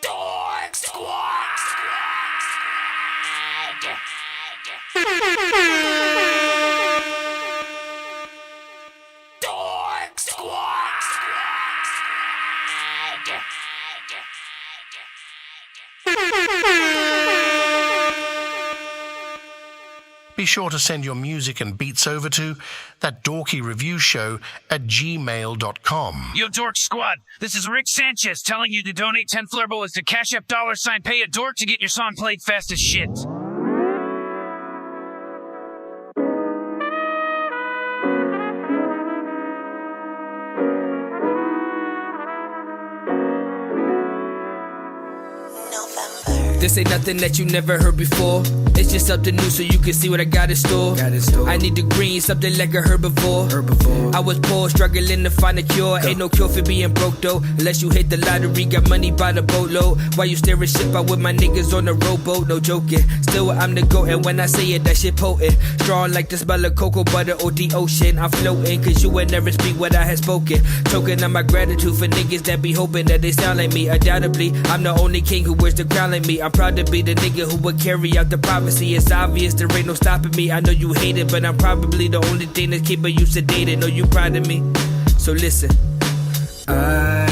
Dork Squad. Dork Squad. Be sure to send your music and beats over to ThatDorkyReviewShow@gmail.com. Yo, Dork Squad, this is Rick Sanchez telling you to donate 10 flurbles to Cash App $ pay a dork to get your song played fast as shit. This ain't nothing that you never heard before. It's just something new so you can see what I got in store. I need the green, something like I heard before. I was poor, struggling to find a cure. Ain't no cure for being broke though, unless you hit the lottery, got money by the boatload. While you staring shit out with my niggas on the rowboat, no joking. Still I'm the GOAT, and when I say it, that shit potent. Strong like the smell of cocoa butter or the ocean. I'm floating, cause you would never speak what I had spoken. Token of my gratitude for niggas that be hoping that they sound like me. Undoubtedly, I'm the only king who wears the crown like me. I'm proud to be the nigga who would carry out the prophecy. It's obvious there ain't no stopping me. I know you hate it, but I'm probably the only thing that's keeping you sedated. Know you proud of me, so listen. I've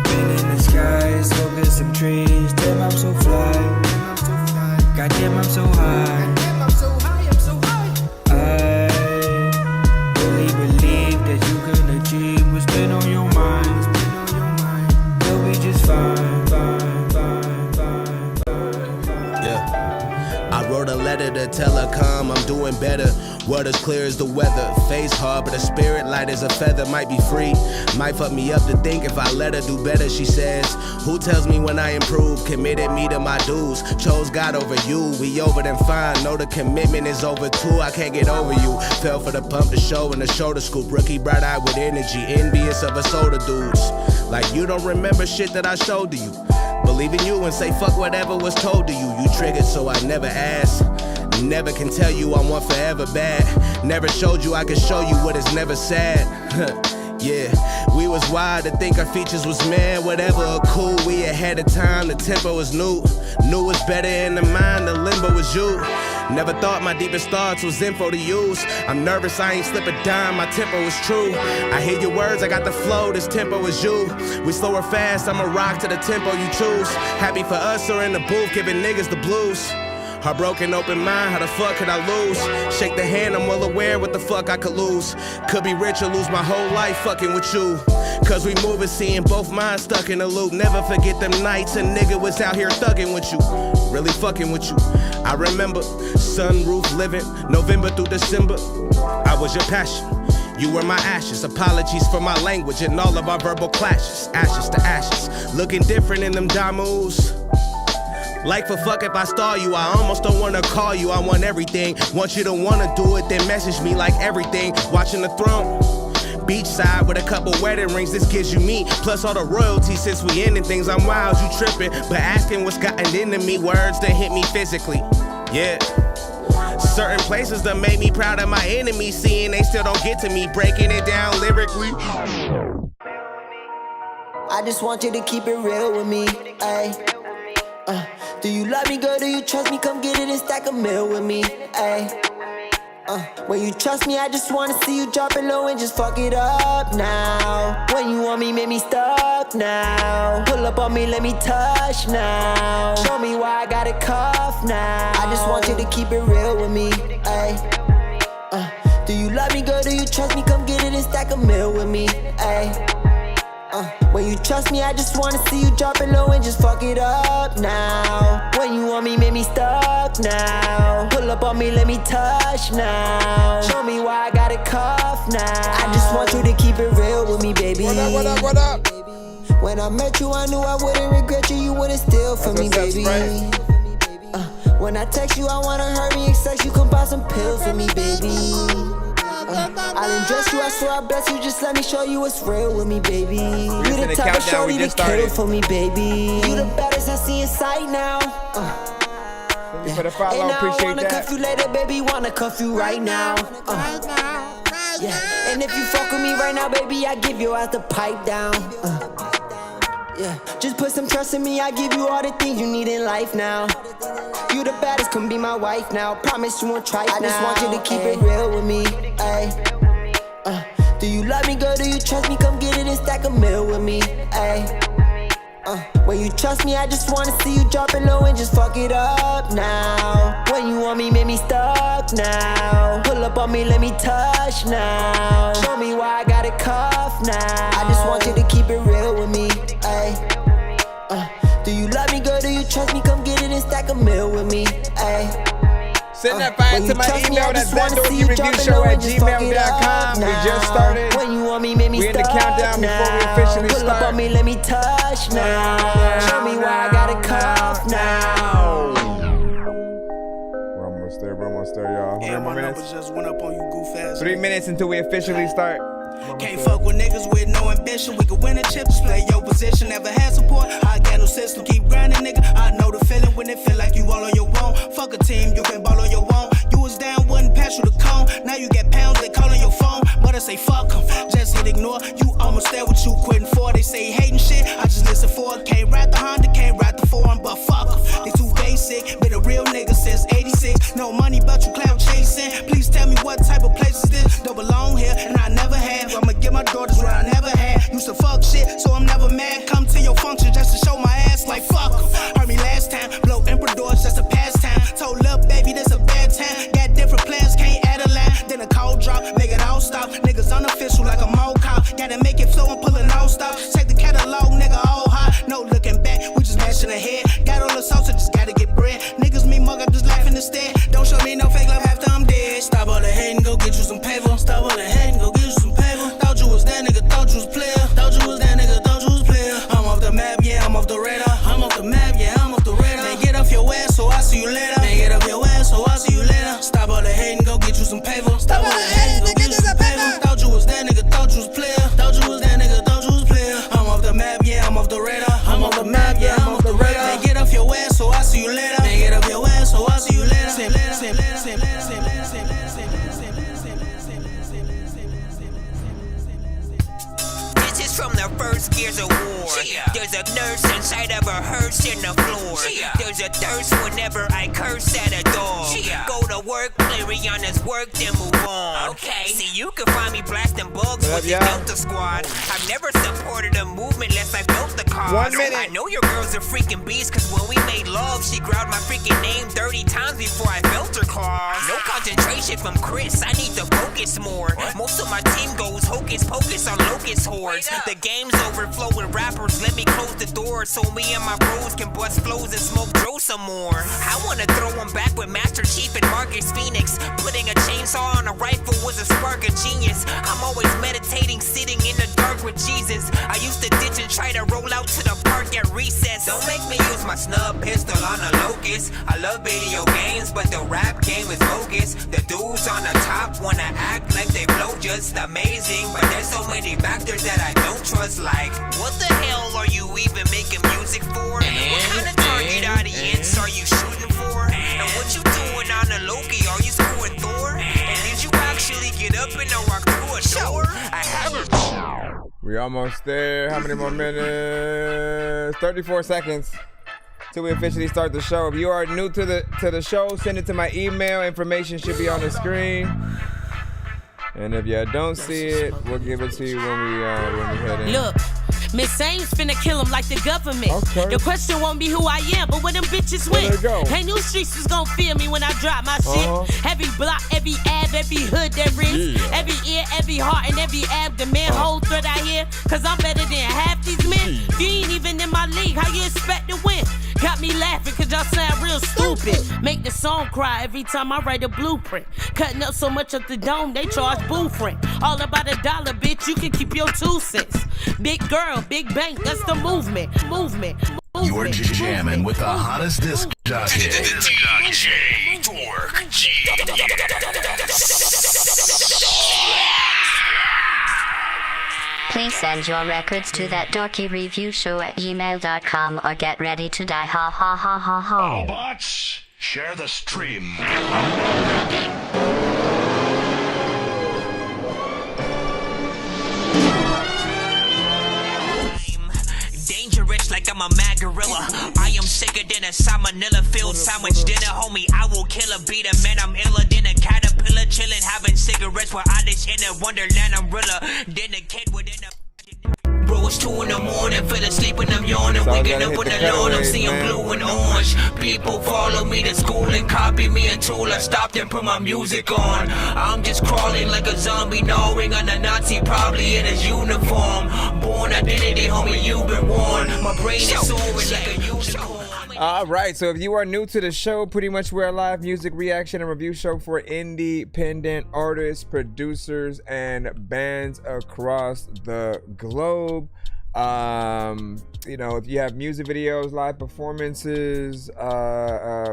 been in the sky, smoking some trees. Damn, I'm so fly. Goddamn, I'm so high. I really believe that you can achieve what's been on your mind. You'll be just fine. I wrote a letter to tell her calm, I'm doing better. Word as clear as the weather. Face hard, but a spirit light as a feather. Might be free, might fuck me up to think if I let her do better, she says. Who tells me when I improve? Committed me to my dues. Chose God over you, we over them fine. Know the commitment is over too, I can't get over you. Fell for the pump, the show, and the shoulder scoop. Rookie bright-eyed with energy, envious of us older dudes. Like you don't remember shit that I showed to you. Believe in you and say fuck whatever was told to you. You triggered so I never asked. Never can tell you I want forever bad. Never showed you I can show you what is never sad. Yeah, we was wild to think our features was mad, whatever or cool. We ahead of time, the tempo was new. Knew was better in the mind, the limbo was you. Never thought my deepest thoughts was info to use. I'm nervous, I ain't slip a dime, my tempo is true. I hear your words, I got the flow, this tempo is you. We slow or fast, I'ma rock to the tempo you choose. Happy for us or in the booth, giving niggas the blues. Heartbroken, open mind, how the fuck could I lose? Shake the hand, I'm well aware what the fuck I could lose. Could be rich or lose my whole life fucking with you. Cause we moving, seeing both minds stuck in a loop. Never forget them nights a nigga was out here thugging with you. Really fucking with you. I remember, sunroof living, November through December. I was your passion. You were my ashes, apologies for my language and all of our verbal clashes. Ashes to ashes, looking different in them diamonds. Like for fuck if I stall you, I almost don't wanna call you, I want everything. Want you to wanna do it, then message me like everything. Watching the throne, beachside with a couple wedding rings, this gives you me. Plus all the royalty since we ending things, I'm wild, you tripping. But asking what's gotten into me, words that hit me physically, yeah. Certain places that made me proud of my enemies, seeing they still don't get to me, breaking it down lyrically. I just want you to keep it real with me, ayy. Do you love me, girl? Do you trust me? Come get it and stack a meal with me, ayy. When you trust me, I just wanna see you drop it low and just fuck it up now. When you want me, make me stuck now. Pull up on me, let me touch now. Show me why I got a cuff now. I just want you to keep it real with me, ayy. Do you love me, girl? Do you trust me? Come get it and stack a meal with me, ayy. When you trust me, I just wanna see you drop it low and just fuck it up now. When you want me, make me stuck now. Pull up on me, let me touch now. Show me why I got a cuff now. I just want you to keep it real with me, baby. What up, what up, what up? When I met you, I knew I wouldn't regret you. You wouldn't steal from me, baby. When I text you, I wanna hurt me, excess you, come buy some pills for me, baby. I done dress you, I swear I bless you. Just let me show you what's real with me, baby. You the type of shorty to kill for me, baby. You the baddest I see in sight now. You for the follow, and I appreciate don't wanna that. cuff you later, baby. Wanna cuff you right now. Yeah, and if you fuck with me right now, baby, I give your ass the pipe down. Yeah, just put some trust in me, I give you all the things you need in life now. You the baddest, come be my wife now. Promise you won't try now. I just want you to keep it real with me. Do you love me, girl? Do you trust me? Come get it and stack a meal with me. When you trust me, I just wanna see you drop it low and just fuck it up now. When you want me, make me stuck now. Pull up on me, let me touch now. Show me why I got a cuff now. I just want you to keep it real with me. Do you love me, girl? Do you trust me? Come get it and stack a meal with me. Send that fire to my email. That's ThatDorkyReviewShow@gmail.com. We just started. When you want me, make me we in the countdown before we officially start. Pull up on me, let me touch now. Show me why I got a cuff now. We're almost there, y'all. Yeah, my numbers just went up on you, goof ass. 3 minutes until we officially start. Can't fuck with niggas with no ambition. We could win a chip, just play your position. Never had support, I got no system. Keep grinding, nigga. I know the feeling when it feel like you all on your own. Fuck a team, you can ball on your own. You was down, wouldn't pass you the cone. Now you get pounds, they call on your phone. But I say fuck 'em, just hit ignore. You almost there with you quitting for. They say hating shit, I just listen for it. Can't rap the Honda, can't rap the foreign, but fuck 'em. They too basic, been a real nigga since 86. No money, but you clout chasing. Please tell me what type of place is this? Don't belong here, and I never had. I'ma get my daughters what I never had. Used to fuck shit, so I'm never mad. Come to your function just to show my ass like fuck 'em. Heard me last time, blow emperor doors just a pastime. Told lil' baby this a bad time. Got different plans, can't add a line. Then a cold drop, make it all stop. Niggas unofficial like a mall cop. Gotta make it flow and pull it all stop. Check the catalog, nigga all hot. No looking back, we just mashing ahead. Got all the sauce, so just gotta get bread. Niggas me mug, I'm just laughing instead. Don't show me no fake love after I'm dead. Stop all the hating, go get you some paper. Stop all the hating, go get you some paper. Thought you was that nigga, thought you was player. Thought you was that nigga, thought you was player. I'm off the map, yeah, I'm off the radar. I'm off the map, yeah, I'm off the radar. Man, get off your ass, so I see you later. Man, get off your ass, so I see you later. Stop all the hating, go get you some paper. Stop all the hating, go get you some paper. Thought you was that nigga, thought you was player. Thought you was that nigga, thought you was player. I'm off the map, yeah, I'm off the radar. I'm off the map, yeah, I'm off the radar. Man, get off your ass, so I see you later. Man, get off your ass, so I see you later. From the first gears of war, there's a nurse inside of a hearse in the floor. There's a thirst whenever I curse at a dog. Go to work, play Rihanna's work, then move on. Okay. See, you can find me blasting bugs with the Delta Squad. I've never supported a movement unless I built the cause. 1 minute. I know your girl's a freaking beast, cause when we made love, she growled my freaking name 30 times before I felt her claws. No concentration from Chris, I need to focus more. Most of my team goes hocus pocus on locust hordes. The game's overflowing rappers, let me close the door so me and my bros can bust flows and smoke Dro some more. I wanna throw them back with Master Chief and Marcus Phoenix. Putting a chainsaw on a rifle was a spark of genius. I'm always meditating, sitting in the dark with Jesus. I used to ditch and try to roll out to the park at recess. Don't make me use my snub pistol on a locust. I love video games, but the rap game is bogus. The dudes on the top wanna act like they blow just amazing, but there's so many factors that I don't trust. Like, what the hell are you even making music for? What kind of target audience are you shooting for? And what you doing on the Loki? Are you scoring Thor? And did you actually get up and walk through a door? I haven't. We almost there. How many more minutes? 34 seconds till we officially start the show. If you are new to the show, send it to my email. Information should be on the screen. And if you don't see it, we'll give it to you when we head in. Look, Miss Ames finna kill him like the government. Okay. The question won't be who I am, but where them bitches went. Ain't new streets was gonna feel me when I drop my shit. Every block, every ab, every hood there is. Every ear, every heart, and every abdomen. Whole thread out here, cause I'm better than half these men. You ain't even in my league, how you expect to win? Got me laughing cause y'all sound real stupid. Make the song cry every time I write a blueprint. Cutting up so much of the dome, they charge booth rent. All about $1, bitch, you can keep your 2 cents. Big girl, big bank, that's the movement. You're jamming with the hottest disc jockey. Disc jockey, Dork G. Please send your records to ThatDorkyReviewShow@gmail.com or get ready to die. Ha ha ha ha ha. Oh, bots, share the stream. I'm a mad gorilla. I am sicker than a salmonella filled sandwich dinner, homie. I will kill a beat a man. I'm iller than a caterpillar, chilling, having cigarettes while I just in a wonderland. I'm realer than a kid within a. Bro, it's 2 in the morning, fell asleep and I'm yawning. Waking up on the lawn, I'm seeing blue and orange. People follow me to school and copy me until I stopped and put my music on. I'm just crawling like a zombie, gnawing on a Nazi, probably in his uniform. Born identity, homie, you've been warned. My brain is soaring like a unicorn. All right, so if you are new to the show, pretty much we're a live music reaction and review show for independent artists, producers, and bands across the globe. You know, if you have music videos, live performances,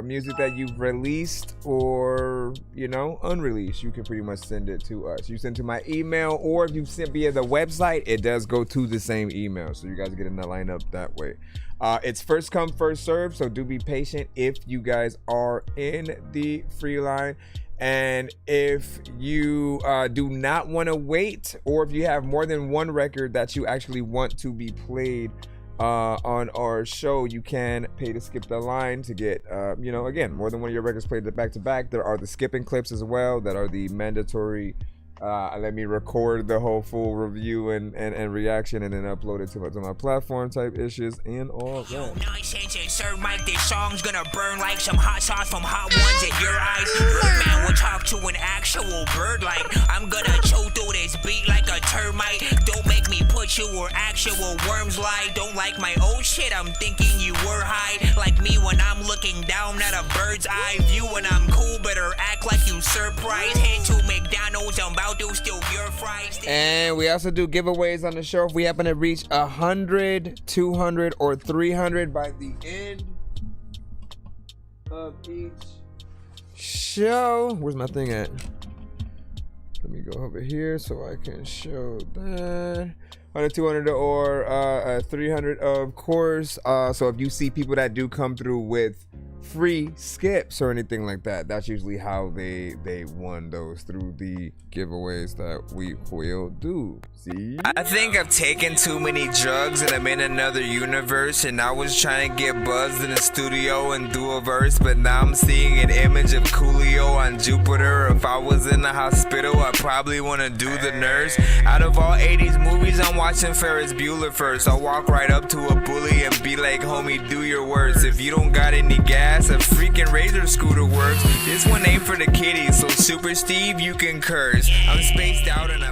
music that you've released or, you know, unreleased, you can pretty much send it to us. You send to my email, or if you send via the website, it does go to the same email, so you guys get in the lineup that way. It's first come, first serve, so do be patient if you guys are in the free line. And if you do not want to wait, or if you have more than one record that you actually want to be played on our show, you can pay to skip the line to get, you know, again, more than one of your records played back to back. There are the skipping clips as well that are the mandatory. Let me record the whole full review and reaction and then upload it to my platform type issues and all that. Yo, 9 cents and Sir Mike, this song's gonna burn like some hot sauce from hot ones in your eyes. Birdman will talk to an actual bird like I'm gonna choke through this beat like a termite. Don't make me put you where actual worms lie. Don't like my old shit, I'm thinking you were high. Like me when I'm looking down at a bird's eye view. When I'm cool, better act like you surprised. Head to McDonald's, I'm about to steal your fries. And we also do giveaways on the show if we happen to reach 100, 200, or 300 by the end of each show. Where's my thing at? Let me go over here so I can show that. 100, 200, or 300, of course. So if you see people that do come through with free skips or anything like that, that's usually how they won those, through the giveaways that we will do. See, I think I've taken too many drugs and I'm in another universe, and I was trying to get buzzed in the studio and do a verse, but now I'm seeing an image of Coolio on Jupiter. If I was in the hospital, I probably want to do the nurse. Out of all 80s movies, I'm watching Ferris Bueller first. I'll walk right up to a bully and be like, homie, do your worst. If you don't got any gas, a freaking Razor scooter works. This one ain't for the kiddies, so Super Steve, you can curse. I'm spaced out and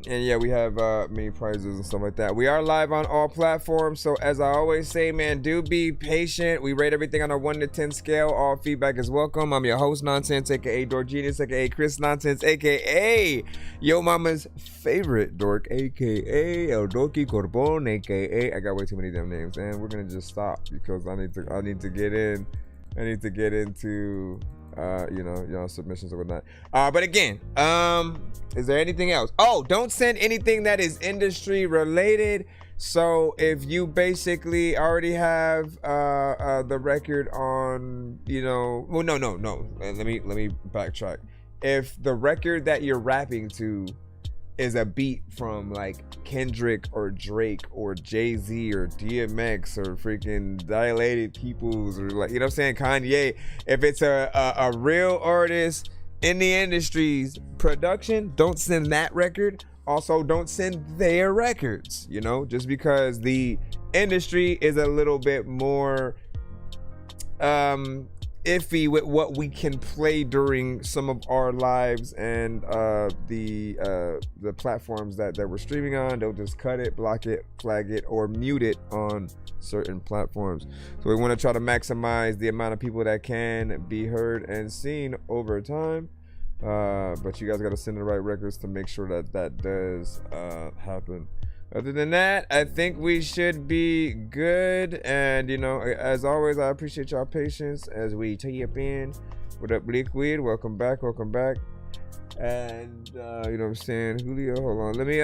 and yeah, we have many prizes and stuff like that. We are live on all platforms, so as I always say, man, do be patient. We rate everything on a 1 to 10 scale. All feedback is welcome. I'm your host, Nonsense, aka Dork Genius, aka Chris Nonsense, aka Yo Mama's favorite dork, aka El Dorky Corbon, aka I got way too many damn names, and we're gonna just stop because I need to get into you know, y'all submissions or whatnot. But again, is there anything else? Oh, don't send anything that is industry related. So if you basically already have the record on, you know, well, no. Let me backtrack. If the record that you're rapping to is a beat from like Kendrick or Drake or Jay-Z or DMX or freaking Dilated Peoples or, like, you know what I'm saying, Kanye, if it's a real artist in the industry's production, don't send that record. Also, don't send their records, you know, just because the industry is a little bit more iffy with what we can play during some of our lives, and the platforms that we're streaming on, they'll just cut it, block it, flag it, or mute it on certain platforms. So we want to try to maximize the amount of people that can be heard and seen over time, but you guys got to send the right records to make sure that does happen. Other than that, I think we should be good. And, you know, as always, I appreciate y'all patience as we tap in. What up, Liquid? Welcome back. And, you know what I'm saying? Julio, hold on. Let me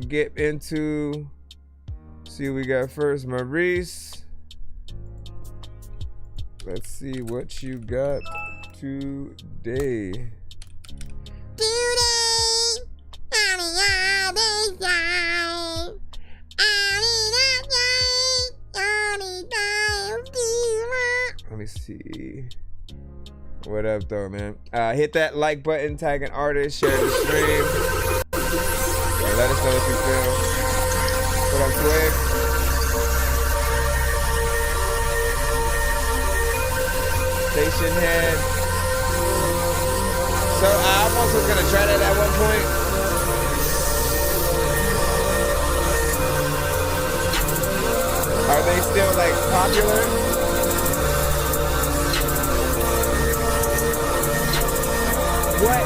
get into, see what we got first. Maurice, let's see what you got today. me see. What up, though, man? Hit that like button, tag an artist, share the stream. And let us know what you feel. What up, Twig? Station head. So I'm also gonna try that at one point. Are they still like popular? What?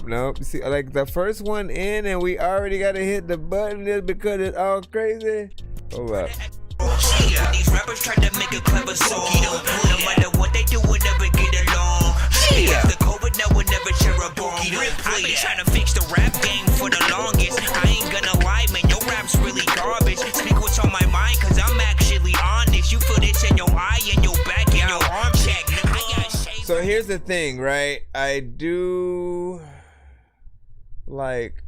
Nope. See, like the first one in, and we already gotta hit the button just because it's all crazy. Hold up. These rappers try to make a clever song. No matter what they do, we'll never get along. Because the COVID now will never share a bone. I've been trying to fix the rap game for the longest. I ain't gonna lie, man, your rap's really garbage. Speak what's on my mind, cause I'm actually honest. You feel this in your eye, in your back, in your arm check. So here's the thing, right? I do like,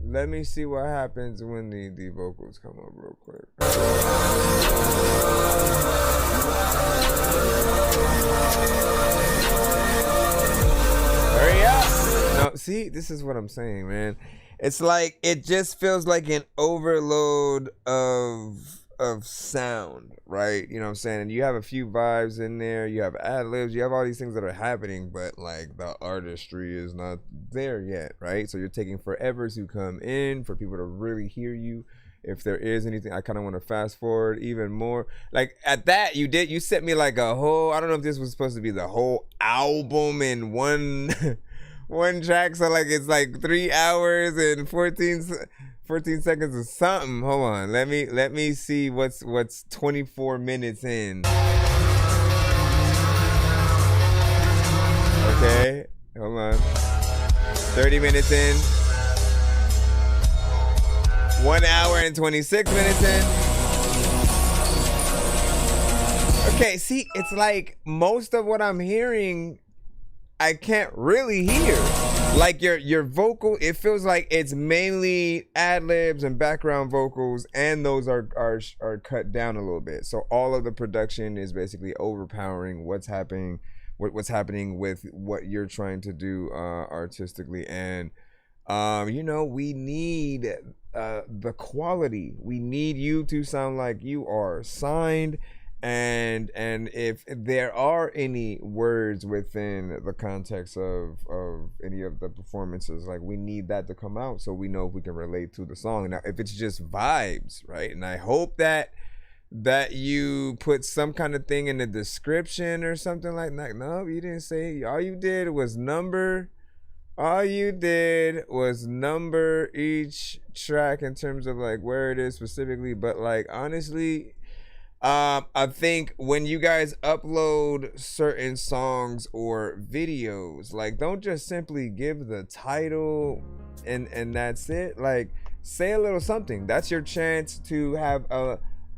let me see what happens when the vocals come up real quick. Hurry up! No, see, this is what I'm saying, man. It's like, it just feels like an overload of sound, right? You know what I'm saying? And you have a few vibes in there, you have ad-libs, you have all these things that are happening, but like the artistry is not there yet, right? So you're taking forever to come in for people to really hear you. If there is anything, I kind of want to fast forward even more. Like at that, you sent me like a whole, I don't know if this was supposed to be the whole album in one track. So like it's like 3 hours and 14 seconds or something. Hold on, let me see what's 24 minutes in. Okay, hold on. 30 minutes in. 1 hour and 26 minutes in. Okay, see, it's like most of what I'm hearing, I can't really hear. Like your vocal, it feels like it's mainly ad-libs and background vocals, and those are cut down a little bit. So all of the production is basically overpowering what's happening with what you're trying to do artistically. And you know, we need the quality. We need you to sound like you are signed. And if there are any words within the context of any of the performances, like we need that to come out so we know if we can relate to the song. Now, if it's just vibes, right? And I hope that you put some kind of thing in the description or something like that. No, you didn't say. All you did was number each track in terms of like where it is specifically. But like honestly, I think when you guys upload certain songs or videos, like don't just simply give the title and that's it. Like say a little something. That's your chance to have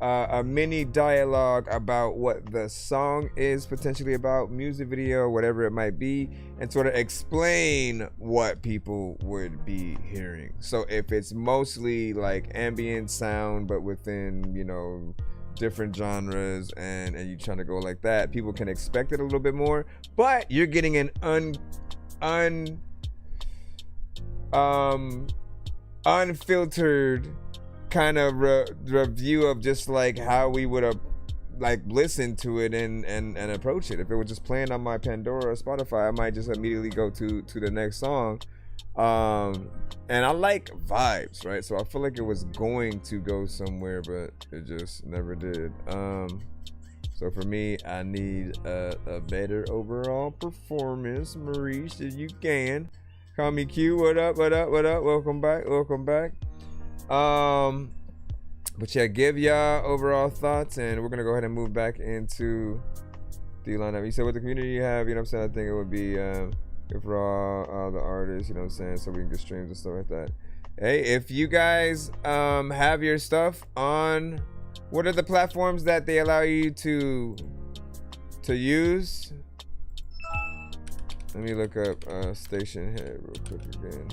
a mini dialogue about what the song is potentially about, music video, whatever it might be, and sort of explain what people would be hearing. So if it's mostly like ambient sound but within, you know, different genres and you trying to go like that, people can expect it a little bit more, but you're getting an unfiltered kind of review of just like how we would have like listened to it and approach it. If it was just playing on my Pandora or Spotify, I might just immediately go to the next song. And I like vibes, right? So I feel like it was going to go somewhere, but it just never did. So for me, I need a better overall performance. Maurice, if you can. Call me Q. What up? Welcome back. But yeah, give y'all overall thoughts, and we're gonna go ahead and move back into the lineup. You said with the community you have, you know what I'm saying? I think it would be good for all the artists, you know what I'm saying, so we can get streams and stuff like that. Hey, if you guys have your stuff on, what are the platforms that they allow you to use? Let me look up Station Head real quick again.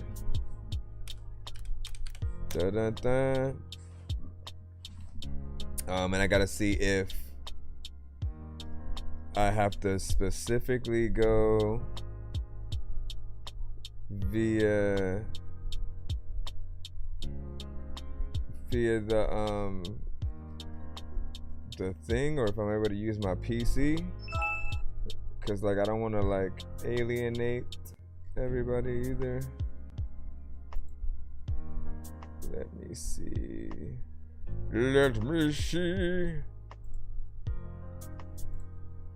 And I gotta see if I have to specifically go via the thing, or if I'm able to use my PC, because like I don't want to like alienate everybody either. Let me see.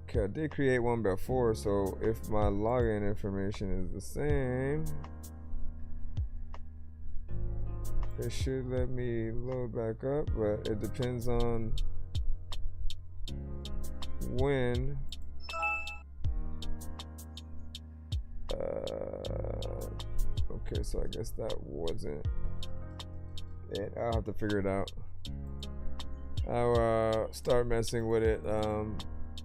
Okay, I did create one before, so if my login information is the same, it should let me load back up, but it depends on when okay, so I guess that wasn't it. I'll have to figure it out. I'll start messing with it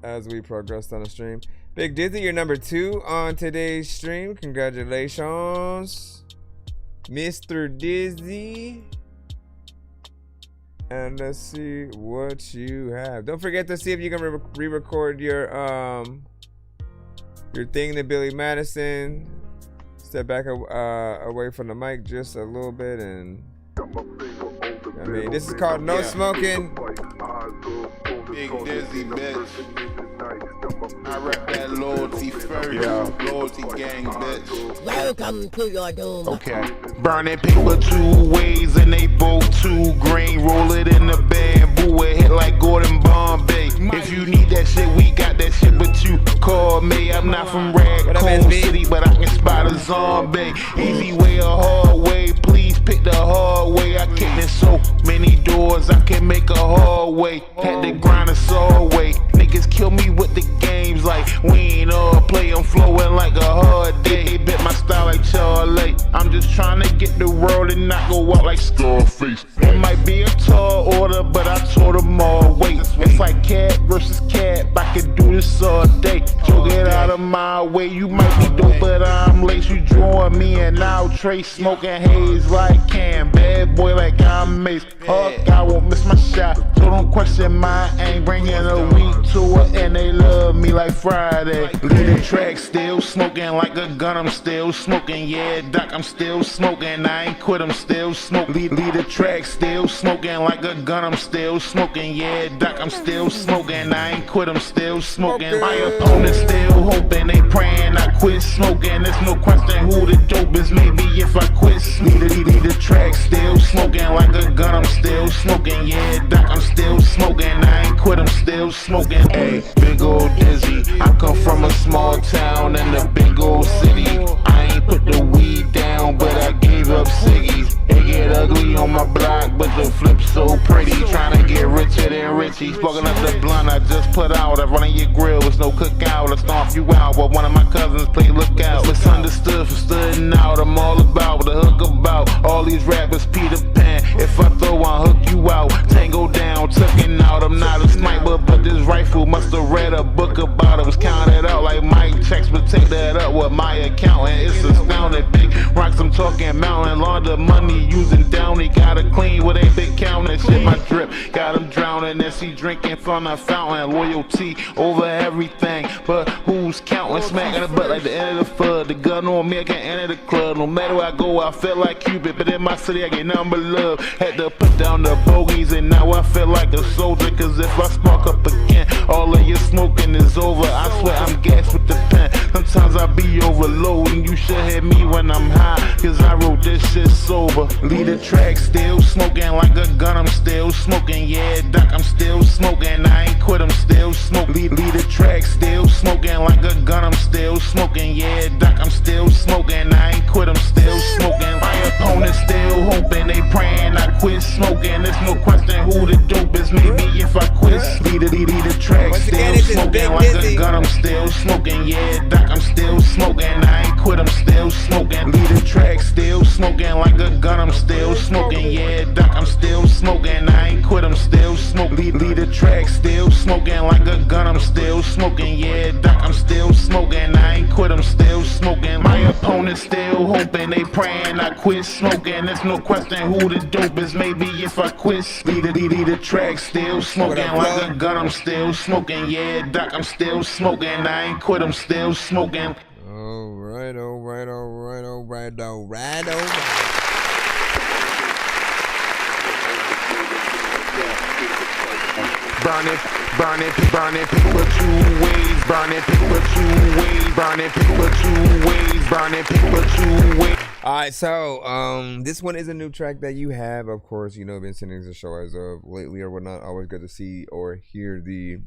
as we progress on the stream. Big Dizzy, you're number 2 on today's stream. Congratulations, Mr. Dizzy. And let's see what you have. Don't forget to see if you can re-record your thing to Billy Madison. Step back away from the mic just a little bit, and I mean, this is called No Smoking. Big Dizzy, bitch. I rep that loyalty first. Loyalty gang, bitch. Welcome to your doom. Okay. Burning paper 2 ways and they both 2 green. Roll it in the bamboo, it hit like Gordon Bombay. If you need that shit, we got that shit, but you call me. I'm not from Raccoon City, but I can spot a zombie. Easy way or hard way, please pick the hard way. I kicked in so many doors, I can make a hallway. Had to grind a saw way. Niggas kill me with the games like we ain't all play. I'm flowing like a hard day. Bit my style like Charlie. I'm just trying to get the world and not go out like Scarface. It might be a tall order, but I told them all wait. It's like cat versus cat. I can do this all day. So get out of my way. You might be dope, but I'm late. You drawing me and now Trey smoking haze like Cam. Bad boy like I'm Mace. Huck, I won't miss my shot. So don't question my aim. Bringing a week to it and they love me like Friday. Lead the track, still smoking like a gun. I'm still smoking. Yeah, Doc, I'm still smoking. I ain't quit. I'm still smoking. Lead the track, still smoking like a gun. I'm still smoking. Yeah, Doc, I'm still smoking. I ain't quit. I'm still smoking. My opponents still hoping. They praying I quit smoking. There's no question who the dope is. Maybe if I quit. Lead the track, still smoking like a gun. I'm still smoking. Yeah, Doc, I'm still smoking. I ain't quit. I'm still smoking. Hey, big old Dizzy. I come from a small town in a big old city. I ain't put the weed down, but I gave up ciggies. It get ugly on my block, but the flip's so pretty. Trying to get richer than Richie. Smoking up the blunt I just put out. I run in your grill, it's no cookout. I stomp you out while one of my cousins play lookout. Misunderstood for studying out. I'm all about the hook about. All these rappers Peter Pan. If I throw one, hook you out. Tango down, tucking out. I'm not a sniper, but this rifle must have read a book about it. Was counted out like Mike checks, but take that up with my accountant. It's astounding. Big rocks, I'm talking mountain. Launder money using Downey. Gotta clean with a big counter. Shit, my drip got him drowning. And she drinking from the fountain. Loyalty over everything, but who's counting? Smacking the butt like the end of the FUD. The gun on me, I can enter the club. No matter where I go, I feel like Cupid. But in my city, I get nothing but love. Had to put down the bogeys, and now I feel like a soldier. Cause if I spark up again, all of your smoking is over. I swear I'm gassed with the pen. Sometimes I be overloading. You should hit me when I'm high, cause I wrote this shit sober. Lead the track, still smoking like a gun. I'm still smoking. Yeah, Doc, I'm still smoking. I ain't quit. I'm still smoking. Lead the track, still smoking like a gun. I'm still smoking. Yeah, Doc, I'm still smoking. I ain't quit. I'm still smoking. My opponents still hoping. They praying I quit smoking. There's no question who the dope is. Maybe if I quit. Lead the track, still smoking like a gun. I'm still smoking. Yeah, Doc, I'm still smoking. I ain't quit. I'm still smoking. Lead the track, still smoking like a gun. I'm still smoking. Yeah, Doc, I'm still smoking. I ain't quit. quit, I'm still smoking. Lead the track, still smoking like a gun, I'm still smoking. Yeah, Doc, I'm still smoking. I ain't quit, I'm still smoking. My opponents still hoping, they praying I quit smoking. There's no question who the dope is, maybe if I quit. Lead the track, still smoking like a gun, I'm still smoking. Yeah, Doc, I'm still smoking. I ain't quit, I'm still smoking. Alright. Burning paper 2 ways, burning paper 2 ways, burning paper 2 ways, burning paper 2 ways. Alright, so this one is a new track that you have, of course, you know, been sending to the show as of lately or whatnot. Always good to see or hear the,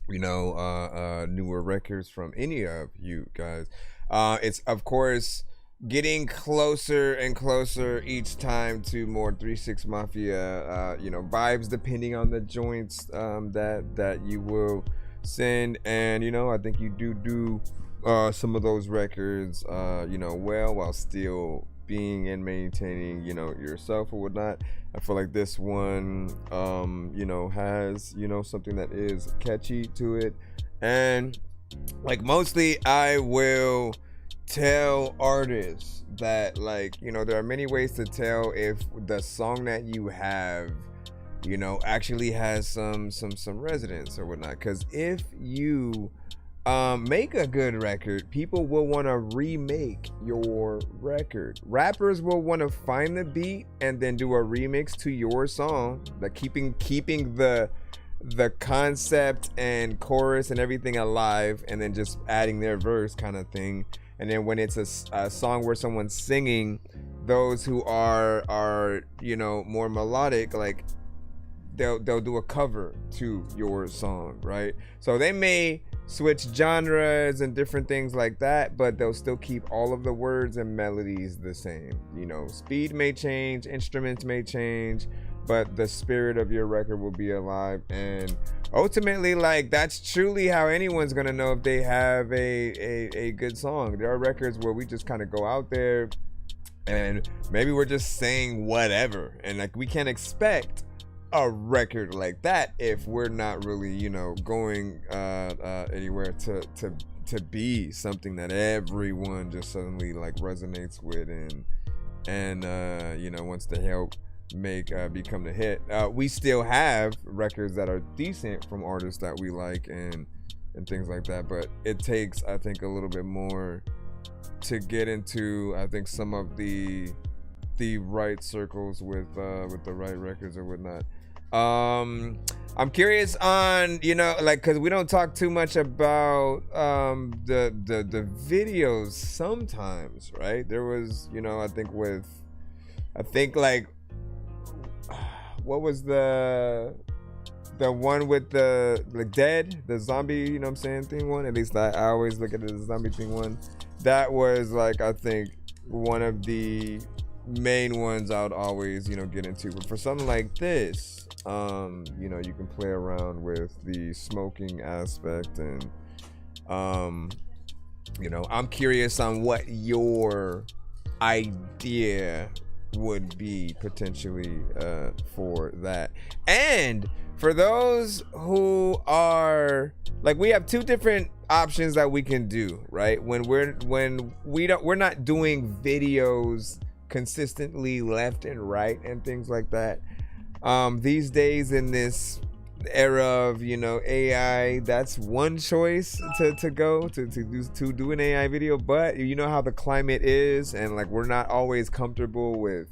you know, newer records from any of you guys. It's of course getting closer and closer each time to more 3-6 Mafia, you know, vibes, depending on the joints that you will send. And you know, I think you do some of those records, you know, well, while still being and maintaining, you know, yourself or whatnot. I feel like this one, you know, has, you know, something that is catchy to it. And like mostly I will tell artists that, like, you know, there are many ways to tell if the song that you have, you know, actually has some resonance or whatnot. Because if you make a good record, people will want to remake your record. Rappers will want to find the beat and then do a remix to your song, like keeping the concept and chorus and everything alive, and then just adding their verse kind of thing. And then when it's a song where someone's singing, those who are you know, more melodic, like they'll do a cover to your song, right? So they may switch genres and different things like that, but they'll still keep all of the words and melodies the same. You know, speed may change, instruments may change, but the spirit of your record will be alive. And ultimately, like, that's truly how anyone's gonna know if they have a good song. There are records where we just kind of go out there and maybe we're just saying whatever, and like we can't expect a record like that if we're not really, you know, going anywhere to be something that everyone just suddenly like resonates with and you know, wants to help make become the hit. We still have records that are decent from artists that we like and things like that, but it takes, I think, a little bit more to get into, I think, some of the right circles with the right records or whatnot. I'm curious on, you know, like, because we don't talk too much about the videos sometimes, right? There was, you know, I think like, what was the one with the dead, the zombie, you know what I'm saying, thing one? At least I always look at it as the zombie thing one. That was like, I think, one of the main ones I would always, you know, get into. But for something like this, you know, you can play around with the smoking aspect, and you know, I'm curious on what your idea would be potentially for that. And for those who are like, we have two different options that we can do, right? When we're not doing videos consistently left and right and things like that. These days, in this era of, you know, AI, that's one choice to go to do an AI video. But you know how the climate is, and like, we're not always comfortable with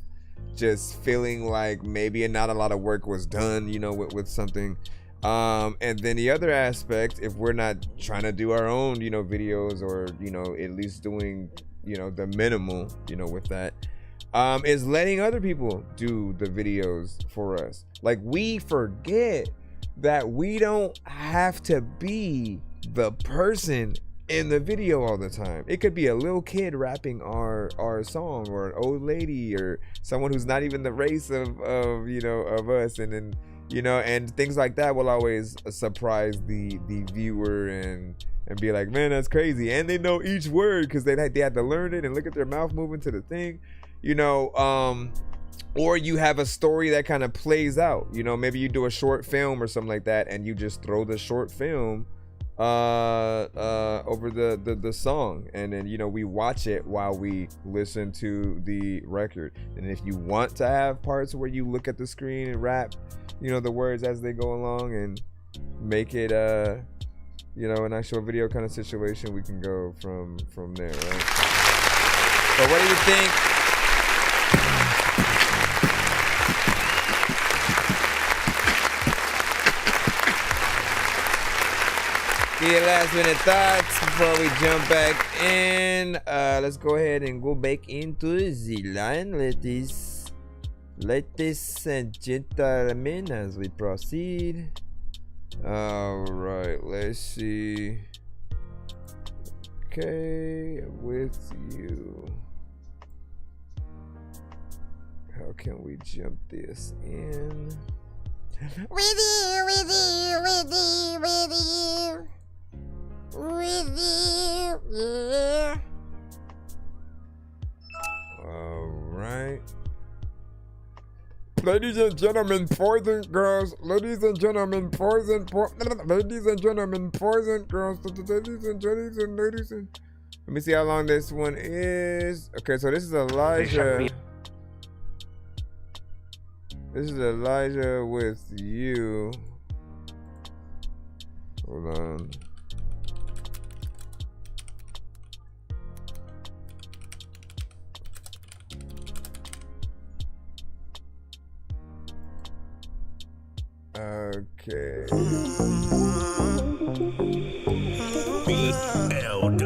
just feeling like maybe not a lot of work was done, you know, with something. And then the other aspect, if we're not trying to do our own, you know, videos, or, you know, at least doing, you know, the minimal, you know, with that, is letting other people do the videos for us. Like, we forget that we don't have to be the person in the video all the time. It could be a little kid rapping our song, or an old lady, or someone who's not even the race of you know, of us, and then, you know, and things like that will always surprise the viewer and be like, man, that's crazy. And they know each word because they had to learn it and look at their mouth moving to the thing, you know. or you have a story that kind of plays out. You know, maybe you do a short film or something like that, and you just throw the short film over the song, and then, you know, we watch it while we listen to the record. And if you want to have parts where you look at the screen and rap, you know, the words as they go along and make it you know, an actual video kind of situation, we can go from there, right? So what do you think? Get your last minute thoughts before we jump back in. Let's go ahead and go back into the line, ladies and gentlemen, as we proceed. All right, let's see. Okay, with you. How can we jump this in? With you, with you, with you, with you. With you, yeah. All right. Ladies and gentlemen, boys and girls. Ladies and gentlemen, boys and ladies and gentlemen, boys and girls. Ladies and ladies and. Let me see how long this one is. Okay, so this is Elijah. This is Elijah with you. Hold on. Okay. B-L-E-E-Y.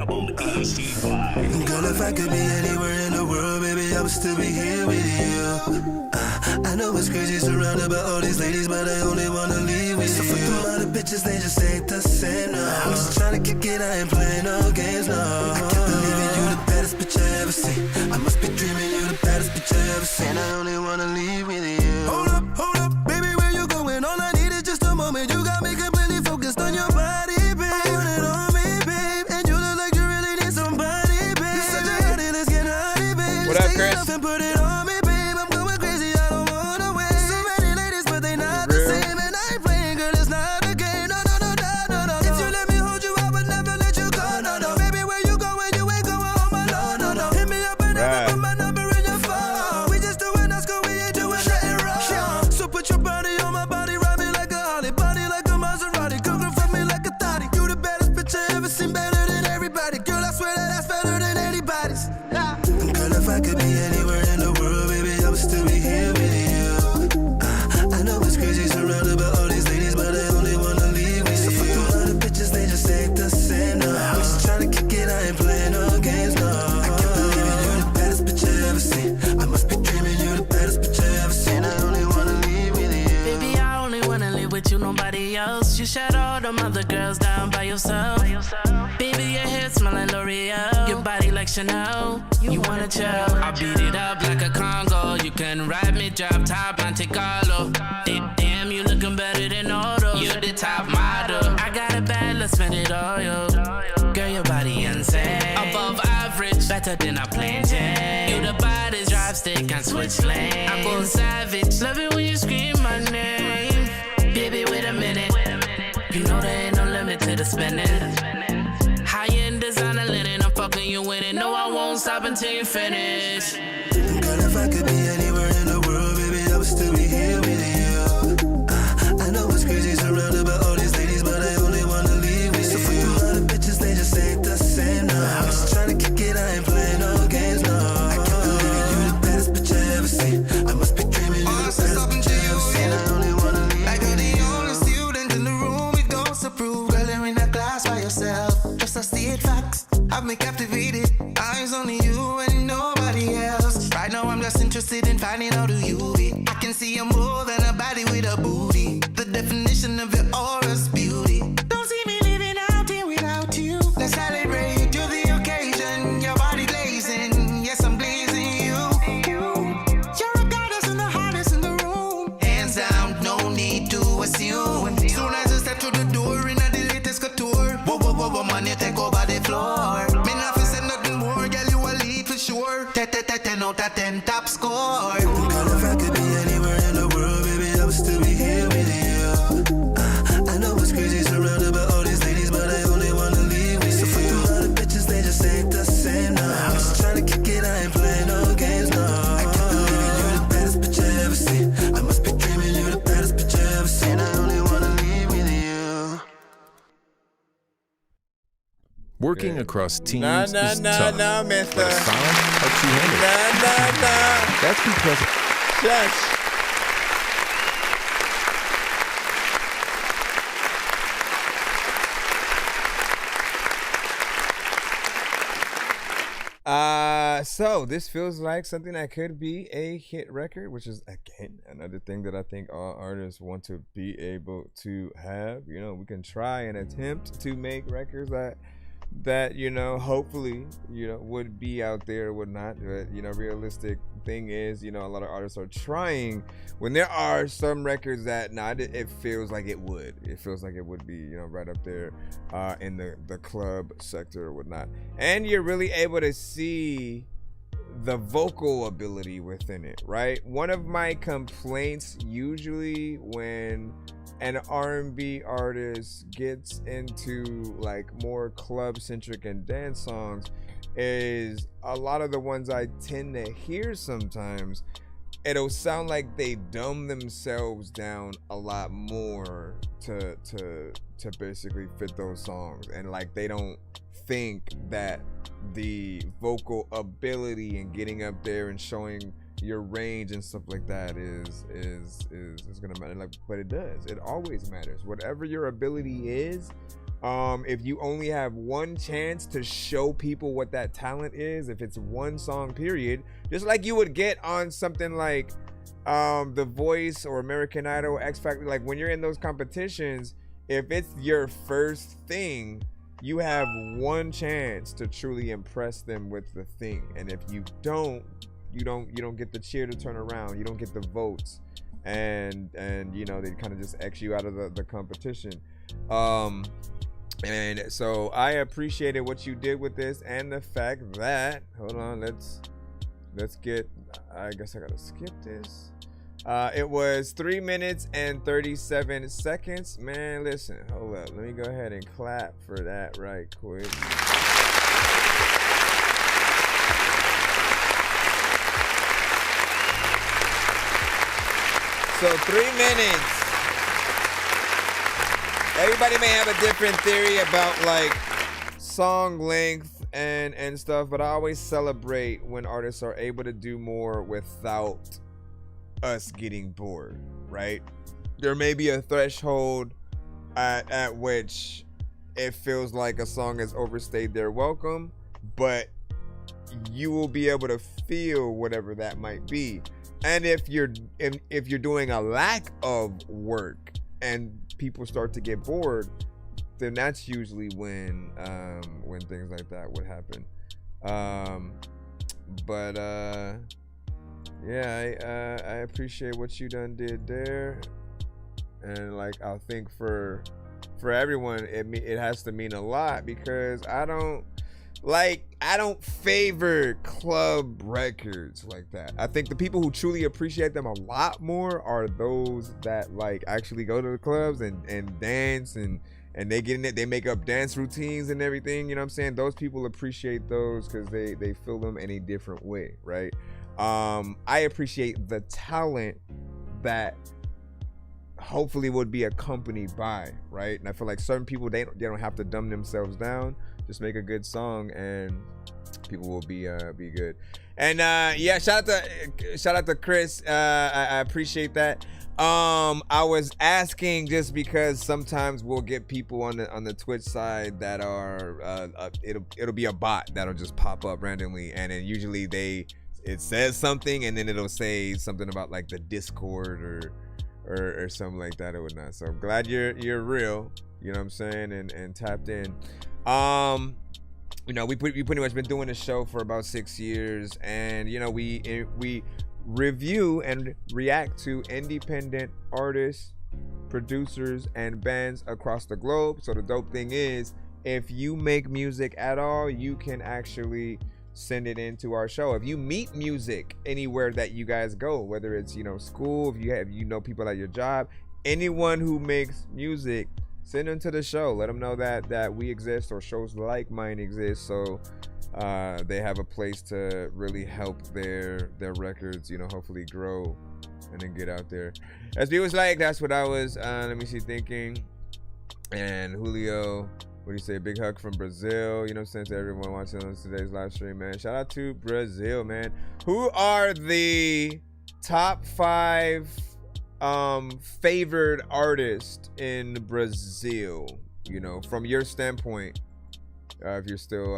Girl, if I could be anywhere in the world, baby, I would still be here with you. I know it's crazy surrounded by all these ladies, but I only wanna leave with you. So fuck them other bitches, they just ain't the same, no. I'm just trying to kick it, I ain't playing no games, no. I can't believe it, you the baddest bitch I ever seen. I must be dreaming, you the baddest bitch I ever seen. I only wanna leave with you. Hold up, baby, where you going? All I need is just a moment. You got me completely focused on your body, babe. Put it on me, babe. And you look like you really need somebody, babe. You're such a hottie, let's get naughty, babe. What up, Chris? And put it on me, babe. I'm going crazy, I don't wanna wait. So many ladies, but they not the same. And I ain't playing, girl, it's not a game. No. If you let me hold you, I would never let you go. No. Baby, where you going? You ain't going home alone. No. Hit me up and never put my number in your phone. We just doing us, we ain't doing nothing wrong. So put your body on my body, ride me like a Harley, body like a Maserati, girl, from me like a thotty. You the baddest bitch I ever seen, better than everybody. Girl, I swear that that's better than anybody's. Girl, if I could be anywhere in the world, baby, I would still be here with you. I know it's crazy surrounded by all these ladies, but I only wanna leave with you. So fuck them other bitches, they just ain't the same, no. I'm just trying to kick it, I ain't playing no games, no. I can't believe it, you the baddest bitch I ever seen. I must be dreaming, you the baddest bitch I ever seen. I only wanna leave with you. Baby, I only wanna live with you, nobody else. You shut all them other girls down by yourself. Baby, your hair smell like L'Oreal, your body like Chanel. You wanna chill? I beat it up like a Congo. You can ride me, drop top, Monte Carlo. Damn, you looking better than all those. You're the top model. I got it bad, let's spend it all, yo. Girl, your body insane, above average, better than a plane Jane. You the baddest, drive stick and switch lane. I'm going savage, love it when you scream my name. Baby, wait a minute. You know there ain't no limit to the spending. High-end designer linen, I'm fucking you with it. No, I won't stop until you finish. Girl, if I could be anywhere in the world, baby, I would still be here with you. I know it's crazy surrounded by all these ladies, but I only wanna leave with you. So fuck them other bitches, they just ain't the same, no. I'm just trying to kick it, I ain't playing no games, no. I can't believe it, you the baddest bitch I ever seen. I must be dreaming, you the baddest bitch I ever seen. I only wanna leave. Like you're the only student in the room, it don't approve. Girl, you're in that class by yourself. Just a state facts, I've been captivated. Eyes on you and nobody else. Right now I'm just interested in finding out who you be. I can see you more than a body with a booty. The definition of your aura's beauty. Don't see me living out here without you. Let's celebrate, you're the occasion. Your body blazing, yes I'm blazing you. You're a goddess and the hottest in the room. Hands down, no need to assume. Soon as I step through the door in the latest couture. Whoa, man, you take over the floor. Me not fi say nothing more, girl, you a lead for sure. 10 out of 10 top score. Girl, if I could Working Yeah. across teams is tough. No, mister. But a sound helps you handle it. That's because Shush. So this feels like something that could be a hit record, which is again another thing that I think all artists want to be able to have. You know, we can try and attempt to make records that you know, hopefully, you know, would be out there, would not. But you know, realistic thing is, you know, a lot of artists are trying. When there are some records that it feels like it would. It feels like it would be, you know, right up there in the club sector or whatnot. And you're really able to see the vocal ability within it, right? One of my complaints usually when an R&B artist gets into like more club centric and dance songs is a lot of the ones I tend to hear sometimes, it'll sound like they dumb themselves down a lot more to basically fit those songs, and like they don't think that the vocal ability and getting up there and showing your range and stuff like that is gonna matter. Like, but it does. It always matters. Whatever your ability is, if you only have one chance to show people what that talent is, if it's one song period, just like you would get on something like The Voice or American Idol, X Factor, like when you're in those competitions, if it's your first thing, you have one chance to truly impress them with the thing. And if you don't, you don't get the cheer to turn around, you don't get the votes, and you know, they kind of just X you out of the competition. And so I appreciated what you did with this, and the fact that, hold on, let's get, I guess I gotta skip this. It was 3 minutes and 37 seconds. Man, listen, hold up, let me go ahead and clap for that right quick. So 3 minutes. Everybody may have a different theory about like song length and stuff, but I always celebrate when artists are able to do more without us getting bored, right? There may be a threshold at which it feels like a song has overstayed their welcome, but you will be able to feel whatever that might be. And if you're doing a lack of work and people start to get bored, then that's usually when things like that would happen. Yeah, I appreciate what you done did there, and like I think for everyone it has to mean a lot, because I don't favor club records like that. I think the people who truly appreciate them a lot more are those that like actually go to the clubs and dance and they get in it, they make up dance routines and everything, you know what I'm saying? Those people appreciate those because they feel them in a different way, right? I appreciate the talent that hopefully would be accompanied by, right? And I feel like certain people, they don't have to dumb themselves down. Just make a good song and people will be good. And yeah, shout out to Chris. I appreciate that. I was asking just because sometimes we'll get people on the Twitch side that are it'll be a bot that'll just pop up randomly, and then usually it says something and then it'll say something about like the Discord or something like that or whatnot. So I'm glad you're real, you know what I'm saying, and tapped in. You know, we pretty much been doing this show for about 6 years, and you know, we review and react to independent artists, producers, and bands across the globe. So the dope thing is, if you make music at all, you can actually send it into our show. If you meet music anywhere that you guys go, whether it's, you know, school, if you know people at your job, anyone who makes music, send them to the show. Let them know that we exist, or shows like mine exist, so they have a place to really help their records, you know, hopefully grow and then get out there. As he was like, that's what I was thinking. And Julio What do you say? Big hug from Brazil. You know what I'm saying, to everyone watching on today's live stream, man. Shout out to Brazil, man. Who are the top 5 favored artists in Brazil? You know, from your standpoint, if you're still,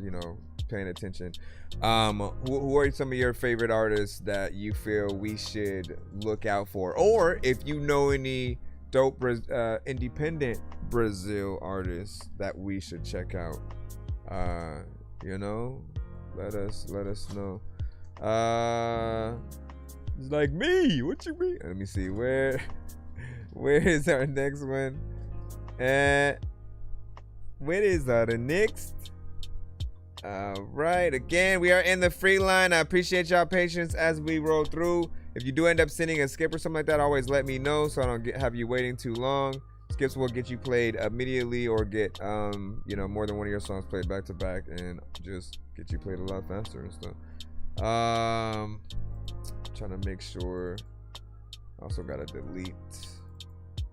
you know, paying attention. Who are some of your favorite artists that you feel we should look out for? Or if you know any dope independent Brazil artists that we should check out, you know, let us know. It's like me. What you mean? Let me see. Where is our next one? What is our next? Right, again, we are in the free line. I appreciate y'all patience as we roll through. If you do end up sending a skip or something like that, always let me know so I don't have you waiting too long. Skips will get you played immediately, or get you know, more than one of your songs played back to back, and just get you played a lot faster and stuff. Trying to make sure. Also gotta delete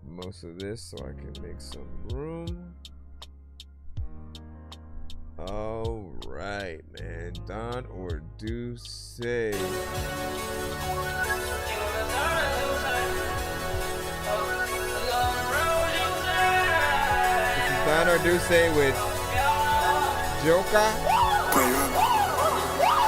most of this so I can make some room. All right, man. Don or do say. This is Don or do say with Joker.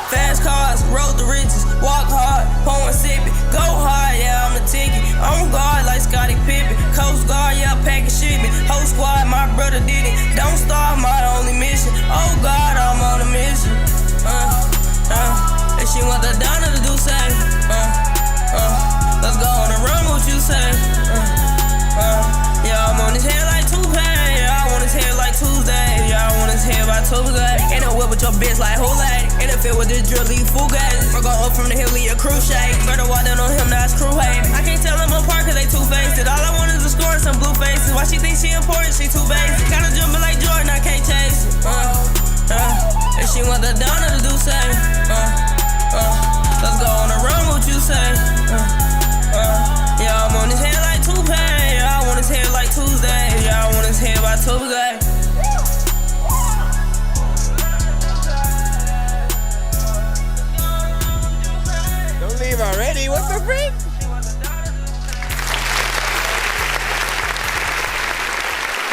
Fast cars, road the riches, walk hard, pouring sipping, go hard, yeah, I'm the ticket. On guard like Scottie Pippen, Coast Guard, yeah, packing shipment. Whole squad, my brother did it. Don't start my only mission. Oh God, I'm on a mission. And she want the Donna to do say. Let's go on the run, what you say? Yeah, I'm on his head like toupee. Yeah, I want his head like Tuesday. Yeah, I want his head by Tuesday. Ain't no whip with your bitch like who lady. In the field with this drill, leave fugazi. We're going up from the hill, leave a crew shake. Better walk down on him, now it's crew hate. I can't tell them apart cause they two-faced. All I want is a score and some blue faces. Why she think she important, she too basic. Kinda jumping like Jordan, I can't chase it. And she want the Donna to do say. Let's go on the run, what you say? Yeah, I'm on his head like toupee. Yeah, I want his head like Tuesday. Yeah, I want his head by Tuesday. Don't leave already. What the frick?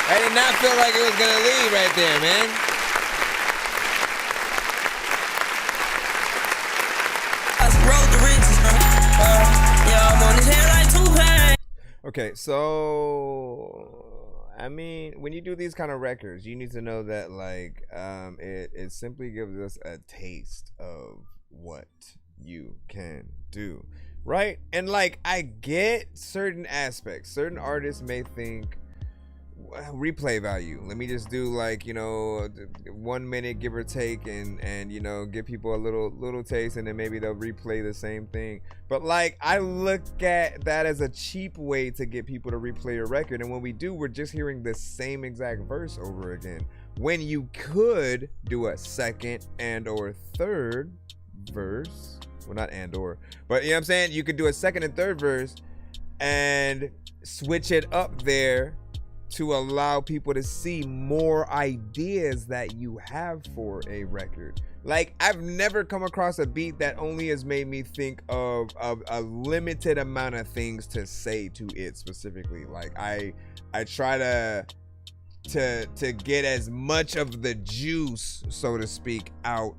I did not feel like it was gonna leave right there, man. Okay, so I mean, when you do these kind of records, you need to know that like it simply gives us a taste of what you can do, right? And like, I get certain aspects. Certain artists may think replay value. Let me just do like, you know, 1 minute give or take, and you know, give people a little taste, and then maybe they'll replay the same thing. But like, I look at that as a cheap way to get people to replay a record, and when we do, we're just hearing the same exact verse over again, when you could do a second and or third verse. Well, not and or, but you know what I'm saying, you could do a second and third verse and switch it up there to allow people to see more ideas that you have for a record. Like, I've never come across a beat that only has made me think of a limited amount of things to say to it specifically. Like, I try to get as much of the juice, so to speak, out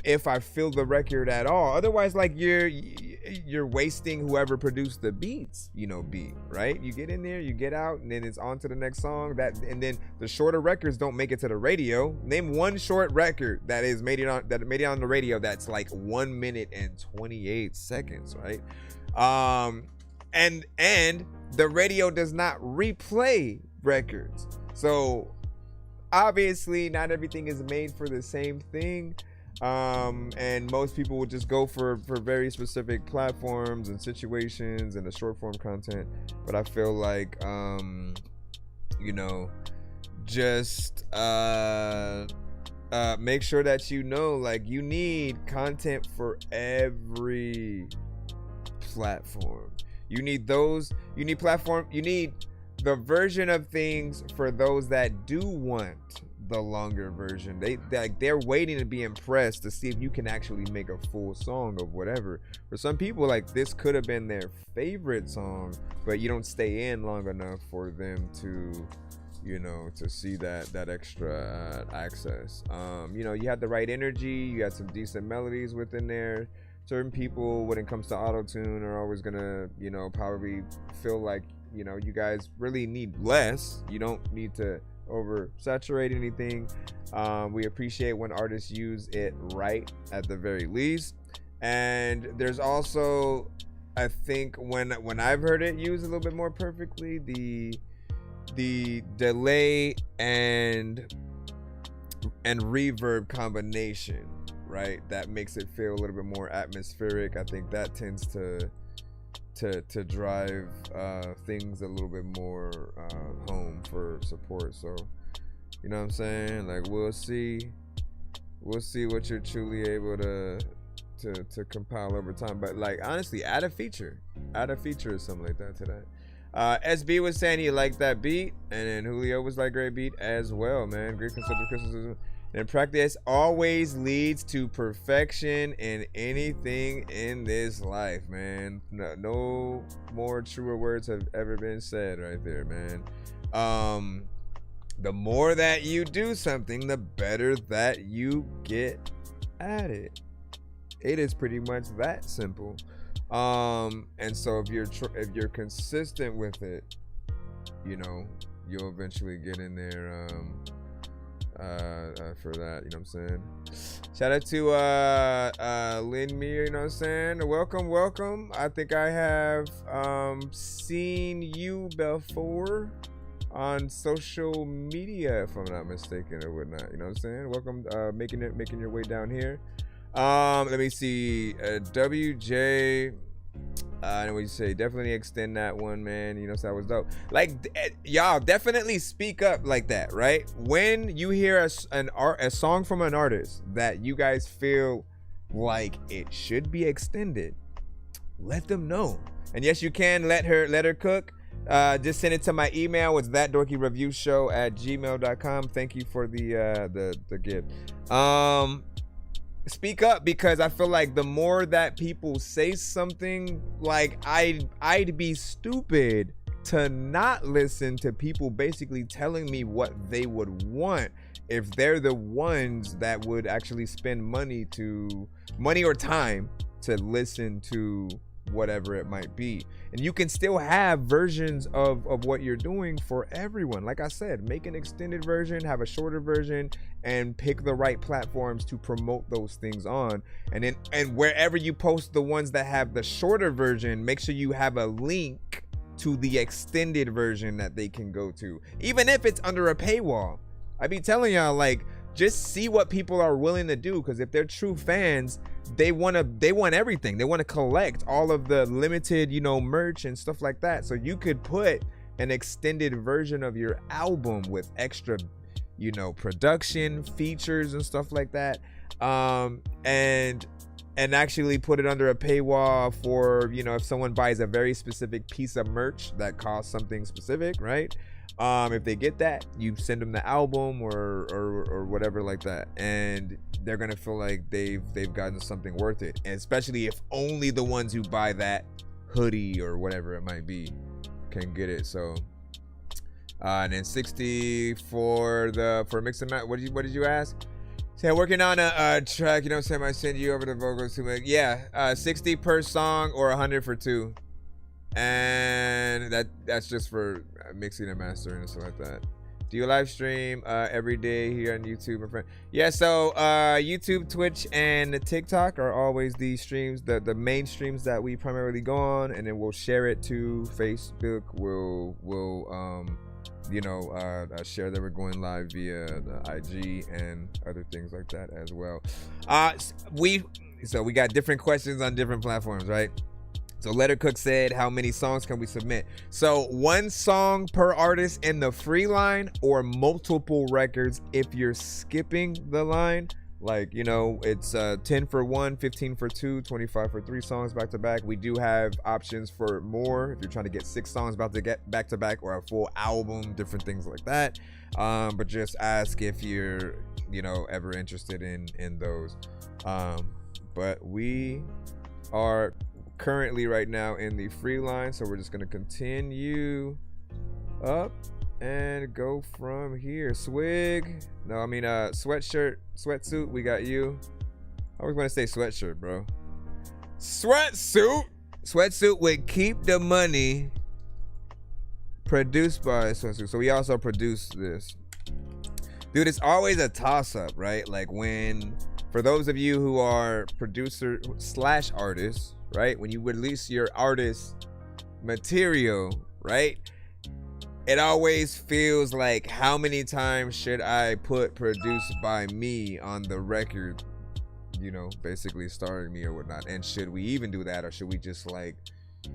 if I feel the record at all. Otherwise, like, you're wasting whoever produced the beats, you know, beat, right? You get in there, you get out, and then it's on to the next song. And then the shorter records don't make it to the radio. Name one short record that made it on the radio that's like 1 minute and 28 seconds, right? And the radio does not replay records, so obviously not everything is made for the same thing. And most people will just go for very specific platforms and situations and the short form content. But I feel like, you know, just make sure that you know, like, you need content for every platform. You need the version of things for those that do want the longer version. They're waiting to be impressed to see if you can actually make a full song of whatever. For some people, like, this could have been their favorite song, but you don't stay in long enough for them to, you know, to see that extra access. You know, you had the right energy, you had some decent melodies within there. Certain people, when it comes to auto-tune, are always gonna, you know, probably feel like, you know, you guys really need less. You don't need to oversaturate anything. We appreciate when artists use it right at the very least. And there's also, I think, when I've heard it used a little bit more perfectly, the delay and reverb combination, right? That makes it feel a little bit more atmospheric. I think that tends to drive things a little bit more home for support. So, you know what I'm saying? Like, we'll see what you're truly able to compile over time. But like, honestly, add a feature or something like that to that. SB was saying he liked that beat, and then Julio was like, great beat as well, man. Great constructive criticism. And practice always leads to perfection in anything in this life, man. No more truer words have ever been said right there, man. The more that you do something, the better that you get at it. It is pretty much that simple. And so if you're consistent with it, you know, you'll eventually get in there for that, you know what I'm saying? Shout out to Lynn Meir, you know what I'm saying? Welcome. I think I have seen you before on social media, if I'm not mistaken, or whatnot, you know what I'm saying? Welcome, making your way down here. Let me see. WJ, I know what you say. Definitely extend that one, man. You know, so that was dope. Like, y'all definitely speak up like that, right? When you hear a song from an artist that you guys feel like it should be extended, let them know. And yes, you can let her cook. Just send it to my email. It's ThatDorkyReviewShow@gmail.com. Thank you for the gift. Speak up, because I feel like the more that people say something, like, I'd be stupid to not listen to people basically telling me what they would want if they're the ones that would actually spend money or time to listen to whatever it might be. And you can still have versions of what you're doing for everyone. Like I said, make an extended version, have a shorter version, and pick the right platforms to promote those things on. And wherever you post the ones that have the shorter version, make sure you have a link to the extended version that they can go to, even if it's under a paywall. I be telling y'all, like, just see what people are willing to do, because if they're true fans, they want everything. They want to collect all of the limited, you know, merch and stuff like that. So you could put an extended version of your album with extra, you know, production features and stuff like that, and actually put it under a paywall for, you know, if someone buys a very specific piece of merch that costs something specific, right? If they get that, you send them the album or whatever like that, and they're gonna feel like they've gotten something worth it. And especially if only the ones who buy that hoodie or whatever it might be can get it. So and then 60 for mix and match. What did you ask? So working on a track, you know what I'm saying? I send you over the vocals to make, 60 per song or 100 for 2. And that's just for mixing and mastering and stuff like that. Do you live stream every day here on YouTube, my friend? Yeah, so YouTube, Twitch, and TikTok are always the streams, the main streams that we primarily go on, and then we'll share it to Facebook. We'll share that we're going live via the IG and other things like that as well. We got different questions on different platforms, right? So Lettercook said, how many songs can we submit? So 1 song per artist in the free line, or multiple records if you're skipping the line. Like, you know, it's 10 for 1, 15 for 2, 25 for 3 songs back to back. We do have options for more if you're trying to get 6 songs about to get back to back, or a full album, different things like that. But just ask if you're, you know, ever interested in those. But we are currently right now in the free line, so we're just gonna continue up and go from here. Sweatsuit, we got you. I was gonna say sweatshirt, bro. Sweatsuit would Keep the Money, produced by Sweatsuit. So we also produced this. Dude, it's always a toss-up, right? Like, when, for those of you who are producer / artists, right? When you release your artist material, right? It always feels like, how many times should I put produced by me on the record, you know, basically starring me or whatnot? And should we even do that, or should we just, like,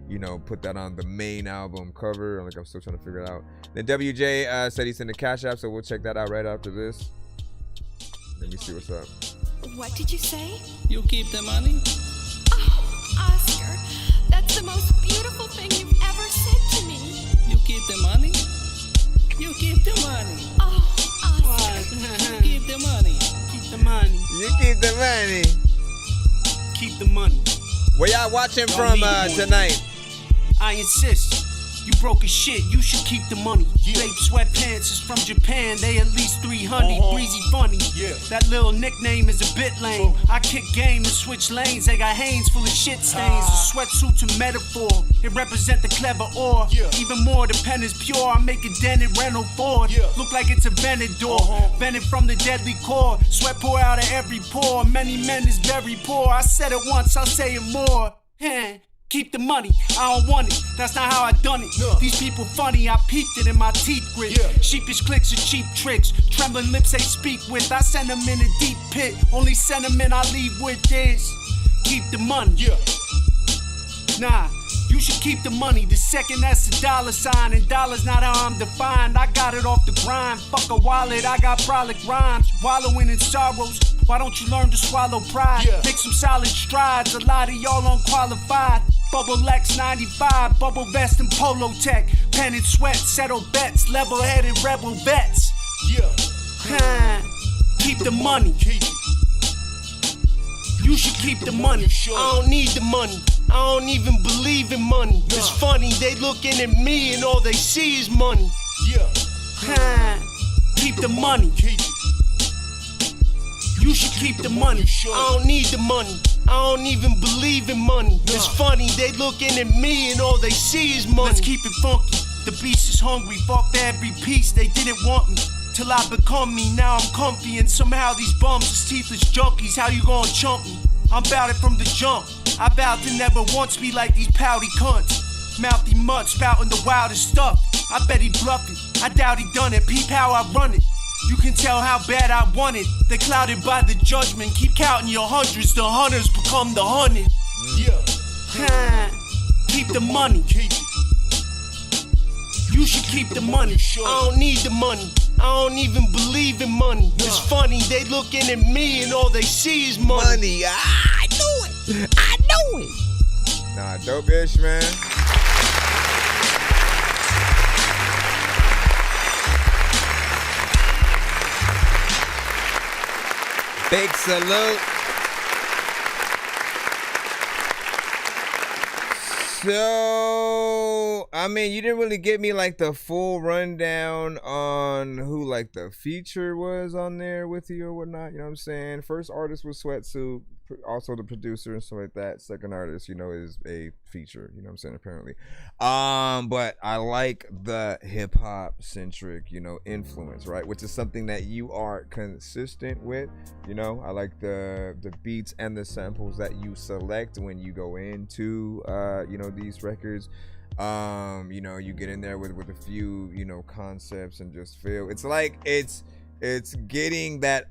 you know, put that on the main album cover? Like, I'm still trying to figure it out. Then WJ said he's in the Cash App, so we'll check that out right after this. Let me see what's up. What did you say? You keep the money? Oh, Oscar, that's the most beautiful thing you've ever said to me. You keep the money? You keep the money. Oh, Oscar. What? You keep the money. Keep the money. You keep the money. Keep the money. Where y'all watching from tonight? I insist. You broke as shit, you should keep the money. Babe sweatpants is from Japan, they at least 300. Breezy funny. That little nickname is a bit lame. I kick game and switch lanes. They got Hanes full of shit stains. A sweatsuit's a metaphor. It represent the clever ore. Even more, the pen is pure. I make a dented Renault Ford. Look like it's a Venador. Vented from the deadly core. Sweat pour out of every pore. Many men is very poor. I said it once, I'll say it more. Keep the money, I don't want it. That's not how I done it. These people funny, I peeped it in my teeth grit. Sheepish clicks and cheap tricks. Trembling lips they speak with. I send them in a deep pit. Only sentiment I leave with is keep the money. Nah, you should keep the money. The second that's a dollar sign, and dollars not how I'm defined. I got it off the grind. Fuck a wallet, I got prolific rhymes. Wallowing in sorrows. Why don't you learn to swallow pride? Make some solid strides. A lot of y'all unqualified. Bubble X 95, bubble vest and polo tech. Pen and sweat, settle bets. Level-headed rebel vets. Keep the money. You should keep the money. I don't need the money. I don't even believe in money. It's funny, they looking at me and all they see is money. Keep the money. You should keep the money. I don't need the money. I don't even believe in money. It's funny, they looking at me and all they see is money. Let's keep it funky. The beast is hungry. Fought for every piece. They didn't want me till I become me. Now I'm comfy and somehow these bums is teethless junkies. How you gonna chump me? I'm bout it from the jump. I vowed to never once be like these pouty cunts. Mouthy mud spouting the wildest stuff. I bet he bluffed it. I doubt he done it. Peep how I run it. You can tell how bad I want it. They're clouded by the judgment. Keep counting your hundreds. The hunters become the hunted. Keep the money. You should keep the money. I don't need the money. I don't even believe in money. It's funny, they looking at me and all they see is money. I knew it. I knew it. Nah, dope-ish, man. Big salute. So, I mean, you didn't really give me like the full rundown on who like the feature was on there with you or whatnot. You know what I'm saying? First artist was Sweatsuit, also the producer and stuff like that. Second artist, you know, is a feature. You know what I'm saying? Apparently, but I like the hip hop centric, you know, influence, right? Which is something that you are consistent with. You know, I like the beats and the samples that you select when you go into, you know, these records. You know, you get in there with a few, you know, concepts and just feel it's like it's getting that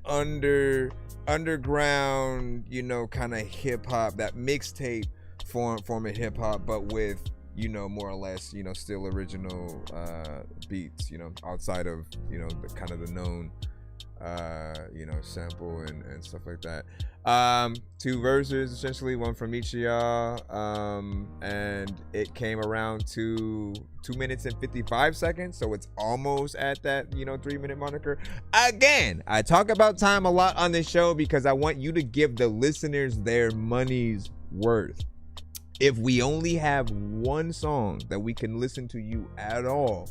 underground, you know, kind of hip hop, that mixtape form of hip hop, but with, you know, more or less, you know, still original beats, you know, outside of, you know, the kind of the known you know, sample and stuff like that. 2 verses, essentially, one from each of y'all, and it came around to 2 minutes and 55 seconds, so it's almost at that, you know, 3-minute moniker. Again, I talk about time a lot on this show because I want you to give the listeners their money's worth. If we only have one song that we can listen to you at all,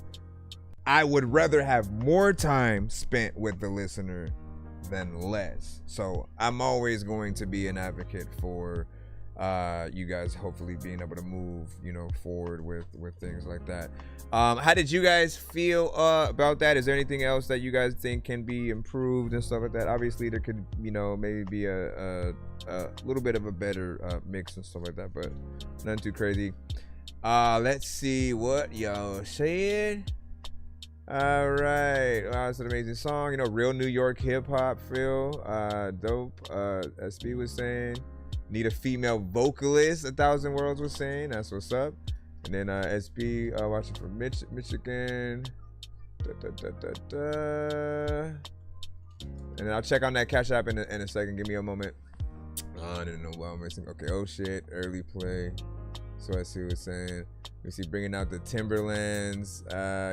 I would rather have more time spent with the listener than less. So I'm always going to be an advocate for you guys hopefully being able to move, you know, forward with things like that. How did you guys feel about that? Is there anything else that you guys think can be improved and stuff like that? Obviously there could, you know, maybe be a little bit of a better mix and stuff like that, but nothing too crazy. Let's see what y'all said. All right, wow, it's an amazing song. You know, real New York hip hop feel, dope. SB was saying, need a female vocalist. 1,000 Worlds was saying, that's what's up. And then SB watching from Michigan. And then I'll check on that Cash App in a second. Give me a moment. I don't know what I'm missing. Okay, oh shit, early play. So I see what it's saying. We see bringing out the Timberlands,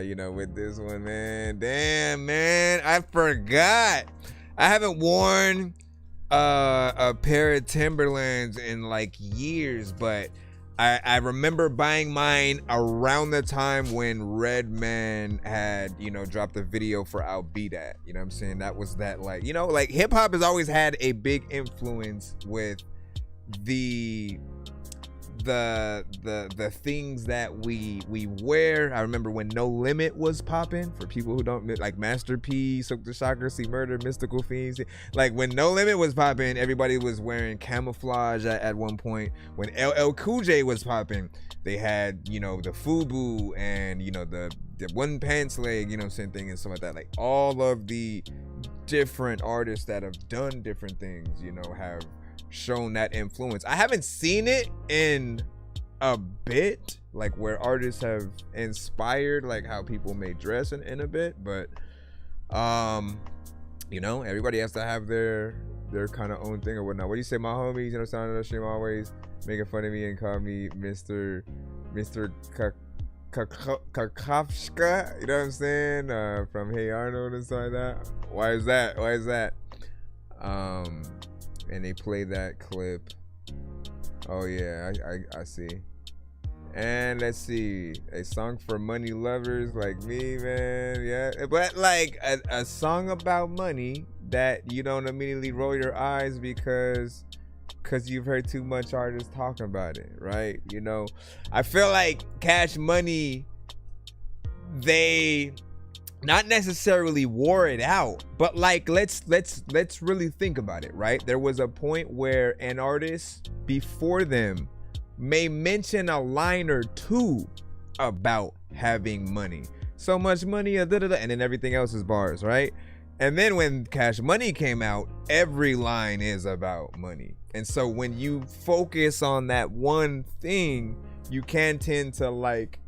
you know, with this one, man. Damn, man, I forgot. I haven't worn a pair of Timberlands in like years, but I remember buying mine around the time when Redman had, you know, dropped the video for I'll Be That. You know what I'm saying? That was that, like, you know, like hip hop has always had a big influence with the things that we wear. I remember when No Limit was popping. For people who don't, like Master P, Soak the Shocker, See Murder, Mystical Fiends. Like when No Limit was popping, everybody was wearing camouflage at one point. When LL Cool J was popping, they had, you know, the FUBU and, you know, the one pants leg, you know, same thing and stuff like that. Like all of the different artists that have done different things, you know, have shown that influence. I haven't seen it in a bit, like where artists have inspired like how people may dress in a bit, but you know, everybody has to have their kind of own thing or whatnot. What do you say, my homies? You know, sounding on the stream always making fun of me and call me Mr. Kakafshka, you know what I'm saying? From Hey Arnold and stuff like that. Why is that? And they play that clip. Oh yeah, I see. And let's see, a song for money lovers like me, man. Yeah, but like a song about money that you don't immediately roll your eyes because you've heard too much artists talking about it, right? You know, I feel like Cash Money, they not necessarily wore it out, but like let's really think about it, right? There was a point where an artist before them may mention a line or two about having money, so much money, and then everything else is bars, right? And then when Cash Money came out, every line is about money. And so when you focus on that one thing, you can tend to like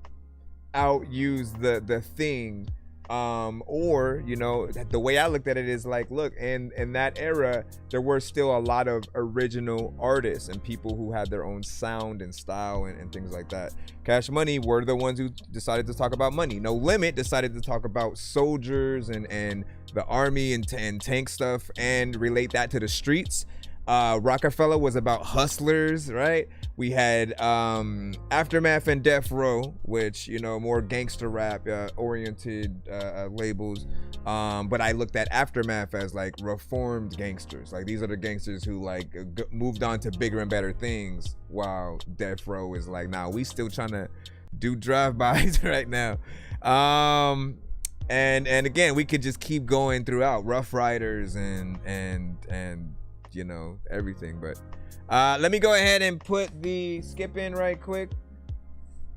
outuse the thing. Or, you know, the way I looked at it is like, look, in that era, there were still a lot of original artists and people who had their own sound and style and things like that. Cash Money were the ones who decided to talk about money. No Limit decided to talk about soldiers and the army and tank stuff and relate that to the streets. Rockefeller was about hustlers, right? We had Aftermath and Death Row, which, you know, more gangster rap oriented labels. But I looked at Aftermath as like reformed gangsters. Like these are the gangsters who like moved on to bigger and better things, while Death Row is like, nah, we still trying to do drive-bys right now. And again, we could just keep going throughout Rough Riders and you know, everything. But let me go ahead and put the skip in right quick.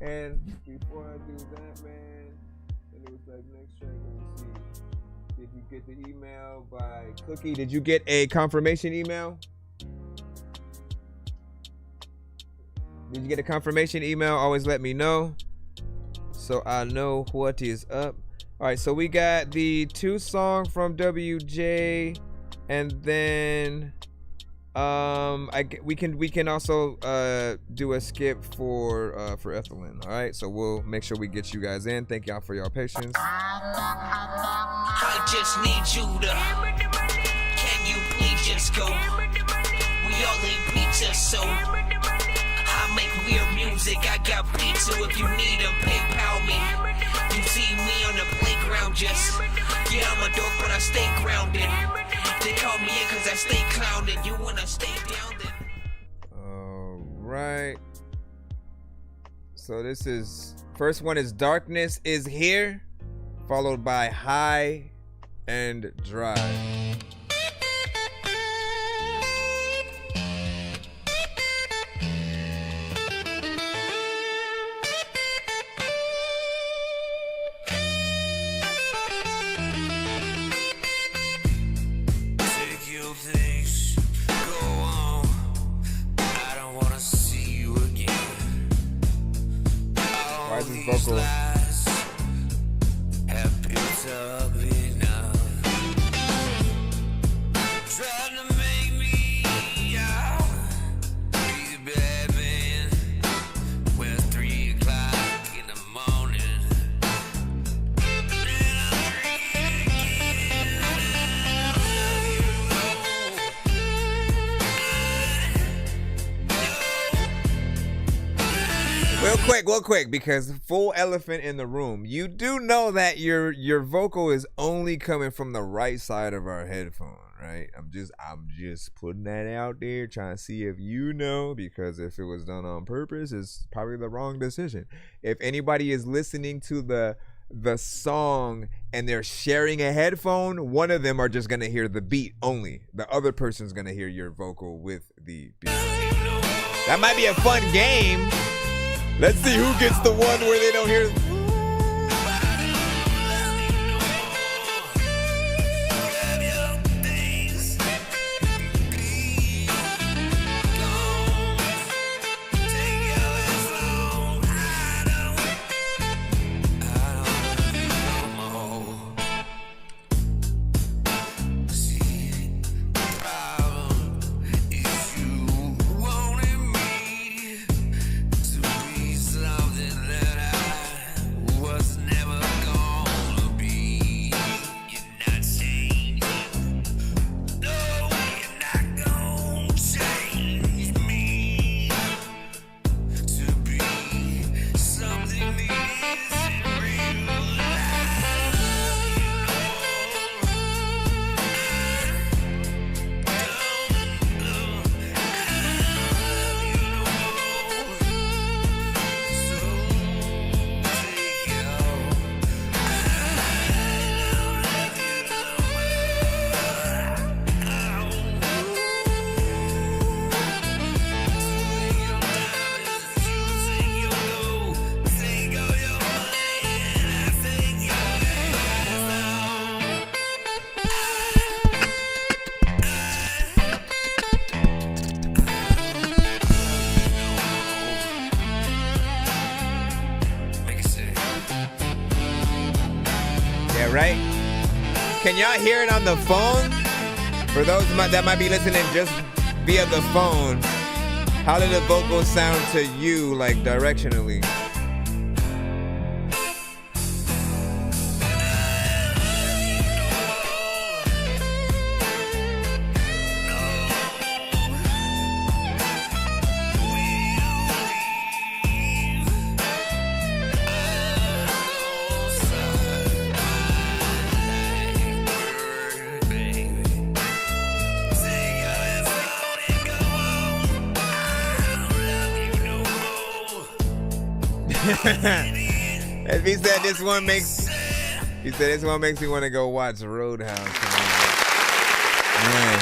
And before I do that, man, and it was like next track, let me see. Did you get the email by Cookie? Did you get a confirmation email? Did you get a confirmation email? Always let me know so I know what is up. All right, so we got the 2 song from WJ, and then we can also do a skip for Ethelyn. All right, so we'll make sure we get you guys in. Thank y'all for your patience. I just need you to. Can you please just go? We all eat pizza, so I make weird music. I got pizza if you need them. PayPal me. You see me on the playground, just yeah, I'm a dork, but I stay grounded. They call me in cause I stay clowned. You wanna stay down then? Alright. So this is first one is Darkness Is Here, followed by High and Dry. Why is this vocal? Real quick, because full elephant in the room. You do know that your vocal is only coming from the right side of our headphone, right? I'm just putting that out there, trying to see if you know, because if it was done on purpose, it's probably the wrong decision. If anybody is listening to the song and they're sharing a headphone, one of them are just gonna hear the beat only. The other person's gonna hear your vocal with the beat. That might be a fun game. Let's see who gets the one where they don't hear. Right? Can y'all hear it on the phone? For those that might be listening just via the phone, how did the vocals sound to you, like directionally? If he said this one makes me want to go watch Roadhouse. Man.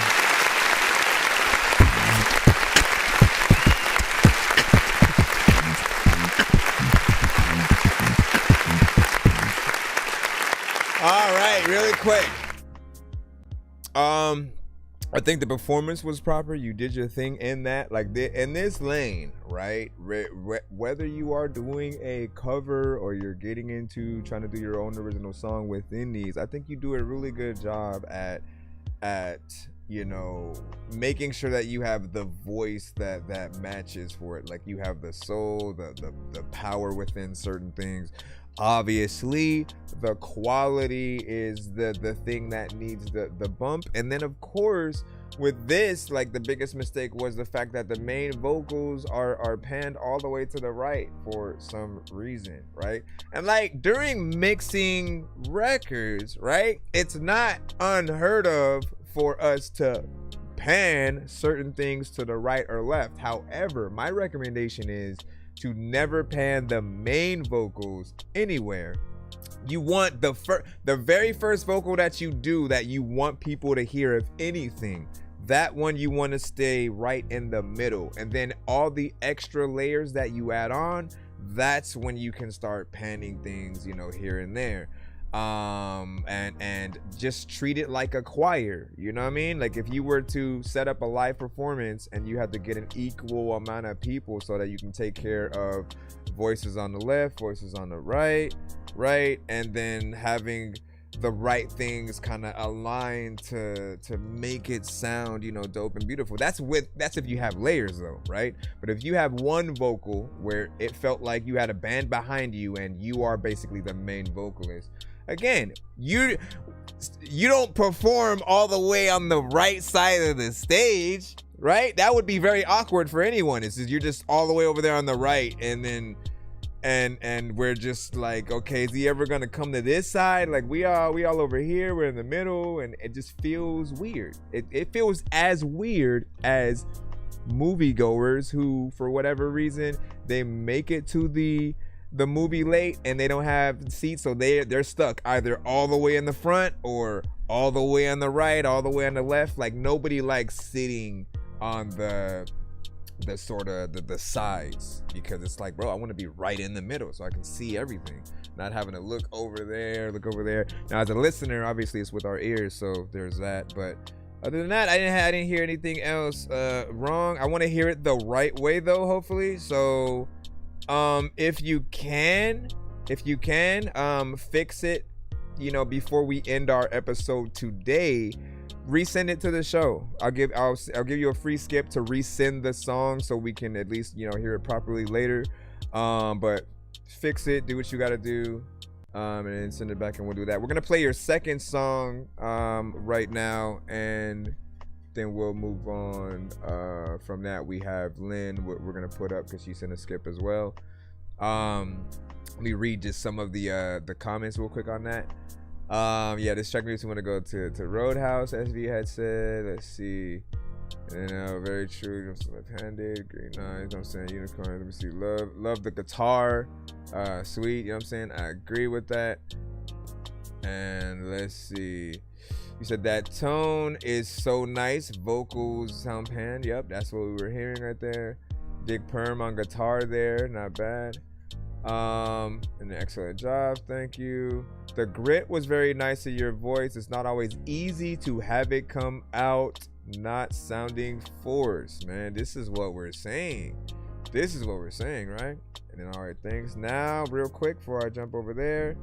All right, really quick. I think the performance was proper. You did your thing in that, like in this lane, right? Whether you are doing a cover or you're getting into trying to do your own original song within these, I think you do a really good job at you know, making sure that you have the voice that matches for it. Like you have the soul, the power within certain things. Obviously the quality is the thing that needs the bump. And then of course with this, like the biggest mistake was the fact that the main vocals are panned all the way to the right for some reason, right? And like during mixing records, right, it's not unheard of for us to pan certain things to the right or left. However, my recommendation is to never pan the main vocals anywhere. You want the very first vocal that you do that you want people to hear, if anything, that one you want to stay right in the middle. And then all the extra layers that you add on, that's when you can start panning things, you know, here and there. And just treat it like a choir, you know what I mean? Like if you were to set up a live performance and you had to get an equal amount of people so that you can take care of voices on the left, voices on the right, and then having the right things kind of aligned to make it sound, you know, dope and beautiful. That's if you have layers though, right? But if you have one vocal where it felt like you had a band behind you and you are basically the main vocalist, again, you don't perform all the way on the right side of the stage, right? That would be very awkward for anyone. It's just, you're just all the way over there on the right, and then and we're just like, okay, is he ever gonna come to this side? Like we all over here, we're in the middle, and it just feels weird. It feels as weird as moviegoers who, for whatever reason, they make it to the movie late and they don't have seats, so they're stuck either all the way in the front or all the way on the right, all the way on the left. Like nobody likes sitting on the sort of the sides, because it's like, bro, I want to be right in the middle so I can see everything, not having to look over there. Now as a listener, obviously it's with our ears, so there's that. But other than that, I didn't hear anything else wrong. I want to hear it the right way though, hopefully. So if you can fix it, you know, before we end our episode today, resend it to the show. I'll give you a free skip to resend the song so we can at least, you know, hear it properly later. But fix it, do what you got to do, and then send it back, and we'll do that. We're gonna play your second song right now, and then we'll move on. From that, we have Lynn, we're gonna put up because she sent a skip as well. Let me read just some of the comments real quick on that. Yeah, this track makes me want to go to Roadhouse, SV had said. Let's see. And very true. Left-handed, green eyes, I'm saying unicorn. Let me see. Love the guitar. Sweet, you know what I'm saying? I agree with that. And let's see. You said that tone is so nice. Vocals sound panned. Yep, that's what we were hearing right there. Dig perm on guitar there, not bad. An excellent job, thank you. The grit was very nice of your voice. It's not always easy to have it come out not sounding forced, man. This is what we're saying. Right? And then, all right, thanks. Now, real quick before I jump over there,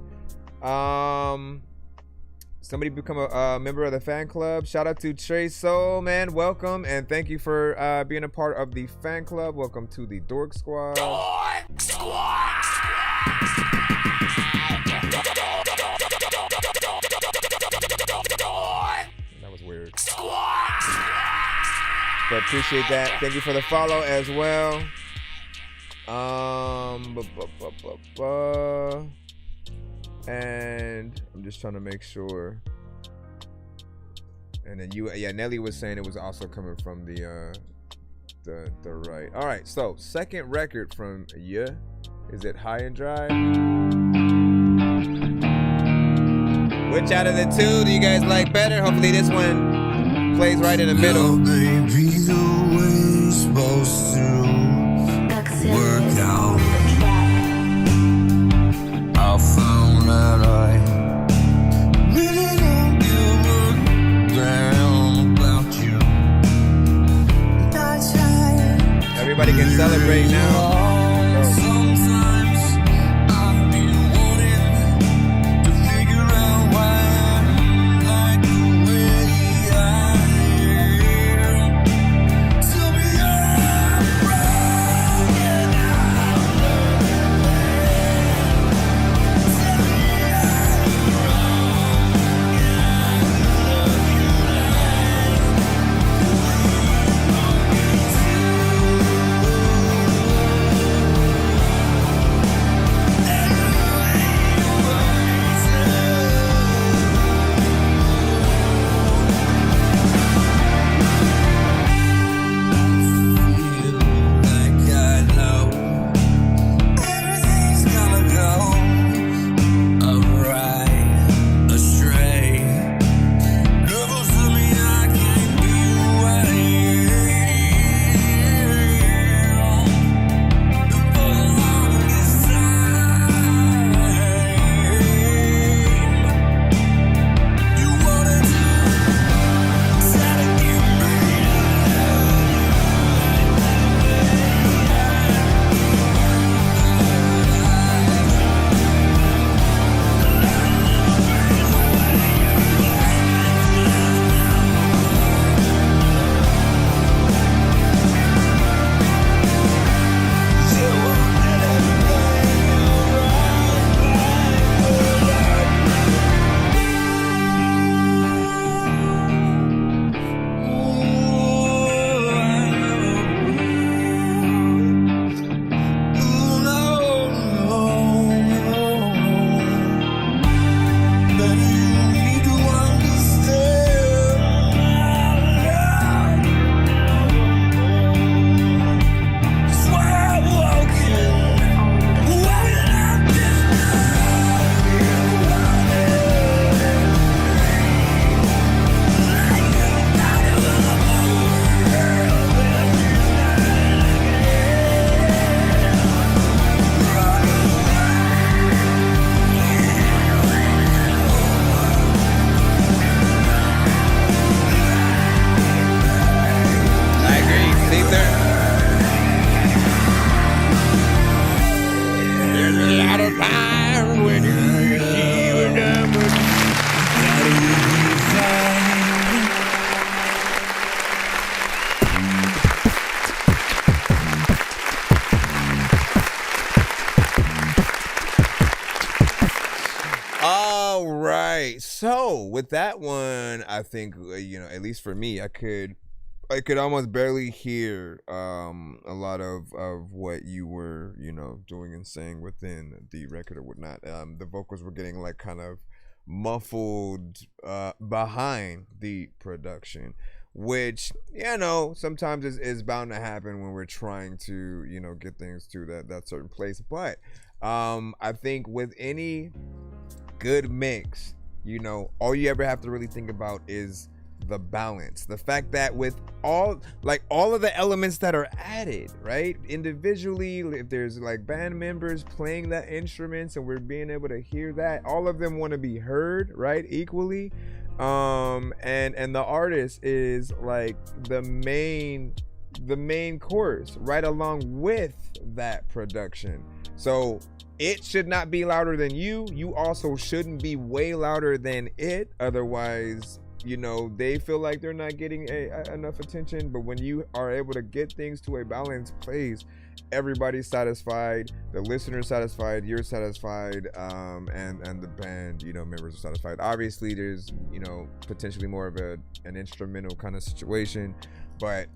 somebody become a member of the fan club. Shout out to Trey Soul, man. Welcome, and thank you for being a part of the fan club. Welcome to the Dork Squad. Dork Squad. That was weird. But appreciate that. Thank you for the follow as well. And I'm just trying to make sure. And then Nelly was saying it was also coming from the right. All right, so second record from is it High and Dry? Which out of the two do you guys like better? Hopefully this one plays right in the middle. Baby, the way it's supposed to work out. I found that I really don't give a damn about you. fine when you see what I'm All right. So with that one, I think at least for me, I could almost barely hear a lot of what you were doing and saying within the record or whatnot. The vocals were getting like kind of muffled behind the production, which sometimes is bound to happen when we're trying to get things to that certain place. But I think with any good mix, all you ever have to really think about is the balance, the fact that with all of the elements that are added, right, individually, if there's like band members playing that instruments and we're being able to hear that, all of them want to be heard, right, equally, and the artist is like the main course right along with that production. So it should not be louder than you. You also shouldn't be way louder than it. Otherwise, they feel like they're not getting enough attention. But when you are able to get things to a balanced place, everybody's satisfied, the listener's satisfied, you're satisfied, and the band, members are satisfied. Obviously, there's, potentially more of an instrumental kind of situation, but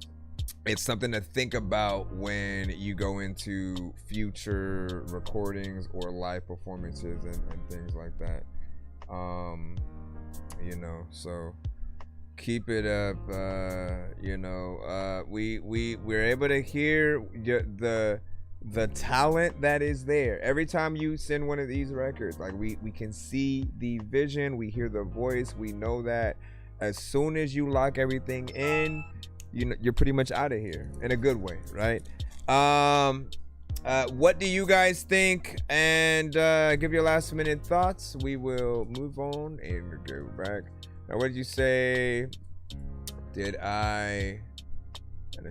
it's something to think about when you go into future recordings or live performances and things like that. So keep it up. We're able to hear the talent that is there. Every time you send one of these records, like we can see the vision, we hear the voice, we know that as soon as you lock everything in, you're pretty much out of here in a good way, right? What do you guys think? And give your last minute thoughts. We will move on and go back. Now, what did you say? Let's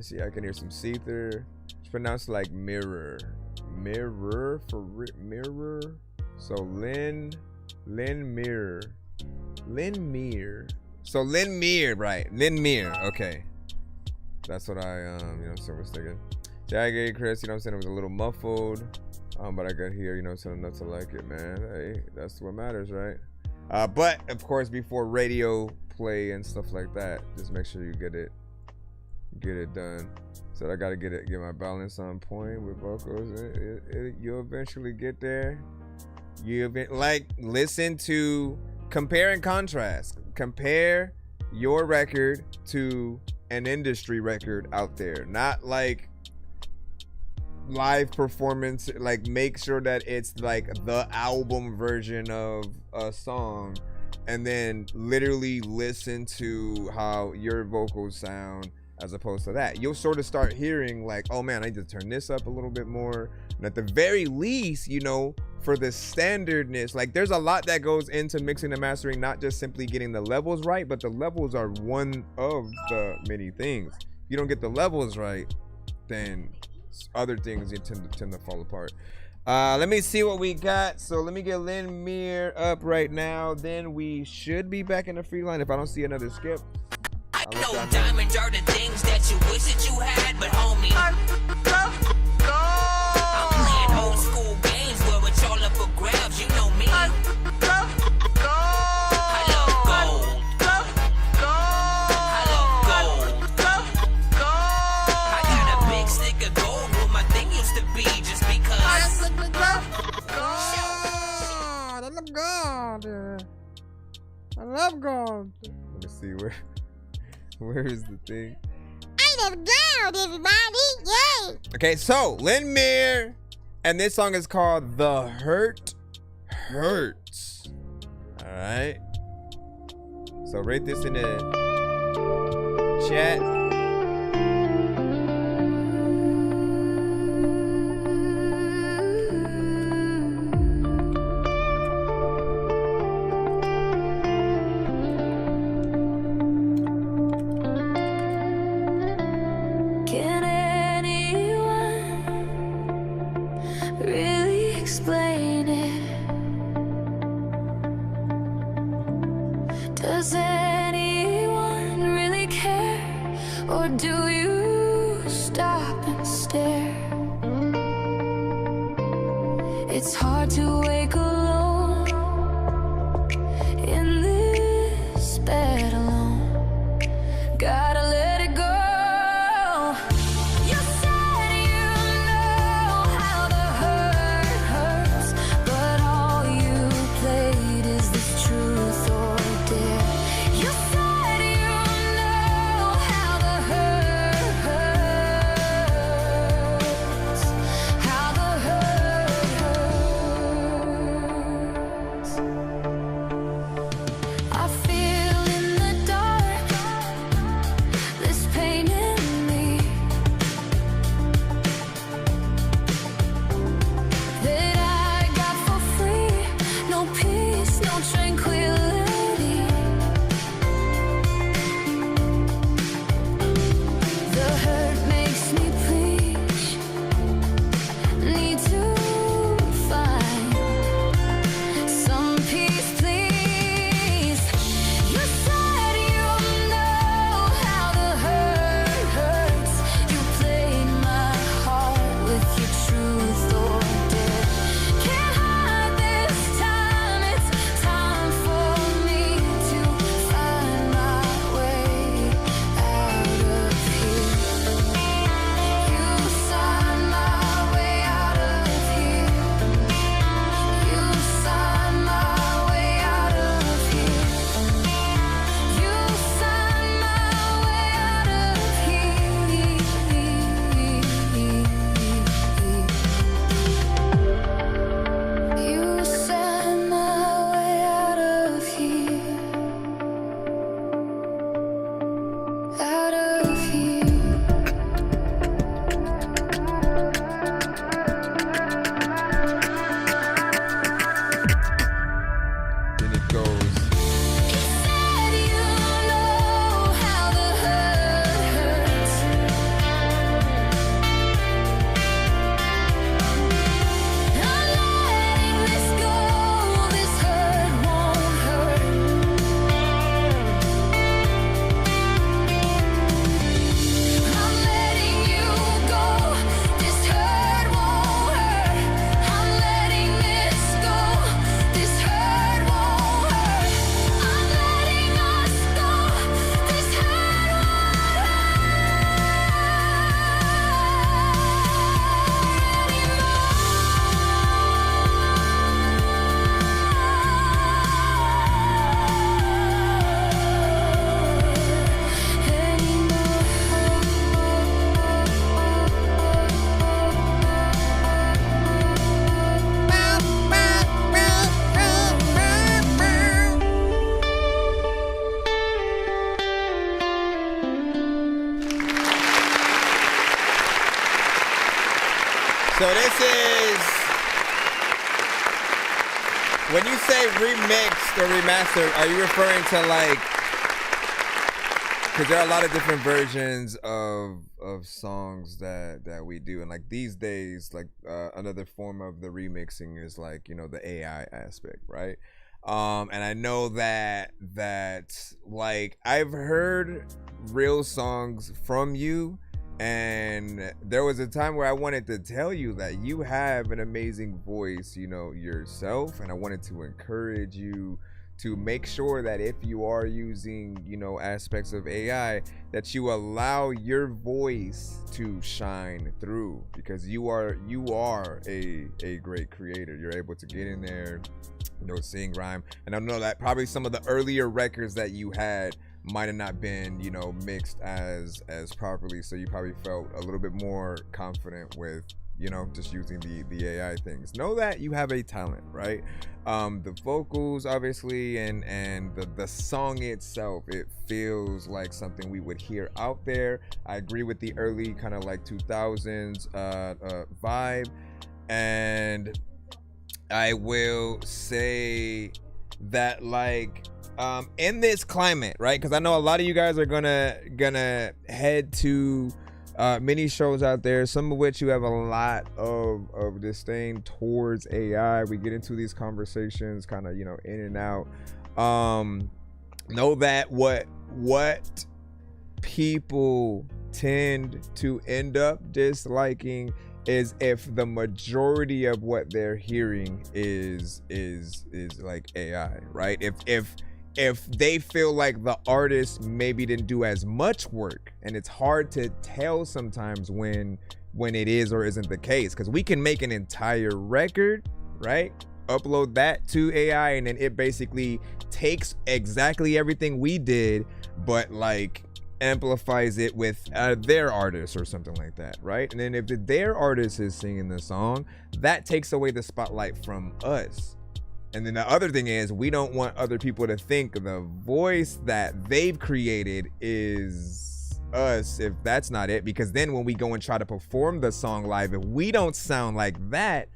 see, I can hear some Seether. It's pronounced like mirror. Mirror for mirror. So Lynn Mirror. So Lynn Mir, right? Lynn Mir, okay. That's what I so was thinking. Yeah, I get it, Chris, it was a little muffled. But I got here, so enough to like it, man. Hey, that's what matters, right? But of course, before radio play and stuff like that, just make sure you get it done. So I gotta get my balance on point with vocals. You'll eventually get there. Listen to compare and contrast. Compare your record to an industry record out there, not like live performance. Like, make sure that it's like the album version of a song, and then literally listen to how your vocals sound as opposed to that. You'll sort of start hearing like, oh man, I need to turn this up a little bit more. And at the very least, for the standardness, like there's a lot that goes into mixing and mastering, not just simply getting the levels right, but the levels are one of the many things. If you don't get the levels right, then other things tend to fall apart. Let me see what we got. So let me get Lynn Mir up right now. Then we should be back in the free line if I don't see another skip. I know diamonds are the things that you wish that you had, but homie, I'm playing old school games where it's all up for grabs. You know me. I love gold. I got a big stick of gold where my thing used to be, just because. I love gold. Let me see where is the thing? I love gold, everybody. Yay! Okay, so Lynn Mir, and this song is called The Hurt Hurts. All right. So rate this in the chat. Can anyone really explain it? do you stop and stare? It's hard to wake alone in this bed alone. Gotta let it go. You said you know how the hurt hurts, but all you played is this truth or dare. You said you know how the hurt hurts, how the hurt hurts. I feel in the dark this pain in me that I got for free. No peace, no tranquility. The hurt makes me preach. Need to find some peace, please. You said you know how the hurt hurts. You played my heart with your truth or dare. Can't hide this time. It's time for me to find my way out of here. You signed my way out of here. You signed my way out of here. You signed my way out of here. You signed my way out of here. Out of here. Then it goes. Said you know how the hurt hurts. I'm letting this go. This hurt won't hurt. I'm letting you go. This hurt won't hurt. I'm letting this go. This hurt won't hurt. I'm letting us go. This hurt So this is, when you say remixed or remastered, are you referring to like, because there are a lot of different versions of songs that we do, and like these days, like another form of the remixing is like, you know, the AI aspect, right? And I know that like I've heard real songs from you, and there was a time where I wanted to tell you that you have an amazing voice, you know, yourself, and I wanted to encourage you to make sure that if you are using, you know, aspects of AI, that you allow your voice to shine through, because you are a great creator. You're able to get in there, you know, sing, rhyme, and I know that probably some of the earlier records that you had might have not been, you know, mixed as properly, so you probably felt a little bit more confident with, you know, just using the AI things. Know that you have a talent, right? The vocals, obviously, and the song itself, it feels like something we would hear out there. I agree with the early kind of like 2000s vibe, and I will say that, like, in this climate, right? Because I know a lot of you guys are gonna head to many shows out there, some of which you have a lot of disdain towards AI. We get into these conversations kind of, you know, in and out. Know that what people tend to end up disliking is if the majority of what they're hearing is like AI, right? If they feel like the artist maybe didn't do as much work, and it's hard to tell sometimes when it is or isn't the case, because we can make an entire record, right? Upload that to AI, and then it basically takes exactly everything we did, but like amplifies it with their artist or something like that, right? And then if their artist is singing the song, that takes away the spotlight from us. And then the other thing is, we don't want other people to think the voice that they've created is us if that's not it, because then when we go and try to perform the song live, if we don't sound like that,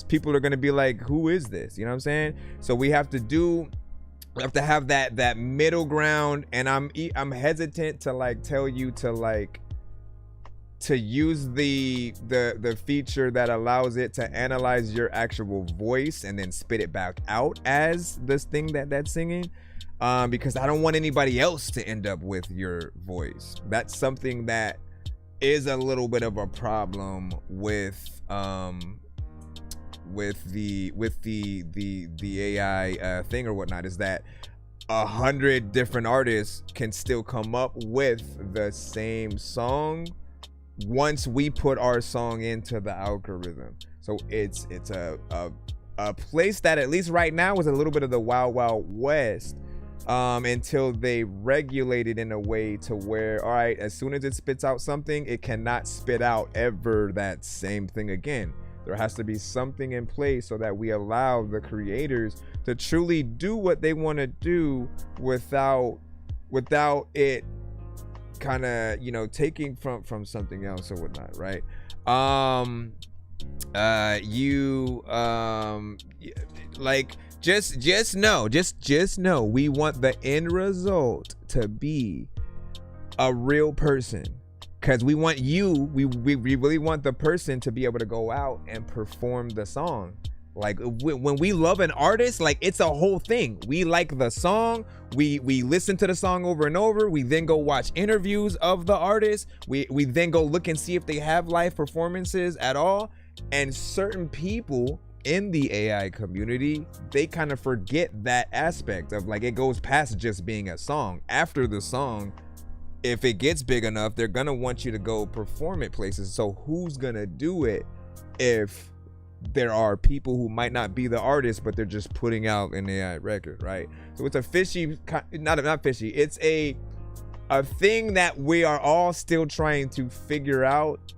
people are going to be like, who is this? You know what I'm saying? So we have to have that middle ground, and I'm hesitant to like tell you to like to use the feature that allows it to analyze your actual voice and then spit it back out as this thing that's singing, because I don't want anybody else to end up with your voice. That's something that is a little bit of a problem with the AI thing or whatnot, is that 100 different artists can still come up with the same song once we put our song into the algorithm. So it's a place that at least right now is a little bit of the wild west, until they regulate it in a way to where, all right, as soon as it spits out something, it cannot spit out ever that same thing again. There has to be something in place so that we allow the creators to truly do what they want to do without it kind of, you know, taking from something else or whatnot, right? Like just know we want the end result to be a real person, because we want we really want the person to be able to go out and perform the song. Like when we love an artist, like it's a whole thing. We like the song, we listen to the song over and over, we then go watch interviews of the artist, we then go look and see if they have live performances at all. And certain people in the AI community, they kind of forget that aspect of like, it goes past just being a song. After the song, if it gets big enough, they're gonna want you to go perform it places. So who's gonna do it if there are people who might not be the artist, but they're just putting out an AI record, right? So it's a fishy, not fishy, it's a thing that we are all still trying to figure out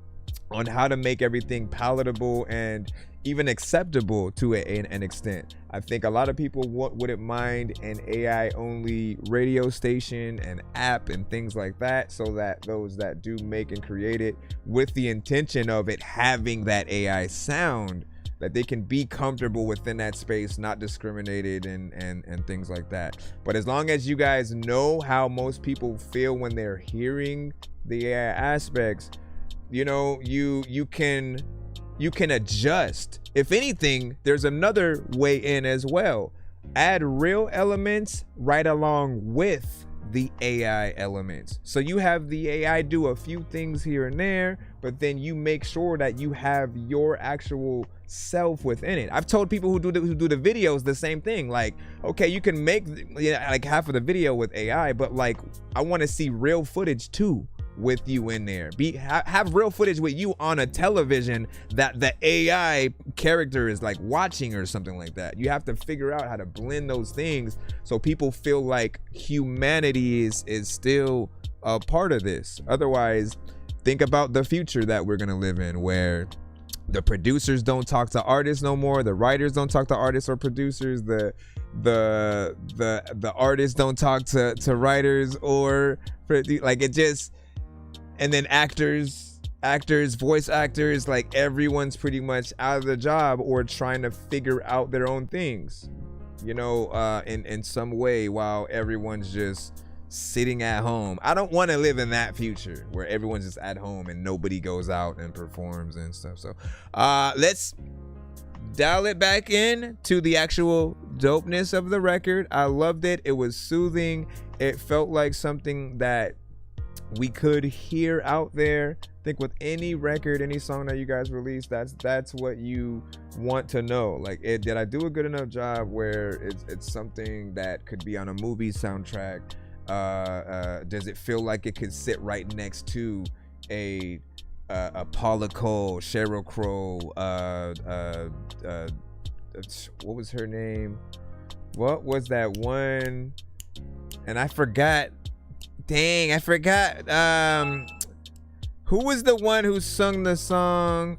on how to make everything palatable and even acceptable to an extent. I think a lot of people wouldn't mind an AI only radio station and app and things like that, so that those that do make and create it with the intention of it having that AI sound, that they can be comfortable within that space, not discriminated and things like that. But as long as you guys know how most people feel when they're hearing the AI aspects, you know, you can adjust. If anything, there's another way in as well. Add real elements right along with the AI elements. So you have the AI do a few things here and there, but then you make sure that you have your actual self within it. I've told people who do the videos the same thing. Like, okay, you can make like half of the video with AI, but like I want to see real footage too with you in there. Have real footage with you on a television that the AI character is like watching or something like that. You have to figure out how to blend those things so people feel like humanity is still a part of this. Otherwise, think about the future that we're gonna live in, where the producers don't talk to artists no more, the writers don't talk to artists or producers, the artists don't talk to writers or like it just. And then actors, voice actors, like everyone's pretty much out of the job or trying to figure out their own things, you know, in some way, while everyone's just sitting at home. I don't want to live in that future where everyone's just at home and nobody goes out and performs and stuff. So let's dial it back in to the actual dopeness of the record. I loved it. It was soothing. It felt like something that we could hear out there. I think with any record, any song that you guys release, that's what you want to know. Like, did I do a good enough job where it's something that could be on a movie soundtrack? Does it feel like it could sit right next to a Paula Cole, Sheryl Crow, what was her name? What was that one? And I forgot. Dang, I forgot. Who was the one who sung the song?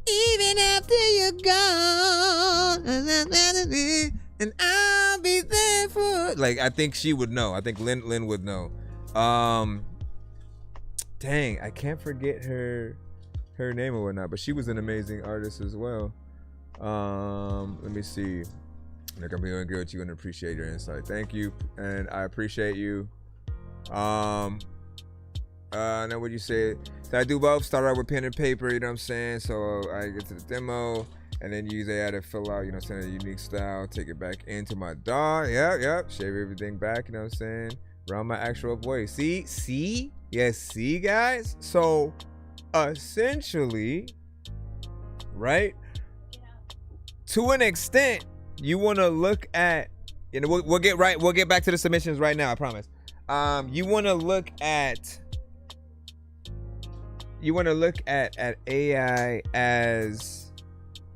Even after you're gone, and I'll be there for. Like, I think she would know. I think Lynn would know. Dang, I can't forget her name or whatnot, but she was an amazing artist as well. Let me see. Like, I'm being good with you and appreciate your insight. Thank you, and I appreciate you. Now what you say? So I do both. Start out with pen and paper, you know what I'm saying? So I get to the demo, and then use AI to fill out, you know what I'm saying, a unique style, take it back into my DAW. Yep. Shave everything back, you know what I'm saying? Around my actual voice. See? Yes, see, guys? So essentially, right? To an extent, you want to look at, you know, we'll get back to the submissions right now, I promise. You want to look at AI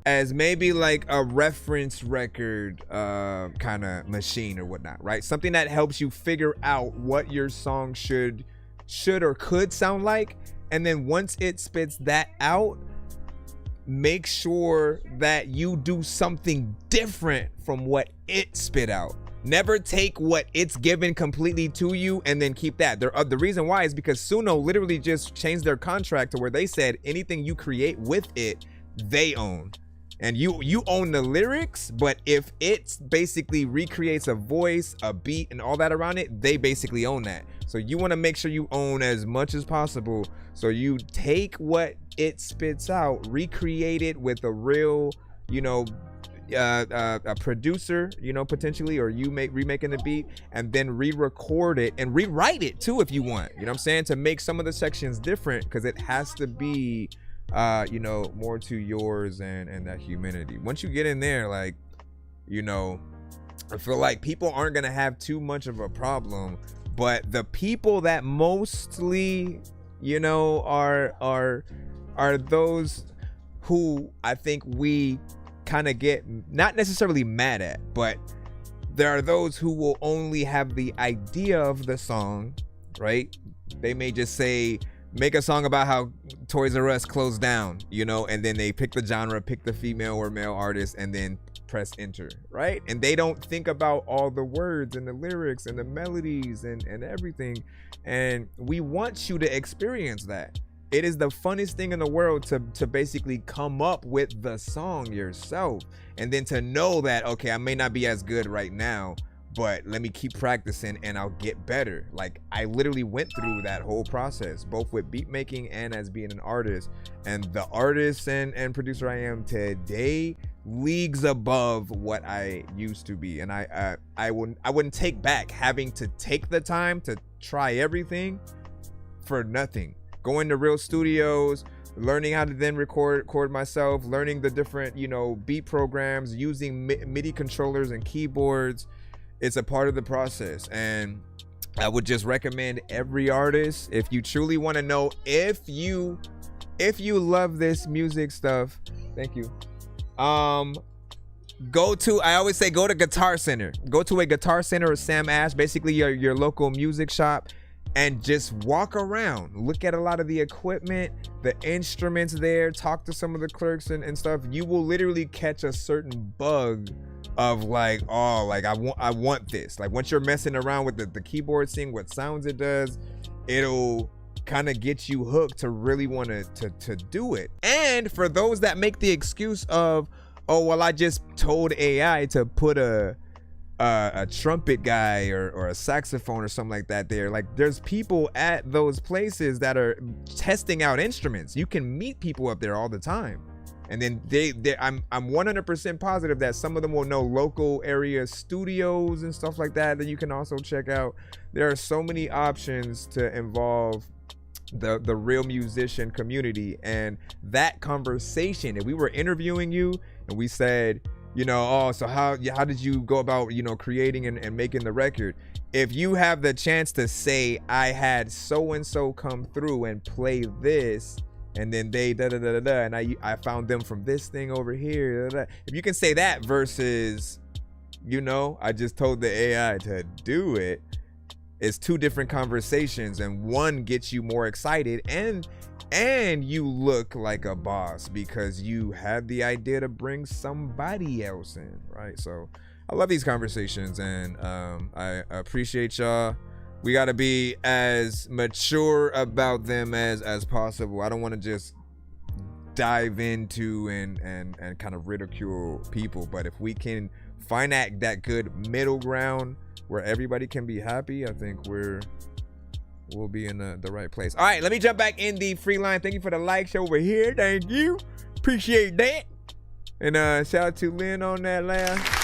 as maybe like a reference record kind of machine or whatnot, right? Something that helps you figure out what your song should or could sound like, and then once it spits that out, make sure that you do something different from what it spit out. Never take what it's given completely to you and then keep that. The reason why is because Suno literally just changed their contract to where they said anything you create with it, they own. And you own the lyrics, but if it basically recreates a voice, a beat, and all that around it, they basically own that. So you want to make sure you own as much as possible. So you take what it spits out, recreate it with a real, you know, a producer, you know, potentially, or you remaking the beat, and then re-record it and rewrite it too if you want, you know what I'm saying, to make some of the sections different, because it has to be you know, more to yours and that humanity. Once you get in there, like, you know, I feel like people aren't gonna have too much of a problem, but the people that mostly, you know, are those who I think we kind of get not necessarily mad at, but there are those who will only have the idea of the song, right? They may just say, make a song about how Toys R Us closed down, you know, and then they pick the genre, pick the female or male artist, and then press enter, right? And they don't think about all the words and the lyrics and the melodies and everything. And we want you to experience that. It is the funnest thing in the world to basically come up with the song yourself, and then to know that, okay, I may not be as good right now, but let me keep practicing and I'll get better. Like, I literally went through that whole process, both with beat making and as being an artist. And the artist and producer I am today, leagues above what I used to be. And I wouldn't take back having to take the time to try everything for nothing. Going to real studios, learning how to then record myself, learning the different, you know, beat programs, using MIDI controllers and keyboards. It's a part of the process, and I would just recommend every artist, if you truly want to know if you love this music stuff, thank you, I always say go to Guitar Center. Go to a Guitar Center or Sam Ash, basically your local music shop, and just walk around, look at a lot of the equipment, the instruments there, talk to some of the clerks and stuff. You will literally catch a certain bug of like, oh, like I want this. Like, once you're messing around with the keyboard, seeing what sounds it does, it'll kind of get you hooked to really want to do it. And for those that make the excuse of, oh, well, I just told AI to put a trumpet guy or a saxophone or something like that there. Like, there's people at those places that are testing out instruments. You can meet people up there all the time. And then I'm 100% positive that some of them will know local area studios and stuff like that you can also check out. There are so many options to involve the real musician community. And that conversation, if we were interviewing you and we said, you know, oh, so how did you go about, you know, creating and making the record? If you have the chance to say, I had so-and-so come through and play this, and then they and I found them from this thing over here. If you can say that versus, you know, I just told the AI to do it, it's two different conversations, and one gets you more excited and you look like a boss because you had the idea to bring somebody else in, right? So I love these conversations, and I appreciate y'all. We got to be as mature about them as possible. I don't want to just dive into and kind of ridicule people, but if we can find that good middle ground where everybody can be happy, I think we'll be in the right place. All right, let me jump back in the free line. Thank you for the likes over here. Thank you. Appreciate that. And shout out to Lynn on that laugh.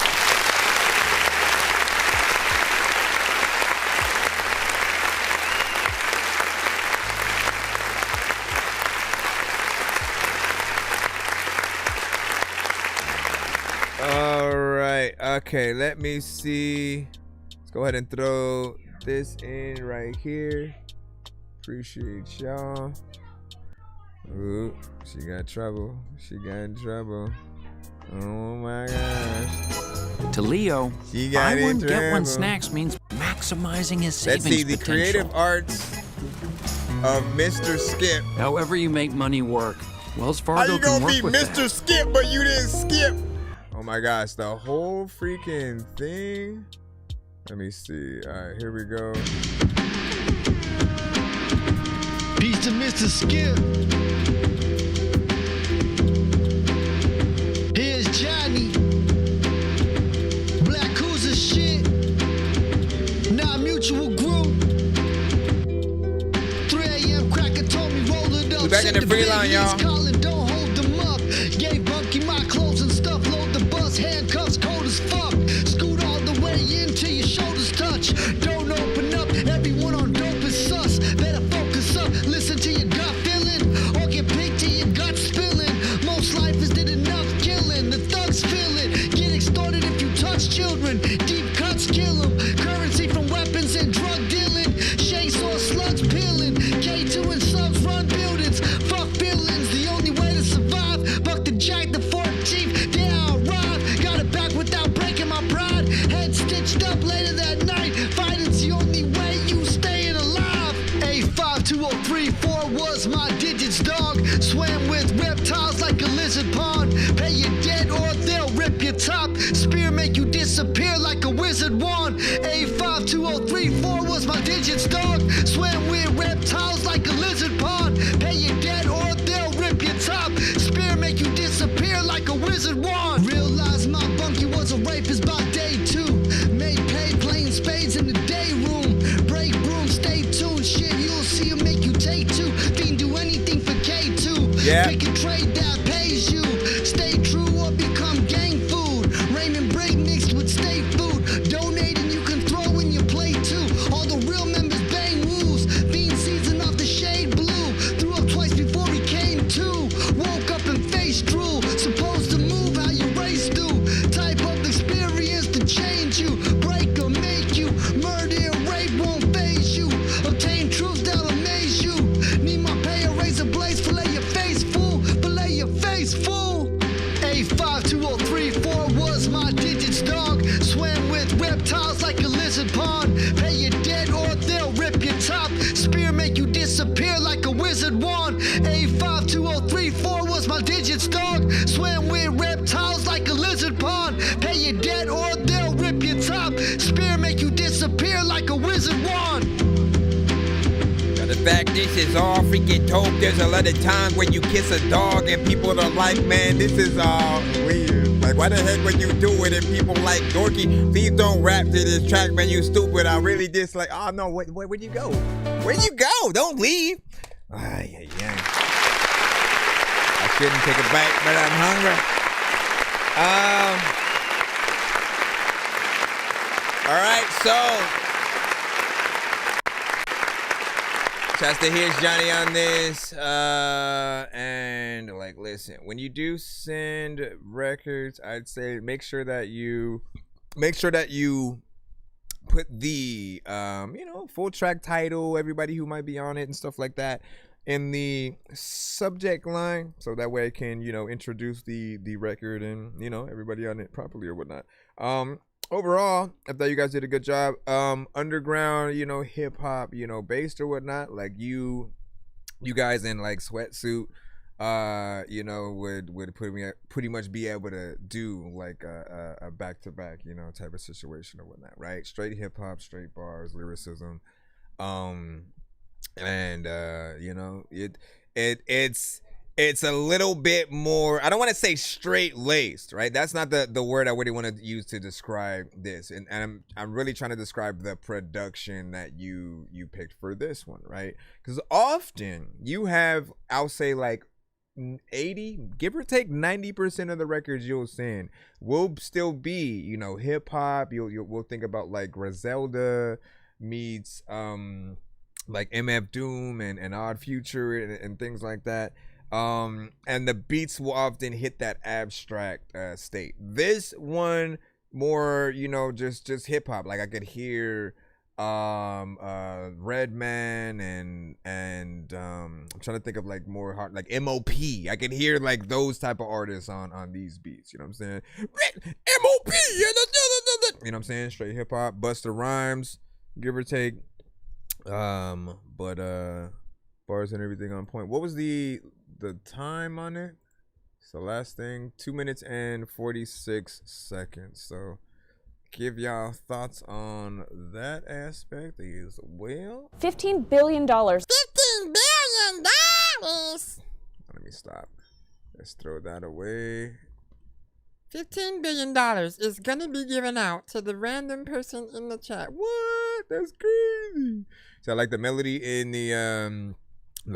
All right. Okay, let me see. Let's go ahead and throw this in right here. Appreciate y'all. Ooh, she got trouble. She got in trouble. Oh my gosh. To Leo, she got buy one, in get one trouble. snacks means maximizing his savings Let's see the potential. creative arts of Mr. Skip. However you make money work. Wells How Fargo you can gonna work be with Mr. that. Skip, but you didn't skip? Oh my gosh, the whole freaking thing. Let me see. All right, here we go. Peace to Mr. Skip. Here's Johnny. Black Cruiser shit. Non-mutual group. 3 a.m. cracker told me roll it up. We back in the free line, y'all. Calling, don't hold them up. Gave Bunky my clothes and stuff. Load the bus, handcuffs cold as fuck. Scoot all the way in till your shoulders touch. Don't open up, everyone on dope is sus. Better focus up, listen to your gut feeling, or get picked till your gut spilling. Most lifers did enough killing, the thugs feel it. Get extorted if you touch children, deep cuts kill them. Currency from weapons and drug dealing. Chainsaw slugs peeling, K2 and subs run buildings. Fuck feelings, the only way to survive. Buck the jack, the 14th, there I arrive. Got it back without breaking my pride. Head stitched up later that night. Fighting's the only way you staying alive. 852034 was my digits, dog. Swam with reptiles like a lizard pond. Pay you dead or they'll rip your top. Spear make you disappear like a wizard wand. 852034 was my digits, dog. Swam with reptiles like a lizard pond. Pay you dead or they'll rip your top. Spear make you disappear like a wizard wand. Realized my bunkie was a rapist by day 2. Made pay playing spades in the day room. Break broom, stay tuned. Shit, you'll see him make you take 2. Fiend do anything for K2. Yeah. Pick a trade that pays you. Stay true or become gang food. Raymond Briggs mixed with stay food. Donating you can throw in your plate too. All the real members bang woos. Bean season off the shade blue. Threw up twice before he came to. Woke up and face drool. Supposed to move how your race do. Type of experience to change you. Break or make you. Murder and rape won't faze you. Obtain truth that'll amaze you. Need my pay or razor blades. Fillet your face, fool. Fillet your face, fool. 852034 was my digits, dog. Swam with reptiles like a lizard pond. Pay you dead or they'll rip your top. Spear make you disappear like a wizard wand. 852034 was my digits, dog. Swam with reptiles like a lizard pond. Pay you dead or they'll rip your top. Spear make you disappear like a wizard wand. The fact this is all freaking dope. There's a lot of times when you kiss a dog and people are like, man, this is all weird. Like, why the heck would you do it? And people like, Dorky, please don't rap to this track, man, you stupid. I really just like, oh no, where'd you go? Where'd you go? Don't leave. I shouldn't take a bite, but I'm hungry. All right, so Shasta, here's Johnny on this. And like, listen, when you do send records, I'd say make sure that you put the full track title, everybody who might be on it and stuff like that in the subject line, so that way I can introduce the record and everybody on it properly or whatnot. Overall, I thought you guys did a good job. Underground, hip hop, based or whatnot, like you guys in like sweatsuit would pretty much be able to do like a back-to-back type of situation or whatnot, right? Straight hip hop, straight bars, lyricism, and it's a little bit more, I don't want to say straight laced, right? That's not the word I really want to use to describe this, and I'm really trying to describe the production that you picked for this one, right? Because often you have, I'll say like 80, give or take 90% of the records you'll send will still be hip hop. We'll think about like Griselda meets like MF Doom and Odd Future and things like that. And the beats will often hit that abstract state. This one more, just hip hop. Like I could hear Redman and I'm trying to think of like more hard, like MOP. I could hear like those type of artists on these beats. You know what I'm saying? MOP. You know what I'm saying? Straight hip hop, Busta Rhymes, give or take. But bars and everything on point. What was the time on it? So last thing, 2 minutes and 46 seconds. So give y'all thoughts on that aspect as well. $15 billion. $15 billion. Let me stop. Let's throw that away. $15 billion is gonna be given out to the random person in the chat. What? That's crazy. So I like the melody in the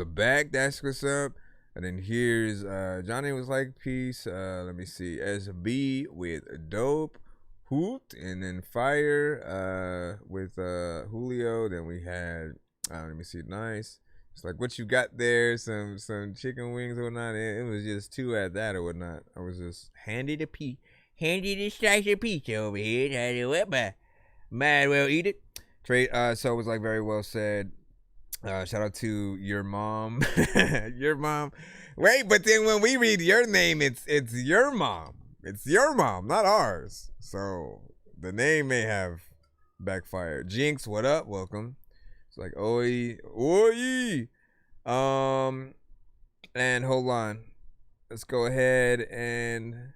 back. That's what's up. And then here's Johnny was like, peace. Let me see. SB with Dope. Hoot. And then Fire with Julio. Then we had, let me see, Nice. It's like, what you got there? Some chicken wings or whatnot. It was just 2 at that or whatnot. I was just handed a slice of pizza over here. Tell you what, but might well eat it. Trey, so it was like very well said. Shout out to your mom. Your mom. Wait, but then when we read your name, it's your mom. It's your mom, not ours. So the name may have backfired. Jinx, what up? Welcome. It's like oi. And hold on. Let's go ahead and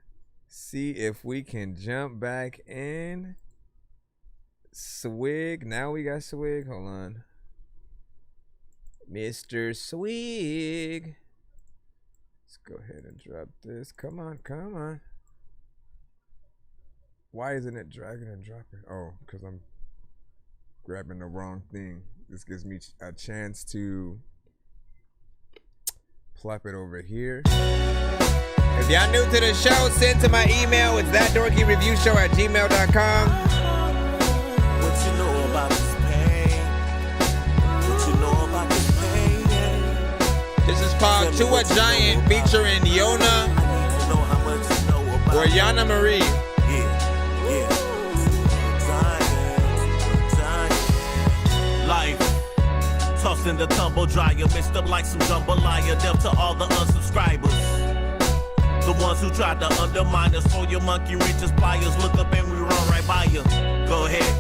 see if we can jump back in. Swig. Now we got Swig. Hold on. Mr. Swig. Let's go ahead and drop this. Come on. Why isn't it dragging and dropping? Oh, because I'm grabbing the wrong thing. This gives me a chance to plop it over here. If y'all new to the show, send to my email. It's ThatDorkyReviewShow@gmail.com. What you know about this pain? What you know about this pain? This is called To a Giant featuring Yona or Yana Marie. Life, tossing the tumble dryer, mixed up like some jambalaya, dealt to all the unsubscribers. The ones who tried to undermine us, throw your monkey wrenches, pliers, look up and we run right by you. Go ahead,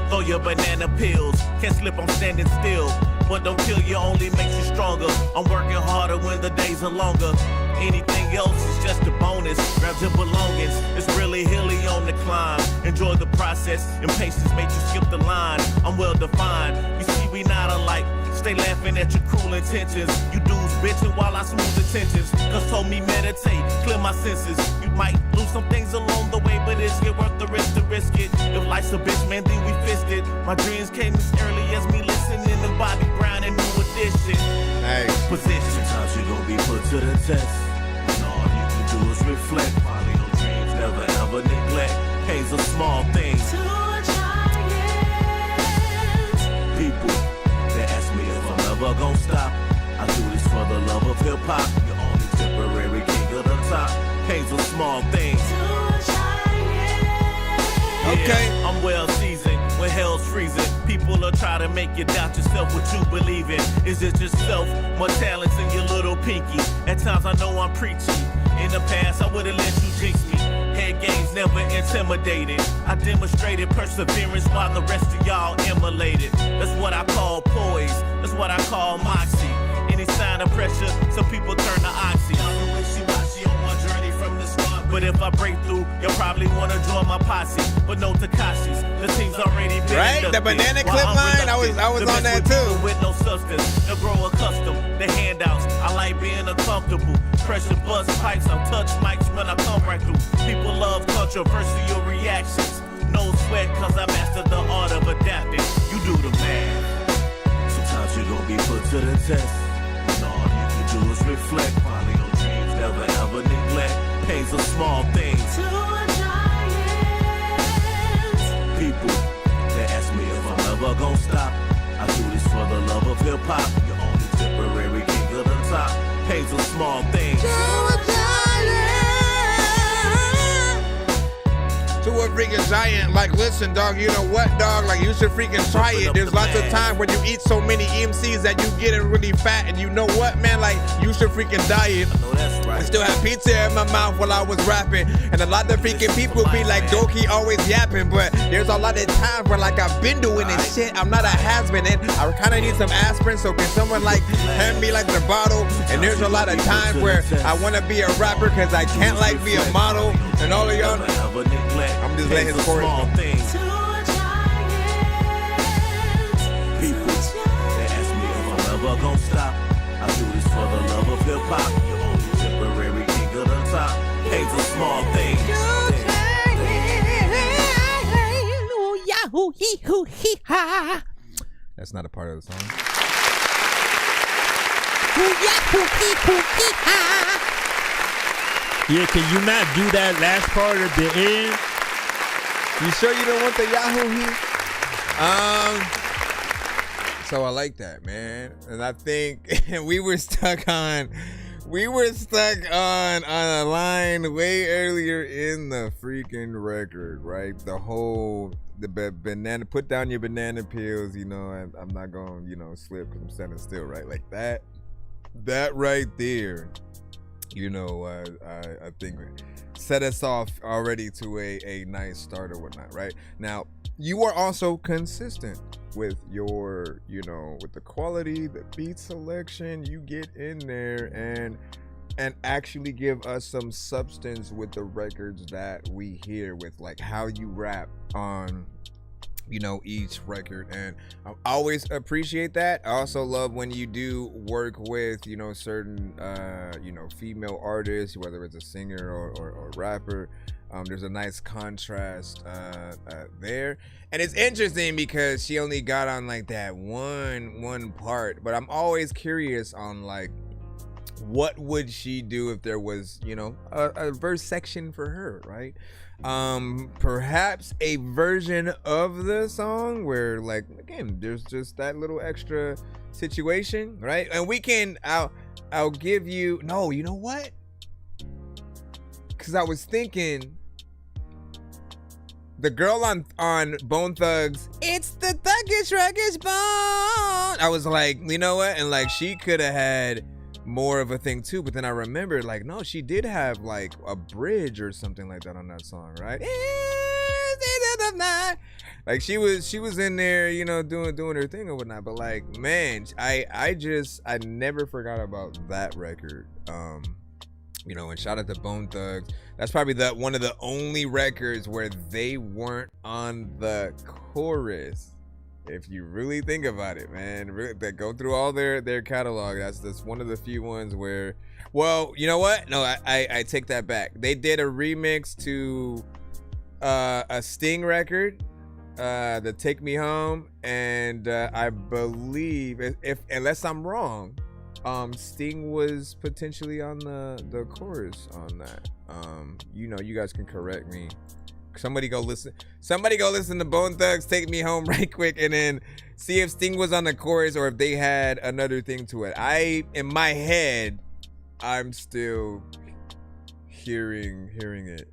throw your banana pills, can't slip, I'm standing still. What don't kill you only makes you stronger. I'm working harder when the days are longer. Anything else is just a bonus. Grab your belongings, it's really hilly on the climb. Enjoy the process, impatience made you skip the line. I'm well defined, you see we not alike. Stay laughing at your cruel intentions. You dudes bitching while I smooth the tensions. Cause told me meditate, clear my senses. You might lose some things along the way, but it's worth the risk to risk it. If life's a bitch, man, then we fist it. My dreams came as early as me listening to Bobby Brown and New Edition. Nice. Position. Sometimes you gon' be put to the test. reflect. Follow your dreams, never ever neglect. Pain's a small thing. People, they ask me if I'm ever gonna stop. I do this for the love of hip hop. You're only temporary king of the top. Pain's a small thing. Okay. Yeah, I'm well seasoned when hell's freezing. People are trying to make you doubt yourself, what you believe in. Is it yourself? More talents in your little pinky. At times I know I'm preachy. In the past I would've let you jinx me. Head games never intimidated. I demonstrated perseverance while the rest of y'all immolated. That's what I call poise. That's what I call moxie. Any sign of pressure, some people turn to oxy. I'm wishy-washy on my journey from the start. But if I break through, you'll probably wanna join my posse. But no Takashis, the team's already been right? The banana clip line, I was on that too. With no substance, they'll grow accustomed. The handouts, I like being uncomfortable. Pressure bust pipes, I'm touch mics when I come right through. People love controversial reactions. No sweat, cause I mastered the art of adapting. You do the math. Sometimes you're gonna be put to the test. And all you can do is reflect. Follow your dreams, never ever neglect. Pain's a small thing. People, they ask me if I'm ever gonna stop. I do this for the love of hip hop. You're only temporary king of the top. Pain's a small thing. To a freaking giant, like, listen, dog, you know what, dog? Like, you should freaking try it. There's lots of times when you eat so many EMCs that you getting really fat, and you know what, man? Like, you should freaking diet. I know that's right. I still have pizza in my mouth while I was rapping, and a lot of freaking people be like, Dorky always yapping, but there's a lot of times where, like, I've been doing this shit. I'm not a has-been, and I kind of need some aspirin, so can someone, like, hand me, like, the bottle? And there's a lot of times where I want to be a rapper because I can't, like, be a model, and all of y'all. I'm just letting his chorus go. People, they ask me if I'm ever gonna stop. I do this for the love of hip hop. You're only temporary king of the top. Pain's a small thing. That's not a part of the song. Yeah, can you not do that last part at the end? You sure you don't want the Yahoo heat? So I like that, man. And I think we were stuck on a line way earlier in the freaking record, right? The banana, put down your banana peels, you know, and I'm not going to, you know, slip because I'm standing still, right? Like that right there, you know, I think set us off already to a nice start or whatnot, right? Now, you are also consistent with your, you know, with the quality, the beat selection you get in there, and actually give us some substance with the records that we hear, with like how you rap on, you know, each record. And I always appreciate that. I also love when you do work with, you know, certain you know, female artists, whether it's a singer or rapper. There's a nice contrast there, and it's interesting because she only got on like that one part, but I'm always curious on like what would she do if there was, you know, a verse section for her, right? Perhaps a version of the song where, like, again, there's just that little extra situation, right? And we can, I'll give you, no, you know what? Because I was thinking the girl on Bone Thugs, it's the thuggish ruggish bone. I was like, you know what? And like, she could have had more of a thing too, but then I remembered, like, no, she did have like a bridge or something like that on that song, right? Like she was in there, you know, doing her thing or whatnot. But like, man, I never forgot about that record. You know, and shout out to Bone Thugs. That's probably one of the only records where they weren't on the chorus. If you really think about it, man, that go through all their catalog, that's one of the few ones where, well, you know what? No, I take that back. They did a remix to a Sting record, the Take Me Home, and I believe, if unless I'm wrong, Sting was potentially on the chorus on that. You know, you guys can correct me. Somebody go listen to Bone Thugs Take Me Home right quick, and then see if Sting was on the chorus or if they had another thing to it. In my head, I'm still hearing it.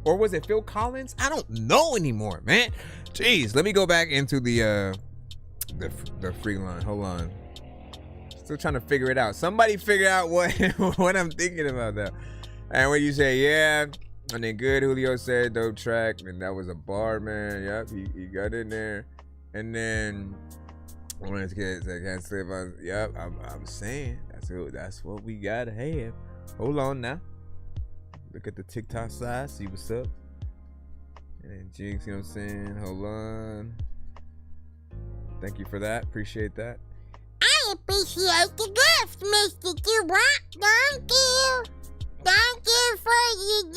Or was it Phil Collins? I don't know anymore, man. Jeez, let me go back into the free line. Hold on. Still trying to figure it out. Somebody figure out what what I'm thinking about though. And when you say yeah, and then good, Julio said dope track, and that was a bar, man. Yep, he got in there. And then when it's kids, I can't slip on. Yep, I'm saying that's what we gotta have. Hold on now. Look at the TikTok side, see what's up. And then Jinx, you know what I'm saying? Hold on. Thank you for that. Appreciate that. I appreciate the gift, Mr. T-Rock. Thank you. Thank you for you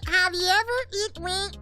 have you ever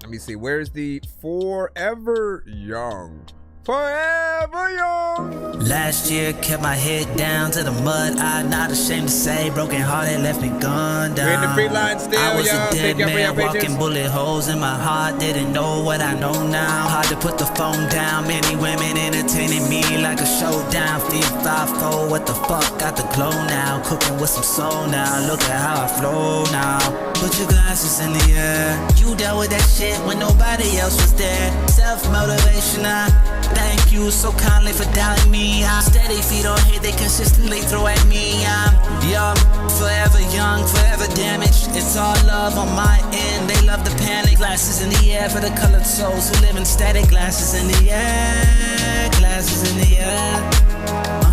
Let me see, where's the Forever Young? Forever young. Last year kept my head down to the mud. I'm not ashamed to say, broken hearted left me gunned down. We're in the free line still, I was y'all. a dead Thank y'all for your man patience. walking bullet holes in my heart. Didn't know what I know now. Hard to put the phone down. Many women entertaining me like a showdown. Feed 5-4, what the fuck? Got the glow now. Cooking with some soul now. Look at how I flow now. Put your glasses in the air. You dealt with that shit when nobody else was there. Self-motivation, I thank you so kindly for doubting me. I'm steady, feet on hit, they consistently throw at me. I'm young, forever young, forever damaged. It's all love on my end, they love the panic. Glasses in the air for the colored souls who live in static. Glasses in the air, glasses in the air.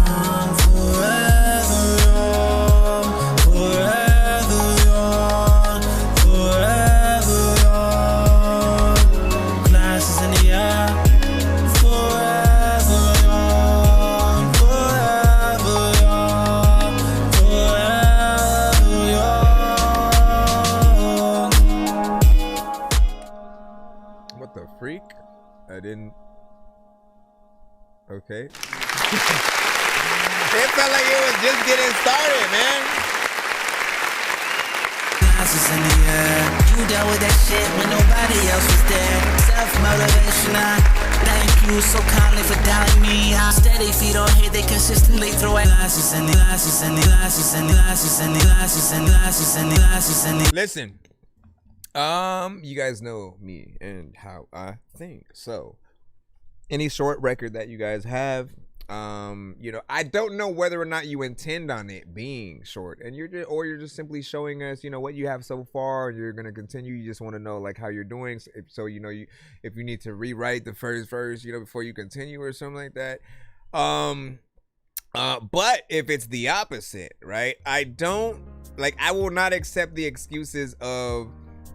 I'm forever young, forever young, forever young. Glasses in the air. Freak? I didn't. Okay. It felt like it was just getting started, man. Glasses in the air. You dealt with that shit when nobody else was there. Self-motivation, I thank you so kindly for doubting me. I'm steady, feet on hit, they consistently throw at glasses in the glasses in the glasses in the glasses in the glasses in the glasses in the glasses in the. Listen. You guys know me and how I think. So, any short record that you guys have, you know, I don't know whether or not you intend on it being short, and you're just simply showing us, you know, what you have so far, and you're gonna continue. You just want to know like how you're doing, so you know, if you need to rewrite the first verse, you know, before you continue or something like that. But if it's the opposite, right? I will not accept the excuses of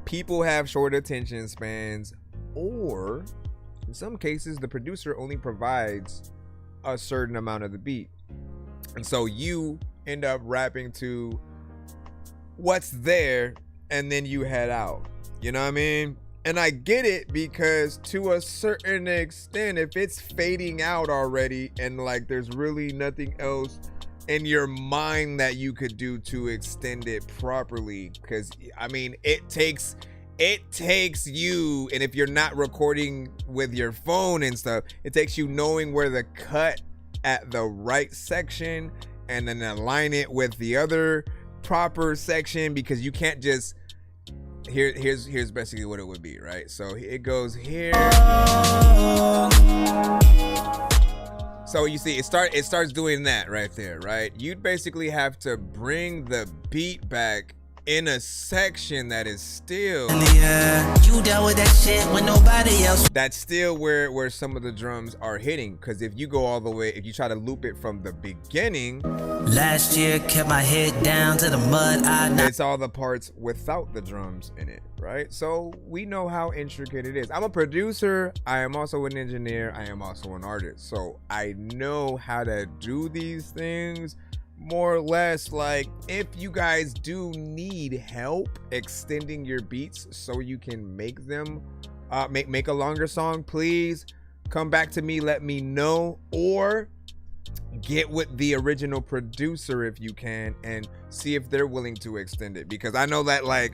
people have short attention spans, or in some cases the producer only provides a certain amount of the beat, and so you end up rapping to what's there and then you head out, you know what I mean? And I get it, because to a certain extent, if it's fading out already and like there's really nothing else in your mind that you could do to extend it properly, because I mean it takes you, and if you're not recording with your phone and stuff, it takes you knowing where to cut at the right section and then align it with the other proper section, because you can't just here's basically what it would be, right? So it goes here. So you see, it starts doing that right there, right? You'd basically have to bring the beat back in a section that is still you dealt with that shit when nobody else. That's still where some of the drums are hitting, because if you go all the way, if you try to loop it from the beginning, last year kept my head down to the mud. It's all the parts without the drums in it, right? So we know how intricate it is. I'm a producer, I am also an engineer, I am also an artist, so I know how to do these things more or less. Like, if you guys do need help extending your beats so you can make them make a longer song, please come back to me, let me know, or get with the original producer if you can and see if they're willing to extend it. Because I know that, like,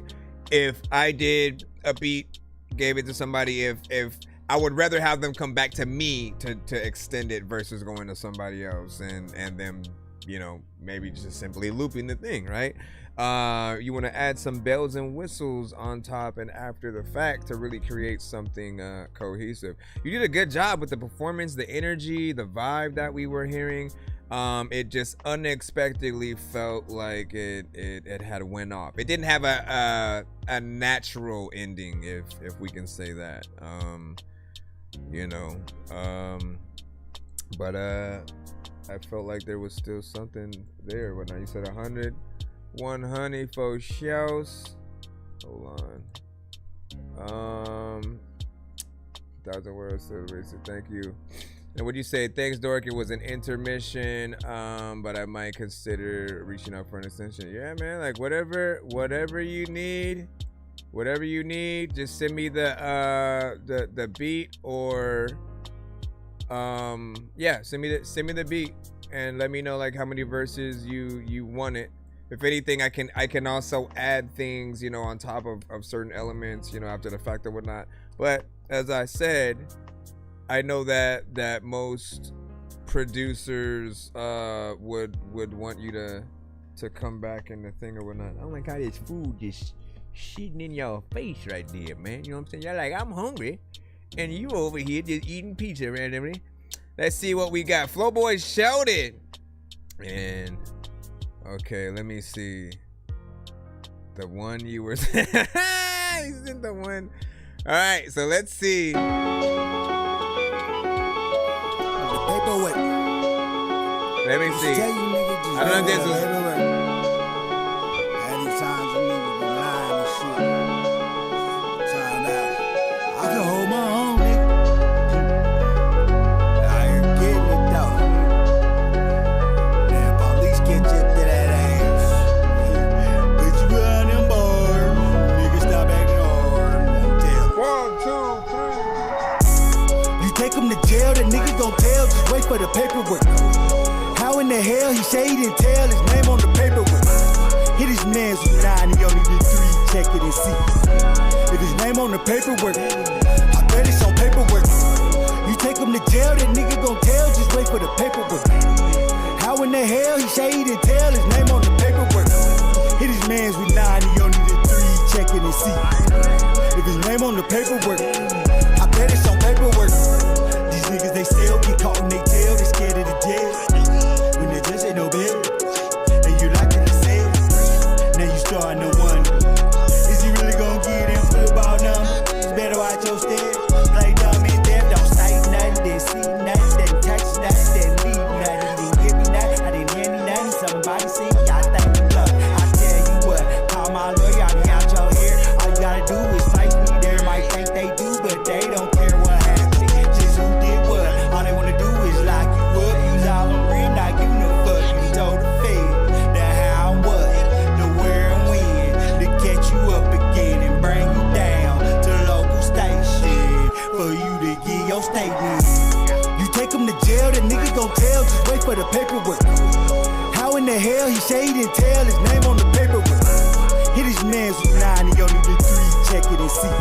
if I did a beat, gave it to somebody, if I would rather have them come back to me to extend it versus going to somebody else and them, you know, maybe just simply looping the thing, right? You want to add some bells and whistles on top and after the fact to really create something cohesive. You did a good job with the performance, the energy, the vibe that we were hearing. It just unexpectedly felt like it had went off. It didn't have a natural ending, if we can say that. You know, but I felt like there was still something there. But now you said 100 for shows. Hold on. 1,000 words to the race. Thank you. And would you say thanks, Dorky, was an intermission, but I might consider reaching out for an extension? Yeah, man. Like whatever you need. Whatever you need, just send me the beat, or yeah, send me the beat and let me know like how many verses you want it. If anything, I can also add things, you know, on top of certain elements, you know, after the fact or whatnot. But as I said, I know that most producers would want you to come back in the thing or whatnot. Oh my God, this food just shitting in your face right there, man. You know what I'm saying? You're like, I'm hungry, and you over here just eating pizza randomly. Let's see what we got. Flowboy shouted, and okay, let me see. The one you were isn't the one. All right, so let's see. The paperwork. Let me see. I don't know if this was. For the paperwork. How in the hell he say he didn't tell his name on the paperwork? Hit his man's with 9, he only did 3, check it and see. If his name on the paperwork, I bet it's on paperwork. You take him to jail, that nigga gon' tell, just wait for the paperwork. How in the hell he say he didn't tell his name on the paperwork? Hit his man's with 9, he only did 3, check it and see. If his name on the paperwork, I bet it's on paperwork. Niggas, they still get caught in they tail, they scared of the jail. When they just ain't no bail, and you like it to sell. Now you starting to wonder, is he really gonna get him football number? You better watch your step. Play dumb and deaf, don't say nothing, didn't see nothing, didn't touch nothing, didn't leave nothing, didn't give me nothing, I didn't hear me nothing. Somebody see, I thank you, love. I tell you what, call my lawyer, I'll be out your hair. All you gotta do is fight me, they might think they do, but they don't care what happened. All they wanna do is lock you up, use all the rim, not giving a fuck. You told the fed that how and what, the where and when, to catch you up again and bring you down to the local station for you to get your statement. You take him to jail, the nigga gon' tell, just wait for the paperwork. How in the hell he say he didn't tell his name on the paperwork? Hit his man's with 9, he only did 3, check it and see.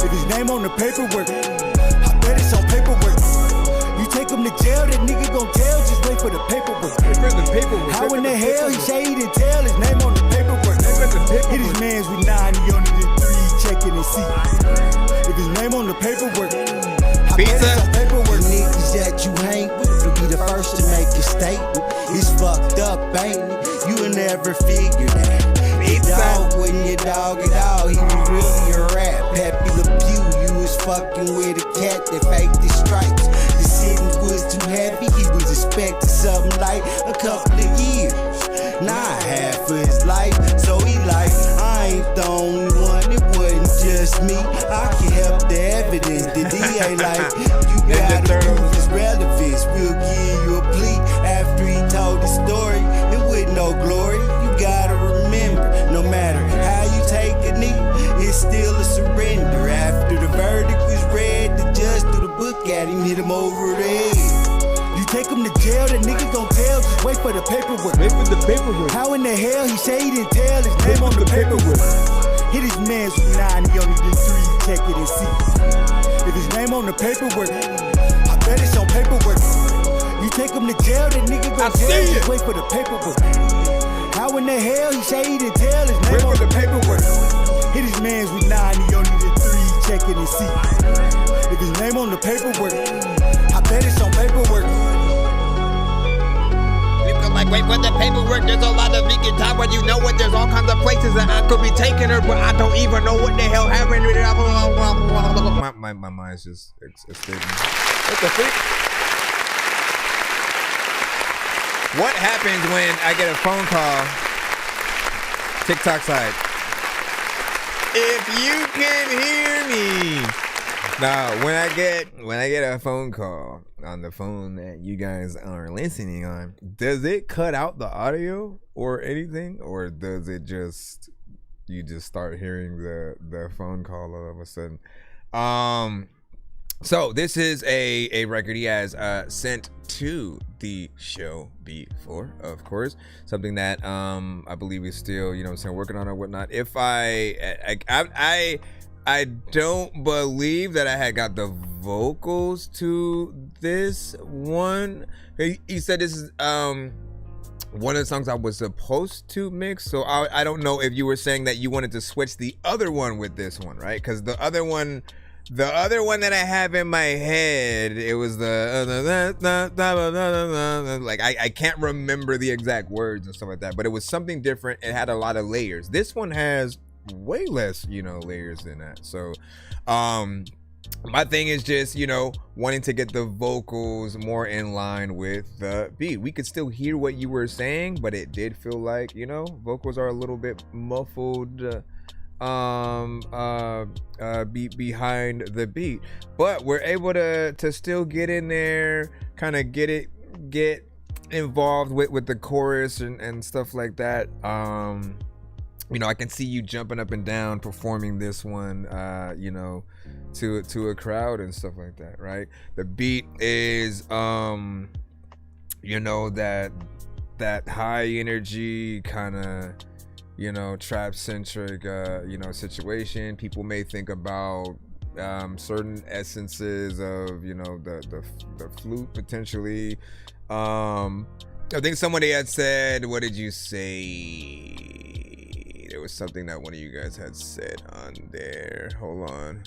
If his name on the paperwork, I bet it's on paperwork. You take him to jail, that nigga gon' tell, just wait for the paperwork. How in the hell he say he didn't tell his name on the paperwork? Hit his man's with 9, he only did 3, check it and see. If his name on the paperwork, I bet it's on paperwork. Niggas that you hang with will be the first to make a statement. It's fucked up, ain't it? You'll never figure that. Your dog wasn't your dog at all, he was really a rat. Pepe Le Pew, you was fucking with a cat that faked the stripes. The sentence was too heavy, he was expecting something like a couple of years, not half of his life. So he like, I ain't the only one, it wasn't just me. I can help the evidence, the DA like, you gotta prove his relevance. We'll give you a plea after he told the story, and with no glory. You gotta remember, no matter how you take a knee, it's still a surrender. After the verdict was read, the judge threw the book at him, over there. You take him to jail, the nigga gon' tell, just wait for the paperwork. Wait for the paperwork. How in the hell he say he didn't tell his name on the paperwork? Hit his man's with 9, he only did 3, check it and see. If his name on the paperwork, I bet it's on paperwork. You take him to jail, the nigga gon' tell, just wait for the paperwork. How in the hell he say he didn't tell his name on the paperwork? Hit his man's with 9, he only did 3, check it and see. If his name on the paperwork, I bet it's on paperwork. Like, wait for the paperwork. There's a lot of vegan time when you know what. There's all kinds of places that I could be taking her, but I don't even know what the hell happened. My mind's just escaping. What the freak? What happens when I get a phone call? TikTok side. If you can hear me. Now, when I get a phone call on the phone that you guys are listening on, does it cut out the audio or anything, or does it just you just start hearing the phone call all of a sudden? So this is a record he has sent to the show before, of course, something that I believe is still, you know what I'm saying, working on or whatnot. If I don't believe that I had got the vocals to this one. He said this is one of the songs I was supposed to mix, so I don't know if you were saying that you wanted to switch the other one with this one, right? Because the other one that I have in my head, it was the like I can't remember the exact words and stuff like that, but it was something different. It had a lot of layers. This one has way less, you know, layers than that. So my thing is just, you know, wanting to get the vocals more in line with the beat. We could still hear what you were saying, but it did feel like, you know, vocals are a little bit muffled behind the beat, but we're able to still get in there, kind of get involved with the chorus and stuff like that. You know, I can see you jumping up and down performing this one, you know, to a crowd and stuff like that, right? The beat is, you know, that high energy kind of, you know, trap centric, you know, situation. People may think about certain essences of, you know, the flute potentially. I think somebody had said, what did you say? There was something that one of you guys had said on there. Hold on.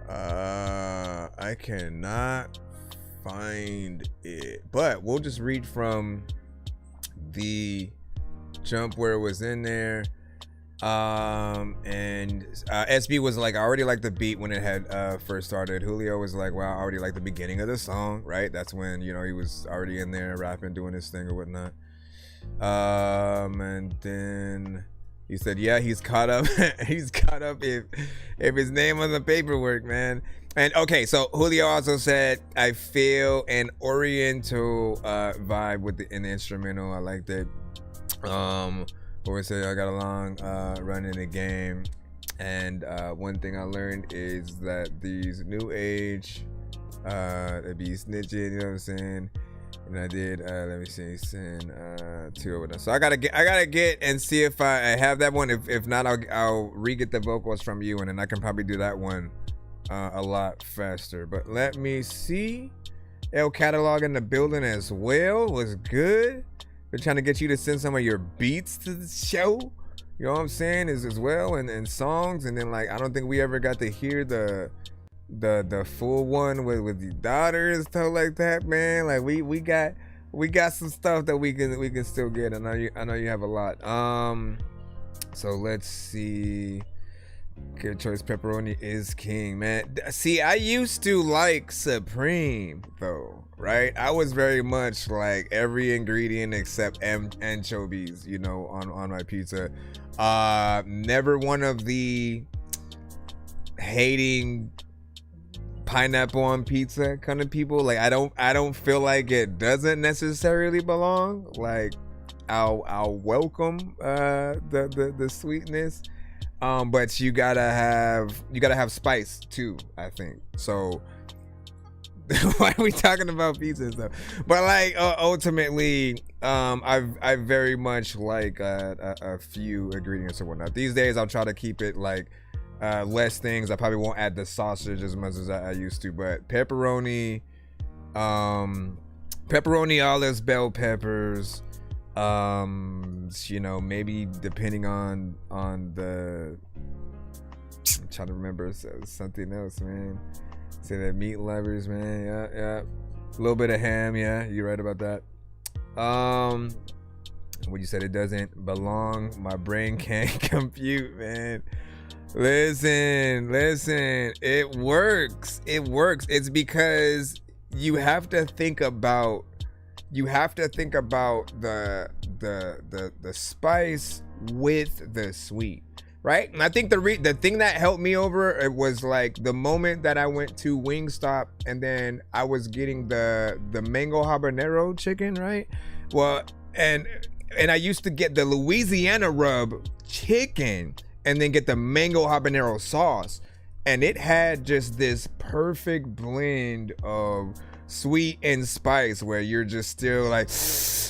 I cannot find it, but we'll just read from the jump where it was in there. And SB was like, I already liked the beat when it had first started. Julio was like, well, I already liked the beginning of the song, right? That's when, you know, he was already in there rapping, doing his thing or whatnot. And then he said, yeah, he's caught up. He's caught up if his name on the paperwork, man. And okay, so Julio also said, I feel an Oriental vibe with the instrumental. I liked it. Or say I got a long run in the game, and one thing I learned is that these new age they be snitching, you know what I'm saying? And I did let me see, send 2 over there. So I gotta get and see if I have that one. If not, I'll re-get the vocals from you, and then I can probably do that one a lot faster. But let me see. El Catalog in the building as well. Was good. They're trying to get you to send some of your beats to the show, you know what I'm saying, as well, and songs. And then, like, I don't think we ever got to hear the full one with your daughter and stuff like that, man. Like, we got some stuff that we can still get. I know you have a lot. So let's see. Good choice. Pepperoni is king, man. See, I used to like Supreme though, right? I was very much like every ingredient except anchovies, you know, on my pizza. Never one of the hating pineapple on pizza kind of people. Like I don't feel like it doesn't necessarily belong. Like I'll welcome the sweetness. But you gotta have spice too, I think. So Why are we talking about pizza and stuff? But like ultimately, I very much like a few ingredients or whatnot. These days, I'll try to keep it like less things. I probably won't add the sausage as much as I used to, but pepperoni, olives, bell peppers, you know, maybe depending on the, I'm trying to remember something else, man. Say that meat lovers, man. Yeah. A little bit of ham, yeah. You're right about that. When you said it doesn't belong, my brain can't compute, man. Listen. It works. It's because you have to think about the spice with the sweet. Right? And I think the thing that helped me over it was like the moment that I went to Wingstop and then I was getting the mango habanero chicken, right? Well, and I used to get the Louisiana rub chicken and then get the mango habanero sauce, and it had just this perfect blend of sweet and spice where you're just still like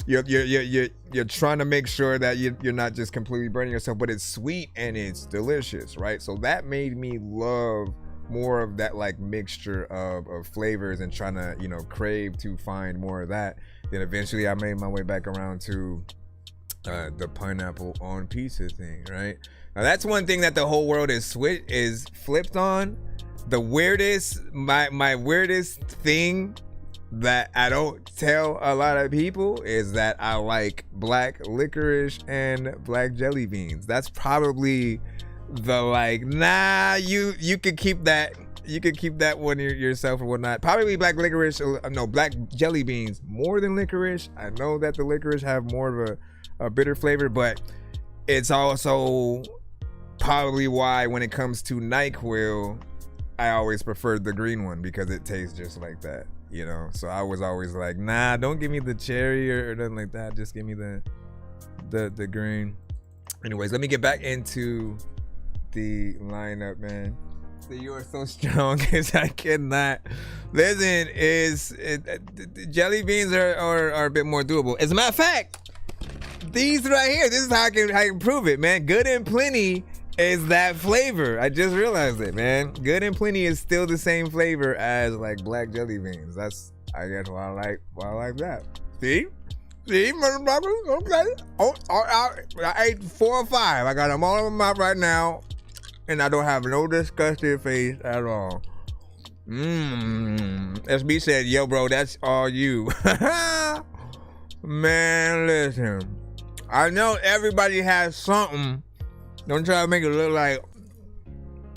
you're trying to make sure that you're not just completely burning yourself, but it's sweet and it's delicious, right? So that made me love more of that like mixture of flavors and trying to, you know, crave to find more of that. Then eventually I made my way back around to the pineapple on pizza thing, right? Now that's one thing that the whole world is flipped on. The weirdest, my weirdest thing that I don't tell a lot of people is that I like black licorice and black jelly beans. That's probably the like, nah, you could keep that. You could keep that one yourself or whatnot. Probably black licorice, no, black jelly beans more than licorice. I know that the licorice have more of a bitter flavor, but it's also probably why when it comes to NyQuil, I always preferred the green one because it tastes just like that, you know? So I was always like, nah, don't give me the cherry or nothing like that. Just give me the green. Anyways, let me get back into the lineup, man. So you are so strong because I cannot. Listen, jelly beans are a bit more doable. As a matter of fact, these right here, this is how I can prove it, man. Good and Plenty is that flavor. I just realized it, man. Good and Plenty is still the same flavor as like black jelly beans. That's, I guess, why I like that. See, motherfuckers. Okay. I ate 4 or 5. I got them all in my mouth right now, and I don't have no disgusted face at all. SB said, "Yo, bro, that's all you." Man, listen. I know everybody has something. Don't try to make it look like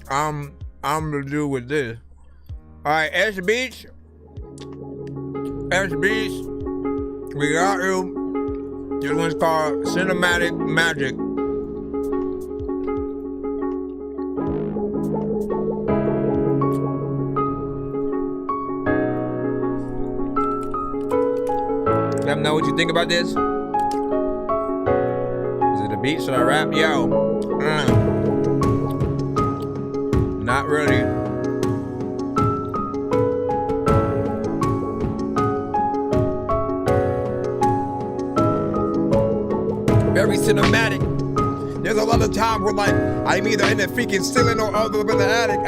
I'm the dude with this. All right, S Beach, we got you. This one's called Cinematic Magic. Let them know what you think about this. Is it a beat? Should I rap? Yo. Not really. Very cinematic. There's a lot of time where like I'm either in the freaking ceiling or up in the attic.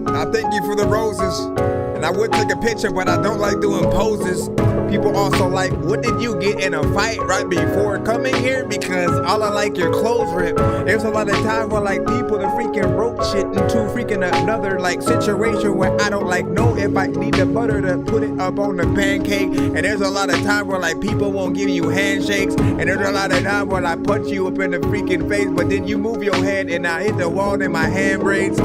I thank you for the roses. And I would take a picture, but I don't like doing poses. People also like, what did you get in a fight right before coming here? Because all I like your clothes rip. There's a lot of time where like people that freaking wrote shit into freaking another like situation where I don't like know if I need the butter to put it up on the pancake. And there's a lot of time where like people won't give you handshakes. And there's a lot of time where I punch you up in the freaking face, but then you move your head and I hit the wall and my hand breaks.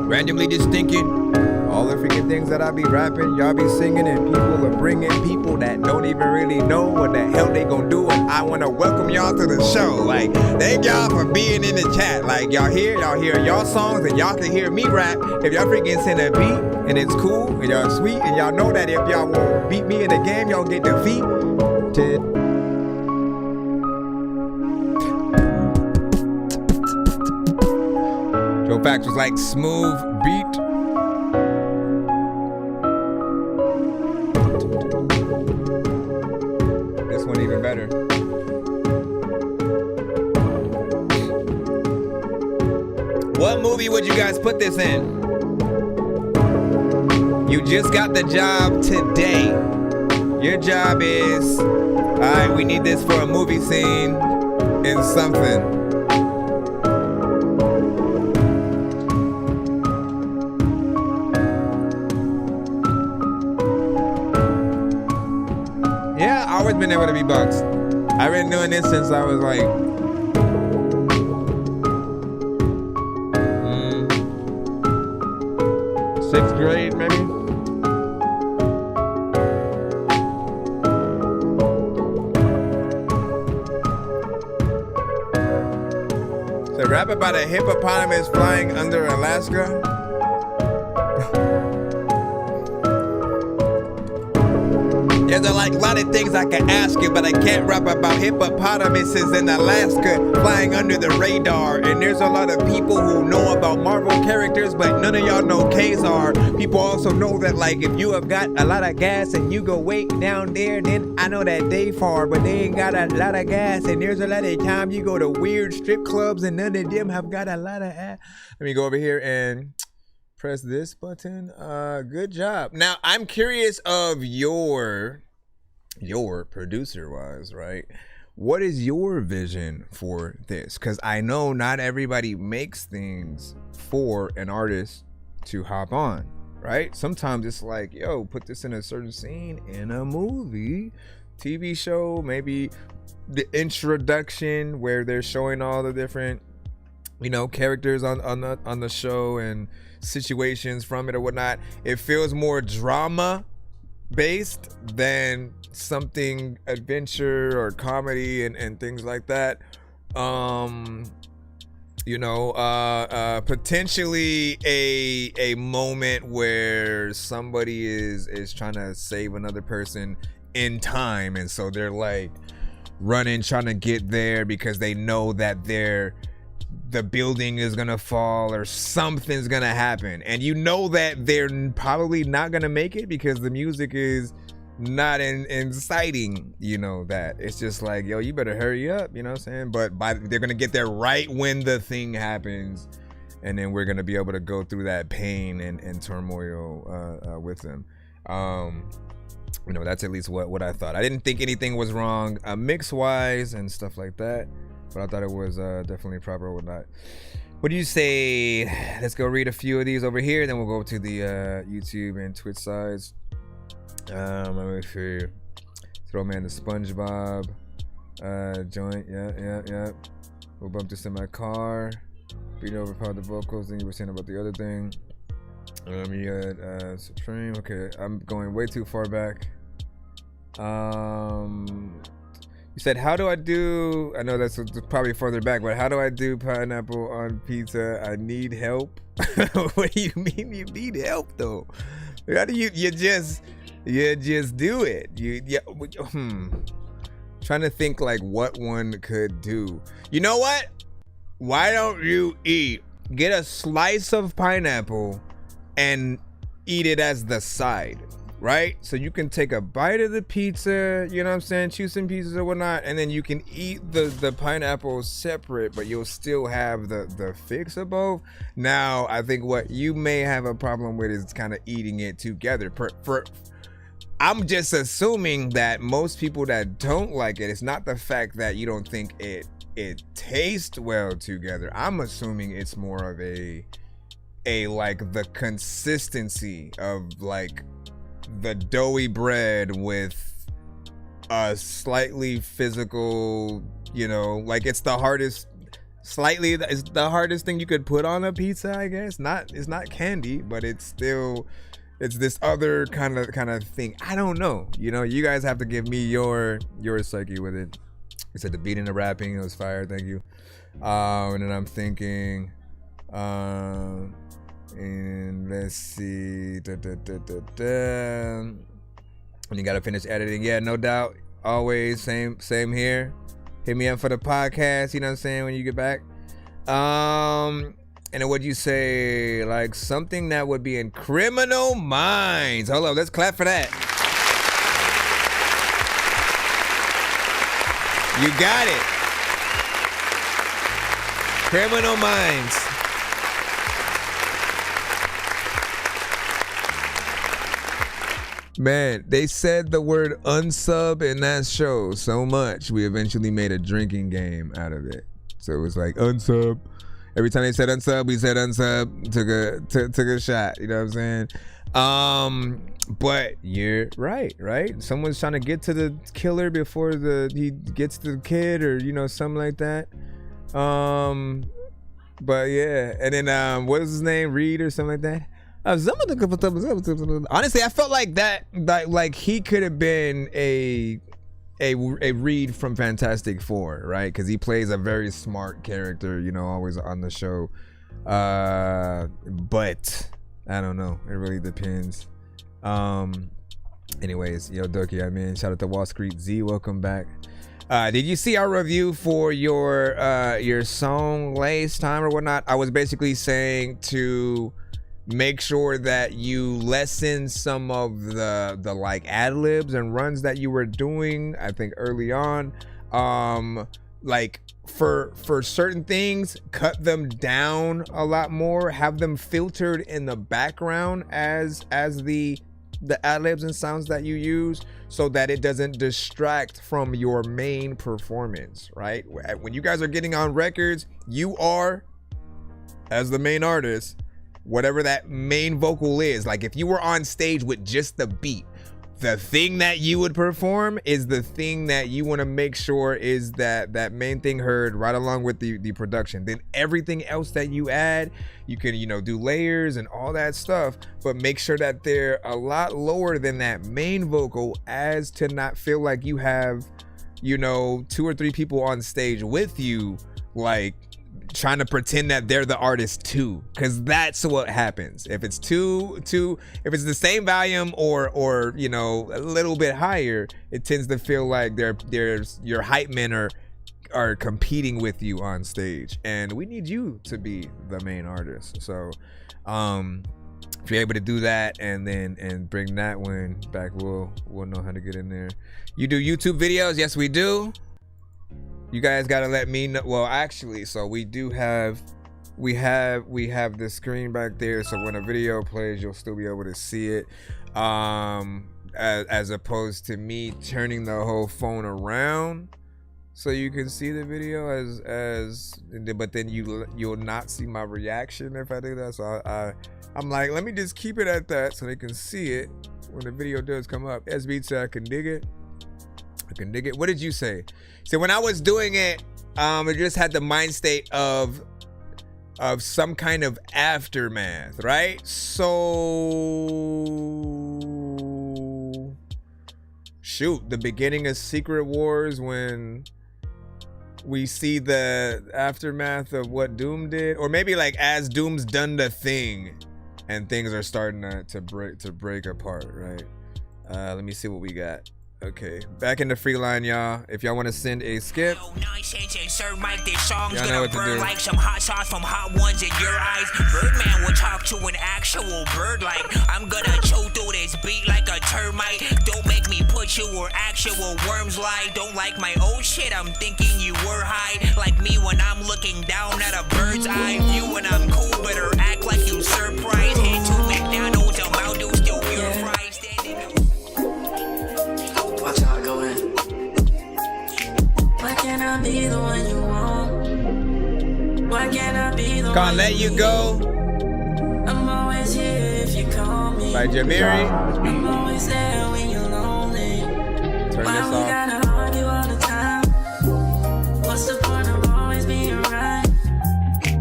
Randomly just thinking. All the freaking things that I be rapping, y'all be singing, and people are bringing people that don't even really know what the hell they gonna do. And I wanna welcome y'all to the show. Like, thank y'all for being in the chat. Like, y'all hear y'all songs, and y'all can hear me rap. If y'all freaking send a beat, and it's cool, and y'all sweet, and y'all know that if y'all won't beat me in the game, y'all get defeated. Joe Facts was like, smooth beat. movie would you guys put this in? You just got the job today. Your job is, all right, we need this for a movie scene in something. Yeah, I've always been able to be bugs. I've been doing this since I was like, sixth grade, maybe. So rap about a hippopotamus flying under Alaska. There's like a lot of things I can ask you, but I can't rap about hippopotamuses in Alaska flying under the radar. And there's a lot of people who know about Marvel characters, but none of y'all know Kazar. People also know that, like, if you have got a lot of gas and you go way down there, then I know that they far, but they ain't got a lot of gas. And there's a lot of time you go to weird strip clubs and none of them have got a lot of ass. Let me go over here and press this button. Good job. Now I'm curious of your producer wise, right? What is your vision for this? Because I know not everybody makes things for an artist to hop on, right? Sometimes it's like, yo, put this in a certain scene in a movie, TV show, maybe the introduction where they're showing all the different, you know, characters on the show and situations from it or whatnot. It feels more drama based than something adventure or comedy and things like that. You know, potentially a moment where somebody is trying to save another person in time, and so they're like running, trying to get there because they know that the building is gonna fall or something's gonna happen, and you know that they're probably not gonna make it because the music is not inciting, you know, that it's just like, yo, you better hurry up, you know what I'm saying? But they're gonna get there right when the thing happens, and then we're gonna be able to go through that pain and turmoil with them. You know, that's at least what I thought. I didn't think anything was wrong mix wise and stuff like that, but I thought it was definitely proper or whatnot. What do you say? Let's go read a few of these over here, then we'll go to the YouTube and Twitch sides. Let me see. Throw man the SpongeBob joint. Yeah. We'll bump this in my car. Beat over part of the vocals. Then you were saying about the other thing. You had Supreme. Okay, I'm going way too far back. You said, how do I do, I know that's probably further back, but how do I do pineapple on pizza? I need help. What do you mean you need help though? How do you just do it? Trying to think like what one could do. You know what? Why don't you get a slice of pineapple and eat it as the side? Right? So you can take a bite of the pizza, you know what I'm saying? Choose some pieces or whatnot, and then you can eat the pineapple separate, but you'll still have the fix of both. Now, I think what you may have a problem with is kind of eating it together. I'm just assuming that most people that don't like it, it's not the fact that you don't think it tastes well together. I'm assuming it's more of a like the consistency of like the doughy bread with a slightly physical, you know, like it's the hardest thing you could put on a pizza, I guess. It's not candy, but it's this other kind of thing. I don't know, you know, you guys have to give me your psyche with it. You said the beat and the rapping, it was fire, thank you. And then I'm thinking and let's see. When you gotta finish editing, yeah, no doubt. Always same here. Hit me up for the podcast, you know what I'm saying, when you get back. And then what'd you say? Like something that would be in Criminal Minds. Hold up, let's clap for that. You got it. Criminal Minds. Man, they said the word unsub in that show so much, we eventually made a drinking game out of it. So it was like unsub. Every time they said unsub, we said unsub. Took a shot. You know what I'm saying? But you're right? Someone's trying to get to the killer before he gets to the kid, or something like that. But yeah, and then what was his name? Reed or something like that. Honestly, I felt like that like he could have been a Reed from Fantastic Four, right? Because he plays a very smart character, always on the show. But I don't know. It really depends. Anyways, yo, Dorky, shout out to Wall Street Z. Welcome back. Did you see our review for your song last time or whatnot? I was basically saying to make sure that you lessen some of the like ad-libs and runs that you were doing, I think early on. Like for certain things, cut them down a lot more, have them filtered in the background as the ad-libs and sounds that you use, so that it doesn't distract from your main performance, right? When you guys are getting on records, you are, as the main artist, whatever that main vocal is. Like if you were on stage with just the beat, the thing that you would perform is the thing that you want to make sure is that main thing heard right along with the production. Then everything else that you add, you can do layers and all that stuff, but make sure that they're a lot lower than that main vocal, as to not feel like you have 2 or 3 people on stage with you, like trying to pretend that they're the artist too, because that's what happens. If it's if it's the same volume or a little bit higher, it tends to feel like there's your hype men are competing with you on stage, and we need you to be the main artist. So if you're able to do that and bring that one back, we'll know how to get in there. You do YouTube videos? Yes, we do. You guys gotta let me know. Well, actually, so we have the screen back there, so when a video plays, you'll still be able to see it, as opposed to me turning the whole phone around so you can see the video but then you'll not see my reaction if I do that. So I'm like, let me just keep it at that so they can see it when the video does come up. SB said I can dig it. What did you say? So when I was doing it, it just had the mind state of some kind of aftermath, right? So shoot, the beginning of Secret Wars, when we see the aftermath of what Doom did, or maybe like as Doom's done the thing and things are starting to break apart, right? Let me see what we got. Okay, back in the free line, y'all. If y'all want to send a skip, y'all know what to do. Like some hot sauce from hot ones in your eyes. Birdman will talk to an actual bird like I'm gonna chew through this beat like a termite. Don't make me put you where actual worms lie. Don't like my old shit, I'm thinking you were high. Like me when I'm looking down at a bird's eye view. When I'm cool, better act like you surprised. Head to McDonald's, a Mountain Dew still pure fries. Watch how I go in. Why can't I be the one you want? Why can't I be the one? Can't let you go. I'm always here if you call me. By Jamiri. I'm always there when you're lonely. Turn Why this we off. gotta argue all the time? What's the point of always being right?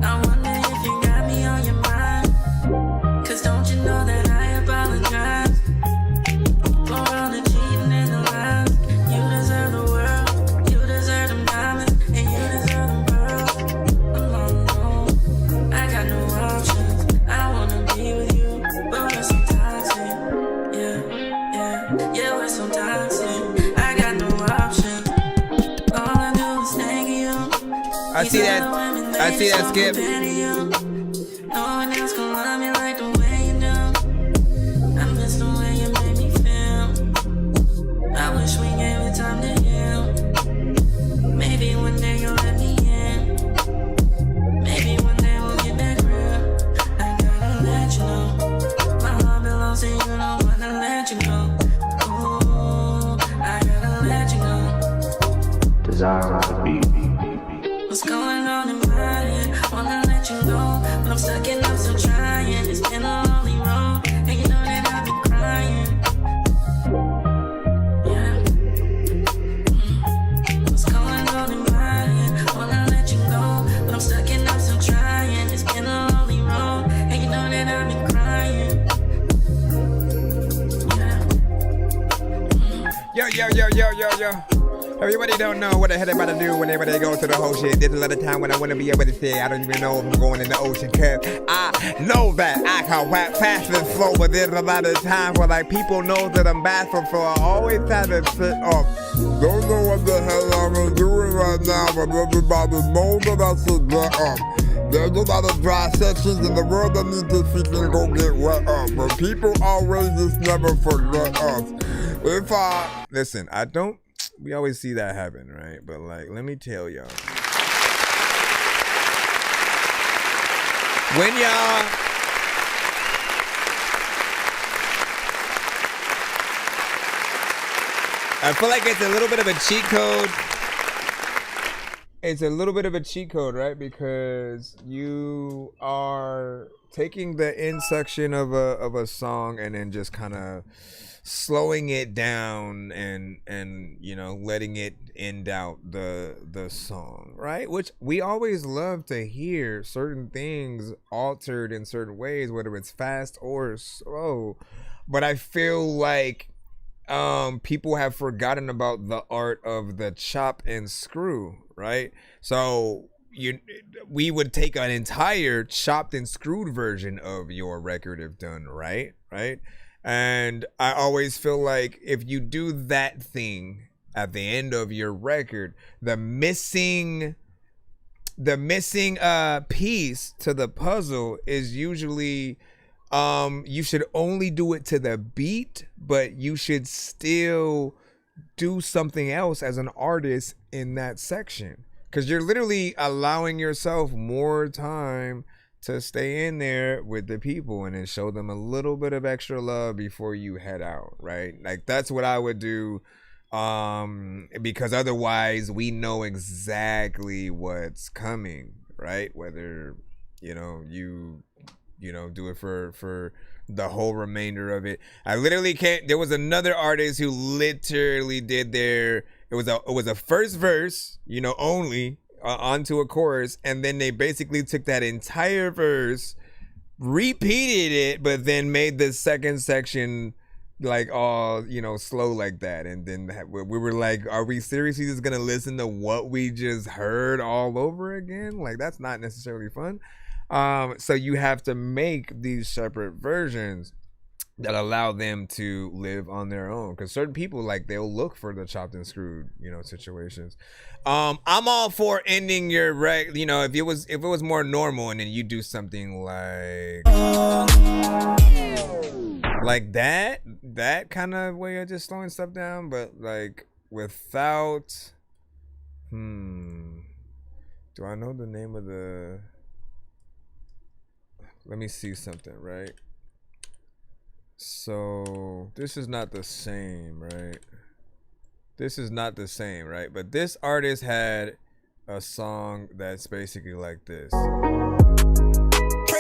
I wonder if you got me on your mind. Cause don't you know that I apologize for all the cheating and the lies. You deserve the world, you deserve them diamonds, and you deserve them pearls. I'm all alone, I got no options. I wanna be with you, but we're so toxic. Yeah, we're so toxic. I got no options. All I do is thank you. I see that skip. No one else can love me like the way you do. I miss the way you made me feel. I wish we gave it time to heal. Maybe one day you'll let me in. Maybe one day we'll get back real. I gotta let you know. My heart belongs to you, don't wanna let you know. desire of the beat. What's going on in my head? Wanna let you know, but I'm stuck and I'm still trying. It's been a lonely road, and you know that I've been crying. Yeah. What's going on in my head? Wanna let you know, but I'm stuck and I'm still trying. It's been a lonely road, and you know that I've been crying. Yo. Everybody don't know what the hell they about to do whenever they go to the ocean. There's a lot of time when I want to be able to say I don't even know if I'm going in the ocean, cause I know that I can rap fast and slow, but there's a lot of times where like people know that I'm bashful, so I always have to sit up. Don't know what the hell I'm doing right now, but everybody knows that I should get up. There's a lot of dry sections in the world that need to freaking go get wet up, but people always just never forget us. Listen, we always see that happen, right? But like, let me tell y'all. When y'all I feel like it's a little bit of a cheat code. It's a little bit of a cheat code, right? Because you are taking the end section of a song and then just kind of slowing it down and you know, letting it end out the song, right? Which we always love to hear certain things altered in certain ways, whether it's fast or slow. But I feel like people have forgotten about the art of the chop and screw, right? So we would take an entire chopped and screwed version of your record if done right. And I always feel like if you do that thing at the end of your record, the missing piece to the puzzle is usually you should only do it to the beat, but you should still do something else as an artist in that section, because you're literally allowing yourself more time to stay in there with the people and then show them a little bit of extra love before you head out, right? Like that's what I would do, because otherwise we know exactly what's coming, right? Whether you do it for the whole remainder of it. I literally can't. There was another artist who literally did it was a first verse, only onto a chorus, and then they basically took that entire verse, repeated it, but then made the second section like all slow like that. And then we were like, are we seriously just gonna listen to what we just heard all over again? Like, that's not necessarily fun. So you have to make these separate versions that allow them to live on their own, because certain people, like, they'll look for the chopped and screwed situations. I'm all for ending your if it was more normal, and then you do something like that kind of way of just slowing stuff down, but like without do I know the name of the let me see something, right? So this is not the same, right? This is not the same, right? But this artist had a song that's basically like this. Pray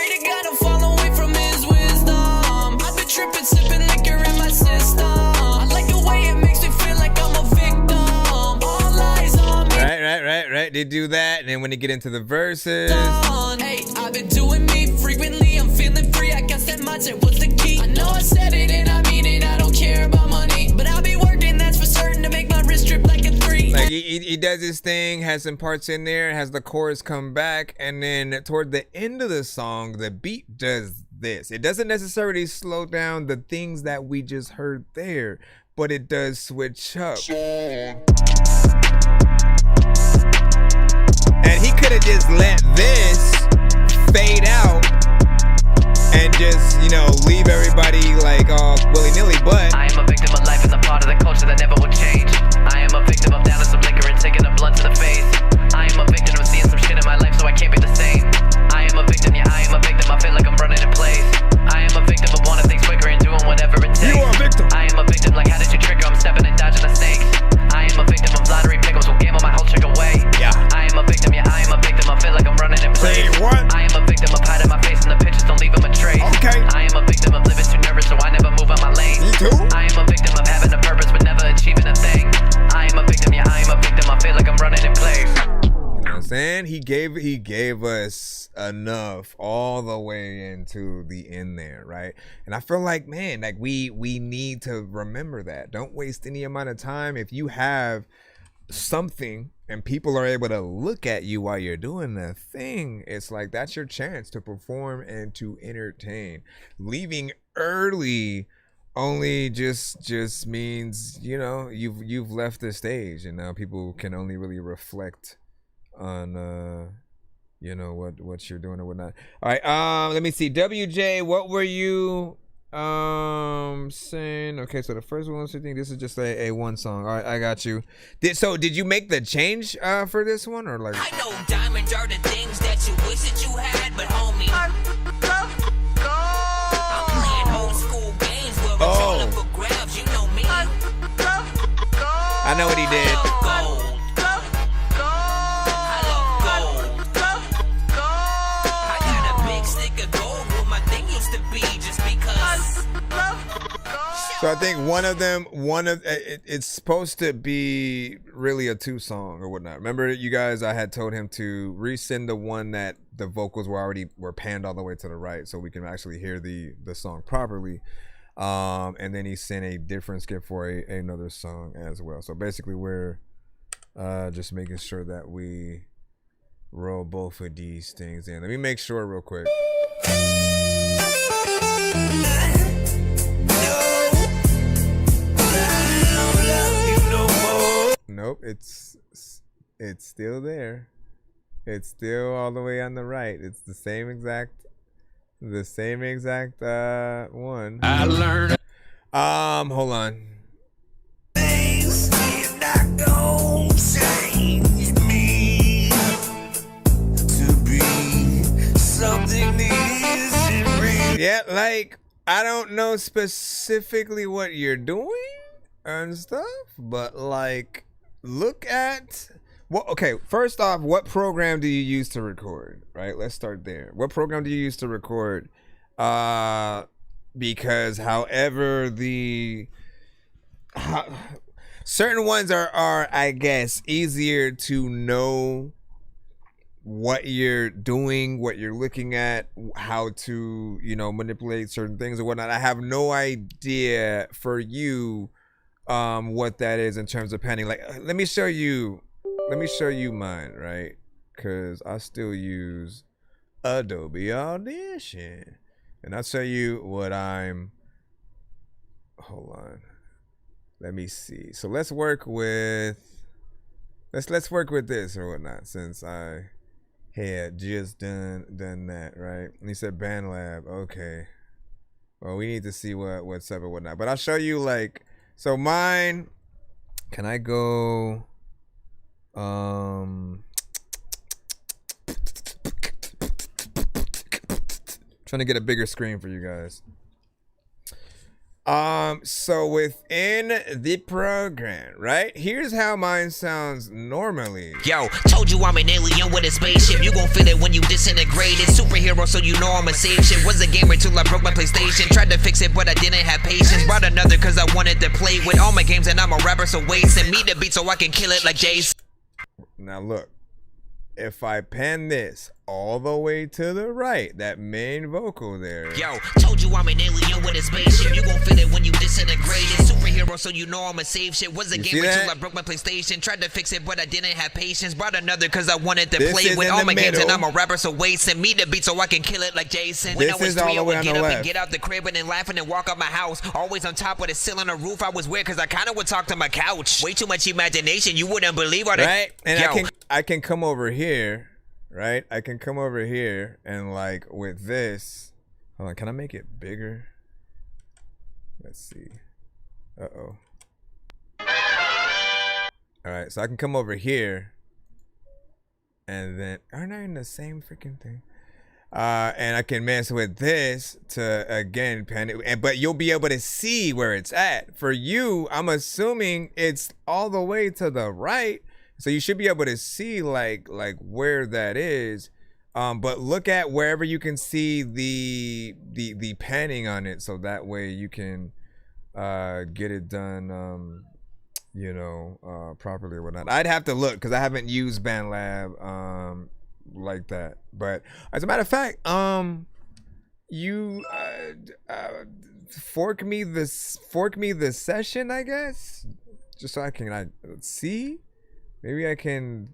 to God to fall away from his wisdom. I've been tripping, sipping liquor in my system. I like the way it makes me feel like I'm a victim. All eyes on me. Right. They do that, and then when they get into the verses. Hey, I've been doing me frequently. I'm feeling free. I guess that mindset was the key. I know I said it and I mean it. I don't care about money, but I'll be working, that's for certain, to make my wrist drip like a 3. Like he does his thing, has some parts in there, has the chorus come back, and then toward the end of the song, the beat does this. It doesn't necessarily slow down the things that we just heard there, but it does switch up. And he could have just let this fade out and just, leave everybody like all willy-nilly, but I am a victim of life and a part of the culture that never will change. I am a victim of downing some liquor and taking a blunt to the face. I am a victim of seeing some shit in my life, so I can't be the same. I am a victim, yeah, I am a victim. I feel like I'm running in place. I am a victim of wanting things quicker and doing whatever it takes. You are a victim. I am a victim, like how did you trigger? I'm stepping and dodging the snakes. I am a victim of lottery pickles, will gamble my whole chick saying? He gave us enough all the way into the end there, right? And I feel like, man, like we need to remember that. Don't waste any amount of time. If you have something and people are able to look at you while you're doing the thing, it's like that's your chance to perform and to entertain. Leaving early only just means, you know, you've left the stage, and now people can only really reflect on you know what you're doing or whatnot. All right, let me see. WJ, what were you saying? Okay, so the first one, I think this is just a one song. All right, I got you. Did you make the change for this one, or like? I know diamonds are the things that you wish that you had, but homie, I'm playing old school games where it's all up for grabs. You know me. I know what he did. I got a big stick of gold where my thing used to be, just because. So I think it's supposed to be really a 2-song or whatnot. Remember, you guys, I had told him to resend the one that the vocals were panned all the way to the right, so we can actually hear the song properly. And then he sent a different skip for another song as well. So basically, we're just making sure that we roll both of these things in. Let me make sure real quick. Nope, it's still there. It's still all the way on the right. It's the same exact one. I learned. Hold on. Things you're not gonna change me to be something that isn't real. Yeah, like I don't know specifically what you're doing and stuff, but like look at okay, first off, what program do you use to record? Right? Let's start there. What program do you use to record? Because however certain ones are I guess easier to know what you're doing, what you're looking at, how to, you know, manipulate certain things or whatnot. I have no idea for you what that is in terms of panning. Like, let me show you mine, right? Because I still use Adobe Audition, and I'll show you what hold on, let me see. So let's work with this or whatnot, since I had just done that, right? And he said BandLab. Okay, well, we need to see what's up or whatnot, but I'll show you. Like, so mine, can I go trying to get a bigger screen for you guys. So within the program, right? Here's how mine sounds normally. Yo, told you I'm an alien with a spaceship. You gon' feel it when you disintegrated. Superhero, so you know I'ma save shit. Was a gamer till I broke my PlayStation. Tried to fix it, but I didn't have patience. Brought another cause I wanted to play with all my games, and I'm a rapper, so wait. Send me the beat so I can kill it like Jason. Now look, if I pan this all the way to the right, that main vocal there. Yo, told you I'm an alien with a spaceship. You gon' feel it when you disintegrated. Superhero, so you know I'ma save shit. Was a gamer till I broke my PlayStation. Tried to fix it, but I didn't have patience. Brought another cause I wanted to play with all my games, and I'm a rapper, so wait. Send me the beat so I can kill it like Jason. When I was 3, I would get up and get out the crib and then laughing and walk out my house. Always on top of the ceiling or roof. I was weird cause I kinda would talk to my couch. Way too much imagination. You wouldn't believe all that. Right? And I can come over here. Right? I can come over here and like with this. Hold on, can I make it bigger? Let's see. Uh-oh. Alright, so I can come over here and then aren't I in the same freaking thing? And I can mess with this to again pan it, but you'll be able to see where it's at. For you, I'm assuming it's all the way to the right. So you should be able to see like where that is, but look at wherever you can see the panning on it, so that way you can get it done you know, properly or whatnot. I'd have to look because I haven't used BandLab like that. But as a matter of fact, you fork me the session, I guess, just so I can see. Maybe I can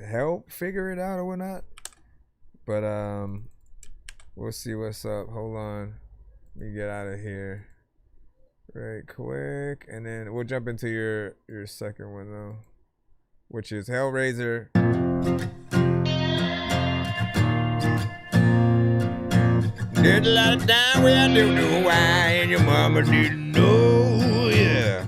help figure it out or whatnot. But we'll see what's up. Hold on, let me get out of here right quick, and then we'll jump into your second one though, which is Hellraiser. There's a lot of time where I don't know why, and your mama didn't know, yeah.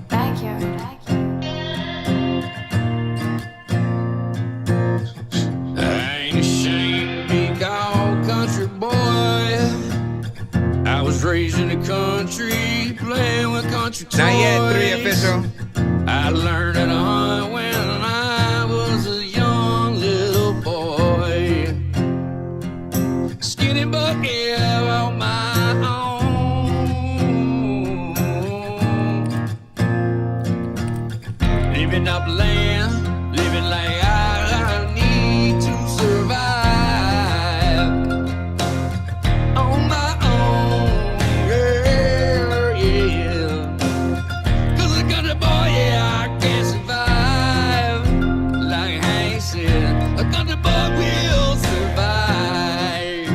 I ain't ashamed to be called country boy. I was raised in the country, playing with country toys. Not yet, 3 official. I learned how to hunt when I was a young little boy. Skinny bucket on my own. Living up land, living like I need to survive. On my own, yeah, yeah. 'Cause a country boy, yeah, I can't survive. Like Hank said, a country boy will survive.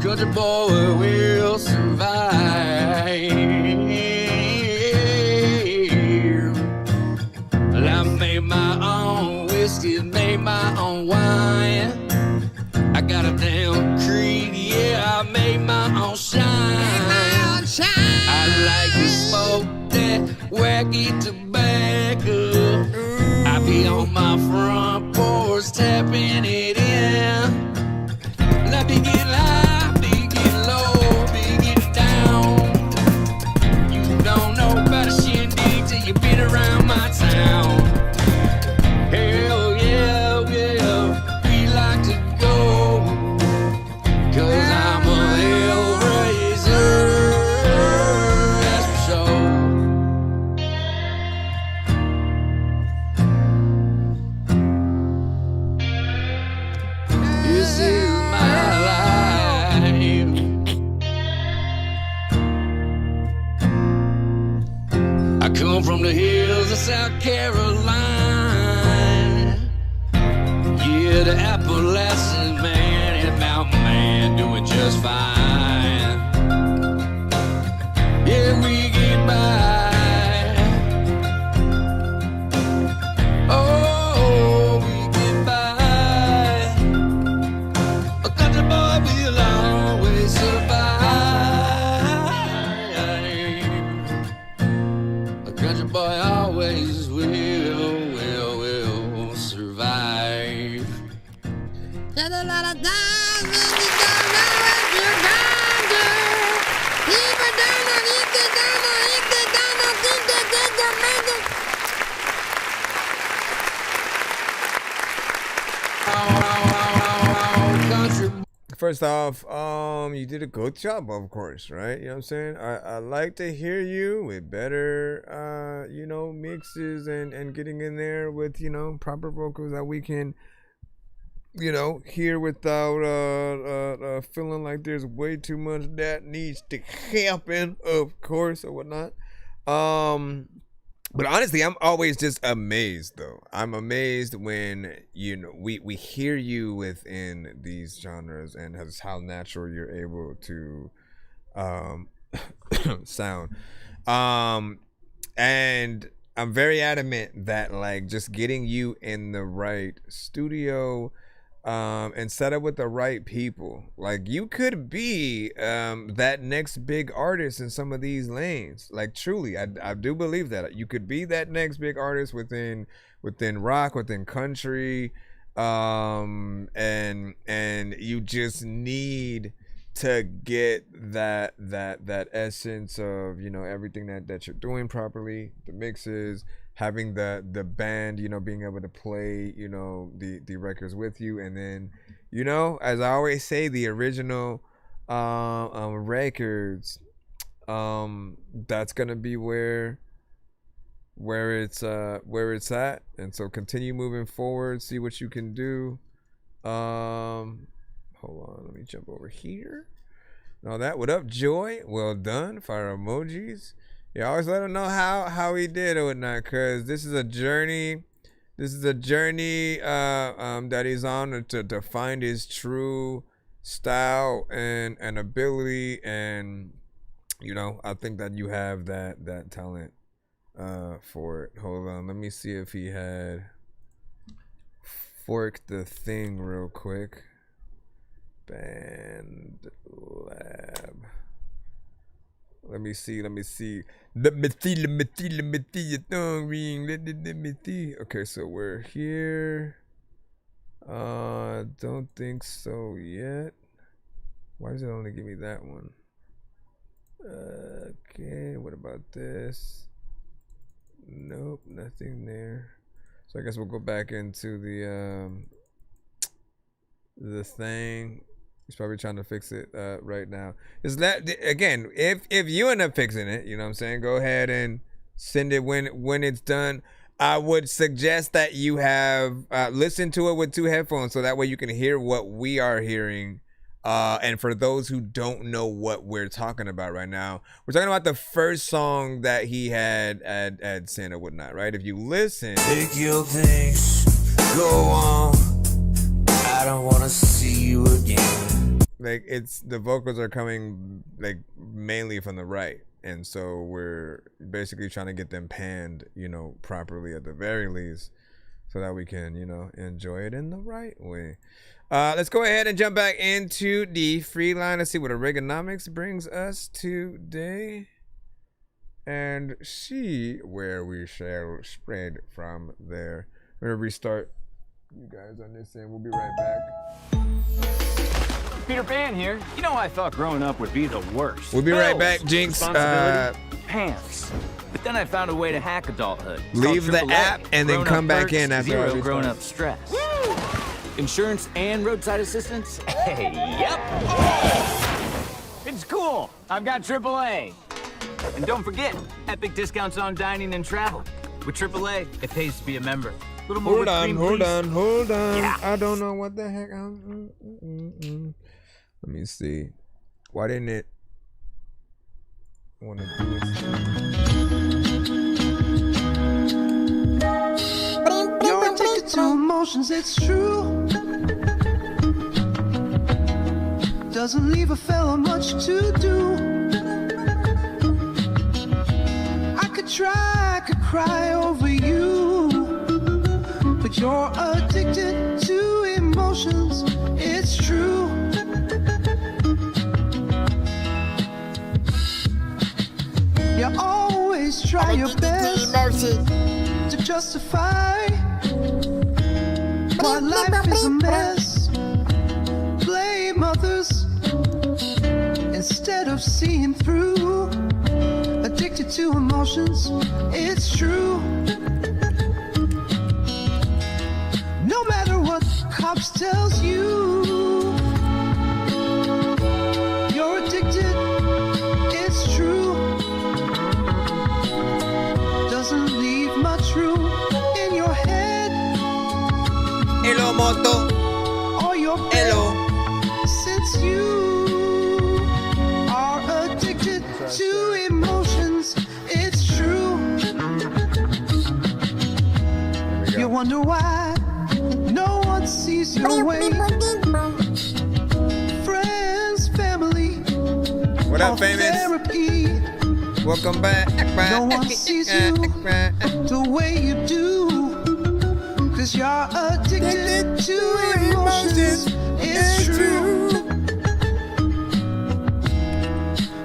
Country boy will survive. Well, I made my own whiskey, made my own wine. I got a damn creed, yeah, I made my own shine. I like to smoke that wacky tobacco. I be on my front porch tapping it in. And I be getting high, be getting low, be getting down. You don't know about a shindig till you been around my town. Hell yeah, yeah, we like to go. 'Cause I'm a hellraiser, that's for sure. This is my life. I come from the hills of South Carolina. Yeah, the Appalachian man and mountain man doing just fine. Yeah, we get by. Oh, we get by. A country boy will always survive. A country boy always will survive. There's a lot of times when you don't know what you're gonna do. People don't know if they don't know, if they don't know, think they get the magic. First off, you did a good job, of course, right? You know what I'm saying? I like to hear you with better, you know, mixes and getting in there with, you know, proper vocals that we can, you know, hear without feeling like there's way too much that needs to happen, of course, or whatnot. But honestly, I'm always just amazed, though. I'm amazed when, you know, we hear you within these genres and how natural you're able to sound. And I'm very adamant that, like, just getting you in the right studio and set up with the right people. Like, you could be that next big artist in some of these lanes. Like, truly, I do believe that you could be that next big artist within rock, within country, and you just need to get that essence of, you know, everything that you're doing properly, the mixes, having the band, you know, being able to play, you know, the records with you, and then, you know, as I always say, the original records, that's gonna be where where it's at, and so continue moving forward. See what you can do. Hold on, let me jump over here. All that. What up, Joy? Well done. Fire emojis. Yeah, always let him know how he did or whatnot, cause this is a journey. This is a journey that he's on to find his true style and ability, and you know, I think that you have that talent for it. Hold on, let me see if he had forked the thing real quick. Band Lab. Let me see. Let me see. Okay, so we're here. Don't think so yet. Why does it only give me that one? Okay, what about this? Nope, nothing there. So I guess we'll go back into the thing. He's probably trying to fix it right now. Is that, again, if you end up fixing it, you know what I'm saying, go ahead and send it when it's done. I would suggest that you have listen to it with 2 headphones, so that way you can hear what we are hearing. And for those who don't know what we're talking about right now, we're talking about the first song that he had sent or whatnot, right? If you listen, take your things, go on. I don't wanna see you again. Like, it's the vocals are coming like mainly from the right, and so we're basically trying to get them panned, you know, properly at the very least, so that we can, you know, enjoy it in the right way. Let's go ahead and jump back into the free line. Let's see what Oregonomics brings us today, and see where we shall spread from there. We're gonna restart you guys on this end. We'll be right back. Peter Pan here. You know, I thought growing up would be the worst. We'll be right back, Jinx. Pants. But then I found a way to hack adulthood. Leave the app and then come back in after zero grown-up stress. Woo! Insurance and roadside assistance. Hey, yep. Oh! It's cool. I've got AAA. And don't forget, epic discounts on dining and travel. With AAA, it pays to be a member. Hold on. Yeah. I don't know what the heck. Let me see. Why didn't it want to do it? You're addicted to emotions, it's true. Doesn't leave a fella much to do. I could try, I could cry over you, but you're addicted to emotions, it's true. You always try your best to justify why life is a mess. Blame others instead of seeing through. Addicted to emotions, it's true. No matter what cops tells you, you're addicted, it's true. Doesn't leave much room in your head. Hello, Moto. Or your bed. Hello. Since you are addicted to emotions, it's true. You wonder why no one sees your way. Friends, family, what up, famous? Therapy. Welcome back. No one sees you the way you do, 'cause you're addicted to emotions. It's true.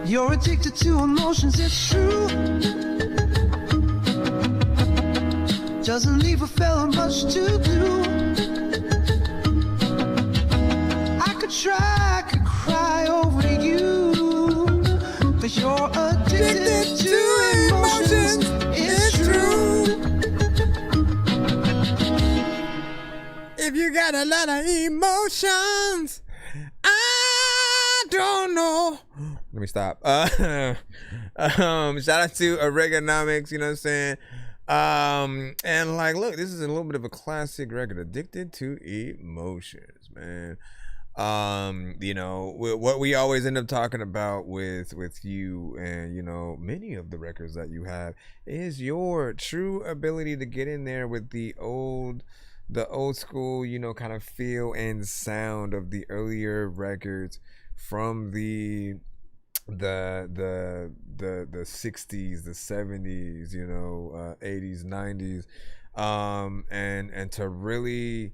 You're addicted to emotions. It's true. Doesn't leave a fella much to do. I could try, I could cry over you, but you're addicted to emotions. It's true. If you got a lot of emotions, I don't know. Let me stop. Shout out to Oregonomics, you know what I'm saying? And like, look, this is a little bit of a classic record, Addicted to Emotions, man. You know, what we always end up talking about with you and, you know, many of the records that you have is your true ability to get in there with the old school, you know, kind of feel and sound of the earlier records from the 60s, the 70s, you know, 80s, 90s, and to really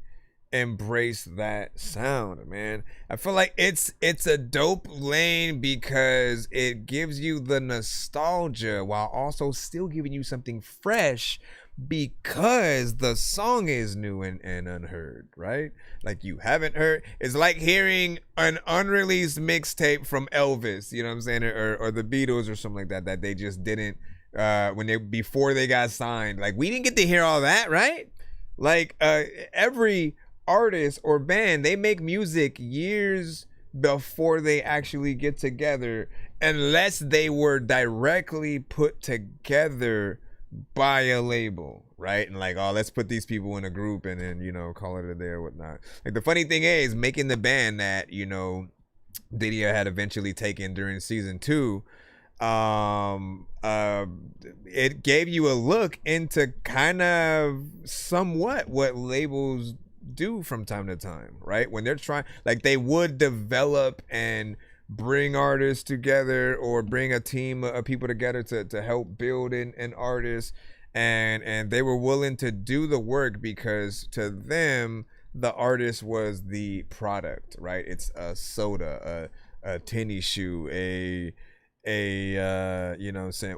embrace that sound, man. I feel like it's a dope lane because it gives you the nostalgia while also still giving you something fresh because the song is new and unheard, right? Like you haven't heard. It's like hearing an unreleased mixtape from Elvis, you know what I'm saying, or the Beatles or something like that they just didn't before they got signed. Like we didn't get to hear all that, right? Like every artist or band, they make music years before they actually get together, unless they were directly put together by a label, right? And like, oh, let's put these people in a group and then, you know, call it a day or whatnot. Like the funny thing is, making the band that, you know, Didier had eventually taken during season 2, it gave you a look into kind of somewhat what labels do from time to time, right? When they're trying, like they would develop and bring artists together or bring a team of people together to help build an artist, and they were willing to do the work because to them the artist was the product, right? It's a soda, a tennis shoe, a you know what I'm saying,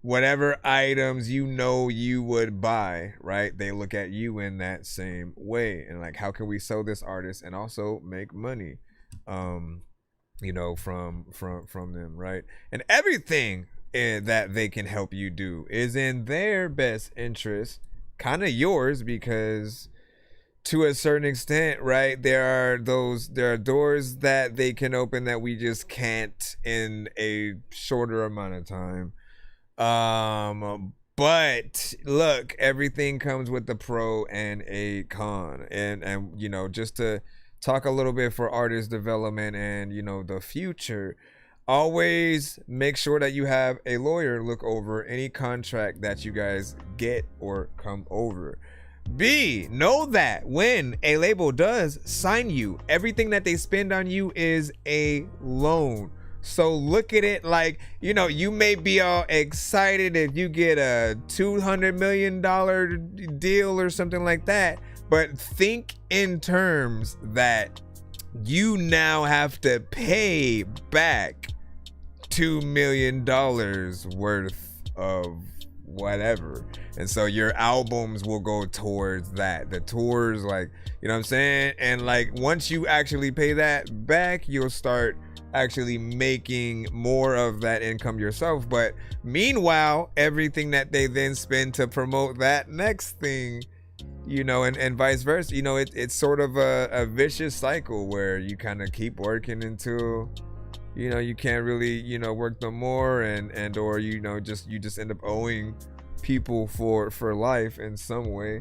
whatever items you know you would buy, right? They look at you in that same way and like, how can we sell this artist and also make money, you know, from them, right? And everything that they can help you do is in their best interest, kind of yours, because to a certain extent, right, there are doors that they can open that we just can't in a shorter amount of time. But look, everything comes with a pro and a con, and you know, just to talk a little bit for artist development and, you know, the future, always make sure that you have a lawyer look over any contract that you guys get or come over. B, know that when a label does sign you, everything that they spend on you is a loan. So look at it like, you know, you may be all excited if you get a $200 million deal or something like that, but think in terms that you now have to pay back $2 million worth of whatever. And so your albums will go towards that. The tours, like, you know what I'm saying? And like, once you actually pay that back, you'll start actually making more of that income yourself. But meanwhile, everything that they then spend to promote that next thing, you know, and vice versa, you know, it's sort of a vicious cycle where you kind of keep working until, you know, you can't really, you know, work no more, and or, you know, you just end up owing people for life in some way.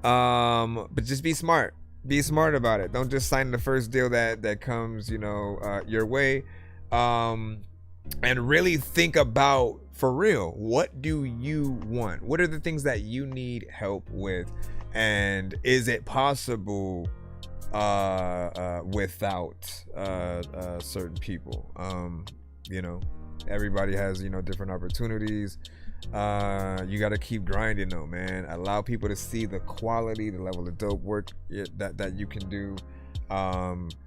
But just be smart about it. Don't just sign the first deal that comes, you know, your way, and really think about, for real, what do you want? What are the things that you need help with, and is it possible without certain people? You know, everybody has, you know, different opportunities. You got to keep grinding though, man. Allow people to see the quality, the level of dope work that you can do.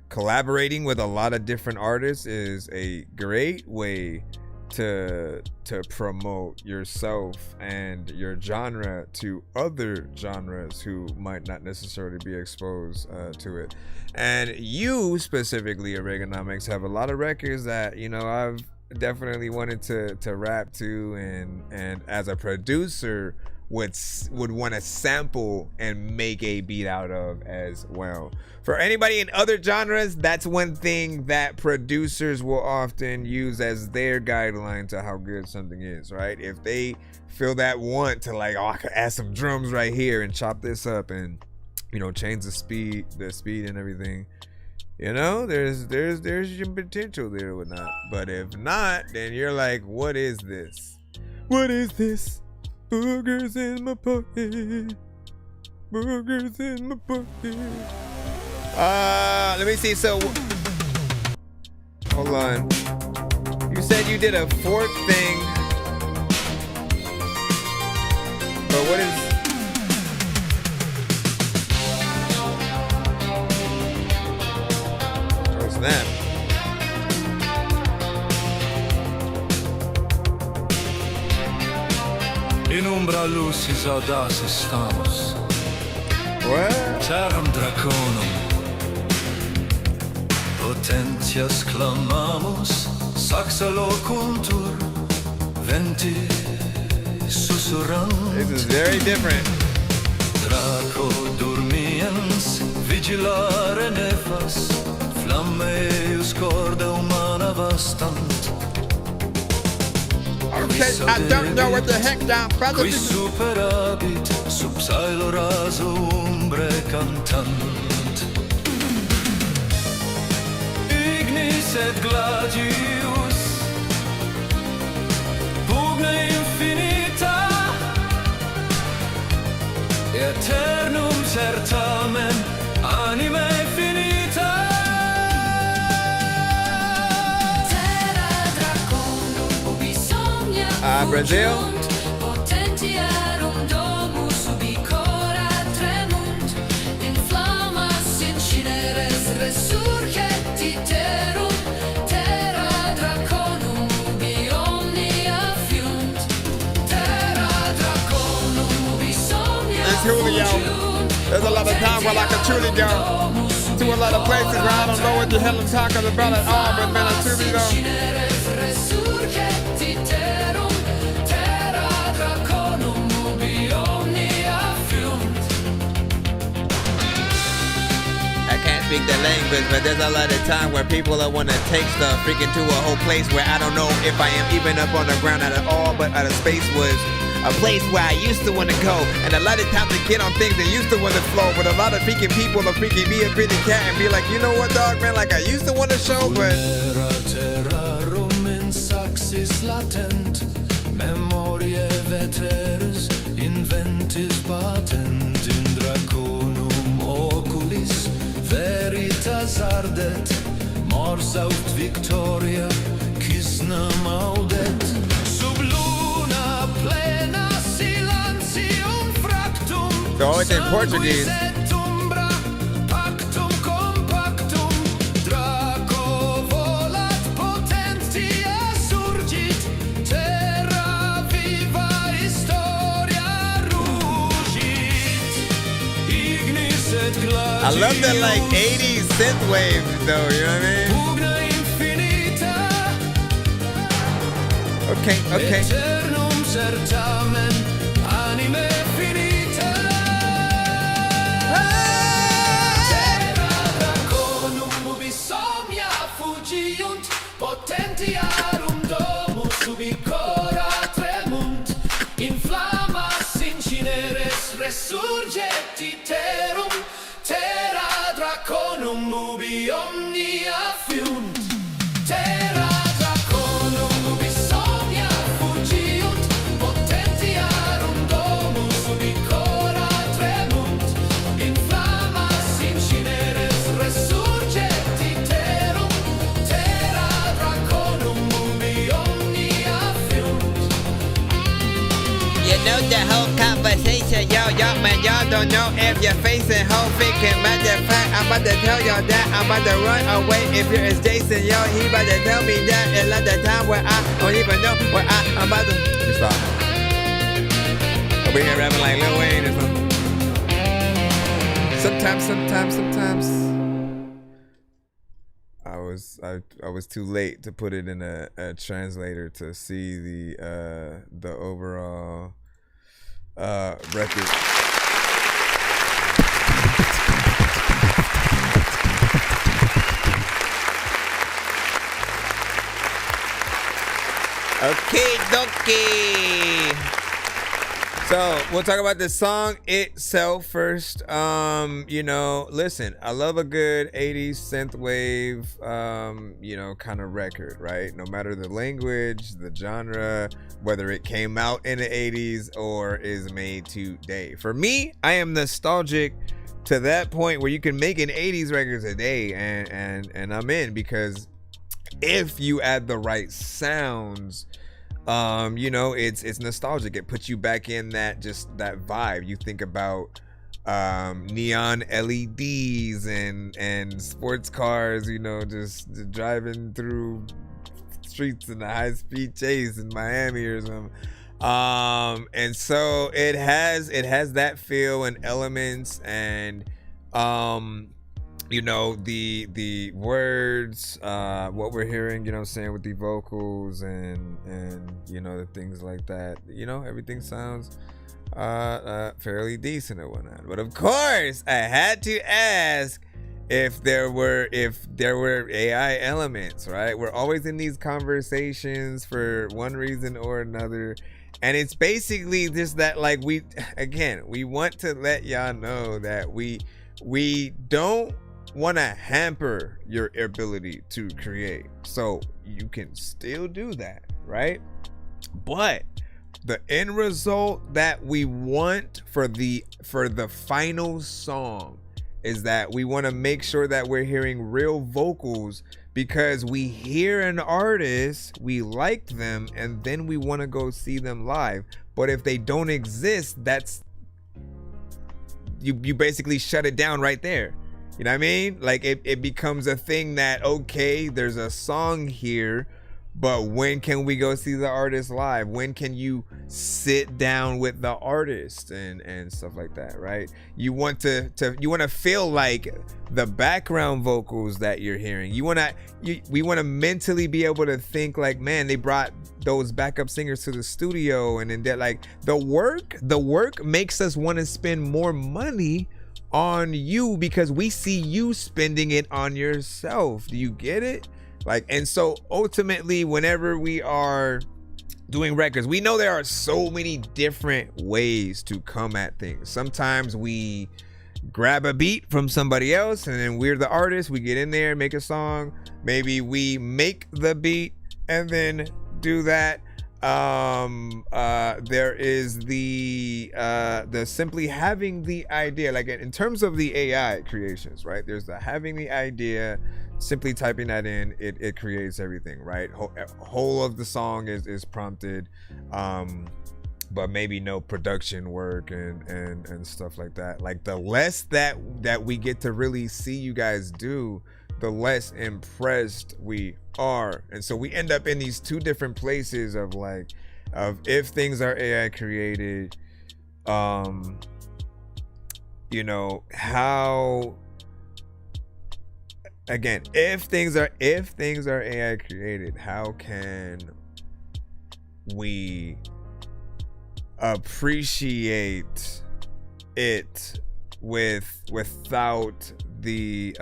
Collaborating with a lot of different artists is a great way to promote yourself and your genre to other genres who might not necessarily be exposed to it. And you specifically, Oregonomics, have a lot of records that, you know, I've definitely wanted to rap to, and as a producer would want to sample and make a beat out of as well. For anybody in other genres, that's one thing that producers will often use as their guideline to how good something is, right? If they feel that want to like, oh, I could add some drums right here and chop this up and, you know, change the speed and everything. You know, there's your potential there or whatnot. But if not, then you're like, what is this? What is this? Boogers in my pocket. Boogers in my pocket. Let me see. So, hold on. You said you did a fourth thing. But what is... What's that? In umbra lucis audaces estamos. Ceram draconum. Potentias clamamos. Saxa locuntur. Venti susurrant. This is very different. Draco dormiens. Vigilare nefas. Flammeus corda umana vastant. I don't know what the heck y'all brother Qui superabit subsailo raso umbre cantant. Ignis et gladius pugna infinita eternum certamen anime finita. Brazil. Potentiarum domus ubicora tremunt, inflammas incineres resurget iterum, terra draconum ubi omnia fiunt, terra draconum ubi somnia. It's Julio. There's a lot of times where I can truly go to a lot of places where I don't know what the hell I'm talking about at all, but man, I truly know. Speak the language, but there's a lot of time where people want to take stuff freaking to a whole place where I don't know if I am even up on the ground at all, but out of space was a place where I used to want to go, and a lot of times I get on things that used to want to flow, but a lot of freaking people are freaking me a pretty cat and be like, you know what, dog, man, like I used to want to show, but latent, memoriae veteris, inventis patent, in draconum oculis, veritas ardet, mors aut victoria, cisna maudet, sub luna plena silencium fractum, so it's in Portuguese. I love that like 80s synth wave though, you know what I mean? Okay, okay. Resurget iterum, terra draconum ubi omnia fiunt, terra draconum ubi somnia fugiunt, potentiarum domus ubi cora tremunt, inflammas incineres resurget iterum, terra draconum ubi omnia fiunt. You know the whole conversation, yo, man, y'all don't know if you're facing whole freaking matter of fact, I'm about to tell y'all that I'm about to run away if you're as Jason, yo, he about to tell me that a lot of time where I don't even know where I'm about to stop. Over here rapping like Lil Wayne or something. Sometimes. I was too late to put it in a translator to see the overall record. Okay, Dorky. So we'll talk about the song itself first. You know, listen, I love a good 80s synthwave, you know, kind of record, right? No matter the language, the genre, whether it came out in the 80s or is made today. For me, I am nostalgic to that point where you can make an 80s record today, and I'm in, because if you add the right sounds, you know, it's nostalgic. It puts you back in that vibe. You think about neon LEDs and sports cars, you know, just driving through streets in a high-speed chase in Miami or something. And so it has that feel and elements, and you know, the words, what we're hearing, you know what I'm saying, with the vocals and you know, the things like that, you know, everything sounds fairly decent and whatnot. But of course, I had to ask if there were AI elements, right? We're always in these conversations for one reason or another, and it's basically just that, like, we want to let y'all know that we don't want to hamper your ability to create, so you can still do that, right? But the end result that we want for the final song is that we want to make sure that we're hearing real vocals, because we hear an artist, we like them, and then we want to go see them live. But if they don't exist, that's you basically shut it down right there. You know what I mean? Like, it becomes a thing that, okay, there's a song here, but when can we go see the artist live? When can you sit down with the artist and stuff like that, right? You want to feel like the background vocals that you're hearing. We want to mentally be able to think like, man, they brought those backup singers to the studio, and then they're like, the work makes us want to spend more money on you, because we see you spending it on yourself. Do you get it? Like, and so ultimately, whenever we are doing records, we know there are so many different ways to come at things. Sometimes we grab a beat from somebody else, and then we're the artist, we get in there, make a song. Maybe we make the beat and then do that. There is the simply having the idea, like in terms of the AI creations, right? There's the having the idea, simply typing that in, it creates everything, right? Whole of the song is prompted, but maybe no production work and stuff like that. Like, the less that we get to really see you guys do, the less impressed we are. And so we end up in these two different places of if things are AI created, you know, how, again, if things are AI created, how can we appreciate it without the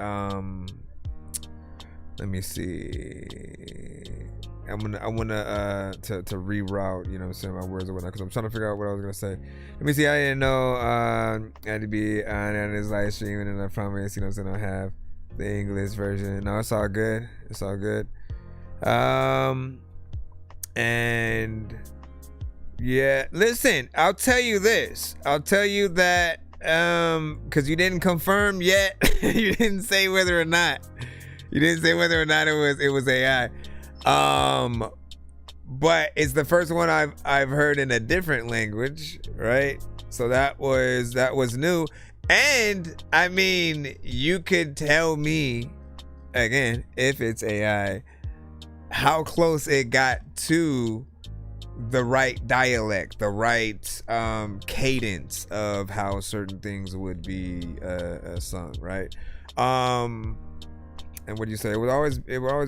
let me see. I want to reroute, you know what I'm saying, my words or whatnot, because I'm trying to figure out what I was gonna say. Let me see. I didn't know I had to be on this live stream, and I promise, you know what I'm saying, I have the English version. No, it's all good. It's all good. And yeah, listen, I'll tell you this. I'll tell you that because you didn't confirm yet. You didn't say whether or not. You didn't say whether or not it was AI. But it's the first one I've heard in a different language, right? So that was new. And I mean, you could tell me again, if it's AI, how close it got to the right dialect, the right cadence of how certain things would be sung, right? And what do you say? It would always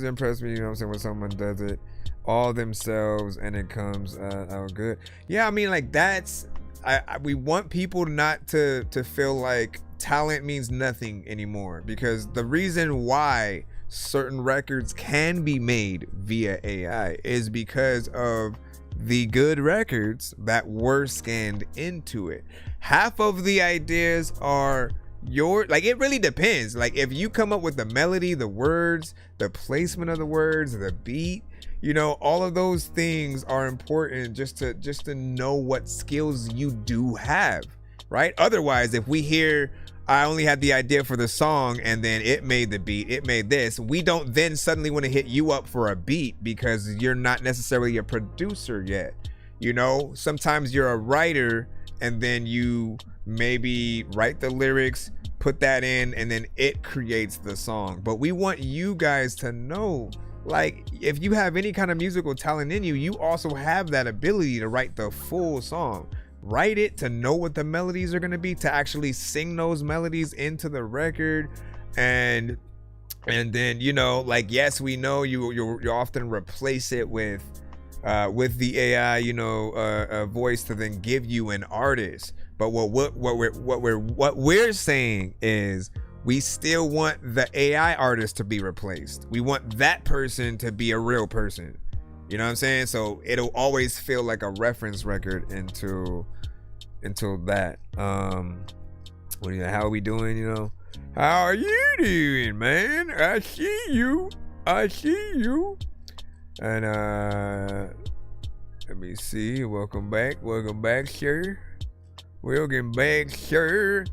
impress me, you know what I'm saying, when someone does it all themselves and it comes out good. Yeah, I mean, like, that's we want people not to feel like talent means nothing anymore, because the reason why certain records can be made via AI is because of the good records that were scanned into it. Half of the ideas are like, it really depends. Like, if you come up with the melody, the words, the placement of the words, the beat, you know, all of those things are important just to know what skills you do have, right? Otherwise, if we hear, I only had the idea for the song and then it made the beat, it made this, we don't then suddenly want to hit you up for a beat because you're not necessarily a producer yet. You know, sometimes you're a writer and then you maybe write the lyrics, put that in, and then it creates the song. But we want you guys to know, like, if you have any kind of musical talent in you, you also have that ability to write the full song. Write it, to know what the melodies are going to be, to actually sing those melodies into the record. And then, you know, like, yes, we know you often replace it with the AI, you know, a voice to then give you an artist. But what we're saying is, we still want the AI artist to be replaced. We want that person to be a real person. You know what I'm saying? So it'll always feel like a reference record until that. How are we doing? You know, how are you doing, man? I see you. And let me see. Welcome back, sir. Welcome back, sir.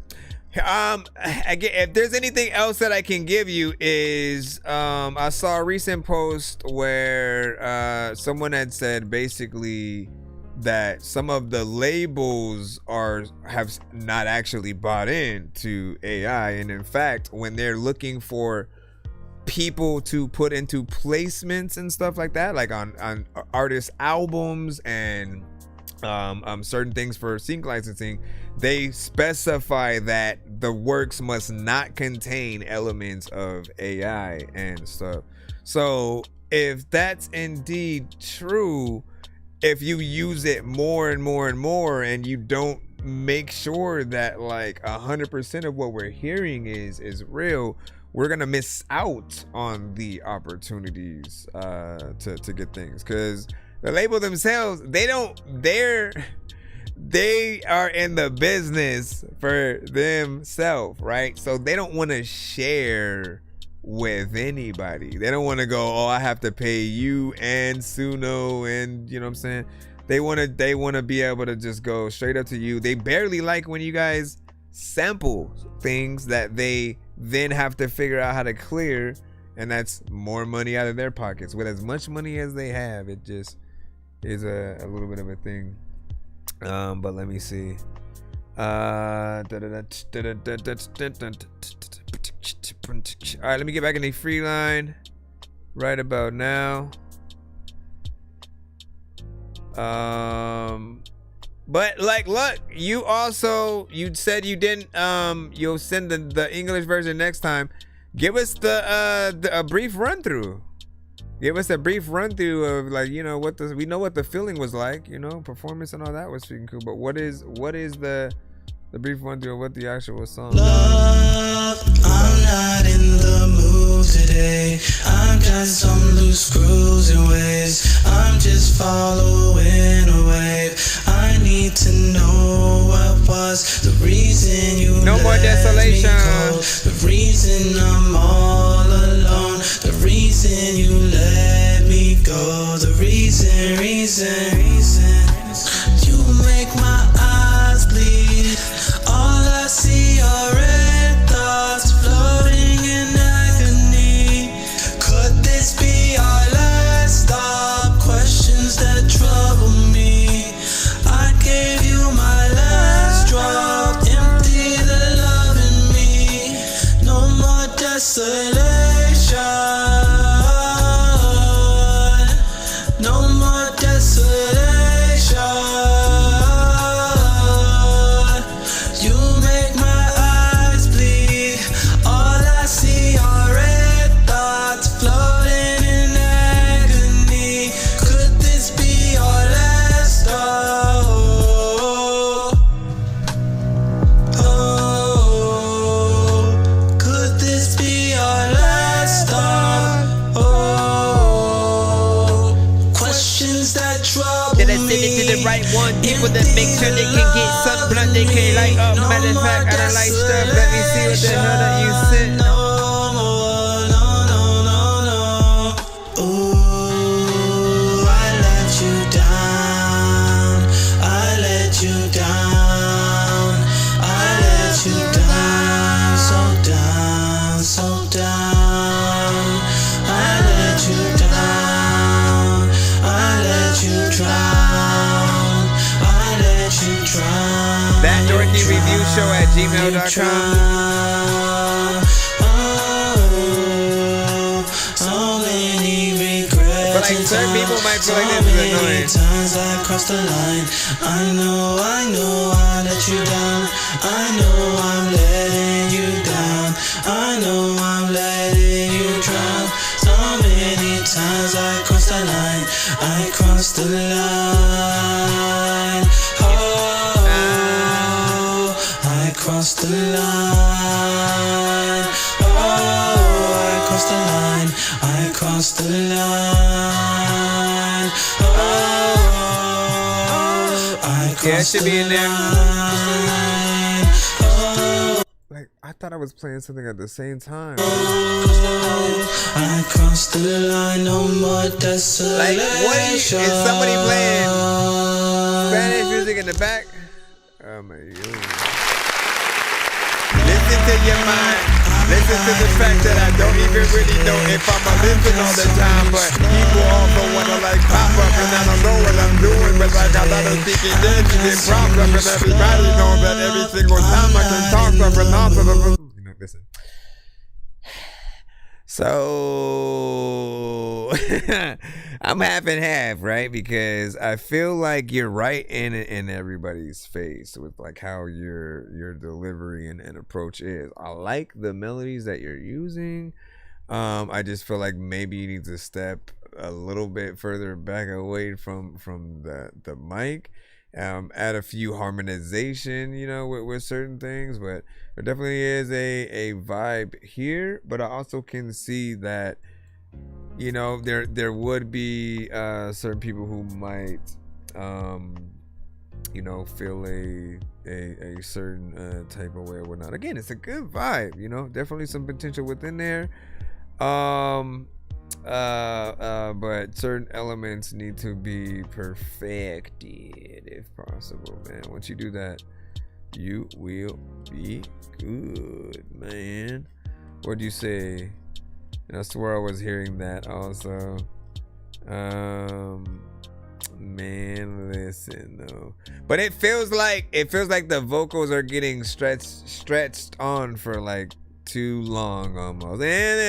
Again, if there's anything else that I can give you is, I saw a recent post where someone had said basically that some of the labels have not actually bought into AI, and in fact, when they're looking for people to put into placements and stuff like that, like on artist albums and certain things for sync licensing, they specify that the works must not contain elements of AI and stuff. So if that's indeed true, if you use it more and more and more, and you don't make sure that like 100% of what we're hearing is real, we're gonna miss out on the opportunities to get things, because the label themselves, they are in the business for themselves, right? So they don't want to share with anybody. They don't want to go, oh, I have to pay you and Suno, and you know what I'm saying? They want to be able to just go straight up to you. They barely like when you guys sample things that they then have to figure out how to clear, and that's more money out of their pockets. With as much money as they have, it just is a little bit of a thing. But let me see. All right, let me get back in the free line right about now. But like, look, you said you didn't, you'll send the English version next time. Give us a brief run through. Give us a brief run through of, like, you know, we know what the feeling was like, you know, performance and all that was freaking cool. But what is the brief run through of what the actual song? Love, I'm not in the mood today. I'm got some loose screws and waves. I'm just following a wave. I need to know what was the reason you no more desolation. The reason I'm all alone. The reason you let me go. The reason. You make my eyes bleed. All I see are red thoughts floating in agony. Could this be our last stop? Questions that trouble me. I gave you my last drop. Empty the love in me. No more desolation. No more desolation. Matter of fact, I don't like stuff. Let me see what the hell that you sent. Ooh, I let you down. I let you down. I let you down. So down, so down. I let you down. I let you drown. I let you drown. ThatDorkyReviewShow at gmail.com. But like certain people might feel like this is annoying. Times I crossed the line. I know I let you down. I know I'm letting you down. I know I'm letting you drown. So many times I crossed the line. I crossed the line. Oh, I crossed the line. Oh, I crossed the line. I crossed the line. Oh, I crossed Yeah, it should be in there. Like, I thought I was playing something at the same time. I crossed the line, no more desolation. Like, what is somebody playing Spanish music in the back? Oh my God. Listen to your mind. Listen to the fact that I don't even really know if I'ma listen all the time. But people also wanna like pop up and I don't know what I'm doing. But like I thought I'm speaking English and props up and everybody knows that every single time I can talk something nonsense. You know, listen. So I'm half and half, right? Because I feel like you're right in everybody's face with like how your delivery and approach is. I like the melodies that you're using. I just feel like maybe you need to step a little bit further back away from the mic. Add a few harmonization, you know, with certain things, but there definitely is a vibe here. But I also can see that, you know, there would be certain people who might, you know, feel a certain type of way or whatnot. Again, it's a good vibe, you know, definitely some potential within there. But certain elements need to be perfected if possible, man. Once you do that, you will be good, man. What do you say? And I swear I was hearing that also. Man, listen though. But it feels like the vocals are getting stretched on for like too long almost. Yeah,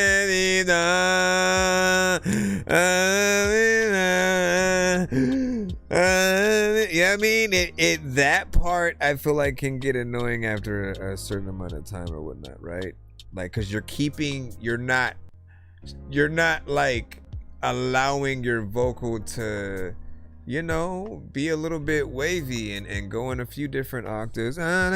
I mean it that part I feel like can get annoying after a certain amount of time or whatnot, right? Like, cause you're not like allowing your vocal to, you know, be a little bit wavy and go in a few different octaves. You know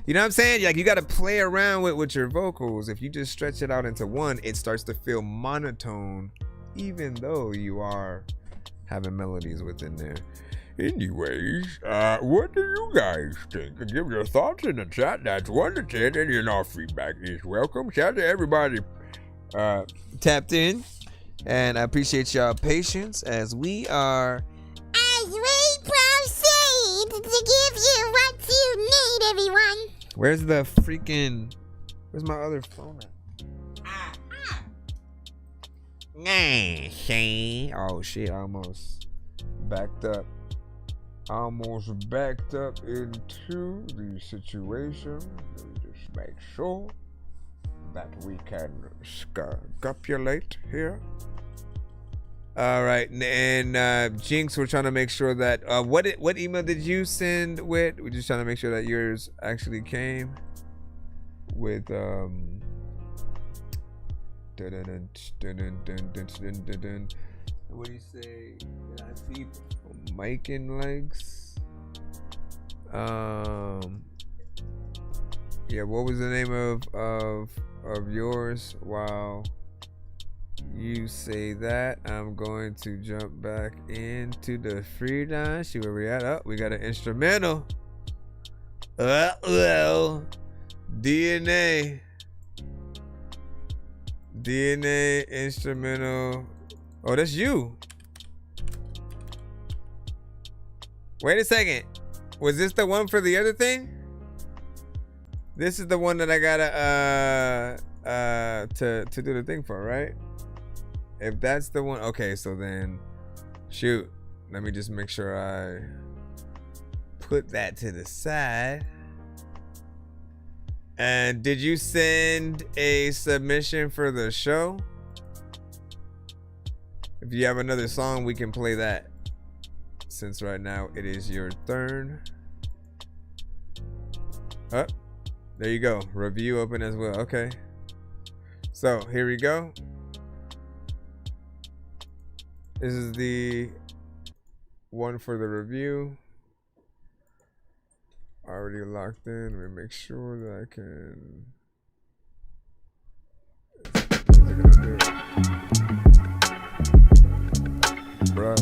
what I'm saying? Like, you got to play around with your vocals. If you just stretch it out into one, it starts to feel monotone, even though you are having melodies within there. Anyways, what do you guys think? Give your thoughts in the chat. That's 1 to 10, and you know, feedback is welcome. Shout out to everybody tapped in, and I appreciate y'all patience as we proceed to give you what you need, everyone. Where's my other phone at? Oh shit, I almost backed up into the situation. Let me just make sure that we can scopulate here. All right, and Jinx, we're trying to make sure that what email did you send with? We're just trying to make sure that yours actually came with what do you say? I see Mike and legs. Yeah, what was the name of yours? Wow, you say that, I'm going to jump back into the freelance. See where we at. Oh, we got an instrumental. Well, DNA instrumental. Oh, that's you. Wait a second. Was this the one for the other thing? This is the one that I gotta to do the thing for, right? If that's the one, okay, so then shoot. Let me just make sure I put that to the side. And did you send a submission for the show? If you have another song, we can play that. Since right now it is your turn. Oh, there you go. Review open as well. Okay. So here we go. This is the one for the review. Already locked in. Let me make sure that I can. Bruh.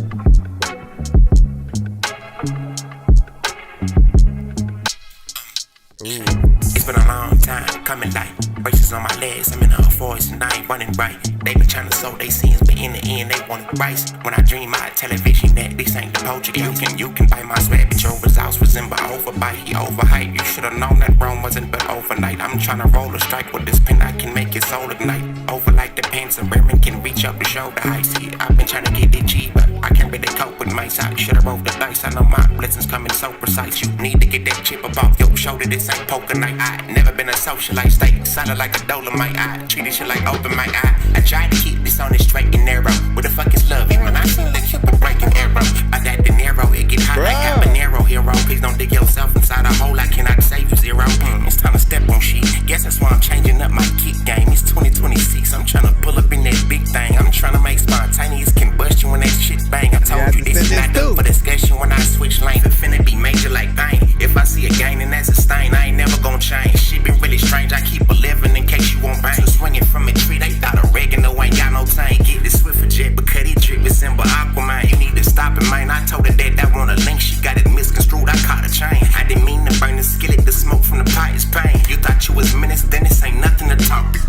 It's been a long time coming, like braces on my legs. I'm in a forest and I ain't running right. They been trying to sow they sins, but in the end they want it rice. When I dream my television that this ain't the poacher. You can buy my sweat, but your results resemble overbite. He overhyped. You should've known that Rome wasn't built overnight. I'm trying to roll a strike with this pen. I can make it soul ignite. Over like the pants of Reverend can reach up the shoulder height. See, I've been trying to get it G, but I can't really cope with my side. Should've rolled the dice. I know my blessings coming so precise. You need to get that chip up off your shoulder. This ain't poker night. I never been a socialite state. Sounded like a dolomite. I treat this shit like open my eye. I tried to keep this on the straight and narrow. What the fuck is love? When I seen the Cupid breaking arrow, I got De Niro. It get hot like habanero. Hero, please don't dig yourself inside a hole. I cannot save you zero. It's time to step on shit. Guess that's why I'm changing up my kick game. It's 2026. I'm trying to pull up in that big thing. I'm trying to make spontaneous combustion when that shit bang. I told you this is not up for discussion when I switch lanes. It finna be major like pain. If I see a gain and that's a stain, I ain't never gonna change. Shit been really strange. I keep a living in case you won't bang. So swinging from a tree, they thought oregano ain't got no tang. Get this Swiffer jet, but cut it drip resemble Aquaman. You need to stop it, man. I told her that want a link. She got it misconstrued. I caught a chain. I didn't mean to burn the skillet. The smoke from the pot is pain. You thought you was menace, then this ain't nothing to talk to.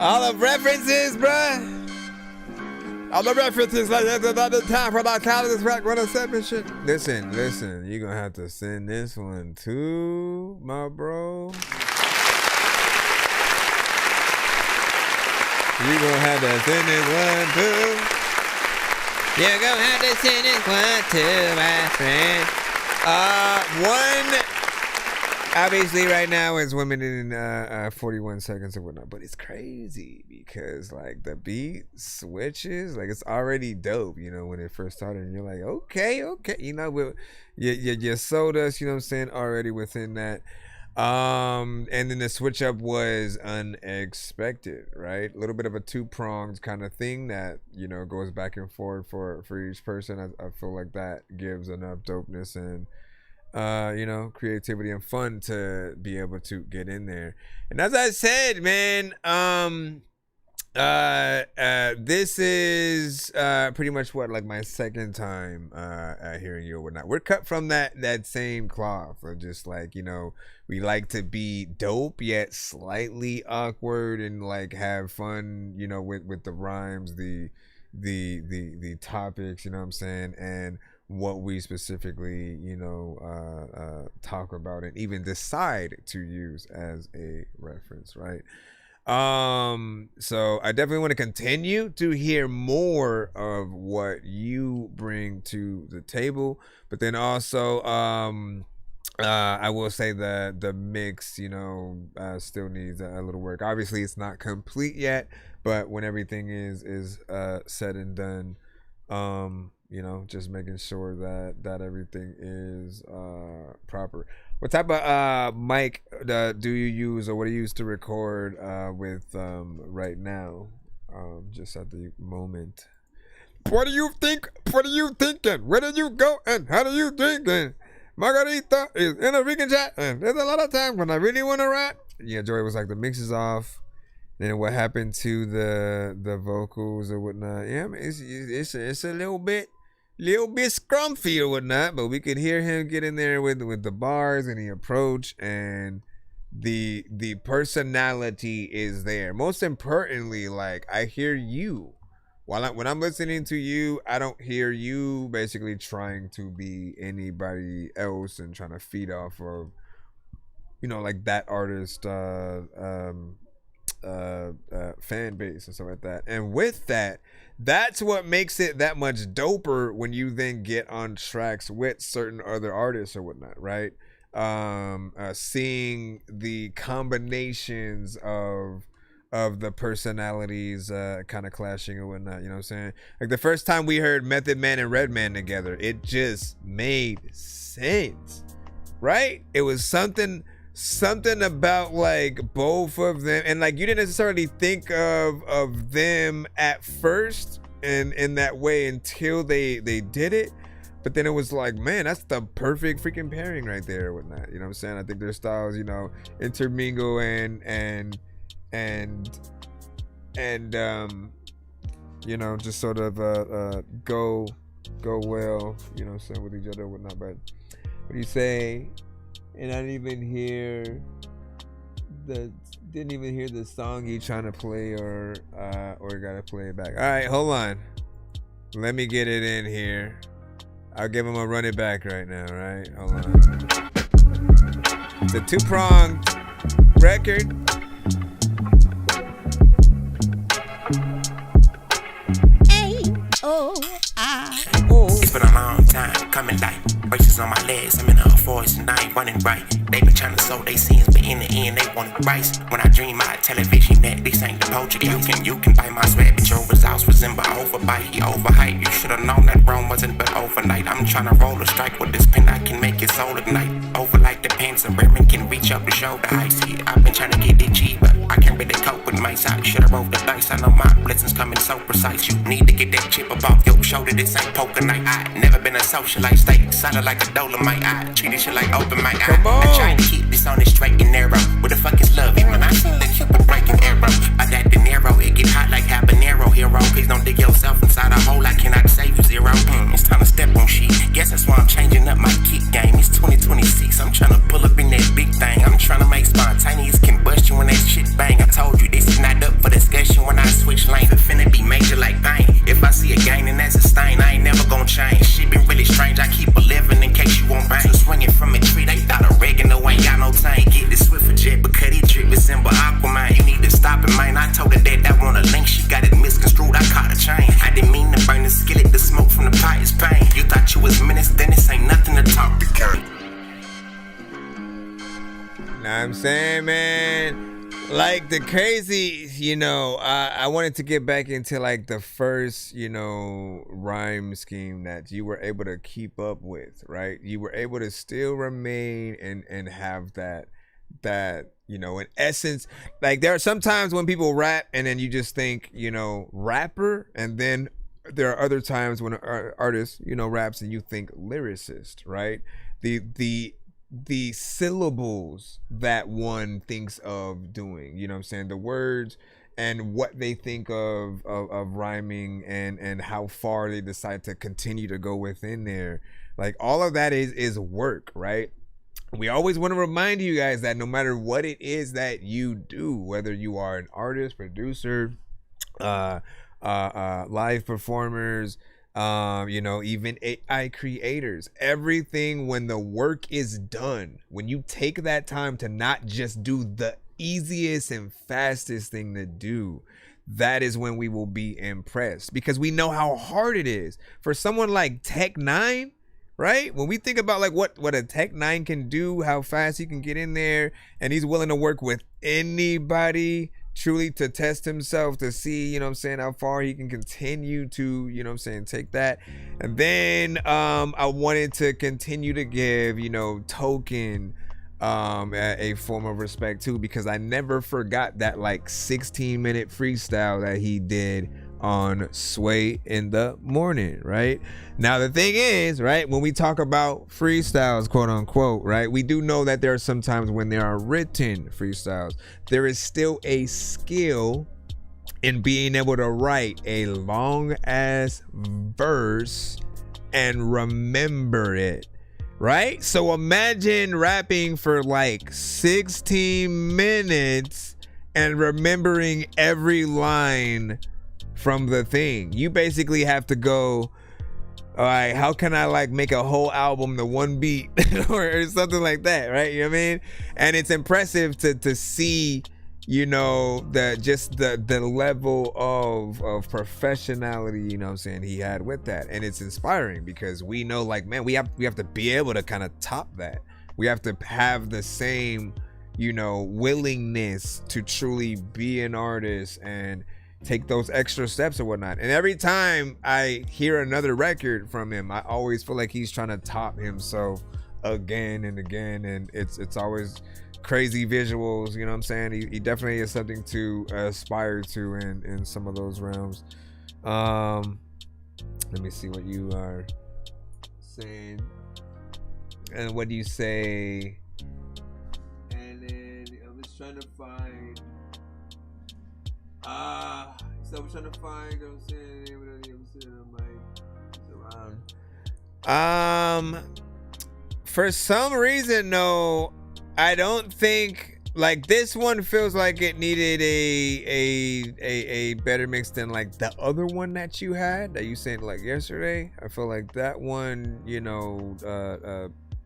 All the references, bruh. All the references like that's another time for that kind of this rock 107 shit. Listen, you're gonna have to send this one to my bro. You're gonna have to send this one to. You're gonna have to send this one to my friend. One. Obviously, right now it's women in 41 seconds or whatnot, but it's crazy because like the beat switches, like it's already dope, you know, when it first started, and you're like, okay, you know, you sold us, you know what I'm saying, already within that. And then the switch up was unexpected, right? A little bit of a two-pronged kind of thing that, you know, goes back and forth for each person. I feel like that gives enough dopeness and you know, creativity and fun to be able to get in there. And as I said, man, this is pretty much what, like my second time hearing you or whatnot. We're cut from that same cloth of just like, you know, we like to be dope yet slightly awkward and like have fun, you know, with the rhymes, the topics, you know what I'm saying, and what we specifically, you know, talk about and even decide to use as a reference, right? So I definitely want to continue to hear more of what you bring to the table, but then also I will say that the mix, you know, still needs a little work. Obviously it's not complete yet, but when everything is said and done, you know, just making sure that everything is proper. What type of mic do you use, or what do you use to record with right now? Just at the moment. What do you think? What are you thinking? Where do you go and how do you thinking? Margarita is in a freaking chat, and there's a lot of times when I really want to rap. Yeah, Joy was like, the mix is off Then what happened to the vocals or whatnot? Yeah, I mean, it's a little bit scrumpy or whatnot, but we could hear him get in there with the bars and the approach, and the personality is there. Most importantly, like, I hear you. When I'm listening to you, I don't hear you basically trying to be anybody else and trying to feed off of, you know, like that artist fan base and stuff like that. And with that, that's what makes it that much doper when you then get on tracks with certain other artists or whatnot, right? Seeing the combinations of the personalities kind of clashing or whatnot, you know what I'm saying? Like the first time we heard Method Man and Redman together, it just made sense, right? It was something about like both of them, and like you didn't necessarily think of them at first and in that way until they did it. But then it was like, man, that's the perfect freaking pairing right there or whatnot. You know what I'm saying? I think their styles, you know, intermingle and you know, just sort of go well, you know what I'm saying, with each other or whatnot. But what do you say? And I didn't even hear the song you trying to play or gotta play it back. All right, hold on. Let me get it in here. I'll give him a run it back right now, right? Hold on. It's a two-pronged record. It's been a long time coming, like braces on my legs. I'm in a forest and I ain't running right. They been trying to sow they sins, but in the end they want it rice. When I dream my television that this ain't the poacher. You can buy my sweat, but your results resemble overbite. He overhyped. You should've known that Rome wasn't but overnight. I'm trying to roll a strike with this pen. I can make it soul at night. Over like the pants and women can reach up the shoulder heights. I've been trying to get it cheap, but I can't really cope with my side. Should've rolled the dice. I know my blessings coming so precise. You need to get that chip up off your shoulder. This ain't poker night. I never been a socialite. Stay solid like a dolomite. I treat this shit like open mic. I try to keep this on the straight and narrow. What the fuck is love? When I see the Cupid breaking arrow, I that De Niro. It get hot like habanero. Hero, please don't dig yourself inside a hole. I cannot save you zero. It's time to step on shit. Guess that's why I'm changing up my kick game. It's 2026. I'm trying to pull up in that big thing. I'm trying to make spontaneous combustion when that shit bang. I told you this is not up for discussion when I switch lanes. It finna be major like pain. If I see a gain and that's a stain, I ain't never gonna change. Shit been really strange. I keep a living in case you won't bang. So swinging from a tree, they thought oregano ain't got no tank. Get this Swiffer jet, but cut it drip resemble Aquaman. You need to stop it, man. I told her that I want a link. She got it misconstrued. I caught a chain. I didn't mean to burn the skillet. The smoke from the pot is pain. You thought you was menace, then this ain't nothing to talk to kind. Know what I'm saying, man? Like the crazy, you know, I wanted to get back into like the first, you know, rhyme scheme that you were able to keep up with, right? You were able to still remain and have that, you know, in essence, like there are sometimes when people rap and then you just think, you know, rapper, and then there are other times when an artist, you know, raps and you think lyricist, right? The syllables that one thinks of doing, you know what I'm saying, the words and what they think of rhyming and how far they decide to continue to go within there, like all of that is work, right? We always want to remind you guys that no matter what it is that you do, whether you are an artist, producer, live performers, you know, even AI creators, everything, when the work is done, when you take that time to not just do the easiest and fastest thing to do, that is when we will be impressed, because we know how hard it is for someone like Tech-9, right? When we think about like what a Tech-9 can do, how fast he can get in there, and he's willing to work with anybody truly to test himself to see, you know what I'm saying, how far he can continue to, you know what I'm saying, take that. And then I wanted to continue to give, you know, Token a form of respect too, because I never forgot that like 16-minute freestyle that he did on Sway in the Morning, right? Now the thing is, right, when we talk about freestyles, quote unquote, right, we do know that there are some times when there are written freestyles. There is still a skill in being able to write a long ass verse and remember it, right? So imagine rapping for like 16 minutes and remembering every line from the thing. You basically have to go, all right, how can I like make a whole album to one beat or something like that, right? You know what I mean? And it's impressive to see, you know, the level of professionality, you know what I'm saying, he had with that. And it's inspiring because we know, like, man, we have to be able to kind of top that. We have to have the same, you know, willingness to truly be an artist and take those extra steps or whatnot. And every time I hear another record from him, I always feel like he's trying to top himself again and again. And it's always crazy visuals, you know what I'm saying? He definitely is something to aspire to in some of those realms. Let me see what you are saying. And what do you say? And then I'm just trying to find so I'm trying to find, I'm saying, for some reason, no, I don't think, like, this one feels like it needed a better mix than like the other one that you had, that you sent like yesterday. I feel like that one, you know,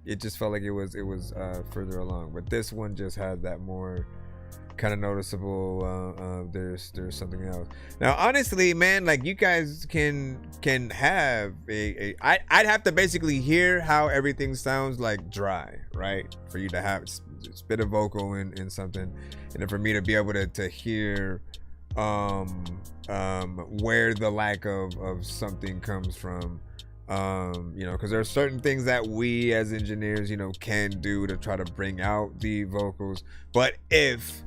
it just felt like it was further along, but this one just had that more kind of noticeable. There's something else. Now, honestly, man, like, you guys can have I'd have to basically hear how everything sounds like dry, right, for you to have spit a vocal in something, and then for me to be able to hear where the lack of something comes from. You know, because there are certain things that we as engineers, you know, can do to try to bring out the vocals, but if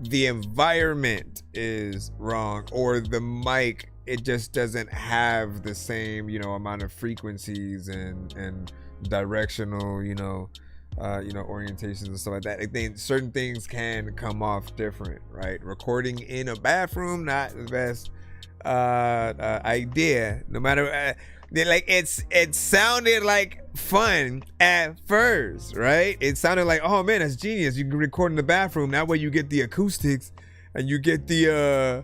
the environment is wrong or the mic, it just doesn't have the same, you know, amount of frequencies and directional, you know, orientations and stuff like that. I think certain things can come off different, right? Recording in a bathroom, not the best idea, no matter like it sounded like fun at first, right? It sounded like, oh man, that's genius, you can record in the bathroom, that way you get the acoustics and you get the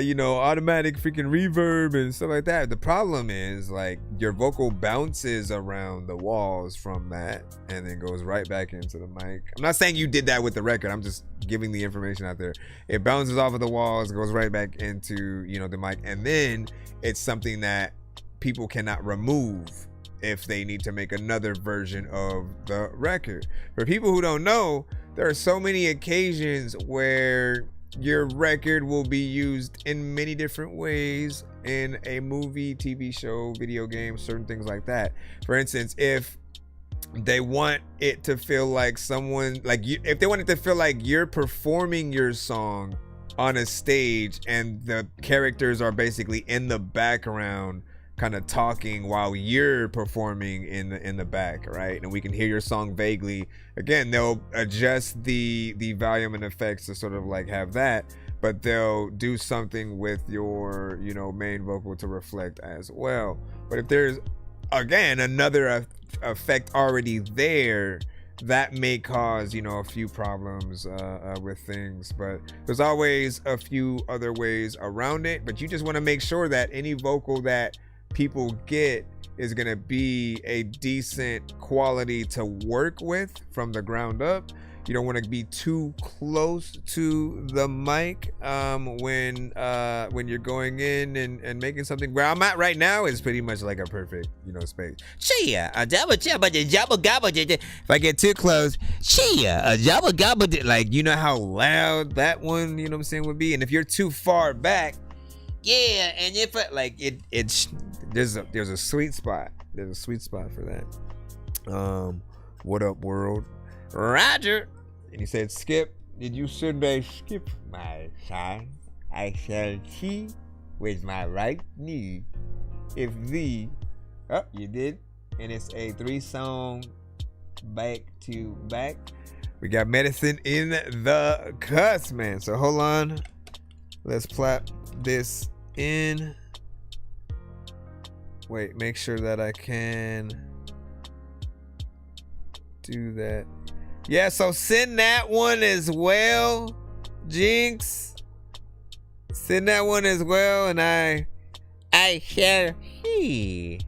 you know, automatic freaking reverb and stuff like that. The problem is, like, your vocal bounces around the walls from that and then goes right back into the mic. I'm not saying you did that with the record, I'm just giving the information out there. It bounces off of the walls, goes right back into, you know, the mic, and then it's something that people cannot remove if they need to make another version of the record. For people who don't know, there are so many occasions where your record will be used in many different ways in a movie, TV show, video game, certain things like that. For instance, if they want it to feel like someone, like you, if they want it to feel like you're performing your song on a stage and the characters are basically in the background kind of talking while you're performing in the back, right? And we can hear your song vaguely. Again, they'll adjust the volume and effects to sort of like have that, but they'll do something with your, you know, main vocal to reflect as well. But if there's, again, another effect already there, that may cause, you know, a few problems with things, but there's always a few other ways around it. But you just want to make sure that any vocal that people get is gonna be a decent quality to work with from the ground up. You don't want to be too close to the mic when you're going in and making something. Where I'm at right now is pretty much like a perfect, you know, space. If I get too close, like, you know how loud that one, you know what I'm saying, would be. And if you're too far back, yeah, and if it, like, it's there's a sweet spot. There's a sweet spot for that. What up, world? Roger. And he said, Skip, did you survey skip my son? I said, he with my right knee. If the, oh, you did. And it's a 3-song back to back. We got medicine in the cuts, man. So hold on. Let's plop this in. Wait, make sure that I can do that. Yeah, so send that one as well, Jinx. Send that one as well, and I shall see.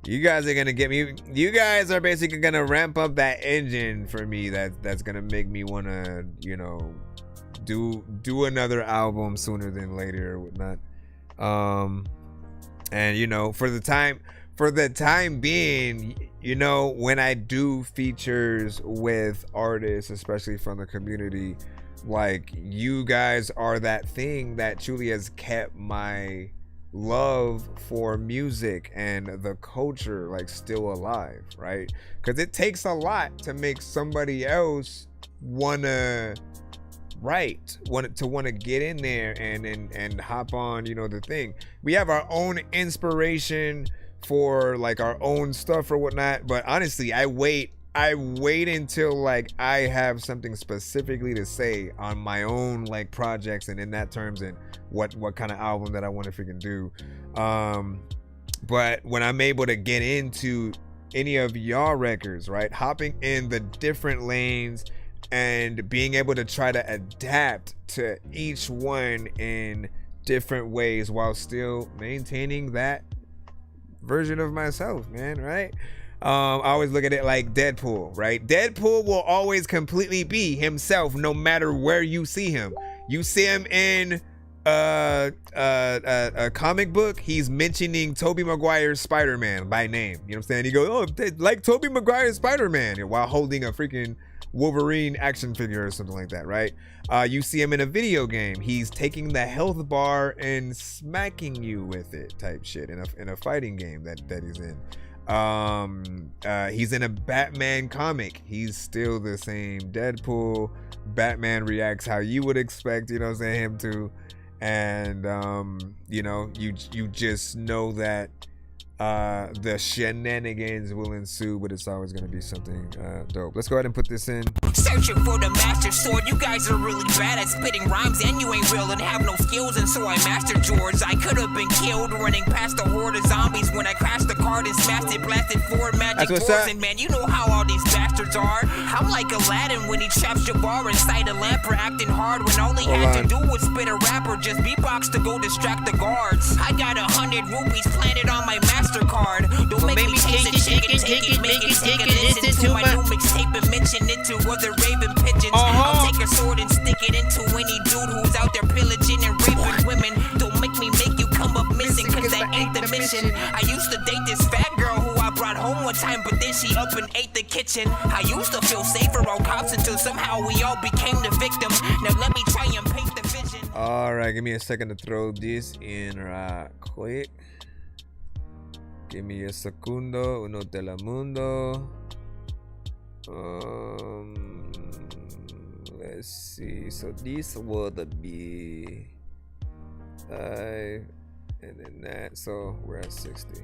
You guys are gonna get me. You guys are basically gonna ramp up that engine for me. That's gonna make me wanna, you know, do another album sooner than later or whatnot. And you know, for the time being, you know, when I do features with artists, especially from the community, like, you guys are that thing that truly has kept my love for music and the culture like still alive, right? Because it takes a lot to make somebody else wanna write, want to get in there and hop on, you know, the thing. We have our own inspiration for like our own stuff or whatnot, but honestly, I wait until like I have something specifically to say on my own like projects and in that terms, and what kind of album that I want to freaking do. But when I'm able to get into any of y'all records, right, hopping in the different lanes and being able to try to adapt to each one in different ways while still maintaining that version of myself, man, right? I always look at it like Deadpool, right? Deadpool will always completely be himself no matter where you see him. You see him in a comic book, he's mentioning Tobey Maguire's Spider-Man by name. You know what I'm saying? He goes, oh, like Tobey Maguire's Spider-Man, while holding a freaking Wolverine action figure or something like that, right? You see him in a video game, he's taking the health bar and smacking you with it type shit in a fighting game that he's in. He's in a Batman comic, he's still the same Deadpool. Batman reacts how you would expect, you know what I'm saying, him to. And you know, you just know that the shenanigans will ensue, but it's always going to be something dope. Let's go ahead and put this in. Searching for the master sword. You guys are really bad at spitting rhymes, and you ain't real and have no skills, and so I mastered yours. I could have been killed running past a horde of zombies when I crashed the card and smashed it, blasted 4 magic doors. And man, you know how all these bastards are. I'm like Aladdin when he traps Jabbar inside a lamp for acting hard when all he had to do was spit a rap or just beatbox to go distract the guards. I got 100 rupees planted on my MasterCard. Don't make me take it, listen to my new mixtape and mention it to other raving pigeons. I'll take a sword and stick it into any dude who's out there pillaging and raping women. Don't make me make you come up missing, cause that ain't the mission. I used to date this fat girl who I brought home one time, but then she up and ate the kitchen. I used to feel safe around cops until somehow we all became the victim. Now let me try and paint the vision. Alright, give me a second to throw this in right quick. Give me a segundo, uno telemundo. Let's see. So this would be 5, and then that. So we're at 60.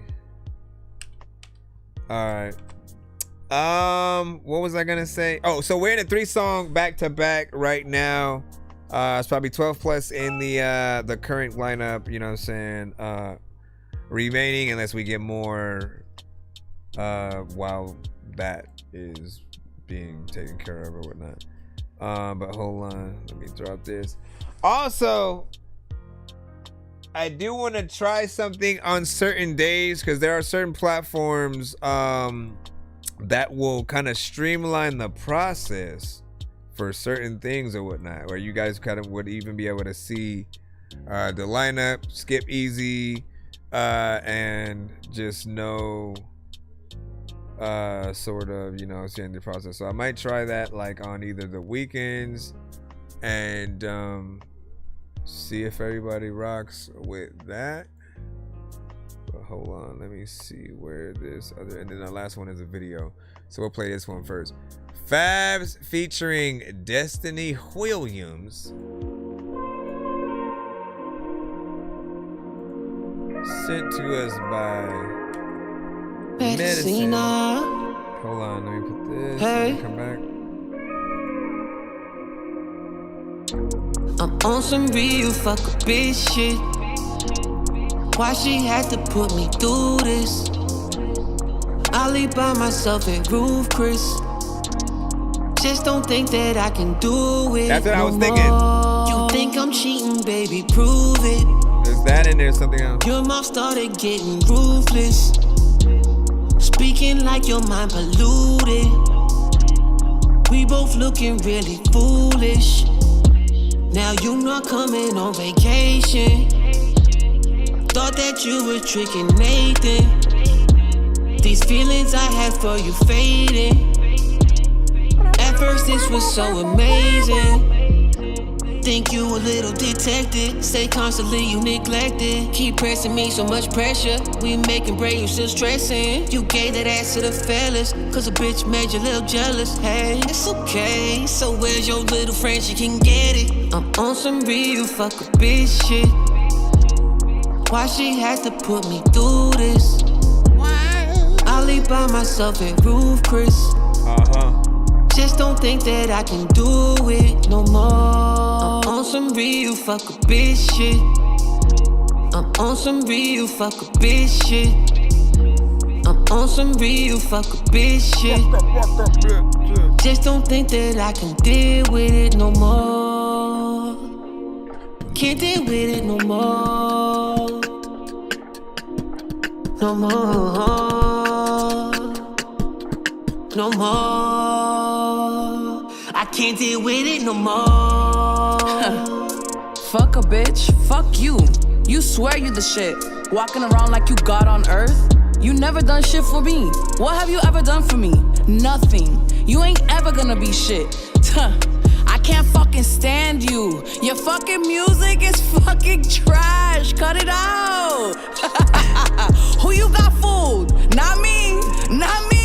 All right. What was I gonna say? Oh, so we're in a 3-song back-to-back right now. It's probably 12 plus in the current lineup. You know what I'm saying? Remaining, unless we get more while that is being taken care of or whatnot. But hold on, let me drop this. Also, I do want to try something on certain days, because there are certain platforms that will kind of streamline the process for certain things or whatnot, where you guys kind of would even be able to see the lineup, skip easy, and just know sort of, you know, seeing the process. So I might try that like on either the weekends and see if everybody rocks with that. But hold on, let me see where this other, and then the last one is a video, so we'll play this one first. Fabs featuring Destiny Williams. sent to us by Medicine. Hold on, let me put this. Hey. Come back. I'm on some real fuck a bitch shit. Why she had to put me through this? I live by myself at Roof Chris. Just don't think that I can do it. That's what I was no thinking. more. You think I'm cheating, baby, prove it. There's that and there's something else. Your mouth started getting ruthless. Speaking like your mind polluted. We both looking really foolish. Now you not coming on vacation. Thought that you were tricking Nathan. These feelings I had for you fading. At first this was so amazing. Think you a little detected. Say constantly you neglected. Keep pressing me, so much pressure. We making bread, you still stressing. You gave that ass to the fellas, cause a bitch made you a little jealous. Hey, it's okay. So where's your little friend? She can get it. I'm on some real fuck a bitch shit. Why she had to put me through this? I live by myself at Roof Chris. Just don't think that I can do it no more. I'm on some real fuck a bitch shit. I'm on some real fuck a bitch shit. I'm on some real fuck a bitch shit. Just don't think that I can deal with it no more. Can't deal with it no more. No more. No more. I can't deal with it no more. Fuck a bitch, fuck you. You swear you the shit. Walking around like you God on earth. You never done shit for me. What have you ever done for me? Nothing. You ain't ever gonna be shit. I can't fucking stand you. Your fucking music is fucking trash. Cut it out. Who you got fooled? Not me. Not me.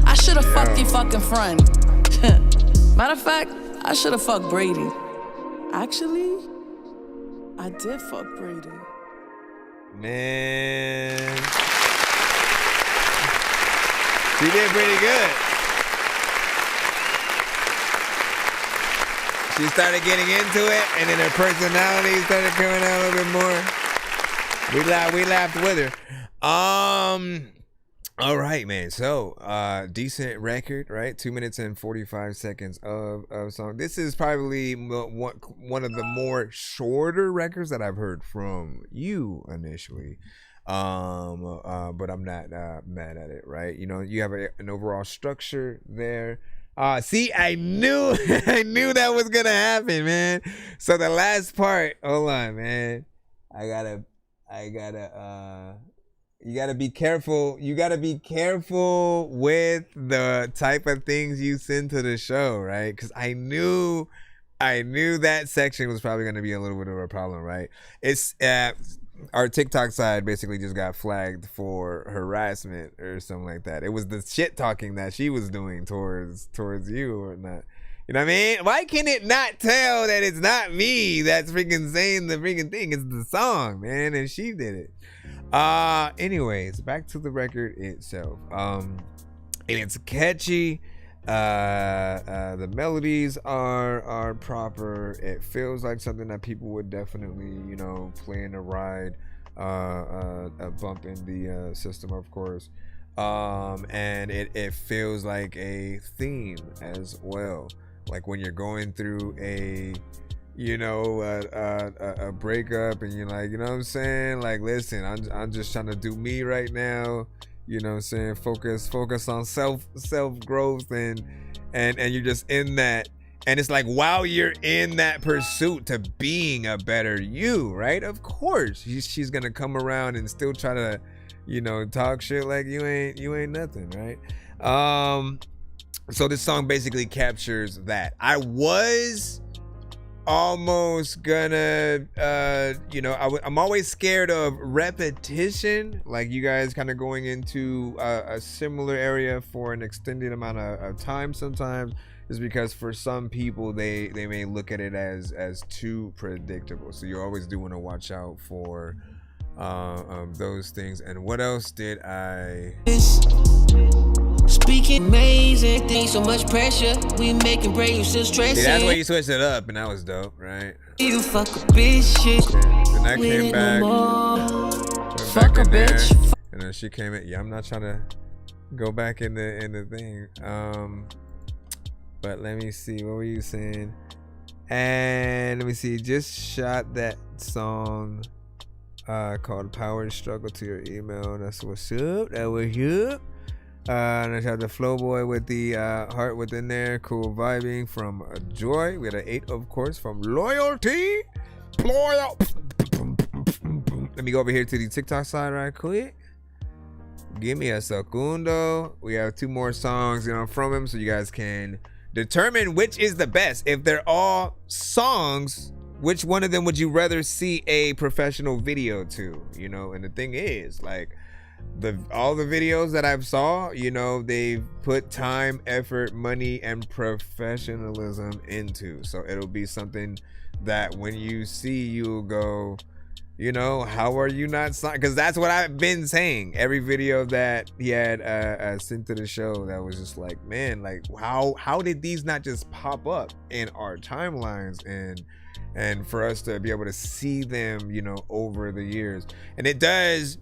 I should've fucked your fucking friend. Matter of fact, I should've fucked Brady. Actually, I did fuck Brady. Man. She did pretty good. She started getting into it, and then her personality started coming out a little bit more. We laughed with her. All right, man. So, decent record, right? 2 minutes and 45 seconds of song. This is probably one of the more shorter records that I've heard from you initially. But I'm not mad at it, right? You know, you have an overall structure there. See, I knew I knew that was gonna happen, man. So the last part, hold on, man. You gotta be careful. You gotta be careful with the type of things you send to the show, right? Because I knew that section was probably gonna be a little bit of a problem, right? It's our TikTok side basically just got flagged for harassment or something like that. It was the shit talking that she was doing towards you or not. You know what I mean? Why can it not tell that it's not me that's freaking saying the freaking thing? It's the song, man, and she did it. Anyways, back to the record itself. And it's catchy. The melodies are proper. It feels like something that people would definitely, you know, play in a ride, bump in the system, of course. And it feels like a theme as well. Like when you're going through a breakup and you're like, you know what I'm saying? Like, listen, I'm just trying to do me right now. You know what I'm saying? Focus on self growth and you're just in that. And it's like while you're in that pursuit to being a better you, right? Of course, she's gonna come around and still try to, you know, talk shit like you ain't nothing, right? So this song basically captures that. I was almost gonna I'm always scared of repetition, like you guys kind of going into a similar area for an extended amount of time sometimes, is because for some people they may look at it as too predictable. So you always do want to watch out for those things. And what else did I? Speaking amazing things, so much pressure. We making brave, you still stressing. See, that's why you switched it up, and that was dope, right? You fuck a bitch shit. Then I came back. Fuck a bitch. And then she came in. Yeah, I'm not trying to go back in the thing. But let me see. What were you saying? And let me see. Just shot that song called Power and Struggle to your email. That's what's up. That was up. And I shot the Flow Boy with the heart within there. Cool vibing from Joy. We had an 8, of course, from Loyalty. Loyal. Let me go over here to the TikTok side right quick. Give me a segundo. We have 2 more songs, from him, so you guys can determine which is the best. If they're all songs, which one of them would you rather see a professional video to? And the thing is, like, all the videos that I've saw, they've put time, effort, money, and professionalism into. So it'll be something that when you see, you'll go, how are you not signed? Because that's what I've been saying. Every video that he had sent to the show, that was just like, man, like how did these not just pop up in our timelines and for us to be able to see them, over the years. And it does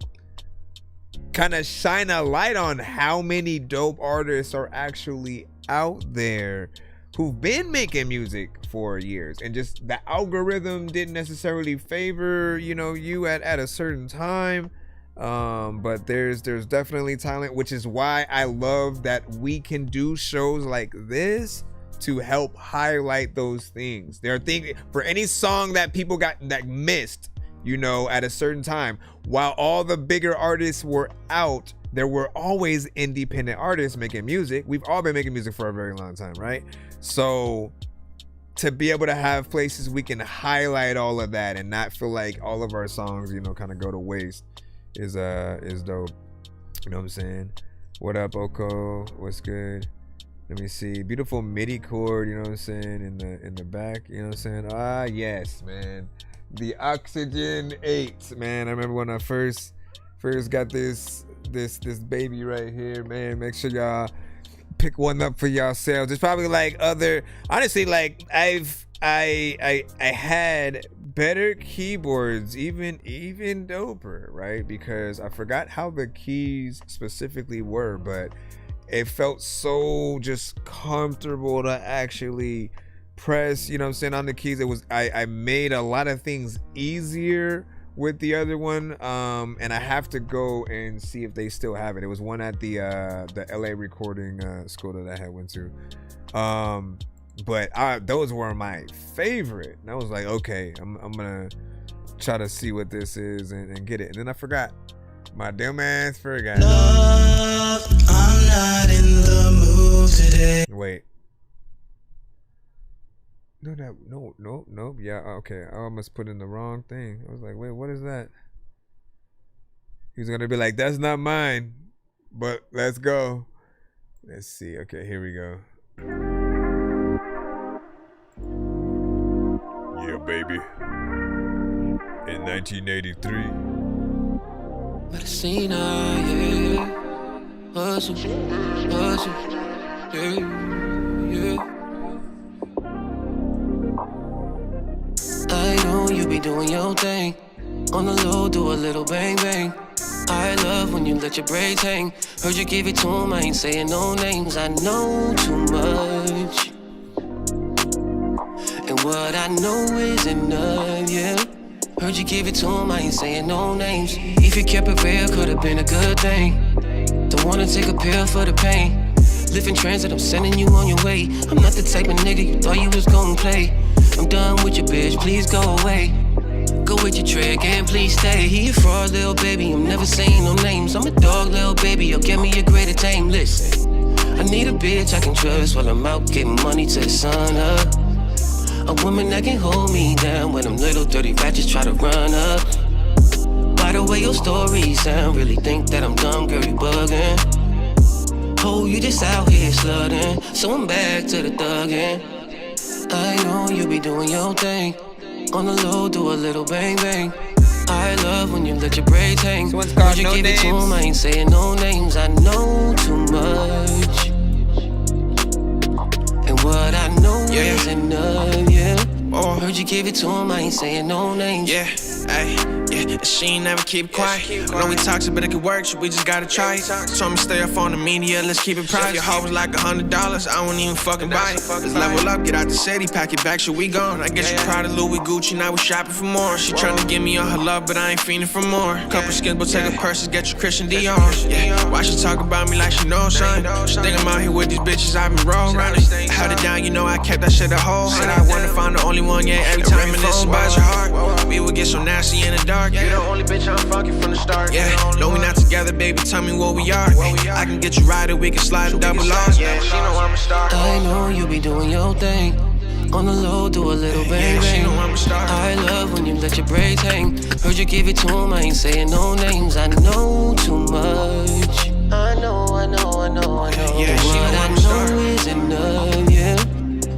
kind of shine a light on how many dope artists are actually out there who've been making music for years, and just the algorithm didn't necessarily favor you at a certain time, but there's definitely talent, which is why I love that we can do shows like this to help highlight those things. There are things for any song that people that missed at a certain time. While all the bigger artists were out, there were always independent artists making music. We've all been making music for a very long time, right? So to be able to have places we can highlight all of that and not feel like all of our songs, kind of go to waste is dope. You know what I'm saying? What up, Oko? What's good? Let me see. Beautiful MIDI chord, you know what I'm saying, in the back, you know what I'm saying? Ah, yes, man. The Oxygen 8, man. I remember when I first got this baby right here, man. Make sure y'all pick one up for yourselves. There's probably like honestly, like I had better keyboards, even doper, right? Because I forgot how the keys specifically were, but it felt so just comfortable to actually press, on the keys. It was I made a lot of things easier with the other one, and I have to go and see if they still have it. It was one at the LA recording school that I had went to, but those were my favorite, and I was like, okay, I'm gonna try to see what this is and get it. And then I forgot. My dumb ass forgot. Love, I'm not in the mood today. Wait. No. Yeah, okay. I almost put in the wrong thing. I was like, wait, what is that? He's gonna be like, that's not mine. But let's go. Let's see. Okay, here we go. Yeah, baby. In 1983. Medicina, yeah. Hustle, yeah. I know you be doing your thing. On the low, do a little bang bang. I love when you let your braids hang. Heard you give it to him, I ain't saying no names. I know too much, and what I know is enough, yeah. Heard you give it to him, I ain't saying no names. If you kept it real, could've been a good thing. Don't wanna take a pill for the pain. Live in transit, I'm sending you on your way. I'm not the type of nigga you thought you was gon' play. I'm done with your bitch, please go away. Go with your trick and please stay. He a fraud, little baby, I'm never saying no names. I'm a dog, little baby, you'll get me a greater tame. Listen, I need a bitch I can trust while I'm out getting money to the sun up. A woman that can hold me down when them little dirty ratchets try to run up. By the way your stories sound, really think that I'm dumb, girl, you bugging. Oh, you just out here slutting, so I'm back to the thugging. I know you be doing your thing. On the low, do a little bang bang. I love when you let your braids hang. This one's called You No give it to Names. him, I ain't saying no names. I know too much, and what I know is enough, yeah. Heard you give it to him, I ain't saying no names. Yeah, ayy, yeah, and she ain't never keep quiet. I know we toxic, but it could work, so we just gotta try it. Told me stay up on the media, let's keep it private. Your hoe was like $100, I won't even fucking buy it. Let's level up, get out the city, pack it back, so we gone. I guess you proud of Louis Gucci, now we shopping for more. She tryna give me all her love, but I ain't feeling for more. Couple skins, but take her purses, get you Christian Dior. Yeah, why she talk about me like she knows something? She think I'm out here with these bitches, I've been roll running. Held it down, you know I kept that shit a whole. Said I wanna find the only one, yeah, every time reminiscing about your heart. We would get so nasty in the dark. You the only bitch I'm fucking from the start. Yeah, no, we not together, baby, tell me what we are. I can get you right, or we can slide and double off. Yeah, she know I'm a star. I know you be doing your thing. On the low, do a little bang bang. I love when you let your braids hang. Heard you give it to him, I ain't saying no names. I know too much. I know. Yeah, what I know is enough, yeah.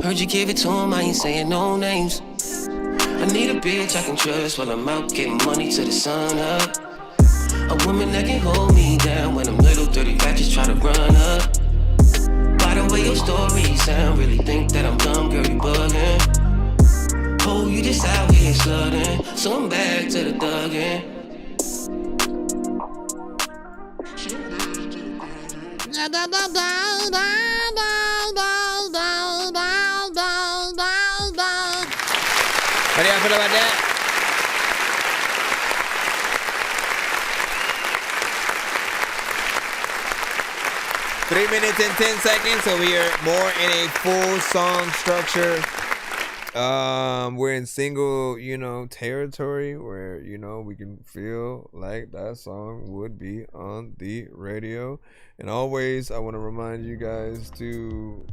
Heard you give it to him, I ain't saying no names. I need a bitch I can trust while I'm out getting money to the sun up. A woman that can hold me down when them little dirty ratchets try to run up. By the way your story sound, really think that I'm dumb, girl, you bugging. Oh, you just out here slugging, so I'm back to the thugging. What do y'all feel about that? Three minutes and 10 seconds, so we are more in a full song structure. We're in single, territory where, we can feel like that song would be on the radio. And always, I want to remind you guys to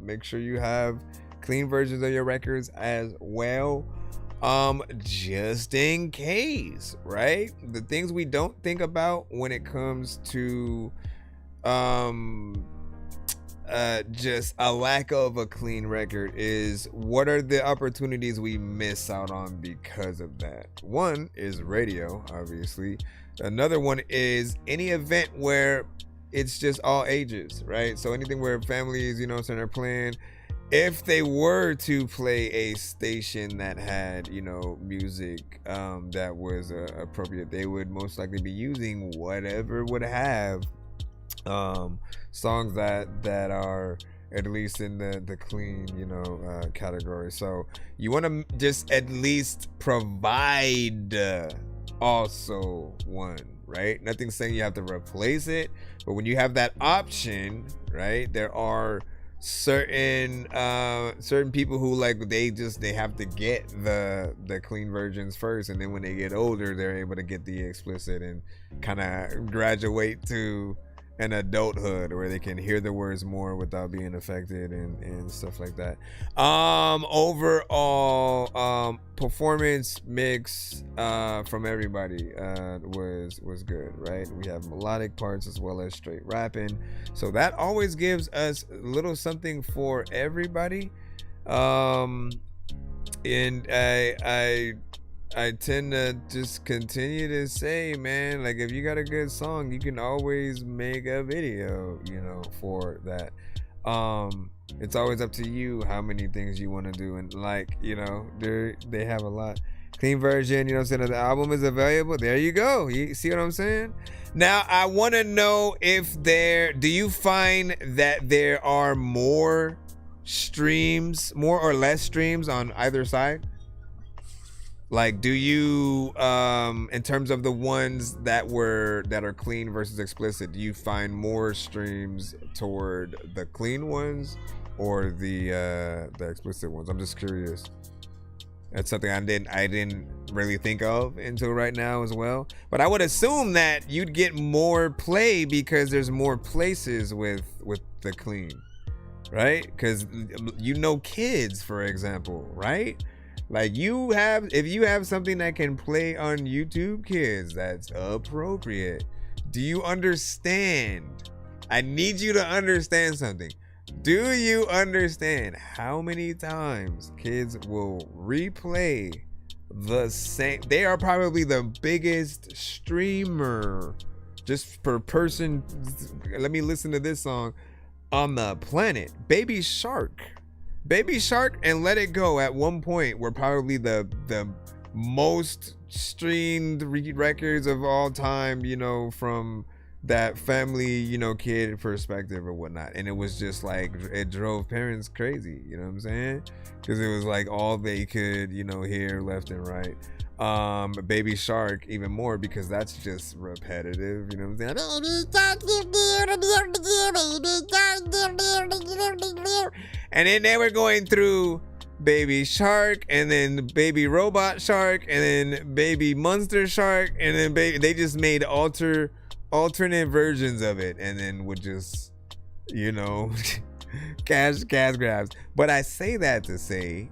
make sure you have clean versions of your records as well, just in case, right? The things we don't think about when it comes to just a lack of a clean record is what are the opportunities we miss out on because of that. One is radio, obviously. Another one is any event where it's just all ages, right? So anything where families, are playing. If they were to play a station that had, music that was appropriate, they would most likely be using whatever would have songs that are at least in the clean, category. So you want to just at least provide also one, right? Nothing saying you have to replace it, but when you have that option, right, there are certain people who they have to get the clean versions first, and then when they get older they're able to get the explicit and kind of graduate to an adulthood where they can hear the words more without being affected and stuff like that. Overall, performance mix from everybody was good, right? We have melodic parts as well as straight rapping, so that always gives us a little something for everybody. And I tend to just continue to say, man, like if you got a good song, you can always make a video, for that. It's always up to you how many things you want to do, and they have a lot. Clean version, saying the album is available. There you go. You see what I'm saying? Now I want to know if do you find that there are more or less streams on either side? Like, do you, in terms of the ones that are clean versus explicit, do you find more streams toward the clean ones or the explicit ones? I'm just curious. That's something I didn't really think of until right now as well. But I would assume that you'd get more play because there's more places with the clean, right? Because kids, for example, right? Like if you have something that can play on YouTube Kids that's appropriate, do you understand? I need you to understand something. Do you understand how many times kids will replay the same. They are probably the biggest streamer just per person. Let me listen to this song on the planet. Baby Shark and Let It Go at one point were probably the most streamed records of all time, you know, from that family, you know, kid perspective or whatnot. And it was just like, it drove parents crazy, you know what I'm saying? Because it was like all they could, you know, hear left and right. Baby Shark even more, because that's just repetitive, you know what I'm saying? And then they were going through Baby Shark, and then Baby Robot Shark, and then Baby Monster Shark, and then they just made alternate versions of it, and then would just, you know, cash grabs. But I say that to say,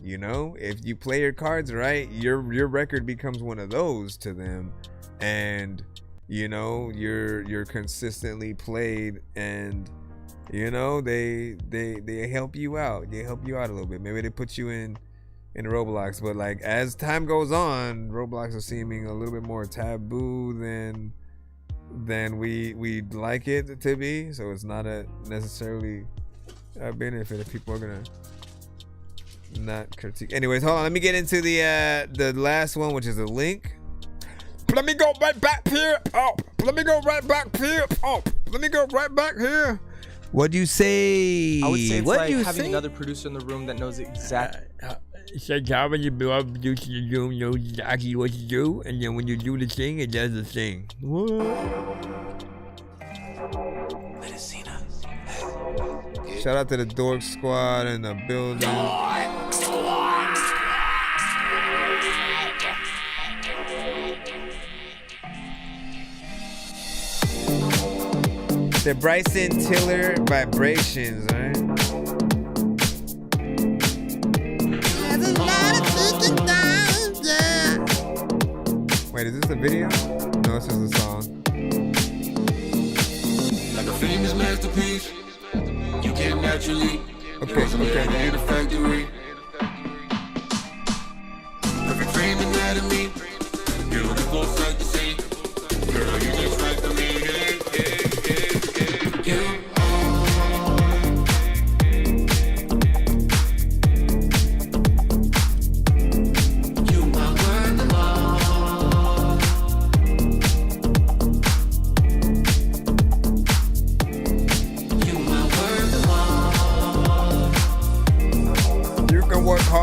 you know, if you play your cards right, your record becomes one of those to them, and you know, you're consistently played, and you know, they help you out. They help you out a little bit. Maybe they put you in Roblox, but like as time goes on, Roblox is seeming a little bit more taboo than we'd like it to be. So it's not necessarily a benefit if people are gonna not critique. Anyways, hold on. Let me get into the last one, which is a link. Let me go right back here. Oh, let me go right back here. Oh, let me go right back here. What'd you say? I would say it's What'd like you having say? another producer in the room that knows exactly. So when you build up producer in the room knows exactly what to do, and then when you do the thing, it does the thing. Shout out to the Dork Squad in the building. The Bryson Tiller Vibrations, right? Wait, is this a video? No, it's just a song. Like a famous masterpiece, you can't naturally. Okay. In a factory. Perfect frame anatomy, beautiful sight to see. Girl, you just right for me.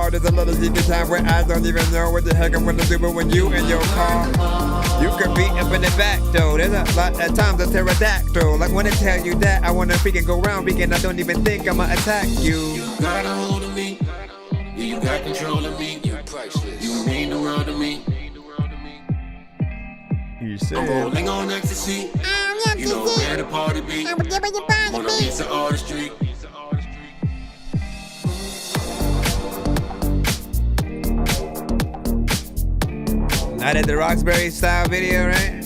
There's a lot of secret time where I don't even know what the heck I'm gonna do, but when you in your car, you could be up in the back though. There's a lot of times a pterodactyl. Like when I tell you that, I wanna freaking go round vegan. I don't even think I'ma attack you. You got a hold of me, yeah, you got control of me. You're priceless. You mean the world to me. You said I'm rolling on ecstasy. You know where the party be. On a piece of artistry. I did the Roxbury style video, right?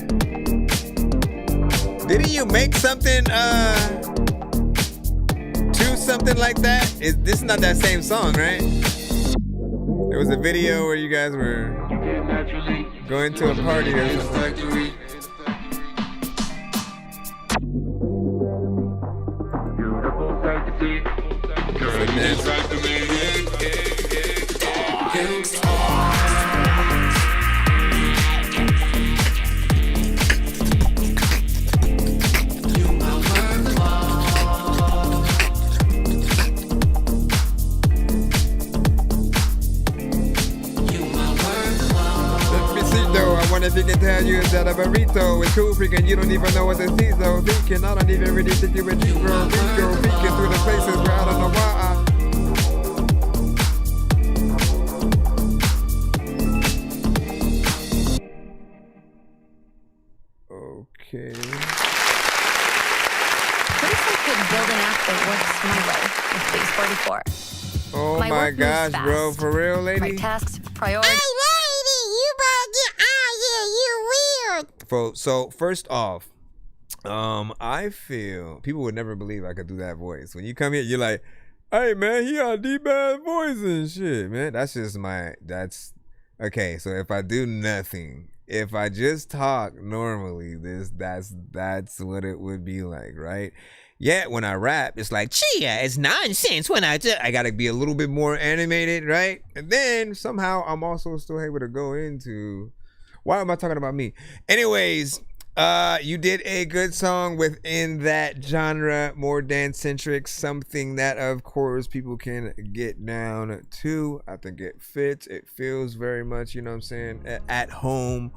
Didn't you make something to something like that? This is not that same song, right? There was a video where you guys were going to a party or something. If you can tell you is that a burrito, it's cool freaking, you don't even know what to see, so thinking, I don't even really think you would do, bro. We go peeking through the places where I don't know why Okay. What if I could build an app that works my way with Base 44? Oh my work moves gosh, fast. bro, for real, lady? My tasks, priorities. So first off, I feel people would never believe I could do that voice. When you come here, you're like, "Hey man, he got a deep ass voice and shit, man." That's just Okay, so if I do nothing, if I just talk normally, that's what it would be like, right? Yet when I rap, it's like, chia, it's nonsense. When I gotta be a little bit more animated, right? And then somehow I'm also still able to go into, why am I talking about me? Anyways, you did a good song within that genre, more dance-centric, something that, of course, people can get down to. I think it fits. It feels very much, you know what I'm saying, at home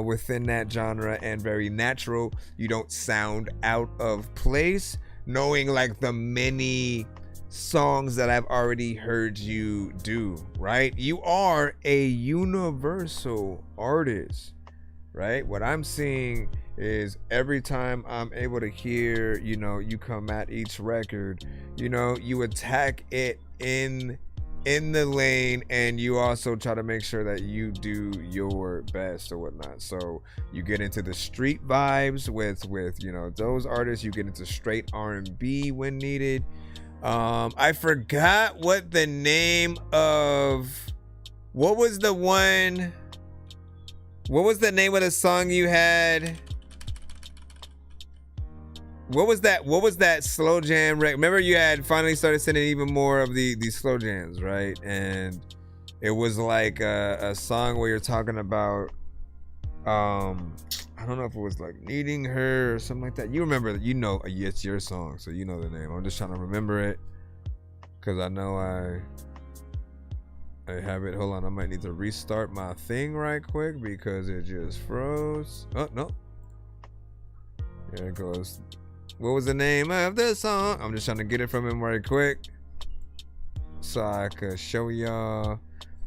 within that genre and very natural. You don't sound out of place, knowing like the many songs that I've already heard you do, right? You are a universal artist. Right? What I'm seeing is every time I'm able to hear, you know, you come at each record, you know, you attack it in the lane, and you also try to make sure that you do your best or whatnot. So you get into the street vibes with you know, those artists. You get into straight R&B when needed. I forgot what the name of, what was the name of the song you had? What was that slow jam? Remember you had finally started sending even more of these slow jams, right? And it was like a song where you're talking about, I don't know if it was like needing her or something like that. You remember, you know, it's your song, so you know the name. I'm just trying to remember it because I know I have it. Hold on, I might need to restart my thing right quick because it just froze. Oh no, there it goes. What was the name of the song? I'm just trying to get it from him right quick so I could show y'all.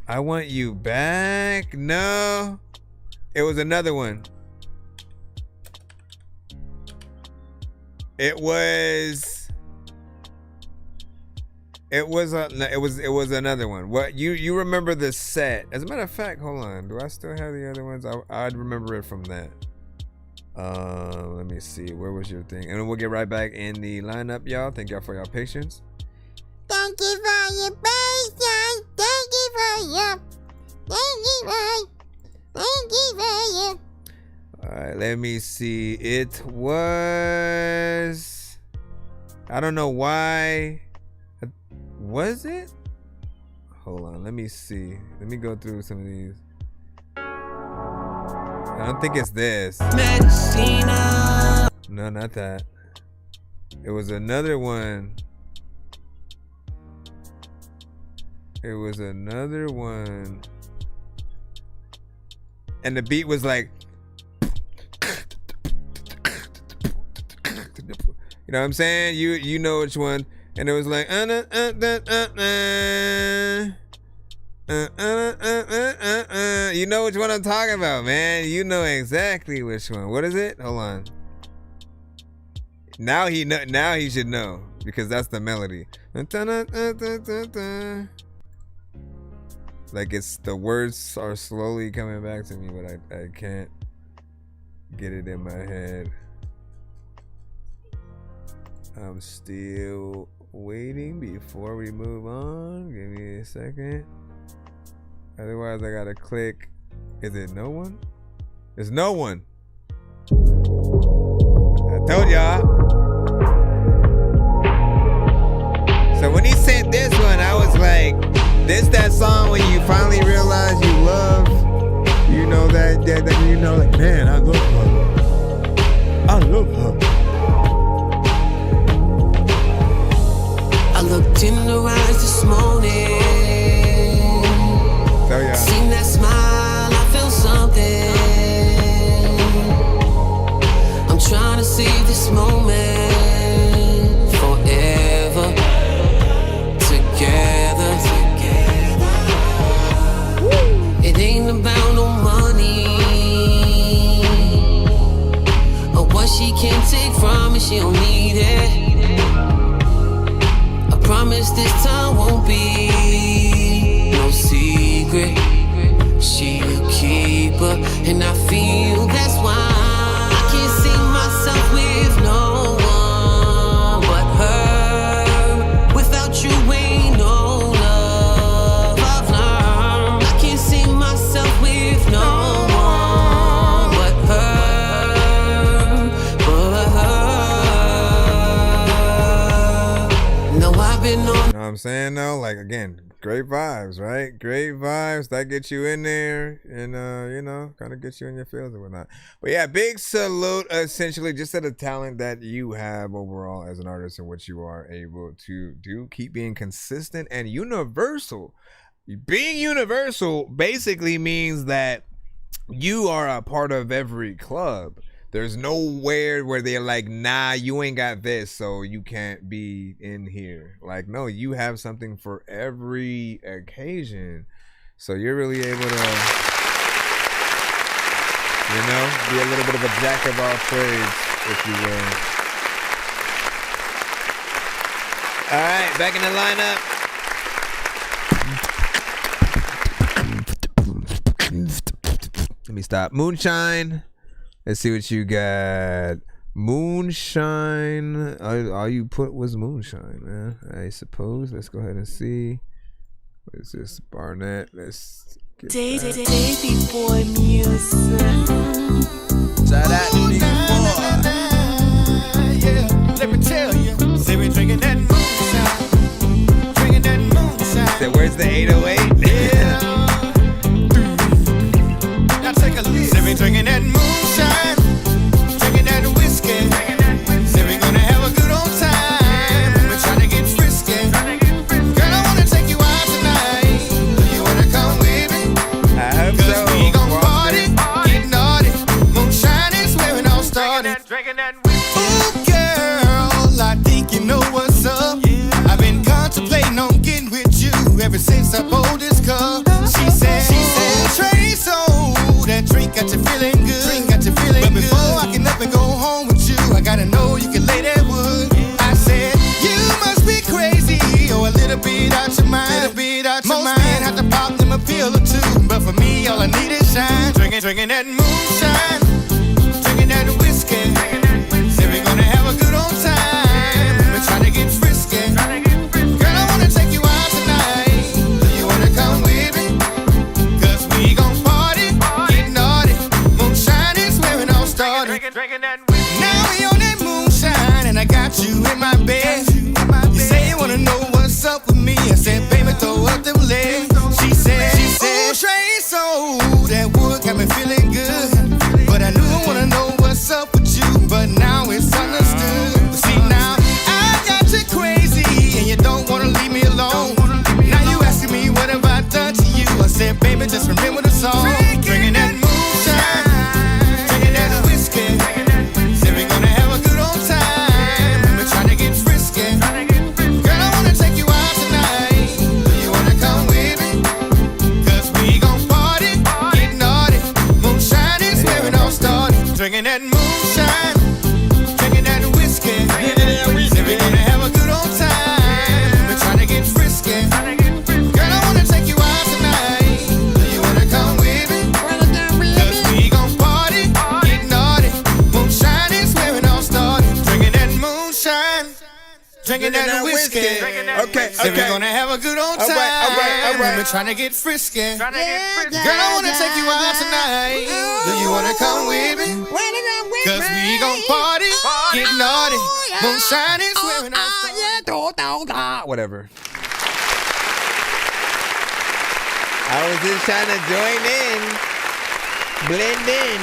I Want You Back. No, it was another one. It was another one. What you remember the set? As a matter of fact, hold on. Do I still have the other ones? I'd remember it from that. Let me see. Where was your thing? And then we'll get right back in the lineup, y'all. Thank y'all for your patience. Thank you for your patience. Thank you for your. All right, let me see. It was, I don't know why. Was it? Hold on, let me see. Let me go through some of these. I don't think it's this. Medicina. No, not that. It was another one. It was another one. And the beat was like, you know what I'm saying? You know which one. And it was like, you know which one I'm talking about, man. You know exactly which one. What is it? Hold on. Now he should know because that's the melody. Like it's, the words are slowly coming back to me, but I can't get it in my head. I'm still waiting before we move on. Give me a second. Otherwise, I gotta click. Is it no one? It's no one. I told y'all. So when he sent this one, I was like, this that song when you finally realize you love, you know that you know, like, man, I love her. I love her. I looked in her eyes this morning. Seen that smile, I felt something. I'm trying to see this moment forever together. It ain't about no money or what she can take from me. She don't need it. I promise this time won't be no secret. She a keeper, and I feel that's why I can't see myself with no one but her. Without you ain't no love I've learned. I can't see what I'm saying though? Like again, great vibes, right? Great vibes that get you in there and you know, kind of get you in your feels and whatnot. But yeah, big salute essentially just to the talent that you have overall as an artist and what you are able to do. Keep being consistent and universal. Being universal basically means that you are a part of every club. There's nowhere where they're like, nah, you ain't got this, so you can't be in here. Like, no, you have something for every occasion. So you're really able to, you know, be a little bit of a jack of all trades, if you will. All right, back in the lineup. Let me stop. Moonshine. Let's see what you got. Moonshine. All you put was moonshine, man. I suppose. Let's go ahead and see. What is this? Barnett. Let's get that. Davy boy music. Shout out to nigga boy. Yeah, let me tell you. Say we drinking that moonshine. Drinking that moonshine. So where's the 808? Yeah. Now take a listen. Say we drinking that moonshine. Drinking that whiskey. Say we gonna have a good old time. We're trying to get frisky. Girl, I wanna take you out tonight. Do you wanna come with me? I hope so. We gon' party, get naughty. Moonshine is where it all started. Ooh, girl, I think you know what's up. I've been contemplating on getting with you ever since I bought this cup. She said, Trey, so that drink got you feeling good. But before I can up and go home with you, I gotta know you can lay that wood. I said, you must be crazy or a little bit out your mind. Most men have to pop them a pill or two, but for me, all I need is shine. Drinking that moonshine, drinking that whiskey. Say we're gonna have a good old time. We're trying to get frisky. Girl, I wanna take you out tonight. Do you wanna come with me? Cause we gon' party, get naughty. Moonshine is where it all started. Now we on that moonshine and I got you in my bed. You say you wanna know what's up with me. I said, baby, throw up them legs. She said, ooh, Trey, so that wood got me feeling good. But I knew I wanna know what's up with you. But now it's understood. But see now, I got you crazy and you don't wanna leave me alone. Now you asking me what have I done to you. I said, baby, just remember the song. Drinking that moonshine, drinking that whiskey. Say we gonna have a good old time. We're trying to get frisky. Girl, I wanna take you out tonight. Do you wanna come with me? Cause we gon' party, get naughty. Moonshine is where it all started. Drinking that moonshine, drinking that whiskey. Say we gonna have a good old time. We're trying to get frisky. Girl, I wanna take you out tonight. Do you wanna come with me? Cause we gon' party, get naughty. Moonshine is where it all started. Drinking that moonshine, drinking that whiskey. Okay. Say we're gonna have a good old time. All right. We're trying to get frisky. Girl, I wanna take you out tonight. Do you wanna come with me? Cause we gon' party, get naughty. Moonshine is where it all started. Whatever. I was just trying to join in, blend in.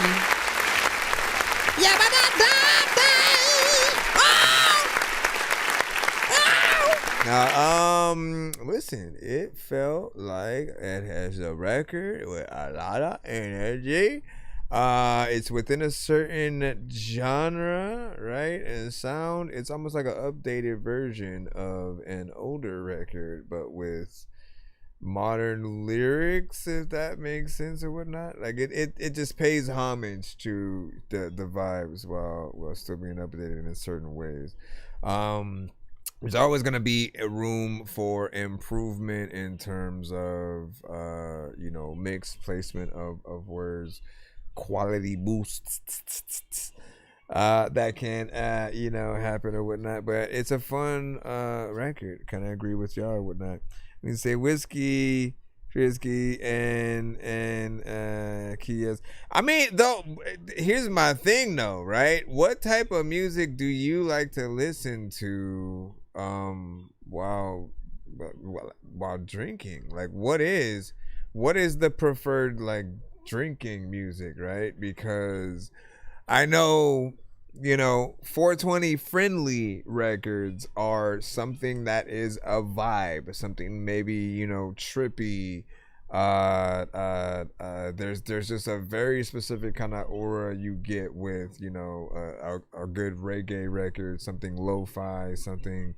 Now, listen, it felt like it has a record with a lot of energy. It's within a certain genre, right? And sound, it's almost like an updated version of an older record, but with modern lyrics, if that makes sense or whatnot. Like it just pays homage to the vibes while still being updated in certain ways. There's always going to be a room for improvement in terms of mix, placement of words, quality boosts that can happen or whatnot. But it's a fun record. Kind of agree with y'all or whatnot. We say whiskey, Trisky, and Kias. I mean, though, here's my thing though, right? What type of music do you like to listen to while while drinking. Like, what is the preferred like drinking music, right? Because I know, you know, 420 friendly records are something that is a vibe, something maybe, you know, trippy. There's just a very specific kind of aura you get with, you know, a good reggae record, something lo-fi, something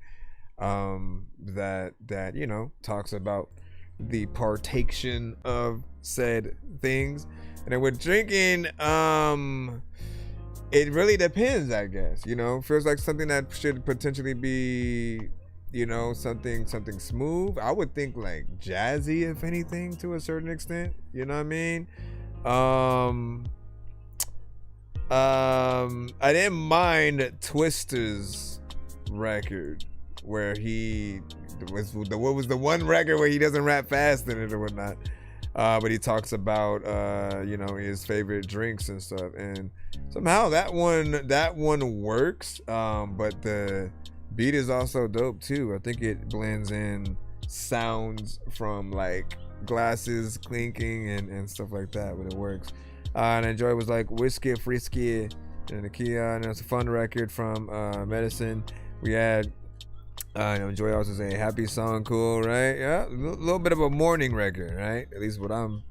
that you know talks about the partaking of said things. And then with drinking, it really depends, I guess. You know, feels like something that should potentially be, you know, something smooth. I would think like jazzy, if anything, to a certain extent. You know what I mean? I didn't mind Twista's record where what was the one record where he doesn't rap fast in it or whatnot. But he talks about you know, his favorite drinks and stuff, and somehow that one works. But the beat is also dope too. I think it blends in sounds from like glasses clinking and stuff like that, but it works. And Enjoy was like Whiskey Frisky and the Kia, and it's a fun record from Medicine. We had Enjoy also saying happy song, cool, right? Yeah, a little bit of a morning record, right? At least what I'm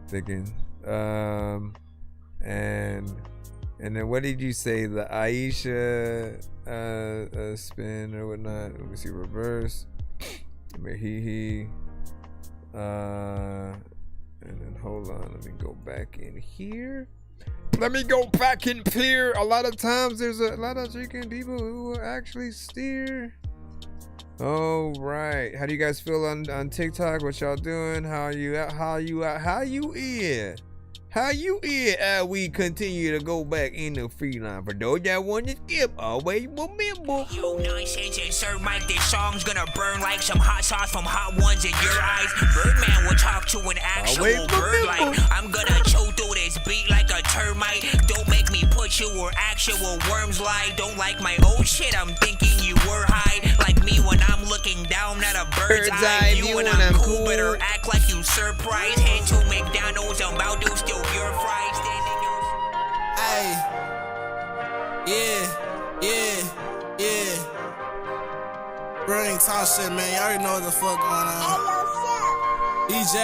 thinking. And then what did you say? The Aisha spin or whatnot. Let me see, reverse. He. And then hold on, let me go back in here. A lot of times there's a lot of drinking people who will actually steer. Oh, right. How do you guys feel on TikTok? What y'all doing? How you we continue to go back in the free line. For those that want to skip, always remember. Yo, nonsense and Sir Mike, this song's gonna burn like some hot sauce from hot ones in your eyes. Birdman will talk to an actual bird like I'm gonna choke through this beat like a termite. Don't make me put you where actual worms lie. Don't like my old shit, I'm thinking you were high. Like me when I'm looking down at a bird's eye view and I'm cool. Better act like you surprised. Head to McDonald's, I'm about to steal your fries. Hey, yeah. Bro, ain't talk shit, man. Y'all already know what the fuck going on. EJ.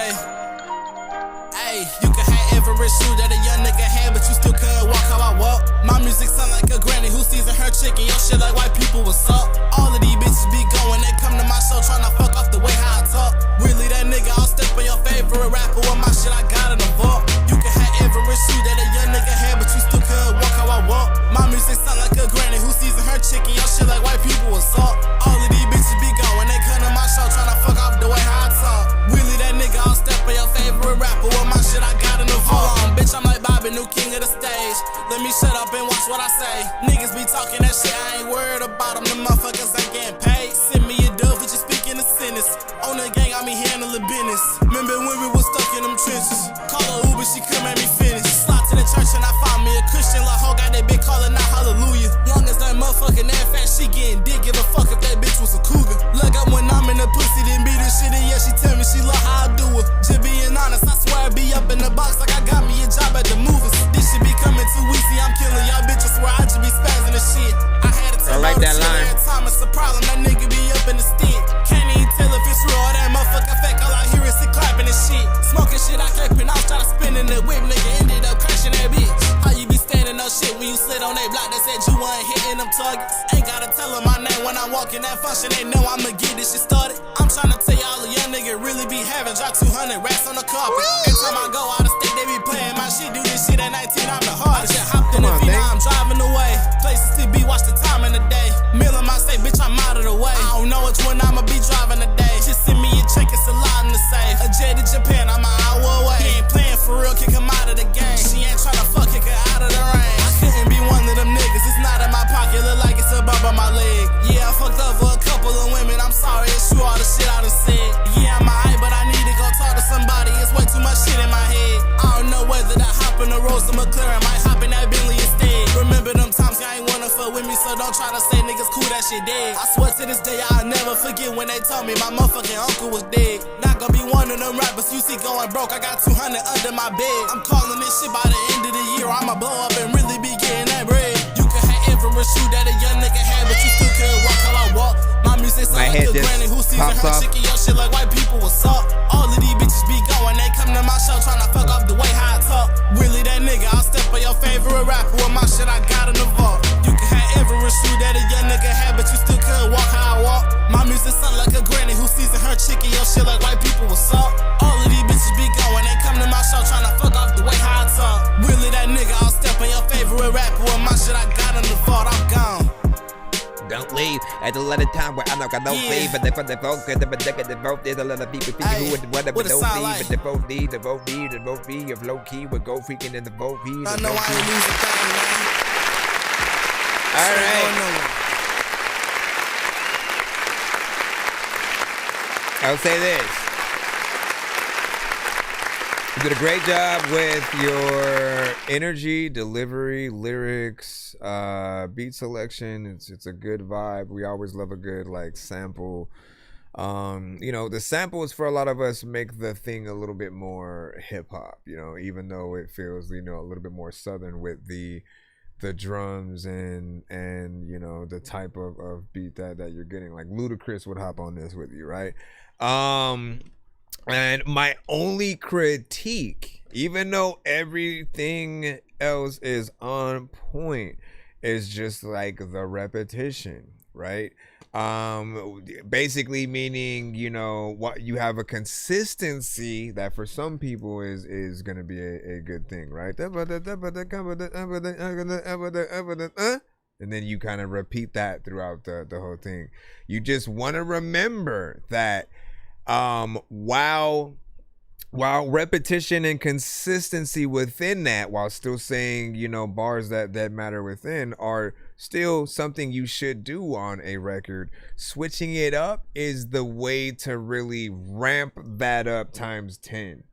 Hey, you can have every shoe that a young nigga had, but you still couldn't walk how I walk. My music sound like a granny who seasoned her chicken. Your shit like white people with salt. All of these bitches be going, they come to my show tryna fuck off the way how I talk. Really, that nigga, I'll step on your favorite rapper with my shit I got in the vault. You can have every shoe that a young nigga had, but you still couldn't walk how I walk. My music sound like a granny who seasoned her chicken. Your shit like white people with salt. All of these bitches be going, they come to my show tryna fuck off the way how I talk. Really, that nigga, I'll step on your favorite rapper with my shit I got in the vault. Hold on, bitch, I'm like Bobby, new king of the stage. Let me shut up and watch what I say. Niggas be talking that shit, I ain't worried about them. The motherfuckers ain't getting paid. Send me a dove, but you speaking a sentence. On the gang, I be handling business. Remember when we was stuck in them trenches? Call her Uber, she come at me finish. Slot to the church and I found me a Christian. La hoe got that bitch calling out hallelujah. Long as that motherfucking ass fat, she getting dick. Give a fuck if that bitch was a cougar. Look up when I'm in the pussy, then beat this shit. And yeah, she tell me she love how I do it. Just being honest, I swear I be up in the box like I got me a job at the movies. This shit be coming too easy, I'm killing y'all bitches. Swear I just be spazzing the shit. I had to tell I like that line. Every time it's a problem, that nigga be up in the stick. Can't even tell if it's real or that motherfucker fake. All I hear is it clapping and shit. Smoking shit, I can't pronounce, try to spin in the whip, nigga ended up crashing that bitch. How you be standing up shit when you slid on that block that said you wasn't hitting them targets? Ain't gotta tell them my name when I walk in that function, they know I'ma get this shit started. I'm trying to tell y'all a young nigga really be having drop 200 rats on the carpet. Every time I go out of state, they be playing my shit, do this shit at 19, I'm the hardest. I just hopped in the V, now I'm driving away. Places to be, watch the time in the day. Milling my say, bitch, I'm out of the way. I don't know which one I'ma be driving today. Just send me a check, it's a lot in the safe. A jet to Japan, I'm an hour away. He ain't playing for real, kick him out of the game. She ain't tryna fuck, kick her out of the rain. I couldn't be one of them niggas, it's not in my pocket, look like it's a bump on my leg. Yeah, I fucked over a couple of women, I'm sorry, it's true all the shit I done said. Yeah, I'm alright, but I need to go talk to somebody, it's way too much shit in my head. I don't know whether to hop in the Rolls or McLaren, might hop in that Bentley instead. Remember them times y'all ain't wanna fuck with me, so don't try to say niggas cool, that shit dead. I swear to this day I'll never forget when they told me my motherfucking uncle was dead. Not gonna be one of them rappers you see going broke. I got 200 under my bed. I'm calling this shit by the end of the year. I'ma blow up and really be getting that bread. You could have every shoe that a young nigga had, but you still couldn't walk how I walk. My music sound like a granny who sees her chicken. Your shit like white people, what's up? All of these bitches be going. They come to my show tryna fuck off the way how I talk. Really that nigga, I'll step on your favorite rapper with my shit I got in the vault. You can have every shoe that a young nigga had, but you still couldn't walk how I walk. My music sound like a granny who season her chicken. Your shit like white people, what's up? All of these bitches be going. They come to my show tryna fuck off the way how I talk. Really that nigga, I'll step on your favorite rapper with my shit I got in the vault. I'm gone. Don't leave at a lot of time where I don't got no leave, but they put the vote, the vote. There's a lot of people who would want to don't leave, but the vote D of low key would go freaking in the vote B. I know I ain't losing thing, man. All right. I'll say this. You did a great job with your energy, delivery, lyrics, beat selection. It's a good vibe. We always love a good like sample. You know, the samples for a lot of us make the thing a little bit more hip hop, you know, even though it feels, you know, a little bit more southern with the drums and you know, the type of beat that you're getting. Like Ludacris would hop on this with you, right? And my only critique, even though everything else is on point, is just like the repetition, right? Basically meaning, you know, what you have a consistency that for some people is gonna be a good thing, right? And then you kind of repeat that throughout the whole thing. You just want to remember that while repetition and consistency within that, while still saying, you know, bars that matter within, are still something you should do on a record, switching it up is the way to really ramp that up times 10,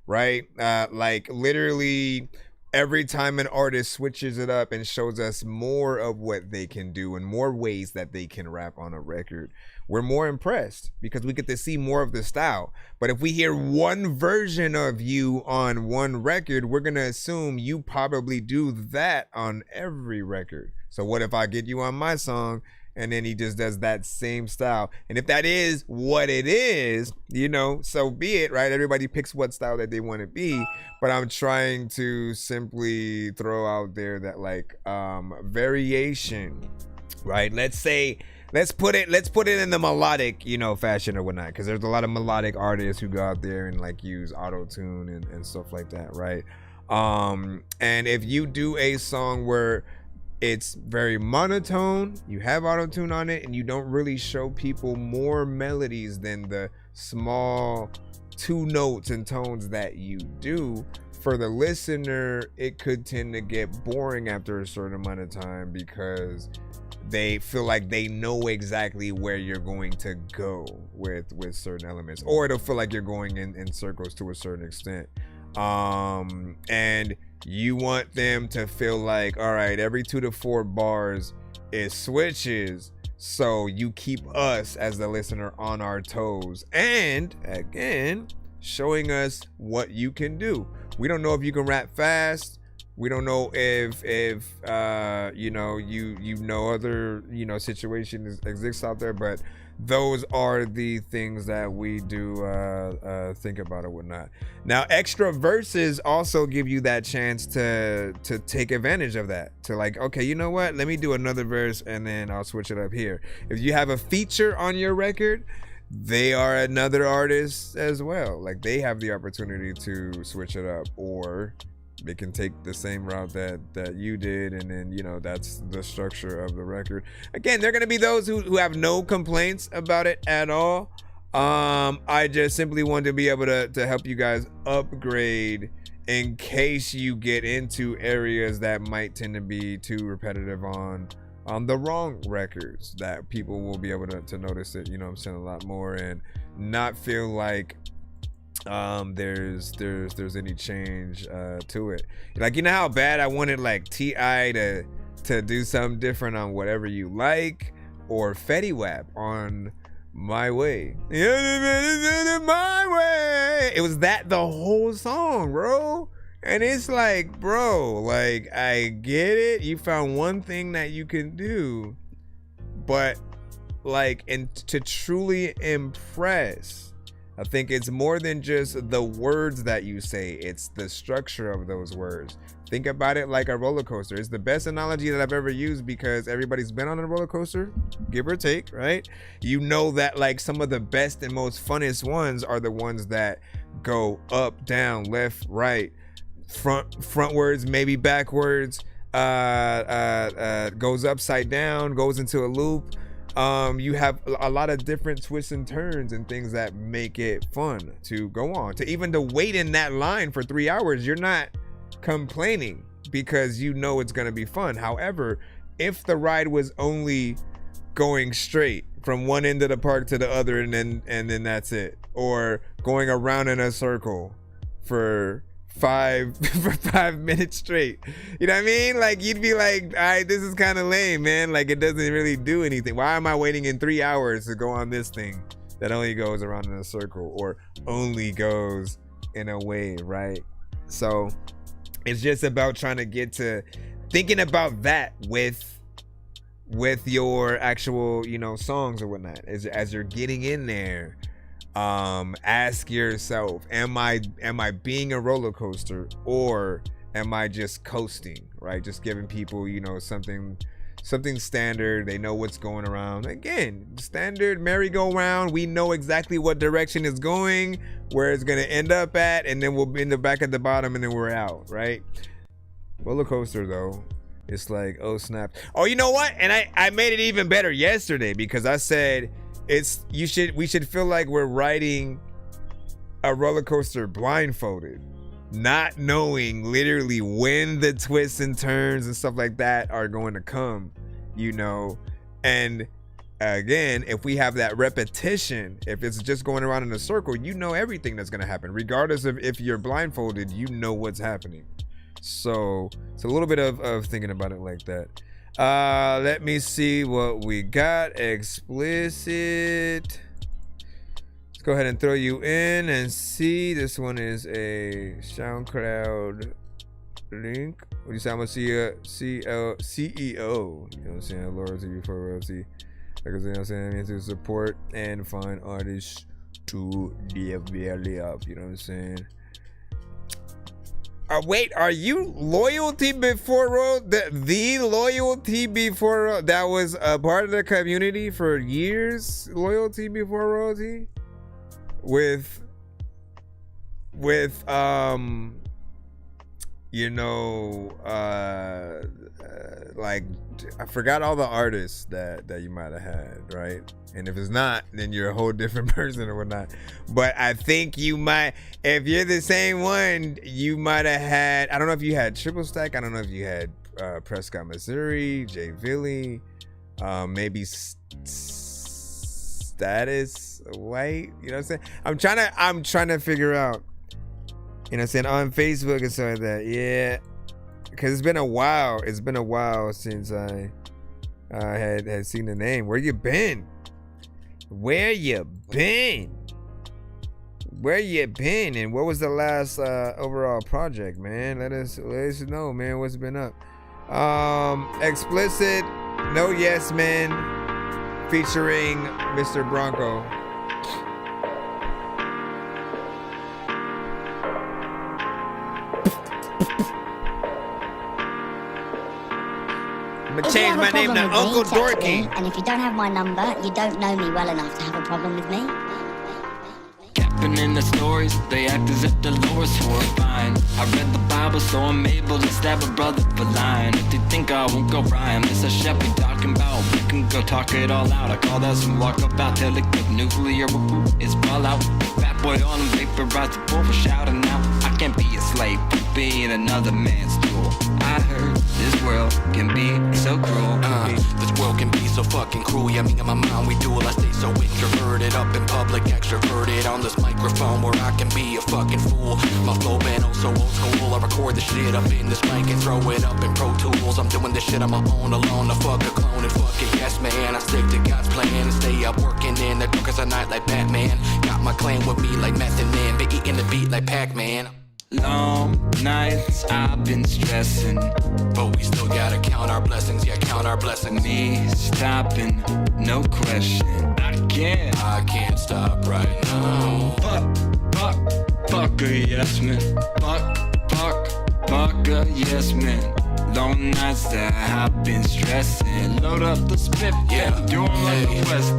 right? Like literally every time an artist switches it up and shows us more of what they can do and more ways that they can rap on a record, we're more impressed because we get to see more of the style. But if we hear one version of you on one record, we're gonna assume you probably do that on every record. So what if I get you on my song and then he just does that same style? And if that is what it is, you know, so be it, right? Everybody picks what style that they want to be, but I'm trying to simply throw out there that like variation, right? Let's put it in the melodic, you know, fashion or whatnot, because there's a lot of melodic artists who go out there and like use auto-tune and stuff like that, right? And if you do a song where it's very monotone, you have auto-tune on it, and you don't really show people more melodies than the small 2 notes and tones that you do, for the listener, it could tend to get boring after a certain amount of time because they feel like they know exactly where you're going to go with certain elements, or it'll feel like you're going in circles to a certain extent. And you want them to feel like, all right, every 2 to 4 bars it switches, so you keep us as the listener on our toes, and again showing us what you can do. We don't know if you can rap fast. We don't know if you know other, you know, situations exist out there, but those are the things that we do think about or whatnot. Now, extra verses also give you that chance to take advantage of that. To like, okay, you know what? Let me do another verse and then I'll switch it up here. If you have a feature on your record, they are another artist as well. Like they have the opportunity to switch it up, or they can take the same route that you did, and then, you know, that's the structure of the record. Again, there are going to be those who have no complaints about it at all. I just simply want to be able to help you guys upgrade in case you get into areas that might tend to be too repetitive on the wrong records, that people will be able to notice it, you know what I'm saying, a lot more, and not feel like there's any change to it. Like, you know how bad I wanted like T.I. to do something different on Whatever You Like, or Fetty Wap on My way. My way. It was that the whole song, bro. And it's like, bro, like, I get it. You found one thing that you can do, but like, and to truly impress, I think it's more than just the words that you say. It's the structure of those words. Think about it like a roller coaster. It's the best analogy that I've ever used because everybody's been on a roller coaster, give or take, right? You know that like some of the best and most funnest ones are the ones that go up, down, left, right, frontwards, maybe backwards, goes upside down, goes into a loop. You have a lot of different twists and turns and things that make it fun to go on. To even to wait in that line for 3 hours, you're not complaining because you know it's gonna be fun. However, if the ride was only going straight from one end of the park to the other and then that's it, or going around in a circle for 5 minutes straight, you know what I mean? Like, you'd be like, all right, this is kind of lame, man. Like, it doesn't really do anything. Why am I waiting in 3 hours to go on this thing that only goes around in a circle or only goes in a wave, right? So it's just about trying to get to thinking about that with your actual, you know, songs or whatnot. As you're getting in there, ask yourself, am I being a roller coaster, or am I just coasting, right? Just giving people, you know, something standard. They know what's going around. Again, standard merry-go-round. We know exactly what direction it's going, where it's gonna end up at, and then we'll end up back at the bottom and then we're out, right? Roller coaster though, it's like, oh snap. Oh, you know what? And I made it even better yesterday because I said we should feel like we're riding a roller coaster blindfolded, not knowing literally when the twists and turns and stuff like that are going to come, you know. And again, if we have that repetition, if it's just going around in a circle, you know everything that's going to happen, regardless of if you're blindfolded, you know what's happening. So it's a little bit of thinking about it like that. Let me see what we got. Explicit. Let's go ahead and throw you in and see. This one is a SoundCloud link. What do you say? I'm gonna see a CEO. You know what I'm saying? Laura TV for royalty. Because, you know what I'm saying? To support and find artists to develop. You know what I'm saying? Wait, are you loyalty before royalty? The loyalty before royalty that was a part of the community for years? Loyalty before royalty? With you know, like, I forgot all the artists that you might have had, right? And if it's not, then you're a whole different person or whatnot. But I think you might, if you're the same one, you might have had, I don't know if you had Triple Stack, I don't know if you had Prescott, Missouri, Jay Villy, maybe Status White, you know what I'm saying? I'm trying to figure out, you know what I'm saying, on Facebook and stuff like that. Yeah, because it's been a while since I had seen the name. Where you been? Where you been? And what was the last overall project, man? Let us know, man, what's been up. Explicit No Yes Men featuring Mr. Bronco. I'm gonna change my name to Uncle Dorky. And if you don't have my number, you don't know me well enough to have a problem with me. Capping in the stories, they act as if the Lord's horrifying. I read the Bible, so I'm able to stab a brother for lying. If they think I won't go rhyme, it's a shit we talking about. We can go talk it all out. I call that some walk up out till it get nuclear. It's fall out. Fat boy on them, vaporize the pool for shouting out. I can't be a slave to being another man's tool. I heard this world can be so cruel. This world can be so fucking cruel. Yeah, me and my mind, we duel. I stay so introverted, up in public, extroverted on this microphone where I can be a fucking fool. My flow been oh so old school. I record the shit up in this mic and throw it up in Pro Tools. I'm doing this shit on my own, alone. I fuck a clone. fuck it, yes man. I stick to God's plan and stay up working in the dark as a night like Batman. Got my clan with me like Method Man, been eating the beat like Pac-Man. Long nights I've been stressing, but we still gotta count our blessings, yeah, count our blessings. Me stopping, no question. I can't stop right now. Fuck a yes man. Fuck a yes man. Long nights that I've been stressing. Load up the spit, yeah, doing like the West.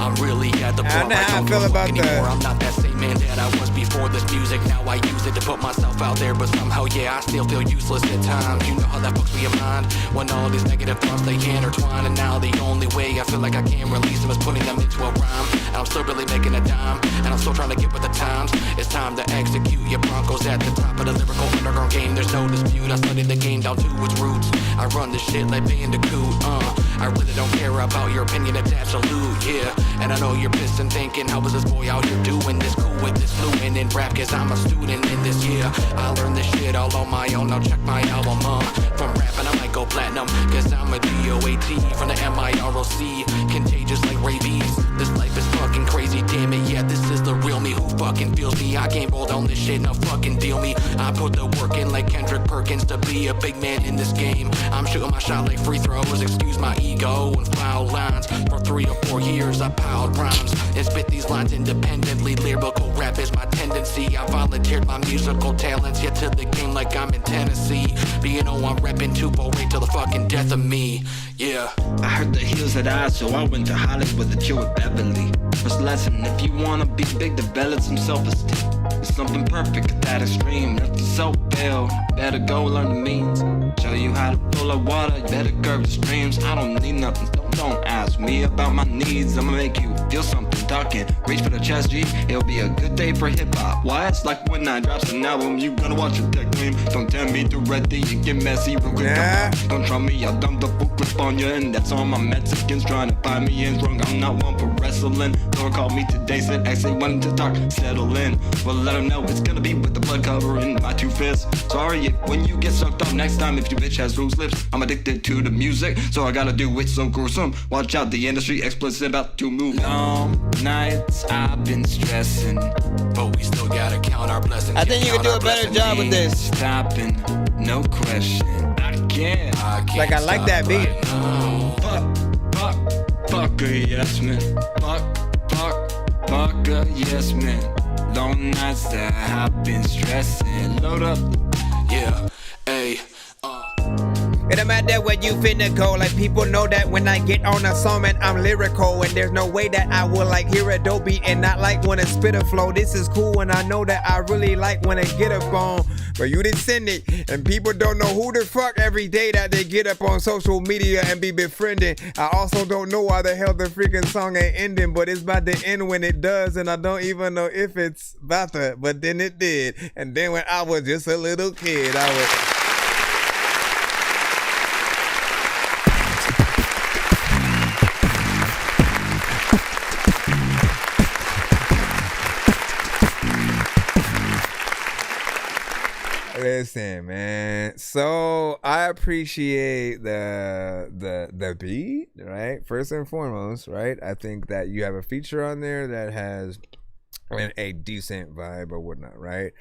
I'm really at the point I don't feel about anymore. I'm not that same man that I was before this music. Now I use it to put myself out there, but somehow, yeah, I still feel useless at times. You know how that fucks me in mind when all these negative thoughts they intertwine, and now the only way I feel like I can release them is putting them into a rhyme. And I'm still really making a dime, and I'm still trying to get with the times. It's time to execute. Your Broncos at the top of the lyrical underground game. There's no dispute. I studied the game down to its roots. I run this shit like Bandicoot. I really don't care about your opinion. It's absolute, yeah. And I know you're pissed and thinking, how is this boy out here doing this? Cool with this fluent in rap, cause I'm a student in this, yeah. I learned this shit all on my own. Now check my album, from rapping I might go platinum, cause I'm a DOAT from the MIROC. Contagious like rabies. This life is fucking crazy, damn it, yeah. This is the real me. Who fucking feels me? I can't roll down this shit, now fucking deal me. I put the work in like Kendrick Perkins to be a big man in this game. I'm shooting my shot like free throws, excuse my ego and foul lines. For 3 or 4 years I piled rhymes and spit these lines independently. Lyrical rap is my tendency. I volunteered my musical talents, yet to the game like I'm in Tennessee. Being I'm repping 248 till the fucking death of me, yeah. I heard the heels had eyes, so I went to Hollywood to chill with Beverly. First lesson, if you wanna be big, develop some self-esteem. It's something perfect at that extreme. If you so fail, better go learn the means. Show you how to pull up water, you better curve the streams. I don't need nothing, don't ask me about my needs. I'ma make you feel something, talking. Reach for the chest, G, it'll be a good day for hip-hop. Why? It's like when I drops an album, you gonna watch your tech name. Don't tell me to ready, you get messy real quick. Don't try me, I'll dump the book clip on you, and that's all my Mexicans trying to find me in wrong. I'm not one for wrestling. Lord called me today, said actually wanted to talk, settle in. Well, let him know it's gonna be with the blood covering my 2 fists. Sorry if when you get sucked up next time, if your bitch has loose lips. I'm addicted to the music, so I gotta do it so gruesome. Watch out, the industry explicit about to move. Long nights I've been stressing, but we still gotta count our blessings. I think you can do a better job with this. Stopping, no question. I can't like I like that beat. Fuck a yes man. Fuck a yes man. Long nights that I've been stressing. Load up, yeah, hey. It don't matter where you finna go. Like people know that when I get on a song, man, I'm lyrical, and there's no way that I will like hear a dope beat and not like when I spit a flow. This is cool, and I know that I really like when I get up on. But you didn't send it, and people don't know who the fuck every day that they get up on social media and be befriending. I also don't know why the hell the freaking song ain't ending, but it's about to end when it does, and I don't even know if it's about to. But then it did, and then when I was just a little kid, I was. Listen, man. So I appreciate the beat, right? First and foremost, right? I think that you have a feature on there that has a decent vibe or whatnot, right?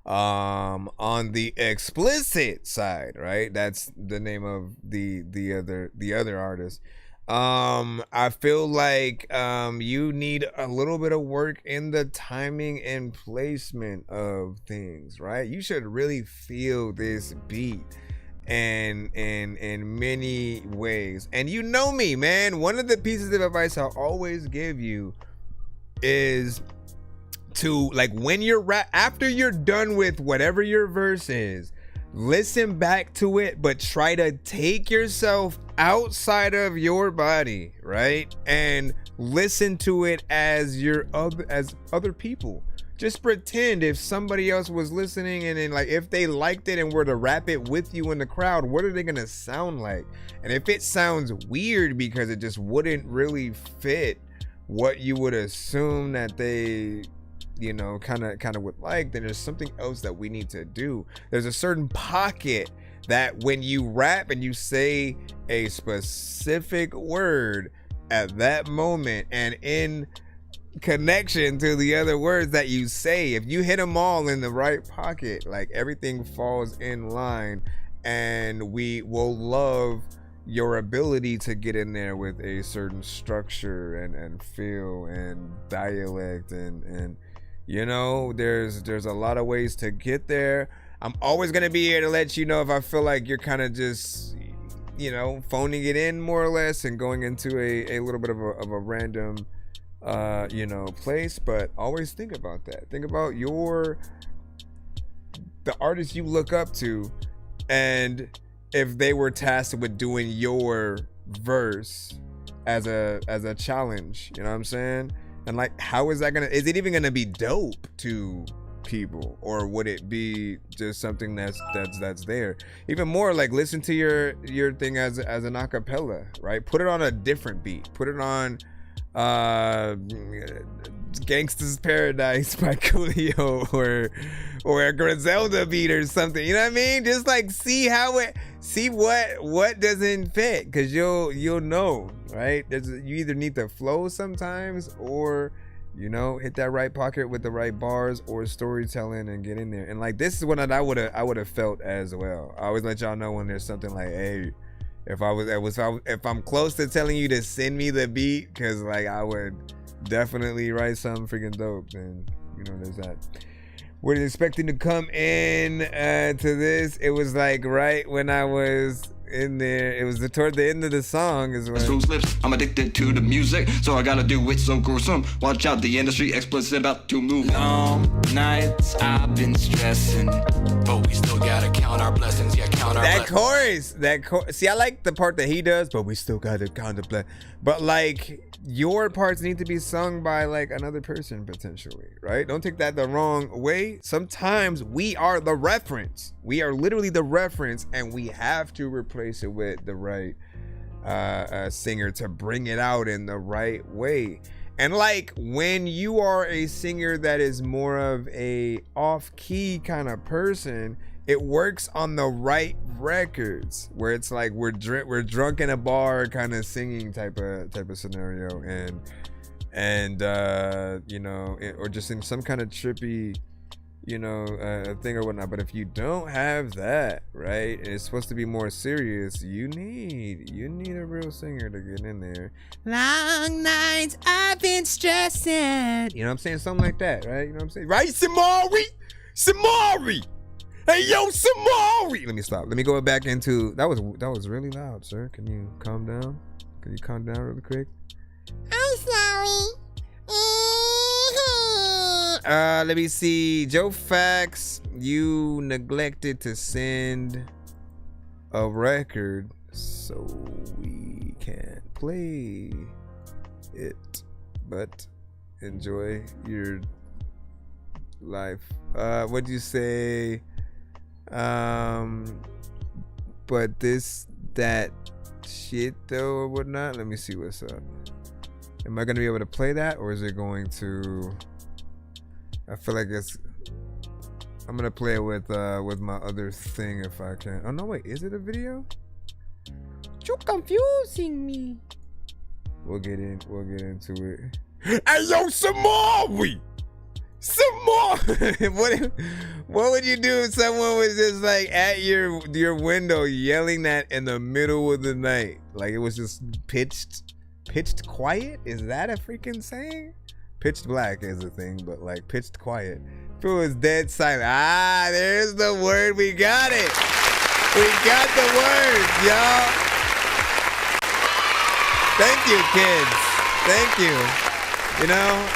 On the explicit side, right? That's the name of the other artist. I feel like you need a little bit of work in the timing and placement of things, right? You should really feel this beat and in many ways. And you know me, man. One of the pieces of advice I'll always give you is to, like, when you're after you're done with whatever your verse is, listen back to it, but try to take yourself outside of your body, right? And listen to it as other people. Just pretend if somebody else was listening, and then, like, if they liked it and were to rap it with you in the crowd, what are they gonna sound like? And if it sounds weird because it just wouldn't really fit what you would assume that they, you know, kind of would like, then there's something else that we need to do. There's a certain pocket that when you rap and you say a specific word at that moment and in connection to the other words that you say, if you hit them all in the right pocket, like everything falls in line, and we will love your ability to get in there with a certain structure and feel and dialect and you know, there's a lot of ways to get there. I'm always gonna be here to let you know if I feel like you're kind of just, you know, phoning it in more or less and going into a little bit of a random you know, place. But always think about that. Think about the artists you look up to, and if they were tasked with doing your verse as a challenge, you know what I'm saying? And like, how is that is it even gonna be dope to people, or would it be just something that's there? Even more, like, listen to your thing as an acapella, right? Put it on a different beat. Put it on Gangsta's Paradise by Coolio or a Griselda beat or something, you know what I mean? Just like see what doesn't fit, because you'll know, right? You either need to flow sometimes, or, you know, hit that right pocket with the right bars or storytelling and get in there. And like, this is what I would have felt as well. I always let y'all know when there's something like, hey, if I'm close to telling you to send me the beat, because like I would definitely write something freaking dope. And you know, there's that. We're expecting to come in to this. It was like right when I was in there. It was toward the end of the song as well. Loose lips, I'm addicted to the music, so I gotta do it so gruesome. Watch out, the industry explicit about to move. Long nights I've been stressing, but we still gotta count our blessings. Yeah, count our blessings. That chorus. See, I like the part that he does, but we still gotta count the blessings. But like, your parts need to be sung by like another person potentially, right? Don't take that the wrong way. Sometimes we are the reference. We are literally the reference, and we have to replace it with the right singer to bring it out in the right way. And like, when you are a singer that is more of a off-key kind of person, it works on the right records where it's like we're drunk in a bar kind of singing type of scenario, and you know, or just in some kind of trippy, you know, thing or whatnot. But if you don't have that, right, and it's supposed to be more serious, you need a real singer to get in there. Long nights I've been stressing, you know what I'm saying? Something like that, right? You know what I'm saying? Right, Samari? Hey, yo, Samari! Let me stop. Let me go back into... That was really loud, sir. Can you calm down? Can you calm down really quick? I'm sorry. Let me see. Joe Fax, you neglected to send a record, so we can't play it. But enjoy your life. What'd you say? But that shit though or whatnot. Let me see what's up. Am I gonna be able to play that, or is it going to? I feel like I'm gonna play it with my other thing if I can. Oh no, wait, is it a video? You're confusing me. We'll get into it. Hey yo, Samari! What would you do if someone was just like at your window yelling that in the middle of the night? Like it was just pitched quiet? Is that a freaking saying? Pitched black is a thing, but like pitched quiet. If it was dead silent. Ah, there's the word. We got it. We got the word, y'all. Thank you, kids. Thank you. You know,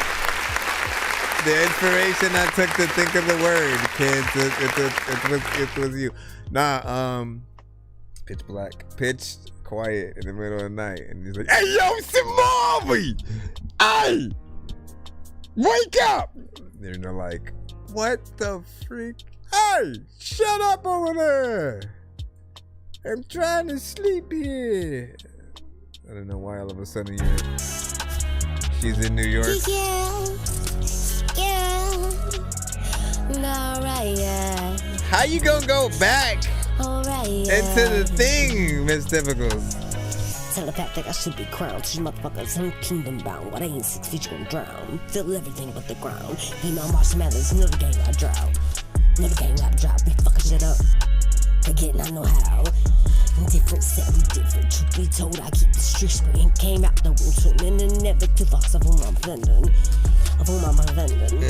the inspiration I took to think of the word, kids, it was you. Nah, pitch black, pitched quiet in the middle of the night, and he's like, "Hey, yo, Samari, hey, wake up!" And they're like, "What the freak? Hey, shut up over there! I'm trying to sleep here." I don't know why all of a sudden she's in New York. Yeah. Alright, yeah. How you gonna go back Alright, Into the thing, Miss Typicals. Telepathic, I should be crowned. These motherfuckers, I'm kingdom bound. What I ain't 6 feet, you gon' drown. Fill everything but the ground. Be my marshmallows, another game I drown. Another game I drop. Be fucking shit up. Forgetting I know how. Different set, we different. Truth be told, I keep the street screen. Came out the womb swimming and never too lost of whom I'm offending. Of whom I'm offending.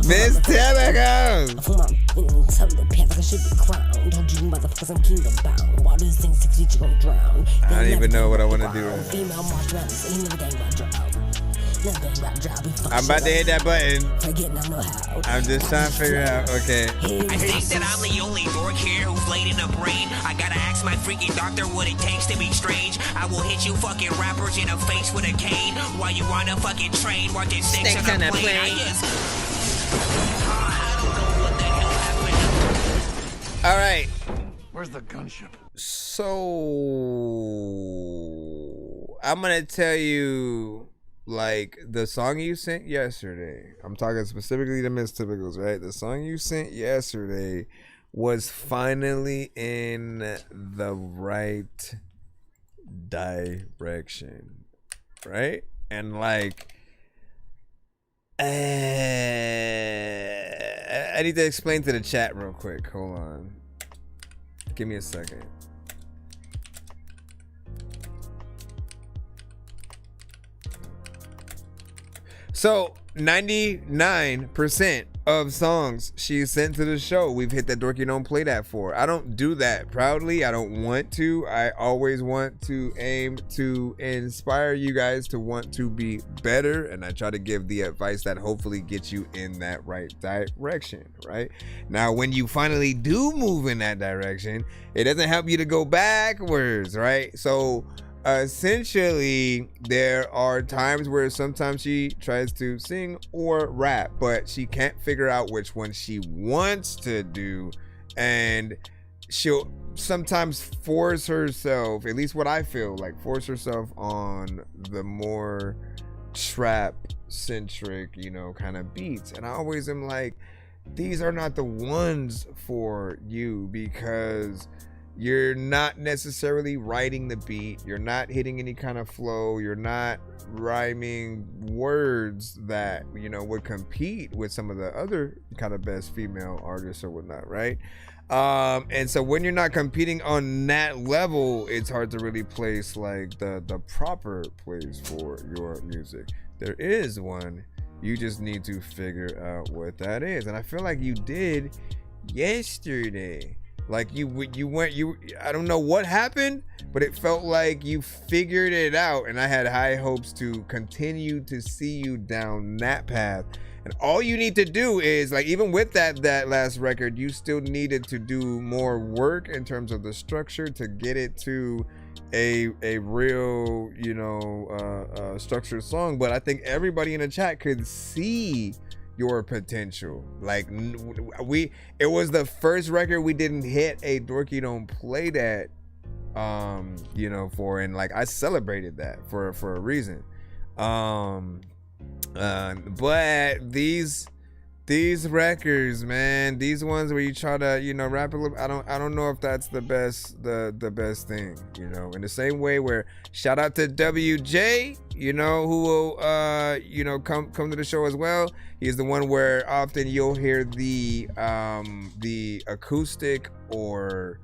Miss Typicals. Of whom I'm in telepathic, I should be crowned. Told you motherfuckers, I'm kingdom bound. While this thing 6 feet, you gon' drown. I don't even know what I want to do. Female marshmallows, ain't never game I drown. I'm about to hit that button. Forgetting I know how. I'm just trying to figure out. Okay. I think that I'm the only dork here who's laid in a brain. I gotta ask my freaking doctor what it takes to be strange. I will hit you fucking rappers in the face with a cane while you on a fucking train watching snakes on a plane. I don't know what the hell happened. All right. Where's the gunship? So I'm gonna tell you. Like the song you sent yesterday, I'm talking specifically to Miss Typicals, right? The song you sent yesterday was finally in the right direction, right? And like, I need to explain to the chat real quick. Hold on. Give me a second. So 99% of songs she sent to the show, we've hit that Dorky Don't Play That for. I don't do that proudly. I don't want to. I always want to aim to inspire you guys to want to be better. And I try to give the advice that hopefully gets you in that right direction, right? Now, when you finally do move in that direction, it doesn't help you to go backwards, right? So essentially, there are times where sometimes she tries to sing or rap, but she can't figure out which one she wants to do, and she'll sometimes force herself, at least what I feel like, force herself on the more trap centric, you know, kind of beats. And I always am like, these are not the ones for you, because you're not necessarily writing the beat, you're not hitting any kind of flow, you're not rhyming words that, you know, would compete with some of the other kind of best female artists or whatnot, right? And so when you're not competing on that level, it's hard to really place like the proper place for your music. There is one, you just need to figure out what that is. And I feel like you did yesterday. Like you I don't know what happened, but it felt like you figured it out, and I had high hopes to continue to see you down that path. And all you need to do is, like, even with that last record, you still needed to do more work in terms of the structure to get it to a real, you know, structured song. But I think everybody in the chat could see your potential. Like, it was the first record we didn't hit a Dorky Don't Play That you know, for, and like I celebrated that for a reason. But these records, man, these ones where you try to, you know, rap a little, I don't know if that's the best thing, you know. In the same way where, shout out to WJ, you know, who will you know, come to the show as well. He's the one where often you'll hear the acoustic or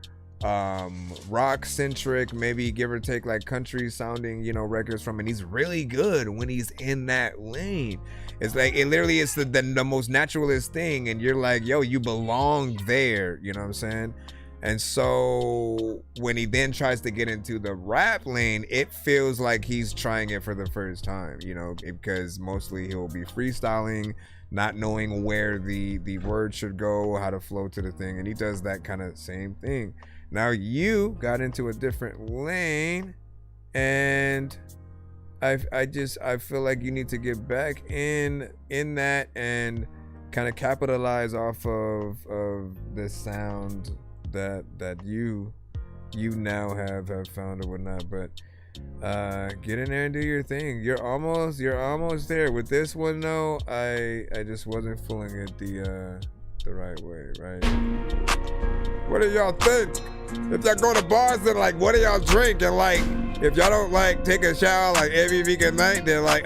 rock centric, maybe give or take, like country sounding, you know, records from, and he's really good when he's in that lane. It's like, it literally is the most naturalist thing, and you're like, yo, you belong there, you know what I'm saying? And so when he then tries to get into the rap lane, it feels like he's trying it for the first time, you know, because mostly he'll be freestyling, not knowing where the word should go, how to flow to the thing, and he does that kind of same thing. Now you got into a different lane, and I feel like you need to get back in that and kind of capitalize off of the sound that you now have found or whatnot. But get in there and do your thing. You're almost there with this one though. I just wasn't feeling it the right way, right? What do y'all think? If y'all go to bars and like, what do y'all drink? And like, if y'all don't like take a shower like every weekend night, then like,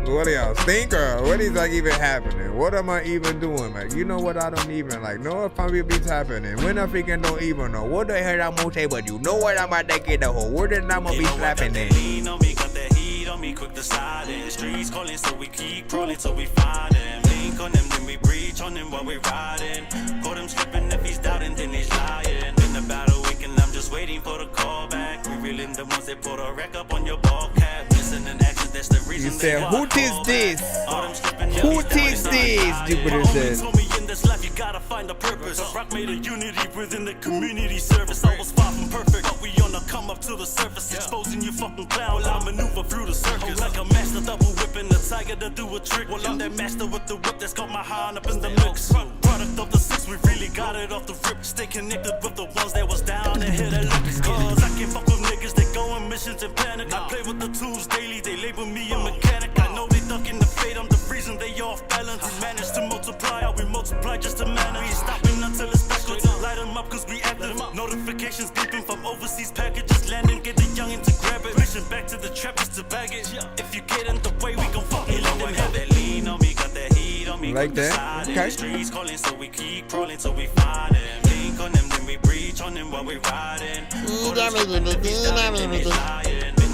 what do y'all think? Or what is like even happening? What am I even doing? Like, you know what? I don't even like know if I'm be happening. When I freaking don't even know what the hell I'm gonna say, but you know what I'm about to get the whole word and I'm gonna be slapping it. Lean on me, got that heat on me, quick to slide in. Streets calling, so we keep crawling till we find him. Link on them, then we breach on him while we riding. Caught him slipping if he's doubting, then he's lying. Been about a week and I'm just waiting for the call back. We reeling the ones that put a wreck up on your ball cap. Missing an action, that's the reason. You said, who is this? Who is this? Jupiter says. In this life, you gotta find a purpose. The rock made a unity within the community service. I was far from perfect, but we on the come up to the surface. Exposing you fucking clown, I maneuver through the circus. Like a master double whipping the tiger to do a trick. Well, I'm that master with the whip that's got my hand up in the mix. Product of the six, we really got it off the rip. Stay connected with the ones that was down and hit a lick. Cause I can't fuck with niggas that go on missions and panic. I play with the tools daily, they label me a mechanic. I know they ducking the fate, I'm the reason they off balance. We managed to multiply, how we multiply just to manage. We ain't stopping until it's back, let's light them up cause we active. Notifications beeping from overseas packages landing, get the youngin' to grab it. Mission back to the trappers to bag it. If you get in the way, we gon' fucking let them have it. Lean on me, got that heat on me. Like that? Okay. Streets calling, so we keep crawling till we find him. Link on them, then we breach on them while we riding. Been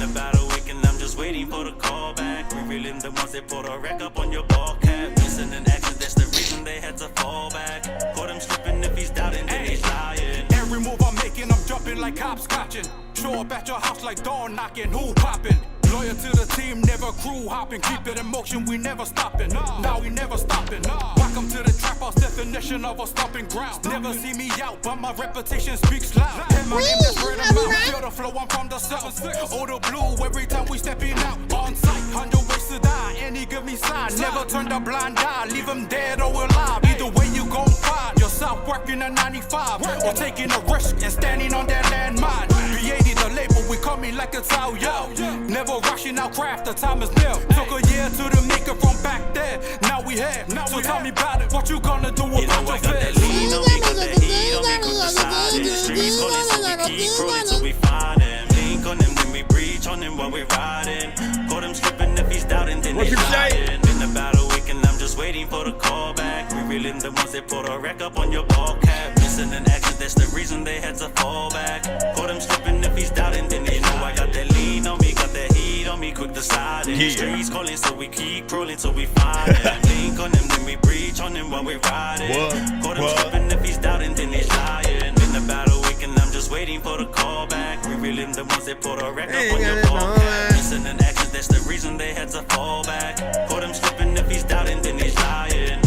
about a week and I'm just waiting for the call back. We reeling the ones that put a wreck up on your ball cap. Missing an action, that's the reason they had to fall back. Caught him slipping if he's doubting, then he's lying. Every move I'm making, I'm jumping like hopscotching. Show up at your house like door knocking, who popping? Loyal to the team, never crew hopping. Keep it in motion, we never stopping. Now we never stopping. Welcome to the trap house, definition of a stomping ground. Never see me out, but my reputation speaks loud. And my name is word of mouth. Feel the flow, I'm from the south. Order blue every time we stepping out. On sight, 100 ways to die. Any give me sign. Never turn the blind eye. Leave them dead or alive. Either way you gon' find yourself working a 95 or taking a risk and standing on that landmine. B80 the label, we coming like it's out, yo. Never rushing our craft, the time is near. Took a year to the maker from back there. Now we here. So tell me about it. What you gonna do about your fears? Lean on me, got that heat on me, quick to slide in. Streets calling, so we keep crawling till we find him. Link on them, then we breach on him while we riding. Caught him slipping if he's doubting, then he's lying. Been about a week and I'm just waiting for the call back. We reeling the ones that put a wreck up on your ball cap. Missing an action, that's the reason they had to fall back. Caught him slipping if he's doubting, then he's know I got that lean on me, got that heat on me, quick to slide in. Streets calling, so we keep crawling till we find him. Link on him, then we breach on him while we riding. Caught him slipping if he's doubting, then he's lying. Been about a week and I'm just waiting for the call back. We reeling the ones that put a wreck up on your ball cap. Missing an action, that's the reason they had to fall back. Caught him slipping if he's doubting, then he's lying.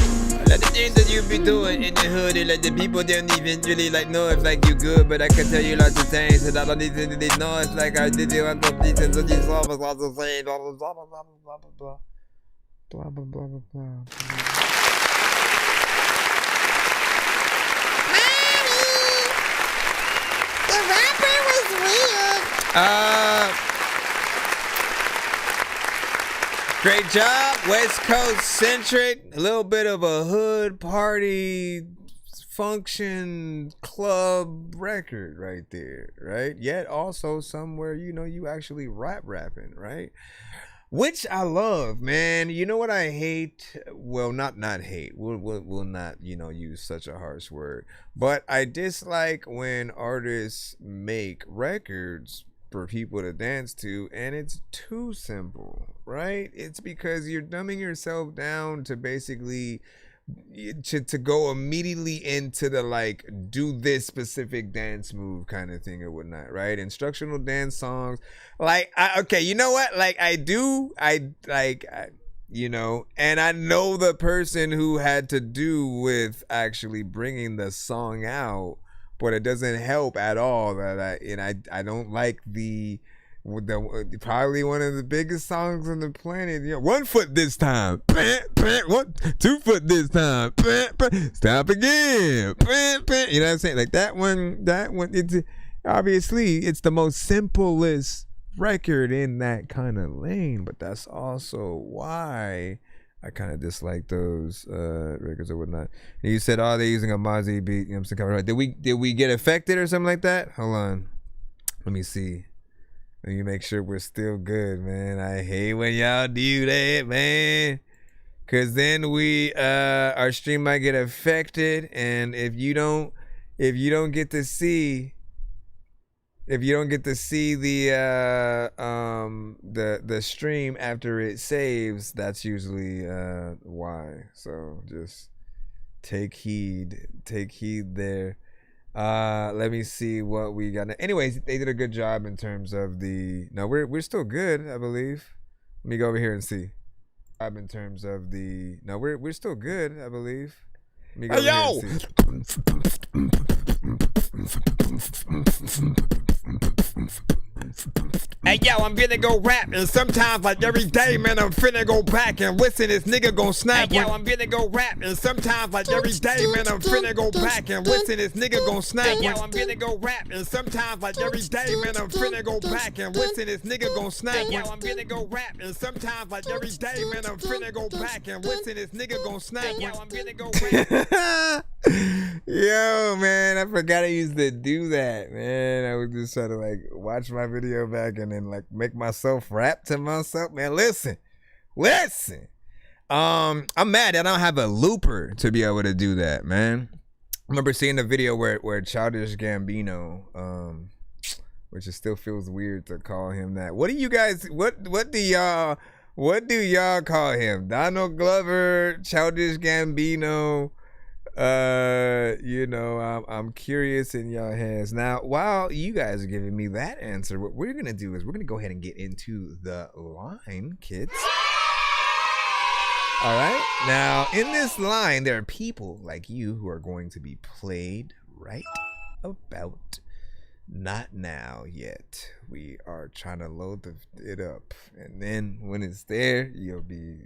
Like the things that you be doing in the hood, and like the people don't even really like know if like you good, but I can tell you lots of things that I don't even really know. It's like I did want to be in these songs, lots of things, blah blah blah blah blah blah blah blah blah blah blah blah. The rapper was weird. Great job, West Coast centric, a little bit of a hood party function club record right there, right? Yet also somewhere, you know, you actually rapping, right? Which I love, man. You know what I hate? Well, not hate. We'll not, you know, use such a harsh word. But I dislike when artists make records for people to dance to and it's too simple, right? It's because you're dumbing yourself down to basically to go immediately into the like do this specific dance move kind of thing or whatnot, right? Instructional dance songs, like okay, you know what? Like you know, and I know the person who had to do with actually bringing the song out, but it doesn't help at all that I don't like the probably one of the biggest songs on the planet. You know, 1 foot this time, 2 foot this time, stop again. You know what I'm saying? Like that one. It's obviously it's the most simplest record in that kind of lane, but that's also why I kind of dislike those records or whatnot. And you said, oh, they're using a Mozzie beat. You know what I'm saying? Right. Did we get affected or something like that? Hold on. Let me see. Let me make sure we're still good, man. I hate when y'all do that, man. Cause then our stream might get affected, and if you don't get to see the stream after it saves, that's usually why. So just take heed there. Let me see what we got. Anyways, they did a good job in terms of we're still good, I believe. Let me go over here and see. In terms of we're still good, I believe. Let me go over here and see. Hey yo, I'm finna go rap, and sometimes like every day, man, I'm finna go back and listen, this nigga gon' snap. Hey yo, I'm finna go rap, and sometimes like every day, man, I'm finna go back and listen, this nigga gon' snap. Hey yo, I'm finna go rap, and sometimes like every day, man, I'm finna go back and listen, this nigga gon' snap. Hey yo, I'm finna go rap, and sometimes like every day, man, I'm finna go back and listen, this nigga gon' snap. Hey yo, I'm finna go rap. Yo, man, I forgot I used to do that, man. I was just trying to like watch my video back and then like make myself rap to myself. Man, listen. I'm mad that I don't have a looper to be able to do that, man. I remember seeing the video where Childish Gambino, which it still feels weird to call him that. What do you guys? What do y'all call him? Donald Glover, Childish Gambino. I'm curious in y'all heads. Now, while you guys are giving me that answer, what we're gonna do is we're gonna go ahead and get into the line, kids. All right. Now, in this line, there are people like you who are going to be played right about not now yet. We are trying to load it up, and then when it's there, you'll be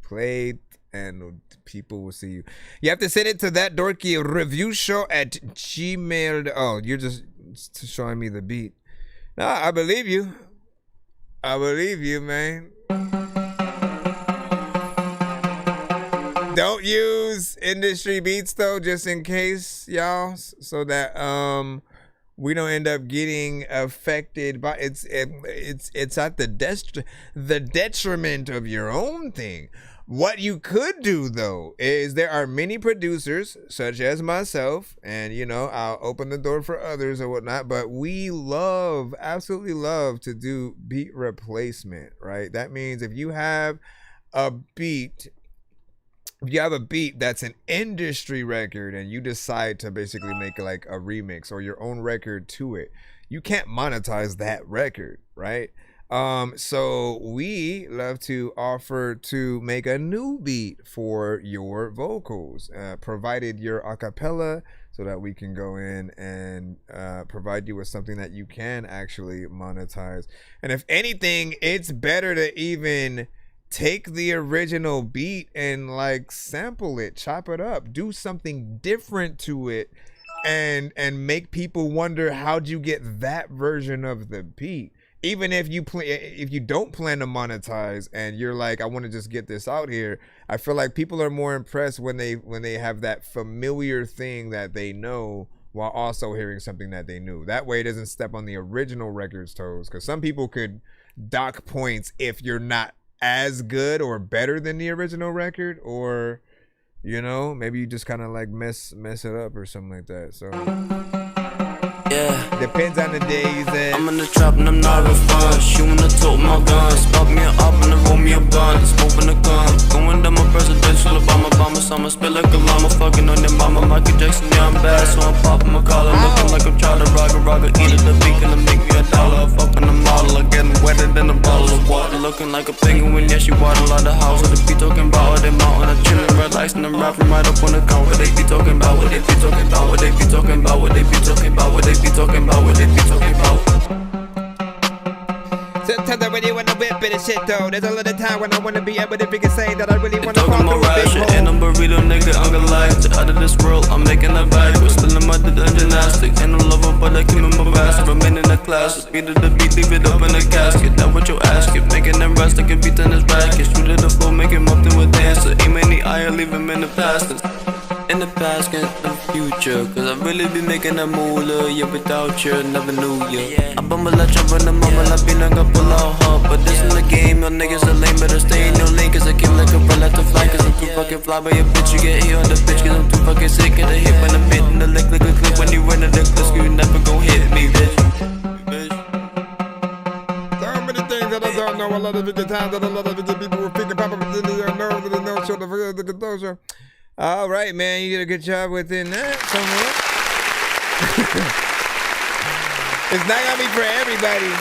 played. And people will see you. You have to send it to ThatDorkyReviewShow at Gmail. Oh, you're just showing me the beat. No, I believe you. I believe you, man. Don't use industry beats though, just in case, y'all, so that we don't end up getting affected by it's at the detriment of your own thing. What you could do, though, is there are many producers, such as myself, and, I'll open the door for others or whatnot, but we absolutely love to do beat replacement, right? That means if you have a beat that's an industry record and you decide to basically make like a remix or your own record to it, you can't monetize that record, right? So we love to offer to make a new beat for your vocals, provided you're a cappella, so that we can go in and provide you with something that you can actually monetize. And if anything, it's better to even take the original beat and like sample it, chop it up, do something different to it, and make people wonder how'd you get that version of the beat. Even if you don't plan to monetize and you're like, I want to just get this out here, I feel like people are more impressed when they have that familiar thing that they know while also hearing something that they knew. That way it doesn't step on the original record's toes, because some people could dock points if you're not as good or better than the original record, or maybe you just kind of like mess it up or something like that. So yeah, depends on the days. I'm in the trap and I'm not refined. Shooting the top of my guns. Pop me up and roll me a gun. Smoking a gun. Going down my presidential Obama. Summer spill like a llama. Fucking on your mama. Michael Jackson, yeah, I'm bad. So I'm popping my collar. Looking like I'm trying to rock a eat it. The beat gonna make me $1. Fucking the model. I'm getting wetter than a bottle of water. Looking like a penguin. Yeah, she waddle out the house. What they be talking about? What they mountain. I'm chilling, relaxing. I'm rapping right up on the count. What they be talking about? What they be talking about? What they be talking about? What they be talking about? What they be talking about? What they be talking about? Sometimes I really wanna whip it and shit though. There's a lot of time when I wanna be able to freaking say that I really wanna Talking fuck about with a big ration hole. and a burrito, nigga, I'm galactic. Out of this world, I'm making a bag. We're still in my gymnastic. And I love her, but I keep in my basket. Remain in the class, beat to the beat, leave it up in the casket. That's what you ask it. Making them rest like a beat in his racket. Shoot at the floor, make him up to a dancer. Aim in the eye, leave him in the past. In the past, in the future. Cause I really be making a moolah. Yeah, without you, never knew ya. I bumble a chop on the mama, I be like a pull out hub. But this is the game, your niggas are lame. Better stay in your lane, cause I came like a umbrella to fly. Cause I'm too fucking fly by your bitch. You get hit on the bitch, cause I'm too fucking sick. Get a hit when I'm hitting the lick, like a clip. When you run in the clip, you never gon' hit me, bitch. So many things that I don't know. A lot of the times that a lot of the people were thinking, Papa didn't know, show the composure. All right, man, you did a good job within that. It's not gonna be for everybody.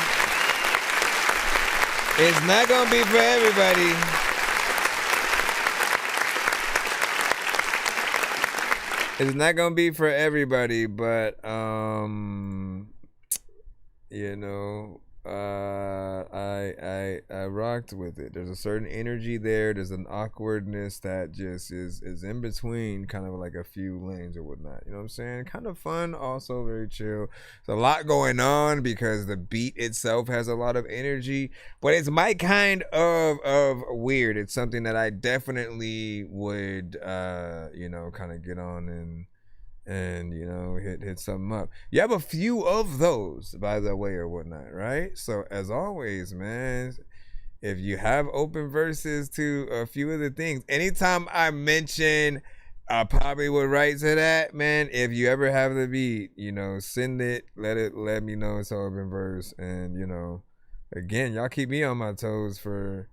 It's not gonna be for everybody. It's not gonna be for everybody, but you know, I rocked with it. There's a certain energy there. There's an awkwardness that just is in between, kind of like a few lanes or whatnot. You know what I'm saying? Kind of fun, also very chill. There's a lot going on because the beat itself has a lot of energy, but it's my kind of weird. It's something that I definitely would, you know, kind of get on and you know, hit something up. You have a few of those, by the way, or whatnot, right? So as always, man, if you have open verses to a few of the things, anytime I mention, I probably would write to that, man. If you ever have the beat, you know, send it, let me know it's open verse. And you know, again, y'all keep me on my toes for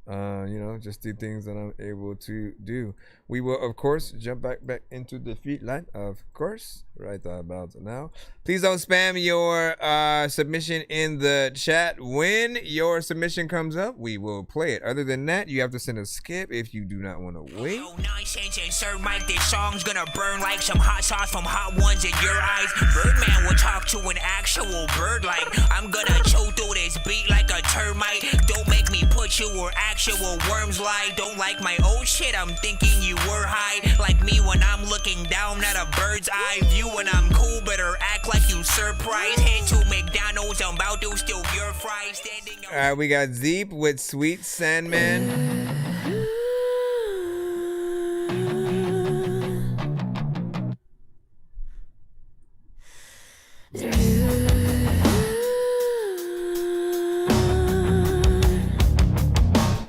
you know, just do things that I'm able to do. We will, of course, jump back into the feed line, of course, right about now. Please don't spam your submission in the chat. When your submission comes up, we will play it. Other than that, you have to send a skip if you do not want to wait. No nonsense, insert mic. This song's gonna burn like some hot sauce from hot ones in your eyes. Birdman will talk to an actual bird like I'm gonna chew through this beat like a termite. Don't make me put you where actual worms lie. Don't like my old shit, I'm thinking you were high. Like me when I'm looking down at a bird's eye view. When I'm cool, better act like you surprised. Head to McDonald's, I'm about to steal your fries. Standing All right, we got Zeep with Sweet Sandman.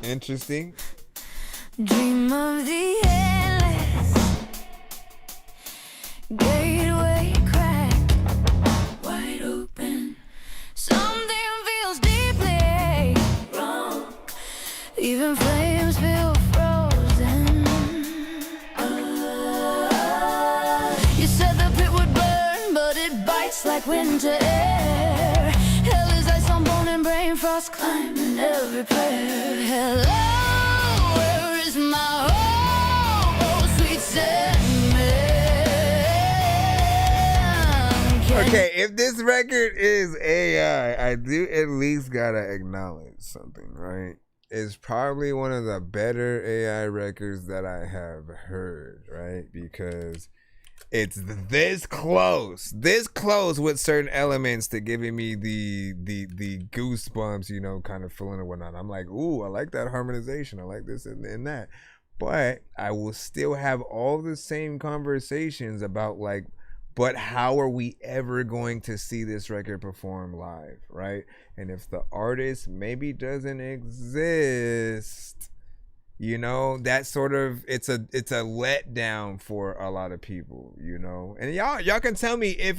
Interesting. Dream of the endless gateway crack wide open. Something feels deeply wrong. Even flames feel frozen. You said the pit would burn, but it bites like winter air. Hell is ice on bone and brain frost climbing every prayer. Hello. My home, oh sweet Sandman. Okay, if this record is AI, I do at least gotta acknowledge something, right? It's probably one of the better AI records that I have heard, right? Because it's this close with certain elements to giving me the goosebumps, you know, kind of feeling and whatnot. I'm like, ooh, I like that harmonization. I like this and that. But I will still have all the same conversations about like, but how are we ever going to see this record perform live, right? And if the artist maybe doesn't exist, you know, that sort of it's a letdown for a lot of people, you know. And y'all can tell me if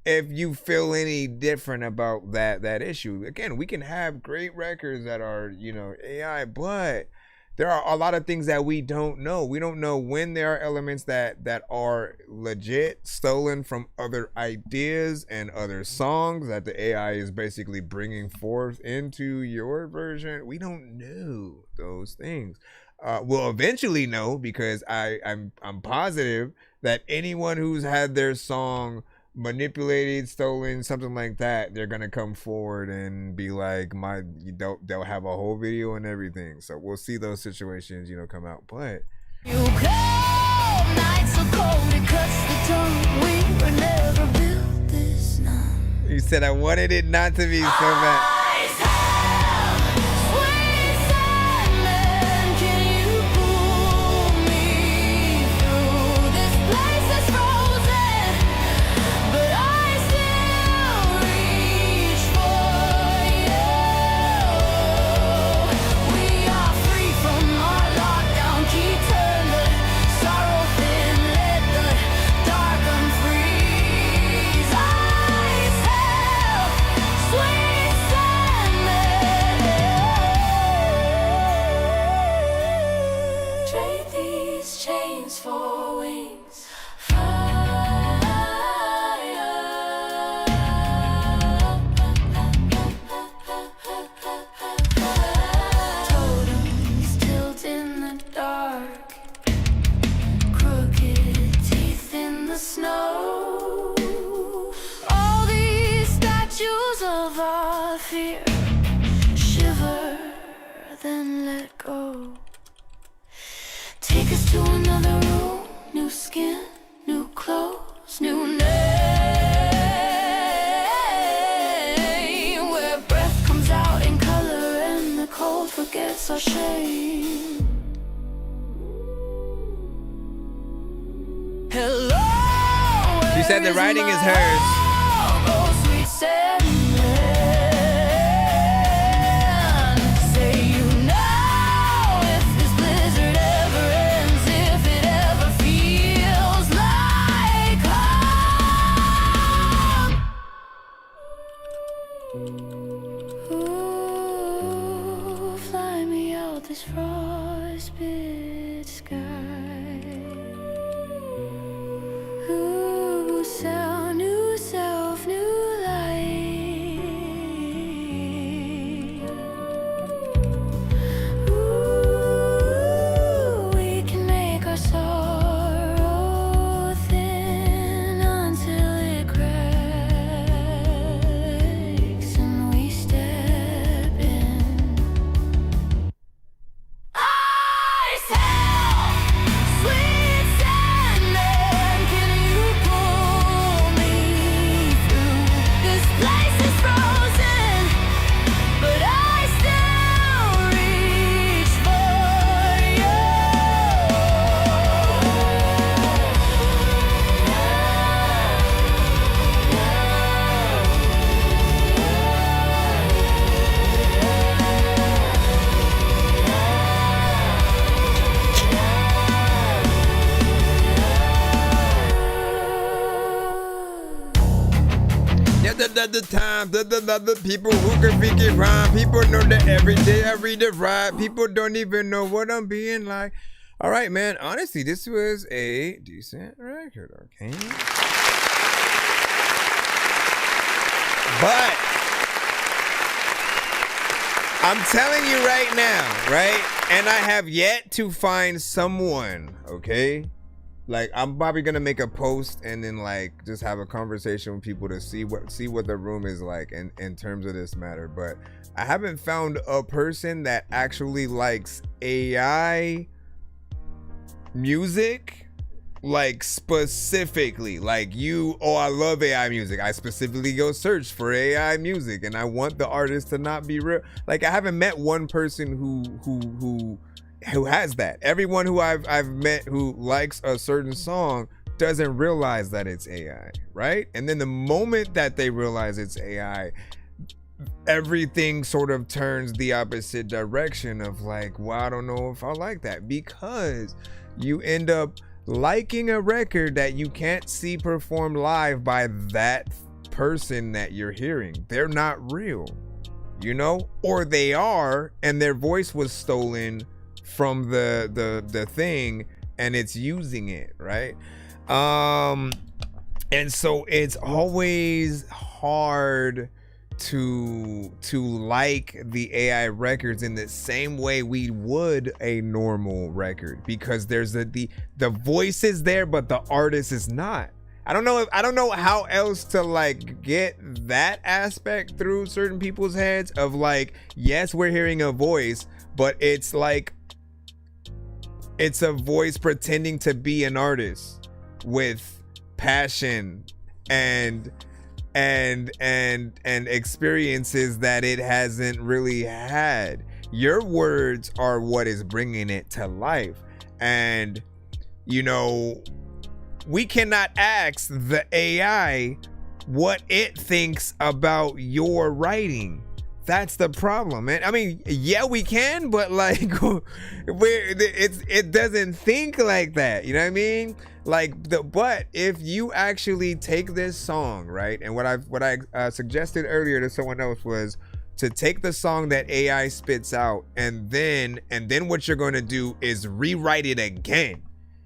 you feel any different about that issue. Again, we can have great records that are, you know, AI, but there are a lot of things that we don't know. We don't know when there are elements that are legit stolen from other ideas and other songs that the AI is basically bringing forth into your version. We don't know those things. We'll eventually know because I'm positive that anyone who's had their song manipulated, stolen, something like that, they're gonna come forward and be like, they'll have a whole video and everything. So we'll see those situations, come out. But You cold, nights so cold, it cuts the tongue. We were never built this numb. you said I wanted it not to be so bad. Then let go. Take us to another room. New skin, new clothes, new name. Where breath comes out in color and the cold forgets our shame. Hello. She said the writing is hers. Oh, sweet Sandman. This frostbit sky. Ooh, sound, new self, new light. Ooh, we can make our sorrow thin until it cracks and we step in. The people who can make it rhyme. People know that every day I read it right. People don't even know what I'm being like. All right, man. Honestly, this was a decent record, okay? But I'm telling you right now, right? And I have yet to find someone, okay? Like, I'm probably gonna make a post and then like just have a conversation with people to see what the room is like in terms of this matter. But I haven't found a person that actually likes AI music, like specifically. Like I love AI music. I specifically go search for AI music and I want the artist to not be real. Like, I haven't met one person who has that. Everyone who I've met who likes a certain song doesn't realize that it's AI, right? And then the moment that they realize it's AI, everything sort of turns the opposite direction of like, well, I don't know if I like that, because you end up liking a record that you can't see performed live by that person that you're hearing. They're not real, or they are, and their voice was stolen from the thing and it's using it, right? And so it's always hard to like the AI records in the same way we would a normal record, because there's the voice is there but the artist is not. I don't know how else to like get that aspect through certain people's heads of like, yes, we're hearing a voice, but it's like it's a voice pretending to be an artist with passion and experiences that it hasn't really had. Your words are what is bringing it to life. And you know, we cannot ask the AI what it thinks about your writing. That's the problem, man. I mean, yeah, we can, but like, it doesn't think like that. You know what I mean? Like, but if you actually take this song, right? And what I suggested earlier to someone else was to take the song that AI spits out, and then what you're going to do is rewrite it again.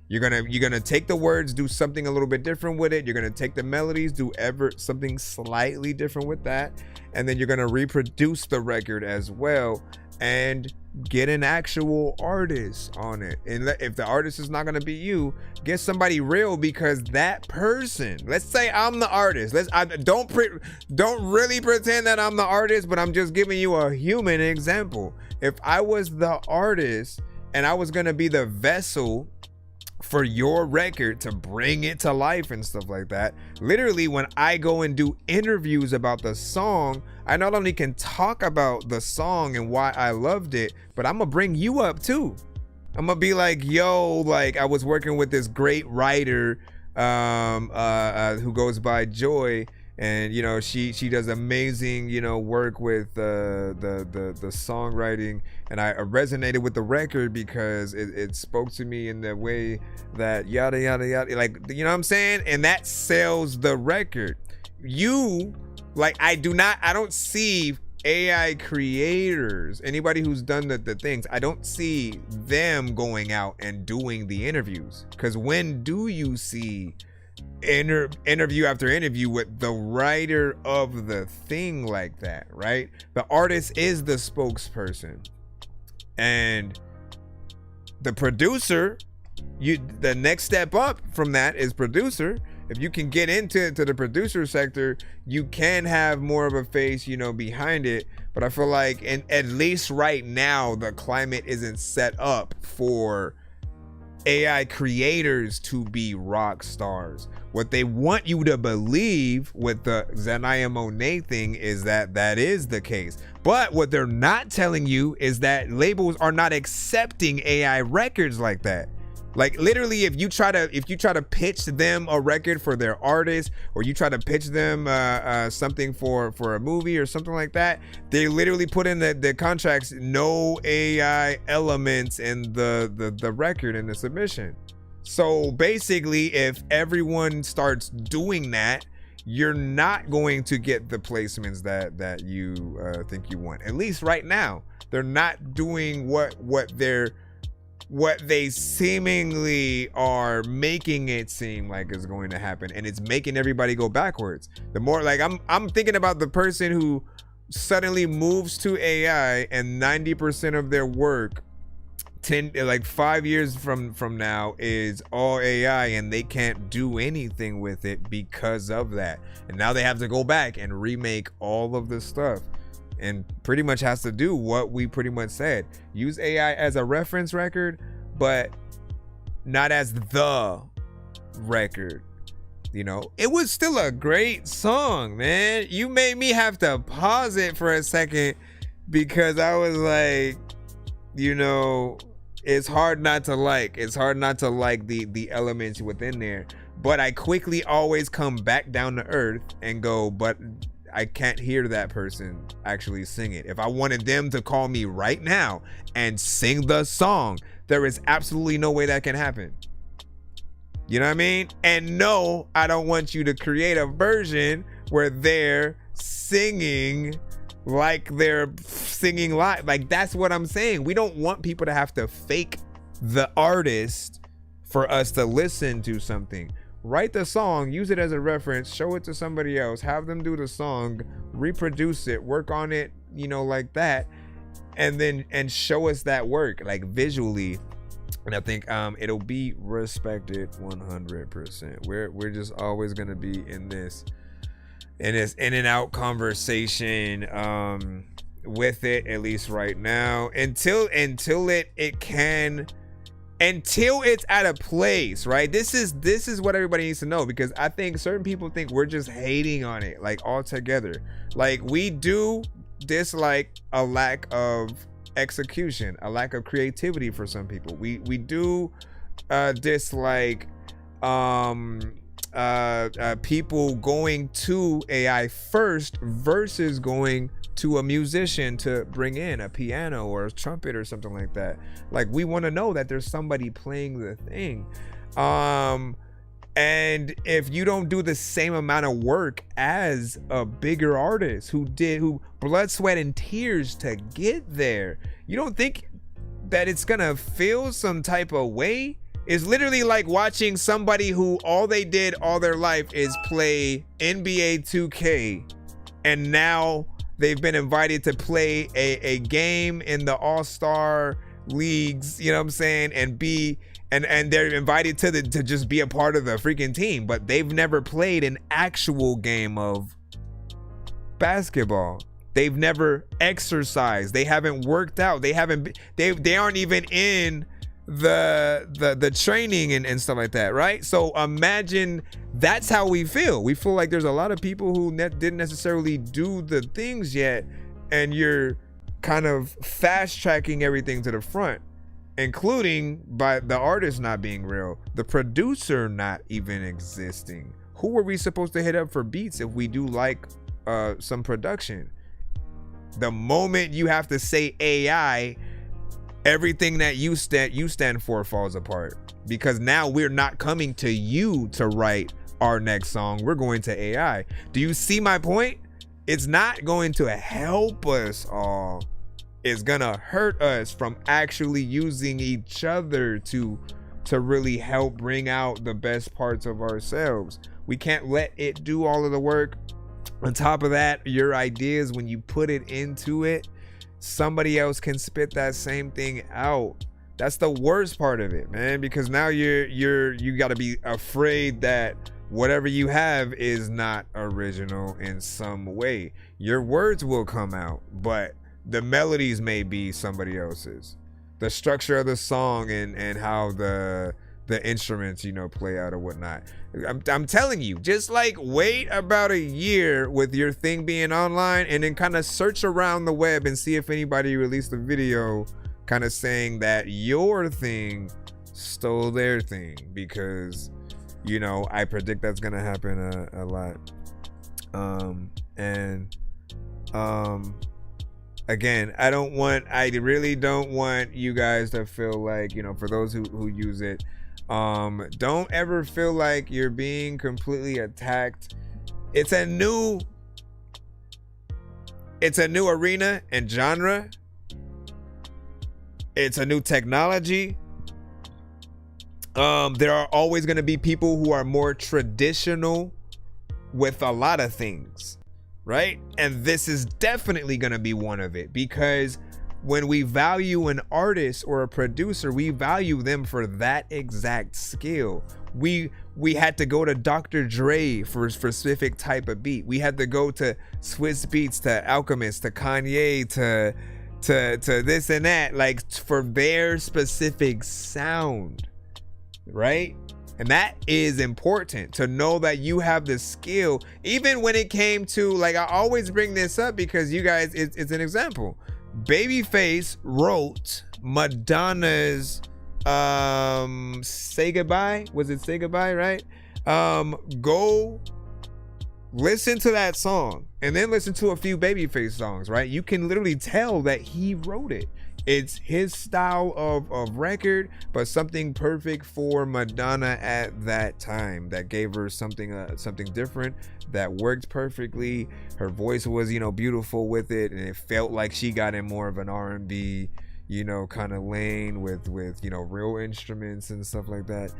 You're gonna take the words, do something a little bit different with it. You're gonna take the melodies, do something slightly different with that, and then you're gonna reproduce the record as well and get an actual artist on it. And if the artist is not gonna be you, get somebody real, because that person, let's say I'm the artist. Don't really pretend that I'm the artist, but I'm just giving you a human example. If I was the artist and I was gonna be the vessel for your record to bring it to life and stuff like that, literally when I go and do interviews about the song, I not only can talk about the song and why I loved it, but I'm gonna bring you up too. I'm gonna be like, yo, like I was working with this great writer who goes by Joy, and you know she does amazing, you know, work with the songwriting, and I resonated with the record because it spoke to me in the way that yada yada yada, like, you know what I'm saying, and that sells the record. You, like, I don't see AI creators, anybody who's done the things, I don't see them going out and doing the interviews, because when do you see interview after interview with the writer of the thing like that, right? The artist is the spokesperson, and the producer, the next step up from that is producer. If you can get into the producer sector, you can have more of a face, you know, behind it. But I feel like, and at least right now, the climate isn't set up for AI creators to be rock stars. What they want you to believe with the Zanaya Monet thing is that is the case. But what they're not telling you is that labels are not accepting AI records like that. Like, literally, if you try to pitch them a record for their artist, or you try to pitch them something for a movie or something like that, they literally put in the contracts no AI elements in the record in the submission. So basically, if everyone starts doing that, you're not going to get the placements that you think you want. At least right now, they're not doing what they seemingly are making it seem like is going to happen, and it's making everybody go backwards. The more, like, I'm thinking about the person who suddenly moves to AI and 90% of their work 5 years from now is all AI, and they can't do anything with it because of that. And now they have to go back and remake all of the stuff, and pretty much has to do what we pretty much said. Use AI as a reference record, but not as the record. You know, it was still a great song, man. You made me have to pause it for a second, because I was like, you know, it's hard not to like. It's hard not to like the elements within there. But I quickly always come back down to earth and go, but I can't hear that person actually sing it. If I wanted them to call me right now and sing the song, there is absolutely no way that can happen. You know what I mean? And no, I don't want you to create a version where they're singing like they're singing live. Like, that's what I'm saying. We don't want people to have to fake the artist for us to listen to something. Write the song, use it as a reference, show it to somebody else, have them do the song, reproduce it, work on it, you know, like that, and show us that work, like, visually, And I think it'll be respected 100%. We're just always gonna be in this in and out conversation with it, at least right now, until it's at a place, right? This is what everybody needs to know, because I think certain people think we're just hating on it like altogether. Like, we do dislike a lack of execution, a lack of creativity for some people. We do dislike people going to AI first versus going to a musician to bring in a piano or a trumpet or something like that. Like, we want to know that there's somebody playing the thing. And if you don't do the same amount of work as a bigger artist who blood, sweat, and tears to get there, you don't think that it's gonna feel some type of way? It's literally like watching somebody who all they did all their life is play NBA 2K, and now they've been invited to play a game in the All-Star leagues, you know what I'm saying, and they're invited to just be a part of the freaking team, but they've never played an actual game of basketball. They've never exercised. They haven't worked out. They aren't even in the training and stuff like that, right? So imagine that's how we feel. We feel like there's a lot of people who didn't necessarily do the things yet, and you're kind of fast tracking everything to the front, including by the artist not being real, the producer not even existing. Who were we supposed to hit up for beats if we do like some production? The moment you have to say AI, everything that you stand for falls apart, because now we're not coming to you to write our next song. We're going to AI. Do you see my point? It's not going to help us all. It's gonna hurt us from actually using each other to really help bring out the best parts of ourselves. We can't let it do all of the work. On top of that, your ideas, when you put it into it, somebody else can spit that same thing out. That's the worst part of it, man, because now you got to be afraid that whatever you have is not original in some way. Your words will come out, but the melodies may be somebody else's. The structure of the song and how the instruments, play out or whatnot. I'm telling you, just like wait about a year with your thing being online, and then kind of search around the web and see if anybody released a video kind of saying that your thing stole their thing, because I predict that's gonna happen a lot. Again, I really don't want you guys to feel like, for those who use it, don't ever feel like you're being completely attacked. It's a new arena and genre. It's a new technology. There are always going to be people who are more traditional with a lot of things, right? And this is definitely going to be one of it, because when we value an artist or a producer, we value them for that exact skill. We had to go to Dr. Dre for a specific type of beat. We had to go to Swiss Beats, to Alchemist, to Kanye, to this and that, like for their specific sound, right? And that is important, to know that you have the skill. Even when it came to, like, I always bring this up because you guys, it's an example. Babyface wrote Madonna's Say Goodbye. Was it Say Goodbye, right? Go listen to that song and then listen to a few Babyface songs, right? You can literally tell that he wrote it. It's his style of record, but something perfect for Madonna at that time, that gave her something different that worked perfectly. Her voice was, beautiful with it, and it felt like she got in more of an R&B, kind of lane with real instruments and stuff like that.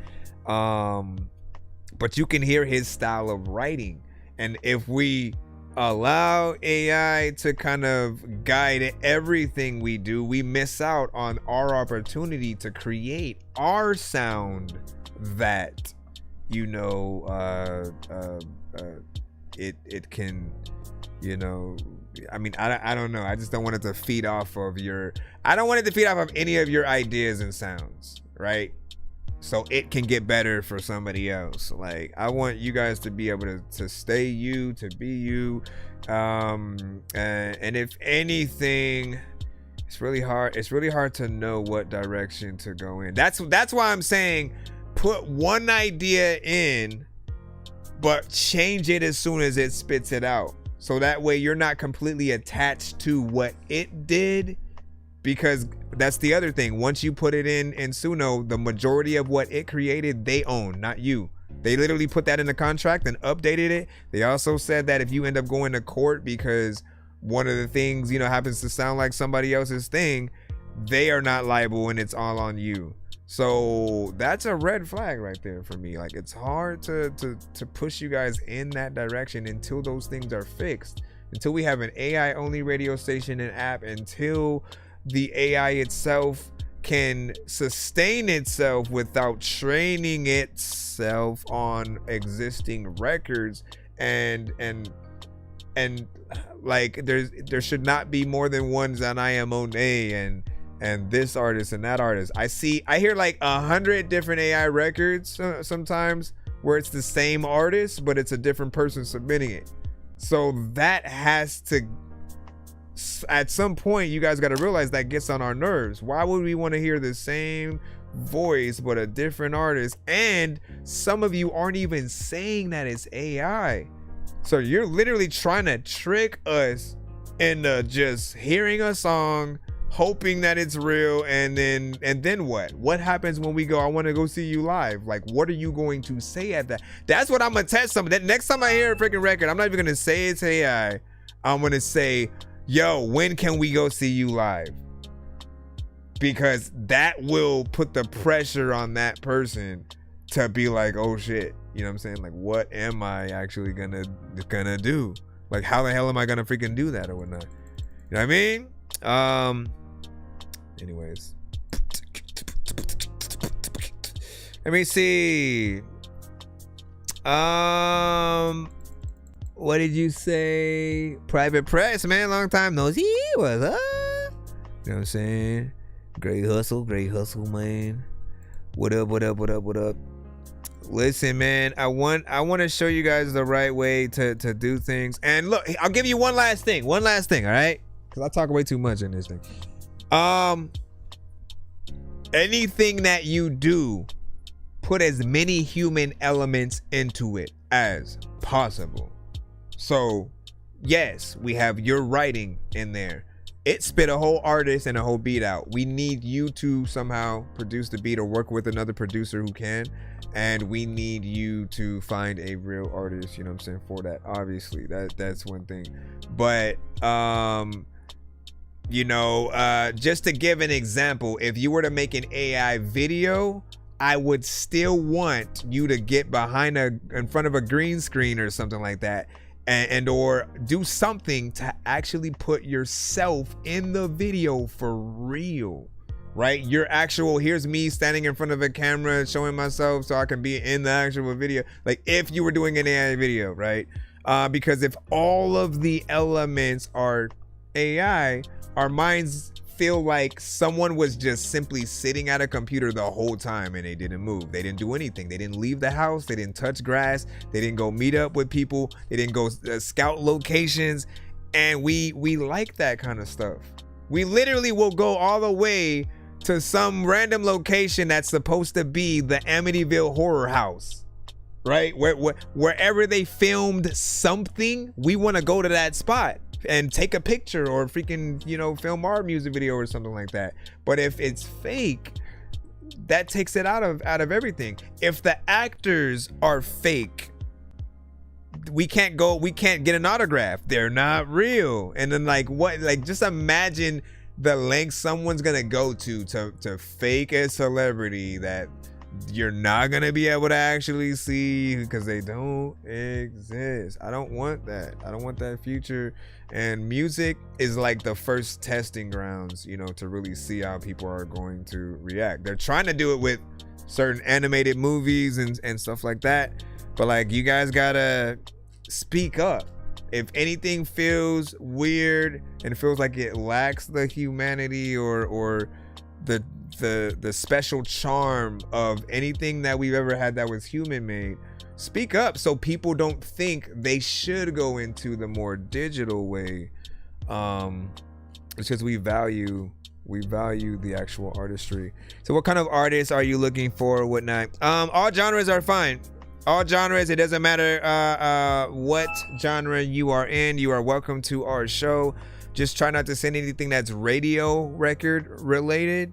But you can hear his style of writing. And if we allow AI to kind of guide everything we do, we miss out on our opportunity to create our sound that, you know, it can, you know, I mean, I don't know. I just don't want it to feed off of I don't want it to feed off of any of your ideas and sounds, right? So it can get better for somebody else. Like, I want you guys to be able to stay you, to be you. And if anything, it's really hard to know what direction to go in. That's why I'm saying put one idea in, but change it as soon as it spits it out. So that way you're not completely attached to what it did, because that's the other thing. Once you put it in Suno, the majority of what it created, they own, not you. They literally put that in the contract and updated it. They also said that if you end up going to court because one of the things, you know, happens to sound like somebody else's thing, they are not liable and it's all on you. So that's a red flag right there for me. Like, it's hard to push you guys in that direction until those things are fixed, until we have an AI only radio station and app, until the AI itself can sustain itself without training itself on existing records, and like there should not be more than one Zanaya Monet and this artist and that artist. I hear like 100 different AI records sometimes where it's the same artist, but it's a different person submitting it. So that has to, at some point, you guys got to realize that gets on our nerves. Why would we want to hear the same voice but a different artist? And some of you aren't even saying that it's AI. So you're literally trying to trick us into just hearing a song, hoping that it's real, and then what happens when we go, I want to go see you live? Like, what are you going to say at that? That's what I'm gonna test some. That next time I hear a freaking record, I'm not even gonna say it's AI. I'm gonna say, yo, when can we go see you live? Because that will put the pressure on that person to be like, oh shit, you know what I'm saying? Like, what am I actually gonna do? Like, how the hell am I gonna freaking do that or whatnot? You know what I mean? Anyways, let me see. What did you say? Private Press, man, long time no see. What's up? You know what I'm saying? Great hustle, man. What up? Listen, man, I want to show you guys the right way to do things. And look, I'll give you one last thing, all right? Because I talk way too much in this thing. Anything that you do, put as many human elements into it as possible. So yes, we have your writing in there. It spit a whole artist and a whole beat out. We need you to somehow produce the beat or work with another producer who can. And we need you to find a real artist, you know what I'm saying, for that. Obviously, that's one thing. But you know, just to give an example, if you were to make an AI video, I would still want you to get in front of a green screen or something like that, and or do something to actually put yourself in the video for real, right? Your actual, here's me standing in front of a camera showing myself so I can be in the actual video. Like, if you were doing an AI video, right? Because if all of the elements are AI, our minds feel like someone was just simply sitting at a computer the whole time and they didn't move. They didn't do anything. They didn't leave the house. They didn't touch grass. They didn't go meet up with people. They didn't go scout locations. And we like that kind of stuff. We literally will go all the way to some random location that's supposed to be the Amityville horror house, right? Wherever they filmed something, we want to go to that spot and take a picture or freaking, you know, film our music video or something like that. But if it's fake, that takes it out of everything. If the actors are fake, we can't get an autograph. They're not real. And then like just imagine the length someone's gonna go to fake a celebrity that you're not gonna be able to actually see because they don't exist. I don't want that. I don't want that future. And music is like the first testing grounds, you know, to really see how people are going to react. They're trying to do it with certain animated movies and stuff like that, but like, you guys gotta speak up. If anything feels weird and feels like it lacks the humanity or the special charm of anything that we've ever had that was human made, speak up so people don't think they should go into the more digital way. It's because we value the actual artistry. So what kind of artists are you looking for, whatnot? All genres are fine. All genres, it doesn't matter what genre you are in, you are welcome to our show. Just try not to send anything that's radio record related.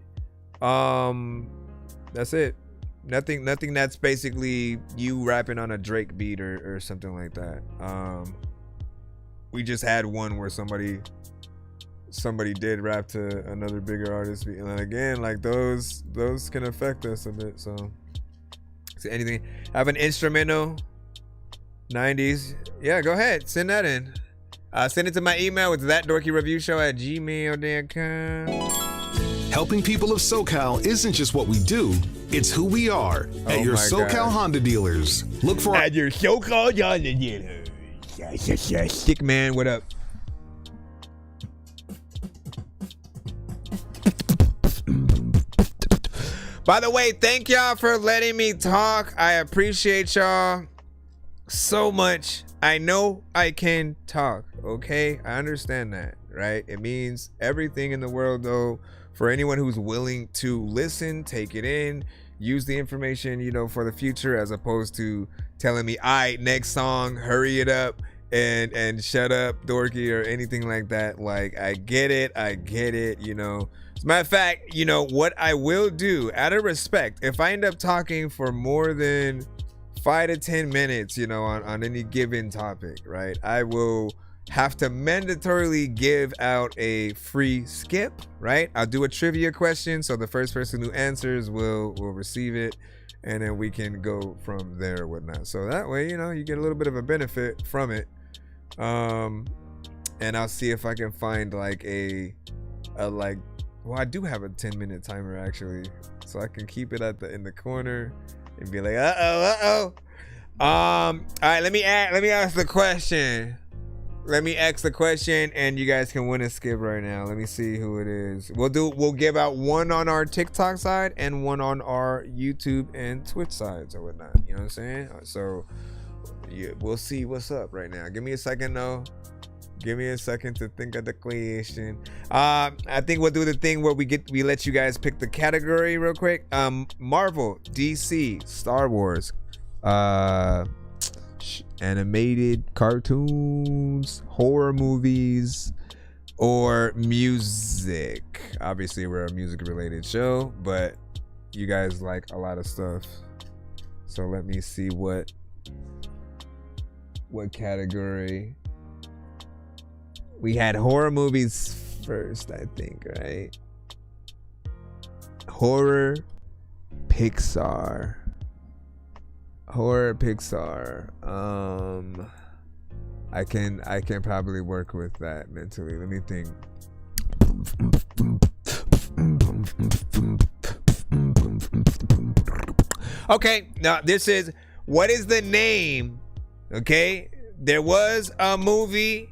That's it. Nothing that's basically you rapping on a Drake beat or something like that. We just had one where somebody did rap to another bigger artist, and again, like those can affect us a bit. So anything, have an instrumental 90s, yeah, go ahead, send that in. Send it to my email. It's thatdorkyreviewshow@gmail.com. Helping people of SoCal isn't just what we do, it's who we are at your SoCal Honda dealers. Look for at your SoCal Honda dealers. Stick man, what up? By the way, thank y'all for letting me talk. I appreciate y'all so much. I know I can talk, okay? I understand that, right? It means everything in the world, though, for anyone who's willing to listen, take it in, use the information, you know, for the future, as opposed to telling me, all right, next song, hurry it up and shut up, Dorky, or anything like that. Like, I get it, you know. As a matter of fact, you know, what I will do, out of respect, if I end up talking for more than 5 to 10 minutes, you know, on any given topic, right, I will have to mandatorily give out a free skip, right? I'll do a trivia question, so the first person who answers will receive it, and then we can go from there or whatnot. So that way, you know, you get a little bit of a benefit from it. And I'll see if I can find like a well, I do have a 10-minute timer actually, so I can keep it in the corner and be like, all right, let me ask the question. Let me ask the question, and you guys can win a skip right now. Let me see who it is. We'll give out one on our TikTok side and one on our YouTube and Twitch sides or whatnot. You know what I'm saying? So yeah, we'll see what's up right now. Give me a second though. Give me a second to think of the question. I think we'll do the thing where we let you guys pick the category real quick. Marvel, DC, Star Wars, animated cartoons, horror movies, or music. Obviously, we're a music related show, but you guys like a lot of stuff. So let me see what category. We had horror movies first, I think, right? Horror Pixar. I can probably work with that mentally. Let me think. Okay, now this is, what is the name? Okay, there was a movie,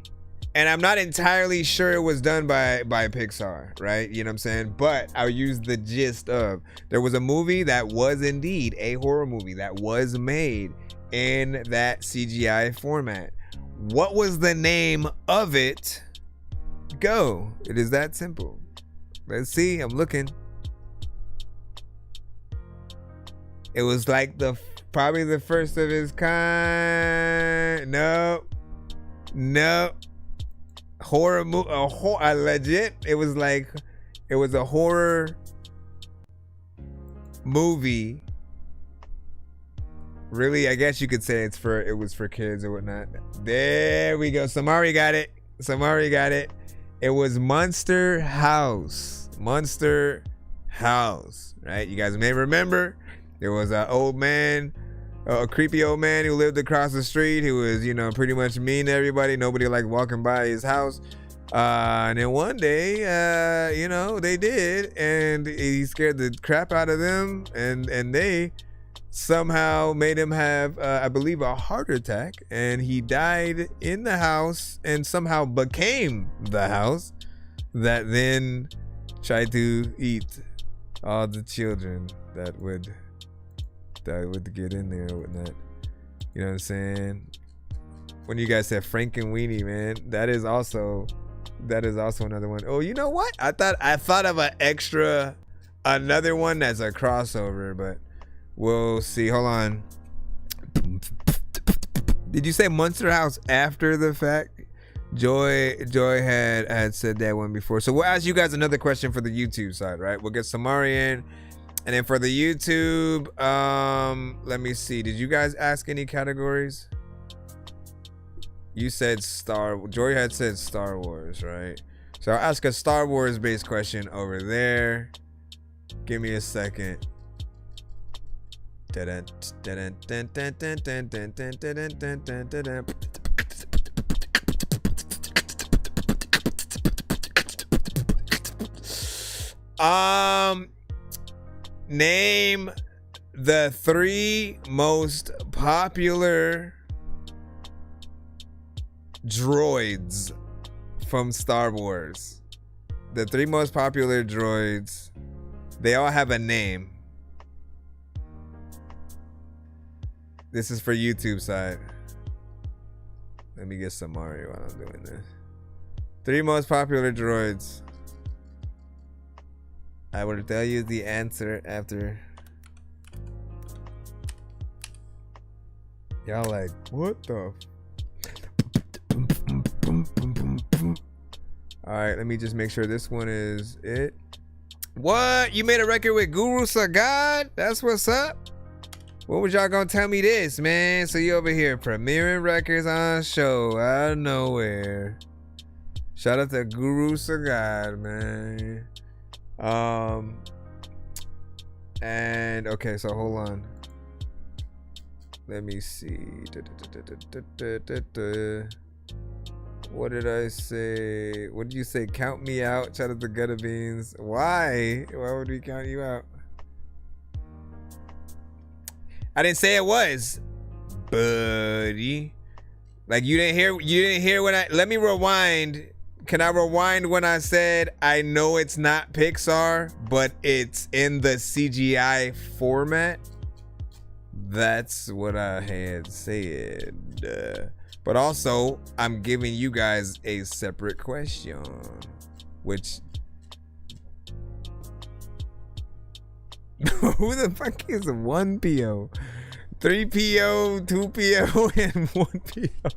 and I'm not entirely sure it was done by Pixar, right? You know what I'm saying? But I'll use the gist of, there was a movie that was indeed a horror movie that was made in that CGI format. What was the name of it? Go. It is that simple. Let's see. I'm looking. It was like probably the first of its kind. No. Horror movie, legit. It was a horror movie. Really, I guess you could say it was for kids or whatnot. There we go. Samari got it. It was Monster House. Right? You guys may remember There was an old man, a creepy old man who lived across the street who was, you know, pretty much mean to everybody. Nobody liked walking by his house. And then one day, you know, they did, and he scared the crap out of them, and they somehow made him have, I believe, a heart attack, and he died in the house and somehow became the house that then tried to eat all the children that would get in there and whatnot. You know what I'm saying? When you guys said Frank and Weenie, man, that is also another one. Oh, you know what? I thought of another one that's a crossover, but we'll see. Hold on. Did you say Monster House after the fact? Joy had said that one before. So we'll ask you guys another question for the YouTube side, right? We'll get Samari in. And then for the YouTube, let me see. Did you guys ask any categories? You said Joy had said Star Wars, right? So I'll ask a Star Wars based question over there. Give me a second. Name the 3 most popular droids from Star Wars. The 3 most popular droids. They all have a name. This is for YouTube side. Let me get some Mario while I'm doing this. 3 most popular droids. I will tell you the answer after. Y'all like, what the? Alright, let me just make sure this one is it. What? You made a record with Guru Sagad? That's what's up? What was y'all gonna tell me this, man? So you over here premiering records on show out of nowhere. Shout out to Guru Sagad, man. And okay, so hold on. Let me see. What did I say? What did you say? Count me out. Shout out to Gutter Beans. Why? Why would we count you out? I didn't say it was, buddy. Like you didn't hear when let me rewind. Can I rewind when I said I know it's not Pixar, but it's in the CGI format? That's what I had said. But also, I'm giving you guys a separate question, which who the fuck is 1PO? 3PO, 2PO, and 1PO?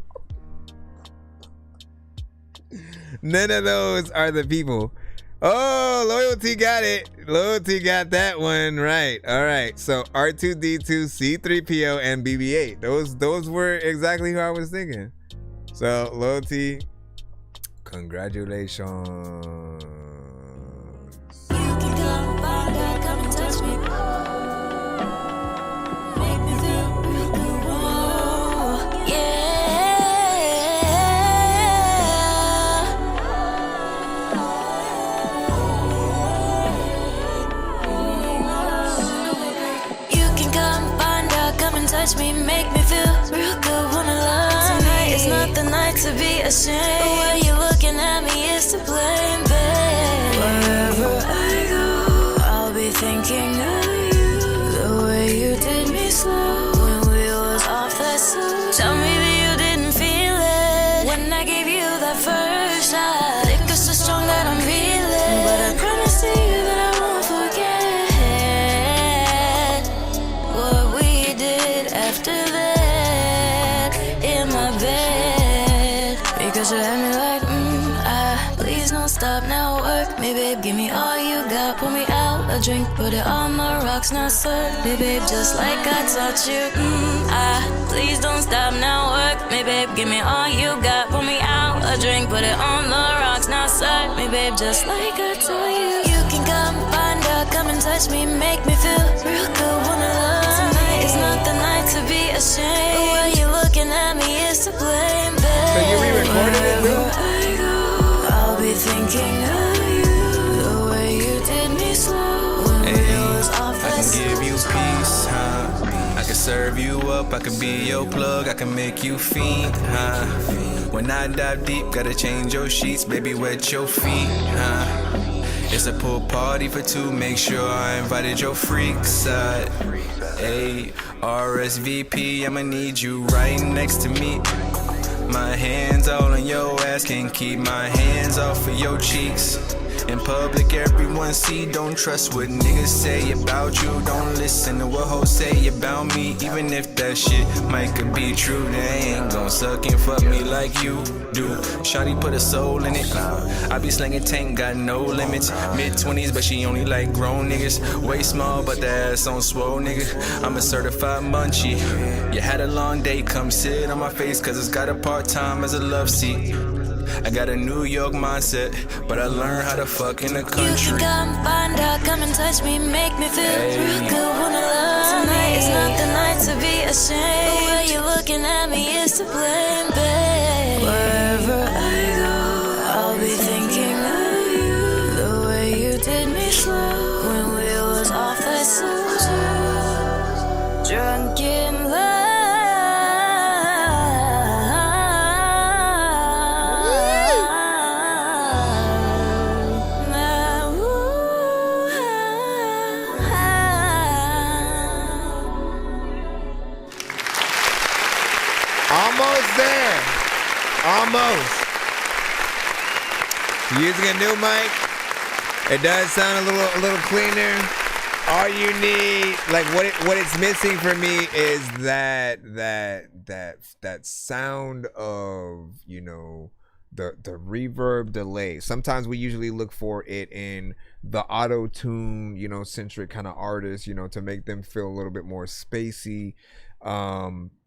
None of those are the people. Oh, Loyalty got it. Loyalty got that one right. All right. So R2D2, C3PO, and BB-8. Those were exactly who I was thinking. So Loyalty, congratulations. You can come find out, come and touch me. Make me feel real good. Oh, yeah. Touch me, make me feel real good, wanna love tonight. It's not the night to be ashamed. The way you're looking at me is to blame, babe. Wherever I go, I'll be thinking of you. The way you did me slow when we was off that slow. Tell me that you didn't feel it when I gave you that first shot. Think it's so strong that I'm feeling, but I promise to you that I won't forget what we did after that in my bed. Because you had me like, please don't stop now, work me, babe, give me all you got. Pour me out a drink, put it on the rocks, now serve me, babe, just like I taught you. Please don't stop now, work me, babe, give me all you got. Pour me out a drink, put it on the rocks, now serve me, babe, just like I told you. You can come find out, come and touch me, make me feel real good, wanna love serve you up, I can be your plug, I can make you fiend, huh? When I dive deep, gotta change your sheets, baby, wet your feet, huh? It's a pool party for two, make sure I invited your freak side. Hey, RSVP, I'ma need you right next to me. My hands all on your ass, can't keep my hands off of your cheeks. In public, everyone see, don't trust what niggas say about you. Don't listen to what hoes say about me. Even if that shit might could be true, they ain't gon' suck and fuck me like you do. Shawty put a soul in it. I be slinging tank, got no limits. Mid-20s, but she only like grown niggas. Way small, but the ass on swole, nigga. I'm a certified munchie. You had a long day, come sit on my face, cause it's got a part-time as a love seat. I got a New York mindset, but I learned how to fuck in the country. You think I'm fine, dog, come and touch me, make me feel real good, wanna love tonight. It's not the night to be ashamed. The way you're looking at me is to blame, babe. Wherever I go, I'll be thinking of you. The way you did me slow when we was off that soda, drunk in love. Almost there. Almost. Using a new mic. It does sound a little cleaner. All you need, like what it's missing for me is that sound of, you know, the reverb delay. Sometimes we usually look for it in the auto-tune, you know, centric kind of artists, you know, to make them feel a little bit more spacey.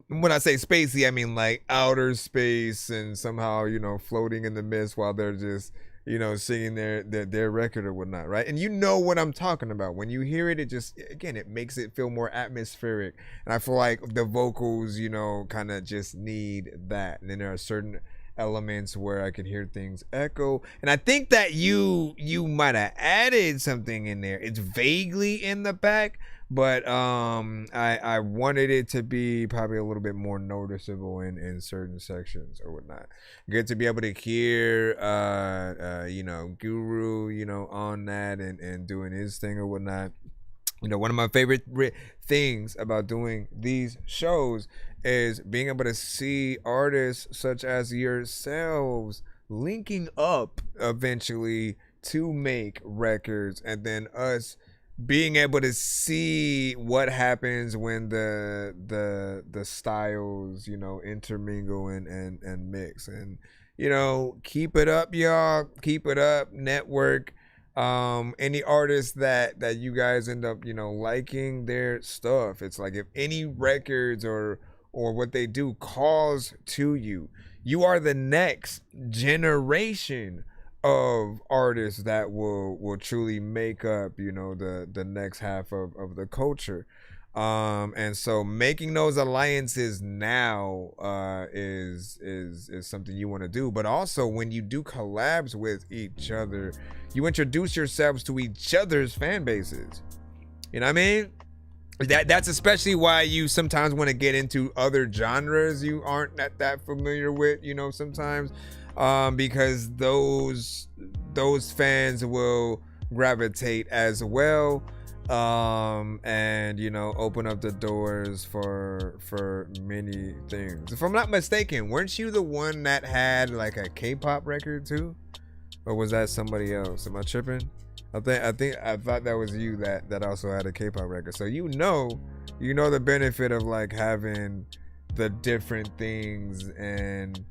When I say spacey, I mean like outer space and somehow, you know, floating in the mist while they're just, you know, singing their record or whatnot, right? And you know what I'm talking about. When you hear it, it just, again, it makes it feel more atmospheric. And I feel like the vocals, you know, kind of just need that. And then there are certain elements where I can hear things echo. And I think that you might have added something in there. It's vaguely in the back, but I wanted it to be probably a little bit more noticeable in certain sections or whatnot. Good to be able to hear you know, Guru, you know, on that and doing his thing or whatnot. You know, one of my favorite things about doing these shows is being able to see artists such as yourselves linking up eventually to make records, and then us being able to see what happens when the styles, you know, intermingle and mix. And, you know, keep it up, y'all. Keep it up. Network. Any artists that you guys end up, you know, liking their stuff. It's like if any records or what they do calls to you, you are the next generation of artists that will truly make up, you know, the next half of the culture. And so making those alliances now is something you want to do. But also when you do collabs with each other, you introduce yourselves to each other's fan bases. You know what I mean? That's especially why you sometimes want to get into other genres you aren't that familiar with, you know, sometimes. Because those fans will gravitate as well, and, you know, open up the doors for many things. If I'm not mistaken, weren't you the one that had like a K-pop record too, or was that somebody else? Am I tripping? I thought that was you that also had a K-pop record. So you know the benefit of like having the different things and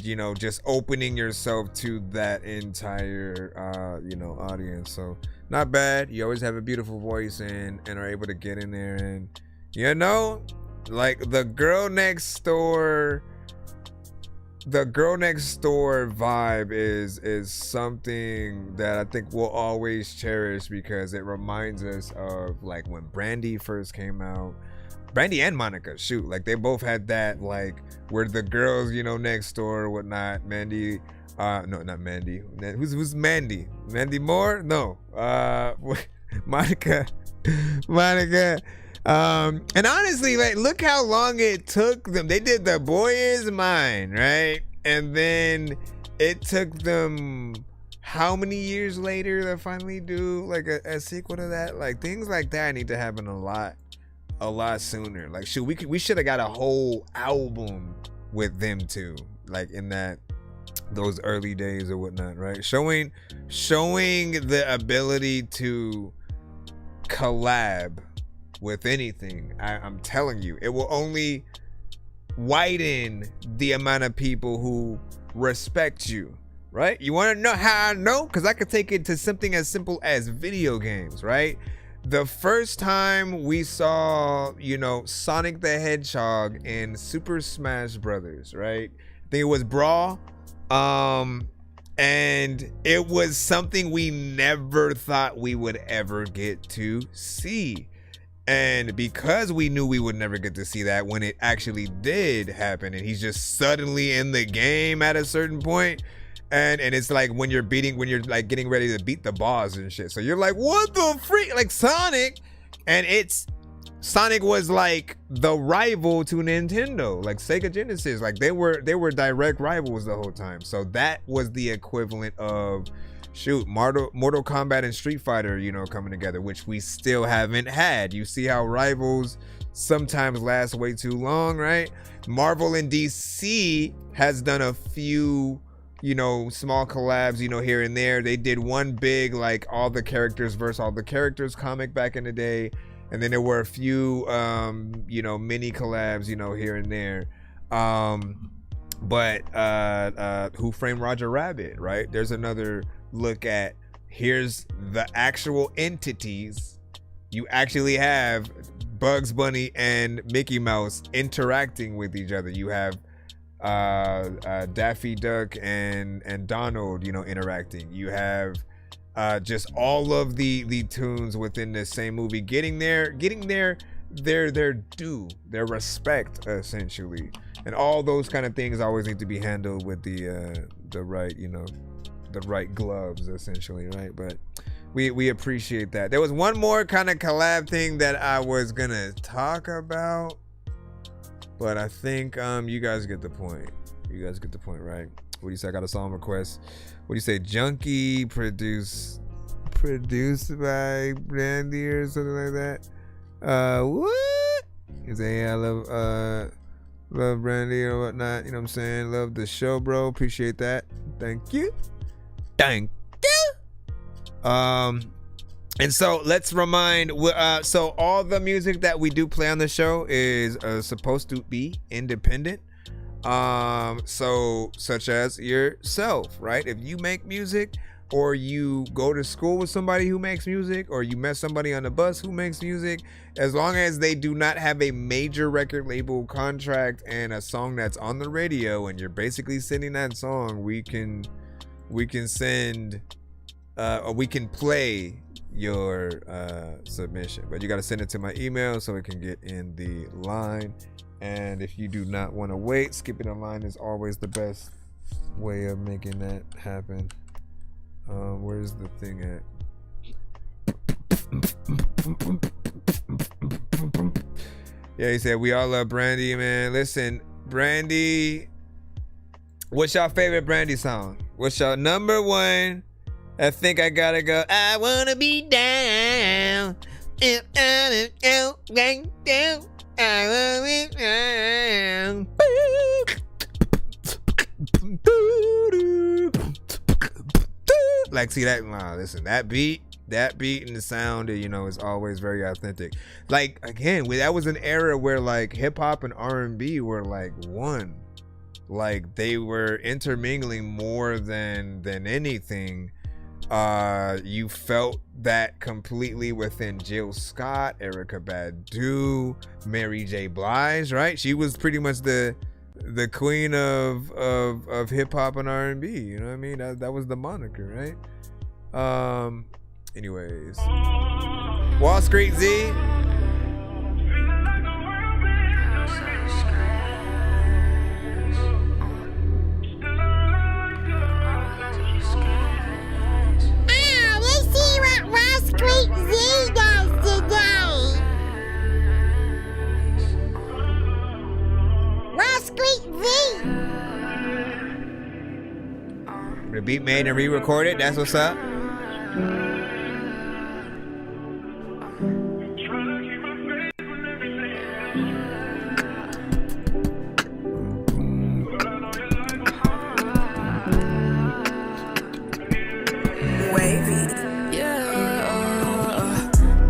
you know, just opening yourself to that entire you know, audience. So not bad. You always have a beautiful voice and are able to get in there, and, you know, like the girl next door vibe is something that I think we'll always cherish, because it reminds us of like when Brandy first came out. Brandy and Monica, shoot, like they both had that, like, where the girls, you know, next door or whatnot. Mandy, no, not Mandy. Who's Mandy? Mandy Moore? No. Monica Monica. And honestly, like, look how long it took them. They did The Boy Is Mine, right? And then it took them how many years later to finally do like a sequel to that? Like, things like that need to happen a lot sooner. Like, shoot, we should have got a whole album with them too, like in those early days or whatnot, right? Showing the ability to collab with anything. I'm telling you, it will only widen the amount of people who respect you, right? You want to know how I know? Because I could take it to something as simple as video games, right? The first time we saw, Sonic the Hedgehog in Super Smash Brothers, right? I think it was Brawl. And it was something we never thought we would ever get to see. And because we knew we would never get to see that, when it actually did happen and he's just suddenly in the game at a certain point, and it's like when you're like getting ready to beat the boss and shit. So you're like, what the freak? Like Sonic, and Sonic was like the rival to Nintendo, like Sega Genesis. Like they were direct rivals the whole time. So that was the equivalent of Mortal Kombat and Street Fighter, coming together, which we still haven't had. You see how rivals sometimes last way too long, right? Marvel and DC has done a few, small collabs, here and there. They did one big, like, all the characters versus all the characters comic back in the day. And then there were a few, mini collabs, here and there. But Who Framed Roger Rabbit, right? There's another look at, here's the actual entities. You actually have Bugs Bunny and Mickey Mouse interacting with each other. You have Daffy Duck and Donald, interacting. You have just all of the tunes within the same movie getting their due, their respect, essentially. And all those kind of things always need to be handled with the right, the right gloves, essentially, right? But we appreciate that. There was one more kind of collab thing that I was gonna talk about, but I think you guys get the point. You guys get the point, right? What do you say? I got a song request. What do you say? Junkie produced by Brandy or something like that. What? You say, yeah, I love Brandy or whatnot. You know what I'm saying? Love the show, bro. Appreciate that. Thank you. Thank you. And so let's remind. So all the music that we do play on the show is supposed to be independent. So such as yourself, right? If you make music, or you go to school with somebody who makes music, or you met somebody on the bus who makes music, as long as they do not have a major record label contract and a song that's on the radio, and you're basically sending that song, we can send, or we can play your submission. But you got to send it to my email so it can get in the line. And if you do not want to wait, skipping the line is always the best way of making that happen. Where's the thing at? Yeah, he said we all love Brandy, man. Listen, Brandy, what's your favorite Brandy song? What's your number one? I think I gotta go. I wanna be down. I wanna be down. Like, see that? Listen, that beat and the sound, is always very authentic. Like, again, that was an era where like hip hop and R&B were like one. Like, they were intermingling more than anything. You felt that completely within Jill Scott, Erykah Badu, Mary J. Blige, right? She was pretty much the queen of hip hop and R&B. You know what I mean? That was the moniker, right? Anyways, Wall Street Z. Let's see what Wall Street Z does today. beat made and re-recorded. That's what's up.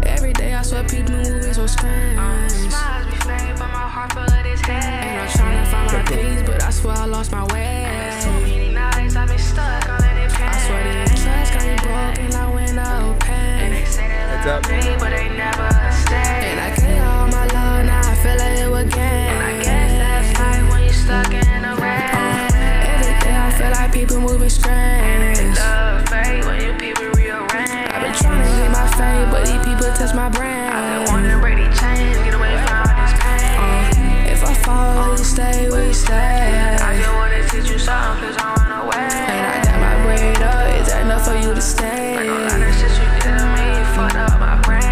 Every day I swear people moving so strange. Smiles be fake, but my heart full of this hate. And I'm trying to find my peace, but I swear I lost my way. So many nights I've been stuck all in this pain. I swear the trust got me broken, I went no pain. And they say they love me, but they never stay. And I gave all my love, now I feel like it again. And I guess that's life when you're stuck in the rain. Every day I feel like people moving strange. And love fake when you people rearrange. I've been trying to get my fate, but these people touch my brain. I've been wanting to break these chains, get away from all this pain. If I fall, will you stay, will you stay? I just wanna teach you something, cause I run away. And I got my braid up, is that enough for you to stay? Like a lot of shit you did to me, fucked up my brain.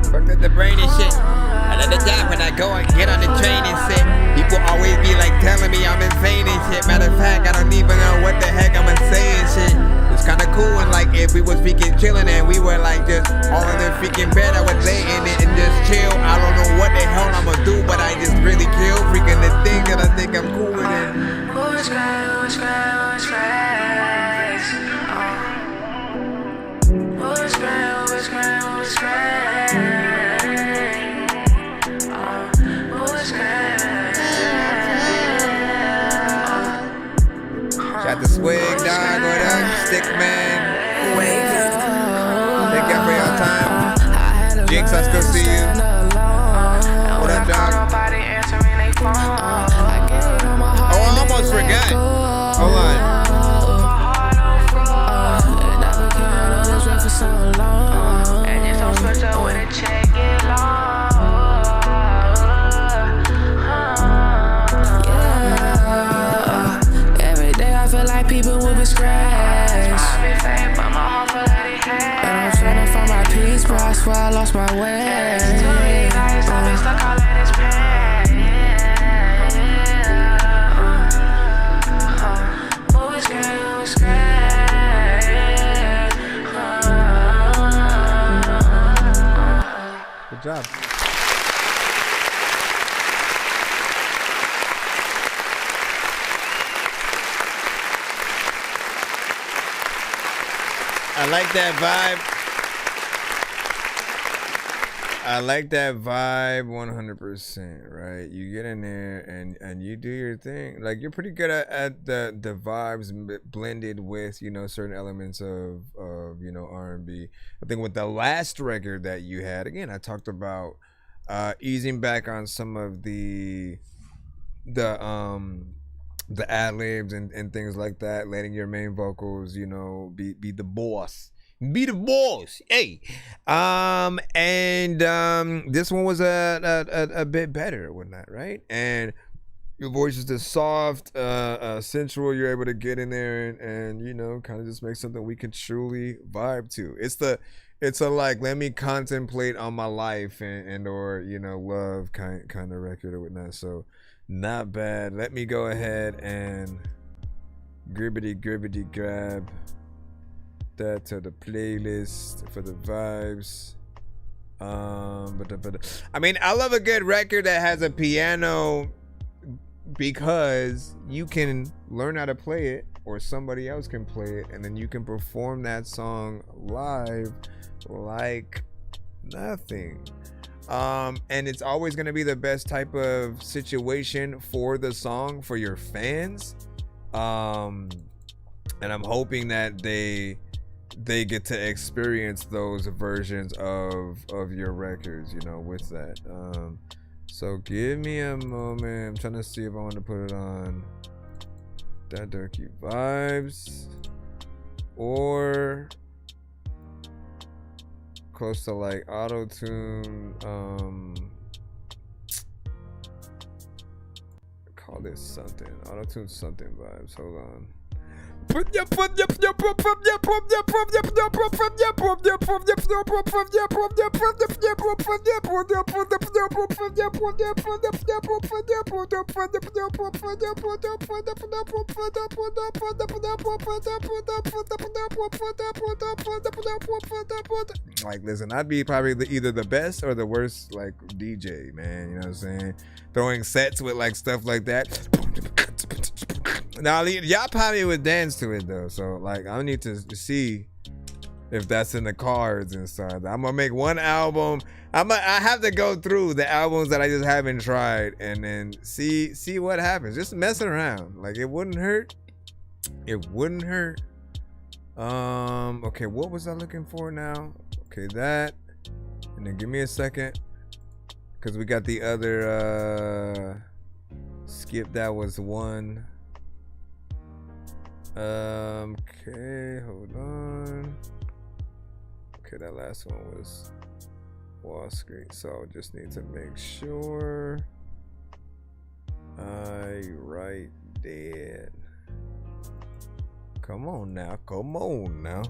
Fucked up the brain and shit. Another time when I go and get on the train and sit, people always be like telling me I'm insane and shit. Matter of fact, I don't even know what the heck I'm saying shit. It's kinda cool and like if we was freaking chilling and we were like just all in the freaking bed, I would lay in it and just chill. I don't know what the hell I'ma do, but I just really kill freaking the thing that I think I'm cool with it. Who's crazy? Who's crazy? Who's crazy? Who's crazy? Shout to Swig, dog, what up? Stick man. Thank you for your time. Jinx, I still see you. What up, dog? Oh, I almost forgot. Hold on. People will be scratched. And I'm trying to find my peace, but I swear I lost my way. I've been stuck all in this pain. Who is scared? Who is scared? Good job. I like that vibe. I like that vibe 100%, right? You get in there and you do your thing. Like you're pretty good at the vibes blended with, you know, certain elements of you know, R&B. I think with the last record that you had, again, I talked about easing back on some of the ad-libs and things like that, letting your main vocals, you know, be the boss. Be the boss. Hey. This one was a bit better, wasn't that, right? And your voice is just soft, sensual. You're able to get in there and you know, kind of just make something we can truly vibe to. It's a like, let me contemplate on my life and or, you know, love kind of record or whatnot. So not bad. Let me go ahead and gribbity grab that to the playlist for the vibes. I mean, I love a good record that has a piano because you can learn how to play it or somebody else can play it and then you can perform that song live like nothing. And it's always going to be the best type of situation for the song, for your fans. And I'm hoping that they get to experience those versions of your records, you know, with that. So give me a moment. I'm trying to see if I want to put it on That Dorky Vibes or close to like auto-tune. Call this something. Auto-tune something vibes. Hold on. Like, listen, I'd be probably either the best or the worst, like, DJ, man. You know what I'm saying? Throwing sets with like stuff like that. Now, y'all probably would dance to it though. So, like, I need to see if that's in the cards and stuff. I'm gonna make one album. I have to go through the albums that I just haven't tried and then see what happens. Just messing around. Like, it wouldn't hurt. It wouldn't hurt. Okay, what was I looking for now? Okay, that. And then give me a second. Because we got the other skip. That was one. Okay, hold on. Okay, that last one was Wall Street. So I just need to make sure I write that. Come on now, come on now.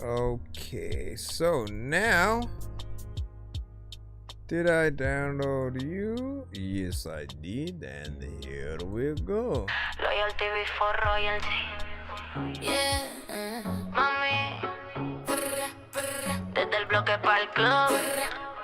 Okay, so now, did I download you? Yes, I did, and here we go. Loyalty before royalty. Yeah, mami. Desde el bloque pa'l club.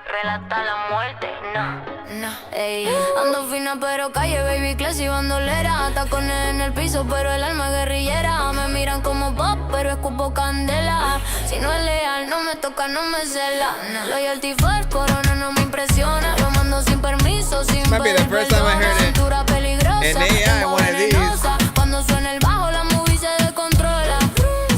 Relata la muerte, no. Ey, ando fina pero calle, baby classy bandolera. Tacones en el piso pero el alma guerrillera. Me miran como pop pero escupo candela. Si no es leal no me toca, no me cela. Loyalty first, corona no me impresiona. Lo mando sin permiso, sin pedir perdón. Cintura peligrosa, tengo venenosa. Cuando suena el bajo la movie se descontrola.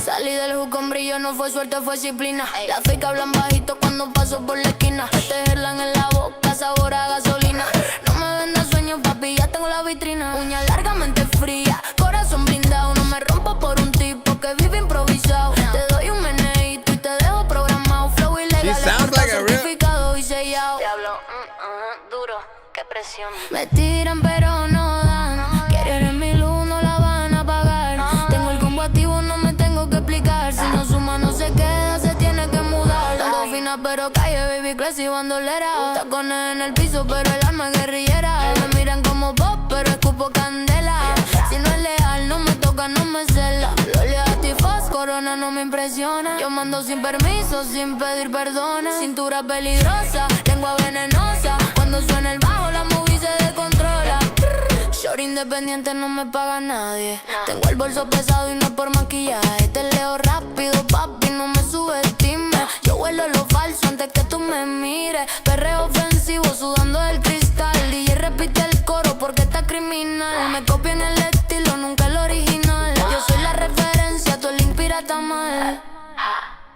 Salí del hook con brillo, no fue suerte, fue disciplina. Las fake hablan bajito cuando paso por la esquina. Tejerlan en la boca, sabor a gasolina. No me vendas sueños, papi, ya tengo la vitrina. Uña largamente fría, corazón blindado. No me rompo por un tipo que vive improvisado. Te doy un meneíto y te dejo programado. Flow ilegal, certificado y sellado. Te hablo, duro, qué presión. Me tiran pero no dan. Quieren mi luz, no la van a pagar. Tengo el combo activo, no me tengo que explicar. Si no suma no se queda, se tiene que mudar. Ando fina pero calle, baby classy bandolera. Tacones en el piso pero el alma es guerrillera. Me miran como pop pero escupo candela. Si no es leal no me toca, no me cela. Loyalty fast, corona no me impresiona. Yo mando sin permiso, sin pedir perdón. Cintura peligrosa, lengua venenosa. Cuando suena el bajo la movie se descontrola. Short independiente no me paga nadie. Tengo el bolso pesado y no es por maquillaje. Te leo rápido, papi, no me subestimes. Yo huelo lo falso antes que tú me mires. Perreo ofensivo, sudando del cristal. DJ repite el coro porque está criminal. Me copian el estilo, nunca el original. Yo soy la referencia, tú el link pirata mal.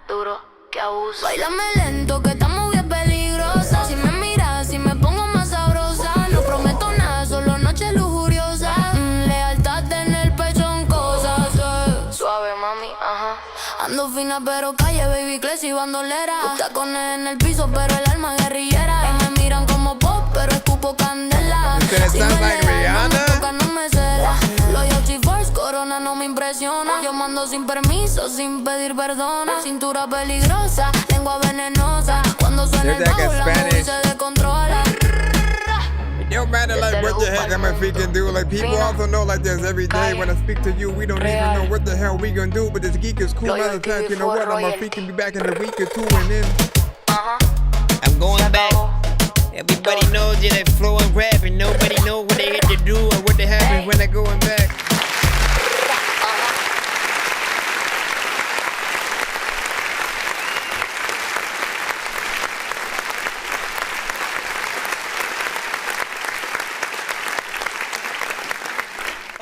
Duro, que abuso. Báilame lento, que estamos bien peligrosas. Si me miras, si me pongo más sabrosa. No prometo nada, solo noche lujuriosa. Lealtad en el pecho en cosas. Suave, mami, ajá. Ando fina pero calle, baby classy bandolera. Tacones en el piso pero el alma guerrillera. Y me miran como pop pero escupo candela. Si no es leal, no me toca, no me cela. Loyalty first, corona no me impresiona. Yo mando sin permiso, sin pedir perdón. Cintura peligrosa, lengua venenosa. Cuando suena el bajo la movie se descontrola. It don't matter like what the heck I'm freaking do. Like people also know like this every day when I speak to you, we don't even know what the hell we gonna do. But this geek is cool. Other times, you know what? I'm gonna freaking be back in a week or two and then I'm going back. Everybody knows that I flow and rap and nobody knows what they hit to do or what they happens when I going back.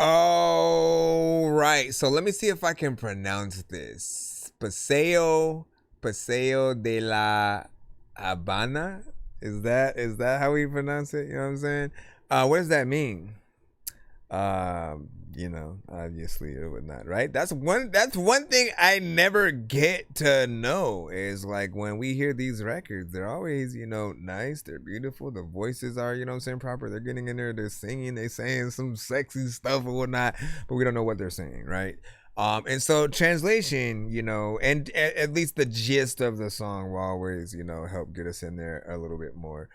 All right, so let me see if I can pronounce this. Paseo de la Habana. Is that how we pronounce it? You know what I'm saying? What does that mean? You know, obviously it would not, right? That's one thing I never get to know is like when we hear these records, they're always, you know, nice, they're beautiful, the voices are, you know what I'm saying, proper, they're getting in there, they're singing, they're saying some sexy stuff or whatnot, but we don't know what they're saying, right? And so translation, you know, and at least the gist of the song will always, you know, help get us in there a little bit more.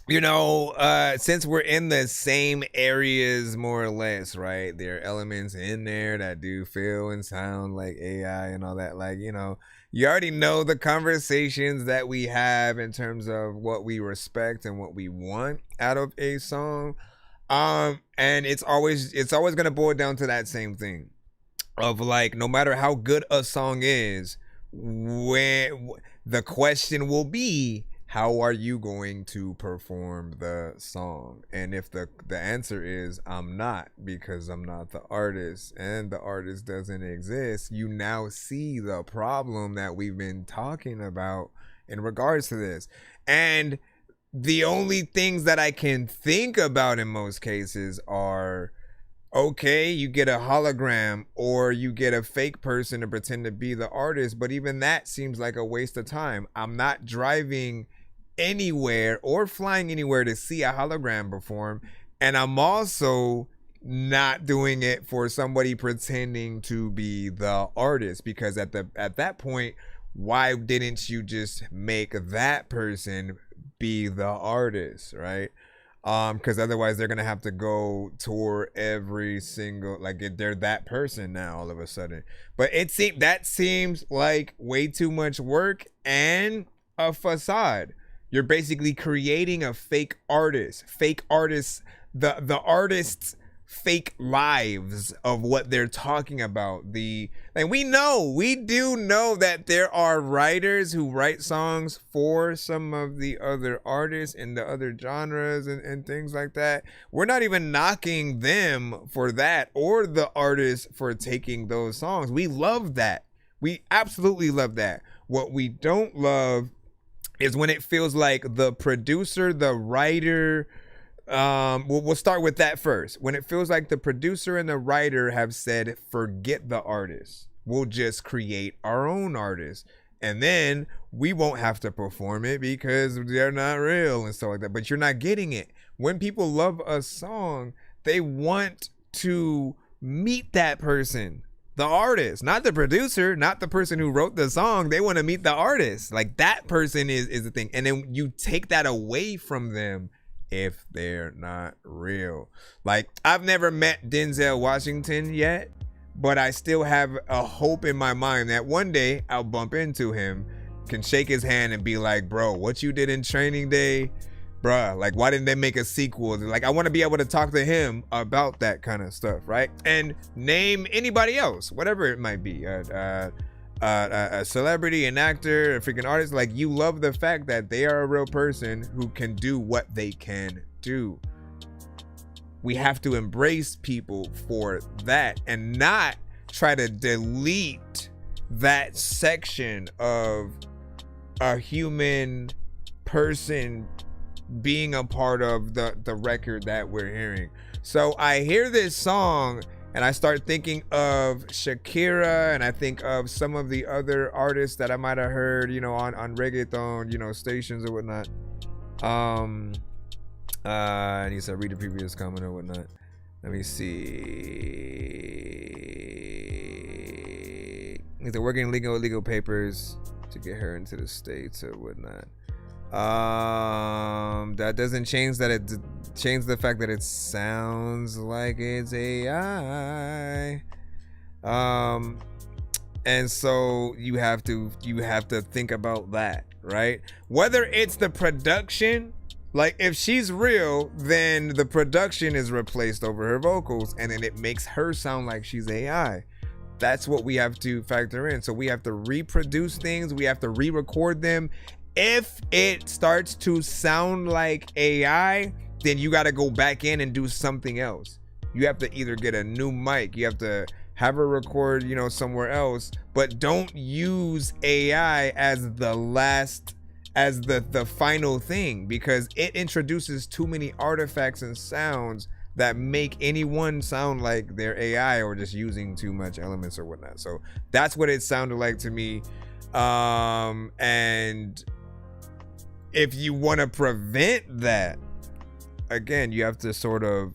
You know, since we're in the same areas more or less, right? There are elements in there that do feel and sound like AI and all that. Like, you know, you already know the conversations that we have in terms of what we respect and what we want out of a song. And it's always gonna boil down to that same thing of like, no matter how good a song is, when the question will be, how are you going to perform the song? And if the answer is I'm not, because I'm not the artist and the artist doesn't exist, you now see the problem that we've been talking about in regards to this. And the only things that I can think about in most cases are, okay, you get a hologram or you get a fake person to pretend to be the artist, but even that seems like a waste of time. I'm not driving anywhere or flying anywhere to see a hologram perform, and I'm also not doing it for somebody pretending to be the artist, because at that point, why didn't you just make that person be the artist, right? Because otherwise they're gonna have to go tour every single, like, they're that person now all of a sudden. But that seems like way too much work and a facade. You're basically creating a fake artist, the artists' fake lives of what they're talking about. We do know that there are writers who write songs for some of the other artists in the other genres and things like that. We're not even knocking them for that or the artists for taking those songs. We love that. We absolutely love that. What we don't love is when it feels like the producer, the writer, we'll start with that first. When it feels like the producer and the writer have said, forget the artist, we'll just create our own artist, and then we won't have to perform it because they're not real and stuff like that. But you're not getting it. When people love a song, they want to meet that person, the artist, not the producer, not the person who wrote the song. They want to meet the artist. Like, that person is the thing. And then you take that away from them if they're not real. Like, I've never met Denzel Washington yet, but I still have a hope in my mind that one day I'll bump into him, can shake his hand and be like, bro, what you did in Training Day, bruh, like, why didn't they make a sequel? Like, I want to be able to talk to him about that kind of stuff, right? And name anybody else, whatever it might be, a celebrity, an actor, a freaking artist. Like, you love the fact that they are a real person who can do what they can do. We have to embrace people for that and not try to delete that section of a human person being a part of the record that we're hearing. So I hear this song and I start thinking of Shakira, and I think of some of the other artists that I might have heard, you know, on reggaeton, you know, stations or whatnot. I need to read the previous comment or whatnot. Let me see. They're working legal papers to get her into the States or whatnot. That doesn't change change the fact that it sounds like it's AI. And so you have to think about that, right? Whether it's the production, like, if she's real, then the production is replaced over her vocals, and then it makes her sound like she's AI. That's what we have to factor in. So we have to reproduce things, we have to re-record them. If it starts to sound like AI, then you got to go back in and do something else. You have to either get a new mic, you have to have her record, you know, somewhere else, but don't use AI as the final thing, because it introduces too many artifacts and sounds that make anyone sound like they're AI or just using too much elements or whatnot. So that's what it sounded like to me. And if you want to prevent that, again, you have to sort of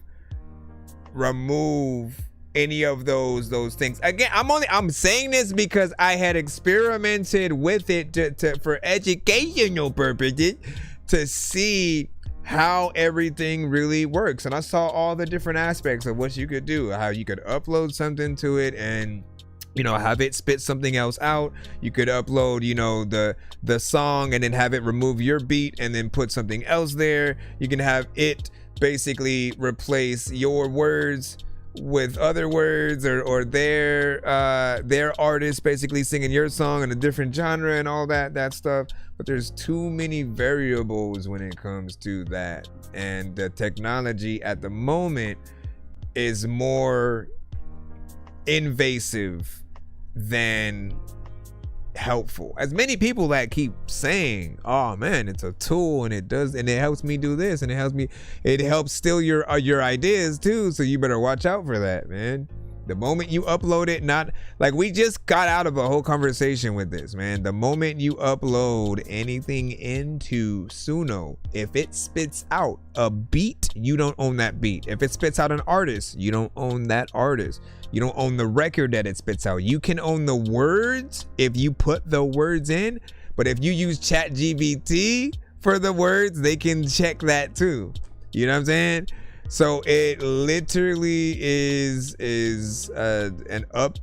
remove any of those things. Again, I'm saying this because I had experimented with it for educational purposes to see how everything really works, and I saw all the different aspects of what you could do, how you could upload something to it and have it spit something else out. You could upload the song and then have it remove your beat and then put something else there. You can have it basically replace your words with other words or their artist basically singing your song in a different genre and all that stuff. But there's too many variables when it comes to that, and the technology at the moment is more invasive than helpful. As many people that keep saying, oh man, it's a tool and it helps me do this and it helps steal your ideas too, so you better watch out for that, man. The moment you upload it, not like we just got out of a whole conversation with this, man. The moment you upload anything into Suno, if it spits out a beat, you don't own that beat. If it spits out an artist, you don't own that artist. You don't own the record that it spits out. You can own the words if you put the words in, but if you use ChatGPT for the words, they can check that too. You know what I'm saying? So it literally is an uphill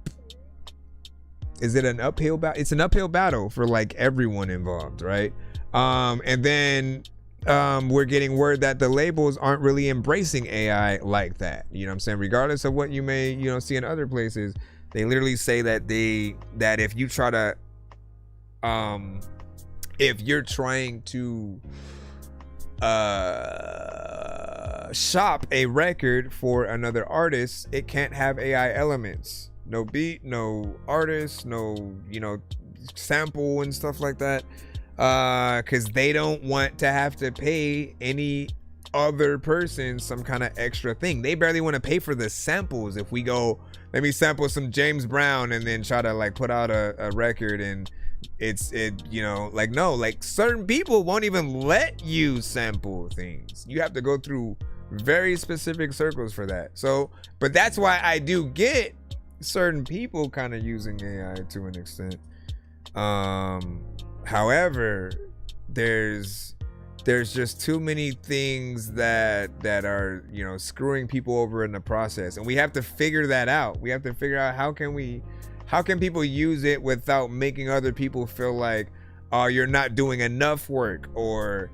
battle? It's an uphill battle for like everyone involved, right? And then we're getting word that the labels aren't really embracing AI like that. You know what I'm saying? Regardless of what you may, see in other places, they literally say that if you try to, if you're trying to shop a record for another artist, it can't have AI elements. No beat, no artist, no, sample and stuff like that. Because they don't want to have to pay any other person some kind of extra thing. They barely want to pay for the samples. If we go, let me sample some James Brown and then try to like put out a record, and certain people won't even let you sample things. You have to go through very specific circles for that. So, but that's why I do get certain people kind of using AI to an extent. However, there's just too many things that are, screwing people over in the process, and we have to figure that out. We have to figure out how can people use it without making other people feel like, oh, you're not doing enough work, or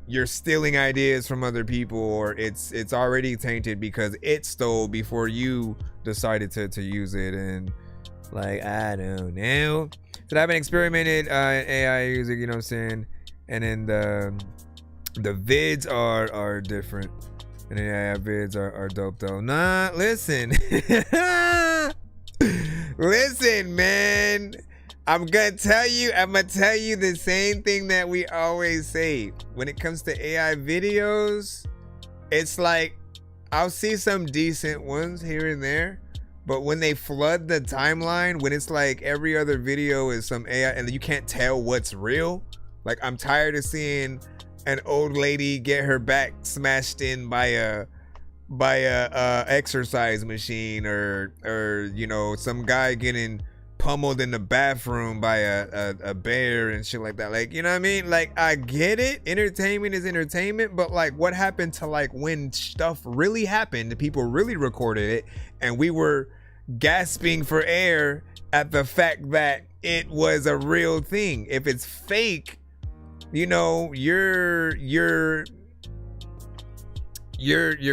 you're stealing ideas from other people, or it's already tainted because it stole before you decided to use it. And like, I don't know. So I've been experimented in AI music, you know what I'm saying? And then the vids are different. And then AI vids are dope though. Nah, listen. Listen, man. I'm gonna tell you the same thing that we always say. When it comes to AI videos, it's like I'll see some decent ones here and there, but when they flood the timeline, when it's like every other video is some AI and you can't tell what's real, like I'm tired of seeing an old lady get her back smashed in by a exercise machine, or some guy getting pummeled in the bathroom by a bear and shit like that. Like, you know what I mean? Like, I get it. Entertainment is entertainment, but like, what happened to like when stuff really happened, people really recorded it, and we were gasping for air at the fact that it was a real thing? If it's fake, you're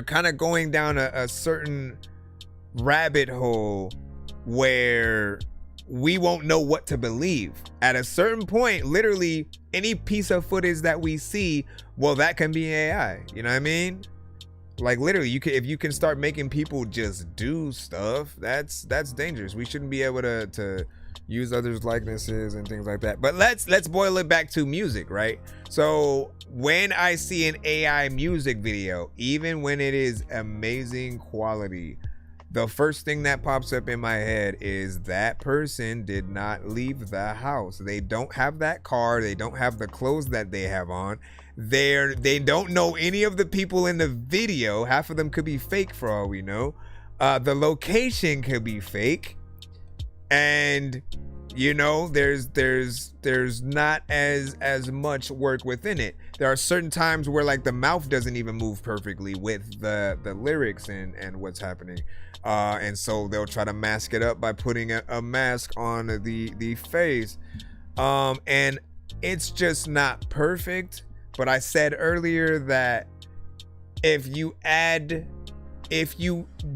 kind of going down a certain rabbit hole where we won't know what to believe. At a certain point, literally any piece of footage that we see, well, that can be AI. You know what I mean? Like, literally, if you can start making people just do stuff, that's dangerous. We shouldn't be able to use others' likenesses and things like that. But let's boil it back to music, right? So when I see an AI music video, even when it is amazing quality, the first thing that pops up in my head is that person did not leave the house. They don't have that car. They don't have the clothes that they have on. They don't know any of the people in the video. Half of them could be fake for all we know. The location could be fake. And you know, there's not as much work within it. There are certain times where like the mouth doesn't even move perfectly with the lyrics and what's happening. And so they'll try to mask it up by putting a mask on the face. And it's just not perfect. But I said earlier that if you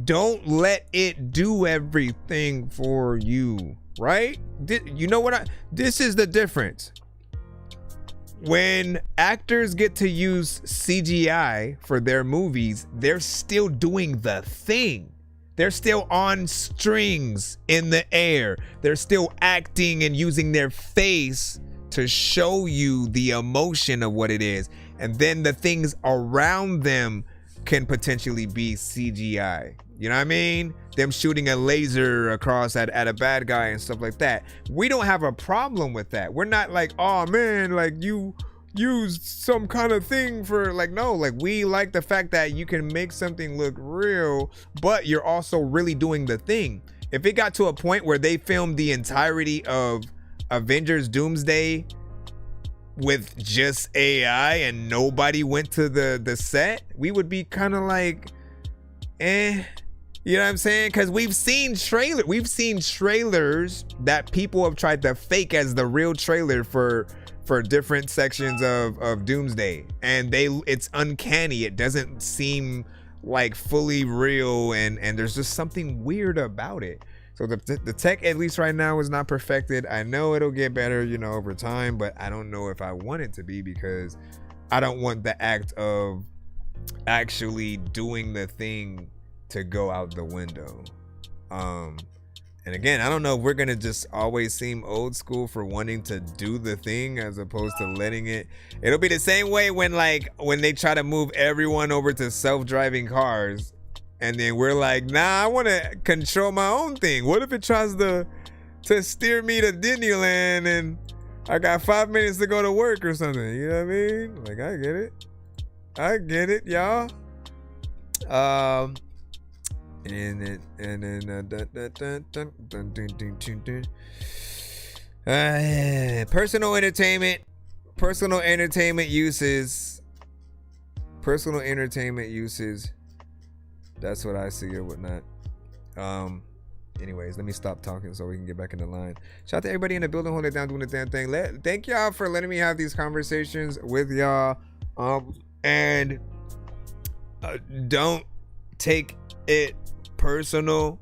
don't let it do everything for you, right? You know what? This is the difference. When actors get to use CGI for their movies, they're still doing the thing. They're still on strings in the air. They're still acting and using their face to show you the emotion of what it is. And then the things around them can potentially be CGI. You know what I mean? Them shooting a laser across at a bad guy and stuff like that. We don't have a problem with that. We're not like, oh man, like you used some kind of thing for, like, no, like we like the fact that you can make something look real, but you're also really doing the thing. If it got to a point where they filmed the entirety of Avengers Doomsday with just AI and nobody went to the set, we would be kind of like, you know what I'm saying? Because we've seen trailers that people have tried to fake as the real trailer for different sections of Doomsday, and it's uncanny. It doesn't seem like fully real, and there's just something weird about it. So the tech, at least right now, is not perfected. I know it'll get better, you know, over time, but I don't know if I want it to be, because I don't want the act of actually doing the thing to go out the window. And again, I don't know if we're gonna just always seem old school for wanting to do the thing as opposed to letting it. It'll be the same way when they try to move everyone over to self-driving cars, and then we're like, nah, I want to control my own thing. What if it tries to steer me to Disneyland and I got 5 minutes to go to work or something? You know what I mean? Like, I get it, y'all. Personal entertainment uses. That's what I see or whatnot. Anyways, let me stop talking so we can get back in the line. Shout out to everybody in the building, hold it down, doing the damn thing. Thank y'all for letting me have these conversations with y'all. And don't take it personal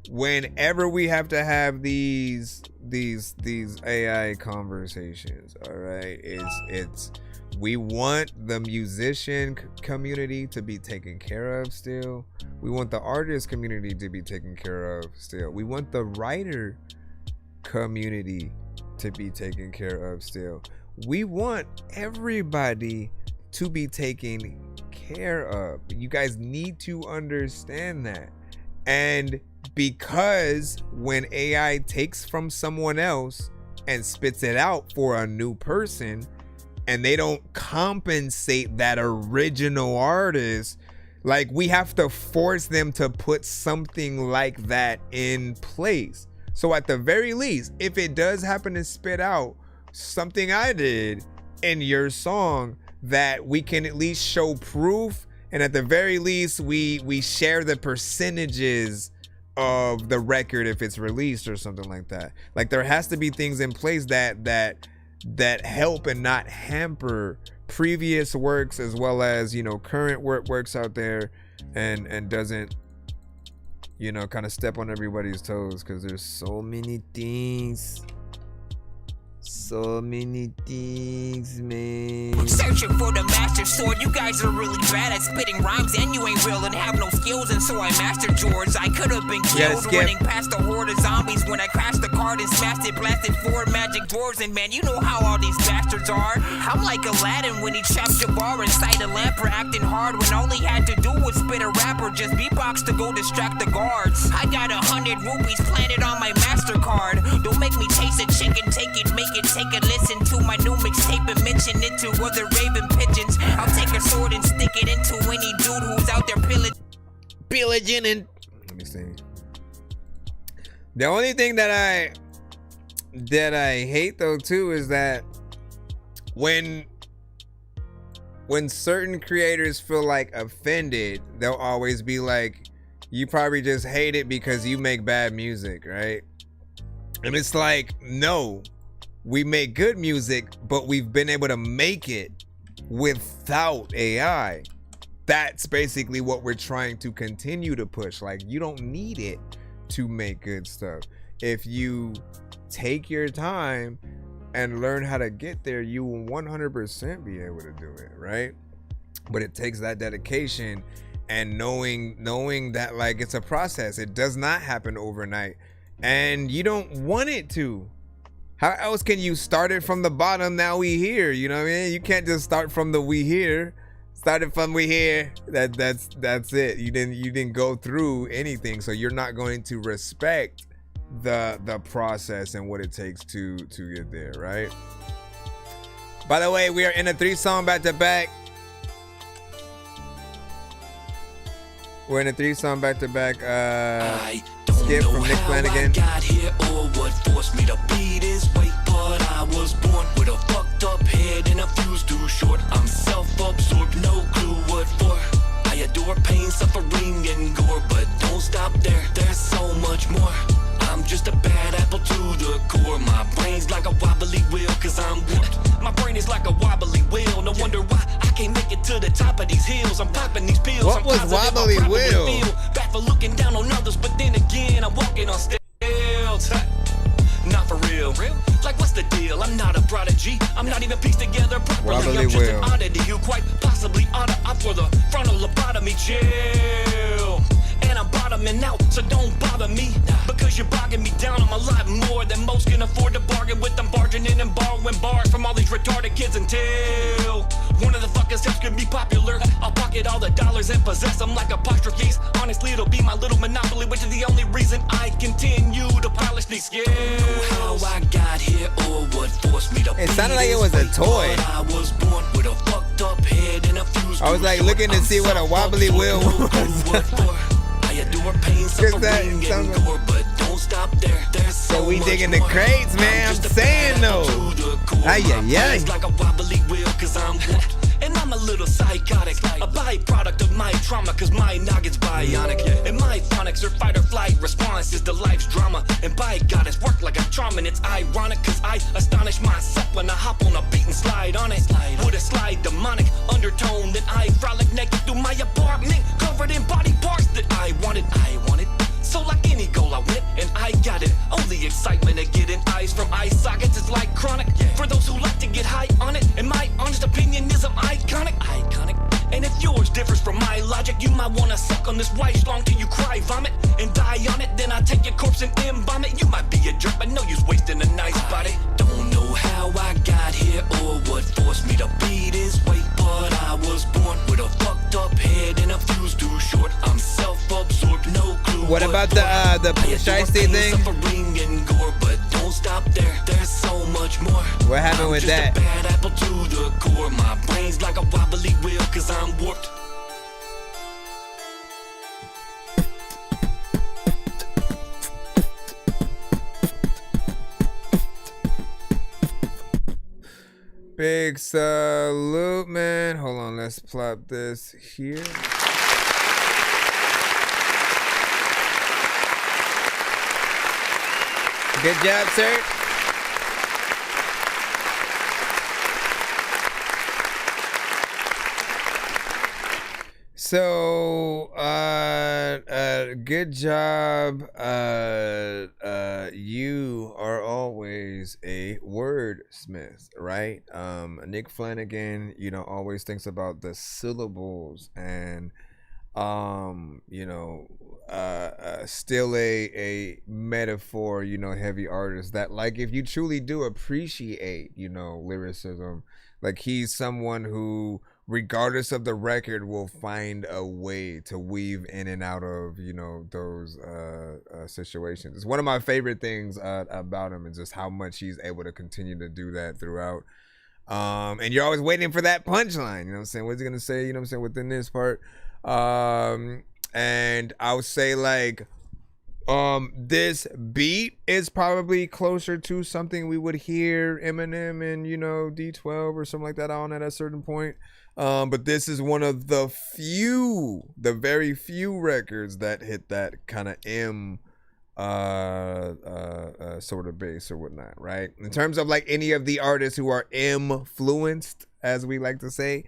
whenever we have to have these AI conversations. All right, it's we want the musician community to be taken care of still. We want the artist community to be taken care of still. We want the writer community to be taken care of still. We want everybody to be taken care of. You guys need to understand that. And because when AI takes from someone else and spits it out for a new person, and they don't compensate that original artist, like, we have to force them to put something like that in place. So at the very least, if it does happen to spit out something I did in your song, that we can at least show proof, and at the very least we share the percentages of the record if it's released or something like that. Like, there has to be things in place that help and not hamper previous works, as well as, you know, current works out there, and doesn't, you know, kind of step on everybody's toes, because there's so many things, man. Searching for the master sword. You guys are really bad at spitting rhymes, and you ain't real and have no skills, and so I mastered yours. I could have been killed running past the horde of zombies when I crashed the car. hard and smashed it, blasted 4 magic doors. And man, you know how all these bastards are. I'm like Aladdin when he trapped Jabbar inside a lamp for acting hard when all he had to do was spit a rap or just beatbox to go distract the guards. I got 100 rupees planted on my MasterCard. Don't make me taste a chicken, take it, make it, take a listen to my new mixtape and mention it to other raving pigeons. I'll take a sword and stick it into any dude who's out there pillaging and... Let me see. The only thing that I hate though too is that when certain creators feel like offended, they'll always be like, you probably just hate it because you make bad music, right? And it's like, no, we make good music, but we've been able to make it without AI. That's basically what we're trying to continue to push. Like, you don't need it to make good stuff. If you take your time and learn how to get there, you will 100% be able to do it, right? But it takes that dedication and knowing that, like, it's a process. It does not happen overnight, and you don't want it to. How else can you start it from the bottom? Now we here, you know what I mean? You can't just start from the we here. Started from we here. That's it. You didn't go through anything, so you're not going to respect the process and what it takes to get there, right? By the way, we are in a 3-song back-to-back. We're in a 3-song back-to-back skip from Nick Flanagan. I got here or what forced me to be this way, but I was born with a fucked up head and a fuse too short. I'm self-absorbed, no clue what for. I adore pain, suffering, and gore, but don't stop there. There's so much more. I'm just a bad apple to the core. My brain's like a wobbly wheel, cause I'm warped. My brain is like a wobbly wheel. No wonder why I can't make it to the top of these hills. I'm popping these pills. What was wobbly wheel? Bad for looking down on others, but then again, I'm walking on stilts. Not for real. Like, what's the deal? I'm not a prodigy. I'm not even pieced together properly. Wobbly I'm just wheel. an oddity. You quite possibly ought to opt for the frontal lobotomy. Chill. And I'm bottoming out, so don't bother me. Because you're bogging me down. I'm a lot more than most can afford to bargain with. I'm barging in and borrowing bars from all these retarded kids until one of the fucking steps can be popular. I'll pocket all the dollars and possess them like apostrophes. Honestly, it'll be my little monopoly, which is the only reason I continue to polish these skills. How I got here or what forced me to It sounded like it was a toy. I was born with a fucked up head and a fuse. I was like looking to see what a wobbly wheel was. I adore pain, suffering, and gore, but don't stop there. There's so we much digging the more. crates, man. I'm saying though. Ay, ay, ay. It's like a wobbly wheel, cause I'm warped. And I'm a little psychotic, a byproduct of my trauma, cause my noggin's bionic. And my phonics are fight or flight responses to life's drama. And by God, it's worked like a charm, and it's ironic, cause I astonish myself when I hop on a beat and slide on it. With a slide demonic undertone, then I frolic naked through my apartment, covered in body parts that I wanted. So like any goal I went, and I got it. Only excitement of getting eyes from eye sockets is like chronic. For those who like to get high on it, and my honest opinion is I'm iconic. And if yours differs from my logic, you might wanna suck on this white schlong till you cry vomit and die on it. Then I take your corpse and embalm it. You might be a jerk, but no use wasting a nice body. Don't know how I got here or what forced me to be this way, but I was born with a fucked up head and a fuse too short. I'm self-absorbed, no clue. What about the shiesty thing? Suffering and gore, but don't stop there. There's so much more. What happened with that? I'm just a bad apple to the core. My brain's like a wobbly wheel, cause I'm warped. Big salute, man. Hold on, let's plop this here. Good job, sir. So, good job. You are always a wordsmith, right? Nick Flanagan, always thinks about the syllables and you know, still a metaphor, you know, heavy artist that, like, if you truly do appreciate, you know, lyricism, like, he's someone who, regardless of the record, will find a way to weave in and out of, you know, those situations. It's one of my favorite things about him, is just how much he's able to continue to do that throughout. And you're always waiting for that punchline, you know what I'm saying? What's he gonna say, you know what I'm saying, within this part? And I would say, like, this beat is probably closer to something we would hear Eminem and, you know, D12 or something like that on at a certain point. But this is one of the very few records that hit that kind of M sort of bass or whatnot, right? In terms of, like, any of the artists who are M-fluenced, as we like to say,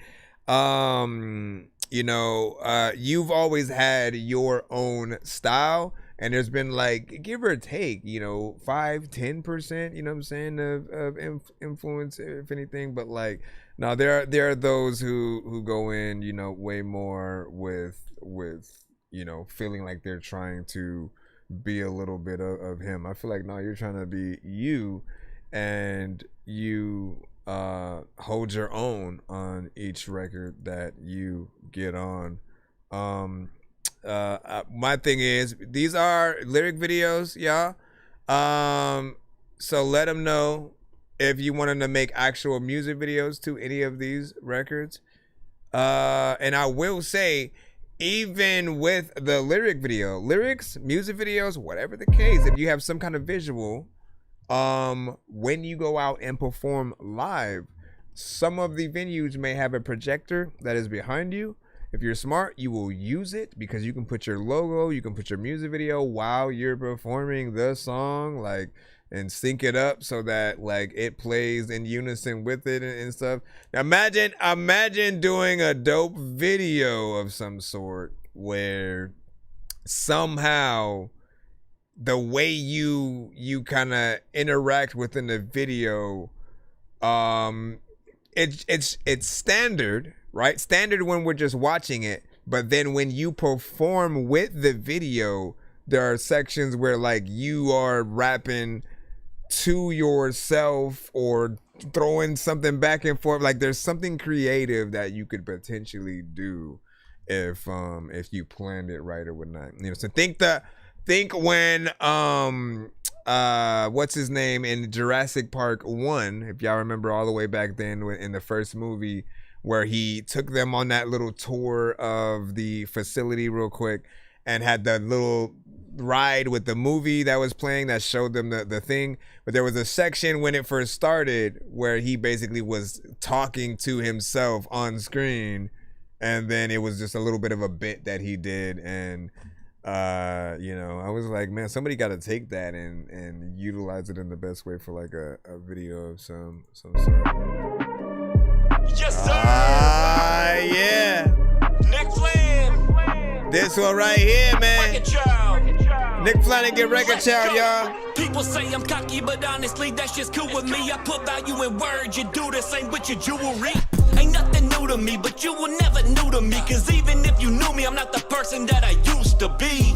you know, you've always had your own style, and there's been, like, give or take, you know, 5-10%, you know what I'm saying, of influence, if anything. But, like, no, there are those who go in, you know, way more with you know, feeling like they're trying to be a little bit of him. I feel like, no, you're trying to be you, and you hold your own on each record that you get on. My thing is, these are lyric videos, y'all. So let them know if you wanted to make actual music videos to any of these records. And I will say, even with the lyrics, music videos, whatever the case, if you have some kind of visual, when you go out and perform live, some of the venues may have a projector that is behind you. If you're smart, you will use it, because you can put your logo, you can put your music video while you're performing the song, like, and sync it up so that, like, it plays in unison with it and stuff. Now imagine doing a dope video of some sort where somehow the way you kind of interact within the video, it's standard, right? Standard when we're just watching it, but then when you perform with the video, there are sections where, like, you are rapping to yourself or throwing something back and forth. Like, there's something creative that you could potentially do if you planned it right or whatnot. You know, so think when what's his name in Jurassic Park 1, if y'all remember all the way back then in the first movie, where he took them on that little tour of the facility real quick and had that little ride with the movie that was playing that showed them the thing. But there was a section when it first started where he basically was talking to himself on screen, and then it was just a little bit of a bit that he did. And you know, I was like, man, somebody got to take that and utilize it in the best way for, like, a video of some sort. Yes, sir. Yeah. Nick Flynn. This one right here, man. Record Child. Nick Flanagan, Record Child, y'all. People say I'm cocky, but honestly, that's just cool with me. I put value in words, you do the same with your jewelry. Ain't nothing new to me, but you were never new to me. Cause even if you knew me, I'm not the person that I used to be.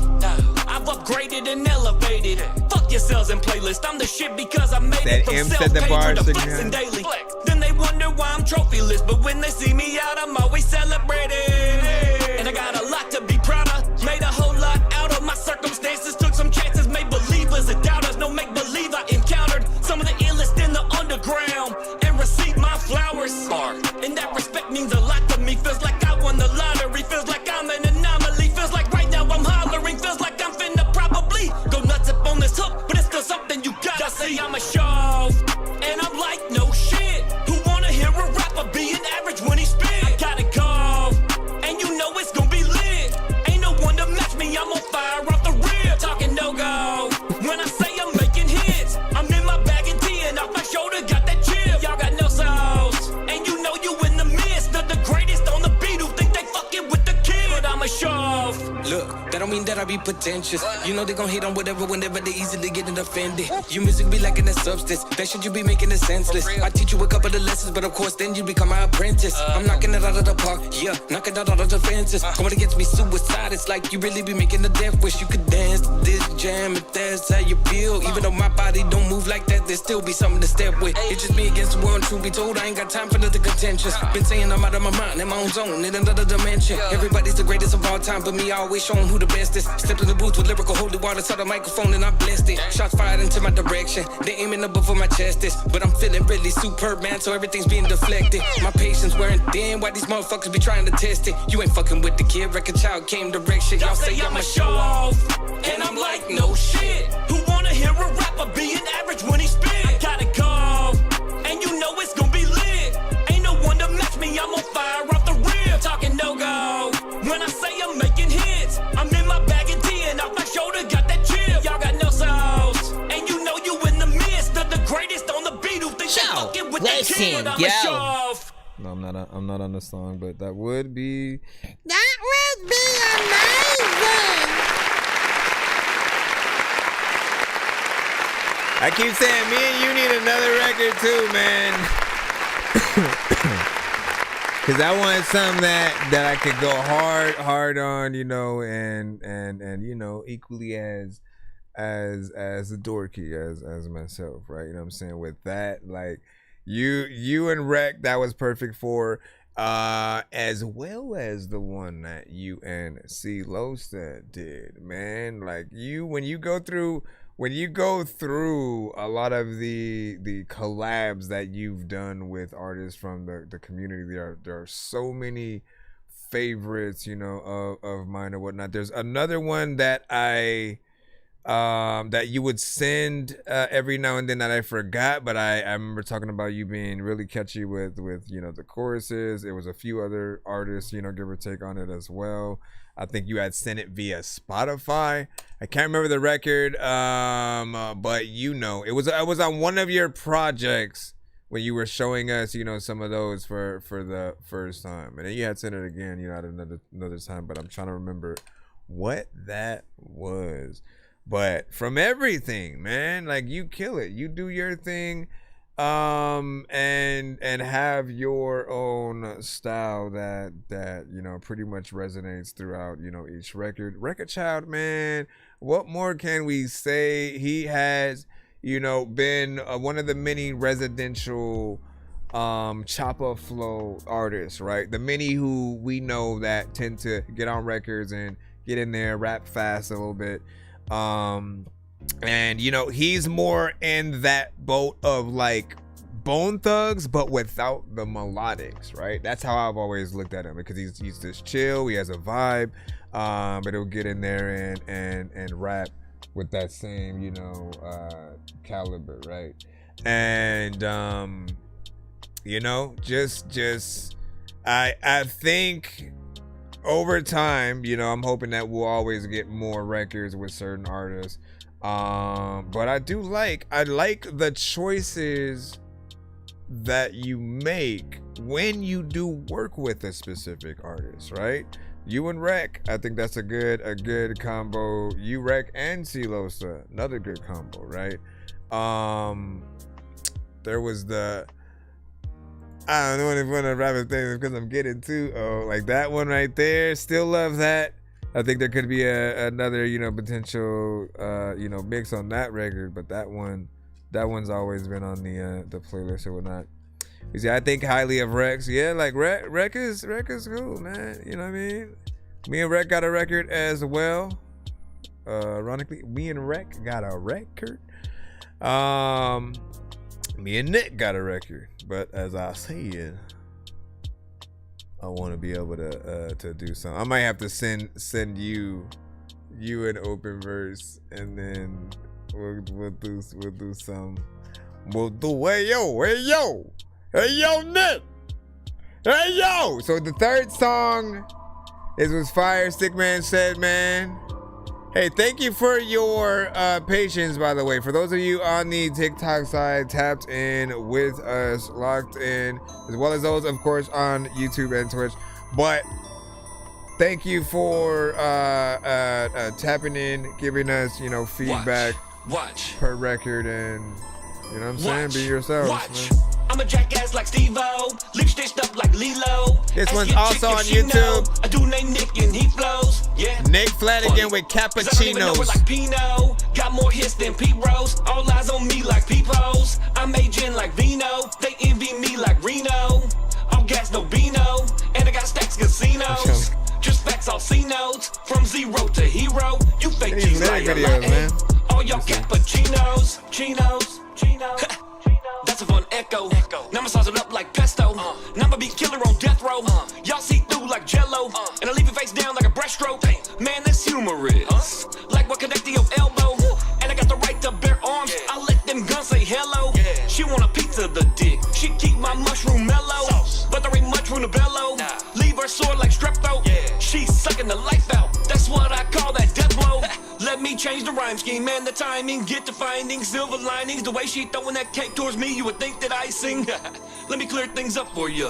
I've upgraded and elevated. Fuck yourselves and playlists. I'm the shit because I made it from self-pay to the flexing daily. Then they wonder why I'm trophyless, but when they see me out, I'm always celebrating. And I got a lot to be proud of. Made a whole lot out of my circumstances. Took some chances, made believers and doubters. No make believe I encountered some of the illest in the underground and received my flowers. And that respect means a lot to me. Feels like I won the lottery. Feels like I'm an anomaly. Feels like right now I'm hollering. Feels like I'm finna probably go nuts up on this hook, but it's still something you gotta see. I'm a show, and I'm like, no shit. Who wanna hear a rapper being average when he spit? I gotta go. Look, that don't mean that I be pretentious. You know they gon' hate on whatever whenever they easily getting offended. You music be lacking the substance. That shit you be making it senseless. I teach you a couple of lessons, but of course then you become my apprentice. I'm knocking it out of the park, yeah, knocking out all of the fences. Going against me suicide, it's like you really be making a death wish. You could dance to this jam if that's how you feel. Even though my body don't move like that, there still be something to step with. It's just me against the world, truth be told, I ain't got time for nothing contentious. Been saying I'm out of my mind, in my own zone, in another dimension. Everybody's the greatest of all time, but me always showing who the best is. Stepped in the booth with lyrical holy water, saw the microphone and I blessed it. Shots fired into my direction, they aiming up before my chest is. But I'm feeling really superb, man, so everything's being deflected. My patience wearing thin, why these motherfuckers be trying to test it? You ain't fucking with the kid, record child came direction. Y'all say I'm a show off, and I'm like, no shit. Who wanna hear a rapper being average when he spit? I gotta go, and you know it's gonna be lit. Ain't no one to match me, I'm on fire off the rib. Talking no-go, when I say I'm making hits, I'm in my bag of tea and off my shoulder got that chip. Y'all got no sauce, and you know you in the midst of the greatest on the beat who think they fucking with that kid. I'm a show off. No, I'm not on the song, but that would be amazing. I keep saying, me and you need another record too, man. Cause I want something that I could go hard on, you know, and you know, equally as a dorky as myself, right? You know what I'm saying? With that, like you and Rec, that was perfect for, as well as the one that you and C Losta did, man. Like when you go through a lot of the collabs that you've done with artists from the community, there are so many favorites, you know, of mine or whatnot. There's another one that that you would send every now and then that I forgot, but I remember talking about you being really catchy with you know, the choruses. It was a few other artists, you know, give or take on it as well. I think you had sent it via Spotify. I can't remember the record, but you know, I was on one of your projects when you were showing us, you know, some of those for the first time, and then you had sent it again, you know, at another time. But I'm trying to remember what that was. But from everything, man, like you kill it. You do your thing, and have your own style that you know pretty much resonates throughout, you know, each record. Record Child, man, what more can we say? He has, you know, been one of the many residential chopper flow artists, right? The many who we know that tend to get on records and get in there, rap fast a little bit. And you know, he's more in that boat of like Bone Thugs, but without the melodics, right? That's how I've always looked at him, because he's just chill, he has a vibe, but he'll get in there and rap with that same, you know, caliber, right? And you know, just I think over time, you know, I'm hoping that we'll always get more records with certain artists. But I like the choices that you make when you do work with a specific artist, right? You and Rec, I think that's a good combo. You, Rec, and C-Losa, another good combo, right? There was the, I don't know if one of the rapping things because I'm getting too like that one right there. Still love that. I think there could be another, you know, potential you know, mix on that record, but that one's always been on the playlist or whatnot. You see, I think highly of Rex. Yeah, like Rec is cool, man. You know what I mean? Me and Rec got a record as well. Ironically, me and Rec got a record. Me and Nick got a record. But as I said, I want to be able to do something. I might have to send you an open verse, and then we'll do some. We'll do hey yo Nick, hey yo. So the third song was Fire. Stickman said, man. Hey, thank you for your patience, by the way. For those of you on the TikTok side, tapped in with us, locked in, as well as those, of course, on YouTube and Twitch. But Thank you for tapping in, giving us, you know, feedback per record, and you know what I'm saying, be yourselves, man. I'm a jackass like Steve-O, lip stitched up like Lilo. This one's also on YouTube. A dude named Nick and he flows. Yeah. Nick Flanagan with cappuccinos. Like Pino. Got more hits than Pete Rose. All eyes on me like peepholes. I'm aging like Vino. They envy me like Reno. All gas, no Beano. And I got stacks casinos. Just facts, all C notes. From zero to hero. You fake G's like a man. All y'all cappuccinos. Chinos. That's a fun echo. Now I'ma sauce it up like pesto. Now I'ma be killer on death row. Y'all see through like jello. And I leave your face down like a breaststroke. Man, that's humorous. Like what connect to your elbow. And I got the right to bear arms. I let them guns say hello. She want a pizza the dick. She keep my mushroom mellow. But there ain't much room to bellow. Leave her sore like strepto. She's sucking the life out. That's what I call that death blow. Let me change the rhyme scheme and the timing. Get to finding silver linings. The way she throwing that cake towards me, you would think that I sing. Let me clear things up for you.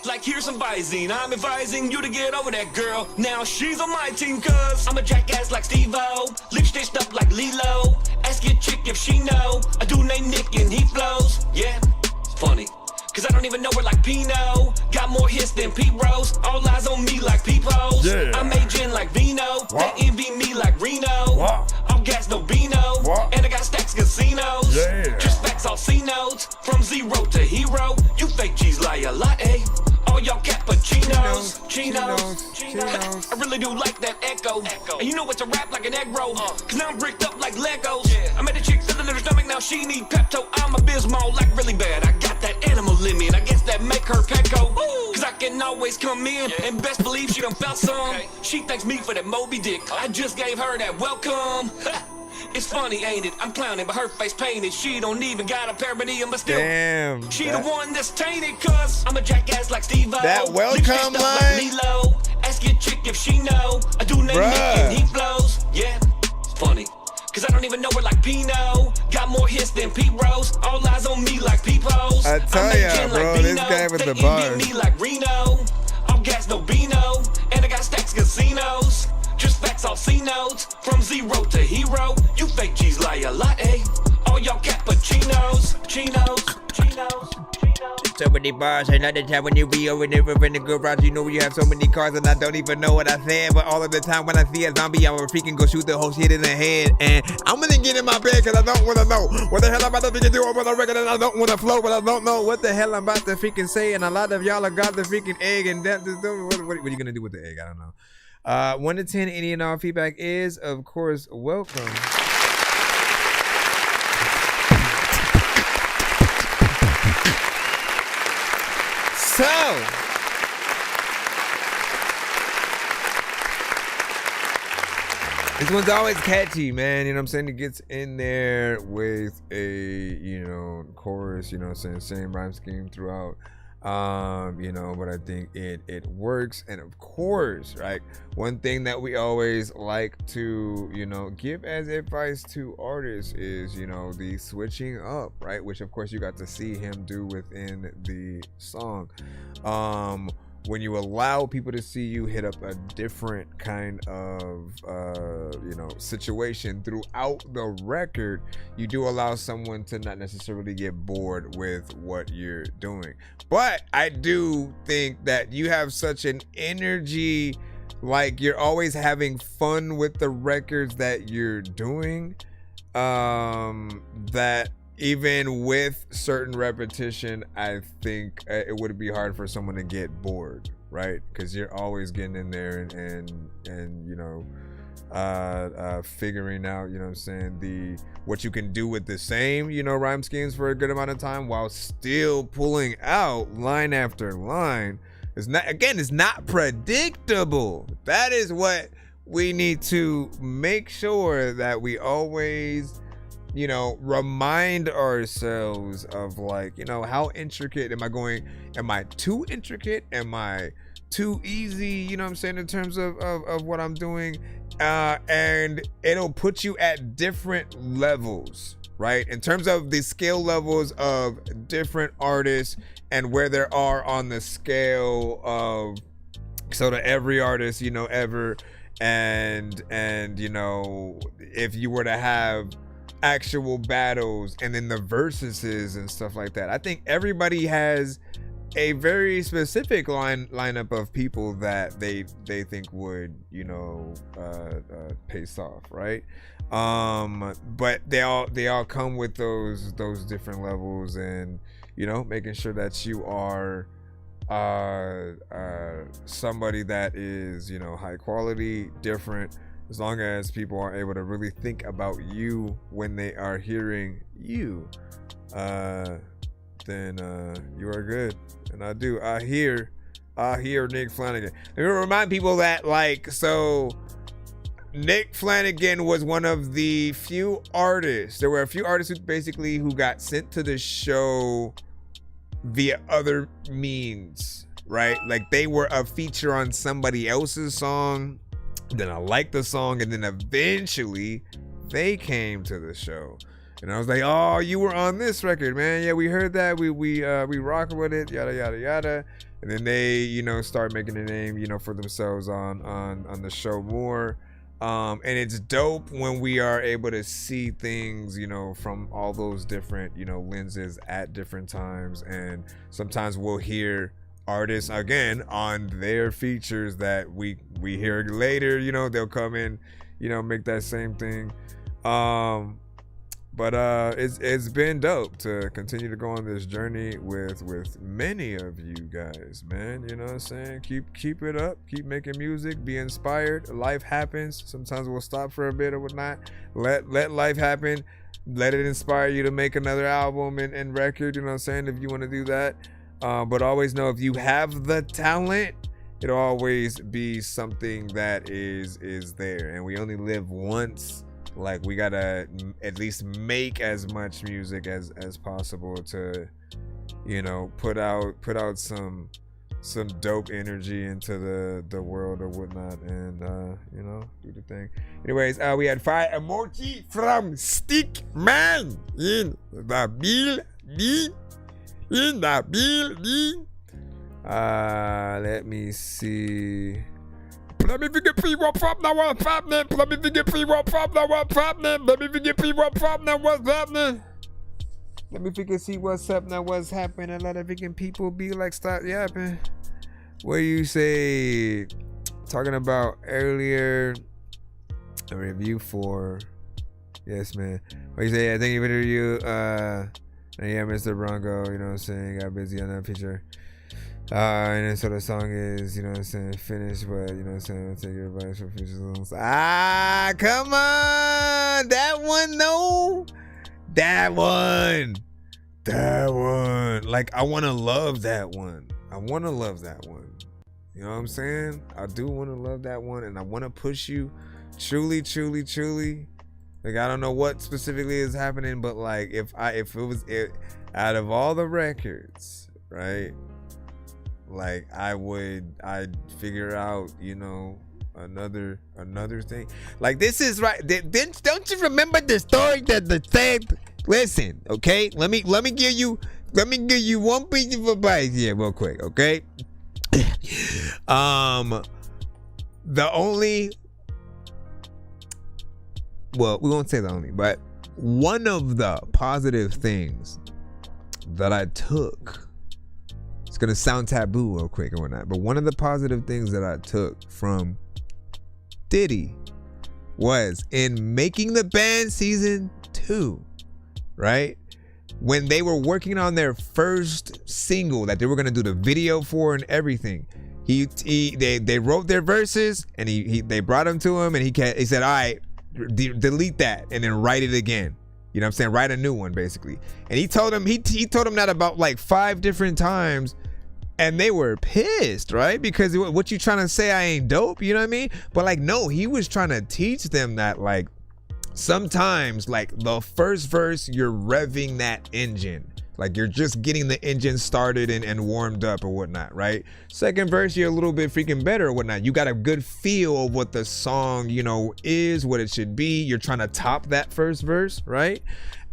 Like here's some Visine. I'm advising you to get over that girl. Now she's on my team, cause I'm a jackass like Steve-O. Lip stitched up like Lilo. Ask your chick if she know. A dude named Nick and he flows. Yeah, it's funny. Cause I don't even know her like Pino. Got more hits than Pete Rose. All eyes on me like peepholes. Yeah. I'm aging like Vino. They envy me like Reno. All gas, no Beano. And I got stacks casinos. Yeah. Just facts, all C notes. From zero to hero. You fake G's like a latte. All y'all cappuccinos. Chinos. I really do like that echo. And you know it's a rap like an egg roll. Cause now I'm bricked up like Legos. I made a chick filling in her stomach. Now she need Pepto. I'm abysmal like really bad. I got that animal in me, and I guess that make her Petco. Cause I can always come in, and best believe she done felt some. She thanks me for that Moby Dick. I just gave her that welcome. It's funny, ain't it? I'm clowning, but her face painted. She don't even got a perineum, but still. Damn. She the one that's tainted, cause I'm a jackass like Steve-O. That welcome line. Like ask your chick if she know. A dude named Nick and he flows. Yeah, it's funny. Cause I don't even know her like Pino. Got more hits than Pete Rose. All eyes on me like peepholes. I tell ya, bro, this guy with the bars. Me like Reno. All gas, no Beano. And I got stacks casinos. Just facts, all C notes. From zero to hero. You fake G's like a latte. All y'all cappuccinos. Chinos. So many bars, another time when you be over there in the garage, you know you have so many cars and I don't even know what I said. But all of the time when I see a zombie, I'm gonna freaking go shoot the whole shit in the head. And I'm gonna get in my bed cause I don't wanna know what the hell I'm about to freaking do over the record, and I don't wanna flow, but I don't know what the hell I'm about to freaking say. And a lot of y'all have got the freaking egg, and that, what are you gonna do with the egg? I don't know. 1 to 10, any and all feedback is, of course, welcome. So, this one's always catchy, man. You know what I'm saying? It gets in there with a, you know, chorus, you know what I'm saying? Same rhyme scheme throughout. You know, but I think it works. And of course, right, one thing that we always like to, you know, give as advice to artists is, you know, the switching up, right, which of course you got to see him do within the song. When you allow people to see you hit up a different kind of you know, situation throughout the record, you do allow someone to not necessarily get bored with what you're doing. But I do think that you have such an energy, like you're always having fun with the records that you're doing, that even with certain repetition, I think it would be hard for someone to get bored, right? Because you're always getting in there and you know, figuring out, you know what I'm saying, what you can do with the same, you know, rhyme schemes for a good amount of time while still pulling out line after line. It's not predictable. That is what we need to make sure that we always, you know, remind ourselves of, like, you know, how intricate am I going? Am I too intricate? Am I too easy? You know what I'm saying, in terms of what I'm doing. And it'll put you at different levels, right? In terms of the skill levels of different artists and where there are on the scale of So to every artist, you know, ever, and you know, if you were to have actual battles and then the versuses and stuff like that, I think everybody has a very specific lineup of people that they think would, you know, pace off, right? But they all come with those different levels, and you know, making sure that you are somebody that is, you know, high quality, different. As long as people are able to really think about you when they are hearing you, then you are good. And I hear Nick Flanagan. Let me remind people that, like, so Nick Flanagan was one of the few artists. There were a few artists who got sent to the show via other means, right? Like they were a feature on somebody else's song, then I liked the song, and then eventually they came to the show. And I was like, oh, you were on this record, man. Yeah, we heard that. We rock with it, yada yada yada. And then they, you know, start making a name, you know, for themselves on the show more. And it's dope when we are able to see things, you know, from all those different, you know, lenses at different times. And sometimes we'll hear artists again on their features that we hear later, you know, they'll come in, you know, make that same thing. But it's been dope to continue to go on this journey with many of you guys, man. You know what I'm saying? Keep it up. Keep making music. Be inspired. Life happens. Sometimes we'll stop for a bit or whatnot. Let life happen. Let it inspire you to make another album and record. You know what I'm saying? If you want to do that. But always know, if you have the talent, it'll always be something that is there. And we only live once. Like, we gotta at least make as much music as possible to, you know, put out some dope energy into the world or whatnot, and you know, do the thing. Anyways, we had fire emoji from Stickman in the building. Let me see. Let me figure what's happening. What's happening? Let me figure what's happening. What's happening? Let me figure what's happening. What's happening? Let me figure see what's happening. What's happening? A lot of freaking people be like, stop yapping. What you say? Talking about earlier, a review for. Yes, man. What you say? I think you better review. Yeah, Mr. Bronco. You know what I'm saying? Got busy on that picture. And then so the song is, you know what I'm saying, finished, but you know what I'm saying, I'll take your advice for future songs. Come on! That one, no! That one! Like, I want to love that one. You know what I'm saying? I do want to love that one, and I want to push you truly. Like, I don't know what specifically is happening, but like, if it was out of all the records, right? Like, I'd figure out, you know, another thing. Like, this is right. Then don't you remember the story that the thing? Listen, okay. Let me give you one piece of advice here, real quick, okay. Well, we won't say the only, but one of the positive things that I took. It's gonna sound taboo real quick and whatnot, but one of the positive things that I took from Diddy was in making the band season 2, right? When they were working on their first single that they were gonna do the video for and everything, they wrote their verses and they brought them to him, and he said, all right, delete that and then write it again. You know what I'm saying? Write a new one, basically. And he told him that about like 5 different times, and they were pissed, right? Because what you trying to say, I ain't dope, you know what I mean? But like, no, he was trying to teach them that, like, sometimes, like, the first verse, you're revving that engine. Like, you're just getting the engine started and warmed up or whatnot, right? Second verse, you're a little bit freaking better or whatnot. You got a good feel of what the song, you know, is, what it should be. You're trying to top that first verse, right?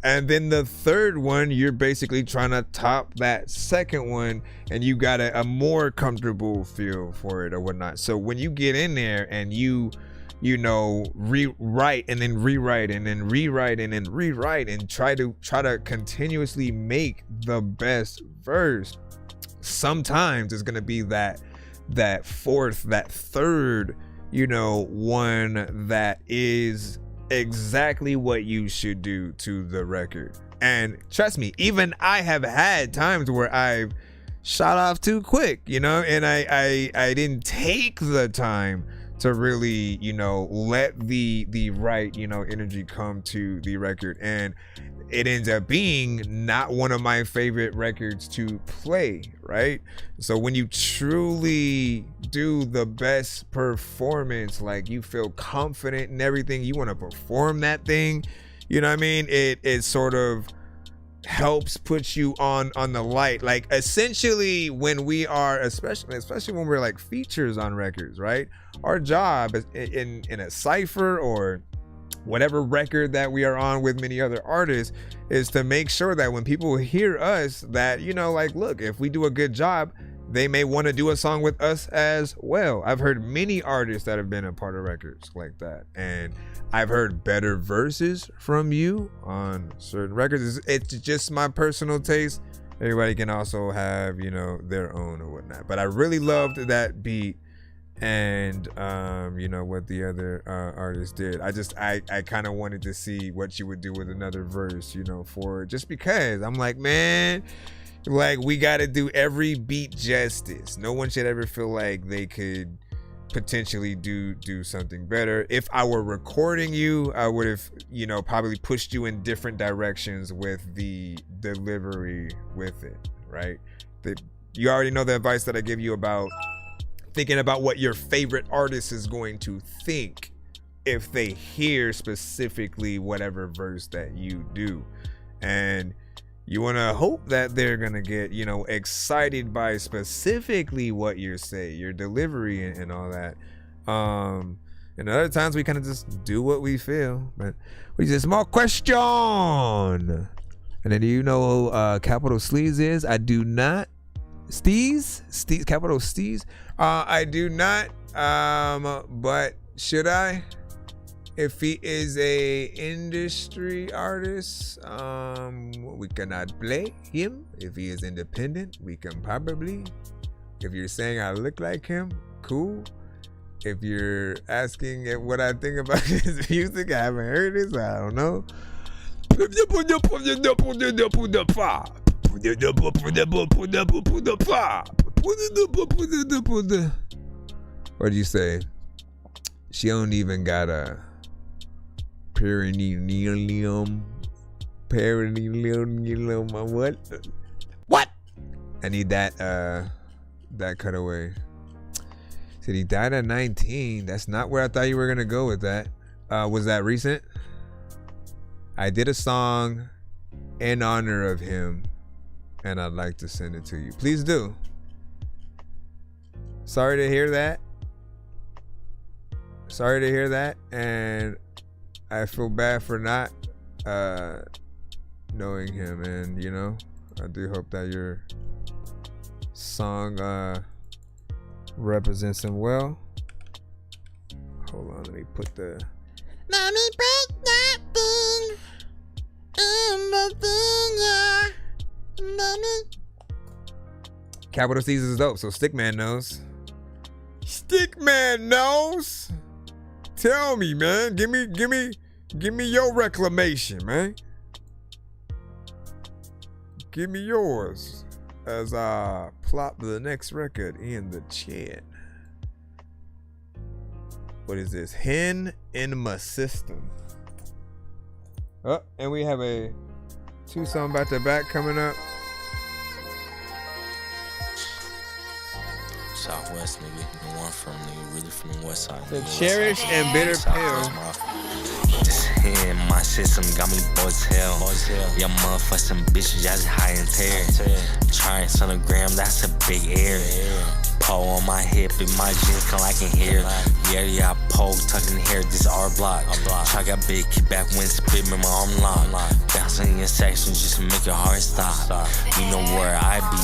And then the third one, you're basically trying to top that second one, and you got a more comfortable feel for it or whatnot. So when you get in there and you know, rewrite and then rewrite and then rewrite and then rewrite and try to continuously make the best verse, sometimes it's gonna be that third, you know, one that is exactly what you should do to the record. And trust me, even I have had times where I've shot off too quick, you know, and I didn't take the time to really, you know, let the right, you know, energy come to the record, and it ends up being not one of my favorite records to play, right? So when you truly do the best performance, like you feel confident in everything, you want to perform that thing, you know what I mean? It sort of helps put you on the light. Like essentially when we are, especially when we're like features on records, right? Our job is in a cypher or whatever record that we are on with many other artists is to make sure that when people hear us, that, you know, like, look, if we do a good job, they may want to do a song with us as well. I've heard many artists that have been a part of records like that, and I've heard better verses from you on certain records. It's just my personal taste. Everybody can also have, you know, their own or whatnot. But I really loved that beat, and you know what the other artists did. I kind of wanted to see what you would do with another verse, you know, for just because I'm like, man, like we got to do every beat justice. No one should ever feel like they could potentially do something better. If I were recording you, I would have, you know, probably pushed you in different directions with the delivery with it, right? You already know the advice that I give you about thinking about what your favorite artist is going to think if they hear specifically whatever verse that you do. And you want to hope that they're going to get, you know, excited by specifically what you say, your delivery and all that. And other times we kind of just do what we feel. But we just small question. And then, do you know who Capital Sleaze is? I do not. Steez? Capital Steez? I do not. But should I? If he is a industry artist, we cannot play him. If he is independent, we can probably. If you're saying I look like him, cool. If you're asking what I think about his music, I haven't heard it, so I don't know. What'd you say? She don't even got a perineum. What? I need that cutaway. Said he died at 19. That's not where I thought you were gonna go with that. Was that recent? I did a song in honor of him, and I'd like to send it to you. Please do. Sorry to hear that. Sorry to hear that, and I feel bad for not knowing him, and you know, I do hope that your song represents him well. Hold on, let me put the Mommy, break that thing in the thing, yeah. Mommy. Capital C's is dope, so Stickman knows. Stickman knows. Tell me, man. Give me your reclamation, man. Give me yours as I plop the next record in the chat. What is this? Hen in my system. Oh, and we have a 2-song back to back coming up. Southwest nigga, the one from nigga, really from the west side. The Cherish and Bitter Pill. This here in my system got me boys hell. Yeah, motherfucking bitches, y'all just high and tear. Trying sonogram, that's a big area. Pole on my hip and my jeans come like in here. Yeah, I pole, tucking hair, this our block. Try got big, kick back when spit, my arm lock. Bouncing in your section just to make your heart stop. You know where I be.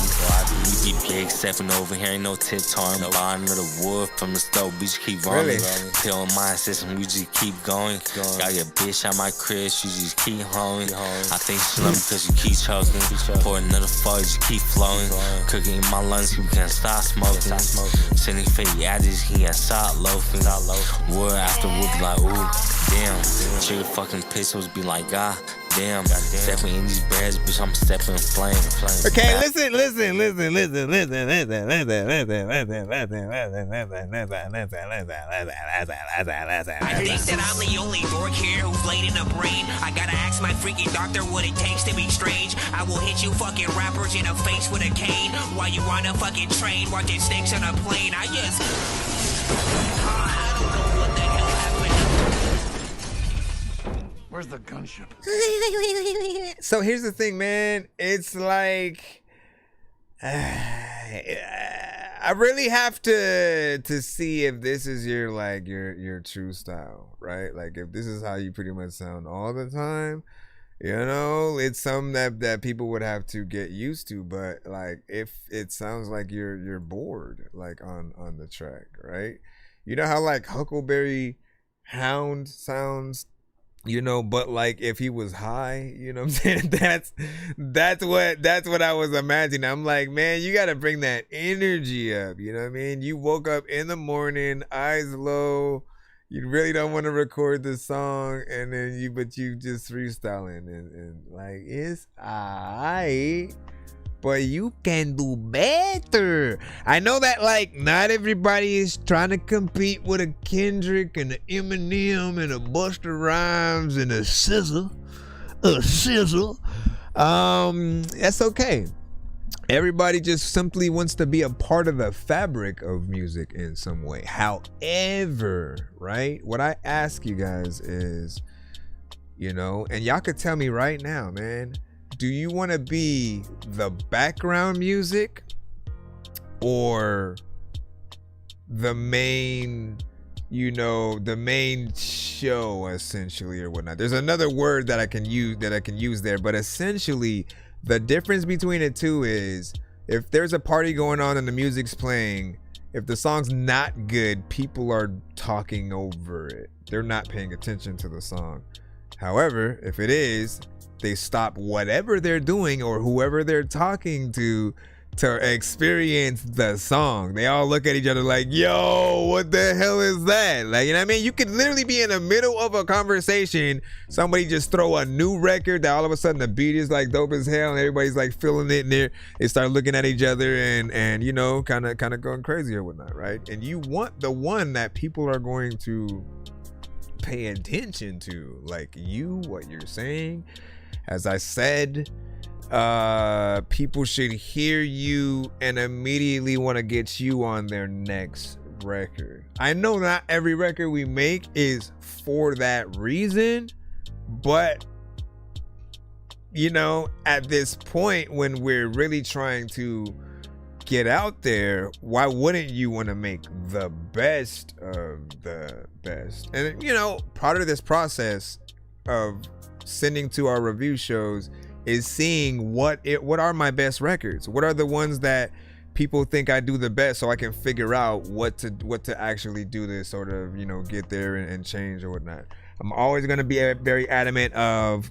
We be big, stepping over here, ain't no tiptoeing. Buying of the wood from the stove, we just keep rolling. Pill in my system, we just keep going. Got your bitch out my crib, she just keep hoeing. I think she love me cause you keep choking. Pour another fuck, just keep flowing. Cooking in my lungs, we can't stop smoking. Sending fake addies, he ain't stop loafing. Wood after wood be like, ooh, damn. Chill fucking pistols be like, God damn. Stepping in these beds, bitch, I'm stepping in flame. Okay, listen. I think that I'm the only dork here who's laid in the brain. I gotta ask my freaking doctor what it takes to be strange. I will hit you fucking rappers in the face with a cane while you on a fucking train watching snakes on a plane. I just... I don't know what the hell happened. Where's the gunship? So here's the thing, man. It's like I really have to see if this is your your true style, right? Like if this is how you pretty much sound all the time, you know, it's something that people would have to get used to. But like if it sounds like you're bored, like on the track, right? You know how like Huckleberry Hound sounds, you know, but like if he was high, you know what I'm saying? That's what I was imagining. I'm like, man, you gotta bring that energy up, you know what I mean? You woke up in the morning, eyes low, you really don't want to record the song, and then you just freestyling and like it's alright, but you can do better. I know that like not everybody is trying to compete with a Kendrick and an Eminem and a Busta Rhymes and a SZA. That's okay. Everybody just simply wants to be a part of the fabric of music in some way. However, right? What I ask you guys is, you know, and y'all could tell me right now, man, do you want to be the background music or the main, you know, the main show essentially or whatnot? There's another word that I can use there, but essentially the difference between the two is if there's a party going on and the music's playing, if the song's not good, people are talking over it. They're not paying attention to the song. However, if it is, they stop whatever they're doing or whoever they're talking to experience the song. They all look at each other like, yo, what the hell is that? Like, you know what I mean? You could literally be in the middle of a conversation, somebody just throw a new record that all of a sudden the beat is like dope as hell and everybody's like feeling it, and they start looking at each other and you know, kind of going crazy or whatnot, right? And you want the one that people are going to pay attention to, like what you're saying. As I said, people should hear you and immediately want to get you on their next record. I know not every record we make is for that reason, but you know, at this point when we're really trying to get out there, why wouldn't you want to make the best of the best? And you know, part of this process of sending to our review shows is seeing what are my best records, what are the ones that people think I do the best, so I can figure out what to actually do to sort of, you know, get there and change or whatnot. I'm always going to be very adamant of,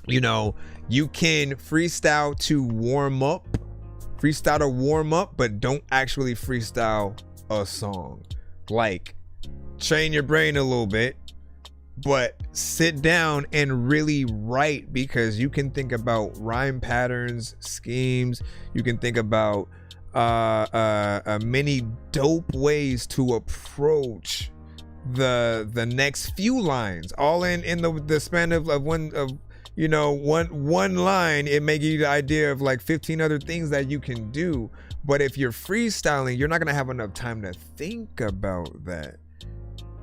you know, you can freestyle to warm up, but don't actually freestyle a song. Like, train your brain a little bit, but sit down and really write, because you can think about rhyme patterns, schemes. You can think about many dope ways to approach the next few lines, all in the span of one line. It may give you the idea of like 15 other things that you can do. But if you're freestyling, you're not gonna have enough time to think about that.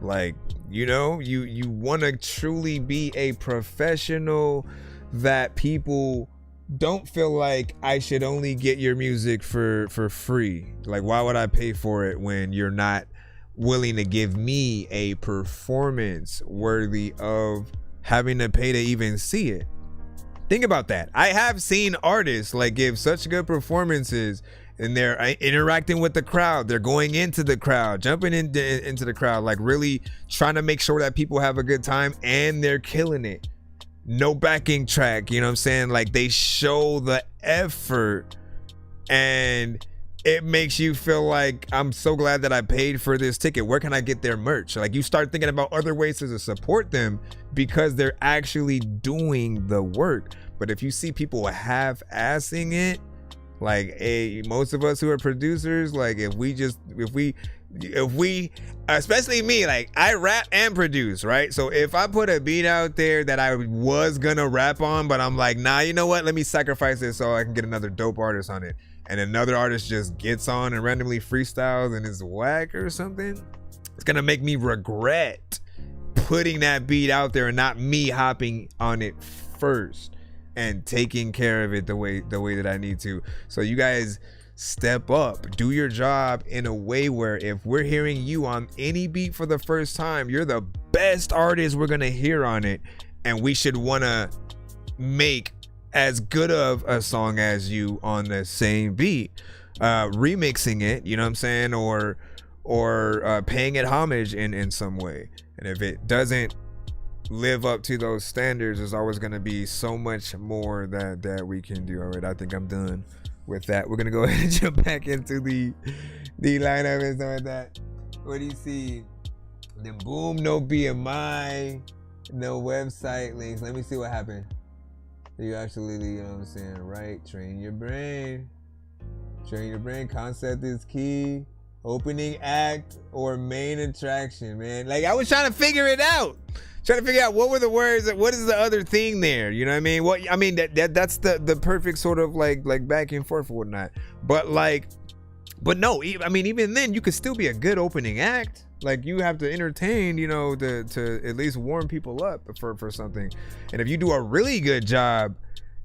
Like, you know, you want to truly be a professional that people don't feel like I should only get your music for free. Like, why would I pay for it when you're not willing to give me a performance worthy of having to pay to even see it. Think about that. I have seen artists like give such good performances, and they're interacting with the crowd. They're going into the crowd, jumping into the crowd, like really trying to make sure that people have a good time, and they're killing it. No backing track, you know what I'm saying? Like, they show the effort, and it makes you feel like, I'm so glad that I paid for this ticket. Where can I get their merch? Like, you start thinking about other ways to support them because they're actually doing the work. But if you see people half-assing it, like, hey, most of us who are producers, like, if we, especially me, like, I rap and produce, right? So if I put a beat out there that I was gonna rap on, but I'm like, nah, you know what? Let me sacrifice this so I can get another dope artist on it. And another artist just gets on and randomly freestyles and is whack or something, it's gonna make me regret putting that beat out there and not me hopping on it first and taking care of it the way that I need to. So you guys step up, do your job in a way where if we're hearing you on any beat for the first time, you're the best artist we're gonna hear on it, and we should wanna make as good of a song as you on the same beat, remixing it, you know what I'm saying, or paying it homage in some way. And if it doesn't live up to those standards, there's always going to be so much more that we can do. All right, I think I'm done with that. We're gonna go ahead and jump back into the lineup and stuff like that. What do you see? Then boom, no BMI, no website links. Let me see what happened. You actually, you know what I'm saying, right? Train your brain. Concept is key. Opening act or main attraction, man. Like, I was trying to figure it out. Trying to figure out what were the words, what is the other thing there? You know what I mean? What I mean, that's the perfect sort of like back and forth or whatnot. But no, I mean, even then you could still be a good opening act. Like, you have to entertain, you know, to at least warm people up for something. And if you do a really good job,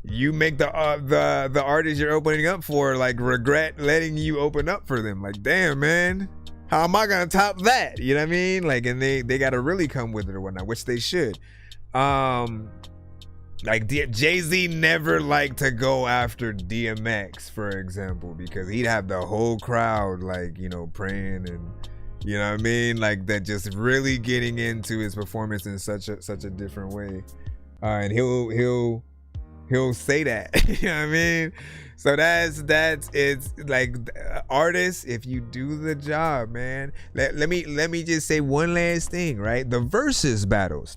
you make the artist you're opening up for like regret letting you open up for them. Like, damn, man, how am I gonna top that? You know what I mean? Like, and they gotta really come with it or whatnot, which they should. Like Jay-Z never liked to go after DMX, for example, because he'd have the whole crowd like, you know, praying and, you know what I mean? Like, that, just really getting into his performance in such a different way. And he'll say that. You know what I mean? So that's it's like, artists, if you do the job, man. Let me just say one last thing, right? The versus battles.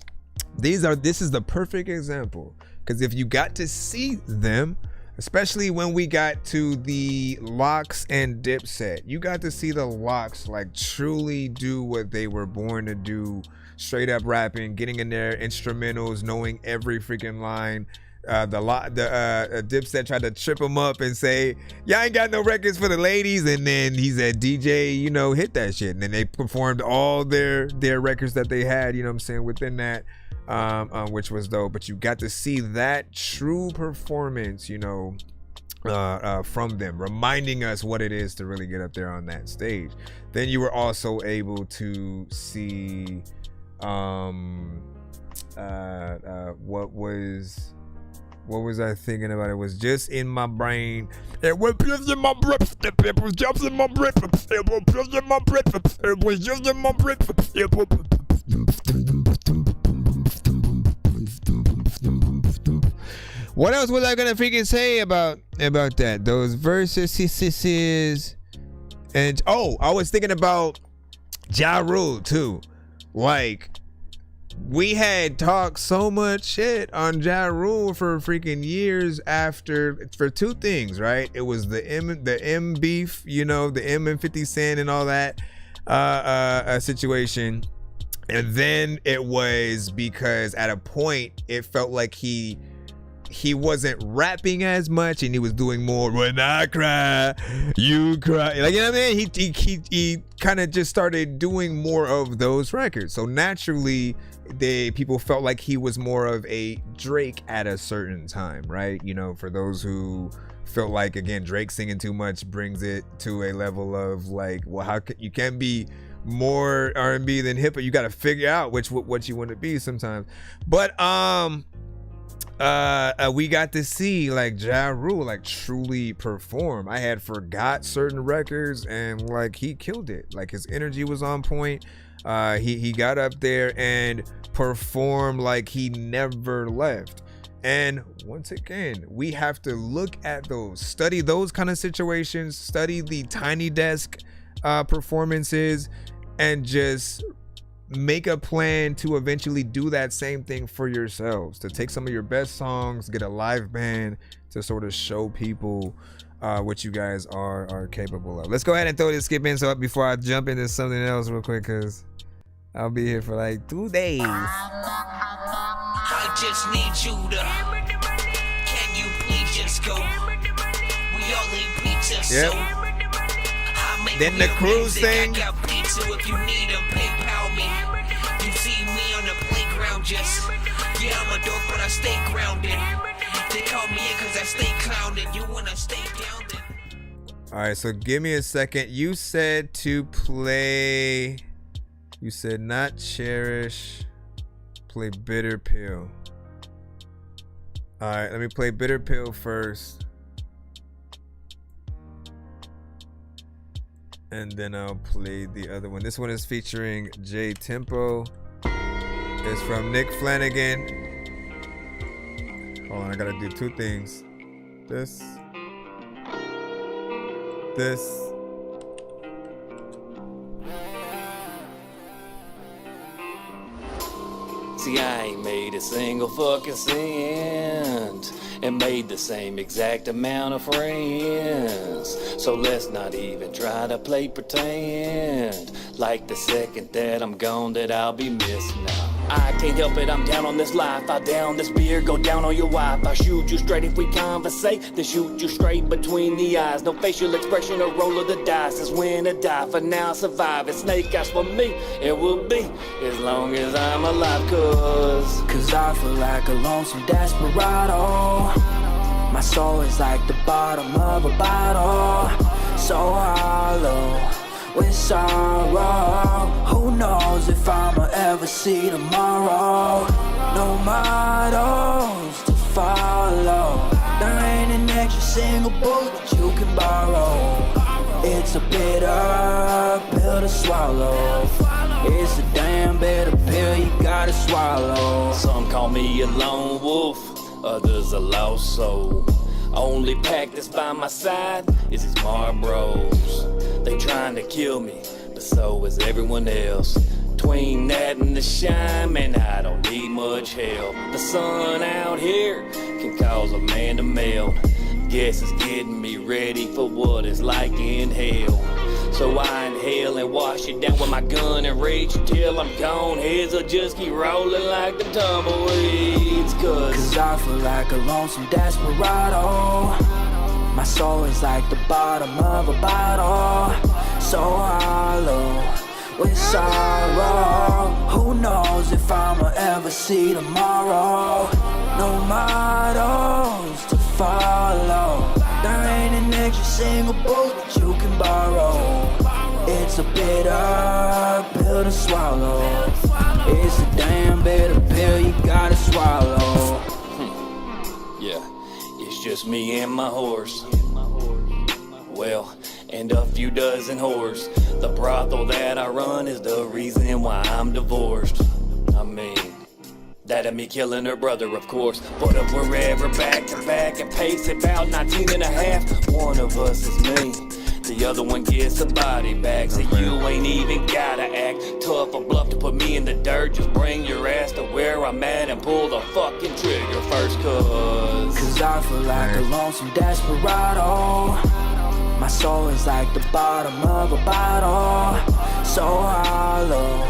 This is the perfect example, because if you got to see them, especially when we got to the Locks and Dipset, you got to see the Locks like truly do what they were born to do, straight up rapping, getting in their instrumentals, knowing every freaking line. Dipset tried to trip him up and say, "Y'all ain't got no records for the ladies," and then he said, "DJ, you know, hit that shit." And then they performed all their records that they had, you know what I'm saying, within that, which was dope. But you got to see that true performance, you know, from them, reminding us what it is to really get up there on that stage. Then you were also able to see what was I thinking about? It was just in my brain. It was just in my breath. It was just in my breath. It was just in my breath. It was just in my breath. What else was I gonna freaking say about that? Those verses, and I was thinking about Ja Rule too. Like, we had talked so much shit on Ja Rule for freaking years for two things, right? It was the M beef, you know, the M and 50 Cent and all that situation. And then it was because at a point it felt like he wasn't rapping as much, and he was doing more "when I cry, you cry." Like, you know what I mean? He kind of just started doing more of those records. So naturally, people felt like he was more of a Drake at a certain time, right? You know, for those who felt like, again, Drake singing too much brings it to a level of like, well, you can't be more R&B than hip hop. You got to figure out what you want to be sometimes. But we got to see like Ja Rule like truly perform. I had forgot certain records and like he killed it. Like his energy was on point. He got up there and performed like he never left. And once again, we have to look at those, study those kind of situations, study the Tiny Desk performances, and just make a plan to eventually do that same thing for yourselves, to take some of your best songs, get a live band to sort of show people what you guys are capable of. Let's go ahead and throw this skip in so before I jump into something else real quick, because I'll be here for like 2 days. I just need you to. Can you please just go? We all need pizza, yep. So I'll make Then the cruise thing. I got pizza if you need them, PayPal me. You see me on the playground, just yeah, I'm a dork, but I stay grounded. They call me in cause I stay clowned, you wanna stay down then. All right, so give me a second. You said to play. You said not Cherish. Play Bitter Pill. All right, let me play Bitter Pill first, and then I'll play the other one. This one is featuring J Tempo. It's from Nick Flanagan. Hold on, I gotta do 2 things. This. See, I ain't made a single fucking cent and made the same exact amount of friends. So let's not even try to play pretend. Like the second that I'm gone that I'll be missing out. I can't help it, I'm down on this life. I down this beer, go down on your wife. I shoot you straight if we conversate, then shoot you straight between the eyes. No facial expression or roll of the dice. It's win or die, for now survive. It's snake eyes for me, it will be as long as I'm alive. Cause I feel like a lonesome desperado. My soul is like the bottom of a bottle, so hollow with sorrow. Who knows if I'ma ever see tomorrow? No models to follow. There ain't an extra single book that you can borrow. It's a bitter pill to swallow. It's a damn bitter pill you gotta swallow. Some call me a lone wolf, others a lost soul. Only pack that's by my side is these Marlboros. They trying to kill me, but so is everyone else. Between that and the shine, man, I don't need much help. The sun out here can cause a man to melt. Guess it's getting me ready for what it's like in hell. So I inhale and wash it down with my gun and reach till I'm gone. Heads will just keep rolling like the tumbleweeds. Cause I feel like a lonesome desperado. My soul is like the bottom of a bottle, so hollow with sorrow. Who knows if I'ma ever see tomorrow? No models to follow. There ain't an extra single book that you can borrow. It's a bitter pill to swallow. It's a damn bitter pill you gotta swallow. Yeah, it's just me and my horse. Well, and a few dozen whores. The brothel that I run is the reason why I'm divorced. I mean, that'd me killing her brother, of course. But if we're ever back to back and pace about 19 and a half, one of us is me. The other one gets a body bag. So you ain't even gotta act tough or bluff to put me in the dirt. Just bring your ass to where I'm at and pull the fucking trigger first, cause I feel like a lonesome desperado. My soul is like the bottom of a bottle, so hollow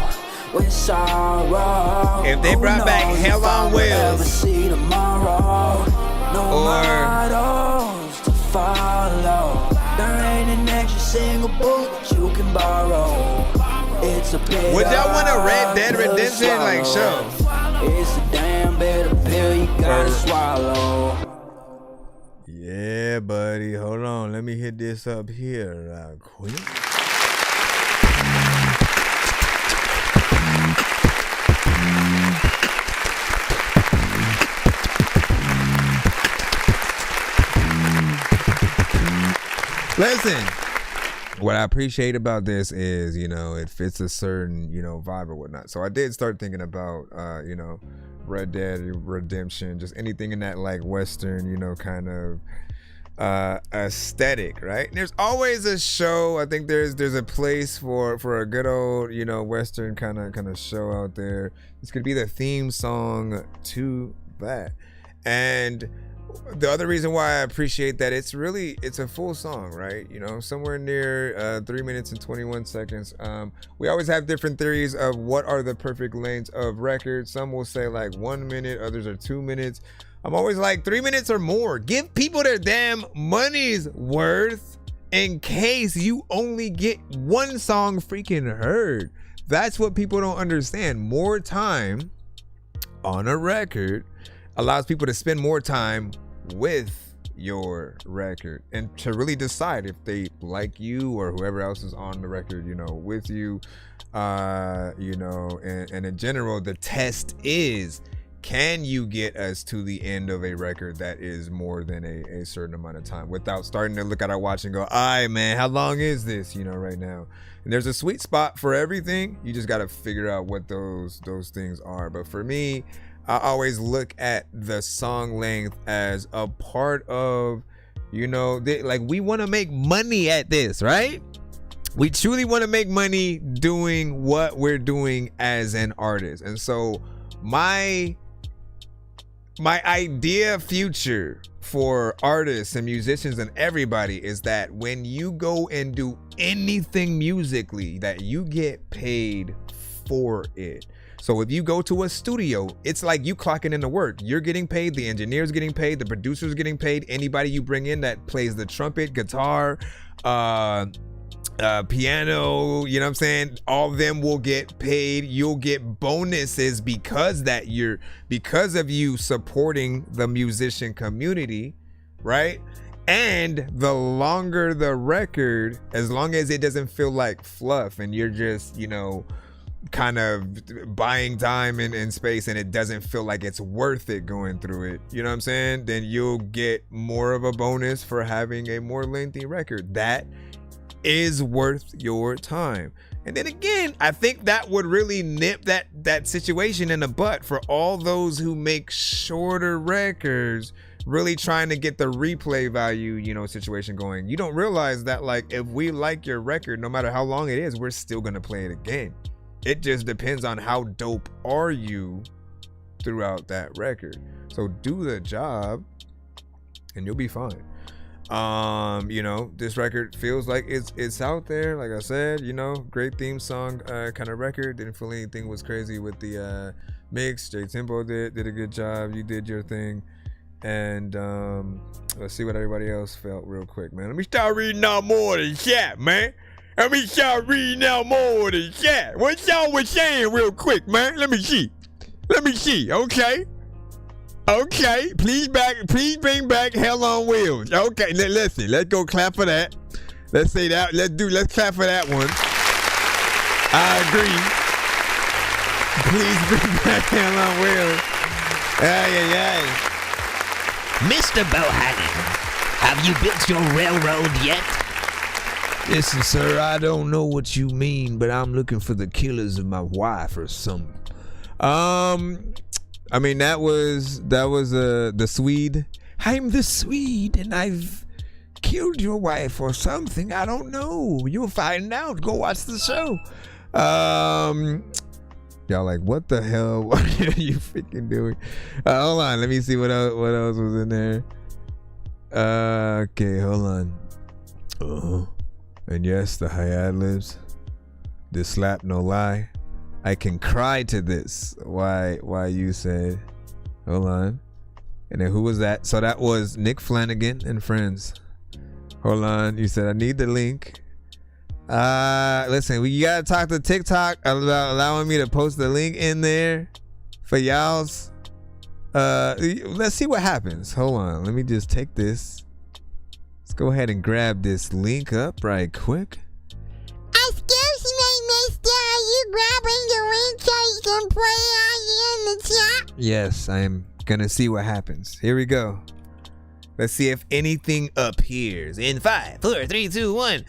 with sorrow. If they brought back Hell on Wheels see tomorrow, no models to follow. There ain't an extra single book that you can borrow. It's a bitter would y'all want a Red Dead Redemption like show? It's a damn bitter pill you gotta swallow. Yeah, buddy. Hold on. Let me hit this up here quick. Listen, what I appreciate about this is, you know, it fits a certain, you know, vibe or whatnot. So I did start thinking about, you know, Red Dead Redemption, just anything in that like Western, you know, kind of aesthetic, right? And there's always a show. I think there's a place for a good old, you know, Western kind of show out there. This could be the theme song to that. And the other reason why I appreciate that, it's a full song, right? You know, somewhere near 3 minutes and 21 seconds. We always have different theories of what are the perfect lengths of records. Some will say like 1 minute, others are 2 minutes. I'm always like 3 minutes or more. Give people their damn money's worth in case you only get one song freaking heard. That's what people don't understand. More time on a record allows people to spend more time with your record and to really decide if they like you or whoever else is on the record, you know, with you. You know, and in general, the test is, can you get us to the end of a record that is more than a certain amount of time without starting to look at our watch and go, all right, man, how long is this, you know, right now? And there's a sweet spot for everything. You just got to figure out what those things are. But for me, I always look at the song length as a part of, you know, like we want to make money at this, right? We truly want to make money doing what we're doing as an artist. And so my idea future for artists and musicians and everybody is that when you go and do anything musically, that you get paid for it. So if you go to a studio, it's like you clocking in the work. You're getting paid, the engineer's getting paid, the producer's getting paid, anybody you bring in that plays the trumpet, guitar, piano, you know what I'm saying? All of them will get paid. You'll get bonuses because of you supporting the musician community, right? And the longer the record, as long as it doesn't feel like fluff and you're just, you know, kind of buying time and space and it doesn't feel like it's worth it going through it, you know what I'm saying? Then you'll get more of a bonus for having a more lengthy record. That is worth your time. And then again, I think that would really nip that situation in the butt for all those who make shorter records, really trying to get the replay value, you know, situation going. You don't realize that, like, if we like your record, no matter how long it is, we're still gonna play it again. It just depends on how dope are you throughout that record. So do the job and you'll be fine. You know, this record feels like it's out there. Like I said, you know, great theme song kind of record. Didn't feel anything was crazy with the mix. J Tempo did a good job. You did your thing. And let's see what everybody else felt real quick, man. Let me start reading out more of the chat, man. Let me start reading out more of the chat. What y'all was saying real quick, man? Let me see. Okay. Please bring back Hell on Wheels. Okay, let's see. Let's go clap for that. Let's say that. Let's clap for that one. I agree. Please bring back Hell on Wheels. Mr. Bohannon, have you built your railroad yet? Listen, sir, I don't know what you mean, but I'm looking for the killers of my wife or something. I mean, that was the Swede. I'm the Swede, and I've killed your wife or something. I don't know. You'll find out. Go watch the show. Y'all like, what the hell? What are you freaking doing? Hold on. Let me see what else was in there. Okay, hold on. And yes, the high ad-libs. This slap, no lie. I can cry to this. Why you said, hold on. And then who was that? So that was Nick Flanagan and Friends. Hold on. You said, I need the link. Listen, you gotta talk to TikTok about allowing me to post the link in there for y'all's. Let's see what happens. Hold on. Let me just take this. Let's go ahead and grab this link up right quick. Excuse me, mister. Are you grabbing the link so you can play out in the chat? Yes, I am gonna see what happens. Here we go. Let's see if anything appears. In 5, 4, 3, 2, 1.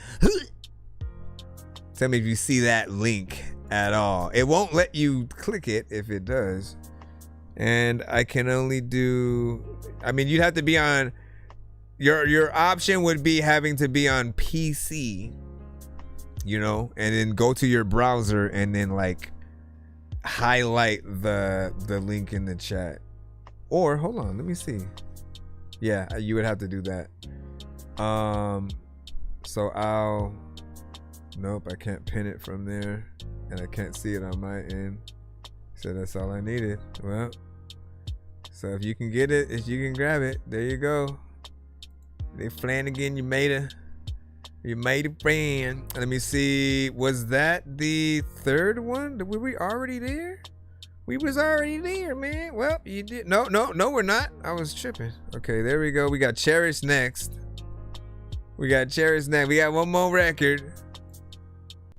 Tell me if you see that link at all. It won't let you click it if it does. And I can only do, I mean, you'd have to be on, your option would be having to be on PC, you know, and then go to your browser and then like highlight the link in the chat. Or hold on, let me see. Yeah, you would have to do that. So nope, I can't pin it from there and I can't see it on my end. So that's all I needed. Well, so if you can get it, if you can grab it, there you go. They Flanagan, you made a friend. Let me see. Was that the third one? Were we already there? We was already there, man. Well, you did. No, we're not. I was tripping. Okay, there we go. We got Cherish next. We got one more record.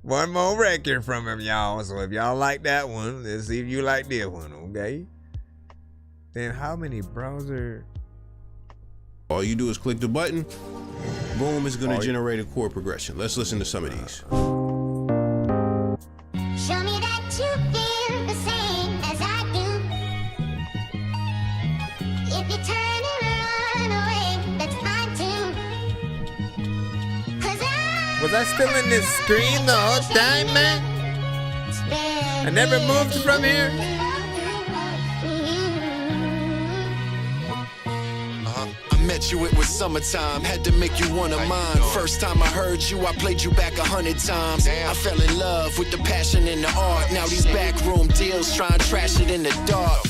One more record from him, y'all. So if y'all like that one, let's see if you like this one, okay? Then how many browser? All you do is click the button. Boom, it's gonna generate a chord progression. Let's listen to some of these. Show me that you feel the same as I do. If you turn and run away, that's fine too. 'Cause was I still in this screen the whole time, man? I never moved from here. Met you, it was summertime, had to make you one of mine. First time I heard you, I played you back 100 times. I fell in love with the passion and the art. Now these backroom deals try and trash it in the dark.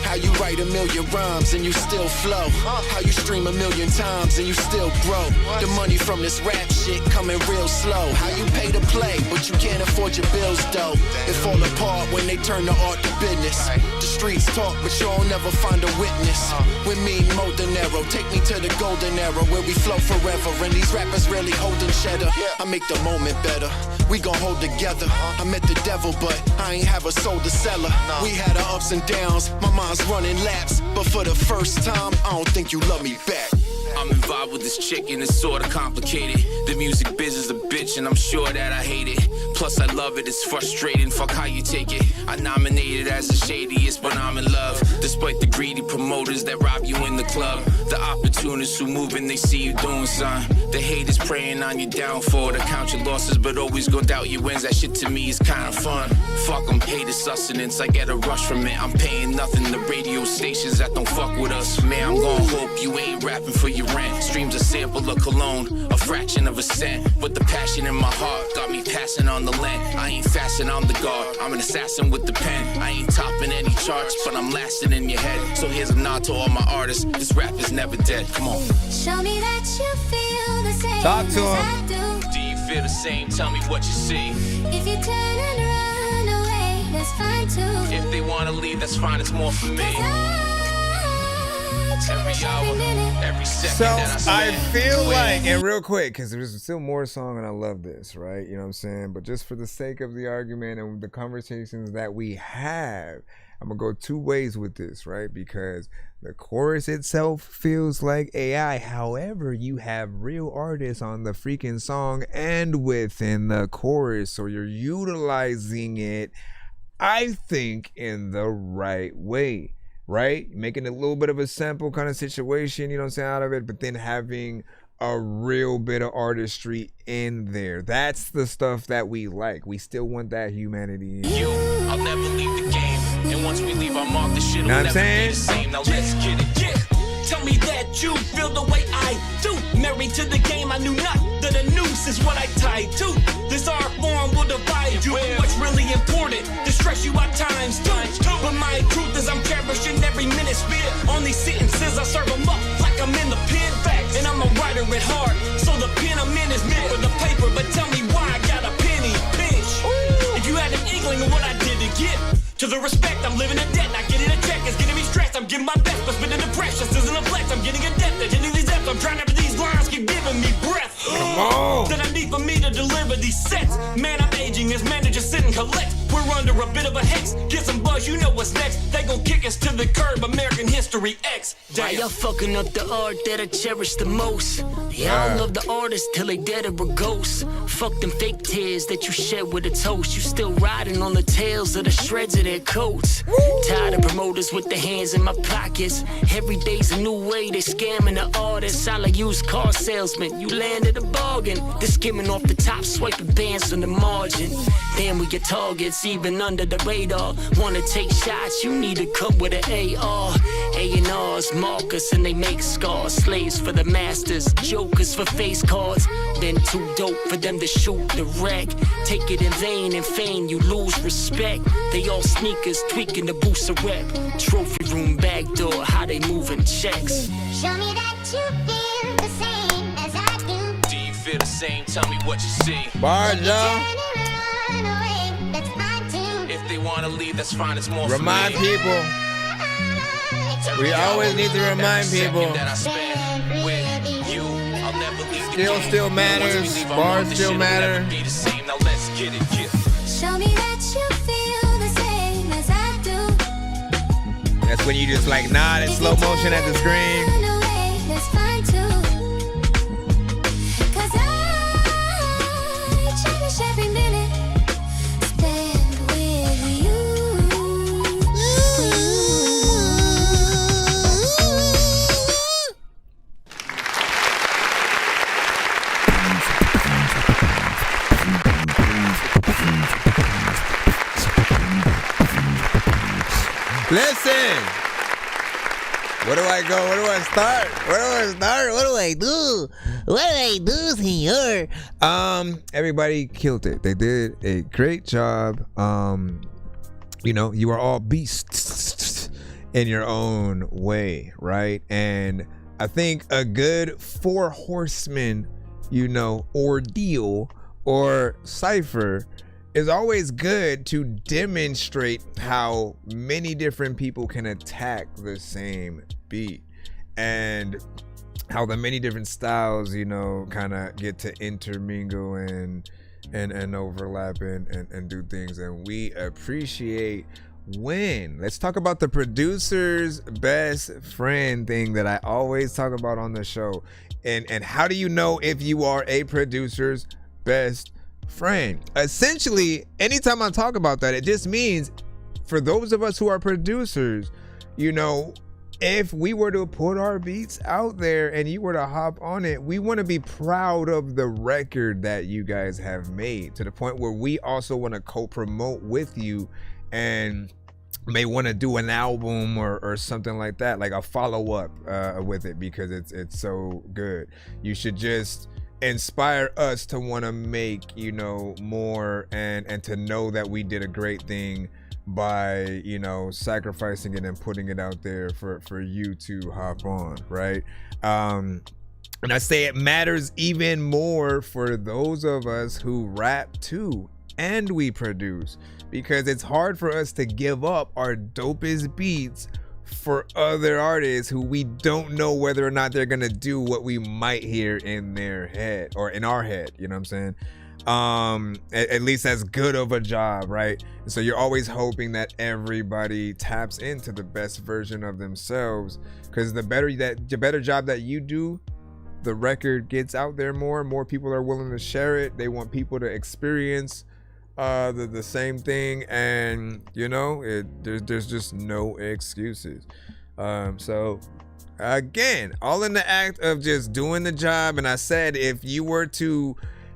How you write a million rhymes and you still flow. How you stream 1,000,000 times and you still grow. The money from this rap shit coming real slow. How you pay to play, but you can't afford your bills though. It fall apart when they turn the art to business. The streets talk, but you'll never find a witness. With me, Mo De Niro, take me to the golden era where we flow forever. And these rappers really holding cheddar. I make the moment better. We gon' hold together. I met the devil, but I ain't have a soul to sell her. We had our ups and downs. My mind's running laps, but for the first time, I don't think you love me back. I'm involved with this chick and it's sorta complicated. The music biz is a bitch and I'm sure that I hate it. Plus I love it, it's frustrating, fuck how you take it. I nominated as the shadiest, but I'm in love. Despite the greedy promoters that rob you in the club. The opportunists who move and they see you doing something. The haters praying on your downfall to count your losses, but always gon' doubt your wins. That shit to me is kinda fun. Fuck them, hate is sustenance, I get a rush from it. I'm paying nothing to radio stations that don't fuck with us. Man, I'm gon' hope you ain't rapping for your rent. Streams a sample of cologne, a fraction of a cent. But the passion in my heart got me passing on the lent. I ain't fasting on the guard, I'm an assassin with the pen. I ain't topping any charts, but I'm lasting in your head. So here's a nod to all my artists, this rap is never dead, come on. Show me that you feel the same Talk to as I him. Do you feel the same? Tell me what you see. If you turn and run away, that's fine too. If they wanna leave, that's fine, it's more for me. Every hour, every second So that I spend feel with like, and real quick, because there's still more song and I love this, right? You know what I'm saying? But just for the sake of the argument and the conversations that we have, I'm gonna go two ways with this, right? Because the chorus itself feels like AI. However, you have real artists on the freaking song and within the chorus, so you're utilizing it, I think, in the right way. Right? Making a little bit of a sample kind of situation, you know what I'm saying, out of it, but then having a real bit of artistry in there. That's the stuff that we like. We still want that humanity in you. I'll never leave the game. And once we leave our mark, the shit will Know what I'm never saying? be the same. Now let's get it. Yeah, tell me that you feel the way I do. Married to the game, I knew not that a noose is what I tied to. This art form will divide you. What's really important to stress you out times two. But my truth is I'm cherishing every minute spent on these sentences. I serve them up like I'm in the pen. Facts. And I'm a writer at heart, so the pen I'm in is meant for the paper. But tell me why I got a penny pinch. If you had an inkling of what I did to get to the respect, I'm living in debt. Not getting a check, it's getting me stressed. I'm giving my best, but spending the precious isn't a flex. I'm getting addicted, hitting these depths. I'm trying to these lines keep giving me breath. Come on. That I need for me to deliver these sets. Man, I'm aging as managers sit and collect. We're under a bit of a hex. Get some buzz, you know what's next. They gon' kick us to the curb. American history History X. Why y'all fucking up the art that I cherish the most? Y'all love the artist till they dead or a ghost. Fuck them fake tears that you shed with a toast. You still riding on the tails of the shreds of their coats. Tired of promoters with their hands in my pockets. Every day's a new way they scamming the artists. I like used car salesman. You landed a bargain. They're skimming off the top, swiping bands on the margin. Damn, we get targets even under the radar. Wanna take shots? You need to come with an AR. A&Rs mark us and they make scars. Slaves for the masters, jokers for face cards. Been too dope for them to shoot the wreck. Take it in vain and fame, you lose respect. They all sneakers, tweaking to boost a rep. Trophy room back door, how they moving checks. Show me that you feel the same as I do. Do you feel the same? Tell me what you see. Bars, y'all. If they wanna leave, that's fine. It's more Remind for me. people. We always need to remind people. Still matters. Bars still matter. Now let's get it. Show me that you feel the same as I do. That's when you just like nod in slow motion at the screen. That's fine too. 'Cause I cherish every minute spent with you. Listen. Where do I go? Where do I start? Where do I start? What do I do? What do I do, senor? Everybody killed it. They did a great job. You know, you are all beasts in your own way, right? And I think a good 4 horsemen, you know, ordeal or cipher is always good to demonstrate how many different people can attack the same beat and how the many different styles, you know, kind of get to intermingle and overlap and do things. And we appreciate when. Let's talk about the producer's best friend thing that I always talk about on the show. And how do you know if you are a producer's best friend? Essentially, anytime I talk about that, it just means for those of us who are producers, you know, if we were to put our beats out there and you were to hop on it, we want to be proud of the record that you guys have made, to the point where we also want to co-promote with you and may want to do an album or something like that, like a follow-up with it, because it's so good. You should just inspire us to want to make, you know, more and to know that we did a great thing by, you know, sacrificing it and putting it out there for you to hop on, right? And I say it matters even more for those of us who rap too and we produce, because it's hard for us to give up our dopest beats for other artists who we don't know whether or not they're gonna do what we might hear in their head or in our head, you know what I'm saying? At least as good of a job, right? So you're always hoping that everybody taps into the best version of themselves, because the better job that you do, the record gets out there more people are willing to share it. They want people to experience the same thing, and you know, there's just no excuses. So again, all in the act of just doing the job. And I said, if you were to,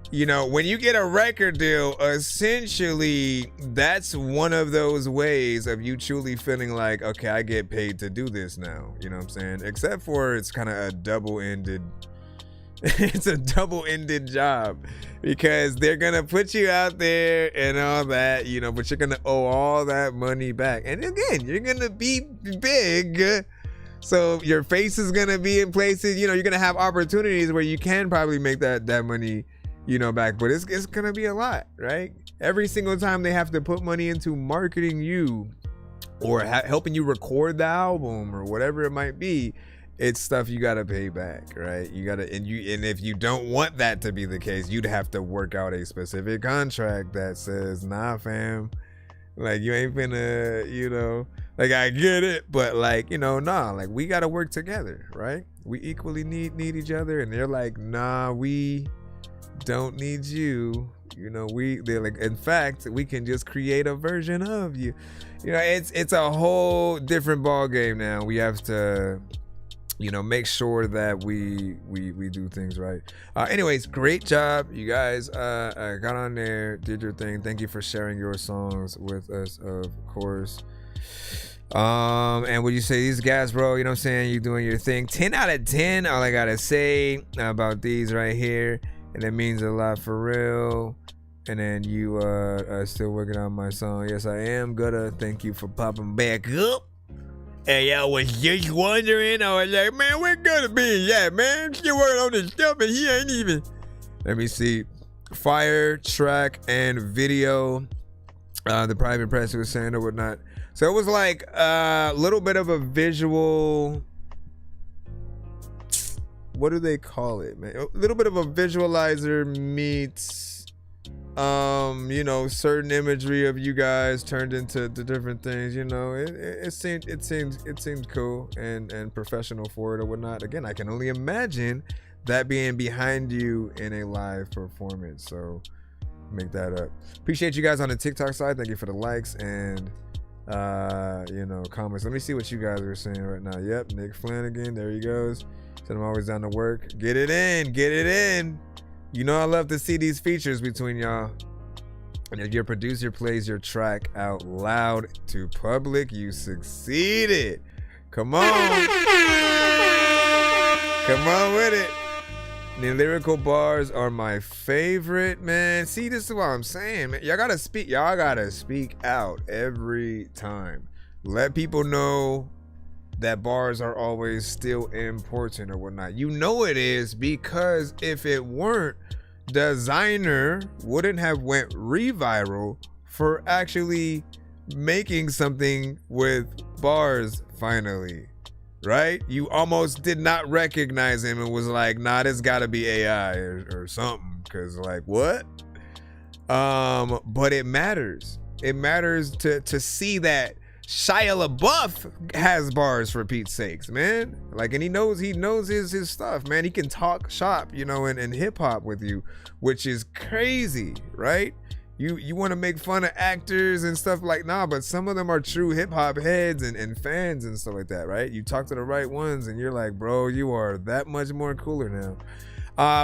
you know, when you get a record deal, essentially that's one of those ways of you truly feeling like, okay, I get paid to do this now, you know what I'm saying? Except for it's kind of a double-ended it's a double-ended job, because they're gonna put you out there and all that, you know, but you're gonna owe all that money back. And again, you're gonna be big, so your face is gonna be in places, you know, you're gonna have opportunities where you can probably make that money, you know, back, but it's gonna be a lot, right? Every single time they have to put money into marketing you or helping you record the album or whatever it might be, it's stuff you gotta pay back, right? You gotta, and if you don't want that to be the case, you'd have to work out a specific contract that says, nah, fam, like you ain't finna, you know, Like, I get it, but like, nah, like we gotta work together, right? We equally need each other, and they're like, nah, we don't need you. They're like, in fact, we can just create a version of you. It's a whole different ball game now. We have to, make sure that we do things right. Anyways, great job, you guys. Got on there, did your thing. Thank you for sharing your songs with us, of course. And would you say these guys, bro, you know what I'm saying, you doing your thing. 10 out of 10, all I gotta say about these right here, and it means a lot for real. And then you are still working on my song. Yes, I am gonna. Thank you for popping back up. Hey, I was just wondering, I was like, man, where gonna be at, man? Still working on this stuff and he ain't even. Let me see. Fire, track, and video. The private press was saying or whatnot. So it was like a little bit of a visual. What do they call it, man? A little bit of a visualizer meets, certain imagery of you guys turned into the different things. It seems cool and professional for it or whatnot. Again, I can only imagine that being behind you in a live performance. So make that up. Appreciate you guys on the TikTok side. Thank you for the likes and comments. Let me see what you guys are saying right now. Yep, Nick Flanagan, there he goes. Said I'm always down to work. Get it in. I love to see these features between y'all. And if your producer plays your track out loud to public, you succeeded. Come on with it. The lyrical bars are my favorite, man. See, this is what I'm saying, man. Y'all gotta speak out every time. Let people know that bars are always still important or whatnot. It is, because if it weren't, Designer wouldn't have went reviral for actually making something with bars finally. Right? You almost did not recognize him and was like, nah, this gotta be AI or something. Cause like, what? But it matters. It matters to see that Shia LaBeouf has bars, for Pete's sakes, man. Like, and he knows his stuff, man. He can talk shop, and hip hop with you, which is crazy, right? You want to make fun of actors and stuff like, nah, but some of them are true hip hop heads and fans and stuff like that, right? You talk to the right ones and you're like, bro, you are that much more cooler now.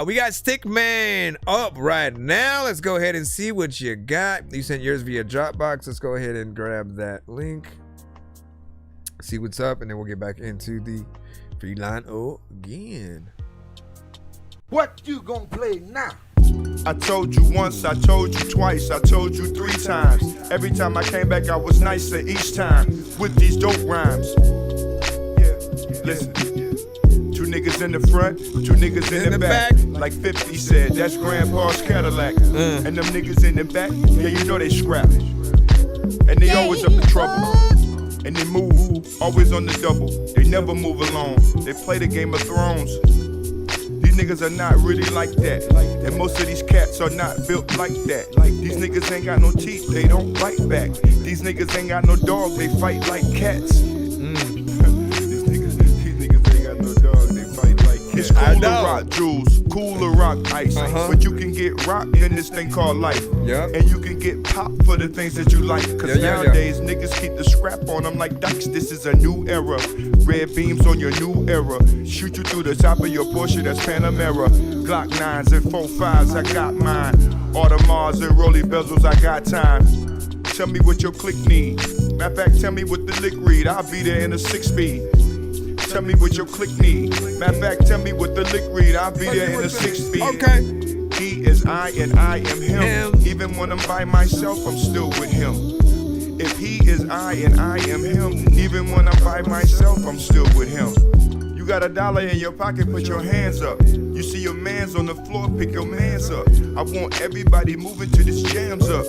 We got Stickman up right now. Let's go ahead and see what you got. You sent yours via Dropbox. Let's go ahead and grab that link. See what's up, and then we'll get back into the free line again. What you gonna play now? I told you once, I told you twice, I told you 3 times. Every time I came back, I was nicer each time with these dope rhymes. Listen. 2 niggas in the front, 2 niggas in the back. Like 50 said, that's Grandpa's Cadillac. And them niggas in the back, yeah, you know they scrap. And they always up to trouble. And they move, always on the double. They never move alone. They play the Game of Thrones. These niggas are not really like that. And most of these cats are not built like that. These niggas ain't got no teeth, they don't bite back. These niggas ain't got no dog, they fight like cats. These niggas ain't got no dog, they fight like cats. It's cool to rock jewels, cool to rock ice. But you can get rocked in this thing called life. And you can get popped for the things that you like. Cause nowadays niggas keep the scrap on them like dykes. This is a new era. Red beams on your new era. Shoot you through the top of your Porsche, that's Panamera. Glock 9s and 45s, I got mine. Audemars and Rolly bezels, I got time. Tell me what your click need. Matter of fact, tell me what the lick read. I'll be there in a 6-speed. Tell me what your click need. Matter of fact, tell me what the lick read. I'll be there in a 6-speed. Okay. He is I and I am him. Even when I'm by myself, I'm still with him. If he is I and I am him, even when I'm by myself, I'm still with him. You got $1 in your pocket, put your hands up. You see your mans on the floor, pick your mans up. I want everybody moving to this jams up.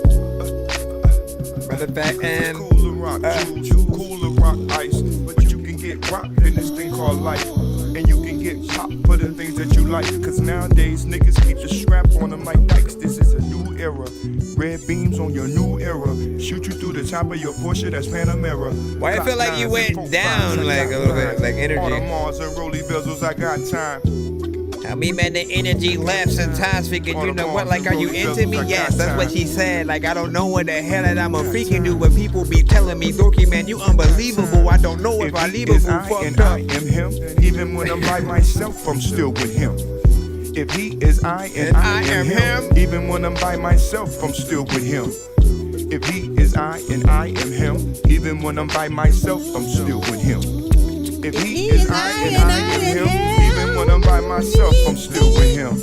Brother back and cool to rock, cool to rock ice. But you can get rocked in this thing called life. And you can get popped for the things that you like. Cause nowadays niggas keep the strap on them like dykes. This is a new era. Red beams on your new era. shoot you through the top of your Porsche, that's Panamera. Why I feel like you went down like a little bit, like energy? On the Mars and Rolly bezels, I got time. I mean, man, the energy left sometimes thinking, you know what, like, are you into me? Yes, that's what she said. Like, I don't know what the hell that I'm a freaking do, but people be telling me, Dorky, man, you unbelievable. I don't know if I leave him fucked up. I am him, even when I'm by myself, I'm still with him. If he is I and I am him, even when I'm by myself, I'm still with him. If he is I and I am him, even when I'm by myself, I'm still with him. If he is I and I am him, even when I'm by myself, I'm still with him.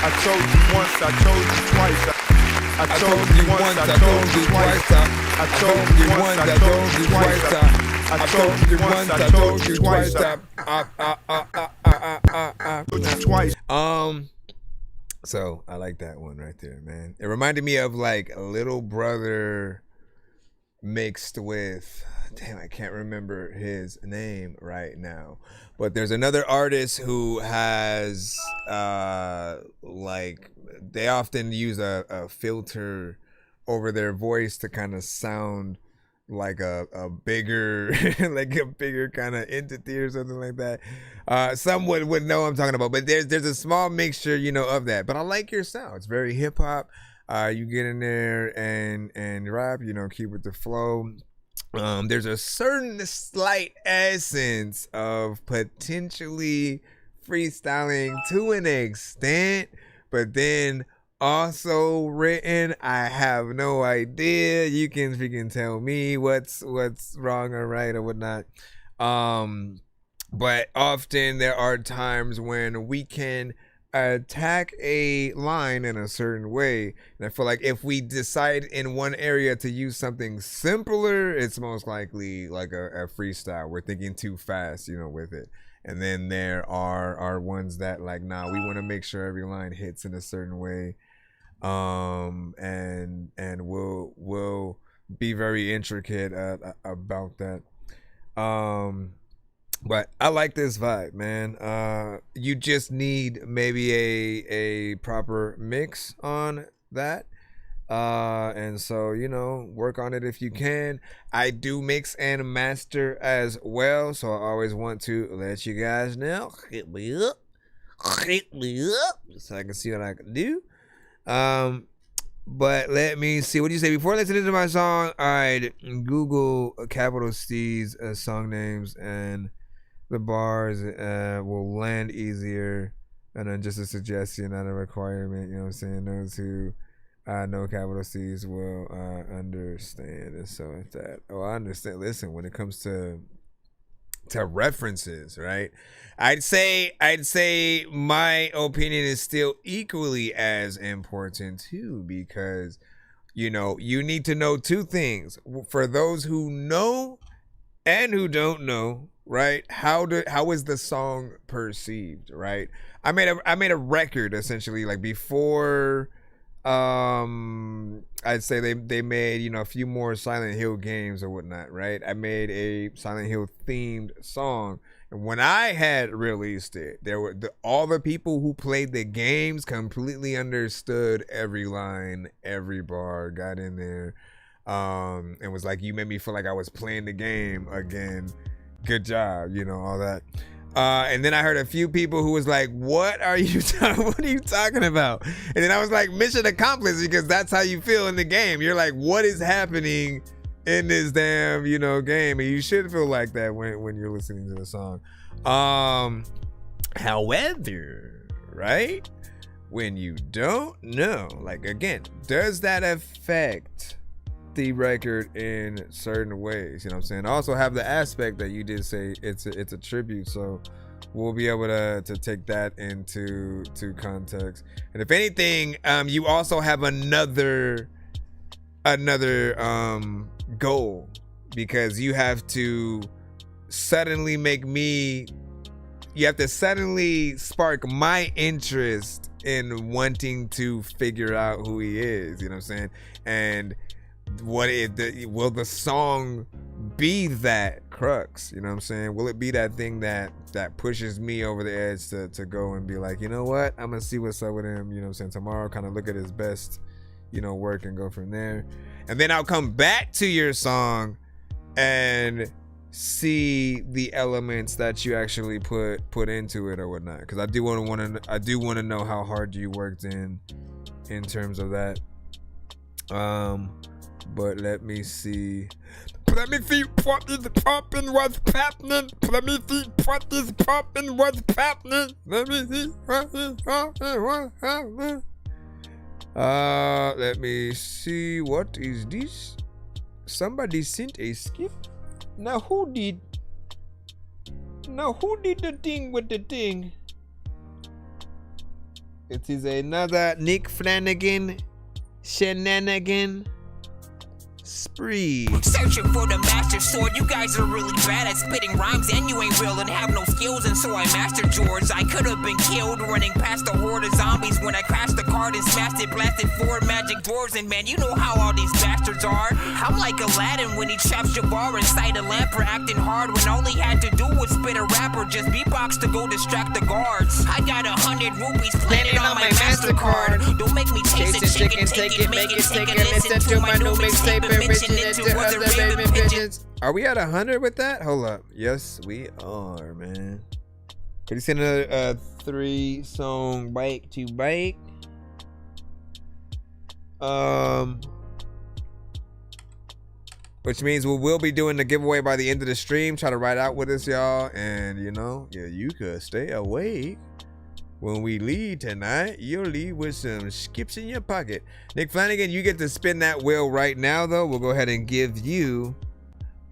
I told you once, I told you twice. I told you once, I told you twice. I told you once, I told you twice. I told you once, I told you twice. So I like that one right there, man. It reminded me of like a Little Brother mixed with, damn, I can't remember his name right now. But there's another artist who has like, they often use a filter over their voice to kind of sound like a bigger like a bigger kind of entity or something like that. Some would know what I'm talking about, but there's a small mixture, you know, of that. But I like your sound. It's very hip hop. You get in there and rap, you know, keep with the flow. There's a certain slight essence of potentially freestyling to an extent, but then also written, I have no idea. You can freaking tell me what's wrong or right or whatnot. But often there are times when we can attack a line in a certain way, and I feel like if we decide in one area to use something simpler, it's most likely like a freestyle. We're thinking too fast, you know, with it. And then there are ones that like, nah, we want to make sure every line hits in a certain way. And we'll be very intricate about that. But I like this vibe, man. You just need maybe a proper mix on that. And so, you know, work on it if you can. I do mix and master as well, so I always want to let you guys know. Hit me up, so I can see what I can do. But let me see. What do you say? Before listening to my song, I'd Google capital C's song names, and the bars will land easier. And then just a suggestion, not a requirement. You know what I'm saying? Those who know capital C's will understand. And so it's that. Oh, I understand. Listen, when it comes to references, right? I'd say my opinion is still equally as important too, because, you know, you need to know two things. For those who know and who don't know, right? How is the song perceived, right? I made a record essentially, like before I'd say they made, you know, a few more Silent Hill games or whatnot, right? I made a Silent Hill themed song, and when I had released it, there were all the people who played the games completely understood every line, every bar, got in there, and was like, you made me feel like I was playing the game again. Good job, you know, all that. And then I heard a few people who was like, what are you talking about? And then I was like, mission accomplished, because that's how you feel in the game. You're like, what is happening in this damn, you know, game? And you should feel like that when you're listening to the song. However, right, when you don't know, like, again, does that affect the record in certain ways? You know what I'm saying? I also have the aspect that you did say it's a tribute, so we'll be able to take that into context. And if anything, you also have another goal, because you have to suddenly spark my interest in wanting to figure out who he is, you know what I'm saying? And will the song be that crux? You know what I'm saying? Will it be that thing that pushes me over the edge to go and be like, you know what? I'm gonna see what's up with him. You know what I'm saying? Tomorrow, kind of look at his best, work and go from there. And then I'll come back to your song and see the elements that you actually put into it or whatnot. Because I do want to know how hard you worked in terms of that. But let me see. Let me see what is popping, what's happening. Let me see what is popping, what's happening. Let me see what is popping, what's happening. Let me see, what is this? Somebody sent a skip. Now who did the thing with the thing? It is another Nick Flanagan shenanigan spree. Searching for the master sword. You guys are really bad at spitting rhymes, and you ain't real and have no skills, and so I mastered yours. I could have been killed running past a horde of zombies when I crashed the card and smashed it, blasted 4 magic dwarves, and man, you know how all these bastards are. I'm like Aladdin when he traps Jabbar inside a lamp for acting hard when all he had to do was spit a rap or just beatbox to go distract the guards. I got 100 rupees planted on my MasterCard. Don't make me taste it, chicken, take it, make it, take it, listen to my new mixtape and mention it to other raving pigeons. Are we at 100 with that? Hold up. Yes, we are, man. Could you send a 3-song bike to bike? Which means we will be doing the giveaway by the end of the stream. Try to ride out with us, y'all. And you could stay awake. When we leave tonight, you'll leave with some skips in your pocket. Nick Flanagan, you get to spin that wheel right now, though. We'll go ahead and give you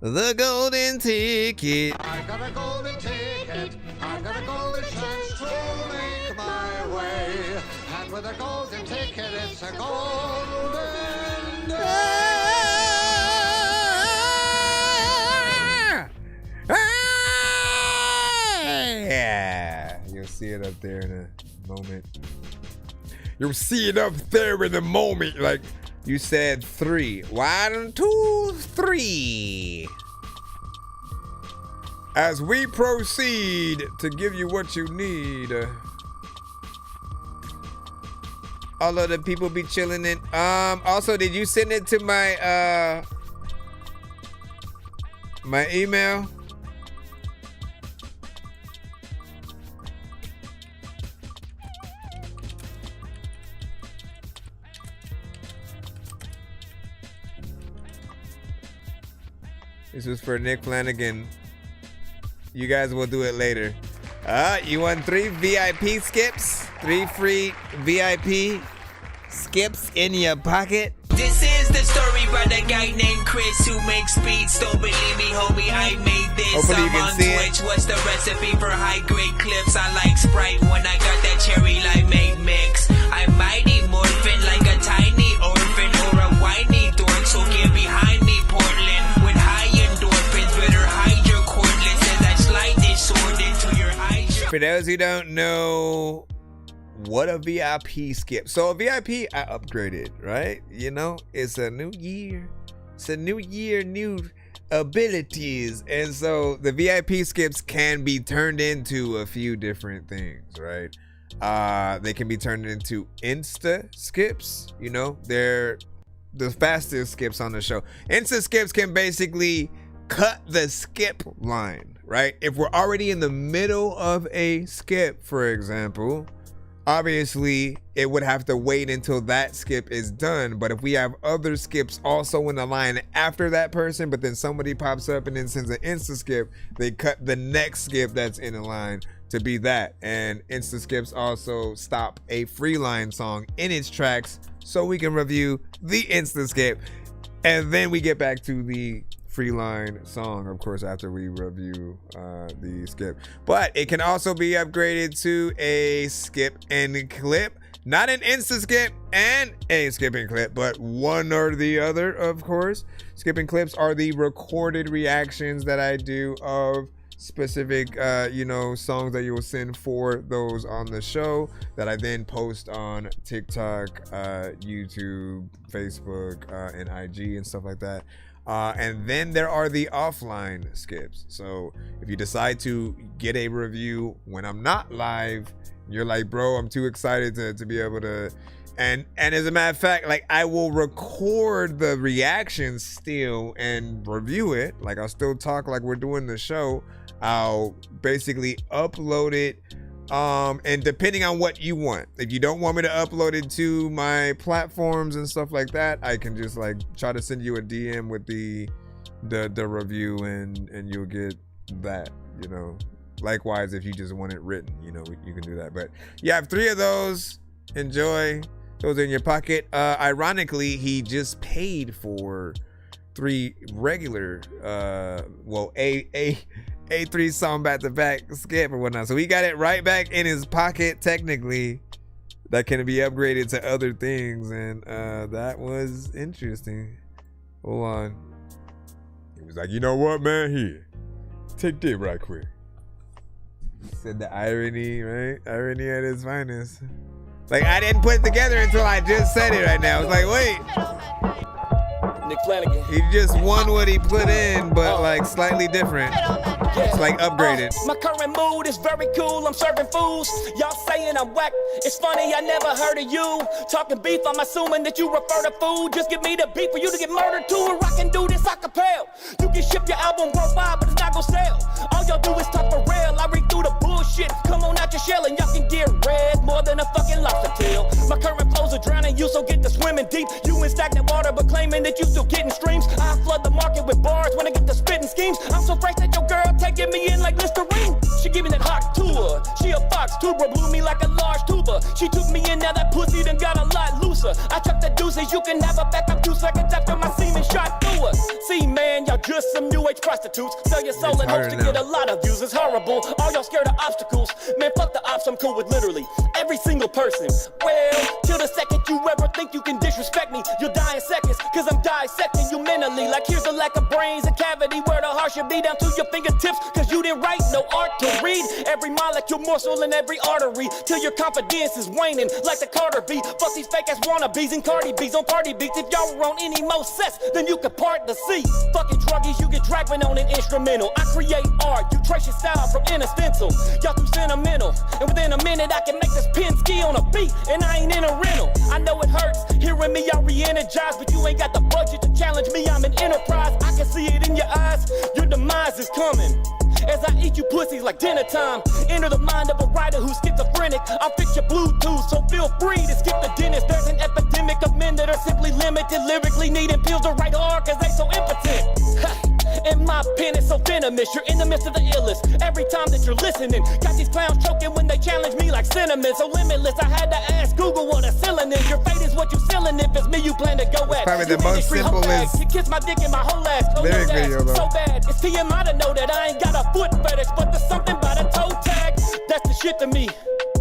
the golden ticket. I got a golden ticket. I got a golden chance to make my way. And with a golden ticket, it's a golden day. Yeah, you'll see it up there in a moment. You'll see it up there in a moment. Like you said, 3. 1, 2, 3. As we proceed to give you what you need. All of the people be chilling in. Also, did you send it to my my email? This was for Nick Flanagan. You guys will do it later. You won 3 VIP skips, 3 free VIP skips in your pocket. This is the story by the guy named Chris who makes beats. Don't believe me, homie, I made this. Hopefully you I'm can on see Twitch. it. What's the recipe for high-grade clips? I like Sprite when I got that cherry limeade mix. I'm mighty morphin' like a tiny orphan or a whiny dork, so get behind me, Portland. With high endorphins, better hide your cordless as I slide this sword into your eyes. For those who don't know what a VIP skip. So a VIP I upgraded, right? It's a new year. It's a new year, new abilities. And so the VIP skips can be turned into a few different things, right? They can be turned into Insta skips. They're the fastest skips on the show. Insta skips can basically cut the skip line, right? If we're already in the middle of a skip, for example, obviously it would have to wait until that skip is done. But if we have other skips also in the line after that person, but then somebody pops up and then sends an Insta skip, they cut the next skip that's in the line to be that. And Insta skips also stop a free line song in its tracks so we can review the Insta skip. And then we get back to the free line song, of course, after we review the skip. But it can also be upgraded to a skip and clip. Not an Insta skip and a skip and clip, but one or the other, of course. Skip and clips are the recorded reactions that I do of specific, songs that you will send for those on the show that I then post on TikTok, YouTube, Facebook, and IG and stuff like that. And then there are the offline skips. So if you decide to get a review when I'm not live, you're like, bro, I'm too excited to be able to. And as a matter of fact, like, I will record the reactions still and review it. Like, I'll still talk like we're doing the show. I'll basically upload it. And depending on what you want, if you don't want me to upload it to my platforms and stuff like that, I can just like try to send you a DM with the review and you'll get that, Likewise, if you just want it written, you can do that. But you have 3 of those. Enjoy. Those in your pocket. Ironically, he just paid for 3 regular, a 3 song back-to-back skip or whatnot. So he got it right back in his pocket, technically, that can be upgraded to other things. And that was interesting. Hold on. He was like, you know what, man? Here, take this right quick. Said the irony, right? Irony at its finest. Like, I didn't put it together until I just said it right now. I was like, wait. Nick Flanagan. He just won what he put in, but like slightly different. It's like upgraded. My current mood is very cool. I'm serving fools. Y'all saying I'm whack. It's funny, I never heard of you. Talking beef, I'm assuming that you refer to food. Just give me the beat for you to get murdered to, or I can do this acapella. You can ship your album worldwide, but it's not gonna sell. All y'all do is talk for real. I read through the bullshit. Come on out your shell and y'all can get red more than a fucking lobster tail. My current flows are drowning you, so get to swimming deep. You in stagnant water, but claiming that you still getting streams. I flood the market with bars when I get to spitting schemes. I'm so fresh that your girl taking me in like Listerine. She give me that hot tour. She a fox tuber, blew me like a large tuba. She took me in, now that pussy done got a lot looser. I took the deuces, you can have a back up 2 seconds after my semen shot through her. See, man, y'all just some new age prostitutes. Sell your soul and hope to get a lot of views. It's horrible. All y'all scared of obstacles. Man, fuck the ops, I'm cool with literally every single person. Well, till the second you ever think you can disrespect me, you'll die in seconds, cause I'm dissecting you mentally. Like here's a lack of brains, a cavity where the heart should be down to your fingertips, cause you didn't write no art to read. Every molecule morsel in every artery, till your confidence is waning like the Carter beat. Fuck these fake ass wannabes and Cardi B's on party beats. If y'all were on any more sets, then you could part the sea. Fucking druggies, you get dragged on an instrumental. I create art, you trace your style from in a stencil. Y'all too sentimental, and within a minute I can make this pin ski on a beat, and I ain't in a rental. I know it hurts hearing me, y'all re-energize, but you ain't got the budget to challenge me. I'm an enterprise, I can see it in your eyes. Your demise is coming as I eat you pussies like dinner time. Enter the mind of a writer who's schizophrenic. I'll fix your Bluetooth, so feel free to skip the dentist. There's an epidemic of men that are simply limited, lyrically needing pills to write hard cause they so impotent. And my pen is so venomous, you're in the midst of the illest. Every time that you're listening, got these clowns choking when they challenge me like cinnamon. So limitless, I had to ask Google what a ceiling is. Your fate is what you sealing if it's me you plan to go at. Probably the most simplest you kiss my dick in my whole ass. Oh, lyric video though. So bad, it's TMI to know that I ain't got a foot fetish, but there's something by the toe tag. That's the shit to me.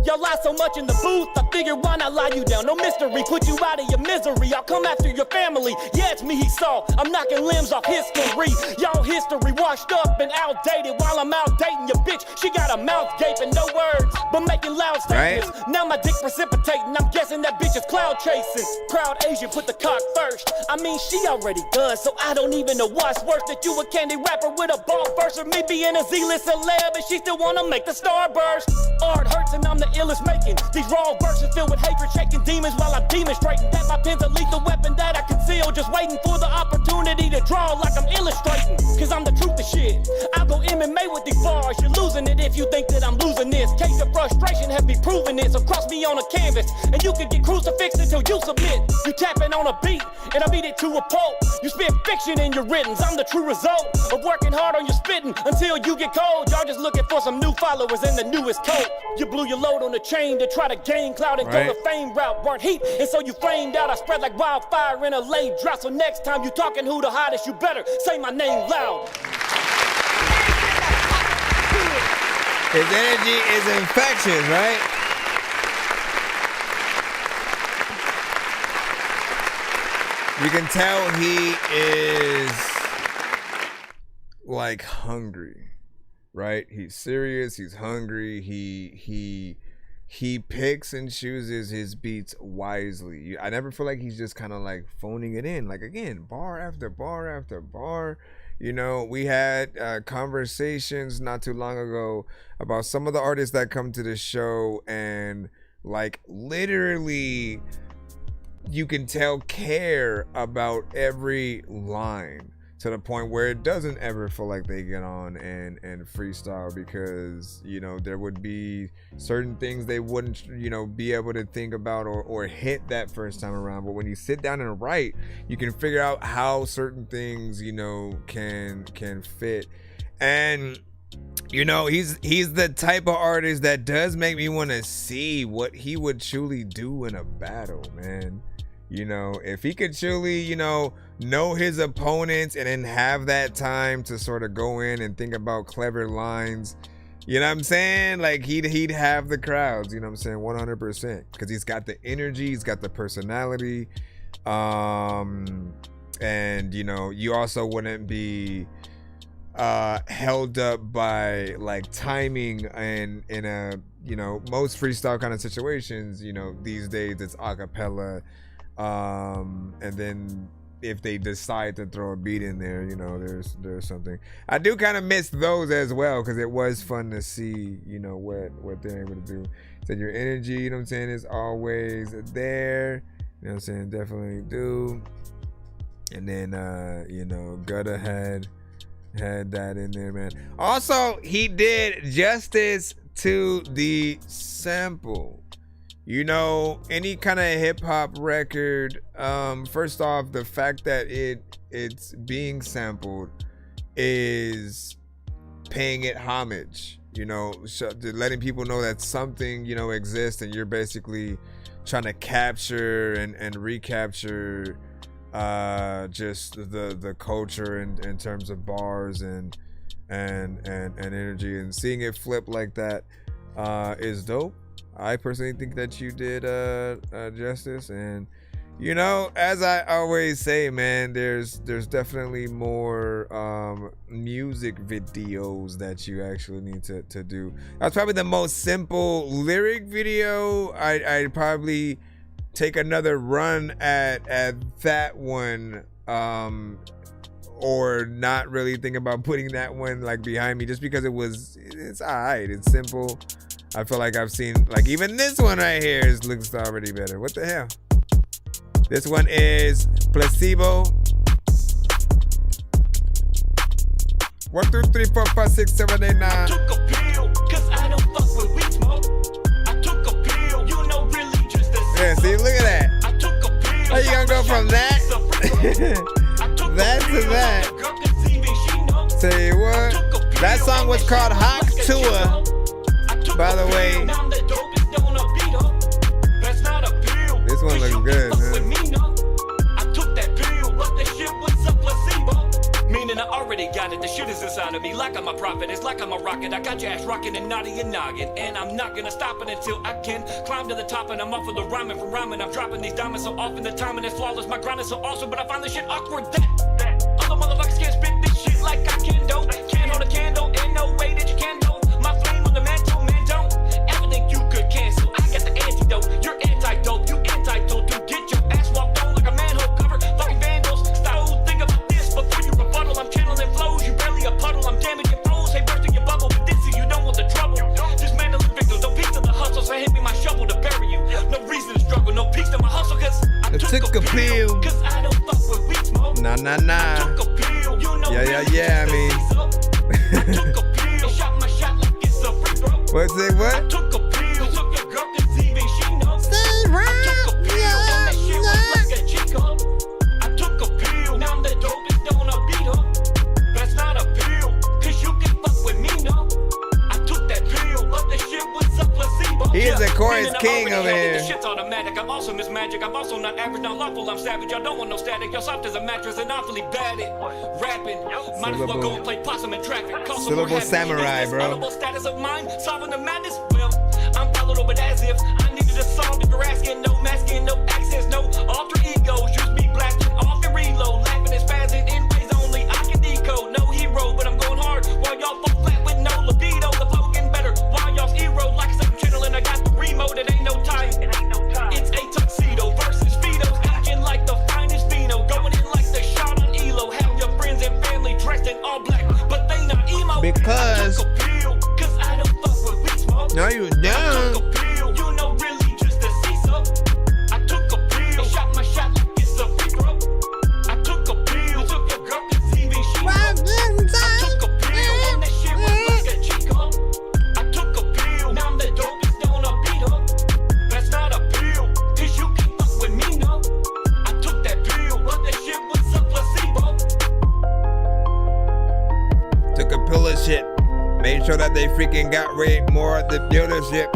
Y'all lie so much in the booth, I figured why not lie you down? No mystery, put you out of your misery. I'll come after your family. Yeah, it's me he saw. I'm knocking limbs off history. Y'all history washed up and outdated. While I'm out dating your bitch, she got a mouth gaping, no words, but making loud statements. Right. Now my dick precipitating, I'm guessing that bitch is cloud chasing. Proud Asian, put the cock first. I mean, she already does, so I don't even know what's worse. That you a candy rapper with a ball burst, or me being a Z-list celeb and she still wanna make the star burst. Art hurts and I'm the illest making these raw verses filled with hatred, shaking demons while I'm demonstrating that my pen's a lethal weapon that I conceal, just waiting for the opportunity to draw like I'm illustrating. Cause I'm the truth of shit. I'll go MMA with these bars. You're losing it if you think that I'm losing this. Case of frustration have me proving it. So cross me on a canvas and you can get crucifixed until you submit. You tapping on a beat and I beat it to a pulp. You spit fiction in your writtens. I'm the true result of working hard on your spitting until you get cold. Y'all just looking for some new followers in the newest coat. You blew your load on the chain to try to gain clout and go the fame route. Burnt heat, and so you flamed out. I spread like wildfire in a late drought. So next time you talking who the hottest, you better say my name loud. His energy is infectious, right? You can tell he is like hungry. right? He's serious. He's hungry. He picks and chooses his beats wisely. I never feel like he's just kind of like phoning it in. Like, again, bar after bar after bar. You know, we had conversations not too long ago about some of the artists that come to the show, and like literally you can tell care about every line, to the point where it doesn't ever feel like they get on and freestyle, because, you know, there would be certain things they wouldn't, you know, be able to think about or hit that first time around. But when you sit down and write, you can figure out how certain things, you know, can fit. And, you know, he's the type of artist that does make me want to see what he would truly do in a battle, man. You know, if he could truly, you know his opponents and then have that time to sort of go in and think about clever lines, you know what I'm saying? Like, he'd have the crowds, you know what I'm saying? 100%. Because he's got the energy, he's got the personality. And, you know, you also wouldn't be held up by like timing and in a, you know, most freestyle kind of situations, you know, these days it's a cappella. And then if they decide to throw a beat in there, you know, there's something. I do kind of miss those as well, because it was fun to see, you know, what they're able to do. So your energy, you know what I'm saying, is always there. You know what I'm saying? Definitely do. And then you know, Gutta had that in there, man. Also, he did justice to the sample. You know, any kind of hip-hop record, first off, the fact that it's being sampled is paying it homage, you know, letting people know that something, you know, exists, and you're basically trying to capture and recapture just the culture in terms of bars and energy, and seeing it flip like that is dope. I personally think that you did justice. And, you know, as I always say, man, there's definitely more music videos that you actually need to do. That's probably the most simple lyric video. I'd probably take another run at that one, or not really think about putting that one like behind me, just because it's alright, it's simple. I feel like I've seen, like, even this one right here looks already better. What the hell? This one is Placebo. 1, 2, 3, 4, 5, 6, 7, 8, 9. I took a pill, cause I don't fuck with weed smoke. I took a pill, you know, really just the same. Yeah, see, look at that. I took a pill. How you gonna go from that that to that? Tell you what, that song was called Hawk Tour. By the way, this one looks good, man. I took that pill, but the shit was a placebo. Meaning I already got it, the shit is inside of me. Like I'm a prophet, it's like I'm a rocket. I got your ass rocking and nodding and noggin. And I'm not gonna stop it until I can climb to the top. And I'm off of the rhyming for rhyming. I'm dropping these diamonds so often, the timing is flawless. My grind is so awesome, but I find this shit awkward. That other motherfuckers can't spit this shit like I can do. Can't hold a candle, ain't no way that you can do. My flame on the mantle, man, don't ever think you could cancel. I got the antidote, you're antidote, you entitled to get your ass walked on like a manhole cover. Fucking vandals, stop, think about this before you rebuttal. I'm channeling flows, you barely a puddle. I'm damaging foes, hey, bursting your bubble. But this is you don't want the trouble. Dismantling victims, no peace to the hustle. So hand me my shovel to bury you. No reason to struggle, no peace to my hustle. Cause I took a pill, cause I don't fuck with weed smoke. Nah. I took a pill, you know, Yeah, I mean. I took a pill, shot my shot like it's a free throw. What's it, what? I took a pill, took your girl to TV, she knows. I took a pill, and that shit was like a chico. I took a pill, now I'm the dopest, don't I beat her. That's not a pill, cause you can fuck with me, no. I took that pill, but the shit was a placebo. He is a chorus king over here. The shit's automatic, I'm also Miss Magic, I'm also not average, not lawful, I'm savage. Y'all don't want no static, you're soft as a mattress and awfully bad at rapping. Might as well go and play possum in traffic. Syllable samurai, bro. Status of mine, solving the madness. Well, I'm followed but as if I needed a song. If you're asking, no masking, no accents, no alter egos. Use me blasting off and reload, laughing and spazzing in ways only I can decode. No hero, but I'm going hard while y'all fall flat with no load. Made sure that they freaking got way more of the dealership,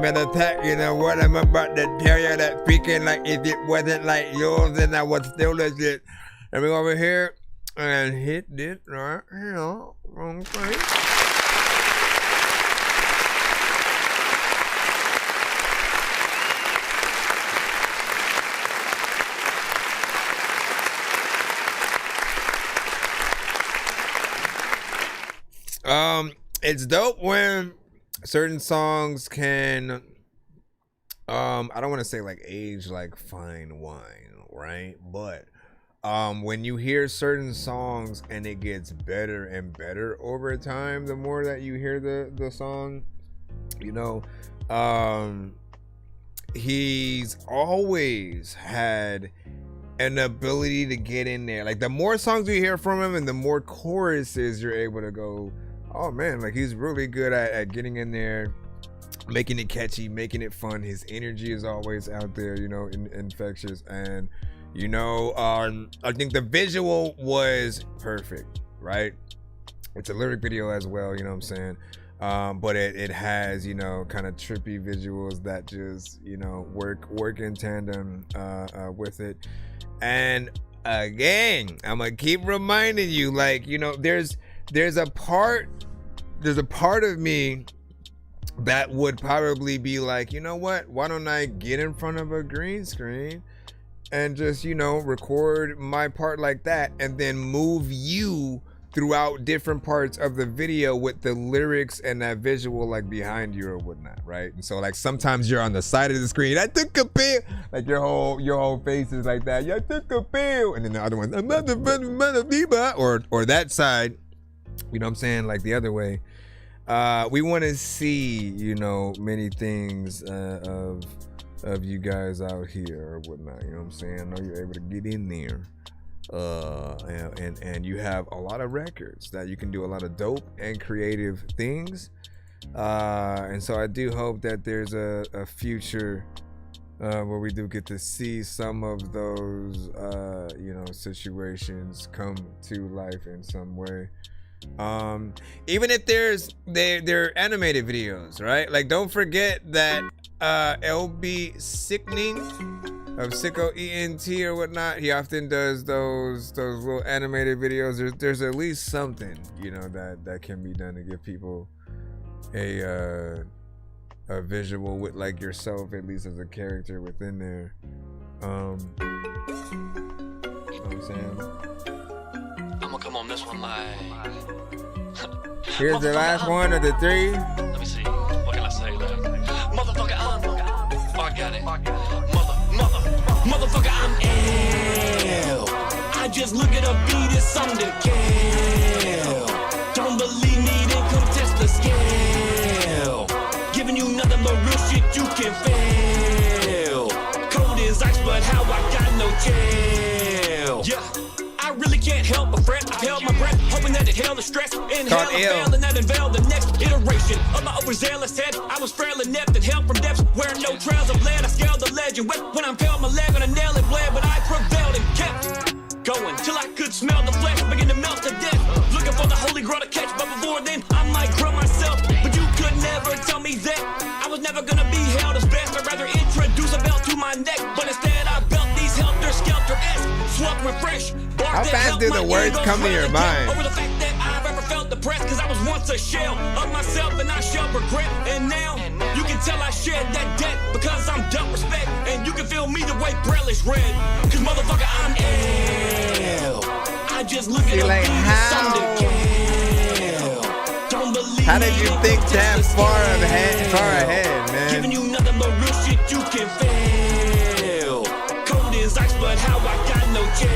man, attack. You know what I'm about to tell you, that freaking, like, if it wasn't like yours, then I would still legit. Let me go over here and hit this right here. Okay. It's dope when certain songs can, I don't want to say like age like fine wine, right? But when you hear certain songs and it gets better and better over time, the more that you hear the song, you know, he's always had an ability to get in there. Like the more songs you hear from him and the more choruses you're able to go, oh man, like he's really good at getting in there, making it catchy, making it fun. His energy is always out there, you know, infectious. And you know, I think the visual was perfect, right? It's a lyric video as well, you know what I'm saying? But it has, you know, kind of trippy visuals that just, you know, work in tandem with it. And again, I'm gonna keep reminding you, like, you know, there's a part of me that would probably be like, you know what, why don't I get in front of a green screen and just, you know, record my part like that and then move you throughout different parts of the video with the lyrics and that visual like behind you or whatnot, right? And so like sometimes you're on the side of the screen, I took a pill, like your whole face is like that, I took a pill, and then the other one, or that side, you know what I'm saying, like the other way. We want to see, you know, many things of you guys out here or whatnot, you know what I'm saying? I know you're able to get in there. And you have a lot of records that you can do a lot of dope and creative things, and so I do hope that there's a future where we do get to see some of those you know, situations come to life in some way, even if they're animated videos, right? Like don't forget that LB Sickening of Sicko ENT or whatnot, he often does those little animated videos. There's at least something, you know, that can be done to give people a visual with like yourself, at least as a character within there. You know what I'm saying? I'm gonna come on this one live. Here's the last one of the three. Let me see. What can I say left? Motherfucker, oh, I got it. Motherfucker, I'm ill. I just look at a beat, it's something to kill. Don't believe me, then come test the scale. Giving you nothing but real shit you can feel. Cold as ice, but how I got no chill. Yeah, I really can't help but fret. I held my breath, hoping that it held the stress. Inhale and fail, and that unveiled the next iteration of my overzealous head. I was frail, inept, and held from depths where no trails of lead. I scaled the ledge and wept when I impaled my leg on a nail it bled, but I prevailed and kept going till I could smell the flesh begin to melt to death. Looking for the holy grail to catch, but before then I might grow myself. But you could never tell me that I was never gonna be held as best. I'd rather introduce a belt to my neck, but instead I belt these helter-skelter-esque, swap refresh. How fast do the words come to your mind? Over the fact that I've ever felt depressed, cause I was once a shell of myself and I shall regret. And now you can tell I shared that debt because I'm dealt respect. And you can feel me the way Braille is read. Cause motherfucker, I'm ill. I just look at like how did you think that far ahead, man? Giving you nothing but real shit you can feel. Cold as ice, but how I got no chill.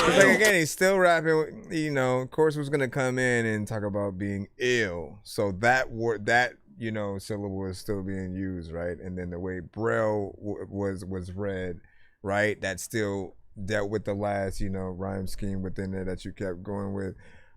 It's like again, he's still rapping. You know, of course, was gonna come in and talk about being ill. So that word, that, you know, syllable is still being used, right? And then the way Braille was read, right? That still dealt with the last, you know, rhyme scheme within there that you kept going with.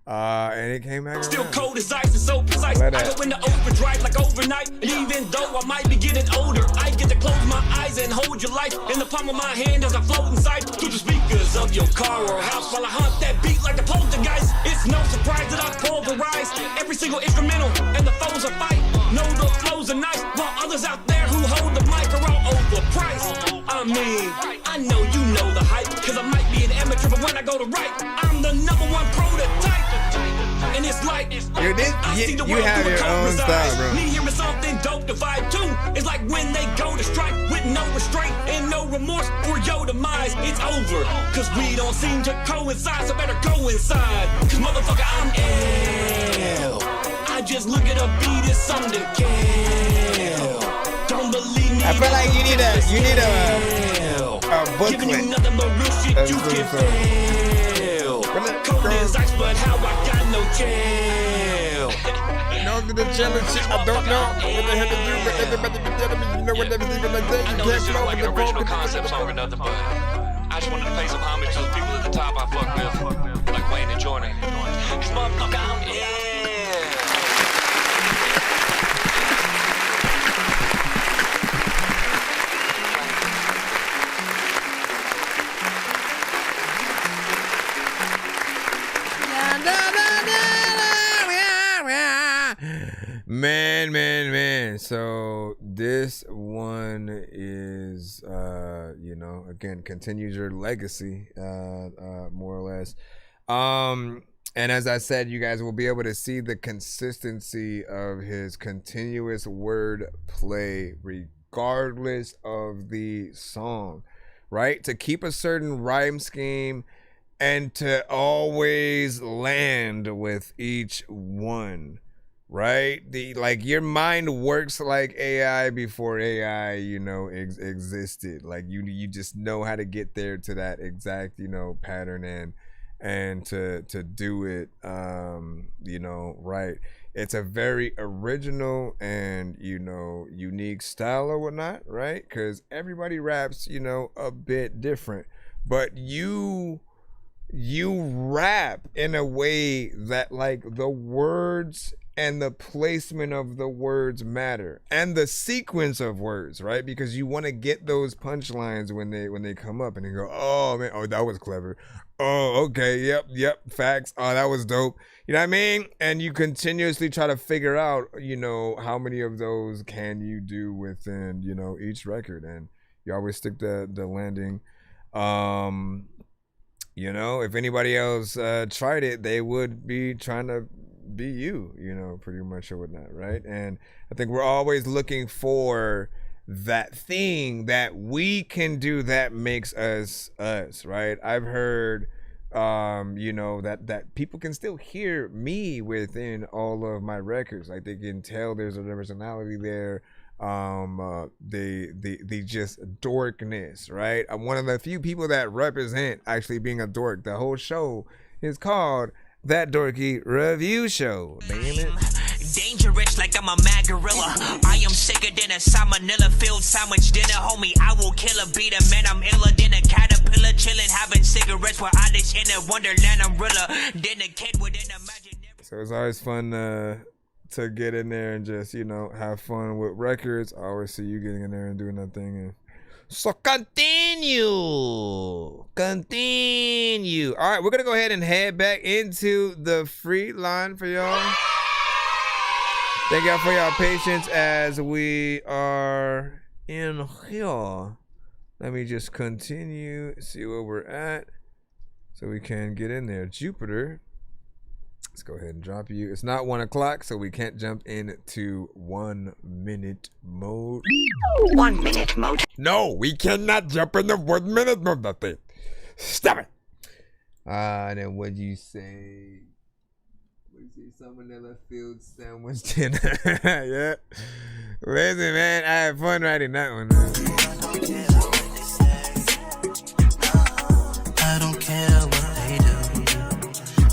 And it came back still around. cold as ice and so precise. I go into overdrive like overnight. And even though I might be getting older, I get to close my eyes and hold your life in the palm of my hand as I float inside through the speakers of your car or house while I hunt that beat like the poltergeist. It's It's no surprise that I pulverize every single instrumental, and the foes are fight. Know the flows are nice, while others out there who hold the mic are all overpriced. I mean, I know you know the hype, cause I might be an amateur, but when I go to write, I'm the #1 prototype. And it's like, I see the you world have through a your own cobra's style, eyes. bro. Me hearing something dope to vibe too. It's like when they go to strike with no restraint and no remorse for your demise. It's over, cause we don't seem to coincide, so better go inside. Cause motherfucker, I'm ill. I just look at a beat, it's something to kill. Don't believe me. I feel like you need a booklet. Giving you nothing but real shit you can feel. Cold as ice, but how I got no chill. No, the challenge shit, I don't know what the hell to do, but everybody be telling me, you know what everything like that, you can't flow with the original concept song or nothing, but I just wanted to pay some homage to the people at the top I fuck with, like Wayne and Jordan. Cause motherfucker, I'm Man. So this one is, you know, again, continues your legacy, more or less. And as I said, you guys will be able to see the consistency of his continuous word play, regardless of the song, right? To keep a certain rhyme scheme and to always land with each one. Right? Like your mind works like AI before AI, you know, existed. Like you just know how to get there to that exact, you know, pattern and to do it, you know, right. It's a very original and, you know, unique style or whatnot, right? Because everybody raps, you know, a bit different, but you rap in a way that like the words and the placement of the words matter, and the sequence of words, right? Because you want to get those punchlines when they come up, and they go, "Oh man, oh that was clever. Oh okay, yep, facts. Oh that was dope." You know what I mean? And you continuously try to figure out, you know, how many of those can you do within, you know, each record, and you always stick the landing. You know, if anybody else tried it, they would be trying to be you know, pretty much or whatnot, right? And I think we're always looking for that thing that we can do that makes us, right? I've heard, you know, that people can still hear me within all of my records. Like they can tell there's a personality there. The just dorkness, right? I'm one of the few people that represent actually being a dork. The whole show is called That Dorky Review Show. Damn it. Dangerous like I'm a mad gorilla. I am sicker than a salmonella filled sandwich dinner, homie. I will kill a beat a man. I'm iller than a caterpillar, chilling, having cigarettes while I live in a wonderland. I'm realer than a kid with an imaginary. So it's always fun to get in there and just, you know, have fun with records. I always see you getting in there and doing that thing. And so continue. All right, we're gonna go ahead and head back into the free line for y'all. Thank y'all for y'all patience as we are in here. Let me just continue, see where we're at, so we can get in there. Jupiter, let's go ahead and drop you. It's not 1 o'clock, so we can't jump into 1 minute mode. 1 minute mode. No, we cannot jump into 1 minute mode. Nothing. Stop it. And then what'd you say? Salmonella field sandwich dinner. Yeah. Listen, man, I had fun writing that one. I don't care what they do.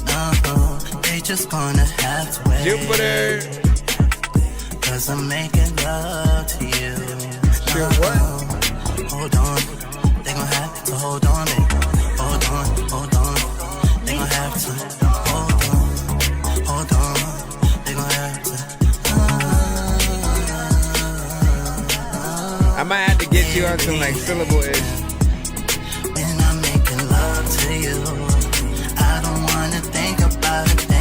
No, they just gonna have to wait. Jupiter. Cause I'm making love to you. Shit, what? Hold on. They gon' have to hold on, baby. Hold on. They gon' have to hold on. Hold on, they gon' have to. I might have to get you on some like syllable-ish. When I'm making love to you, I don't wanna think about it.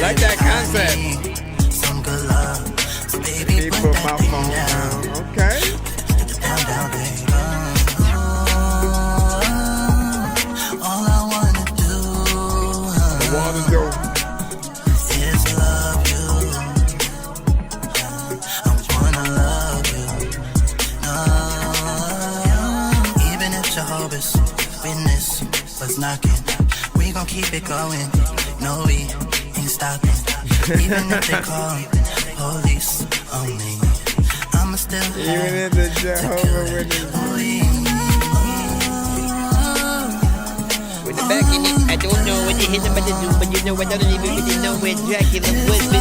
like that concept. Some good love. Baby, put my phone down. Okay. Down, down, baby. All I wanna do is love you. I wanna love you. Even if Jehovah's Witness was knocking, we gon' keep it going. No, we ain't stopping. Even if they call police on me, I'ma still have even if the Jehovah Witness. With the back in it, I don't know what they hit about to do, but you know I don't even really know where Dracula was with me.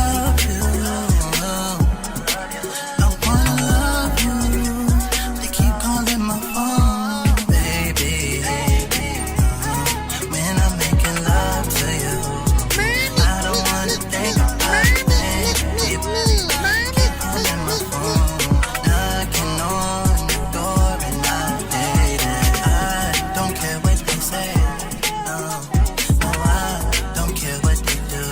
They keep calling my phone, baby. When I'm making love to you, I don't wanna think about it, baby. Keep calling my phone, knocking on the door, and I hate it. I don't care what they say. No, I don't care what they do.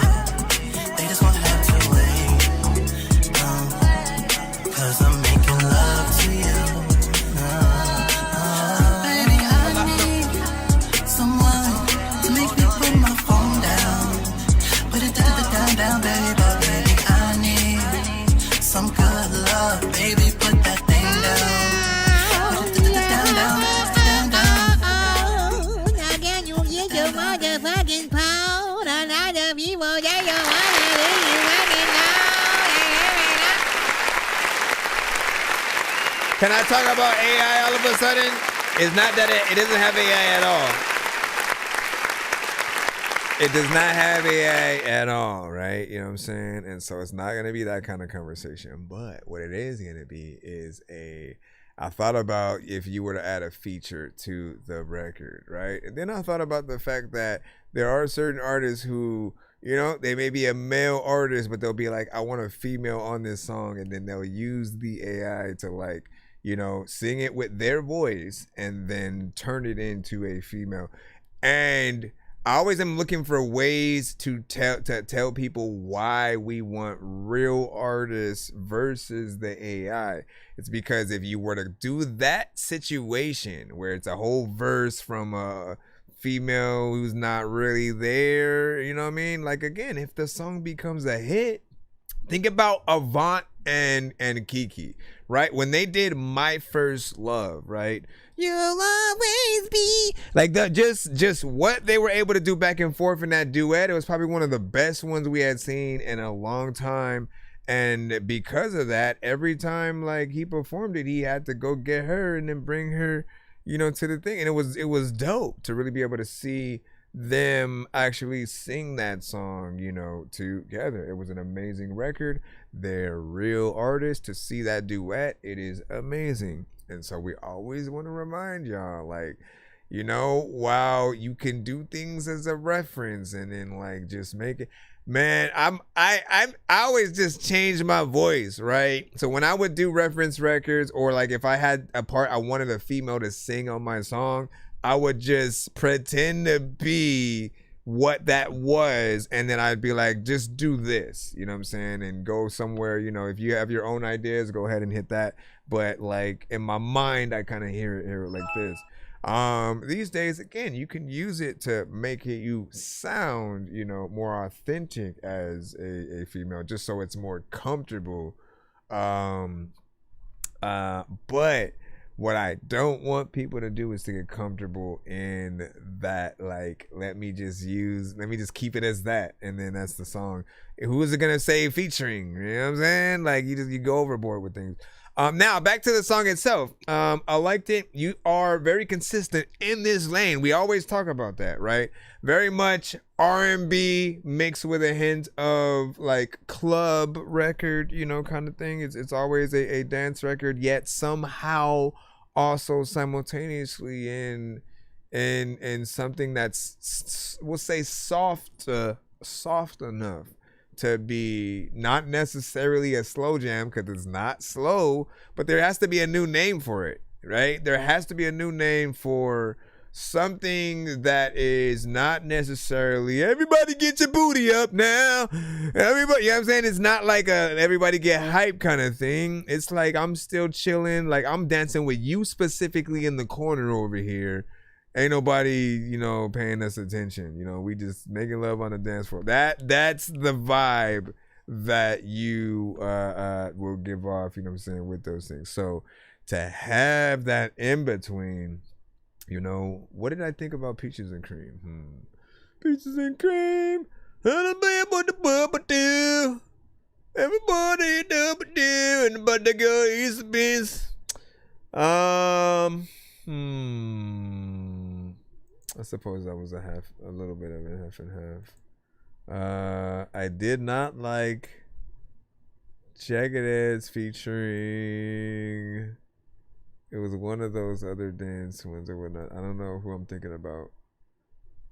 They just won't have to wait. 'Cause I'm making love to you. Baby, I need someone to make me put my phone down. Put it down, baby. Baby, I need some good love. Baby, put that thing down. Put it down. Now can you get your motherfucking pound? Another people that you wanna leave fucking Can I talk about AI all of a sudden? It's not that it doesn't have AI at all. It does not have AI at all, right? You know what I'm saying? And so it's not going to be that kind of conversation. But what it is going to be is I thought about if you were to add a feature to the record, right? And then I thought about the fact that there are certain artists who, you know, they may be a male artist, but they'll be like, I want a female on this song. And then they'll use the AI to, like, you know, sing it with their voice and then turn it into a female. And I always am looking for ways to tell people why we want real artists versus the AI. It's because if you were to do that situation where it's a whole verse from a female who's not really there, you know what I mean? Like, again, if the song becomes a hit, think about Avant and Kiki, right? When they did My First Love, right? You'll always be like the just what they were able to do back and forth in that duet. It was probably one of the best ones we had seen in a long time. And because of that, every time like he performed it, he had to go get her and then bring her, you know, to the thing. And it was dope to really be able to see them actually sing that song, you know, together. It was an amazing record. They're real artists. To see that duet, it is amazing. And so we always want to remind y'all, like, you know, while you can do things as a reference and then like just make it, man, I always just change my voice, right? So when I would do reference records, or like if I had a part I wanted a female to sing on my song, I would just pretend to be what that was, and then I'd be like, just do this, you know what I'm saying, and go somewhere, you know, if you have your own ideas, go ahead and hit that. But like in my mind, I kind of hear it like this. These days, again, you can use it to make you sound, you know, more authentic as a female, just so it's more comfortable. But what I don't want people to do is to get comfortable in that, like, let me just keep it as that, and then that's the song. Who is it gonna say featuring? You know what I'm saying? Like, you go overboard with things. Now back to the song itself. I liked it. You are very consistent in this lane. We always talk about that, right? Very much R&B mixed with a hint of like club record, you know, kind of thing. It's always a dance record, yet somehow also simultaneously in something that's, we'll say, soft enough to be not necessarily a slow jam, because it's not slow, but there has to be a new name for it, right? There has to be a new name for something that is not necessarily everybody get your booty up now. Everybody, you know what I'm saying? It's not like a everybody get hype kind of thing. It's like I'm still chilling. Like I'm dancing with you specifically in the corner over here. Ain't nobody, you know, paying us attention. You know, we just making love on the dance floor. That's the vibe that you will give off, you know what I'm saying, with those things. So to have that in between, you know, what did I think about Peaches and Cream? Peaches and Cream. Everybody do and but the girl is the beans. I suppose that was a little bit of a half and half. I did not like Jagged Edge featuring. It was one of those other dance ones or whatnot. I don't know who I'm thinking about.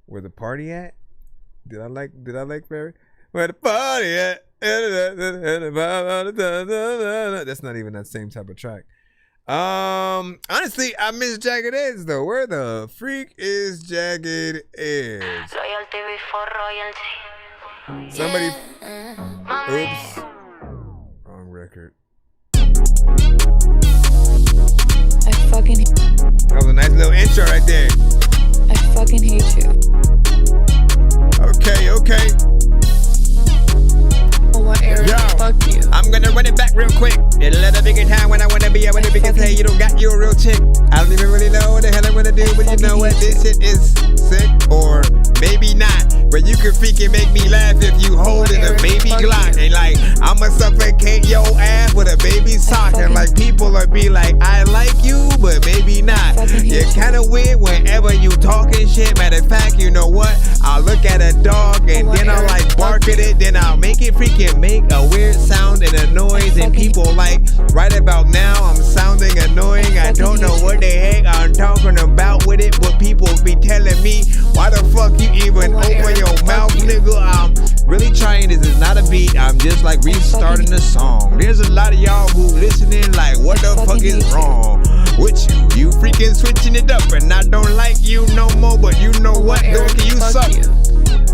Where the party at? Did I like Barry? Where the party at? That's not even that same type of track. Honestly, I miss Jagged Edge though. Where the freak is Jagged Edge? Loyalty before royalty. Somebody. Oops. Wrong record. I fucking. That was a nice little intro right there. I fucking hate you. Okay. What area? Fuck you. I'm gonna run it back real quick. A little bigger time when I wanna be because hey, you don't got you a real chick. I don't even really know what the hell I'm gonna do, but you know what? This shit is sick, or maybe not. But you can freaking make me laugh if you holding a baby Glock. And like, I'ma suffocate your ass with a baby sock. And like, people are be like, I like you, but maybe not. You're kinda weird whenever you talking shit. Matter of fact, you know what? I'll look at a dog and then I'll like bark at it. Then I'll make it freaking make a weird sound and a noise. And people like, right about now, I'm sounding annoying. I don't know what the heck I'm talking about with it. But people be telling me, why the fuck you even open your mouth, nigga? I'm really trying. This is not a beat. I'm just like restarting the song. There's a lot of y'all who listening like, what the fuck is wrong with you? You freaking switching it up, and I don't like you no more. But you know what, Dorky, you suck.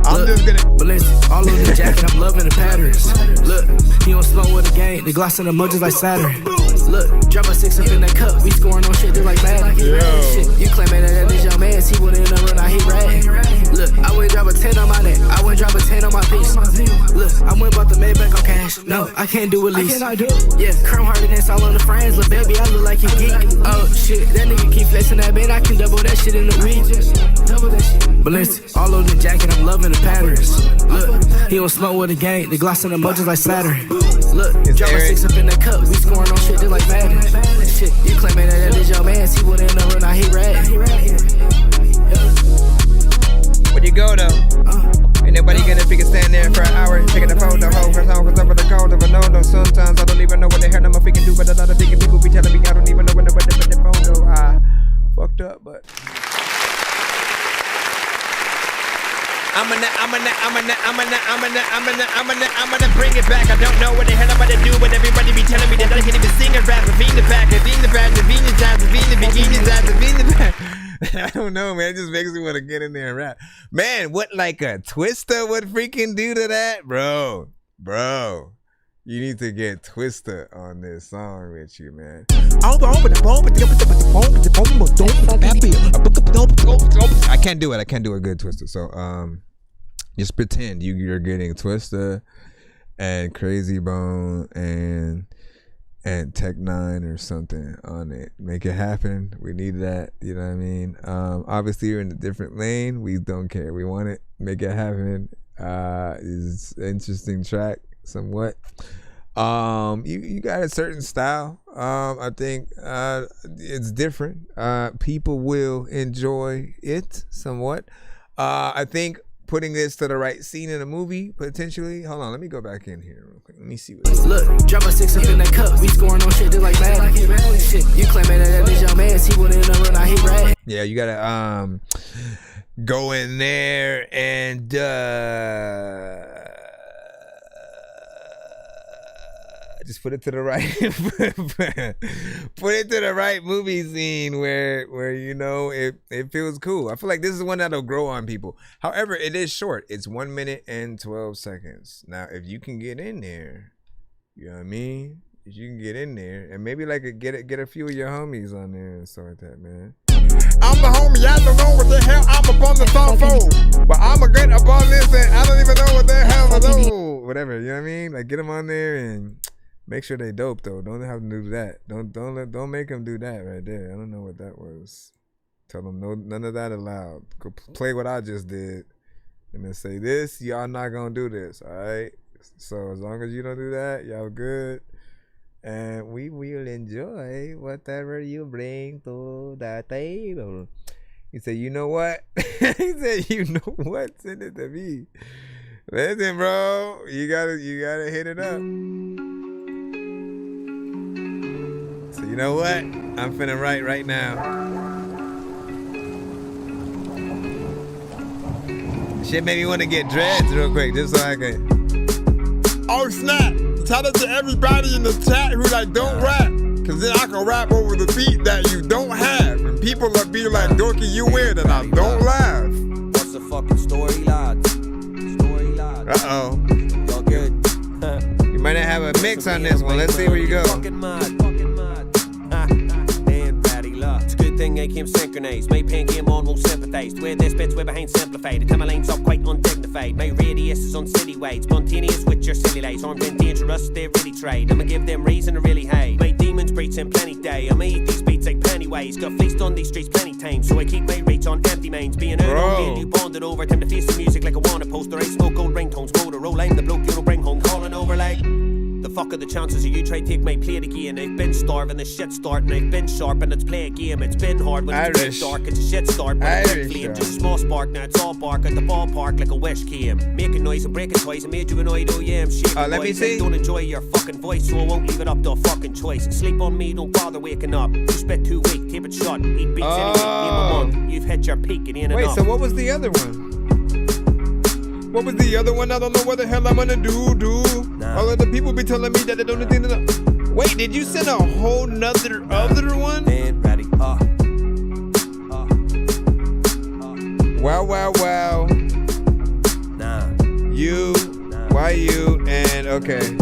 I'm just gonna Balenciaga, all over the jacket, I'm loving the patterns. Look, he don't smoke with the gang, they gloss in the mud just like Saturn. Look, drop a 6 up in that cup, we scoring on shit just like Madden. Shit, you claiming that is your man, he wouldn't in the run, now he ran. Look, I wouldn't drop a 10 on my neck, I wouldn't drop a 10 on my piece. Look, I went bought the Maybach on cash, no, I can't do a lease. Yeah, chrome hearted dance all on the friends, little baby, I look like he geek. Oh shit, that nigga keep flexing that bait, I can double that shit in the week. Double that shit. Balenciaga, all over the jacket, I'm loving the patterns. Look, he don't smoke with the gang, the gloss in the mud just like Saturn. Look, drop a 6 up in that cup, we scoring on shit just like Madden. Shit, you claiming that is your man, he wouldn't in the run, now he ran. Where'd you go though? Ain't nobody gonna freaking stand there for an hour taking a photo, hold for song, cause over the cold of a no. Sometimes I don't even know what the hell I'm a freaking do, but a lot of freaking people be telling me I don't even know when to put the photo. I fucked up, but I'm gonna bring it back. I don't know what the hell I'm about to do, but everybody be telling me that I can't even sing and rap. The back, the jazz, the bikini jazz, the back. I don't know, man. It just makes me want to get in there and rap. Man, what like a Twista would freaking do to that? Bro. You need to get Twista on this song with you, man. I can't do it. I can't do a good Twista. So just pretend you're getting Twista and Crazy Bone and Tech 9 or something on it. Make it happen. We need that. You know what I mean? Obviously you're in a different lane. We don't care. We want it. Make it happen. It's an interesting track somewhat. You got a certain style. I think it's different. People will enjoy it somewhat. I think putting this to the right scene in a movie potentially. Hold on, let me go back in here real quick. Let me see what. Look, drop a 6 up in that cup, we scoring on shit just like Madden. Shit, you claiming that is your man, he wouldn't in the run, now he ran. Yeah, you gotta go in there and just put it to the right, put it to the right movie scene where you know it feels cool. I feel like this is one that'll grow on people. However, it is short. It's 1 minute and 12 seconds. Now, if you can get in there, you know what I mean. If you can get in there and maybe like get a few of your homies on there and stuff like that, man. I'm the homie, I don't know what the hell I'm up on the phone for. But I'm a get up on this and I don't even know what the hell I do. Whatever, you know what I mean? Like get them on there and make sure they dope though. Don't have them do that. Don't make them do that right there. I don't know what that was. Tell them no, none of that allowed. Go play what I just did. And then say this, y'all not gonna do this, alright? So as long as you don't do that, y'all good. And we will enjoy whatever you bring to the table. He said, you know what? He said, you know what? Send it to me. Listen, bro. You gotta hit it up. So you know what? I'm finna write right now. Shit made me want to get dreads real quick just so I can. Oh snap! Shout out to everybody in the chat who like don't rap, cause then I can rap over the beat that you don't have, and people will be like, Dorky, you weird, and I don't laugh. What's the fucking story, lad? Story, lad. Uh-oh. You're good. You might not have a mix on this one. Let's see where you go. Fucking mad. And Patty love. It's a good thing they came synchronized. My pen game on won't sympathize. The way this bit's way behind simplified. The time my lines up quite undignified. My radius is on city wide. Spontaneous with your silly lies. Armed and dangerous, they really tried. I'ma give them reason to really hide. My demons breach in plenty day. I'ma eat these beats like Pennywise. Got fleeced on these streets plenty times. So I keep my reach on empty minds. Being out on me and you bonded over. Time to face the music like a wanted poster. I smoke gold ringtones. Motorola, I'm the bloke you don't bring home. Calling over like... The fuck are the chances of you try to take my plate again? I've been starving, the shit starting. I've been sharp and let's play a game. It's been hard when it's been dark. It's a shit start when it's been flame. Just a small spark, now it's all bark at the ballpark like a wish came. Making noise and breaking toys. I made you annoyed, oh yeah, I'm shaking let me see. I don't enjoy your fucking voice, so I won't leave it up to a fucking choice. Sleep on me, don't bother waking up. You spit too weak, tape it shut. Eat beats anyway, name a month. You've hit your peak, it ain't enough. Wait, so what was the other one? What was the other one? I don't know what the hell I'm gonna do. Nah. All of the people be telling me that they don't think enough. Wait, did you send a whole nother other one? And ready, Wow. Nah. You, why you, and okay.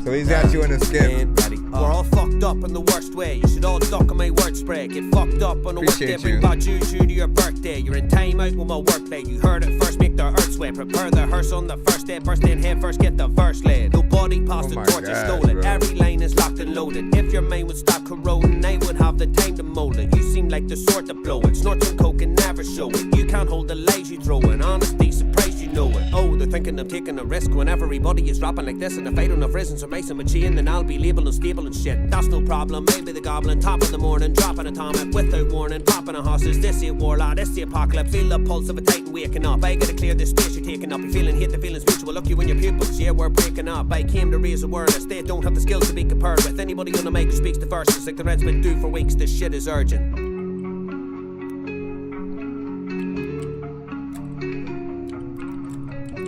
So he's got you in a skip. And ready, we're all fucked up in the worst way. You should all duck on my word spread. Get fucked up on the work day. Bring about you to your birthday. You're in time out with my wordplay. You heard it first, make the earth sweat. Prepare the hearse on the first day. Burst in head first, get the verse led. Nobody passed the torch and stole it. Every line is locked and loaded. If your mind would stop corroding, I would have the time to mold it. You seem like the sort to blow it. Snort some coke and never show it. You can't hold the lies you throw in. Honesty, surprise, you know it. Oh, they're thinking of taking a risk when everybody is rapping like this. And if I don't have risen, so race a chain, then I'll be labeled unstable and shit. That's no problem. Maybe the goblin, top of the morning, dropping atomic without warning, popping a hostage. This ain't warlord, this the apocalypse. Feel the pulse of a titan waking up. I gotta clear this space you're taking up. You feeling hate, the feelings mutual. Look you in your pupils, yeah, we're breaking up. I came to raise awareness. They don't have the skills to be compared with anybody on the mic who speaks the verses like the Reds been due for weeks. This shit is urgent.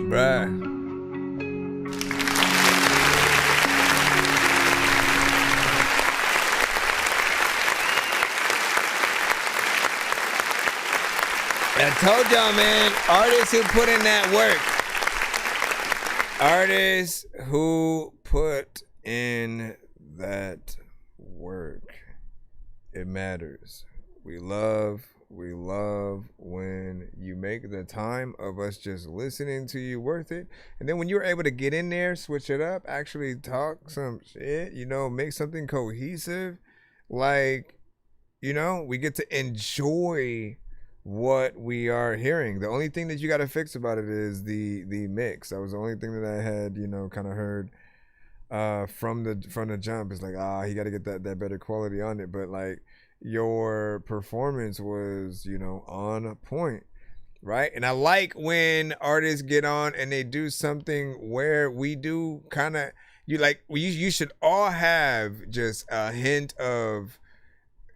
Bruh. I told y'all, man, artists who put in that work. Artists who put in that work. It matters. We love when you make the time of us just listening to you worth it. And then when you're able to get in there, switch it up, actually talk some shit, you know, make something cohesive. Like, you know, we get to enjoy what we are hearing. The only thing that you got to fix about it is the mix. That was the only thing that I had, you know, kind of heard from the jump. It's like, he got to get that better quality on it. But like your performance was, you know, on point, right? And I like when artists get on and they do something where we do kind of, you should all have just a hint of,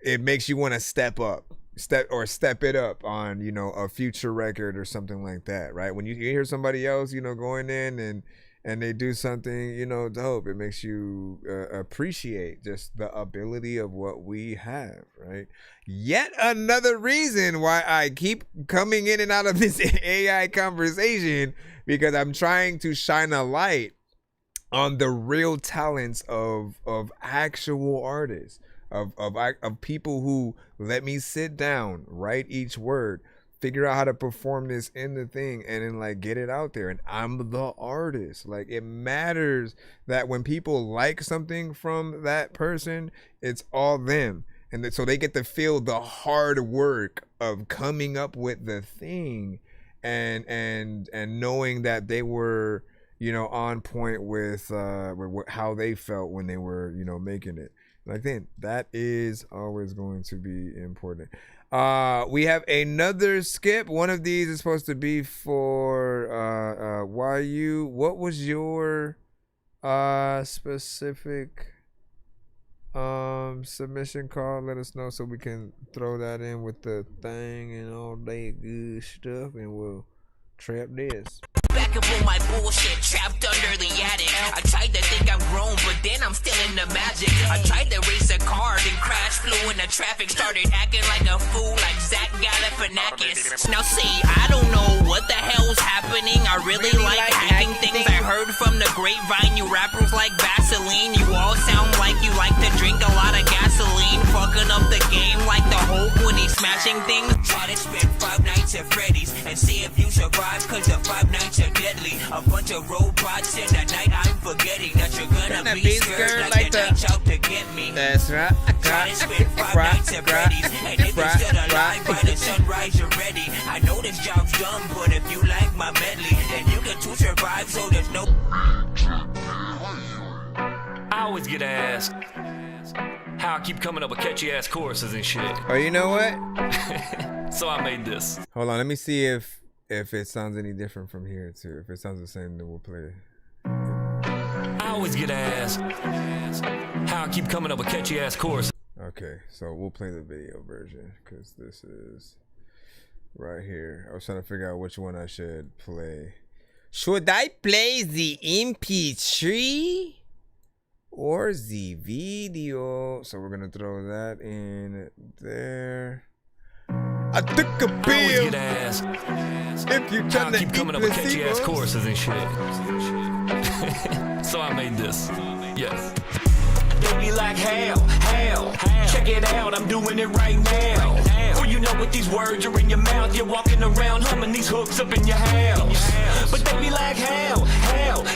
it makes you want to step it up on, you know, a future record or something like that, right? When you hear somebody else, you know, going in and they do something, you know, dope, it makes you appreciate just the ability of what we have, right? Yet another reason why I keep coming in and out of this AI conversation, because I'm trying to shine a light on the real talents of actual artists, of people who let me sit down, write each word, figure out how to perform this in the thing, and then like get it out there. And I'm the artist. Like, it matters that when people like something from that person, it's all them. And so they get to feel the hard work of coming up with the thing, and knowing that they were, you know, on point with how they felt when they were, you know, making it. Like, then that is always going to be important. We have another skip. One of these is supposed to be for YU. What was your specific submission call? Let us know so we can throw that in with the thing and all that good stuff, and we'll trap this. Back up on my bullshit, trapped under the attic. I tried to think I'm grown, but then I'm still in the magic. I tried to race a car, then crash, flew into traffic, started acting like a fool, like Zach Galifianakis. Now see, I don't know what the hell's happening. I really like hacking things. I heard from the grapevine, you rappers like Vaseline. You all sound like you like to drink a lot of gasoline, fucking up the game like the Hulk when he's smashing things. Try to spend 5 nights at Freddy's and see if you survive, cause the 5 nights are deadly. A bunch of robots in the night, I'm forgetting that you're gonna be scared like the night's out to get me. That's right. Try to spend 5 nights at Freddy's, and if you're still alive by the sunrise, you're ready. I know this job's dumb, but if you like my medley, then you can too survive, so there's no. I always get asked how I keep coming up with catchy ass choruses and shit. Oh, you know what? So I made this. Hold on, let me see if it sounds any different from here too. If it sounds the same, then we'll play it. I always get asked how I keep coming up with catchy ass choruses. Okay, so we'll play the video version because this is right here. I was trying to figure out which one I should play. Should I play the MP3 or the video? So we're gonna throw that in there. I took a pill. If you try to keep coming up with catchy ass choruses and shit. So I made this. Yes. Baby like hell, check it out, I'm doing it right now. Or you know what, these words are in your mouth, you're walking around humming these hooks up in your house. But they be like hell,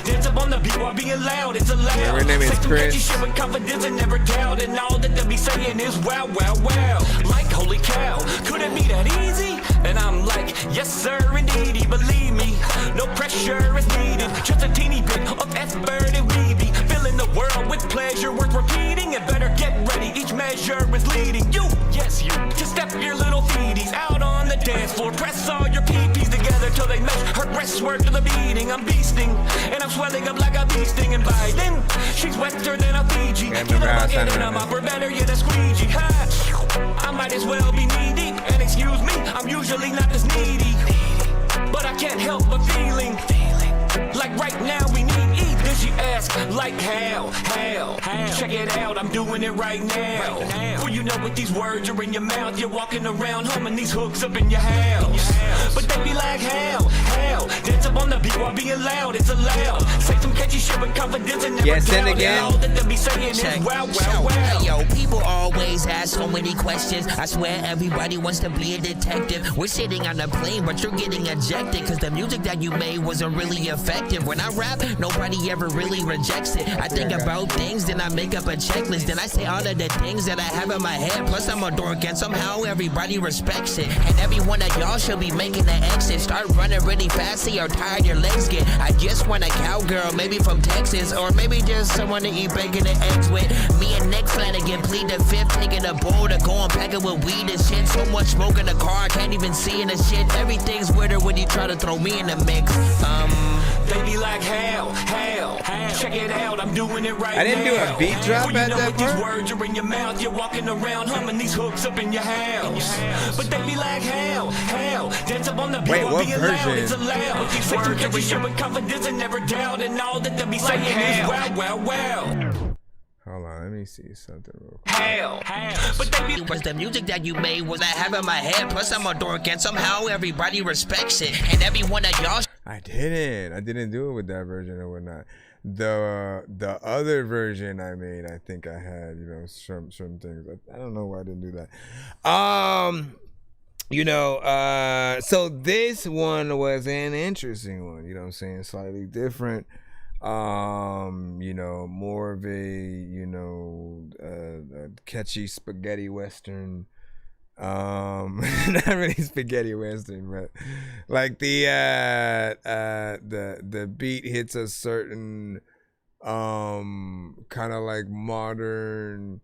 dance up on the beat while being loud, it's allowed. Yeah, her name is Chris. Shit with confidence and never doubt, and all that they be saying is wow, wow, wow. Like holy cow, could it be that easy? And I'm like, yes sir, indeedy, believe me, no pressure is needed, just a teeny bit of effort and we be filling the world with pleasure worth repeating, and better get ready, each measure is leading you, yes you, to step your little feeties out on the dance floor, press all your pee-pees together till they mesh, her breasts work to the beating, I'm beasting, and I'm swelling up like a bee sting, and by then, she's wetter than a Fiji, get a bucket and I'm up, or better yet a squeegee, ha, I might as well be knee deep, and excuse me, I'm usually not as needy, but I can't help but feeling like right now we need eat. Then she asks, like how? Check it out, I'm doing it right now. Well, you know what, these words are in your mouth, you're walking around humming these hooks up in your house. But they be like hell, dance up on the beat while being loud, it's allowed. Say some catchy shit with confidence and never doubt. And again. All that they be saying is wow, wow, wow. Hey, yo, people always ask so many questions. I swear everybody wants to be a detective. We're sitting on a plane, but you're getting ejected, cause the music that you made wasn't really effective. When I rap, nobody ever really rejects it. I think about things, then I make up a checklist. Then I say all of the things that I have in my head. Plus I'm a dork and somehow everybody respects it. And every one of y'all should be making the exit. Start running really fast, see how tired your legs get. I just want a cowgirl, maybe from Texas, or maybe just someone to eat bacon and eggs with. Me and Nick Flanagan plead the fifth, taking a bowl to go and pack it with weed and shit. So much smoke in the car, I can't even see in the shit. Everything's weirder when you try to throw me in the mix. They be like hell, Check it out, I'm doing it right now. I didn't do a beat drop Well, you at know that what these part? words are in your mouth. You're walking around humming these hooks up in your house. But they be like, hell, dance up on the beat. Wait, while what being loud, version? it's allowed. These words are showing confidence and never doubt. And all that they be saying is wow. Hold on, let me see something real quick. Hell. But they be was the music that you made was I have in my head. Plus I'm a dork and somehow everybody respects it. And every one of y'all. I didn't do it with that version or whatnot. The other version I made, I think I had, you know, some things. I don't know why I didn't do that. You know, so this one was an interesting one, you know what I'm saying? Slightly different. You know, more of a, you know, a catchy spaghetti western. Not really spaghetti western, but like the beat hits a certain kind of like modern,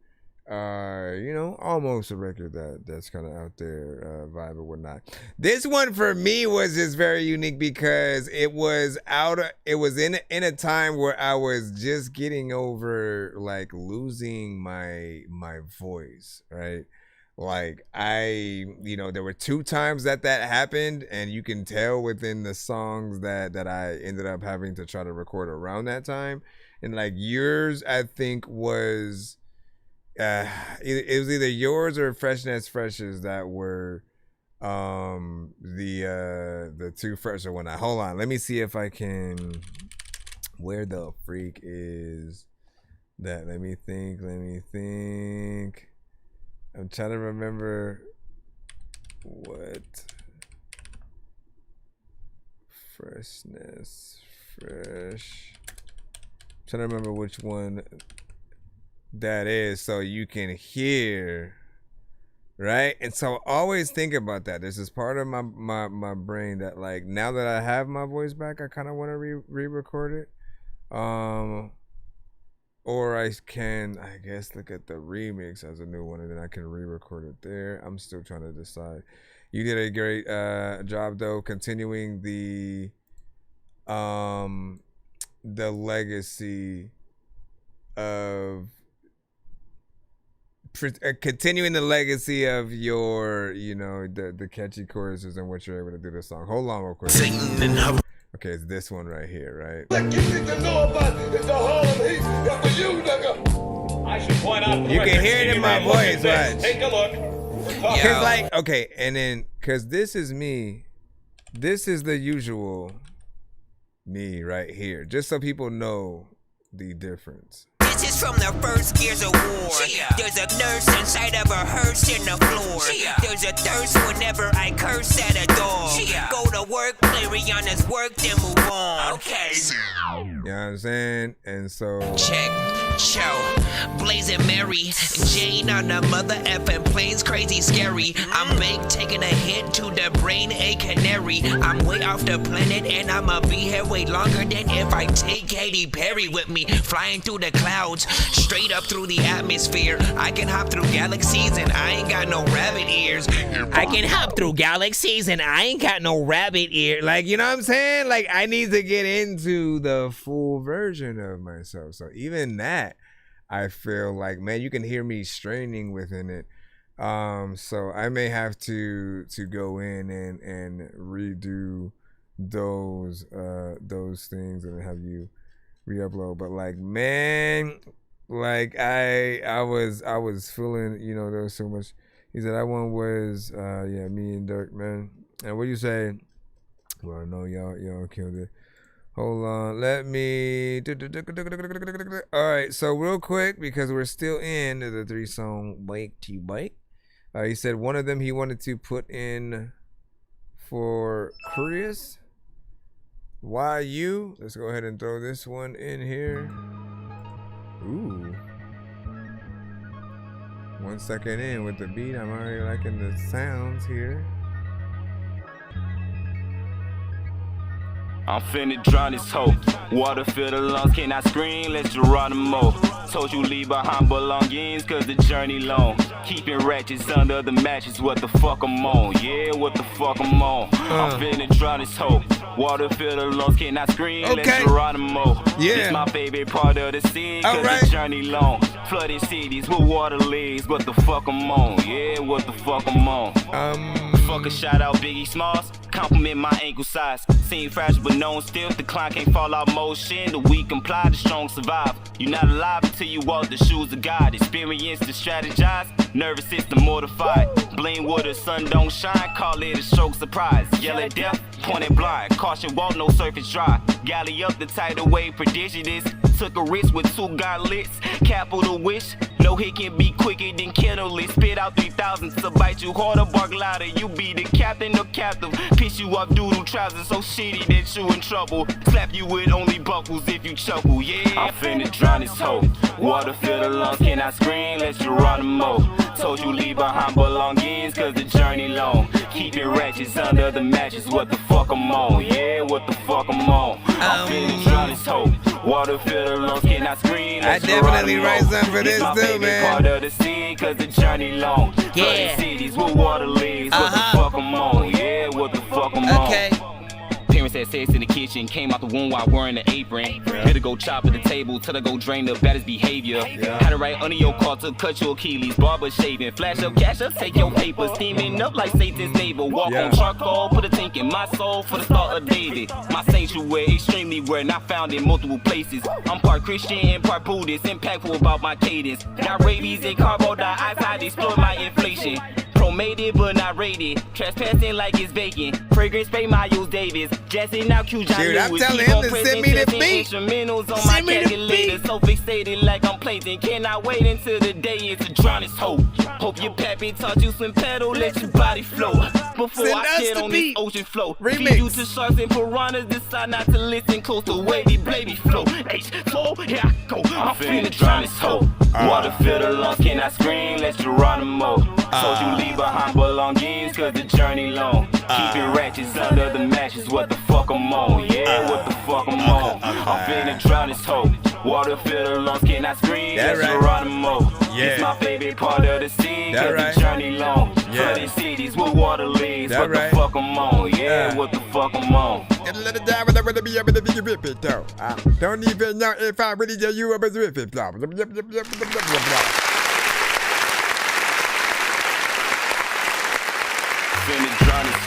you know, almost a record that's kind of out there vibe or whatnot. This one for me was just very unique because it was in a time where I was just getting over like losing my voice, right? Like you know, there were 2 times that happened, and you can tell within the songs that I ended up having to try to record around that time. And like yours, I think was it was either yours or Freshes that were the 2 first or whatnot. Hold on, let me see if I can. Where the freak is that? Let me think. I'm trying to remember what fresh. I'm trying to remember which one that is so you can hear, right? And so always think about that. This is part of my brain that, like, now that I have my voice back, I kind of want to re-record it. Or I can, I guess, look at the remix as a new one, and then I can re-record it there. I'm still trying to decide. You did a great job, though, continuing the legacy of your, you know, the catchy choruses and what you're able to do this song. Hold on real quick. Okay, it's this one right here, right? You need to know about the Harlem Heat. That's for you, nigga. I should point out. You can hear it in my voice, right? Take a look. Cause like, okay, and then cause this is me. This is the usual me right here. Just so people know the difference. This is from the first Gears of War. There's a nurse inside of a hearse in the floor. There's a thirst whenever I curse at a dog. Go to work, play Rihanna's work, then move on. Okay. You know what I'm saying? And so check, show, blazing Mary, Jane on the mother effing planes, crazy scary. I'm baked, taking a hit to the brain, a canary. I'm way off the planet and I'ma be here way longer than if I take Katy Perry with me, flying through the clouds, straight up through the atmosphere. I can hop through galaxies and I ain't got no rabbit ears. I can hop through galaxies and I ain't got no rabbit ear. Like, you know what I'm saying? Like, I need to get into the full version of myself. So even that, I feel like, man, you can hear me straining within it. So I may have to go in and redo those things and have you re-upload. But like, man, like I was feeling, you know, there was so much. He said that one was yeah, me and Dirk, man. And what you say? Well, no, y'all killed it. Hold on, let me. All right, so real quick, because we're still in the 3-song Bike to Bike. He said one of them he wanted to put in for Chris. Why you? Let's go ahead and throw this one in here. Ooh. 1 second in with the beat, I'm already liking the sounds here. I'm finna drown this hoe. Water fill the lungs, can I scream? Let's Geronimo. Told you leave behind belongings, cause the journey long. Keeping ratchets under the mattress, what the fuck I'm on? Yeah, what the fuck I'm on? I'm finna drown this hoe. Water fill the lungs, can I scream? Okay. Let's Geronimo. Yeah. It's my favorite part of the scene, cause the journey long. Flooded cities with water legs, what the fuck I'm on? Yeah, what the fuck I'm on? Fuck a shout out Biggie Smalls, compliment my ankle size. Seem fragile but known stiff, the climb can't fall out motion. The weak comply, the strong survive. You're not alive until you walk the shoes of God. Experience to strategize, nervous system mortified. Blame where the sun don't shine, call it a stroke surprise. Yell at death, point it blind. Caution walk, no surface dry. Galley up the tidal wave, prediction is. Took a risk with 2 gauntlets, capital wish. No hit can be quicker than Kendall. Spit out 3,000 to bite you harder, bark louder. You be the captain or captive. Piss you up doodle trousers so shitty that you in trouble. Slap you with only buckles if you chuckle, yeah. I'm finna drown this hoe. Water fill the lungs, can I scream? Let's Geronimo. Told you leave behind belongings, cause the journey long. Keep your ratchets under the mattress, what the fuck I'm on? Yeah, what the fuck I'm on? I'm finna drown this hoe. Water fill the lungs, can I scream? I definitely write something for this too, man. Part of the scene, cause the journey long. Yeah. Cities with water legs, what the fuck I'm on? Yeah, what the fuck I'm on? Okay. Parents had sex in the kitchen, came out the womb while wearing the apron. Better go chop at the table till I go drain the baddest behavior. Had it right under your car to cut your Achilles, barber shaving. Flash up, cash up, take your paper, steaming up like Satan's neighbor. Walk on charcoal, put a tank in my soul for the start of David. My sanctuary, extremely rare, not found in multiple places. I'm part Christian and part Buddhist, impactful about my cadence. Got rabies and carbon dioxide, explore my inflation. Promated but not rated, trespassing like it's vacant. Fragrance spray Miles Davis, Jesse now Q John Dude, I'm telling him to send me the beat. Instrumentals on my calculator, so fixated like I'm plating. Cannot wait until the day is to drown this hope. Hope your pappy taught you swim pedal, let your body flow. Before I get on this ocean flow, feed you to sharks and piranhas, decide not to listen close to wavy baby flow. H4, here I go, I'm finna drown this hoe. Water fill the lungs, can I scream? Let's Geronimo. Told you leave behind belongings, cause the journey long. Keep your ratchets under the mattress, what the fuck I'm on? Yeah, what the fuck I'm on? I'm finna drown this hoe. Water fill the lungs, can I scream? Let's Geronimo. It's my favorite part of the scene, cause the journey long. Flooded cities with water legs, what the fuck I'm on? Yeah, what the fuck I'm on? Let it down, but I be able to rip it though. I don't even know if I really tell you about rip it though.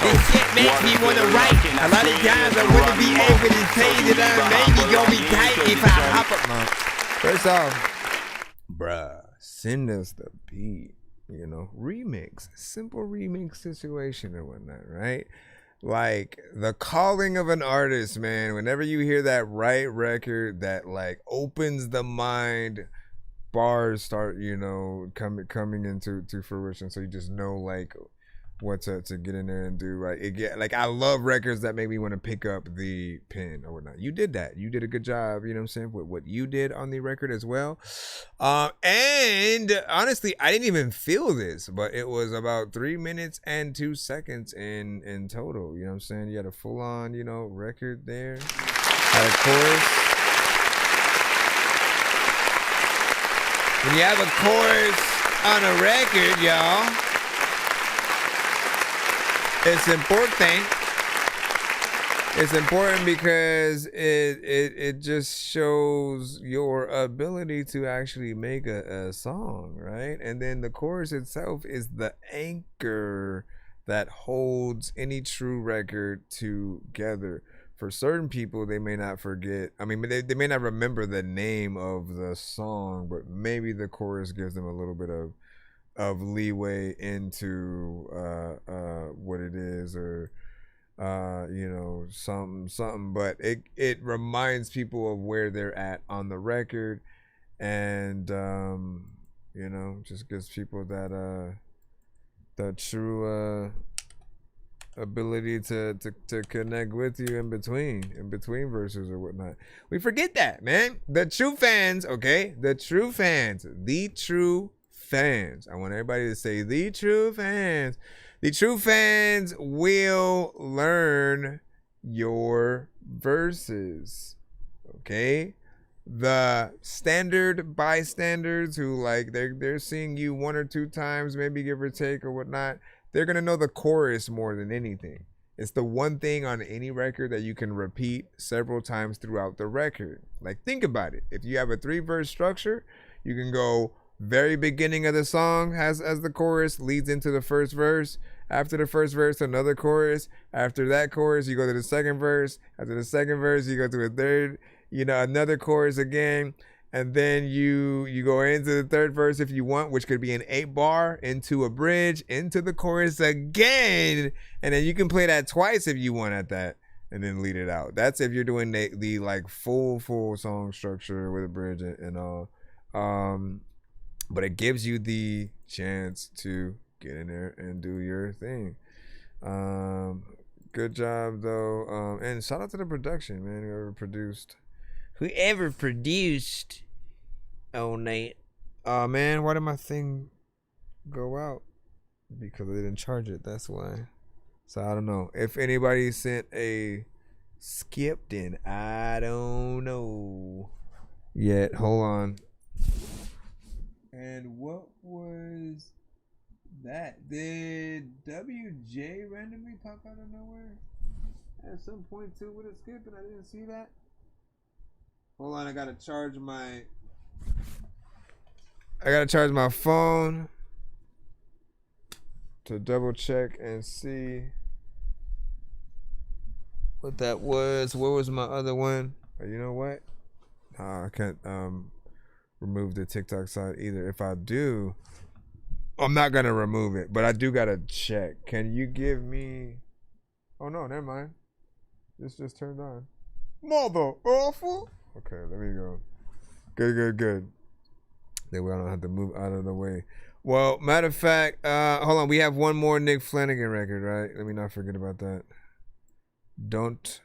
This shit makes me wanna write. A lot of times I wouldn't be able to say that I'm maybe gonna be tight if I hop up. No. First off, bruh, send us the beat. You know, remix, simple remix situation and whatnot, right? Like the calling of an artist, man. Whenever you hear that right record that like opens the mind, bars start, you know, coming into fruition. So you just know like what to get in there and do, right? Like I love records that make me want to pick up the pen or whatnot. You did that. You did a good job, you know what I'm saying, with what you did on the record as well. And honestly, I didn't even feel this, but it was about 3 minutes and 2 seconds in total. You know what I'm saying? You had a full-on, you know, record there. Had a chorus. When you have a chorus on a record, y'all, it's important. It's important because it just shows your ability to actually make a song, right? And then the chorus itself is the anchor that holds any true record together. For certain people, they may not forget. I mean, they may not remember the name of the song, but maybe the chorus gives them a little bit of leeway into what it is, or you know, something, but it reminds people of where they're at on the record, and you know, just gives people that true ability to connect with you in between verses or whatnot. We forget that, man. The true fans, okay? The true fans. I want everybody to say the true fans. The true fans will learn your verses, okay? The standard bystanders who like they're seeing you 1 or 2 times, maybe give or take or whatnot, they're gonna know the chorus more than anything. It's the one thing on any record that you can repeat several times throughout the record. Like, think about it. If you have a 3-verse structure, you can go very beginning of the song as the chorus leads into the first verse. After the first verse, another chorus. After that chorus, you go to the second verse. After the second verse, you go to a third, another chorus again. And then you go into the third verse if you want, which could be an 8-bar, into a bridge, into the chorus again. And then you can play that twice if you want at that, and then lead it out. That's if you're doing the like full song structure with a bridge and all. But it gives you the chance to get in there and do your thing. Good job though. And shout out to the production, man, whoever produced oh Nate. Oh man, why did my thing go out? Because they didn't charge it, that's why. So I don't know. If anybody sent a skipped in, I don't know yet. Hold on. And what was that? Did WJ randomly pop out of nowhere at some point too with a skip and I didn't see that? Hold on, I gotta charge my phone to double check and see what that was. Where was my other one? You know what? I can't remove the TikTok side either. If I do, I'm not gonna remove it, but I do gotta check. Can you give me? Oh no, never mind. This just turned on. Mother awful. Okay, let me go. Good. Then we don't have to move out of the way. Well, matter of fact, hold on. We have one more Nick Flanagan record, right? Let me not forget about that. Don't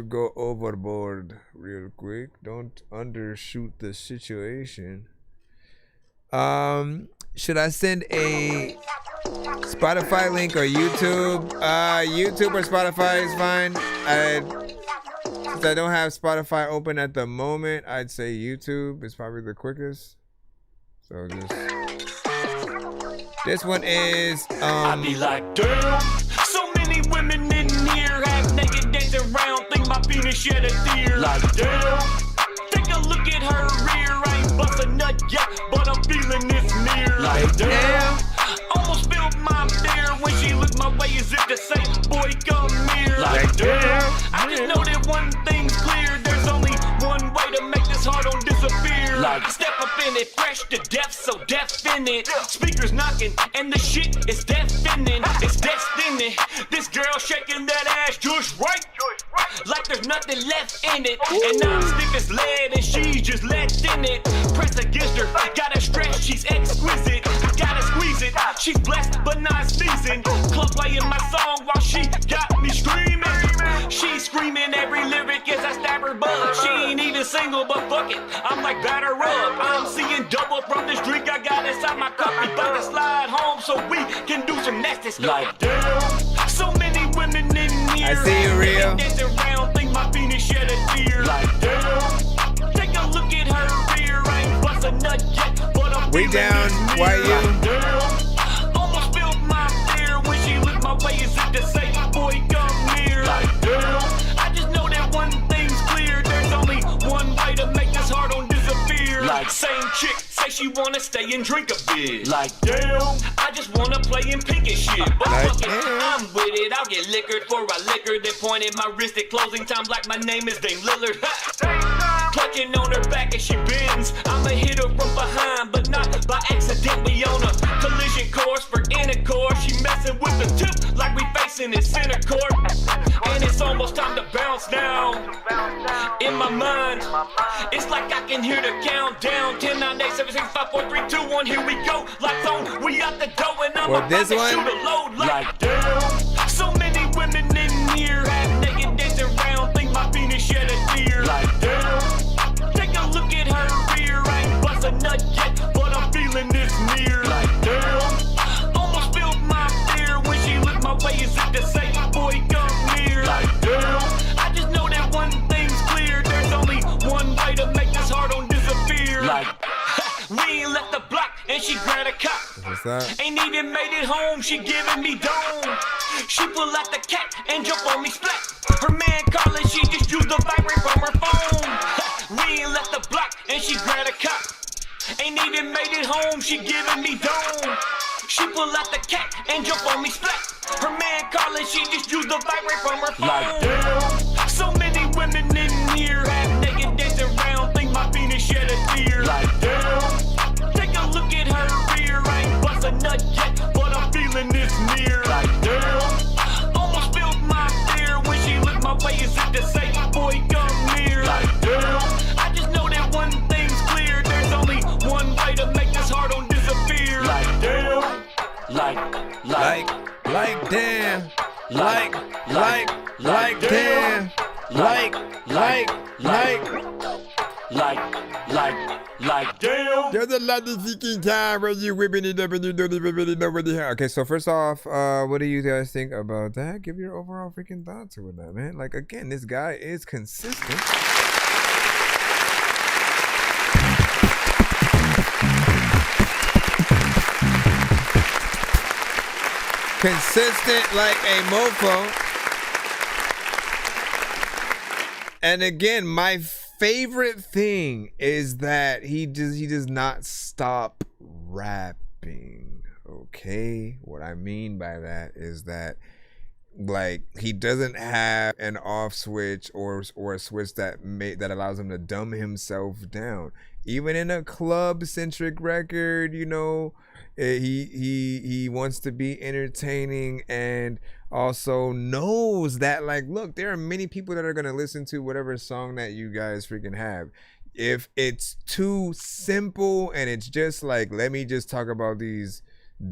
go overboard real quick. Don't undershoot the situation. Should I send a Spotify link or YouTube? YouTube or Spotify is fine. Since I don't have Spotify open at the moment, I'd say YouTube is probably the quickest. So just this one is I be like, damn, so many women in here have naked dancing around, think my penis shed a tear. Like, damn, take a look at her rear, I ain't bust a nut yet, but I'm feeling this near. Like, damn, almost spilled my beer when she looked my way as if to say, boy, come here. Like, damn, I just know that one thing's clear, there's only one way to make this heart on disappear. Like, step up in it, fresh to death, so definite. Speakers knocking, and the shit is deafening. It's destiny. This girl shaking that ass just right, like there's nothing left in it. And I'm stiff as lead, and she's just left in it. Press against her, gotta stretch, she's exquisite. Gotta squeeze it, she's blessed but not sneezing. Club playing my song while she got me screaming. She's screaming every lyric as I stab her butt. She ain't even single, but fuck it, I'm like batter up. I'm seeing double from this drink I got inside my cup. We bout to slide home so we can do some nasty stuff. Like, damn, so many women in here. I see you, Rio. Around, think my penis shed a tear. Like, damn, take a look at her rear. I ain't bust a nut yet, but I'm we down. Why you? Like, damn, almost spilled my beer when she looked my way as if to say, boy, come here. Like, damn, I just know that one thing's clear. There's only one way to make this heart on disappear. Like, same chick say she wanna stay and drink a bit. Like, damn, I just wanna play in pink and shit. But fuck it, I'm with it. I'll get liquored for a liquor. Then point at my wrist at closing times like my name is Dame Lillard. Clutching on her back as she bends. I'ma hit her from behind, but not by accident. We on a collision course for intercourse. She messing with the tip like we facing in center court. And it's almost time to bounce now. In my mind, it's like I can hear the countdown. 10, 9, 8, 7, 6, 5, 4, 3, 2, 1. Here we go. Lights on, we out the door, and I'm about to shoot a load. Like, damn, so many women in here have naked dancing around, think my penis shed a tear. Like, damn, take a look at her rear. I ain't bust a nut yet, but I'm feeling this near. Like, damn, almost spilled my beer when she looked my way as if to say, boy, come here. Like, damn, I just know that one thing's clear. There's only one way to make this heart on disappear. Like, we ain't left the block and she grabbed a cop. up? Ain't even made it home, she giving me dome. She pull out the cat and jump on me splat. Her man calling, she just used the vibrate from her phone. We ain't left the block and she grabbed a cop. Ain't even made it home, she giving me dome. She pull out the cat and jump on me splat. Her man calling, she just used the vibrate from her phone. Like damn, so many women in here, half naked dancing around, think my penis shed a tear. Like damn, take a look at her rear. I ain't bust a nut yet, but I'm feeling this near. Like damn, almost spilled my beer when she looked my way as if to say, boy, come near. Like damn, I just know that one thing's clear. There's only one way to make this heart on disappear. Like damn, like damn, like damn, like damn. There's a lot of seeking time when you whipping it up and you don't even really know what the hell. Okay, so first off, what do you guys think about that? Give your overall freaking thoughts to it, man. Like, again, this guy is consistent. Consistent like a mofo. And again, my favorite thing is that he does not stop rapping. Okay, what I mean by that is that, like, he doesn't have an off switch or a switch that allows him to dumb himself down. Even in a club centric record, you know, he wants to be entertaining and also knows that, like, look, there are many people that are going to listen to whatever song that you guys freaking have. If it's too simple and it's just like, let me just talk about these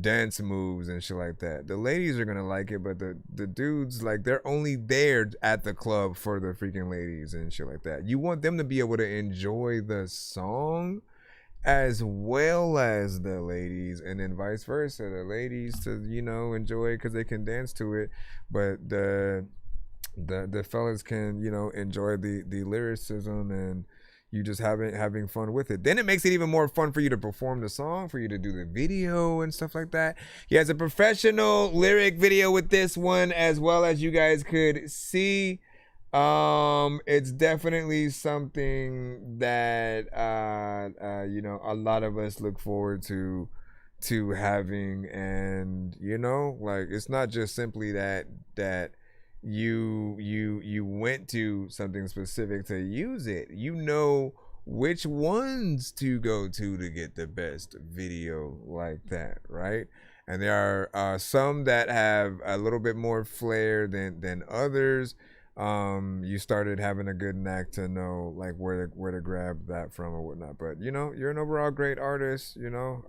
dance moves and shit like that, the ladies are going to like it, but the dudes, like, they're only there at the club for the freaking ladies and shit like that. You want them to be able to enjoy the song as well as the ladies, and then vice versa, the ladies to, you know, enjoy it because they can dance to it, but the fellas can, you know, enjoy the lyricism and you just having fun with it. Then it makes it even more fun for you to perform the song, for you to do the video and stuff like that. He has a professional lyric video with this one, as well as you guys could see. It's definitely something that you know, a lot of us look forward to having, and you know, like, it's not just simply that you went to something specific to use it. You know which ones to go to get the best video like that, right? And there are some that have a little bit more flair than others. You started having a good knack to know, like, where to grab that from or whatnot. But you know, you're an overall great artist. You know,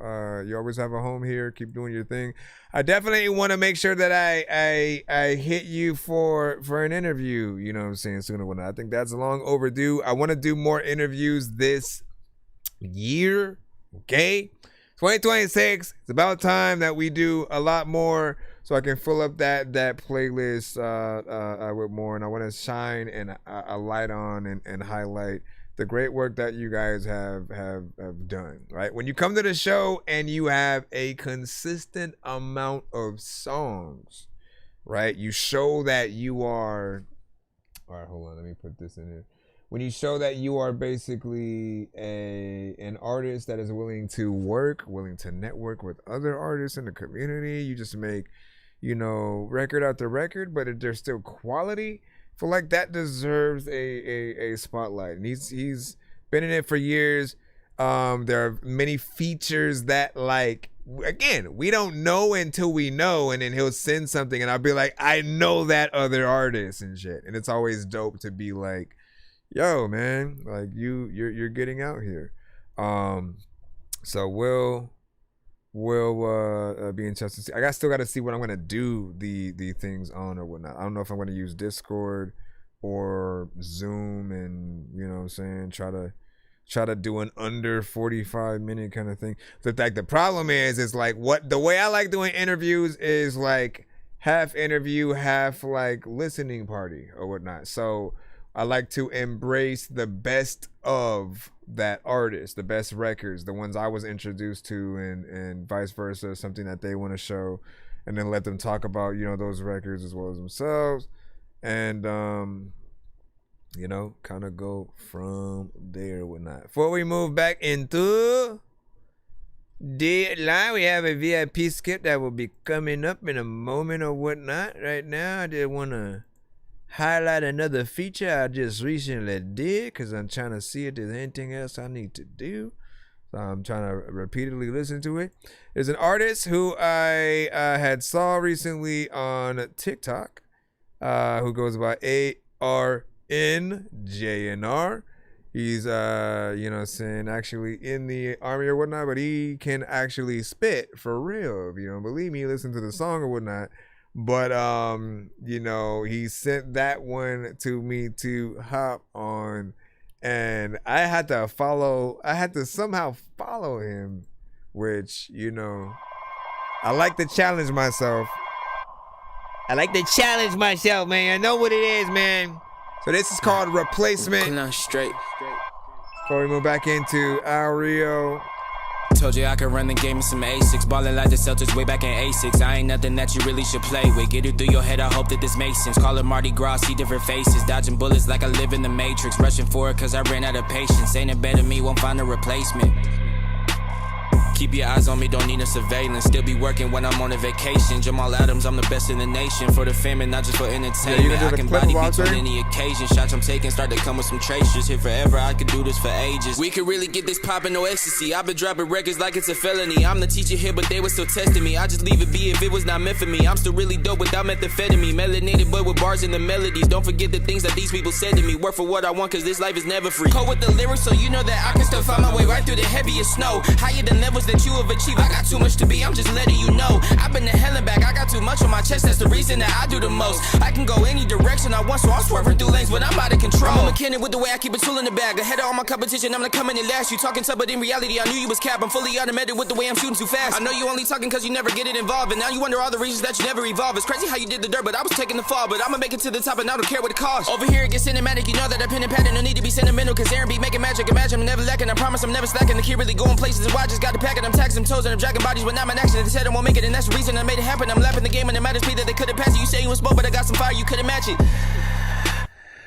you always have a home here. Keep doing your thing. I definitely want to make sure that I hit you for an interview. You know what I'm saying, soon or whatnot. I think that's long overdue. I want to do more interviews this year. Okay, 2026. It's about time that we do a lot more, so I can fill up that playlist with more. And I want to shine a light on and highlight the great work that you guys have done, right? When you come to the show and you have a consistent amount of songs, right? You show that you are, all right, hold on, let me put this in here. When you show that you are basically an artist that is willing to work, willing to network with other artists in the community, you just make, you know, record after record, but there's still quality. I feel like that deserves a spotlight. And he's been in it for years. There are many features that, like, again, we don't know until we know, and then he'll send something and I'll be like, I know that other artist and shit. And it's always dope to be like, yo, man, like, you're getting out here. So we'll be interested to see. I still got to see what I'm gonna do the things on or whatnot. I don't know if I'm gonna use Discord or Zoom, and you know what I'm saying, try to do an under 45-minute kind of thing. So, like, the problem is like, what the way I like doing interviews is like half interview, half like listening party or whatnot. So I like to embrace the best of that artist, the best records, the ones I was introduced to, and vice versa, something that they want to show, and then let them talk about, you know, those records as well as themselves, and you know, kind of go from there or whatnot. Before we move back into the line, we have a VIP skip that will be coming up in a moment or whatnot. Right now, I just want to highlight another feature I just recently did, because I'm trying to see if there's anything else I need to do. So I'm trying to repeatedly listen to it. There's an artist who I had saw recently on TikTok, who goes by ARNJNR. He's you know what I'm saying, actually in the army or whatnot, but he can actually spit for real. If you don't believe me, listen to the song or whatnot. But you know, he sent that one to me to hop on, and I had to somehow follow him, which, you know, I like to challenge myself. I like to challenge myself, man. I know what it is, man. So this is called Replacement. Straight. Before we move back into Al Rio. Told you I could run the game with some A6. Ballin' like the Celtics way back in A6. I ain't nothing that you really should play with. Get it through your head, I hope that this makes sense. Call it Mardi Gras, see different faces. Dodging bullets like I live in the Matrix. Rushing for it cause I ran out of patience. Ain't it better me, won't find a replacement. Keep your eyes on me, don't need no surveillance. Still be working when I'm on a vacation. Jamal Adams, I'm the best in the nation. For the family, not just for entertainment. I can body beats on any occasion. Shots I'm taking start to come with some traces. Here forever, I could do this for ages. We could really get this poppin', no ecstasy. I've been dropping records like it's a felony. I'm the teacher here, but they were still testing me. I just leave it be if it was not meant for me. I'm still really dope without methamphetamine. Melanated boy with bars and the melodies. Don't forget the things that these people said to me. Work for what I want, cause this life is never free. Cold with the lyrics, so you know that I can still find my way right through the heaviest snow. Higher than levels that you have achieved. I got too much to be, I'm just letting you know. I've been to hell and back, I got too much on my chest. That's the reason that I do the most. I can go any direction I want, so I'm swerving through lanes, but I'm out of control. I'm a mechanic with the way I keep a tool in the bag. Ahead of all my competition, I'm gonna come in and last. You talking tough, but in reality, I knew you was cap. I'm fully automated with the way I'm shooting too fast. I know you only talking cause you never get it involved, and now you wonder all the reasons that you never evolve. It's crazy how you did the dirt, but I was taking the fall. But I'ma make it to the top, and I don't care what it costs. Over here it gets cinematic, you know that I pen and pattern. No need to be sentimental, cause Aaron be making magic. Imagine I'm never lacking, I promise I'm never slacking. The kid really going places, and why I just got to pack it. I'm taxing toes and I'm dragging bodies when I'm in action. They said I won't make it, and that's the reason I made it happen. I'm lapping the game, and it matters me that they couldn't pass it. You say you was smoke, but I got some fire, you couldn't match it.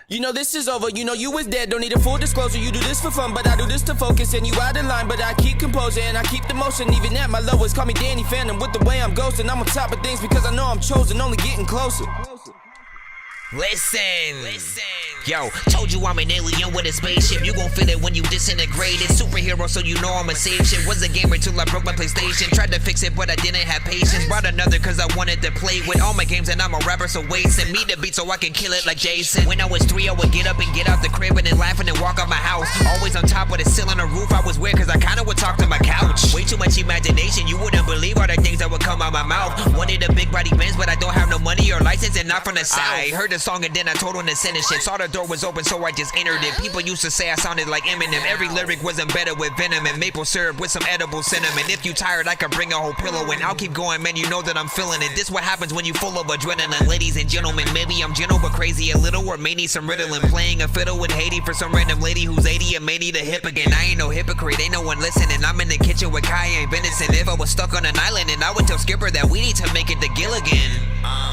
You know this is over, you know you was dead, don't need a full disclosure. You do this for fun, but I do this to focus, and you out of line, but I keep composure, and I keep the motion. Even at my lowest, call me Danny Phantom. With the way I'm ghosting, I'm on top of things because I know I'm chosen, only getting closer. Listen. Yo, told you I'm an alien with a spaceship. You gon' feel it when you disintegrated. Superhero, so you know I'ma save shit. Was a gamer till I broke my PlayStation. Tried to fix it, but I didn't have patience. Brought another cause I wanted to play with all my games, and I'm a rapper, so wait. Send me the beat so I can kill it like Jason. When I was 3, I would get up and get out the crib and then laughing and walk out my house. Always on top with a ceiling or roof. I was weird cause I kinda would talk to my couch. Way too much imagination, you wouldn't believe all the things that would come out my mouth. Wanted a big body Benz, but I don't have no money or license, and not from the south. I heard the song and then I told him to send it shit. Saw the door was open, so I just entered it. People used to say I sounded like Eminem. Every lyric was embedded with venom and maple syrup with some edible cinnamon. If you tired, I can bring a whole pillow and I'll keep going, man. You know that I'm feeling it. This what happens when you full of adrenaline. Ladies and gentlemen, maybe I'm gentle but crazy a little, or may need some Ritalin. Playing a fiddle in Haiti for some random lady who's 80 and may need a hip again. I ain't no hypocrite, ain't no one listening. I'm in the kitchen with Kaya and venison. If I was stuck on an island, and I would tell Skipper that we need to make it to Gilligan.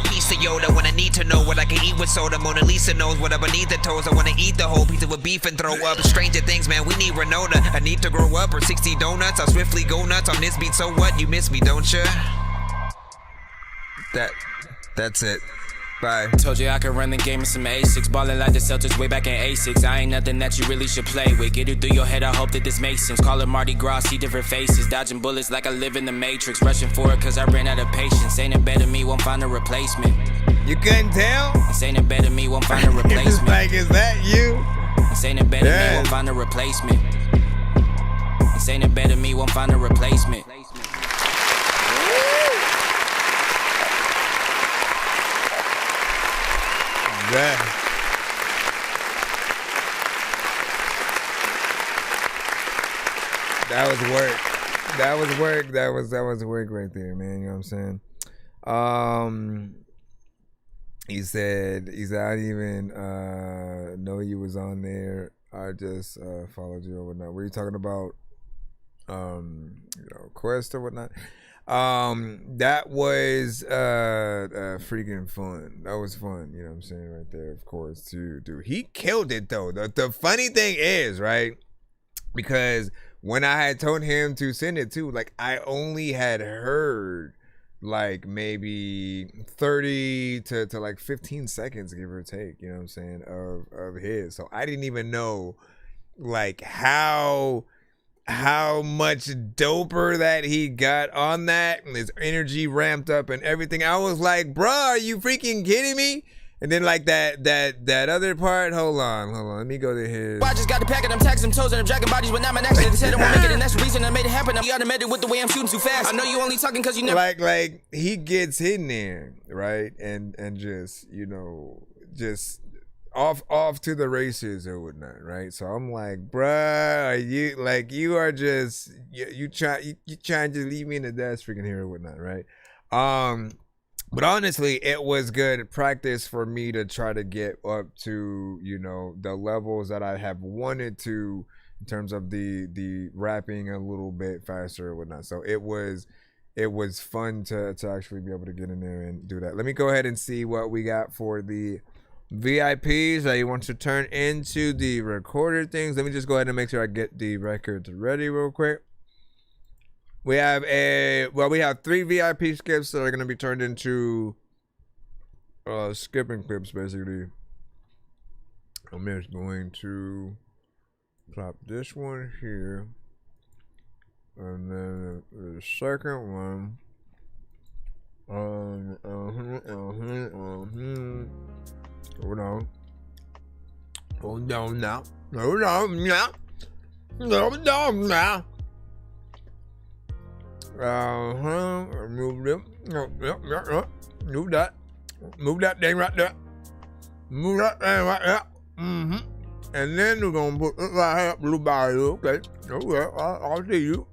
Piece of Yoda when I need to know what I can eat with soda. Mona Lisa knows what I beneath the toes. I wanna eat the whole pizza with beef and throw up. Stranger things, man, we need Renona. I need to grow up, or 60 donuts. I'll swiftly go nuts on this beat, so what? You miss me, don't ya? That's it. Bye. Told you I could run the game with some A6. Ballin' like the Celtics way back in A6. I ain't nothing that you really should play with. Get it through your head, I hope that this makes sense. Call it Mardi Gras, see different faces. Dodging bullets like I live in the Matrix. Rushing for it cause I ran out of patience. Ain't it better me, won't find a replacement. You couldn't tell? This ain't it better me, won't find a replacement. Like, is that you? This ain't it better me, won't find a replacement. This ain't it better me, won't find a replacement. That was work. That was work right there, man. You know what I'm saying? He said, I didn't even know you was on there. I just followed you or whatnot. Were you talking about Quest or whatnot? That was freaking fun. That was fun, you know what I'm saying, right there, of course, too. Dude, he killed it though. The funny thing is, right? Because when I had told him to send it too, like I only had heard like maybe 30 to like 15 seconds, give or take, you know what I'm saying, of his. So I didn't even know like how much doper that he got on that, and his energy ramped up and everything. I was like, bro, are you freaking kidding me? And then like that other part, hold on, let me go to his. I just got the packet, I'm taxing them toes and I'm dragging bodies, but now my next they said I won't make it, and that's the reason I made it happen. I'm automated with the way I'm shooting too fast. I know you only talking cause you never like he gets in there, right? And just, you know, just off to the races or whatnot, right? So I'm like, bruh, you are just you trying to leave me in the dust freaking here or whatnot, right? But honestly, it was good practice for me to try to get up to, you know, the levels that I have wanted to in terms of the rapping a little bit faster or whatnot. So it was fun to actually be able to get in there and do that. Let me go ahead and see what we got for the VIPs that you want to turn into the recorded things. Let me just go ahead and make sure I get the records ready real quick. We have we have 3 VIP skips that are going to be turned into skipping clips, basically. I'm just going to plop this one here, and then the second one. Hold on now. Move them. Move that. Move that thing right there. Move that thing right there. And then we're gonna put it right here, blue barrel. Okay. Okay. I'll see you.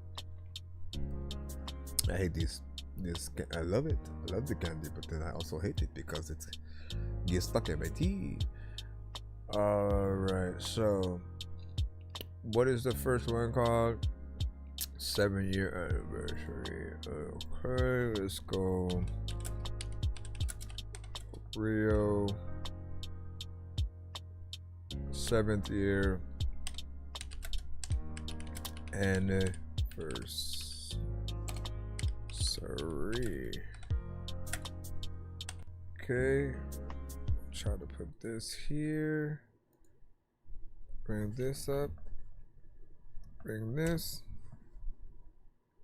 I hate this. I love it. I love the candy, but then I also hate it because it gets stuck in my teeth. Alright, so what is the first one called? 7-year anniversary. Okay, let's go. Rio. 7th year anniversary. Okay. Try to put this here. Bring this up. Bring this.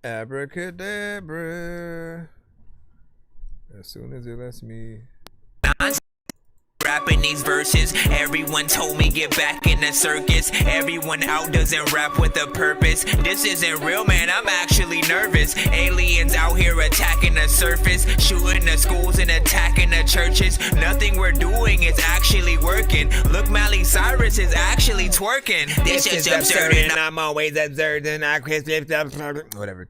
Abracadabra. As soon as it lets me. Rapping these verses, everyone told me get back in the circus. Everyone out doesn't rap with a purpose. This isn't real, man, I'm actually nervous. Aliens out here attacking the surface, shooting the schools and attacking the churches. Nothing we're doing is actually working. Look, Miley Cyrus is actually twerking. This is absurd and I'm always absurd and I quit whatever.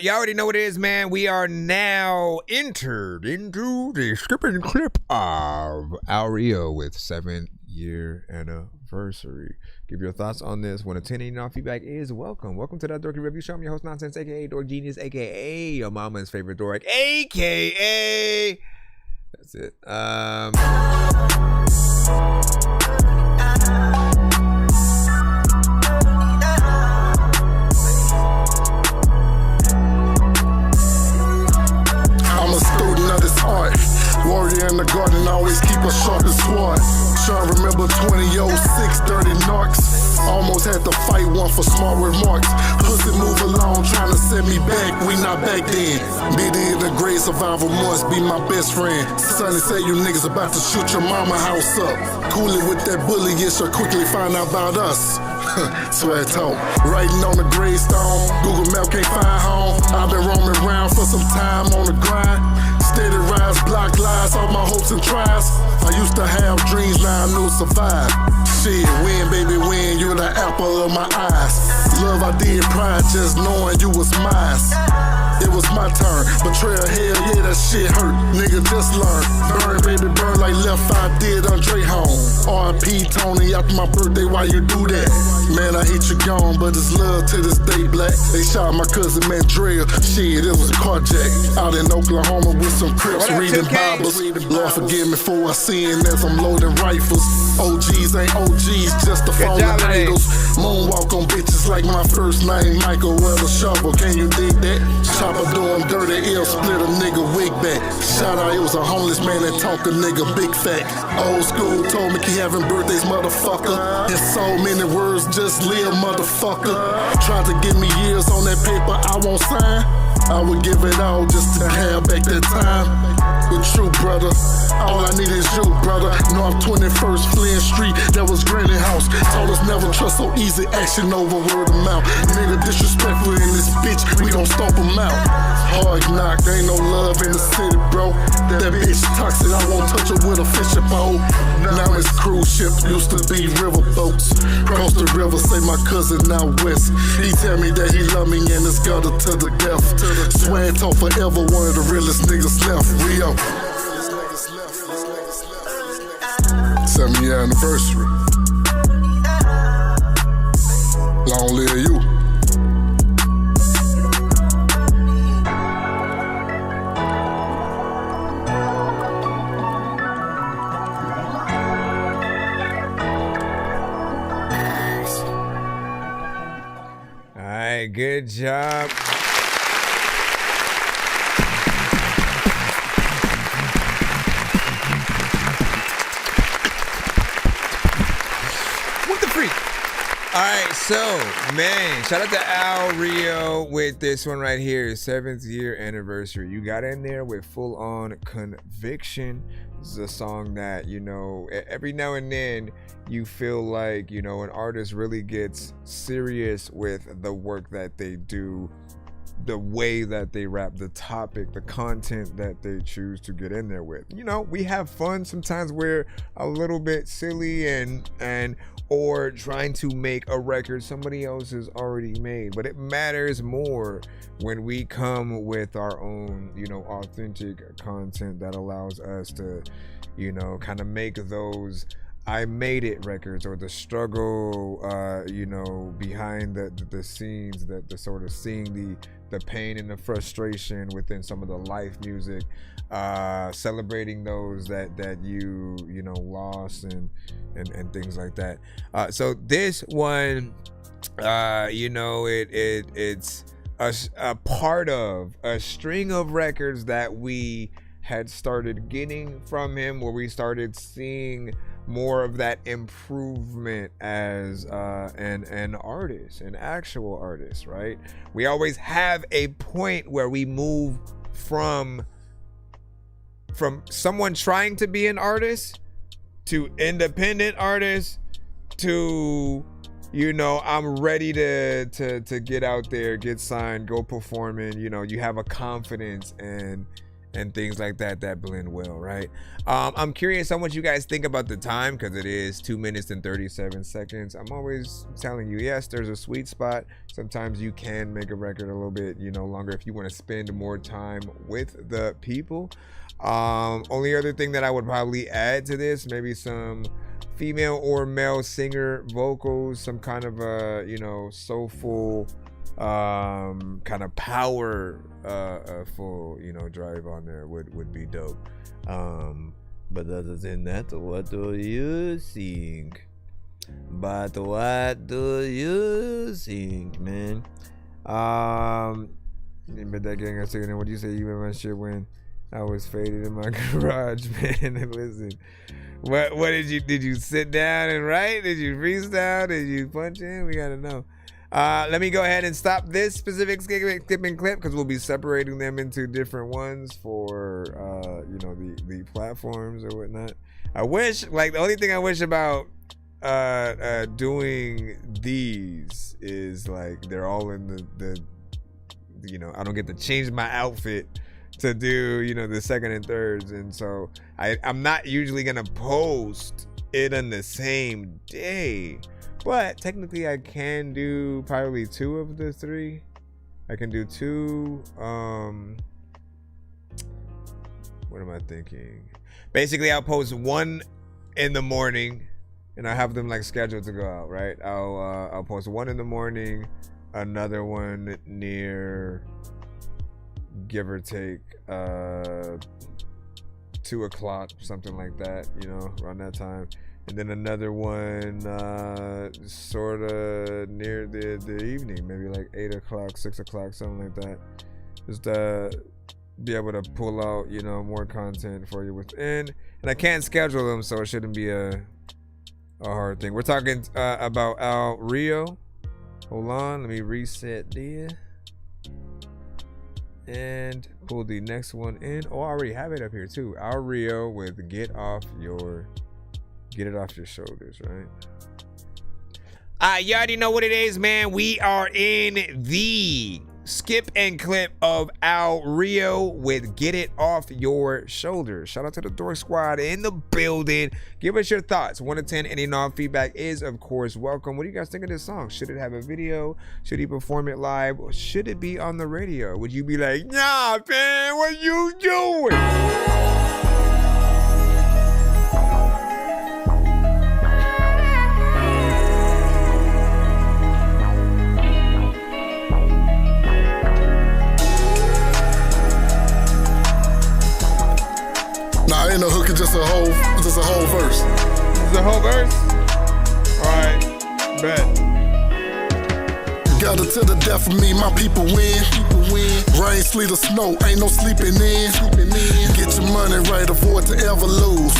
You already know what it is, man. We are now entered into the skipping clip of Al Rio with 7-year anniversary. Give your thoughts on this. When a 10 feedback is welcome. Welcome to That Dorky Review Show. I'm your host Nonsense, aka Dork Genius, aka your mama's favorite dork, aka that's it. I'm a student of this art. Warrior in the garden, always keep a sharp as sword. Trying to remember 2006, dirty narcs. Almost had to fight one for smart remarks. Pussy move along, trying to send me back. We not back then. Biddy in the grade, survival must be my best friend. Sonny said you niggas about to shoot your mama house up. Coolly with that bully, yes, or quickly find out about us. Swear talk. Writing on the gravestone. Google Map can't find home. I've been roaming around for some time on the grind. Steady rise, block lies, all my hopes and tries. I used to have dreams, now I know survive. Shit, win, baby, win, you're the apple of my eyes. Love I did pride, just knowing you was mine. it was my turn. Betrayal, hell yeah, that shit hurt. Nigga, just learn. Burn, baby, burn like Left 5 did Andre home. R.I.P. Tony, after my birthday, why you do that? Man, I hate you gone, but it's love to this day, black. They shot my cousin Mandrell. Shit, it was a carjack. Out in Oklahoma with some Crips reading Bibles. Lord forgive me for I sin as I'm loading rifles. OGs ain't OGs, just the fallen idols. Moonwalk on bitches like my first name, Michael Weather Shovel. Can you dig that? Chopper doing dirty ill, split a nigga wig back. Shout out, it was a homeless man that talk a nigga big fat. Old school told me keep having birthdays, motherfucker. In so many words, just live, motherfucker. Tried to give me years on that paper I won't sign. I would give it all just to have back that time. With true brother, all I need is you, brother. North 21st Flynn Street, that was Granny House. Told us never trust so easy, action over word of mouth. Nigga disrespectful in this bitch, we gon' stomp him out. Hard knock, ain't no love in the city, bro. That bitch toxic, I won't touch her with a fishing pole. Now it's cruise ships, used to be river boats. Cross the river, say my cousin out west. He tell me that he love me and it's gutter to the death. Swear and talk forever, one of the realest niggas left. Rio. 7-year anniversary. Long live you. All right, good job. All right, so, man, shout out to Al Rio with this one right here, 7th year anniversary. You got in there with full on conviction. This is a song that, you know, every now and then you feel like, you know, an artist really gets serious with the work that they do, the way that they rap, the topic, the content that they choose to get in there with. You know, we have fun. Sometimes we're a little bit silly or trying to make a record somebody else has already made, but it matters more when we come with our own, you know, authentic content that allows us to, you know, kind of make those I made it records, or the struggle, you know, behind the scenes, that the sort of seeing the pain and the frustration within some of the life music, celebrating those that you know lost and things like that. So this one, you know, it's a part of a string of records that we had started getting from him, where we started seeing more of that improvement as an artist, an actual artist, right? We always have a point where we move from someone trying to be an artist to independent artist to, you know, I'm ready to get out there, get signed, go performing. You know, you have a confidence and things like that blend well, right? I'm curious on what you guys think about the time, because it is 2 minutes and 37 seconds. I'm always telling you, yes, there's a sweet spot. Sometimes you can make a record a little bit, you know, longer if you want to spend more time with the people. Only other thing that I would probably add to this, maybe some female or male singer vocals, some kind of a, you know, soulful, kind of power, full, you know, drive on there would be dope. But other than that, what do you think? But what do you think, man? But that gang I saying, what do you say? You remember my shit when I was faded in my garage, man? Listen, what did you sit down and write? Did you freestyle? Did you punch in? We gotta know. Let me go ahead and stop this specific skipping clip, because we'll be separating them into different ones for you know, the platforms or whatnot. I wish, like, the only thing I wish about doing these is, like, they're all in the you know, I don't get to change my outfit to do, you know, the second and thirds, and so I'm not usually gonna post it on the same day. But technically I can do probably 2 of the 3 I can do 2. What am I thinking? Basically, I'll post 1 in the morning, and I have them like scheduled to go out. Right? I'll post 1 in the morning, another one near, give or take, 2 o'clock, something like that. You know, around that time. And then another one sort of near the evening, maybe like 8 o'clock, 6 o'clock, something like that. Just be able to pull out, you know, more content for you within. And I can't schedule them, so it shouldn't be a hard thing. We're talking about Al Rio. Hold on, let me reset there. And pull the next one in. Oh, I already have it up here too. Al Rio with Get It Off Your Shoulders, right? You already know what it is, man. We are in the skip and clip of Al Rio with Get It Off Your Shoulders. Shout out to the Dork Squad in the building. Give us your thoughts. 1 to 10, any non-feedback is, of course, welcome. What do you guys think of this song? Should it have a video? Should he perform it live? Or should it be on the radio? Would you be like, nah, man, what you doing? Nah, ain't no hook, it's just a whole verse. It's a whole verse? Alright, bet. Got it to the death of me, my people win. Rain, sleet, or snow, ain't no sleeping in. Get your money right, avoid to ever lose.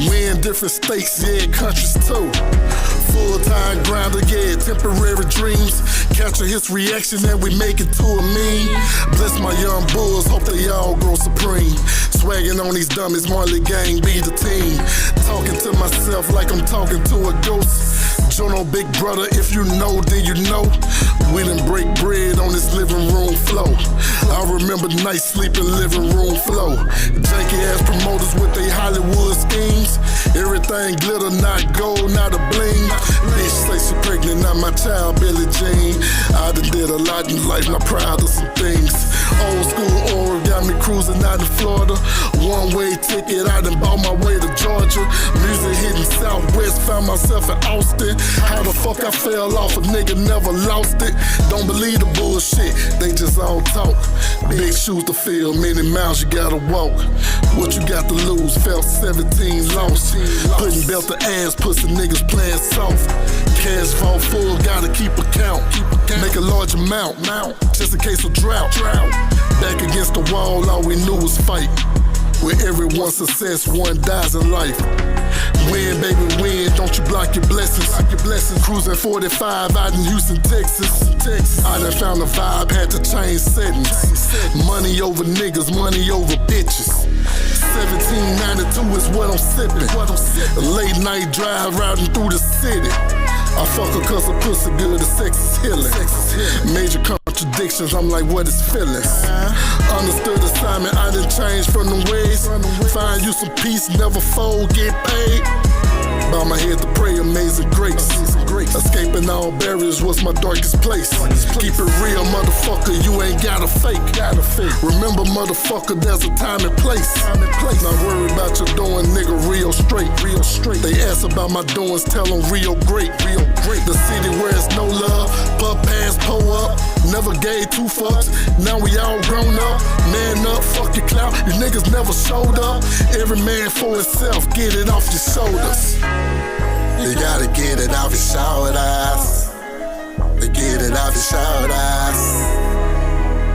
Win different states, yeah, countries too. Full-time grinder, yeah, temporary dreams. Capture his reaction and we make it to a meme. Bless my young bulls, hope they all grow supreme. Swagging on these dummies, Marley Gang be the team. Talking to myself like I'm talking to a ghost. Jono, big brother, if you know, then you know. We done break bread on this living room floor. I remember nights sleeping living room floor. Janky ass promoters with they Hollywood schemes. Everything glitter, not gold, not a bling. Bitch say she pregnant, not my child, Billie Jean. I done did a lot in life, not proud of some things. Old school oral got me cruising out in Florida. One-way ticket, I done bought my way to Georgia. Music hitting Southwest, found myself in Austin. How the fuck I fell off, a nigga never lost it. Don't believe the bullshit, they just all talk. Big shoes to fill, many miles you gotta walk. What you got to lose, felt 17 lost. Putting belt to ass, pussy niggas playing soft. Cash fall full, gotta keep a count. Make a large amount, just in case of drought. Back against the wall, all we knew was fight. With every one success, one dies in life. Win, baby, win, don't you block your blessings. Cruising 45 out in Houston, Texas. I done found a vibe, had to change settings. Money over niggas, money over bitches. 1792 is what I'm sipping. A late night drive riding through the city. I fuck her cause her pussy good, the sex is healing. Major contradictions, I'm like, what is feelings? Understood assignment, I done changed from the ways. Find you some peace, never fold, get paid. Bow my head to pray, amazing grace. Escaping all barriers was my darkest place. Keep it real, motherfucker, you ain't gotta fake. Remember, motherfucker, there's a time and place. Not worry about your doing, nigga, real straight. They ask about my doings, tell them real great. The city where it's no love, pub pass, pull up. Never gave 2 fucks, now we all grown up. Man up, fuck your clout, you niggas never showed up. Every man for himself, get it off your shoulders. You gotta get it off your shoulders. Get it off your shoulders.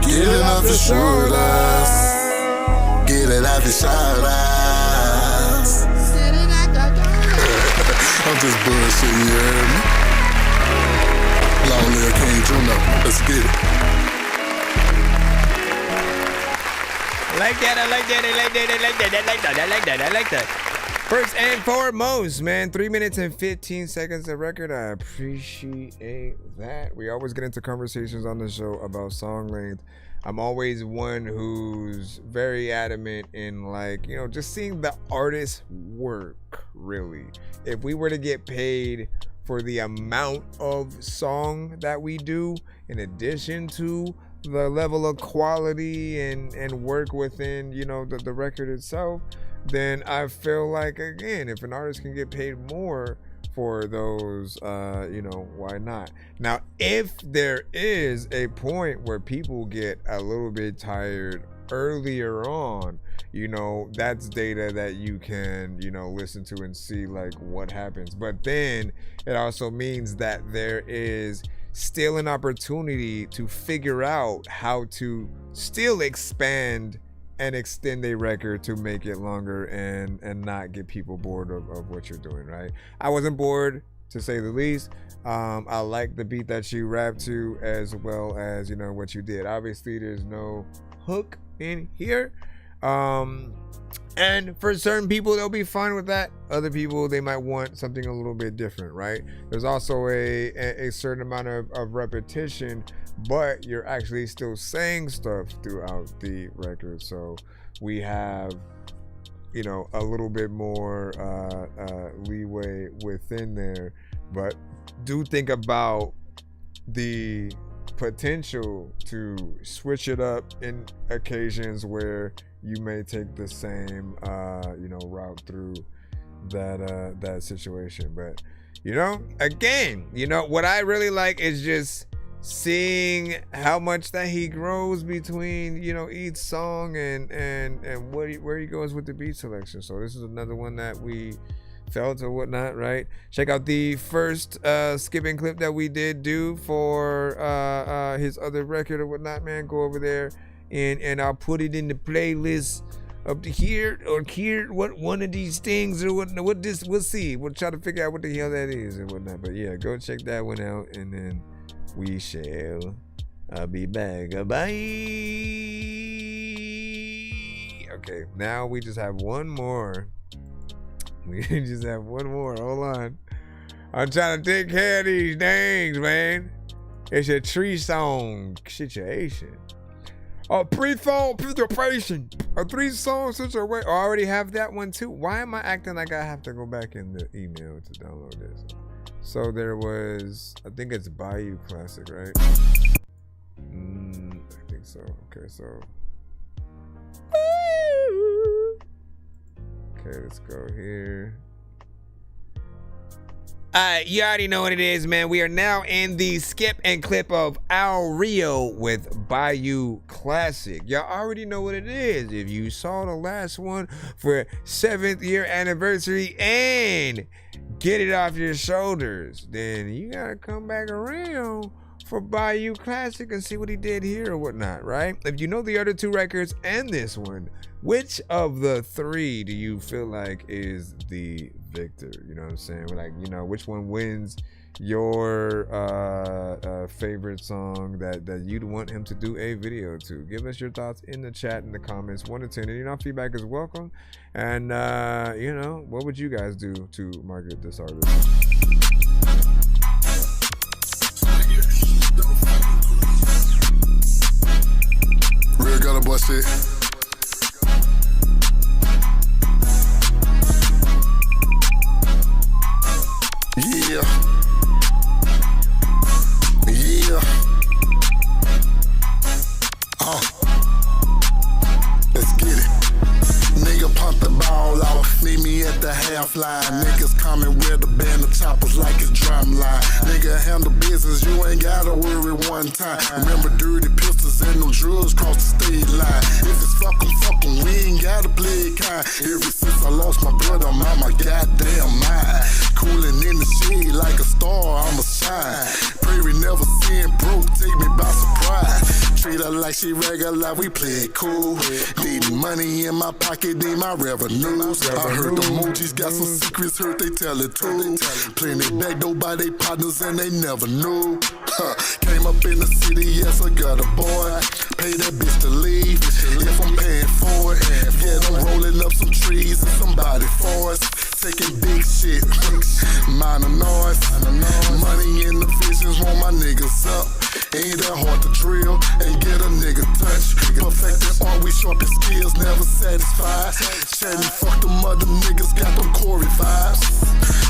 Get it off your shoulders. Get it off your shoulders. I'm just bullshitting, you heard me? Long live King Juno, let's get it. I like that. First and foremost, man, 3 minutes and 15 seconds of record. I appreciate that. We always get into conversations on the show about song length. I'm always one who's very adamant in, like, you know, just seeing the artist's work, really. If we were to get paid for the amount of song that we do, in addition to the level of quality and work within, you know, the record itself, then I feel like, again, if an artist can get paid more for those, you know, why not? Now, if there is a point where people get a little bit tired earlier on, you know, that's data that you can, you know, listen to and see like what happens. But then it also means that there is still an opportunity to figure out how to still expand and extend a record to make it longer and not get people bored of what you're doing, right? I wasn't bored, to say the least. I like the beat that you rapped to, as well as, you know, what you did. Obviously there's no hook in here, and for certain people they'll be fine with that. Other people, they might want something a little bit different, right? There's also a certain amount of repetition, but you're actually still saying stuff throughout the record, so we have, you know, a little bit more leeway within there. But do think about the potential to switch it up in occasions where you may take the same you know, route through that situation. But, you know, again, you know, what I really like is just seeing how much that he grows between, you know, each song and where he goes with the beat selection. So this is another one that we felt or whatnot, right? Check out the first skipping clip that we did do for his other record or whatnot, man. Go over there and I'll put it in the playlist up to here or here, what one of these things or what this, we'll see. We'll try to figure out what the hell that is and whatnot. But yeah, go check that one out, and then we shall be back. Bye. Okay, now we just have one more. We just have one more. Hold on. I'm trying to take care of these things, man. It's a tree song situation. A pre-song preparation. A 3-song situation. I already have that one too. Why am I acting like I have to go back in the email to download this? So there was, I think it's Bayou Classic, right? I think so. Okay, so. Okay, let's go here. You already know what it is, man. We are now in the skip and clip of Al Rio with Bayou Classic. Y'all already know what it is. If you saw the last one for 7th year anniversary and get it off your shoulders, then you gotta come back around for Bayou Classic and see what he did here or whatnot, right? If you know the other 2 records and this one, which of the 3 do you feel like is the victor? You know what I'm saying? Like, you know, which one wins your favorite song that you'd want him to do a video to? Give us your thoughts in the chat, in the comments, 1 to 10. And, you know, feedback is welcome. And, you know, what would you guys do to market this artist? Real gotta bust it. Yeah. Yeah. Let's get it. Nigga pump the ball out, meet me at the half line. Niggas coming with the band of choppers like it's drum line. Nigga handle business, you ain't gotta worry one time. Remember dirty pistols and no drugs cross the state line. If it's fuck 'em, we ain't gotta play it kind. Ever since I lost my brother, I'm on my goddamn mind. Cooling in the shade like a star, I'ma shine. Prairie never seen broke, take me by surprise. Treat her like she regular, we play it cool. Need money in my pocket, need my revenues. I heard the Moji's got some secrets, heard they tell it too. Plenty back door by they partners and they never knew. Came up in the city, yes, I got a boy. Pay that bitch to leave, if I'm paying for it. Yeah, I'm rolling up some trees and somebody for us. Taking big shit, minor noise. Money me in the visions, want my niggas up. Ain't that hard to drill and get a nigga touch. Perfected art, we sharpen skills, never satisfied. Chatting, fuck them other niggas, got them Corey vibes.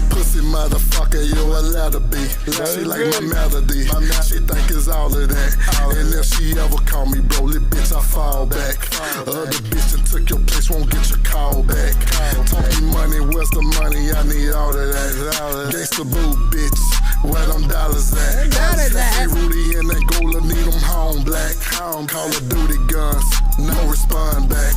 Pussy motherfucker, you allowed to be. She like my melody, she think it's all of that. And if she ever call me broly, bitch, I fall back. Other bitch that took your place won't get your call back. Talking money, where's the money? I need all of that. Gangsta boo, bitch, where them dollars at? See Rudy and that Gola, need them home black. Call of Duty guns, no respond back.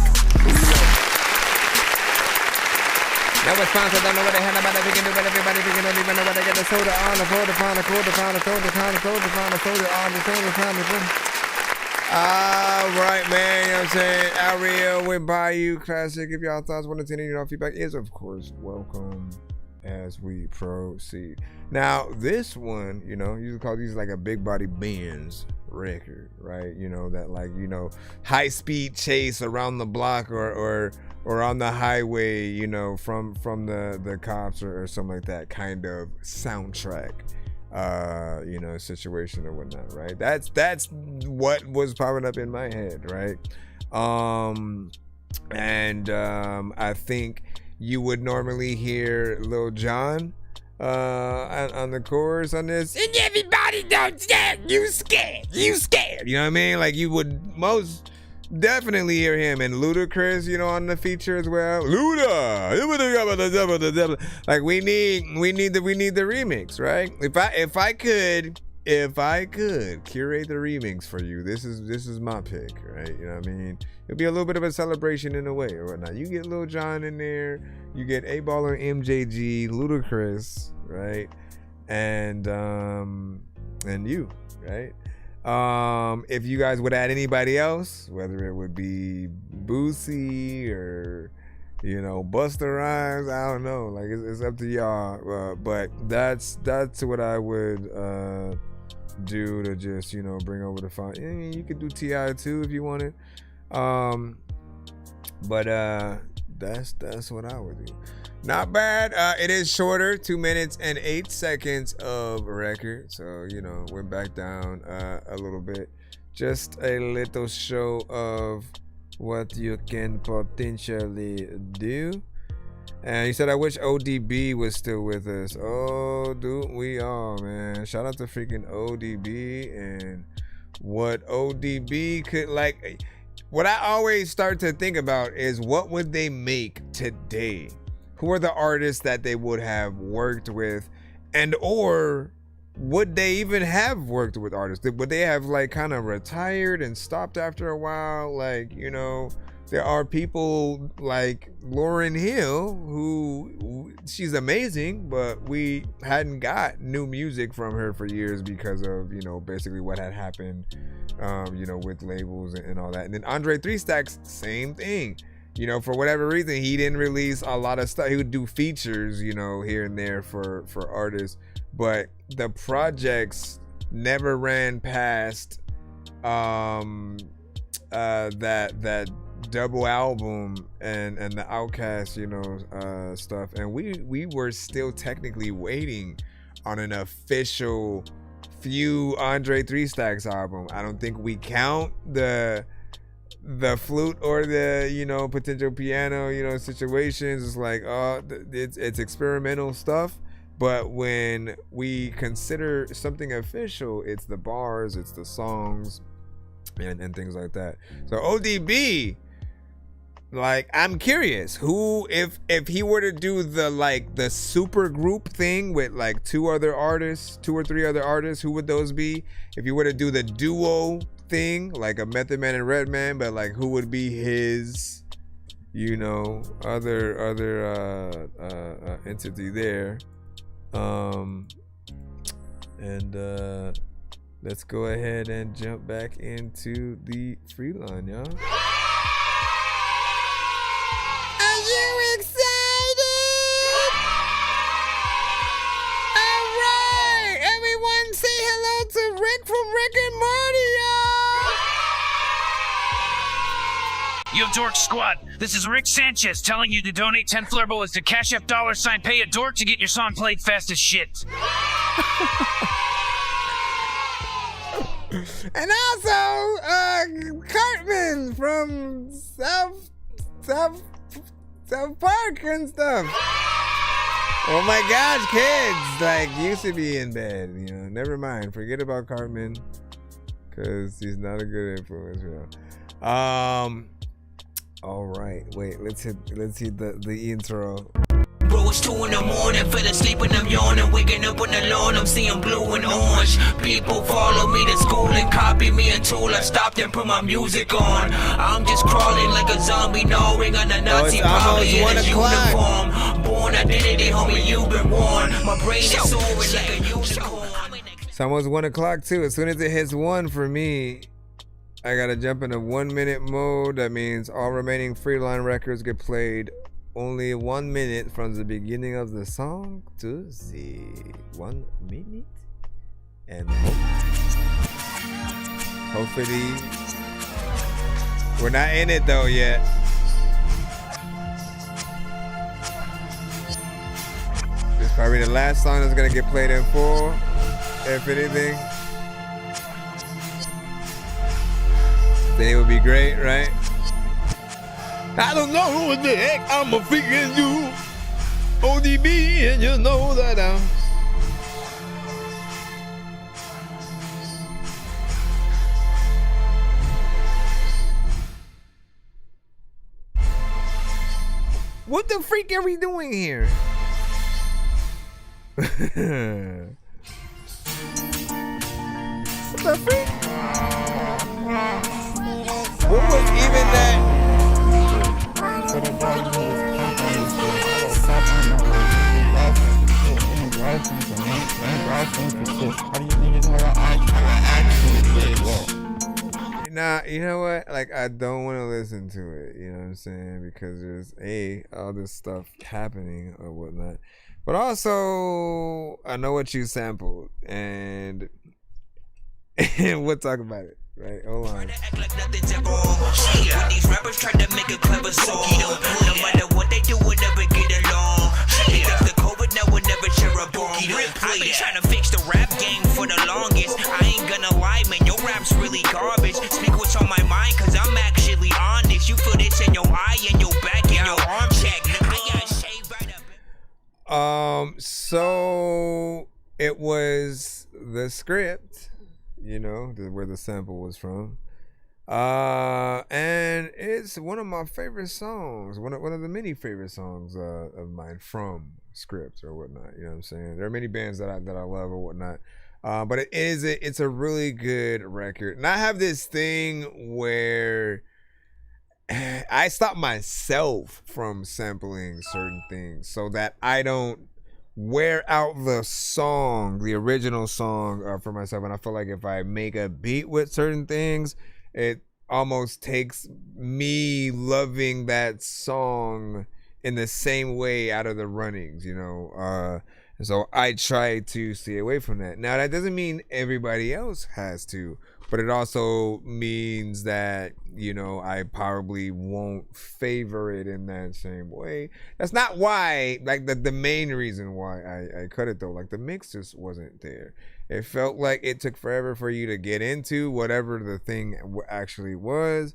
No response, I don't know what the hell about it. We can do what everybody we can don't even know what they get the soda on the floor, the pound, the quarter, pound, the soda, pound, the soda, pound, the soda on the soda, pound, the soda. All right, man, you know what I'm saying? Ariel with Bayou Classic. If y'all thoughts, 1 to 10, you know, feedback is, of course, welcome as we proceed. Now, this one, you know, you call these like a big body Benz record, right? You know, that like, you know, high speed chase around the block or on the highway, you know, from the cops or something like that kind of soundtrack, you know, situation or whatnot, right? That's what was popping up in my head, right? I think you would normally hear Lil Jon on the chorus on this, and everybody don't stand, you scared, you know what I mean? Like you would most definitely hear him, and Ludacris, you know, on the feature as well. Luda, like we need the remix, right? If I could curate the remix for you, this is my pick, right? You know what I mean? It'll be a little bit of a celebration in a way or whatnot. You get Lil Jon in there, you get A-Baller, MJG, Ludacris, right? And you, right? If you guys would add anybody else, whether it would be Boosie or, you know, Busta Rhymes, I don't know. Like it's up to y'all. But that's what I would do to just, you know, bring over the fun. You could do T.I. too if you wanted. But that's what I would do. Not bad. It is shorter, 2 minutes and 8 seconds of record. So, you know, went back down a little bit. Just a little show of what you can potentially do. And he said, I wish ODB was still with us. Oh, dude, we are, man. Shout out to freaking ODB and what ODB could like. What I always start to think about is what would they make today? Who are the artists that they would have worked with, and or would they even have worked with artists? Would they have like kind of retired and stopped after a while? Like, you know, there are people like Lauryn Hill who she's amazing, but we hadn't got new music from her for years because of, you know, basically what had happened, you know, with labels and all that. And then Andre 3 Stacks, same thing. You know, for whatever reason, he didn't release a lot of stuff. He would do features, you know, here and there for artists, but the projects never ran past that double album and the Outkast, you know, stuff. And we were still technically waiting on an official few Andre 3 Stacks album. I don't think we count the flute or the, you know, potential piano, you know, situations. It's like, it's experimental stuff. But when we consider something official, it's the bars, it's the songs, and things like that. So ODB, like, I'm curious who, if he were to do the super group thing with like 2 or 3 other artists, who would those be? If you were to do the duo thing, like a Method Man and Redman, but like who would be his, you know, other entity there? Let's go ahead and jump back into the free line, y'all. Are you excited? All right, everyone say hello to Rick from Rick and Morty, Yo, Dork Squad, this is Rick Sanchez telling you to donate 10 flurbolas to Cash App $pay a dork to get your song played fast as shit. And also, Cartman from South Park and stuff. Oh my gosh, kids! Like, used to be in bed, you know. Never mind. Forget about Cartman, because he's not a good influence, you know. All right. Wait. Let's hit the intro. Bro, it's 2 in the morning, fell asleep and I'm yawning. Waking up on the lawn, I'm seeing blue and orange. People follow me to school and copy me until I stopped and put my music on. I'm just crawling like a zombie, gnawing on a Nazi probably in his uniform. Born identity, homie, you've been warned. My brain is soaring like a unicorn. It's almost 1 o'clock too. As soon as it hits 1 for me, I gotta jump into 1 minute mode. That means all remaining Freeline records get played only 1 minute from the beginning of the song to the 1 minute, and hopefully we're not in it though yet. This is probably the last song that's gonna get played in full, if anything. Then it would be great, right? I don't know what the heck I'm a freaking you. ODB, and you know that I'm. What the freak are we doing here? What the freak? What was even that? Nah, you know what? Like, I don't want to listen to it. You know what I'm saying? Because there's all this stuff happening or whatnot. But also, I know what you sampled, and we'll talk about it. Right, hold on. When these rappers try to make a clever song, no matter what they do, we'll never get along. They think the COVID now will never share a bomb. I've been trying to fix the rap game for the longest. I ain't gonna lie, man, your rap's really garbage. Speak what's on my mind, cause I'm actually honest. You feel this in your eye and your back and your arm check. I got shaved right up. So it was the script, you know, where the sample was from. And it's one of my favorite songs, one of the many favorite songs of mine from scripts or whatnot. You know what I'm saying? There are many bands that I love or whatnot. But it's a really good record. And I have this thing where I stop myself from sampling certain things so that I don't wear out the song, the original song for myself. And I feel like if I make a beat with certain things, it almost takes me loving that song in the same way out of the runnings, you know. And so I try to stay away from that. Now, that doesn't mean everybody else has to, but it also means that, you know, I probably won't favor it in that same way. That's not why, like, the main reason why I cut it, though. Like, the mix just wasn't there. It felt like it took forever for you to get into whatever the thing actually was.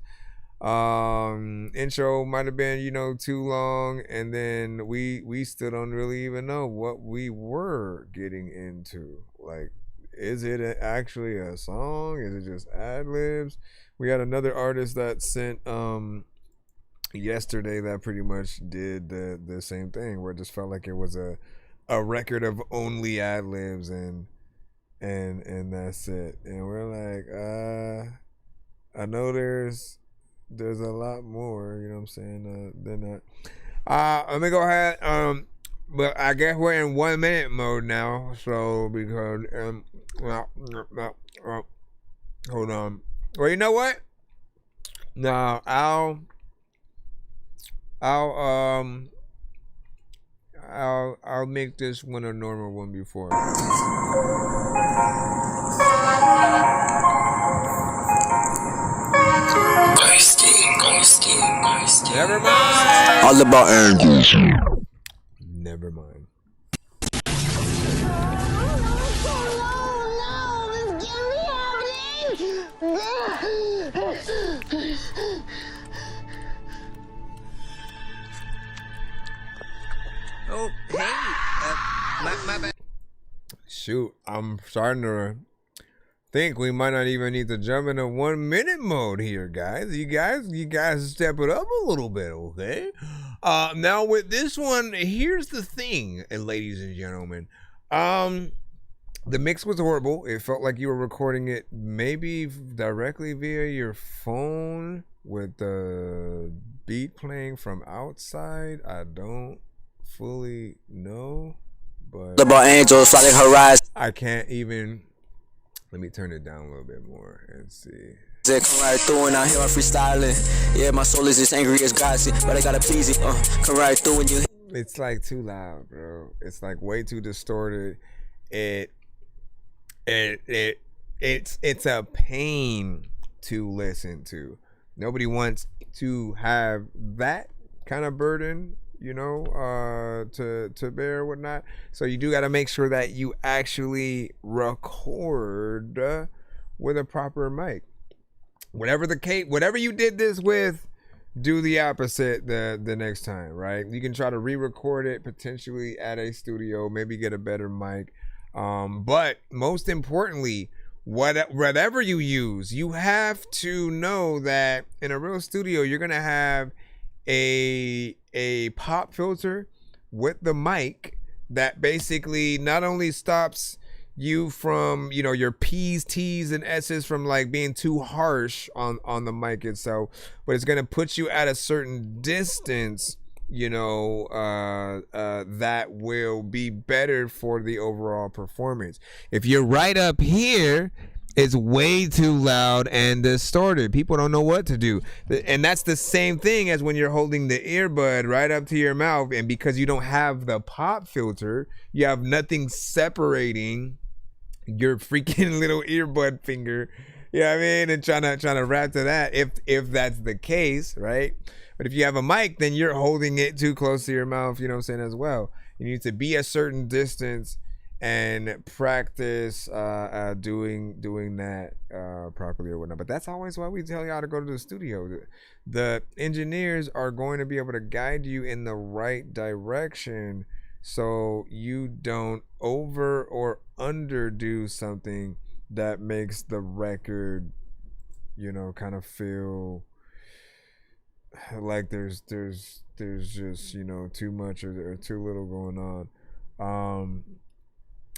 Intro might have been, you know, too long, and then we still don't really even know what we were getting into. Like, is it actually a song? Is it just ad-libs? We had another artist that sent yesterday that pretty much did the same thing, where it just felt like it was a record of only ad-libs and that's it. And we're like, I know there's a lot more, you know what I'm saying, than that. Let me go ahead. But I guess we're in 1 minute mode now, so because hold on. Well, you know what? No, I'll make this one a normal one before. Never mind. All about angles. Never mind. shoot, I'm starting to think we might not even need to jump into 1 minute mode here, guys. You guys step it up a little bit, okay? Now with this one, here's the thing, ladies and gentlemen. The mix was horrible. It felt like you were recording it maybe directly via your phone with the beat playing from outside. I don't fully know, but angels flying horizon. I can't even. Let me turn it down a little bit more and see. Come right through and I hear my freestyling. Yeah, my soul is as angry as God's, but I gotta please it. Come right through and you. It's like too loud, bro. It's like way too distorted. It's a pain to listen to. Nobody wants to have that kind of burden, you know, to bear or whatnot. So you do got to make sure that you actually record with a proper mic. Whatever the case, whatever you did this with, do the opposite the next time, right? You can try to re-record it potentially at a studio, maybe get a better mic. But most importantly, whatever you use, you have to know that in a real studio, you're gonna have a pop filter with the mic that basically not only stops you from, you know, your P's, T's, and S's from like being too harsh on the mic itself, but it's gonna put you at a certain distance, you know, that will be better for the overall performance. If you're right up here, it's way too loud and distorted. People don't know what to do. And that's the same thing as when you're holding the earbud right up to your mouth, and because you don't have the pop filter, you have nothing separating your freaking little earbud finger, you know what I mean, and trying to rap to that, if that's the case, right? But if you have a mic, then you're holding it too close to your mouth, you know what I'm saying, as well. You need to be a certain distance and practice doing that properly or whatnot. But that's always why we tell y'all to go to the studio. The engineers are going to be able to guide you in the right direction so you don't over or underdo something that makes the record, you know, kind of feel like there's just, you know, too much or too little going on.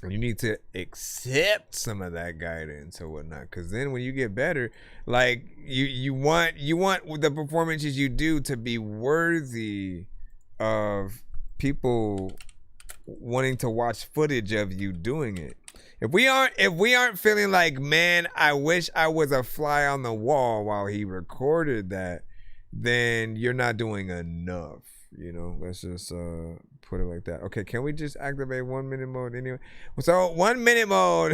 And you need to accept some of that guidance or whatnot, because then when you get better, like you want the performances you do to be worthy of people wanting to watch footage of you doing it. If we aren't feeling like, man, I wish I was a fly on the wall while he recorded that, then you're not doing enough, you know. Let's just put it like that. Okay, can we just activate 1 minute mode anyway? So 1 minute mode.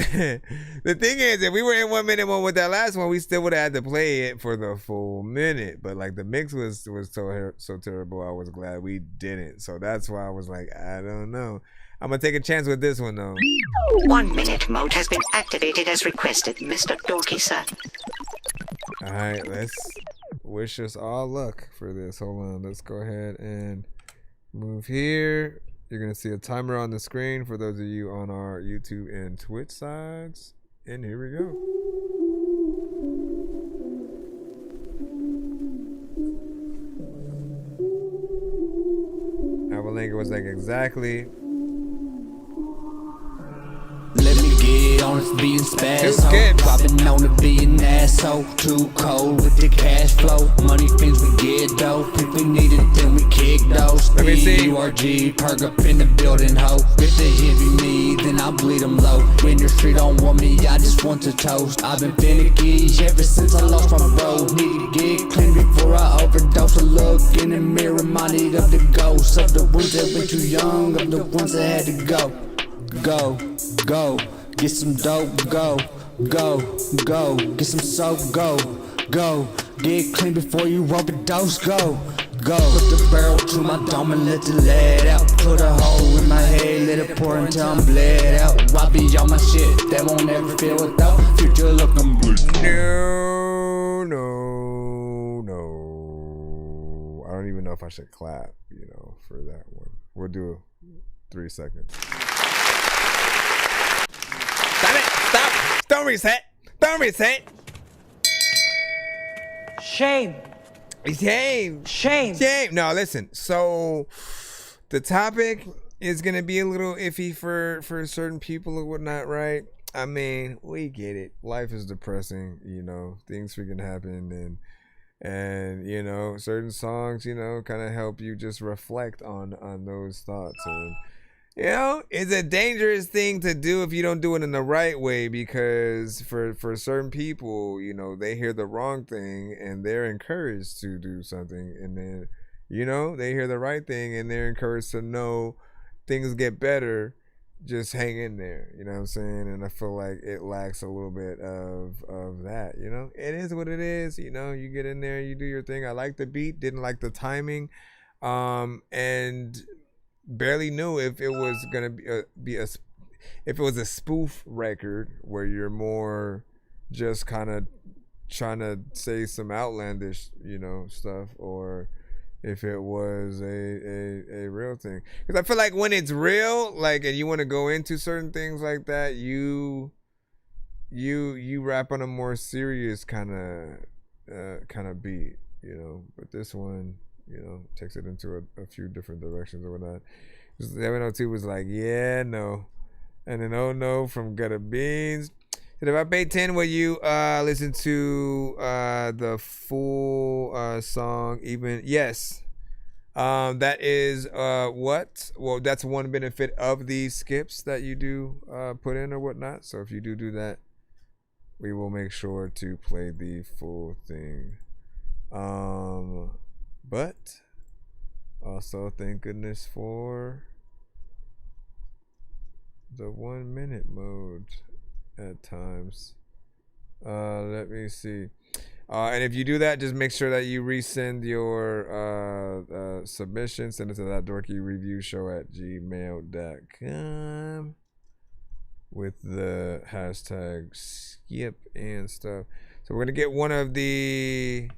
The thing is, if we were in 1 minute mode with that last one, we still would have had to play it for the full minute. But like the mix was so terrible, I was glad we didn't. So that's why I was like, I don't know. I'm gonna take a chance with this one though. 1 minute mode has been activated as requested, Mr. Dorky, sir. All right, let's wish us all luck for this. Hold on, let's go ahead and move here. You're gonna see a timer on the screen for those of you on our YouTube and Twitch sides. And here we go. Avalanche was like exactly. Let me get on this being spaz. Popping on the being asshole. Too cold with the cash flow. Money things we get though. People need it, then we kick those. Let me see. URG, perk up in the building, ho. If they heavy me, then I'll bleed them low. When the street don't want me, I just want to toast. I've been finicky ever since I lost my road. Need to get clean before I overdose. A look in the mirror, reminded of the ghosts of the ones that were too young, of the ones that had to go. Go, get some dope, go, get some soap, go, get clean before you overdose, go, put the barrel to my dome and let the lead out, put a hole in my head, let it pour until I'm bled out, why be on my shit, they won't ever feel without, future looking bleak. No, I don't even know if I should clap, you know, for that one. We'll do 3 seconds. Don't reset. Don't reset. Shame. Shame. Shame. Shame. No, listen. So the topic is gonna be a little iffy for certain people or whatnot, right? I mean, we get it. Life is depressing, you know, things freaking happen and you know, certain songs, you know, kind of help you just reflect on those thoughts. And you know, it's a dangerous thing to do if you don't do it in the right way, because for certain people, you know, they hear the wrong thing and they're encouraged to do something, and then, you know, they hear the right thing and they're encouraged to know things get better. Just hang in there, you know what I'm saying? And I feel like it lacks a little bit of that, you know? It is what it is, you know? You get in there, you do your thing. I like the beat, didn't like the timing, and barely knew if it was gonna if it was a spoof record where you're more just kind of trying to say some outlandish, you know, stuff, or if it was a real thing. Because I feel like when it's real, like, and you want to go into certain things like that, you rap on a more serious kind of beat, you know. But this one, you know, takes it into a few different directions or whatnot. 702 was like, yeah, no. And then oh no from Gutter Beans. And if I pay 10, will you listen to the full song even? Yes. That is what? Well, that's one benefit of these skips that you do put in or whatnot. So if you do that, we will make sure to play the full thing. But also thank goodness for the 1 minute mode at times. Let me see. And if you do that, just make sure that you resend your submission. Send it to ThatDorkyReviewShow@gmail.com with the hashtag skip and stuff. So we're gonna get one of the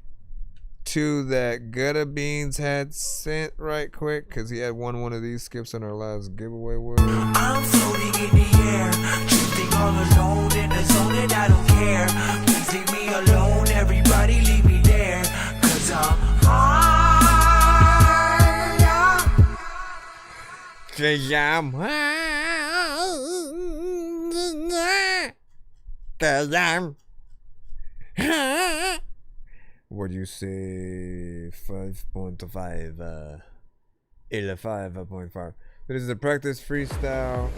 two that Gutter Beans had sent right quick, because he had one of these skips on our last giveaway. I'm floating in the air, drifting all alone in the zone, and I don't care. Please leave me alone, everybody leave me there, 'cause I'm high. 'Cause I'm high. 'Cause I'm high. What do you say? 5.5. 5.5. This is a practice freestyle.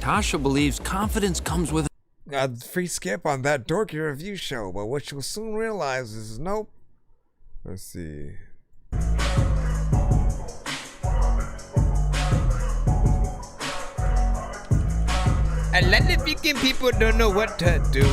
Tasha believes confidence comes with a free skip on That Dorky Review Show, but what you'll soon realize is nope. Let's see. A lot of freaking people don't know what to do.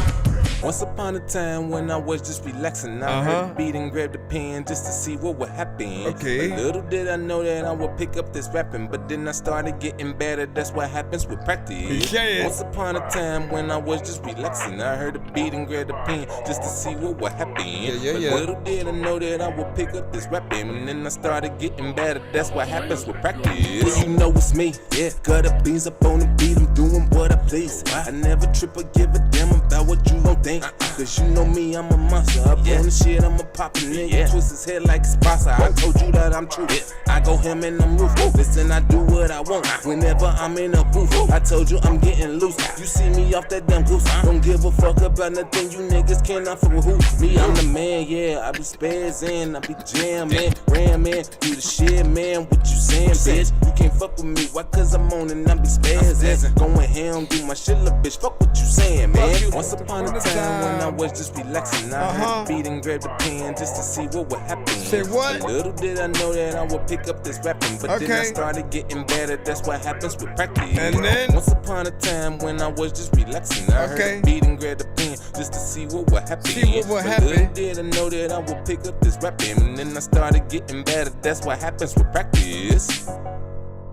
Once upon a time when I was just relaxing, I heard the beat and grabbed the pen just to see what would happen. Okay. But little did I know that I would pick up this rapping, but then I started getting better. That's what happens with practice. Yeah. Once upon a time when I was just relaxing, I heard the beat and grabbed the pen just to see what would happen. But little did I know that I would pick up this rapping, and then I started getting better. That's what happens with practice. Well, you know it's me, yeah. Gutter Beans up on the beat, I'm doing what I please. I never trip or give a damn about what you gon' think. Cause you know me, I'm a monster. Up on the shit, I'm a poppin' nigga. Twist his head like a sponsor. I told you that I'm true. I go ham and I'm ruthless. Listen, I do what I want whenever I'm in a booth. I told you I'm getting loose. You see me off that damn goose. Don't give a fuck about nothing. You niggas cannot fuck with who? Me, I'm the man, yeah. I be spazzing, I be jamming, ramming. You the shit, man. What you saying, bitch? You can't fuck with me. Why? Cause I'm on and I be spazzing. Going ham, do my shit, little bitch. Fuck what you saying, man. Once upon a time when I was just relaxing, I heard the beat and grabbed the pen just to see what would happen. Say what? Little did I know that I would pick up this rapping, but then I started getting better. That's what happens with practice. And then once upon a time when I was just relaxing, I heard the beat and grabbed the pen just to see what would happen. Little did I know that I would pick up this rapping, and then I started getting better. That's what happens with practice.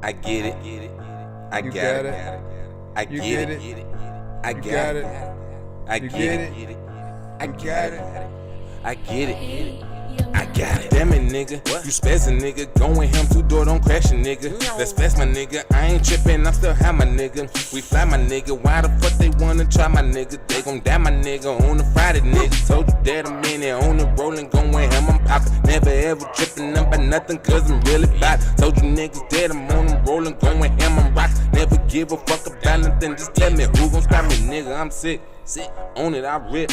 I get it. I got it. I get it. I got it. I get it. I got it. I get it. I got it. Damn it, nigga. You spazzing, nigga. Going him 2-door, don't crash a nigga. Let's fast my nigga. I ain't tripping, I still have my nigga. We fly my nigga. Why the fuck they wanna try my nigga? They gon' die my nigga on the Friday, nigga. Told you that I'm in it, on the rolling, going ham, I'm poppin'. Never ever trippin' up by nothing, cause I'm really bad. Told you niggas that I'm on the rolling, going ham, I'm rock. Never give a fuck about nothing, just tell me who gon' stop me, nigga. I'm sick, on it, I rip.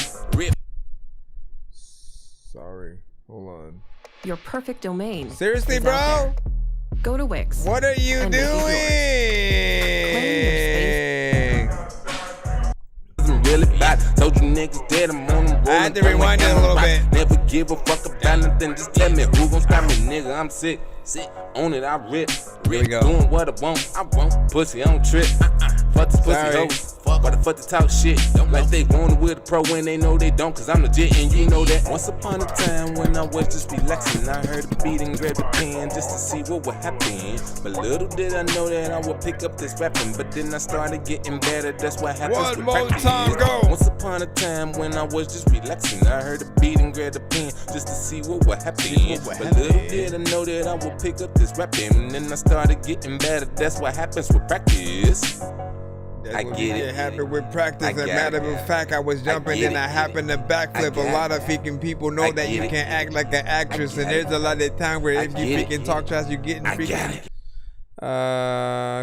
Sorry, hold on. Your perfect domain. Seriously, is bro? out there. Go to Wix. What are you and make it yours. doing? I'm really bad. Told you niggas that I'm on the rolling. I had to rewind it a little bit. Never give a fuck about nothing, just tell me who gon' stop me, nigga. I'm sick, on it, I rip. Here we go. Doing what I want, pussy, I don't trip. Fuck the pussy hoes. Why the fuck they talk shit? Like they want with a pro when they know they don't, cause I'm legit and you know that. Once upon a time when I was just relaxing, I heard a beat and grabbed a pen just to see what would happen. But little did I know that I would pick up this rapping, but then I started getting better, that's what happens. One more time, go. Once upon a time when I was just relaxing, I heard a beat and grabbed a pen just to see what would happen. But little did I know that I would pick up this rapping, and then I started getting better, that's what happens with practice. I get it. It happened with practice. As a matter of fact, I was jumping and I happened to backflip. A lot of freaking people know that you can't act like an actress, and there's a lot of time where if you freaking talk trash, you getting freaking.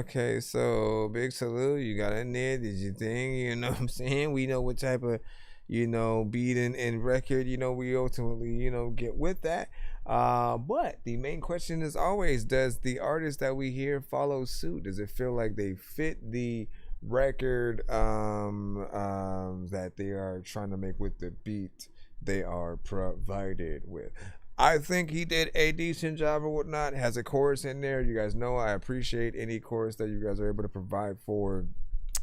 Okay, so big salute. You got in there, did your thing. You know what I'm saying? We know what type of, beat and record, we ultimately, get with that. But the main question is always, does the artist that we hear follow suit? Does it feel like they fit the record that they are trying to make with the beat they are provided with? I think he did a decent job or whatnot. Has a chorus in there. You guys know I appreciate any chorus that you guys are able to provide for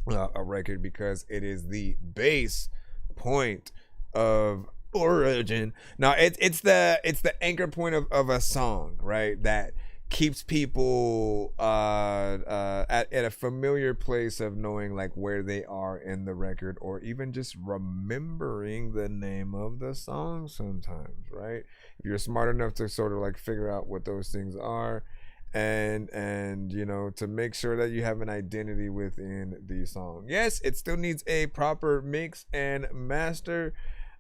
a record, because it is the base point of origin. Now it's the anchor point of a song, right? That keeps people at a familiar place of knowing like where they are in the record, or even just remembering the name of the song sometimes, right? If you're smart enough to sort of like figure out what those things are, and to make sure that you have an identity within the song. Yes, it still needs a proper mix and master,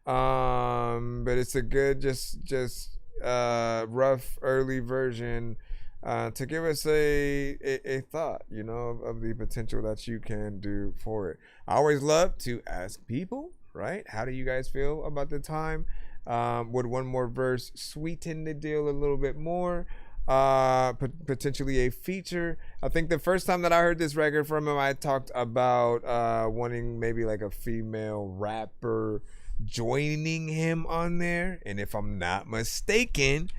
but it's a good just rough early version to give us a thought, of the potential that you can do for it. I always love to ask people, right? How do you guys feel about the time? Would one more verse sweeten the deal a little bit more? Potentially a feature. I think the first time that I heard this record from him, I talked about wanting maybe like a female rapper joining him on there. And if I'm not mistaken,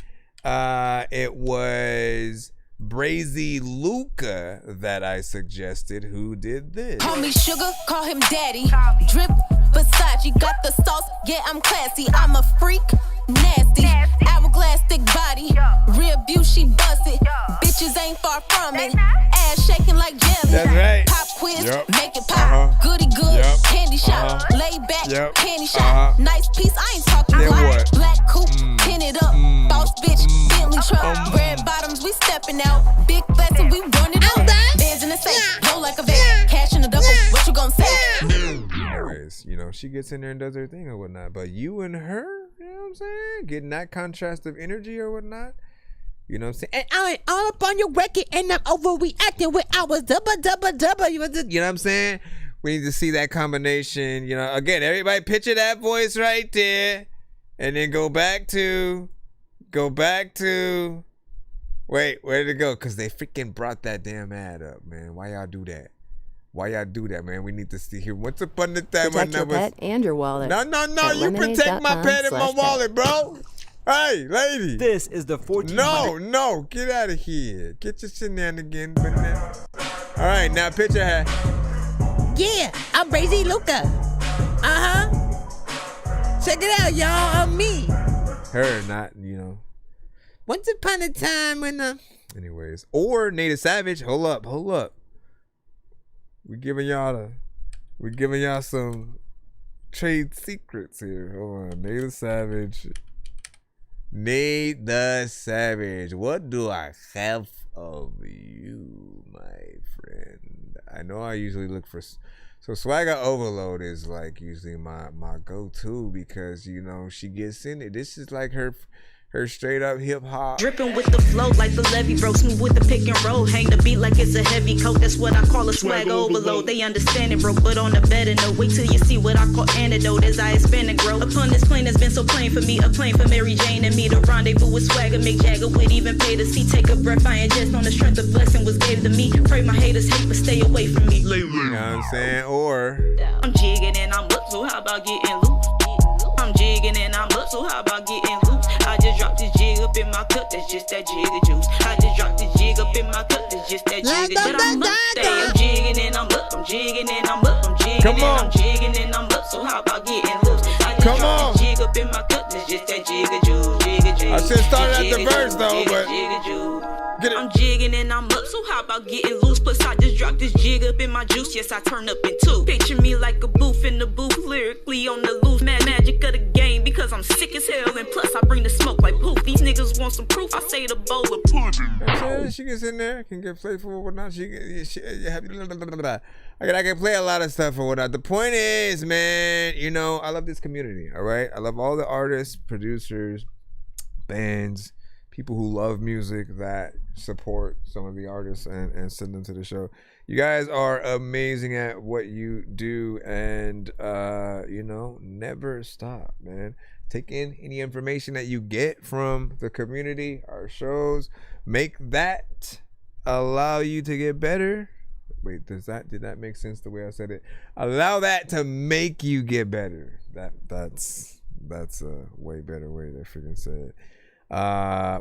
it was Brazy Luca that I suggested who did this. Call me sugar, call him daddy. Drip Versace, got the sauce, yeah, I'm classy. I'm a freak, nasty. Hourglass, thick body. Real beauty, she bust it. Bitches ain't far from it. Ass shaking like jelly. That's right. Pop quiz, make it pop. Goody good, candy shop. Lay back, candy shop. Nice piece, I ain't talking black. Black coupe, tinted up. Boss bitch, Bentley truck. Red bottoms, we stepping out. Big flats and we run it up. Bands in the safe, roll like a vet. Cash in the double, what you gon' say? Anyways, she gets in there and does her thing or whatnot. But you and her, you know what I'm saying? Getting that contrast of energy or whatnot. You know what I'm saying? And I ain't all up on your record and I'm overreacting with hours. Double. You know what I'm saying? We need to see that combination. Again, everybody picture that voice right there. And then go back to. Wait, where did it go? Because they freaking brought that damn ad up, man. Why y'all do that? Man? We need to see here. Once upon a time Protect your pet and your wallet. No. You protect my pet and my wallet, bro. Hey, lady. This is the 14. No. Get out of here. Get your shenanigans. All right, now picture her. Yeah, I'm Brazy Luca. Check it out, y'all. I'm me. Her, not, Once upon a time when Anyways. Or Native Savage. Hold up. We're giving y'all some trade secrets here. Hold on. Native Savage. Nate the Savage. What do I have of you, my friend? I know I usually look for... So Swagger Overload is like usually my go-to because, you know, she gets in it. This is like her straight up hip hop. Dripping with the flow like the levee broke, smooth with the pick and roll. Hang the beat like it's a heavy coat. That's what I call a swag overload. They understand it, bro, but on the better note. Wait till you see what I call antidote as I expand and grow. Upon this plane that's been so plain for me, a plane for Mary Jane and me. The rendezvous with Swagger, Mick Jagger would even pay to see. Take a breath, I ingest on the strength of blessing was gave to me. Pray my haters hate, but stay away from me. You know what I'm saying? Or I'm jigging and I'm up, so how about getting loose? I'm jigging and I'm up, so how about getting loose? I just dropped this jig up in my cup, that's just that jigger juice. I just dropped this jig up in my cup, that's just that jigger juice. But I'm up, I'm jigging and I'm up, I'm jigging and I'm up, I'm jigging and I'm jigging and I'm up, so how about getting loose? I just dropped this jig up in my cup, that's just that jigger juice, jigger juice. I should have started at the verse though, but I'm jigging and I'm up, so how about getting loose? Plus I just dropped this jig up in my juice, yes I turn up in two. Picture me like a booth in the booth, lyrically on the loose. Magic of the game, because I'm sick as hell, and plus I bring the smoke like poof. These niggas want some proof, I say the bowl of pudding. She gets in there, can get playful or whatnot. I can play a lot of stuff or whatnot. The point is, man, you know, I love this community, all right? I love all the artists, producers, bands, people who love music that support some of the artists and send them to the show. You guys are amazing at what you do, and you know, never stop, man. Take in any information that you get from the community, our shows, make that allow you to get better. Wait, did that make sense the way I said it? Allow that to make you get better. That's a way better way to freaking say it.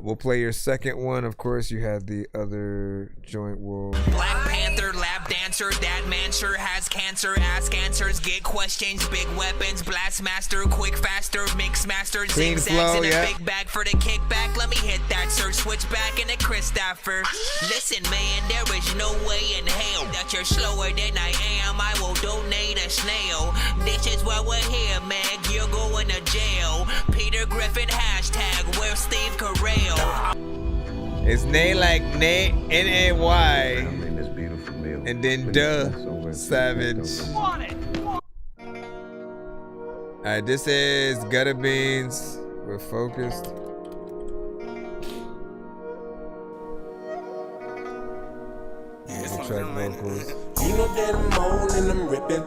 We'll play your second one. Of course, you had the other joint. Black Panther, lap dancer, that man sure has cancer. Ask answers, get questions, big weapons, blast master, quick faster, mix master, zigzags in a big bag for the kickback. Let me hit that search, switch back in the Christopher. Listen, man, there is no way in hell that you're slower than I am. I will donate a snail. This is why we're here, man. You're going to jail. Peter Griffin hashtag. Where's Steve Carell? It's Nay like Nay, N-A-Y, and then Duh Savage. Alright, this is Gutter Beans. We're focused. Track vocals. You know that I'm on and I'm ripping.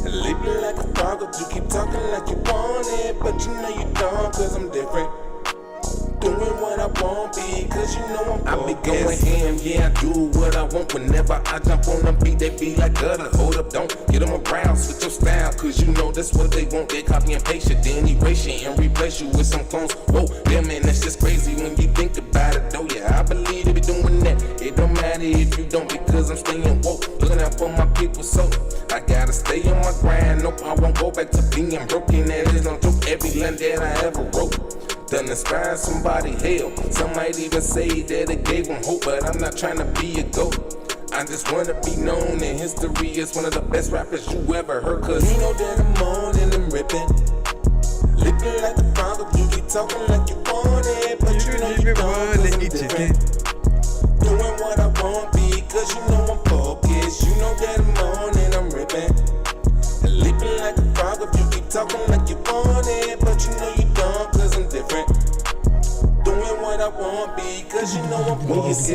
Living like a frog, you keep talking like you want it, but you know you don't, cause I'm different. Doing what I want, because you know I'm I be going ham, yeah, I do what I want. Whenever I jump on the beat, they be like gutter. Hold up, don't get them around, switch your style, cause you know that's what they want. They copy and paste it, then erase it and replace you with some clones. Whoa, yeah, man, that's just crazy when you think about it, though. Yeah, I believe they be doing that. It don't matter if you don't, because I'm staying woke, looking out for my people, so I gotta stay on my grind. Nope, I won't go back to being broken. That is no joke. Every line that I ever wrote done inspire somebody, hell. Some might even say that it gave them hope, but I'm not trying to be a goat. I just wanna be known in history as one of the best rappers you ever heard, cause you know that I'm on and I'm ripping. Living like a frog, you keep talking like you want it, but you know you don't, cause I'm different. Doing what I want, because you know I'm focused. You know that I'm on and I'm ripping. Living like a frog, you keep talking like you want it, but you know you don't, cause I'm different. Doing what I want, because you know I'm focused.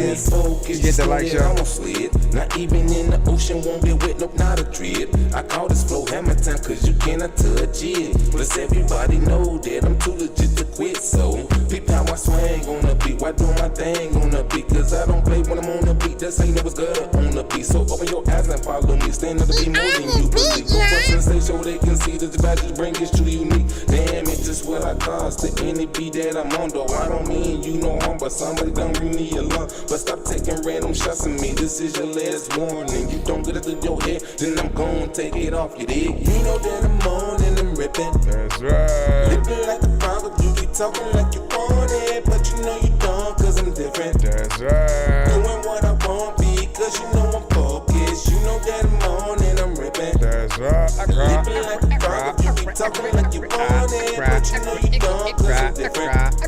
Get the light show. I'm on slid. Not even in the ocean, won't be wet, nope, not a dread. I call this flow hammer time, cause you cannot touch it. Plus everybody know that I'm too legit to quit, so peep how I swing on the beat. Why do my thing on the beat? Cause I don't play when I'm on the beat. That's how you know what's good on the beat. So open your eyes and follow me. Stand up to be more than you believe. Go first and say so they can see that the value you bring is truly unique. Damn, it's just what I cost to any beat that I'm on, though. I don't mean you no harm, but somebody done bring me along. But stop taking random shots at me. This is your last warning. You don't get it through your head, then I'm gonna take it off your dig. You know that I'm on and I'm ripping. That's right. Living like a frog, you keep talking like you want it, but you know you don't, cause I'm different. That's right. Doing what I want, because you know I'm focused. You know that I'm on and I'm ripping. That's right. Living like a frog, you keep Talking like you want it, but you know you don't, cause I'm different.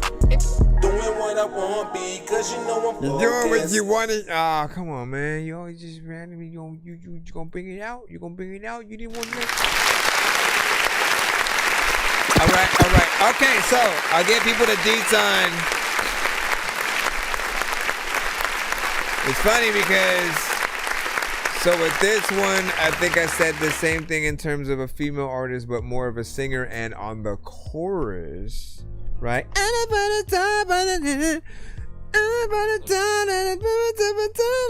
Doing what I want because you know I'm focused. You're doing what you want it. Oh, come on, man. You always just randomly, you gonna bring it out? You gonna bring it out? You didn't want to. All right. Okay, so I'll get people the deets on. It's funny because, so with this one, I think I said the same thing in terms of a female artist, but more of a singer, and on the chorus, right? You know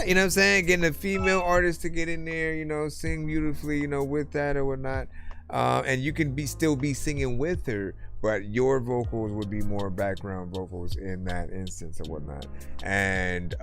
what I'm saying? Getting a female artist to get in there, you know, sing beautifully, you know, with that or whatnot. And you can still be singing with her, but your vocals would be more background vocals in that instance or whatnot. And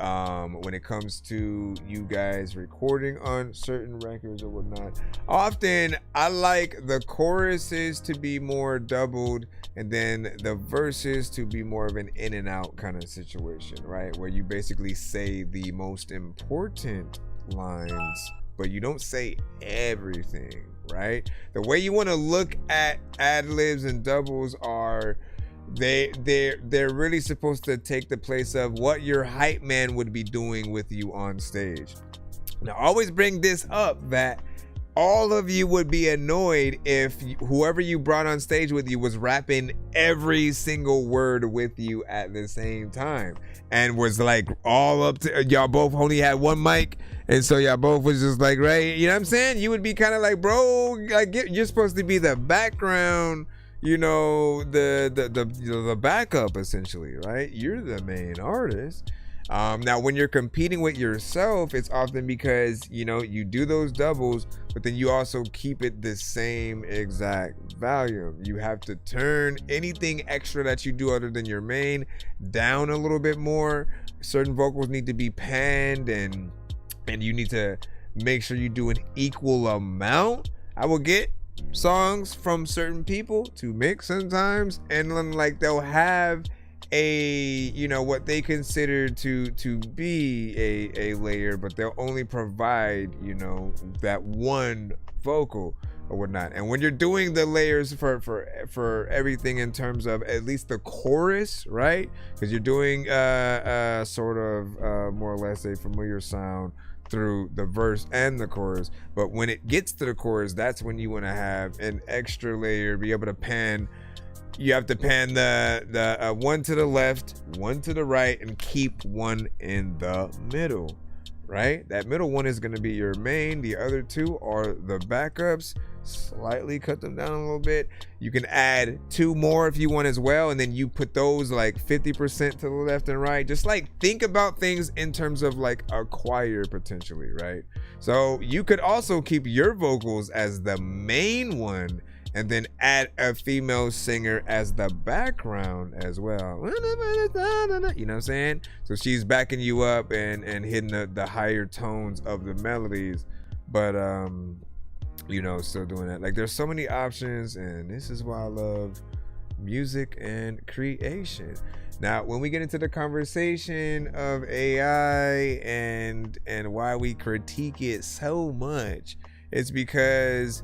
when it comes to you guys recording on certain records or whatnot, often I like the choruses to be more doubled and then the verses to be more of an in and out kind of situation, right? Where you basically say the most important lines, but you don't say everything, right? The way you want to look at ad-libs and doubles are they're really supposed to take the place of what your hype man would be doing with you on stage. Now, always bring this up that all of you would be annoyed if whoever you brought on stage with you was rapping every single word with you at the same time and was like all up to y'all both only had one mic, and so y'all both was just like, right, you know what I'm saying? You would be kind of like, bro, like you're supposed to be the background, you know, the backup essentially, right? You're the main artist. Now, when you're competing with yourself, it's often because, you know, you do those doubles, but then you also keep it the same exact volume. You have to turn anything extra that you do other than your main down a little bit more. Certain vocals need to be panned, and you need to make sure you do an equal amount. I will get songs from certain people to mix sometimes, and then like they'll have a, you know, what they consider to be a layer, but they'll only provide, you know, that one vocal or whatnot. And when you're doing the layers for everything in terms of at least the chorus, right? Because you're doing sort of more or less a familiar sound through the verse and the chorus, but when it gets to the chorus, that's when you want to have an extra layer, be able to pan. You have to pan the one to the left, one to the right, and keep one in the middle, right? That middle one is going to be your main. The other two are the backups. Slightly cut them down a little bit. You can add two more if you want as well, and then you put those like 50% to the left and right. Just like think about things in terms of like a choir potentially, right? So you could also keep your vocals as the main one, and then add a female singer as the background as well. You know what I'm saying? So she's backing you up and hitting the higher tones of the melodies, but you know, still doing that. Like there's so many options, and this is why I love music and creation. Now, when we get into the conversation of AI and why we critique it so much, it's because,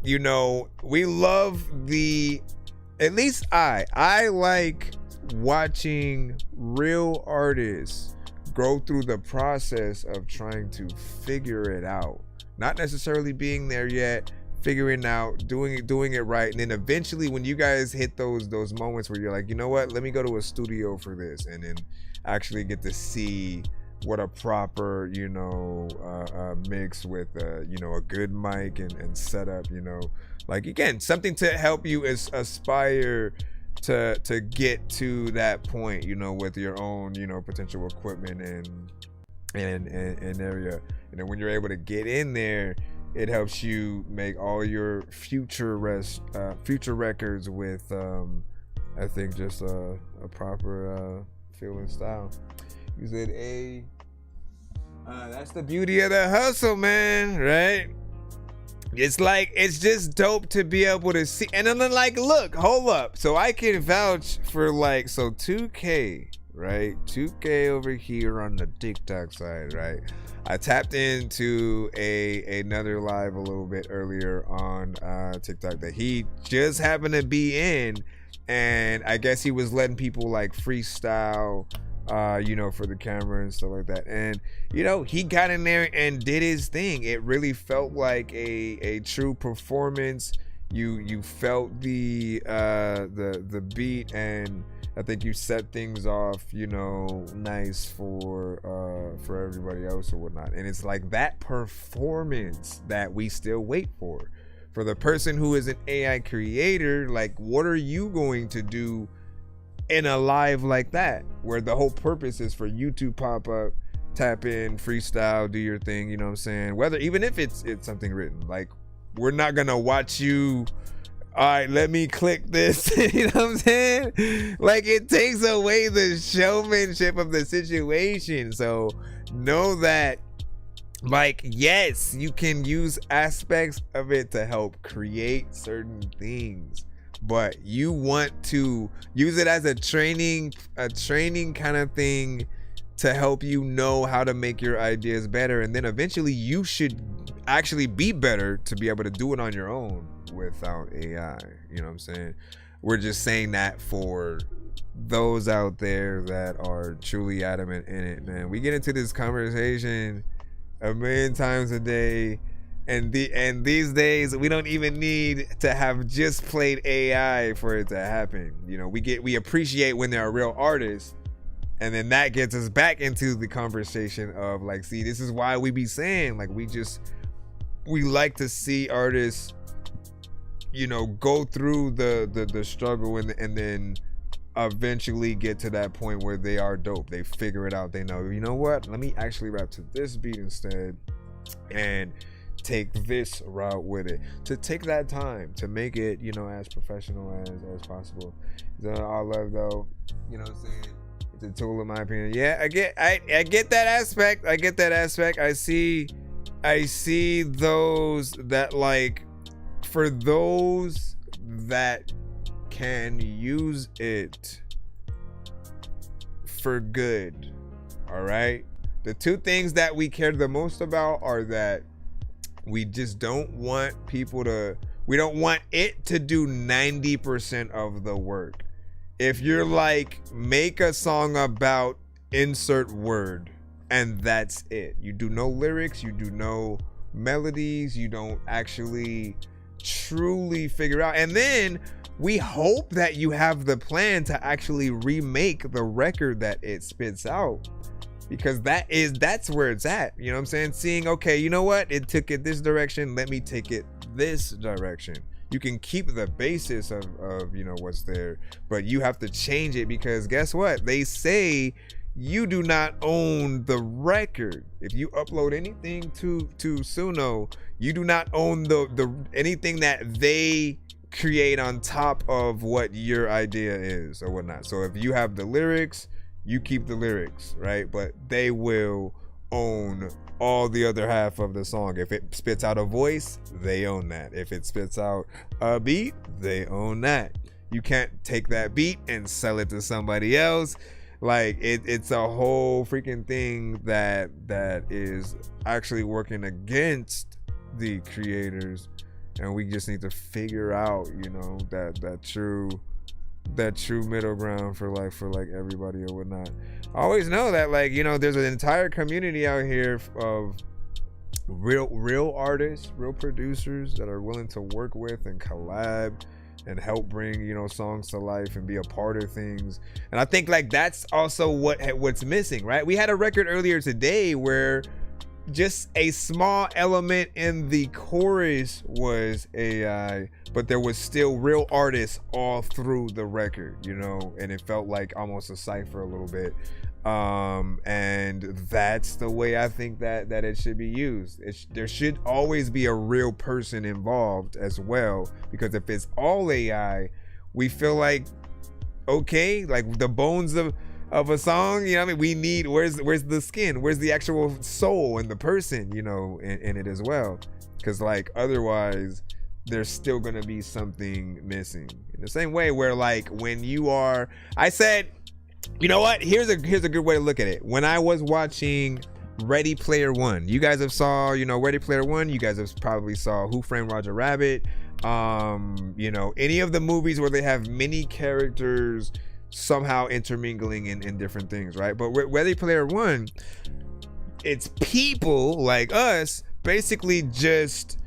you know, we love at least I like watching real artists go through the process of trying to figure it out. Not necessarily being there yet, figuring out, doing it right. And then eventually when you guys hit those moments where you're like, you know what, let me go to a studio for this, and then actually get to see what a proper, you know, mix with, you know, a good mic and setup, you know, like again, something to help you aspire to get to that point, you know, with your own, you know, potential equipment and area. And then when you're able to get in there, it helps you make all your future records with, I think, just a proper feel and style. You said that's the beauty of the hustle, man, right? It's like, it's just dope to be able to see. And then like, look, hold up. So I can vouch for like, so 2K, right? 2K over here on the TikTok side, right? I tapped into another live a little bit earlier on TikTok that he just happened to be in, and I guess he was letting people like freestyle, for the camera and stuff like that. And he got in there and did his thing. It really felt like a true performance. You felt the beat, and I think you set things off, nice for everybody else or whatnot. And it's like that performance that we still wait for. For the person who is an AI creator, like, what are you going to do in a live like that, where the whole purpose is for you to pop up, tap in, freestyle, do your thing, you know what I'm saying? Whether, even if it's something written, like, we're not gonna watch you, all right, let me click this. You know what I'm saying? Like, it takes away the showmanship of the situation. So know that, like, yes, you can use aspects of it to help create certain things, but you want to use it as a training kind of thing to help you know how to make your ideas better. And then eventually you should actually be better to be able to do it on your own without AI. You know what I'm saying? We're just saying that for those out there that are truly adamant in it, man. We get into this conversation a million times a day, and these days we don't even need to have just played AI for it to happen. We appreciate when there are real artists, and then that gets us back into the conversation of, like, see, this is why we be saying, like, we like to see artists, go through the struggle and then eventually get to that point where they are dope. They figure it out. They know, you know what? Let me actually rap to this beat instead and take this route with it. To take that time to make it, as professional as possible. All love, though. You know what I'm saying? It's a tool, in my opinion. Yeah, I get that aspect. I see those that, like, for those that can use it for good, all right? The two things that we care the most about are that we just don't want we don't want it to do 90% of the work. If you're like, make a song about insert word, and that's it. You do no lyrics, you do no melodies, you don't actually truly figure out. And then we hope that you have the plan to actually remake the record that it spits out, because that's where it's at. You know what I'm saying? Seeing, okay, you know what? It took it this direction. Let me take it this direction. You can keep the basis of what's there, but you have to change it, because guess what? They say you do not own the record. If you upload anything to Suno, you do not own the anything that they create on top of what your idea is or whatnot. So if you have the lyrics, you keep the lyrics, right? But they will own all the other half of the song. If it spits out a voice, they own that. If it spits out a beat, they own that. You can't take that beat and sell it to somebody else. Like, it's a whole freaking thing that is actually working against the creators, and we just need to figure out, that true middle ground for everybody or whatnot. I always know that, like, there's an entire community out here of real artists, real producers that are willing to work with and collab and help bring, songs to life and be a part of things. And I think, like, that's also what's missing, right? We had a record earlier today where just a small element in the chorus was AI, but there was still real artists all through the record, and it felt like almost a cipher a little bit. And that's the way I think that it should be used. There should always be a real person involved as well, because if it's all AI, we feel like, okay, like the bones of a song, we need, where's the skin, where's the actual soul and the person, in it as well. Because, like, otherwise there's still gonna be something missing. In the same way where, like, when I said, you know what? Here's a good way to look at it. When I was watching Ready Player One. You guys have saw, Ready Player One. You guys have probably saw Who Framed Roger Rabbit. Any of the movies where they have many characters somehow intermingling in different things, right? But Ready Player One, it's people like us basically just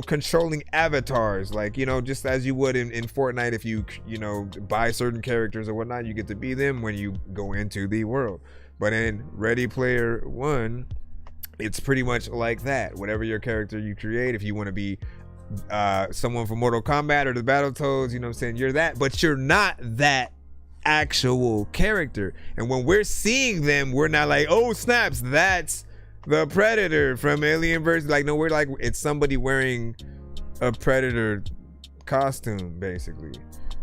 controlling avatars, like just as you would in Fortnite. If you buy certain characters or whatnot, you get to be them when you go into the world. But in Ready Player One, it's pretty much like that. Whatever your character you create, if you want to be someone from Mortal Kombat or the Battletoads, you know what I'm saying, you're that, but you're not that actual character. And when we're seeing them, we're not like, oh snaps, that's the Predator from Alien vs. Like, no, we're like, it's somebody wearing a Predator costume, basically.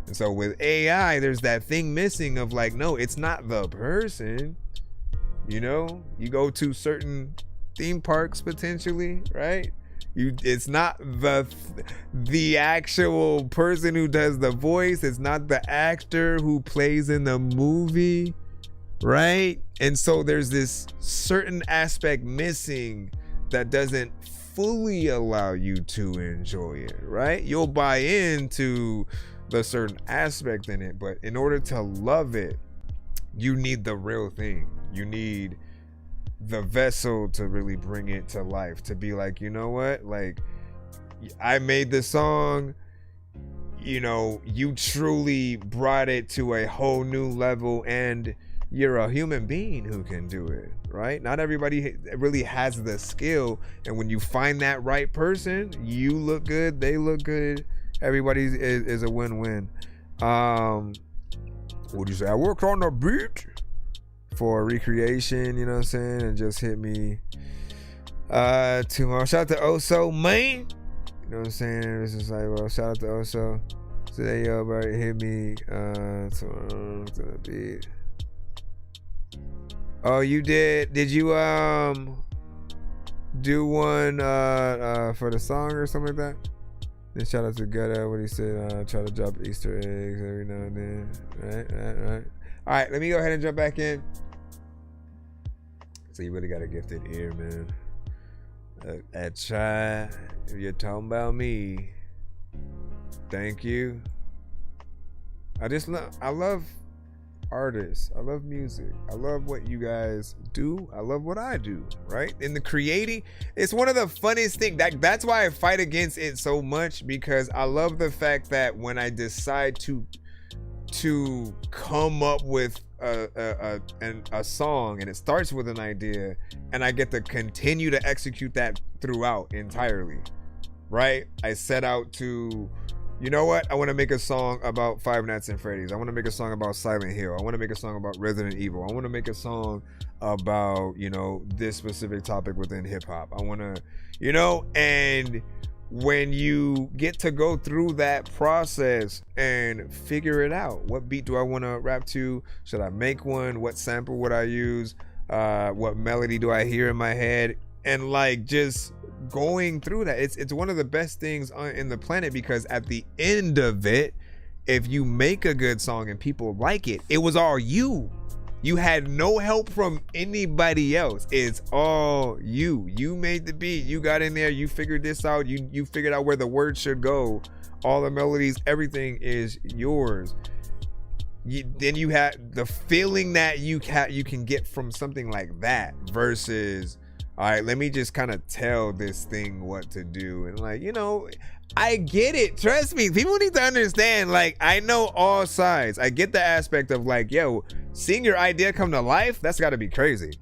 And so with AI, there's that thing missing of like, no, it's not the person. You go to certain theme parks potentially, right? It's not the actual person who does the voice. It's not the actor who plays in the movie, right? And so there's this certain aspect missing that doesn't fully allow you to enjoy it, right? You'll buy into the certain aspect in it, but in order to love it, you need the real thing. You need the vessel to really bring it to life, to be like, you know what, like, I made the song, you truly brought it to a whole new level, and you're a human being who can do it, right? Not everybody really has the skill, and when you find that right person, you look good, they look good, everybody is a win-win. What'd you say? I worked on the beat for recreation, you know what I'm saying? And just hit me tomorrow. Shout out to Oso, man. You know what I'm saying? This is like, well, shout out to Oso. Today, yo, bro, hit me tomorrow to the beat. Oh, you did? Did you do one for the song or something like that? Then shout out to Gutta, what he said, try to drop Easter eggs every now and then. Right. All right, let me go ahead and jump back in. So you really got a gifted ear, man. I try. If you're talking about me, thank you. I love artists. I love music. I love what you guys do. I love what I do, right? In the creating, it's one of the funniest things. That's why I fight against it so much, because I love the fact that when I decide to come up with a song, and it starts with an idea, and I get to continue to execute that throughout entirely, right? I set out to, you know what, I want to make a song about Five Nights at Freddy's. I want to make a song about Silent Hill. I want to make a song about Resident Evil. I want to make a song about, this specific topic within hip hop. I want to, and when you get to go through that process and figure it out, what beat do I want to rap to? Should I make one? What sample would I use? What melody do I hear in my head? And like, just going through that, it's one of the best things in the planet, because at the end of it, if you make a good song and people like it, it was all you. You had no help from anybody else. It's all you. You made the beat. You got in there. You figured this out. You figured out where the words should go. All the melodies, everything is yours. Then you had the feeling that you can get from something like that versus, all right, let me just kind of tell this thing what to do. And like, I get it. Trust me. People need to understand, like, I know all sides. I get the aspect of like, yo, seeing your idea come to life, that's got to be crazy,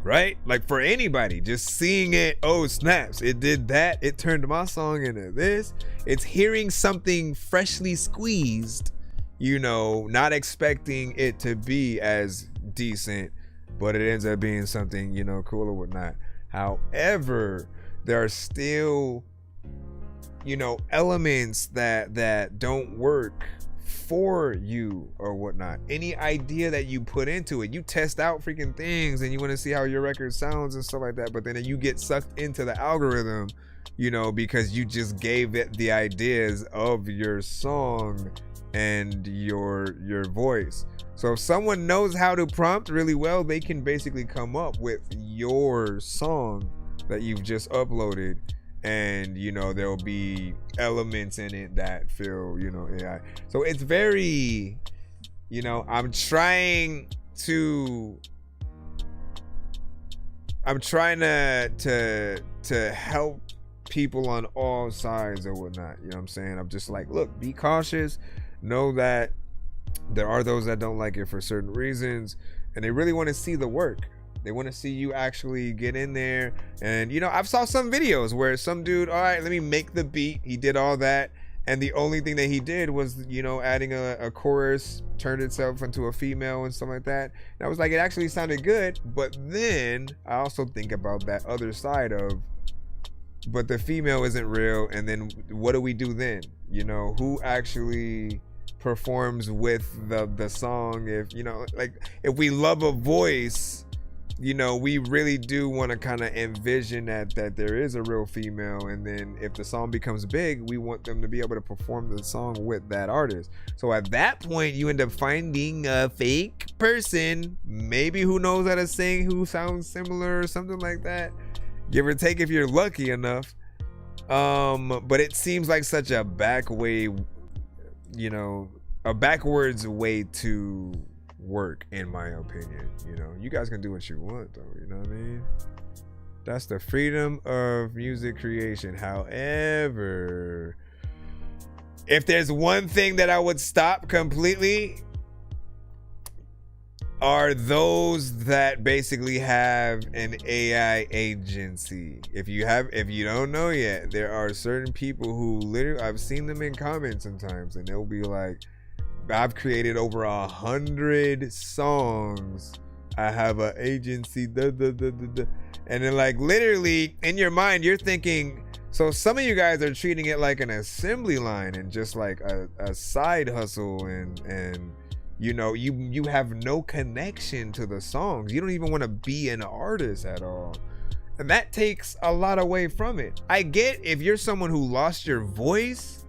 right? Like, for anybody, just seeing it, oh snaps, it did that, it turned my song into this. It's hearing something freshly squeezed, not expecting it to be as decent, but it ends up being something, cool or whatnot. However, there are still, elements that don't work for you or whatnot. Any idea that you put into it, you test out freaking things and you want to see how your record sounds and stuff like that, but then you get sucked into the algorithm you know, because you just gave it the ideas of your song and your voice. So if someone knows how to prompt really well, they can basically come up with your song that you've just uploaded, and you know, there'll be elements in it that feel, you know, AI. So it's very, you know, I'm trying to help people on all sides or whatnot. You know what I'm saying? I'm just like, look, be cautious. Know that there are those that don't like it for certain reasons, and they really want to see the work. They want to see you actually get in there. And you know, I've saw some videos where some dude, all right, let me make the beat. He did all that, and the only thing that he did was, you know, adding a chorus, turned itself into a female and stuff like that. And I was like, it actually sounded good, but then I also think about that other side of, but the female isn't real, and then what do we do then? You know, who actually performs with the song? If, you know, like, if we love a voice, you know, we really do want to kind of envision that there is a real female, and then if the song becomes big, we want them to be able to perform the song with that artist. So at that point, you end up finding a fake person, maybe who knows how to sing, who sounds similar or something like that, give or take if you're lucky enough. But it seems like such a backwards way to work, in my opinion. You know, you guys can do what you want though, you know what I mean? That's the freedom of music creation. However, if there's one thing that I would stop completely, are those that basically have an AI agency. If you don't know yet, there are certain people who literally, I've seen them in comments sometimes, and they'll be like, I've created over 100 songs. I have an agency, and then like literally in your mind, you're thinking, so some of you guys are treating it like an assembly line and just like a side hustle, and you know, you have no connection to the songs. You don't even want to be an artist at all. And that takes a lot away from it. I get if you're someone who lost your voice,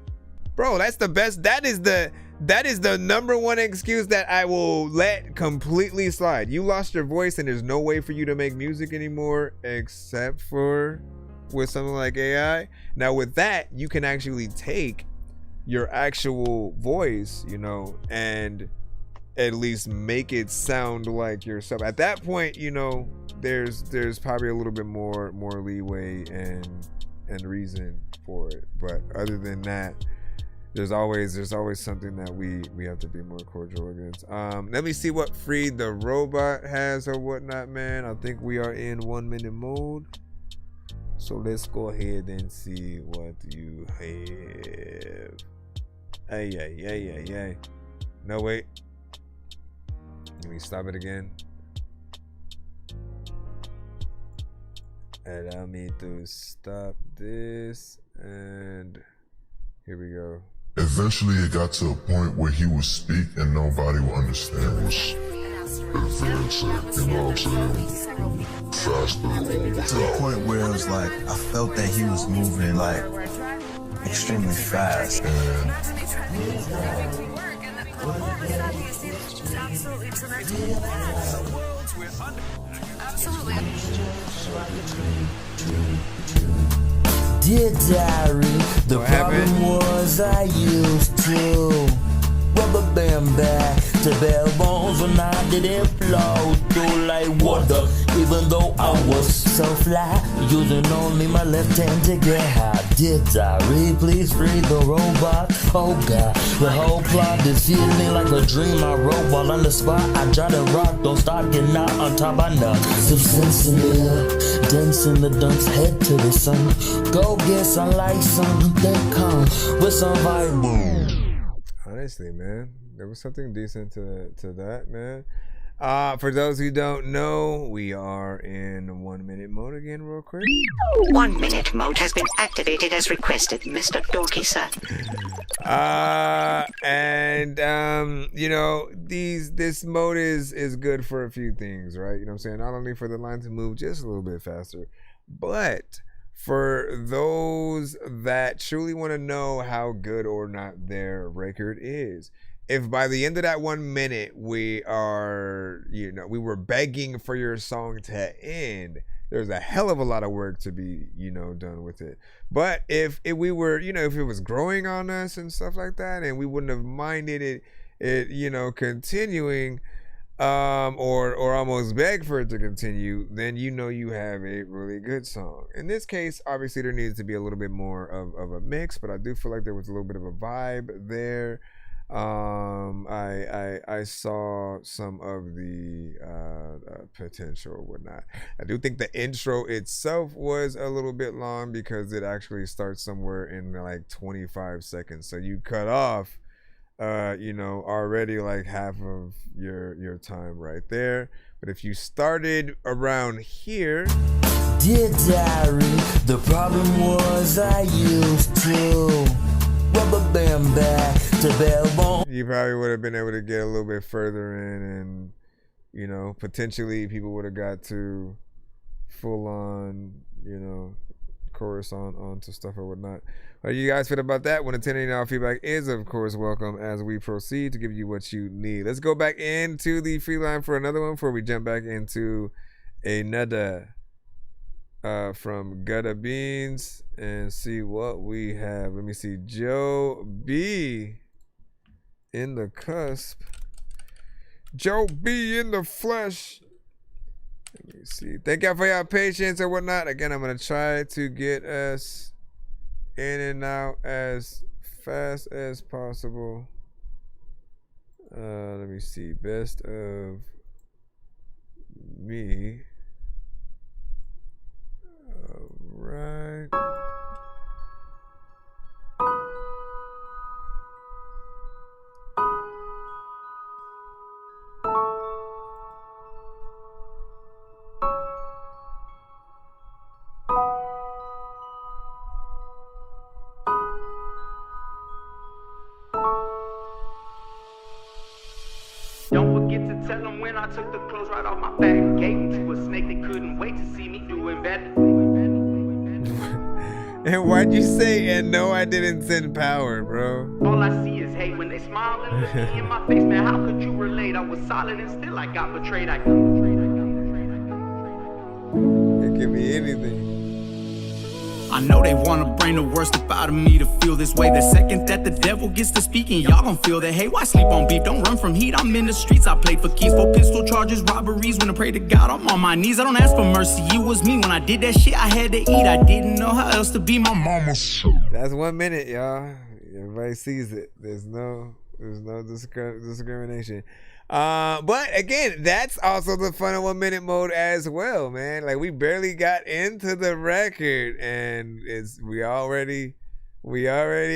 bro, that's the best. That is the number one excuse that I will let completely slide. You lost your voice and there's no way for you to make music anymore except for with something like AI. Now with that, you can actually take your actual voice, you know, and at least make it sound like yourself. At that point, you know, there's probably a little bit more leeway and reason for it. But other than that, there's always something that we have to be more cordial against. Let me see what Freed the Robot has or whatnot, man. I think we are in 1 minute mode, so let's go ahead and see what you have. Ay. No, wait. Let me stop it again. Allow me to stop this, and here we go. Eventually it got to a point where he would speak and nobody would understand what's advancing, you know what I'm saying? Faster. To the point where it was like, I felt that he was moving like extremely fast. Dear diary, the problem was I used to rubber band back to bare bones when I did it flow through like water. Even though I was so fly, using only my left hand to get high. Dear diary, please free the robot. Oh God, the whole plot is feeling like a dream I wrote while on the spot. I try to rock, don't stop, get out on top. I know some sense in the dance in the dunks, head to the sun. Go get some light, something come with some vibe. Honestly, man, there was something decent to that, man. For those who don't know, we are in 1 minute mode again, real quick. 1 minute mode has been activated as requested, Mr. Dorky, sir. You know, this mode is good for a few things, right? You know what I'm saying? Not only for the line to move just a little bit faster, but for those that truly want to know how good or not their record is. If by the end of that 1 minute we are, you know, we were begging for your song to end, there's a hell of a lot of work to be, you know, done with it. But if we were, you know, if it was growing on us and stuff like that, and we wouldn't have minded it, you know, continuing, or almost beg for it to continue, then you know you have a really good song. In this case, obviously there needs to be a little bit more of a mix, but I do feel like there was a little bit of a vibe there. I saw some of the potential or whatnot. I do think the intro itself was a little bit long because it actually starts somewhere in like 25 seconds. So you cut off, you know, already like half of your time right there. But if you started around here, Dear diary, the problem was I used to rubber band back to Bellbone. You probably would have been able to get a little bit further in, and you know, potentially people would have got to full on, you know, chorus on to stuff or whatnot. How do you guys feel about that? When attending our feedback is of course welcome as we proceed to give you what you need. Let's go back into the free line for another one before we jump back into another from Gutta Beans and see what we have. Let me see. Joe B in the cusp. Joe B in the flesh. Let me see. Thank y'all for your patience or whatnot. Again, I'm gonna try to get us in and out as fast as possible. Let me see. Best of me. Right. Don't forget to tell them when I took the clothes right off my back. Gave them to a snake, they couldn't wait to see me doing better. And why'd you say, and no, I didn't send power, bro? All I see is hate when they smile and look me in my face. Man, how could you relate? I was solid and still I got betrayed. It could be anything. I know they wanna bring the worst up out of me to feel this way. The second that the devil gets to speaking, y'all gon' feel that. Hey, why sleep on beef? Don't run from heat. I'm in the streets. I played for keys, for pistol charges, robberies. When I pray to God, I'm on my knees. I don't ask for mercy. It was me when I did that shit. I had to eat. I didn't know how else to be my mama. That's 1 minute, y'all. Everybody sees it. There's no discrimination. But again, that's also the fun of 1 minute mode as well, man. Like we barely got into the record and we already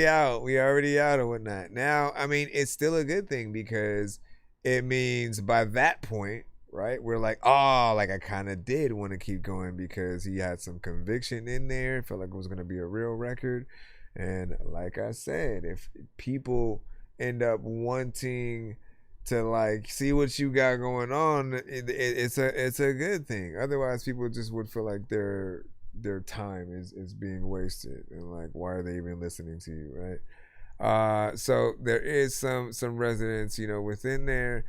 out or whatnot. Now, I mean, it's still a good thing because it means by that point, right, we're like, oh, like I kind of did want to keep going because he had some conviction in there. Felt like it was going to be a real record. And like I said, if people end up wanting to like see what you got going on, it's a good thing. Otherwise, people just would feel like their time is being wasted, and like, why are they even listening to you, right? So there is some resonance, you know, within there.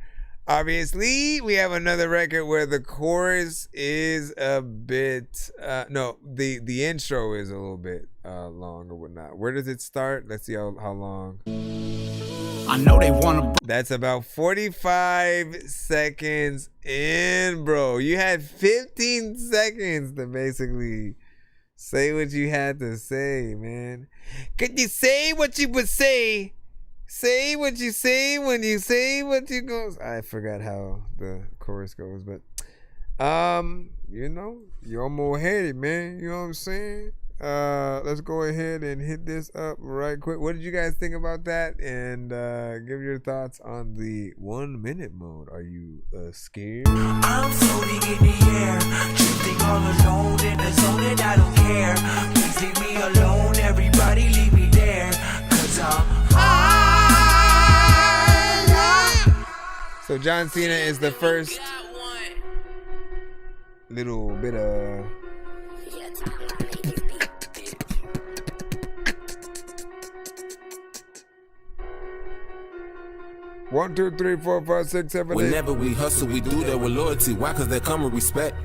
Obviously, we have another record where the chorus is a bit the intro is a little bit long or whatnot. Where does it start? Let's see how long. I know they wanna. That's about 45 seconds in, bro. You had 15 seconds to basically say what you had to say, man. Could you say what you would say? Say what you say when you say what you go. I forgot how the chorus goes, but you know, you're almost headed, man. You know what I'm saying? Let's go ahead and hit this up right quick. What did you guys think about that? And give your thoughts on the 1 minute mode. Are you scared? I'm floating in the air, drifting all alone in the zone and I don't care. Please leave me alone, everybody leave me there, 'cause I'm high. So John Cena is the first little bit of 1, 2, 3, 4, 5, 6, 7, 8. Whenever we hustle, we do that with loyalty. Why? Cause that come with respect.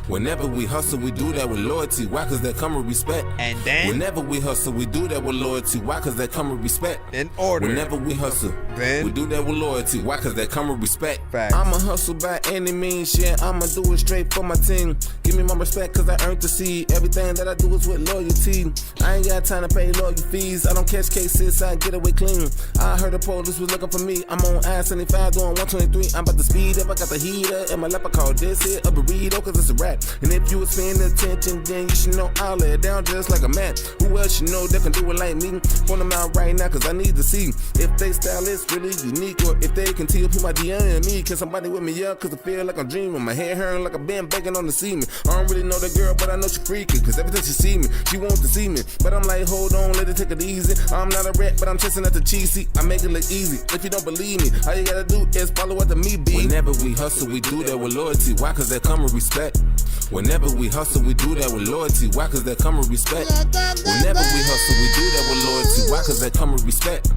Whenever we hustle, we do that with loyalty. Why? Cause that come with respect. And then whenever we hustle, we do that with loyalty. Why? Cause that come with respect. In order. Whenever we hustle, then we do that with loyalty. Why? Cause that come with respect. Facts. I'ma hustle by any means, yeah. I'ma do it straight for my team. Give me my respect cause I earned the seed. Everything that I do is with loyalty. I ain't got time to pay lawyer fees. I don't catch cases, I get away clean. I heard the police was looking for me. I'm on I-75 doing 123. I'm about to speed up, I got the heater in my lap. I call this here a burrito cause it's a rap. And if you was paying attention, then you should know I'll lay it down just like a man. Who else you know that can do it like me? Point them out right now cause I need to see if they style is really unique, or if they can tell who my DM and me. Can somebody with me up cause I feel like I'm dreaming. My hair hurting like I've been baking on the semen. I don't really know the girl but I know she freaking, cause every time she see me she wants to see me. But I'm like hold on, let it take it easy. I'm not a rat but I'm chasing at the cheesy. I make it look easy. If you don't believe me, all you gotta do is follow what the me be. Whenever we hustle we do that with loyalty. Why? Cause that come with respect. Whenever we hustle we do that with loyalty. Why? Cause that come with respect. Whenever we hustle we do that with loyalty. Why? Cause that come with respect.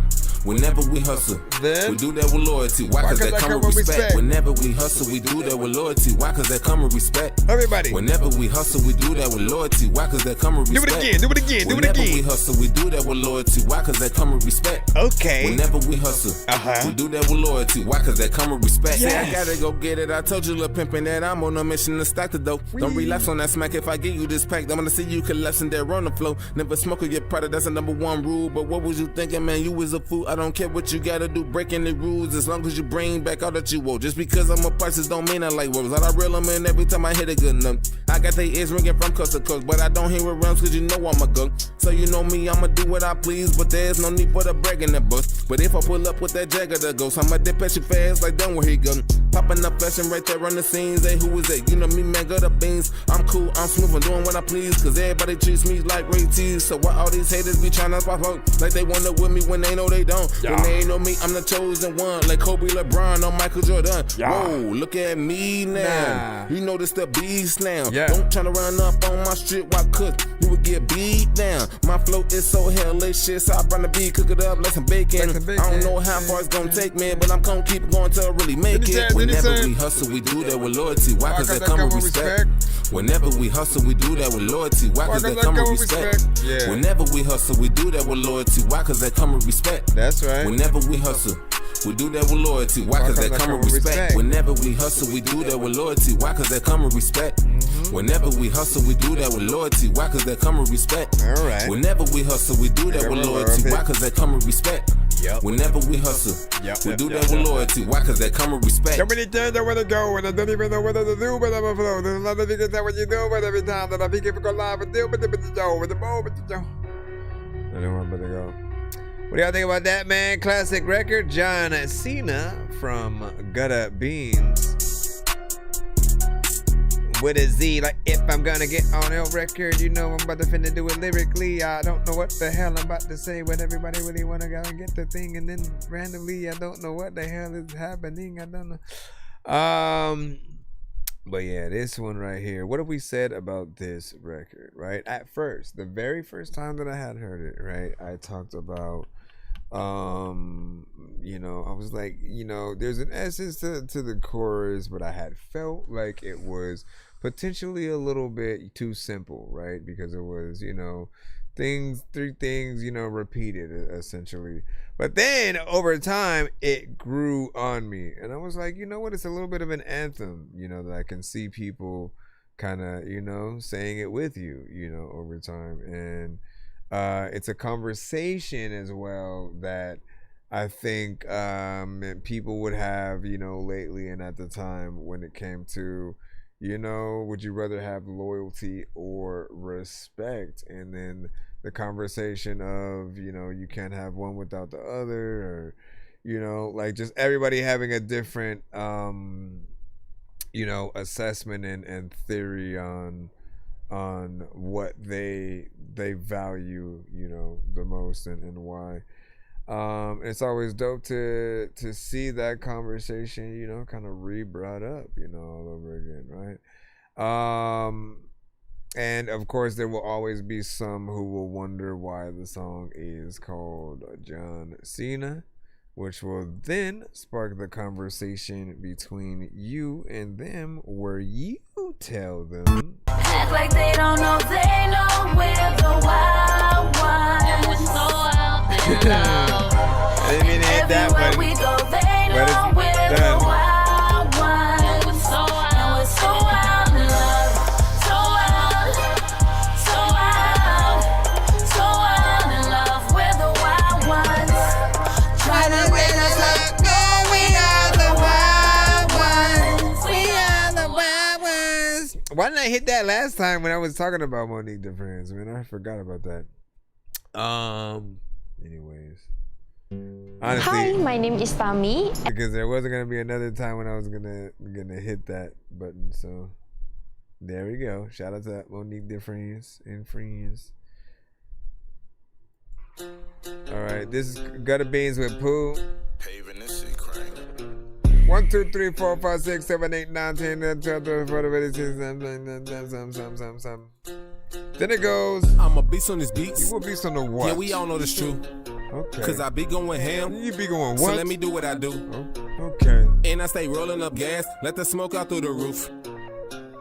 Whenever we hustle, then we do that with loyalty. Why? Cause that come with respect. Whenever we hustle, we do that with loyalty. Why? Cause that come with respect. Everybody. Whenever we hustle, we do that with loyalty. Why? Cause that come with respect. Do it again, do it again, do it again. Whenever we hustle, we do that with loyalty. Why? Cause that come with respect. Okay. Whenever we hustle, we do that with loyalty. Why? Cause that come with respect. Yes. Say I gotta go get it. I told you, little pimpin', that I'm on a mission to stack the dough. Don't relapse on that smack. If I give you this pack, I'm gonna see you collapsing there on the flow. Never smoke or get product. That's the #1 rule. But what was you thinking, man? You was a fool. I don't care what you got. To do breaking the rules as long as you bring back all that you owe. Just because I'm a prices don't mean I like words. All I reel them in every time I hit a good note. I got they ears ringing from coast to coast, but I don't hear it rounds cause you know I'm a go. So you know me, I'ma do what I please, but there's no need for the bragging that bus. But if I pull up with that Jagger the ghost, I'ma depatch you fast like done where he go. Popping up fashion right there on the scenes. Hey, who is that? You know me, man, got the beans. I'm cool, I'm smooth, I'm doing what I please, cause everybody treats me like Ray T's. So why all these haters be trying to pop up like they wanna with me when they know they don't? When they ain't know me, I'm the chosen one, like Kobe, LeBron, or Michael Jordan. Whoa, look at me now. You know this the beast now. Don't try to run up on my street, why cook? You would get beat down. My flow is so hellacious, so I bring the beat, cook it up like some bacon. I don't know how far it's gonna take me, but I'm gonna keep it going till I really make it. Whenever we hustle, we do that with loyalty. Why? Cause that come with respect. Whenever we hustle, we do that with loyalty. Why? Cause that come with respect. Whenever we hustle, we do that with loyalty. Why? Cause that come with respect. That's right. Whenever we hustle, we do that with loyalty. Why? Cause that come with respect. Whenever we hustle, we do that with loyalty. Why? Cause that come with respect. Whenever we hustle, we do that with loyalty. Why? Cause that come with respect. Alright. Whenever we hustle, we do that with loyalty. Why? Cause that come with respect. Whenever we hustle, we do that with loyalty. Why? Cause that come with respect. So many times I wanna go and I don't even know what to do, but I'm a flow. There's a lot of things that what you do, but every time that I think if I go live and deal with the show, with the moment, I don't want to go. What do y'all think about that, man? Classic record, John Cena from Gutta Beans. With a Z, like if I'm gonna get on a record, you know I'm about to finna do it lyrically. I don't know what the hell I'm about to say, but everybody really wanna go and get the thing, and then randomly I don't know what the hell is happening. I don't know. But yeah, this one right here. What have we said about this record, right? At first, the very first time that I had heard it, right, I talked about, you know, I was like, you know, there's an essence to the chorus, but I had felt like it was potentially a little bit too simple, right? Because it was, you know, three things, you know, repeated essentially. But then over time it grew on me, and I was like, you know what, it's a little bit of an anthem, you know, that I can see people kind of, you know, saying it with you, you know, over time. And it's a conversation as well that I think people would have, you know, lately and at the time when it came to, you know, would you rather have loyalty or respect? And then the conversation of, you know, you can't have one without the other, or, you know, like just everybody having a different, you know, assessment and theory on what they value, you know, the most and why. It's always dope to see that conversation, you know, kind of re-brought up, you know, all over again, right? And of course there will always be some who will wonder why the song is called John Cena. which will then spark the conversation between you and them, where you tell them. Act like they don't know, they know we're the wild ones. We're so out there now. I didn't mean to hit that, but we go, they know we're the wild ones. We're so out, we're so out in love. So out, so out, so out in love. We're the wild ones. Trying to make us like, no, we are the wild ones. We are the wild ones. Why didn't I hit that last time when I was talking about Monique DeFrance? Man, I forgot about that. Anyways. Honestly, Hi, my name is Tami. Because there wasn't gonna be another time when I was gonna hit that button. So there we go. Shout out to Monique DeFrance and friends. Alright, this is Gutter Beans with Pooh. Paving this shit crank. 1, 2, 3, 4, 5, 6, 7, 8, 9, 10, 11, 12, 13, 14, 15, 16, 17. Then it goes. I'm a beast on this beat. You a beast on the what? Yeah, we all know this true. Okay. Cause I be going ham. You be going what? So let me do what I do. Okay. And I stay rolling up gas. Let the smoke out through the roof.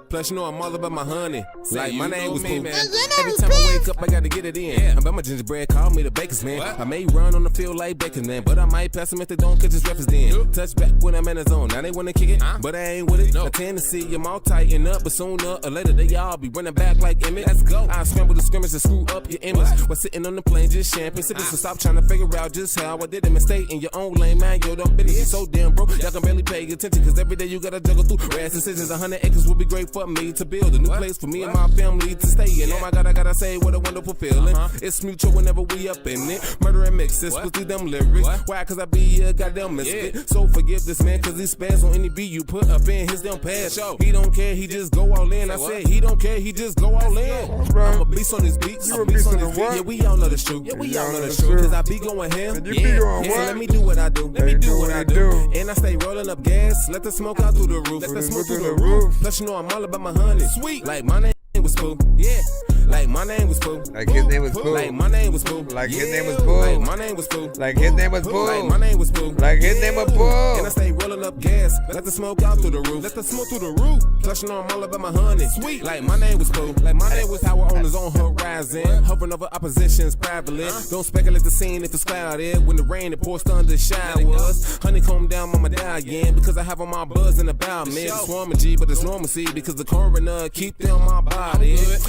Plus, you know I'm all about my honey. Like, my name was Pooh. Every time I wake up, I gotta get it in. I'm about my gingerbread, call me the baker's man. I may run on the field like bacon, man, but I might pass them if they don't catch his reference then. Touch back when I'm in the zone. Now they wanna kick it, but I ain't with it. I tend to see them all tighten up, but sooner or later they all be running back like Emmett. Let's go. I scramble the scrimmage and screw up your image. While sitting on the plane, just champagne sipping. So stop trying to figure out just how I did it and stay in your own lane, man. Yo, don't business is so damn broke. Y'all can barely pay attention, cause every day you gotta juggle through rare decisions. 100 acres would be great for me to build. A new place for me and my family to stay in. Oh my God, I gotta say what a wonderful feeling. It's mutual whenever we up in it. Murder and mixes with these them lyrics. Why? Cause I be a goddamn misfit. So forgive this man, cause he spans on any beat you put up in his damn past. He don't care, he just go all in. I said he don't care, he just go all in. I'm a beast on his beats. You a beast on the what? Yeah, we all know the truth. Yeah, we all know the truth. Cause I be going ham. And you be going what? So let me do what I do. Let me do what I do. And I stay rolling up gas. Let the smoke out through the roof. Let the smoke through the roof. Plus you know I'm all about my honey. Sweet. Like my name was Pooh, yeah. Like my name was Pooh. Like his name was Pooh. Like my name was Pooh. Like his name was Pooh. Like my name was Pooh. Like his name was Pooh. Like my name was Pooh. Like his name was Pooh. And I stay rolling up gas. Let the smoke out through the roof. Let the smoke through the roof. Plus you know I'm all about my honey. Sweet. Like my name was Pooh. Like my name was Tower Owners on horizon. Hovering over oppositions privately. Don't speculate the scene if it's clouded. When the rain it pours thunder showers. Honeycomb down my medallion because I have on my buzz and about me. It's swarming G, but it's normalcy because the coroner keep them on my body.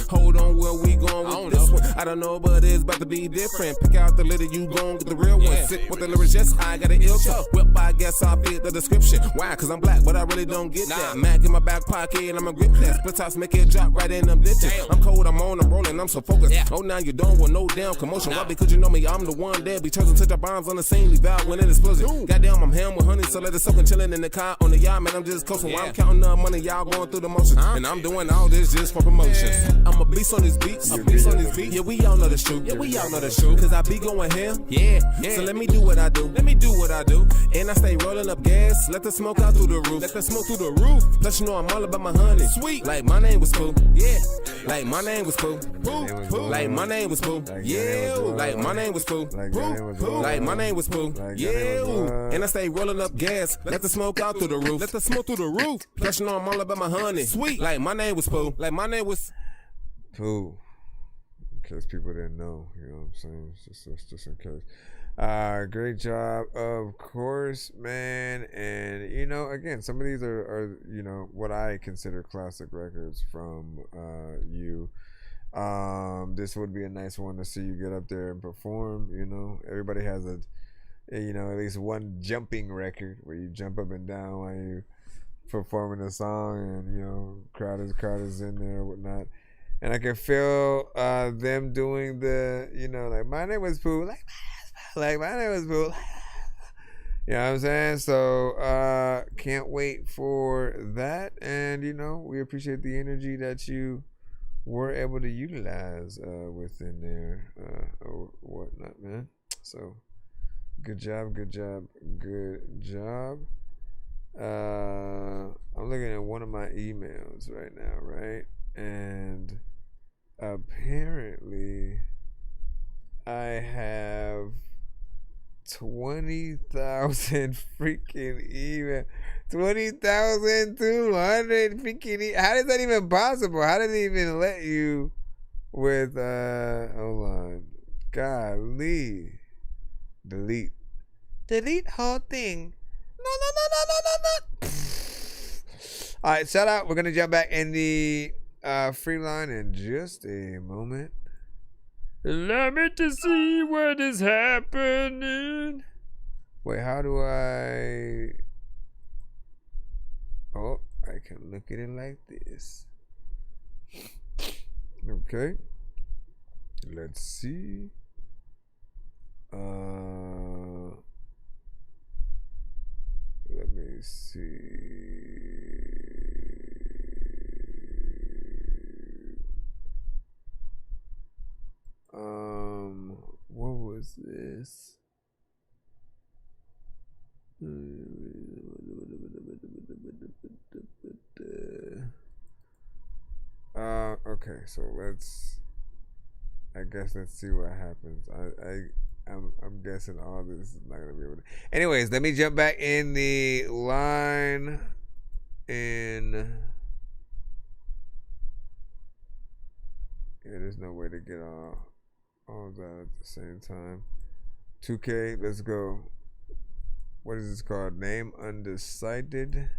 Hold on, where we going with this one? I don't know, but it's about to be different. Pick out the little, you gon' get the real one. Sick with the lyrics, yes, I got an ill toe. Whip, I guess I fit the description. Why? Cause I'm black, but I really don't get that. Mac in my back pocket and I'm a grip that. Split tops make it drop right in them ditches. I'm cold, I'm on, I'm rolling, I'm so focused. Oh, now you don't want no damn commotion. Why? Because you know me, I'm the one that be chosen. Touch our bombs on the scene, leave out when it explodes. Goddamn, I'm ham with honey, so let it soak and chillin' in the car on the yacht, man. I'm just coasting while I'm counting up money, y'all going through the motions. And I'm doing all this just for promotion. I'm a beast on this beat, a beast on this beat. Yeah, we all know the truth. Yeah, we all know the truth. Cause I be going ham. Yeah. So let me do what I do. Let me do what I do. And I stay rolling up gas. Let the smoke out through the roof. Let the smoke through the roof. Plus you know I'm all about my honey. Sweet. Like my name was Pooh. Yeah. Like my name was Pooh. Like my name was Pooh. Yeah. Like my name was Pooh. Like my name was Pooh. Yeah. And I stay rolling up gas. Let the smoke out through the roof. Let the smoke through the roof. Plus you know I'm all about my honey. Sweet. Like my name was Pooh. Like my name was Pooh. In case people didn't know, you know what I'm saying? It's just in case. Great job, of course, man. And you know, again, some of these are you know what I consider classic records from you. This would be a nice one to see you get up there and perform. You know, everybody has a, you know, at least one jumping record where you jump up and down while you performing a song, and you know, crowd is in there or whatnot. And I can feel them doing the, you know, like my name was Pooh, like my name was Pooh. You know what I'm saying? So can't wait for that. And you know, we appreciate the energy that you were able to utilize within there or whatnot, man. So good job. I'm looking at one of my emails right now, right? And apparently I have 20,000 freaking email. 20,200 freaking How is that even possible? How did it even let you with hold on. Golly. Delete whole thing. No. All right, shout out. We're gonna jump back in the free line in just a moment. Allow me to see what is happening. Wait, how do I? Oh, I can look at it like this. Okay. Let's see. Let me see. What was this? Okay, so let's see what happens. I'm guessing all this is not gonna be able to. Anyways, let me jump back in the line. There's no way to get all that at the same time. 2K, let's go. What is this called? Name undecided.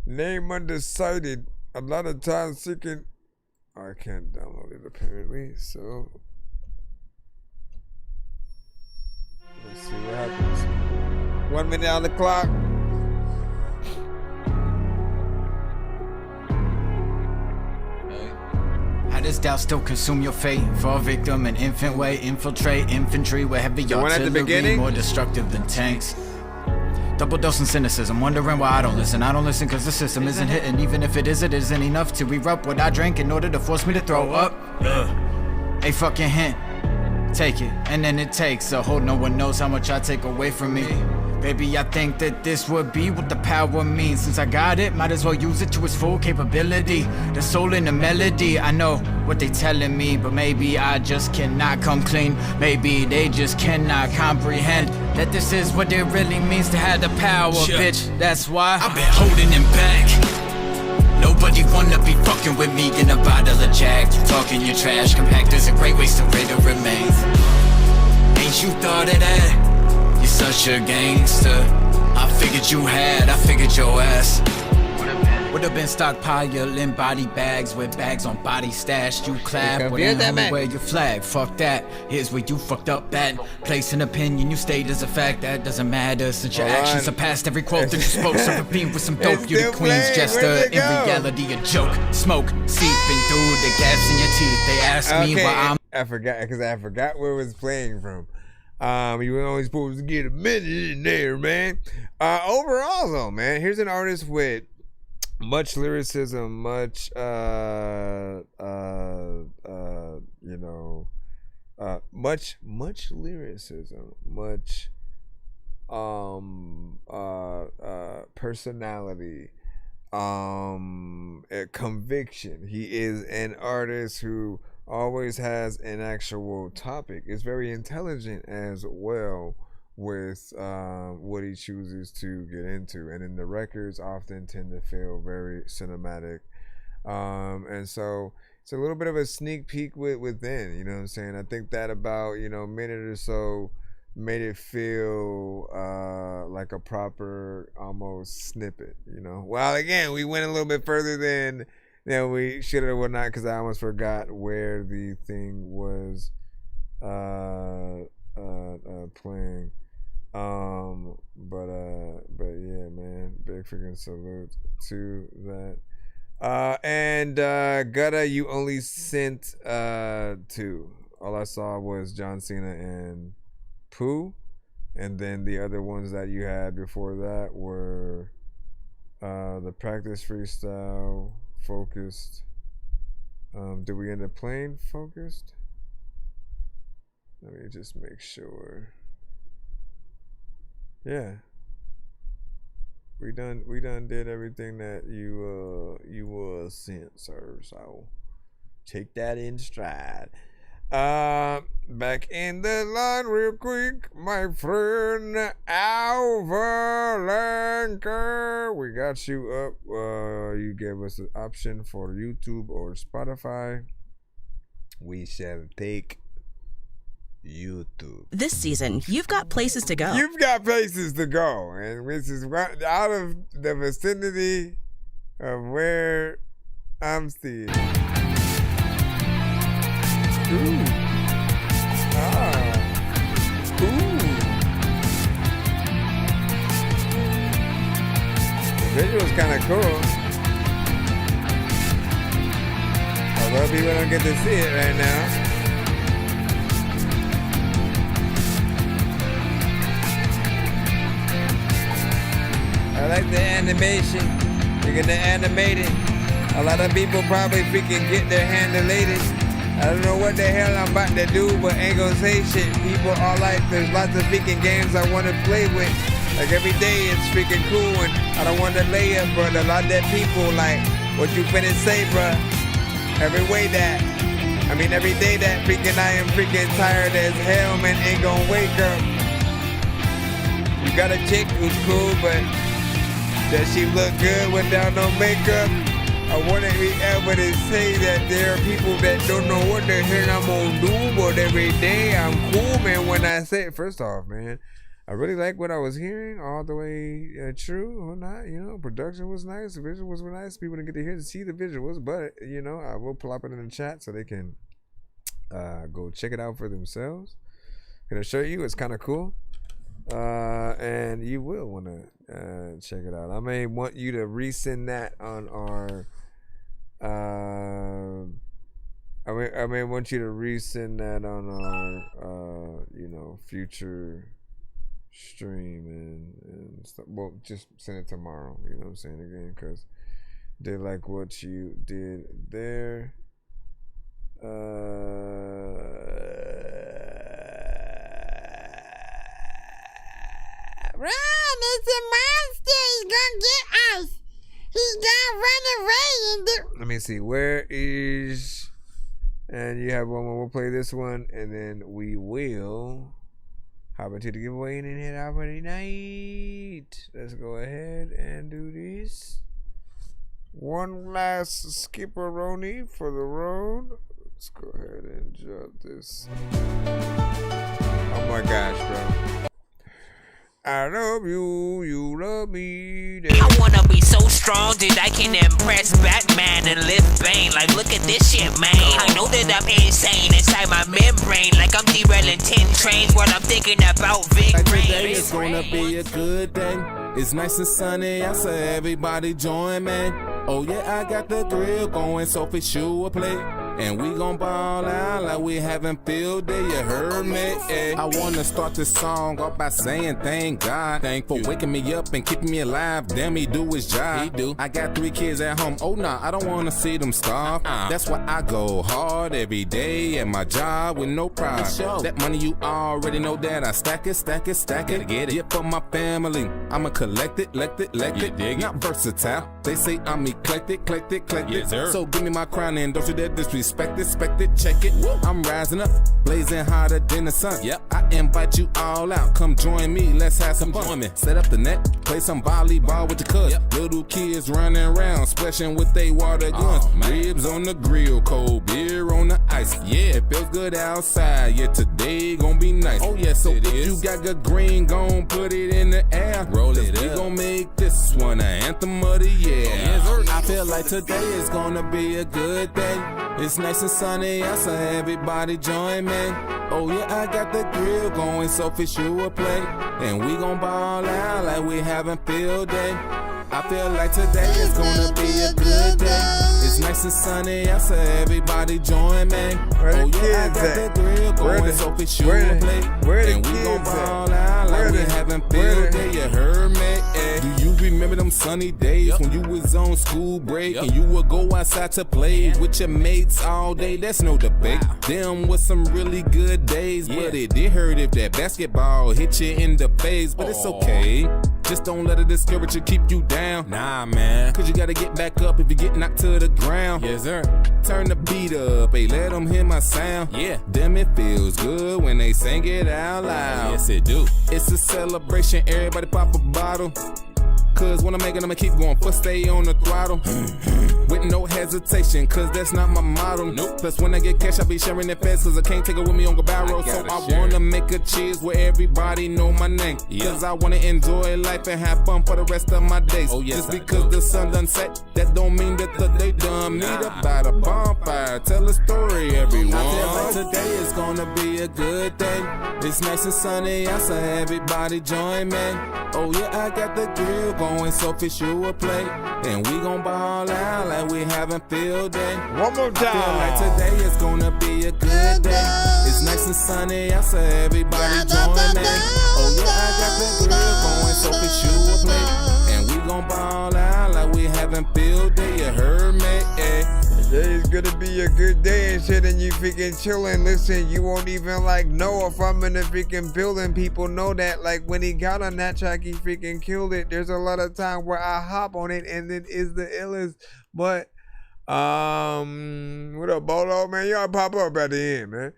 Name undecided. A lot of times seeking. I can't download it apparently, so let's see what happens. 1 minute on the clock. How does doubt still consume your fate? For a victim, an infant way, infiltrate infantry with heavy artillery, more destructive than tanks. Double dosing cynicism, wondering why I don't listen. I don't listen cause the system isn't hitting. Even if it is, it isn't enough to erupt what I drank in order to force me to throw up. A fucking hint, take it, and then it takes a hold. No one knows how much I take away from me. Baby, I think that this would be what the power means. Since I got it, might as well use it to its full capability. The soul in the melody, I know what they telling me, but maybe I just cannot come clean. Maybe they just cannot comprehend that this is what it really means to have the power, bitch. That's why I've been holding him back. Nobody wanna be fucking with me in a bottle of Jack. You talking your trash, compactors a great waste of rate of remains. Ain't you thought of that? You're such a gangster. I figured you had, I figured your ass would've been stockpiling body bags with bags on body stashed. You clap when I wear your flag. Fuck that, here's where you fucked up at. Place an opinion, you state as a fact. That doesn't matter since your actions surpassed every quote that you spoke. Surfing with some dope, you the queen's jester. In reality, a joke. Smoke seeping through the gaps in your teeth. They ask me why I'm. I forgot where it was playing from. You were only supposed to get a minute in there, man. Overall, though, man, here's an artist with much lyricism, much much lyricism, much personality, conviction. He is an artist who always has an actual topic. Is very intelligent as well with what he chooses to get into, and then the records often tend to feel very cinematic, and so it's a little bit of a sneak peek within, you know what I'm saying. I think that about minute or so made it feel like a proper almost snippet, well, again, we went a little bit further than we should have or whatnot, because I almost forgot where the thing was playing. But yeah, man, big freaking salute to that. And Gutta, you only sent 2. All I saw was John Cena and Pooh, and then the other ones that you had before that were the practice freestyle, focused. Did we end up playing focused? Let me just make sure. Yeah, we done did everything that you sent, sir. So take that in stride. Back in the line real quick, my friend Alvalanker. We got you up. You gave us an option for YouTube or Spotify. We shall take YouTube. This season, you've got places to go. You've got places to go, and this is out of the vicinity of where I'm staying. Ooh. The visual's kind of cool. Although people don't get to see it right now. I like the animation. You're gonna animate it. A lot of people probably freaking get their hand elated. I don't know what the hell I'm about to do, but ain't gonna say shit. People are like, there's lots of freaking games I want to play with. Like every day it's freaking cool and I don't want to lay up, but a lot of that people like, what you finna say, bruh? Every day that freaking I am freaking tired as hell, man, ain't gonna wake up. You got a chick who's cool, but does she look good without no makeup? I wouldn't be able to say that there are people that don't know what the hell I'm gonna do, but every day I'm cool, man. When I say it, first off, man, I really like what I was hearing, all the way true or not. You know, production was nice, the visual was nice. People didn't get to hear to see the visuals, but you know, I will plop it in the chat so they can go check it out for themselves. Gonna show you, it's kind of cool. And you will want to check it out. I may want you to resend that on our I may want you to resend that on our you know, future stream and stuff. Well, just send it tomorrow, you know what I'm saying, again, because they like what you did there. Run, it's a monster. He's gonna get us. He's gonna run away and do. Let me see. Where is? And you have one more. We'll play this one, and then we will hop into the giveaway and then head out for the night. Let's go ahead and do this. One last skipperoni for the road. Let's go ahead and jump this. Oh my gosh, bro. I love you, you love me. I wanna be so strong that I can impress Batman and lift Bane. Like, look at this shit, man. I know that I'm insane inside my membrane. Like I'm derailing 10 trains while I'm thinking about Big Rain. Today is gonna be a good day. It's nice and sunny, I say everybody join, man. Oh yeah, I got the grill going, so for sure play. And we gon' ball out like we having field day, you heard me? Eh. I wanna start this song off by saying thank God. Thank for waking me up and keeping me alive. Damn, he do his job. He do. I got 3 kids at home. Oh nah, I don't wanna see them starve. That's why I go hard every day at my job with no pride. That money you already know that I stack it. Gotta get it. Yeah, for my family, I'ma collect it. Not versatile. They say I'm eclectic. Yes, sir. So give me my crown and don't you dare disrespect it, check it. Woo. I'm rising up, blazing hotter than the sun. Yep. I invite you all out, come join me, let's have some fun. Set up the net, play some volleyball with the cuz. Yep. Little kids running around, splashing with they water guns. Ribs on the grill, cold beer on the ice. Yeah, it feels good outside. Yeah, today gon' be nice. Oh yeah, so if you got good green, gon' put it in the air. Roll it up. We gon' make this one an anthem of the year. I feel like today is gonna be a good day. It's nice and sunny, I say everybody join me. Oh yeah, I got the grill going, so for sure play. And we gon' ball out like we having field day. I feel like today is gonna be a good day. It's nice and sunny, I say everybody join me. Oh yeah, I got the grill going, so for sure play. And we gon' ball out like we having field day, you heard me? Do you remember remember them sunny days when you was on school break and you would go outside to play with your mates all day. That's no debate. Them was some really good days, but it did hurt if that basketball hit you in the face. But it's okay. Just don't let it discourage you, keep you down. Nah, man. Cause you gotta get back up if you get knocked to the ground. Yes, sir. Turn the beat up, hey, let them hear my sound. Yeah. Damn, it feels good when they sing it out loud. Yes, it do. It's a celebration, everybody pop a bottle. Cause when I'm making, I'ma keep going, first stay on the throttle. With no hesitation, cause that's not my model. Nope. Plus when I get cash, I be sharing it fast, cause I can't take it with me on Barrow. So I wanna make a cheers where everybody know my name. Cause I wanna enjoy life and have fun for the rest of my days. Oh, yes, just because the sun done set, that don't mean that the day done. Meet up by the bonfire, tell a story, everyone. I feel like today is gonna be a good day. It's nice and sunny outside, everybody join me. Oh yeah, I got the grill going, so fish you a plate. And we gon' ball out like we having field day. One more time. I feel like today is gonna be a good day. It's nice and sunny outside, everybody join me. Oh yeah, I got the grill going, so fish you a plate. And we gon' ball out like we having field day. You heard me? Today's gonna be a good day and shit, and you freaking chillin'. Listen, you won't even like know if I'm in the freaking building. People know that, like, when he got on that track, he freaking killed it. There's a lot of time where I hop on it and it is the illest. But what up, Bolow, man? Y'all pop up at the end, man.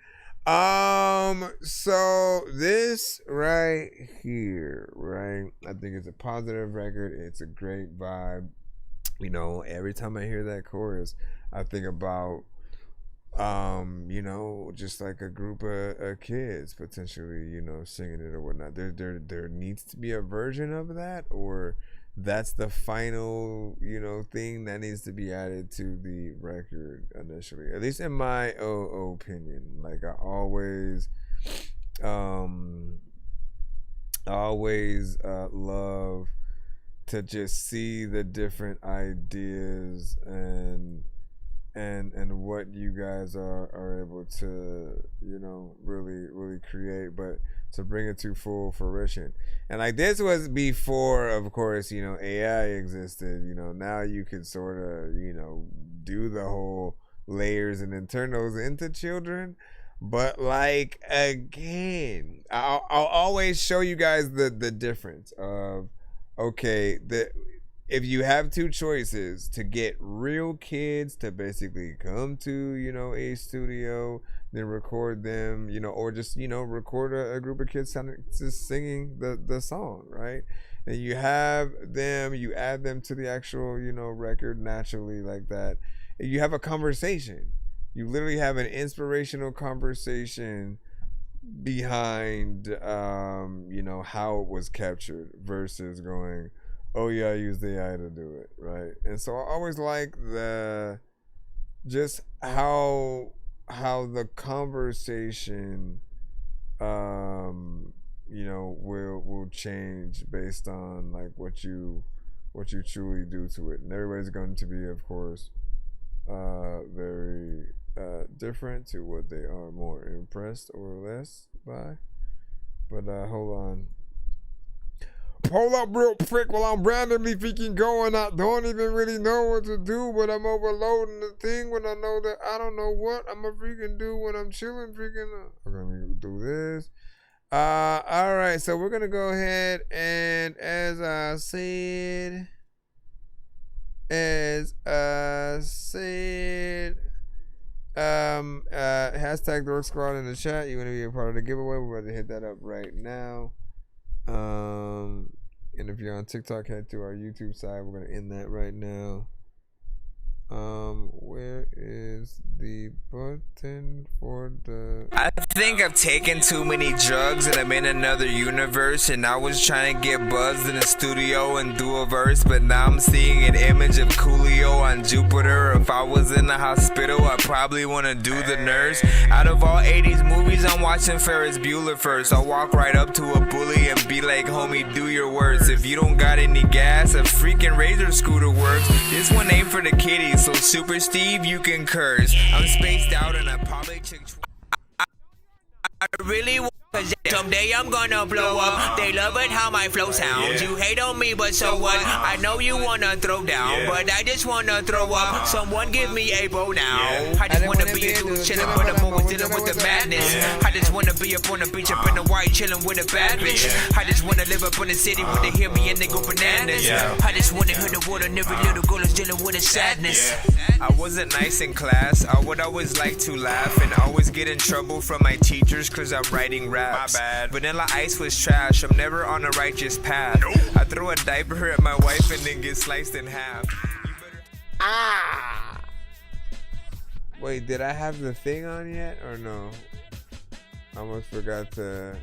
So this right here, right? I think it's a positive record. It's a great vibe. You know, every time I hear that chorus, I think about, you know, just like a group of kids potentially, you know, singing it or whatnot. There needs to be a version of that, or that's the final, you know, thing that needs to be added to the record initially. At least in my opinion. Like, I always love to just see the different ideas and what you guys are able to, you know, really create, but to bring it to full fruition. And like, this was before, of course, you know, AI existed. You know, now you could sort of, you know, do the whole layers and then turn those into children. But like, again, I'll always show you guys the difference of, okay, if you have two choices, to get real kids to basically come to, you know, a studio, then record them, you know, or just, you know, record a group of kids just singing the song, right? And you have them, you add them to the actual, you know, record naturally like that. And you have a conversation. You literally have an inspirational conversation behind, you know, how it was captured versus going, oh yeah, I used the AI to do it, right? And so I always like just how the conversation, you know, will change based on like what you truly do to it. And everybody's going to be, of course, very different to what they are more impressed or less by. But hold on. Hold up real quick while I'm randomly freaking going. I don't even really know what to do, but I'm overloading the thing when I know that I don't know what I'm gonna freaking do when I'm chilling freaking. I'm gonna do this. All right, so we're gonna go ahead and, as I said, hashtag Dork Squad in the chat. You want to be a part of the giveaway? We're about to hit that up right now. And if you're on TikTok, head to our YouTube side. We're gonna end that right now. Where is the button for the... I think I've taken too many drugs and I'm in another universe, and I was trying to get buzzed in the studio and do a verse, but now I'm seeing an image of Coolio on Jupiter. If I was in the hospital, I probably want to do the nurse. Out of all 80s movies, I'm watching Ferris Bueller first. I'll walk right up to a bully and be like, homie, do your worst. If you don't got any gas, a freaking razor scooter works. This one ain't for the kiddies, so Super Steve, you can curse. I'm spaced out and I probably took... I really want Cause someday I'm gonna blow up. They love it how my flow sounds. You hate on me, but so what? I know you wanna throw down, but I just wanna throw up. Someone give me a bow now. I just wanna be a dude chillin', but I'm always dealing with the madness. I just wanna be up on the beach, up in the white, chillin' with a bad bitch. I just wanna live up in the city when they hear me and they go bananas. I just wanna hear the word and every little girl is dealing with a sadness. I wasn't nice in class. I would always like to laugh and always get in trouble from my teachers cause I'm writing raps. My bad. Vanilla Ice was trash. I'm never on a righteous path. Nope. I throw a diaper at my wife and then get sliced in half. Wait, did I have the thing on yet or no? I almost forgot to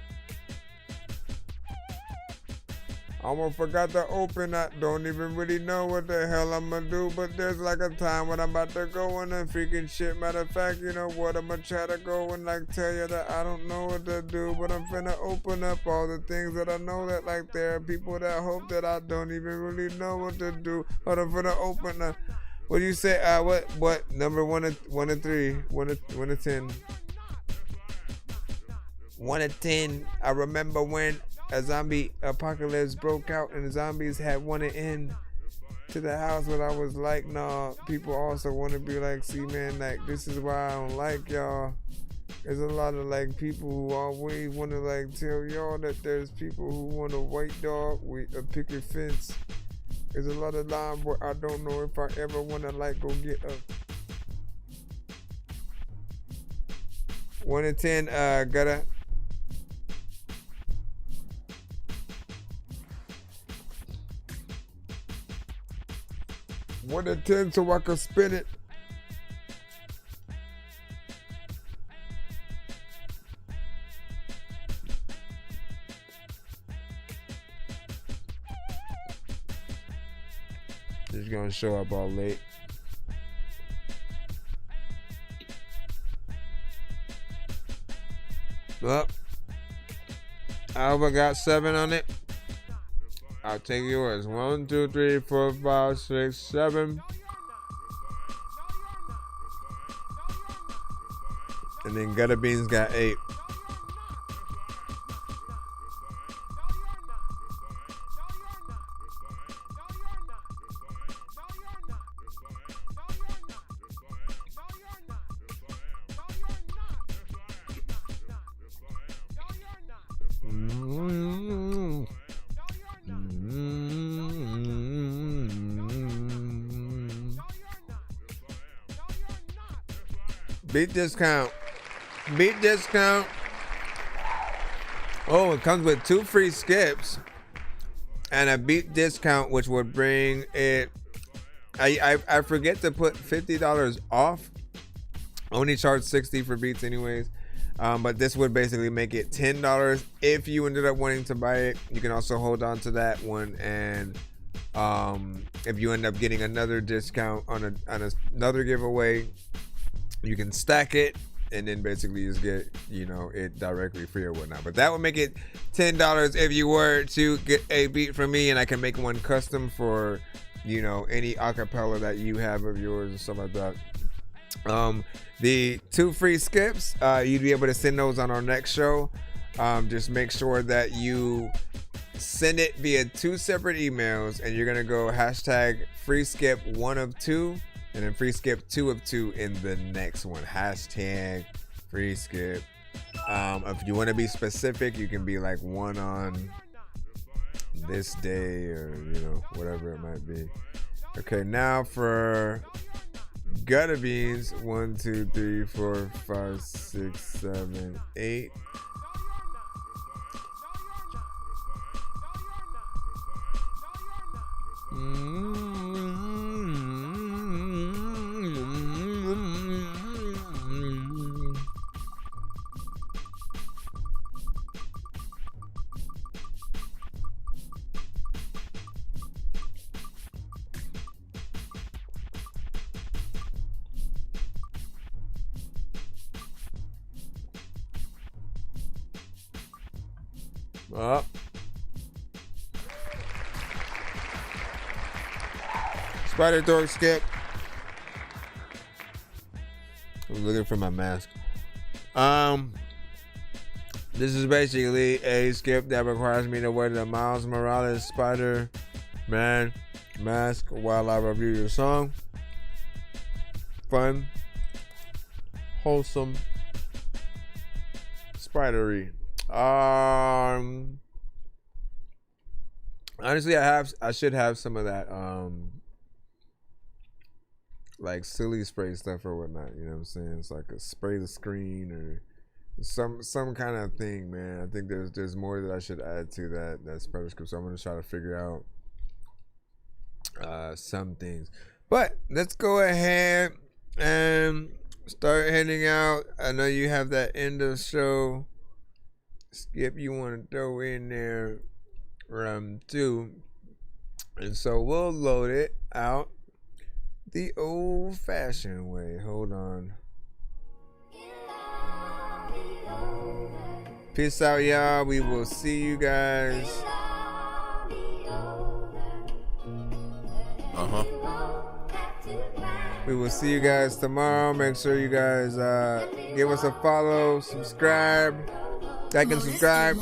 open that. Don't even really know what the hell I'm gonna do, but there's like a time when I'm about to go on and freaking shit. Matter of fact, you know what? I'm gonna try to go and like tell you that I don't know what to do, but I'm finna open up all the things that I know that like there are people that hope that I don't even really know what to do, but I'm finna open up. What do you say? What number 1 to 3? 1 to 10. 1 to 10. I remember when a zombie apocalypse broke out and the zombies had wanted in to the house, but I was like, nah, people also want to be like, see man, like this is why I don't like y'all. There's a lot of like people who always want to like tell y'all that there's people who want a white dog with a picket fence. There's a lot of line where I don't know if I ever want to like go get a 1 to 10, gotta 1 to 10 so I can spin it. Just gonna show up all late. Well, Alva got 7 on it. I'll take yours. 1, 2, 3, 4, 5, 6, 7. And then Gutter Beans got 8. Beat discount. Beat discount. Oh, it comes with 2 free skips and a beat discount, which would bring it. I forget to put $50 off. Only charge $60 for beats anyways. But this would basically make it $10 if you ended up wanting to buy it. You can also hold on to that one, and if you end up getting another discount on another giveaway, you can stack it and then basically just get, you know, it directly free or whatnot. But that would make it $10 if you were to get a beat from me, and I can make one custom for, you know, any acapella that you have of yours and stuff like that. The 2 free skips, you'd be able to send those on our next show. Just make sure that you send it via 2 separate emails, and you're gonna go hashtag free skip 1 of 2 and then free skip 2 of 2 in the next one. Hashtag free skip. If you want to be specific, you can be like 1 on this day, or you know, whatever it might be. Okay, now for Gutter Beans. 1, 2, 3, 4, 5, 6, 7, 8. Up. Spider Dork skip. I was looking for my mask. This is basically a skip that requires me to wear the Miles Morales Spider-Man mask while I review your song. Fun, wholesome, spidery. Honestly, I should have some of that like silly spray stuff or whatnot. You know what I'm saying? It's like a spray the screen or some kind of thing, man. I think there's more that I should add to that spider script. So I'm gonna try to figure out some things. But let's go ahead and start heading out. I know you have that end of show skip you want to throw in there too, and so we'll load it out the old-fashioned way. Hold on. Peace out, y'all. We will see you guys. We will see you guys tomorrow. Make sure you guys give us a follow, subscribe, like and subscribe.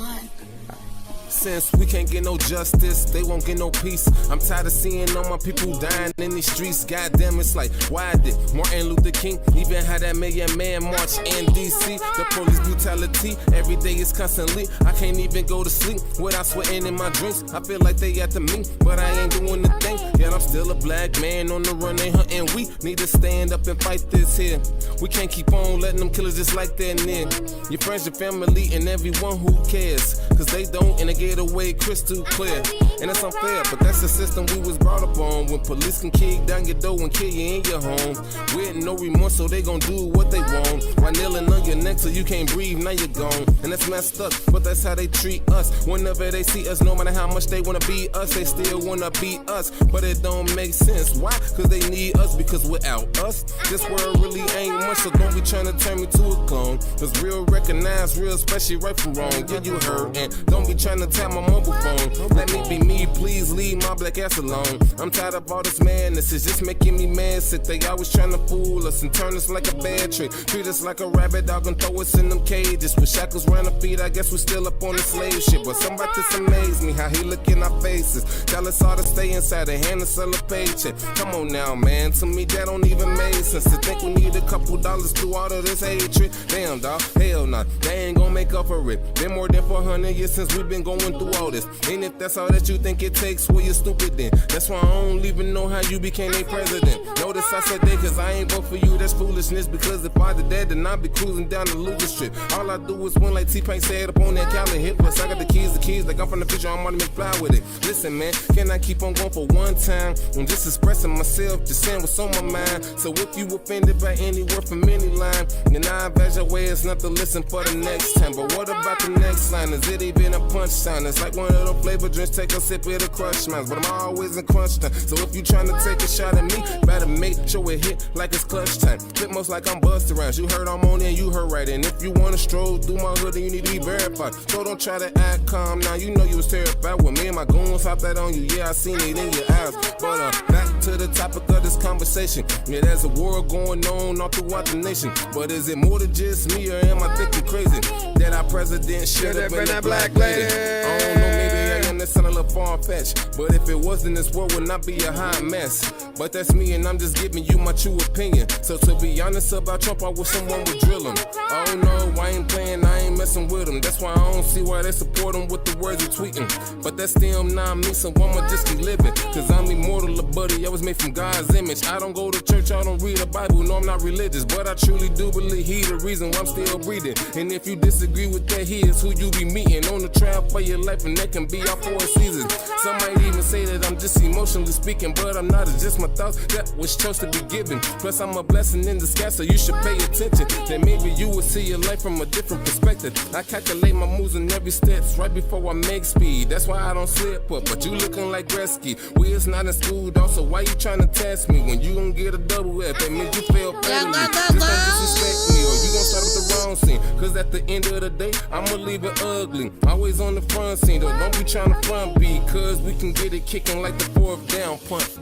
Since we can't get no justice, they won't get no peace. I'm tired of seeing all my people dying in these streets. Goddamn, it's like, why did Martin Luther King even had that million man march in DC? The police brutality, every day is constantly. I can't even go to sleep without sweating in my dreams. I feel like they after me, but I ain't doing the thing. Yet I'm still a black man on the run, they hunting. We need to stand up and fight this here. We can't keep on letting them killers just like that near. Your friends, your family, and everyone who cares. Cause they don't, and they get away crystal clear. And it's unfair, but that's the system we was brought up on. When police can kick down your door and kill you in your home with no remorse, so they gon' do what they want. While kneeling on your neck so you can't breathe, now you're gone. And that's messed up, but that's how they treat us. Whenever they see us, no matter how much they wanna beat us, they still wanna beat us. But it don't make sense. Why? Cause they need us, because without us, this world really ain't much. So don't be trying to turn me to a clone. Cause real recognize real, especially right from wrong. Yeah, you heard. And don't be trying to tap my mobile phone. Let me be me, please leave my black ass alone. I'm tired of all this madness, it's just making me mad sick. They always trying to fool us and turn us like a bad trick. Treat us like a rabbit dog and throw us in them cages. With shackles round our feet, I guess we still up on the slave shit. But somebody just amaze me, how he look in our faces. Tell us all to stay inside and hand us all a paycheck. Come on now, man, to me that don't even make sense. To think we need a couple dollars through all of this hatred. Damn, dog, hell nah, they ain't gonna make up for it. Been more than 400 years since we've been going through all this. And if that's all that you think it takes, well, you're stupid then. That's why I don't even know how you became a president. Notice I said that cause I ain't vote for you, that's foolishness. Because if I did that, then I'd be cruising down the Luger Strip. All I do is win like T-Pain said up on that calendar hit. Plus I got the keys, like I'm from the future, I'm on the McFly with it. Listen, man, can I keep on going for one time? I'm just expressing myself, just saying what's on my mind. So if you offended by any word from any line, then I advise your way it's not to listen for the next time. But what about the next line? Is it even a punch sign? It's like one of those flavor drinks, take a sip of the crush minds. But I'm always in crunch time. So if you tryna take a shot at me, better make sure it hit like it's clutch time. Flip most like I'm Busta Rhymes. You heard I'm on it, you heard right. And if you wanna stroll through my hood, then you need to be verified. So don't try to act calm now. You know you was terrified when me and my goons hopped that on you. Yeah, I seen it in your eyes. But back to the topic of this conversation. Yeah, there's a war going on all throughout the nation. But is it more than just me, or am I thinking crazy that our president should have been a black lady? I don't know, maybe I am, that sound a little far-fetched. But if it wasn't, this world would not be a hot mess. But that's me, and I'm just giving you my true opinion. So to be honest about Trump, I wish someone would drill him. Oh no, I ain't playing, I ain't messing with him. That's why I don't see why they support him with the words he tweeting. But that's still not me, so I'ma just keep living. Cause I'm immortal, buddy, I was made from God's image. I don't go to church, I don't read the Bible, no, I'm not religious. But I truly do believe he the reason why I'm still breathing. And if you disagree with that, he is who you be meeting. On the trail for your life, and that can be all 4 seasons. Some might even say that I'm just emotionally speaking, but I'm not, it's just my thoughts that was chose to be given. Plus I'm a blessing in disguise, so you should pay attention. Then maybe you will see your life from a different perspective. I calculate my moves in every steps right before I make speed. That's why I don't slip up, but you looking like Gretzky. We is not in school, though, so why you trying to test me? When you gon' get a double F, that means you fail fatally. Just don't disrespect me, or you gon' start with the wrong scene. Cause at the end of the day, I'ma leave it ugly. Always on the front scene, though, don't be trying to front beat. Cause we can get it kicking like the 4th down punt.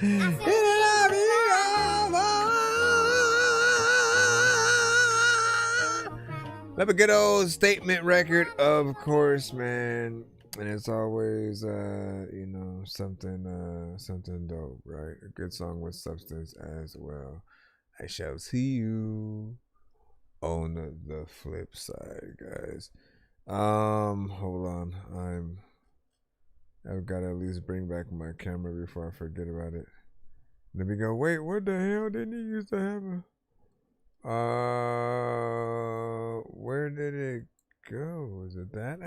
Love a good old statement record, of course, man. And it's always, you know, something dope, right? A good song with substance as well. I shall see you on the flip side, guys. Hold on. I've got to at least bring back my camera before I forget about it. Let me go. Wait, what the hell didn't you used to have a? Where did it go? Is it that?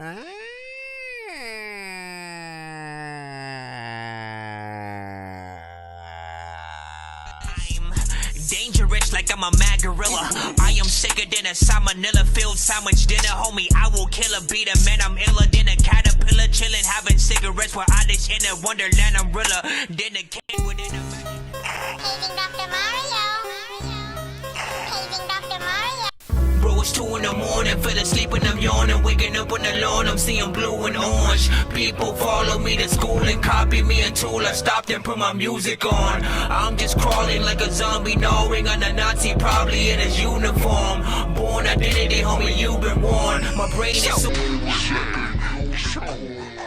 Dangerous like I'm a mad gorilla. I am sicker than a salmonella filled sandwich dinner, homie. I will kill a beat a man. I'm iller than a caterpillar, chilling, having cigarettes while I dish in a wonderland. I'm realer than a king within a Paging Dr. Mario. Paging Dr. Mario. Bro, it's 2 in the morning, fell asleep and I'm yawning, waking up on the lawn, I'm seeing blue and orange. People follow me to school and copy me until I stopped and put my music on. I'm just crawling like a zombie, gnawing on a Nazi, probably in his uniform. Born identity, homie, you've been warned. My brain is so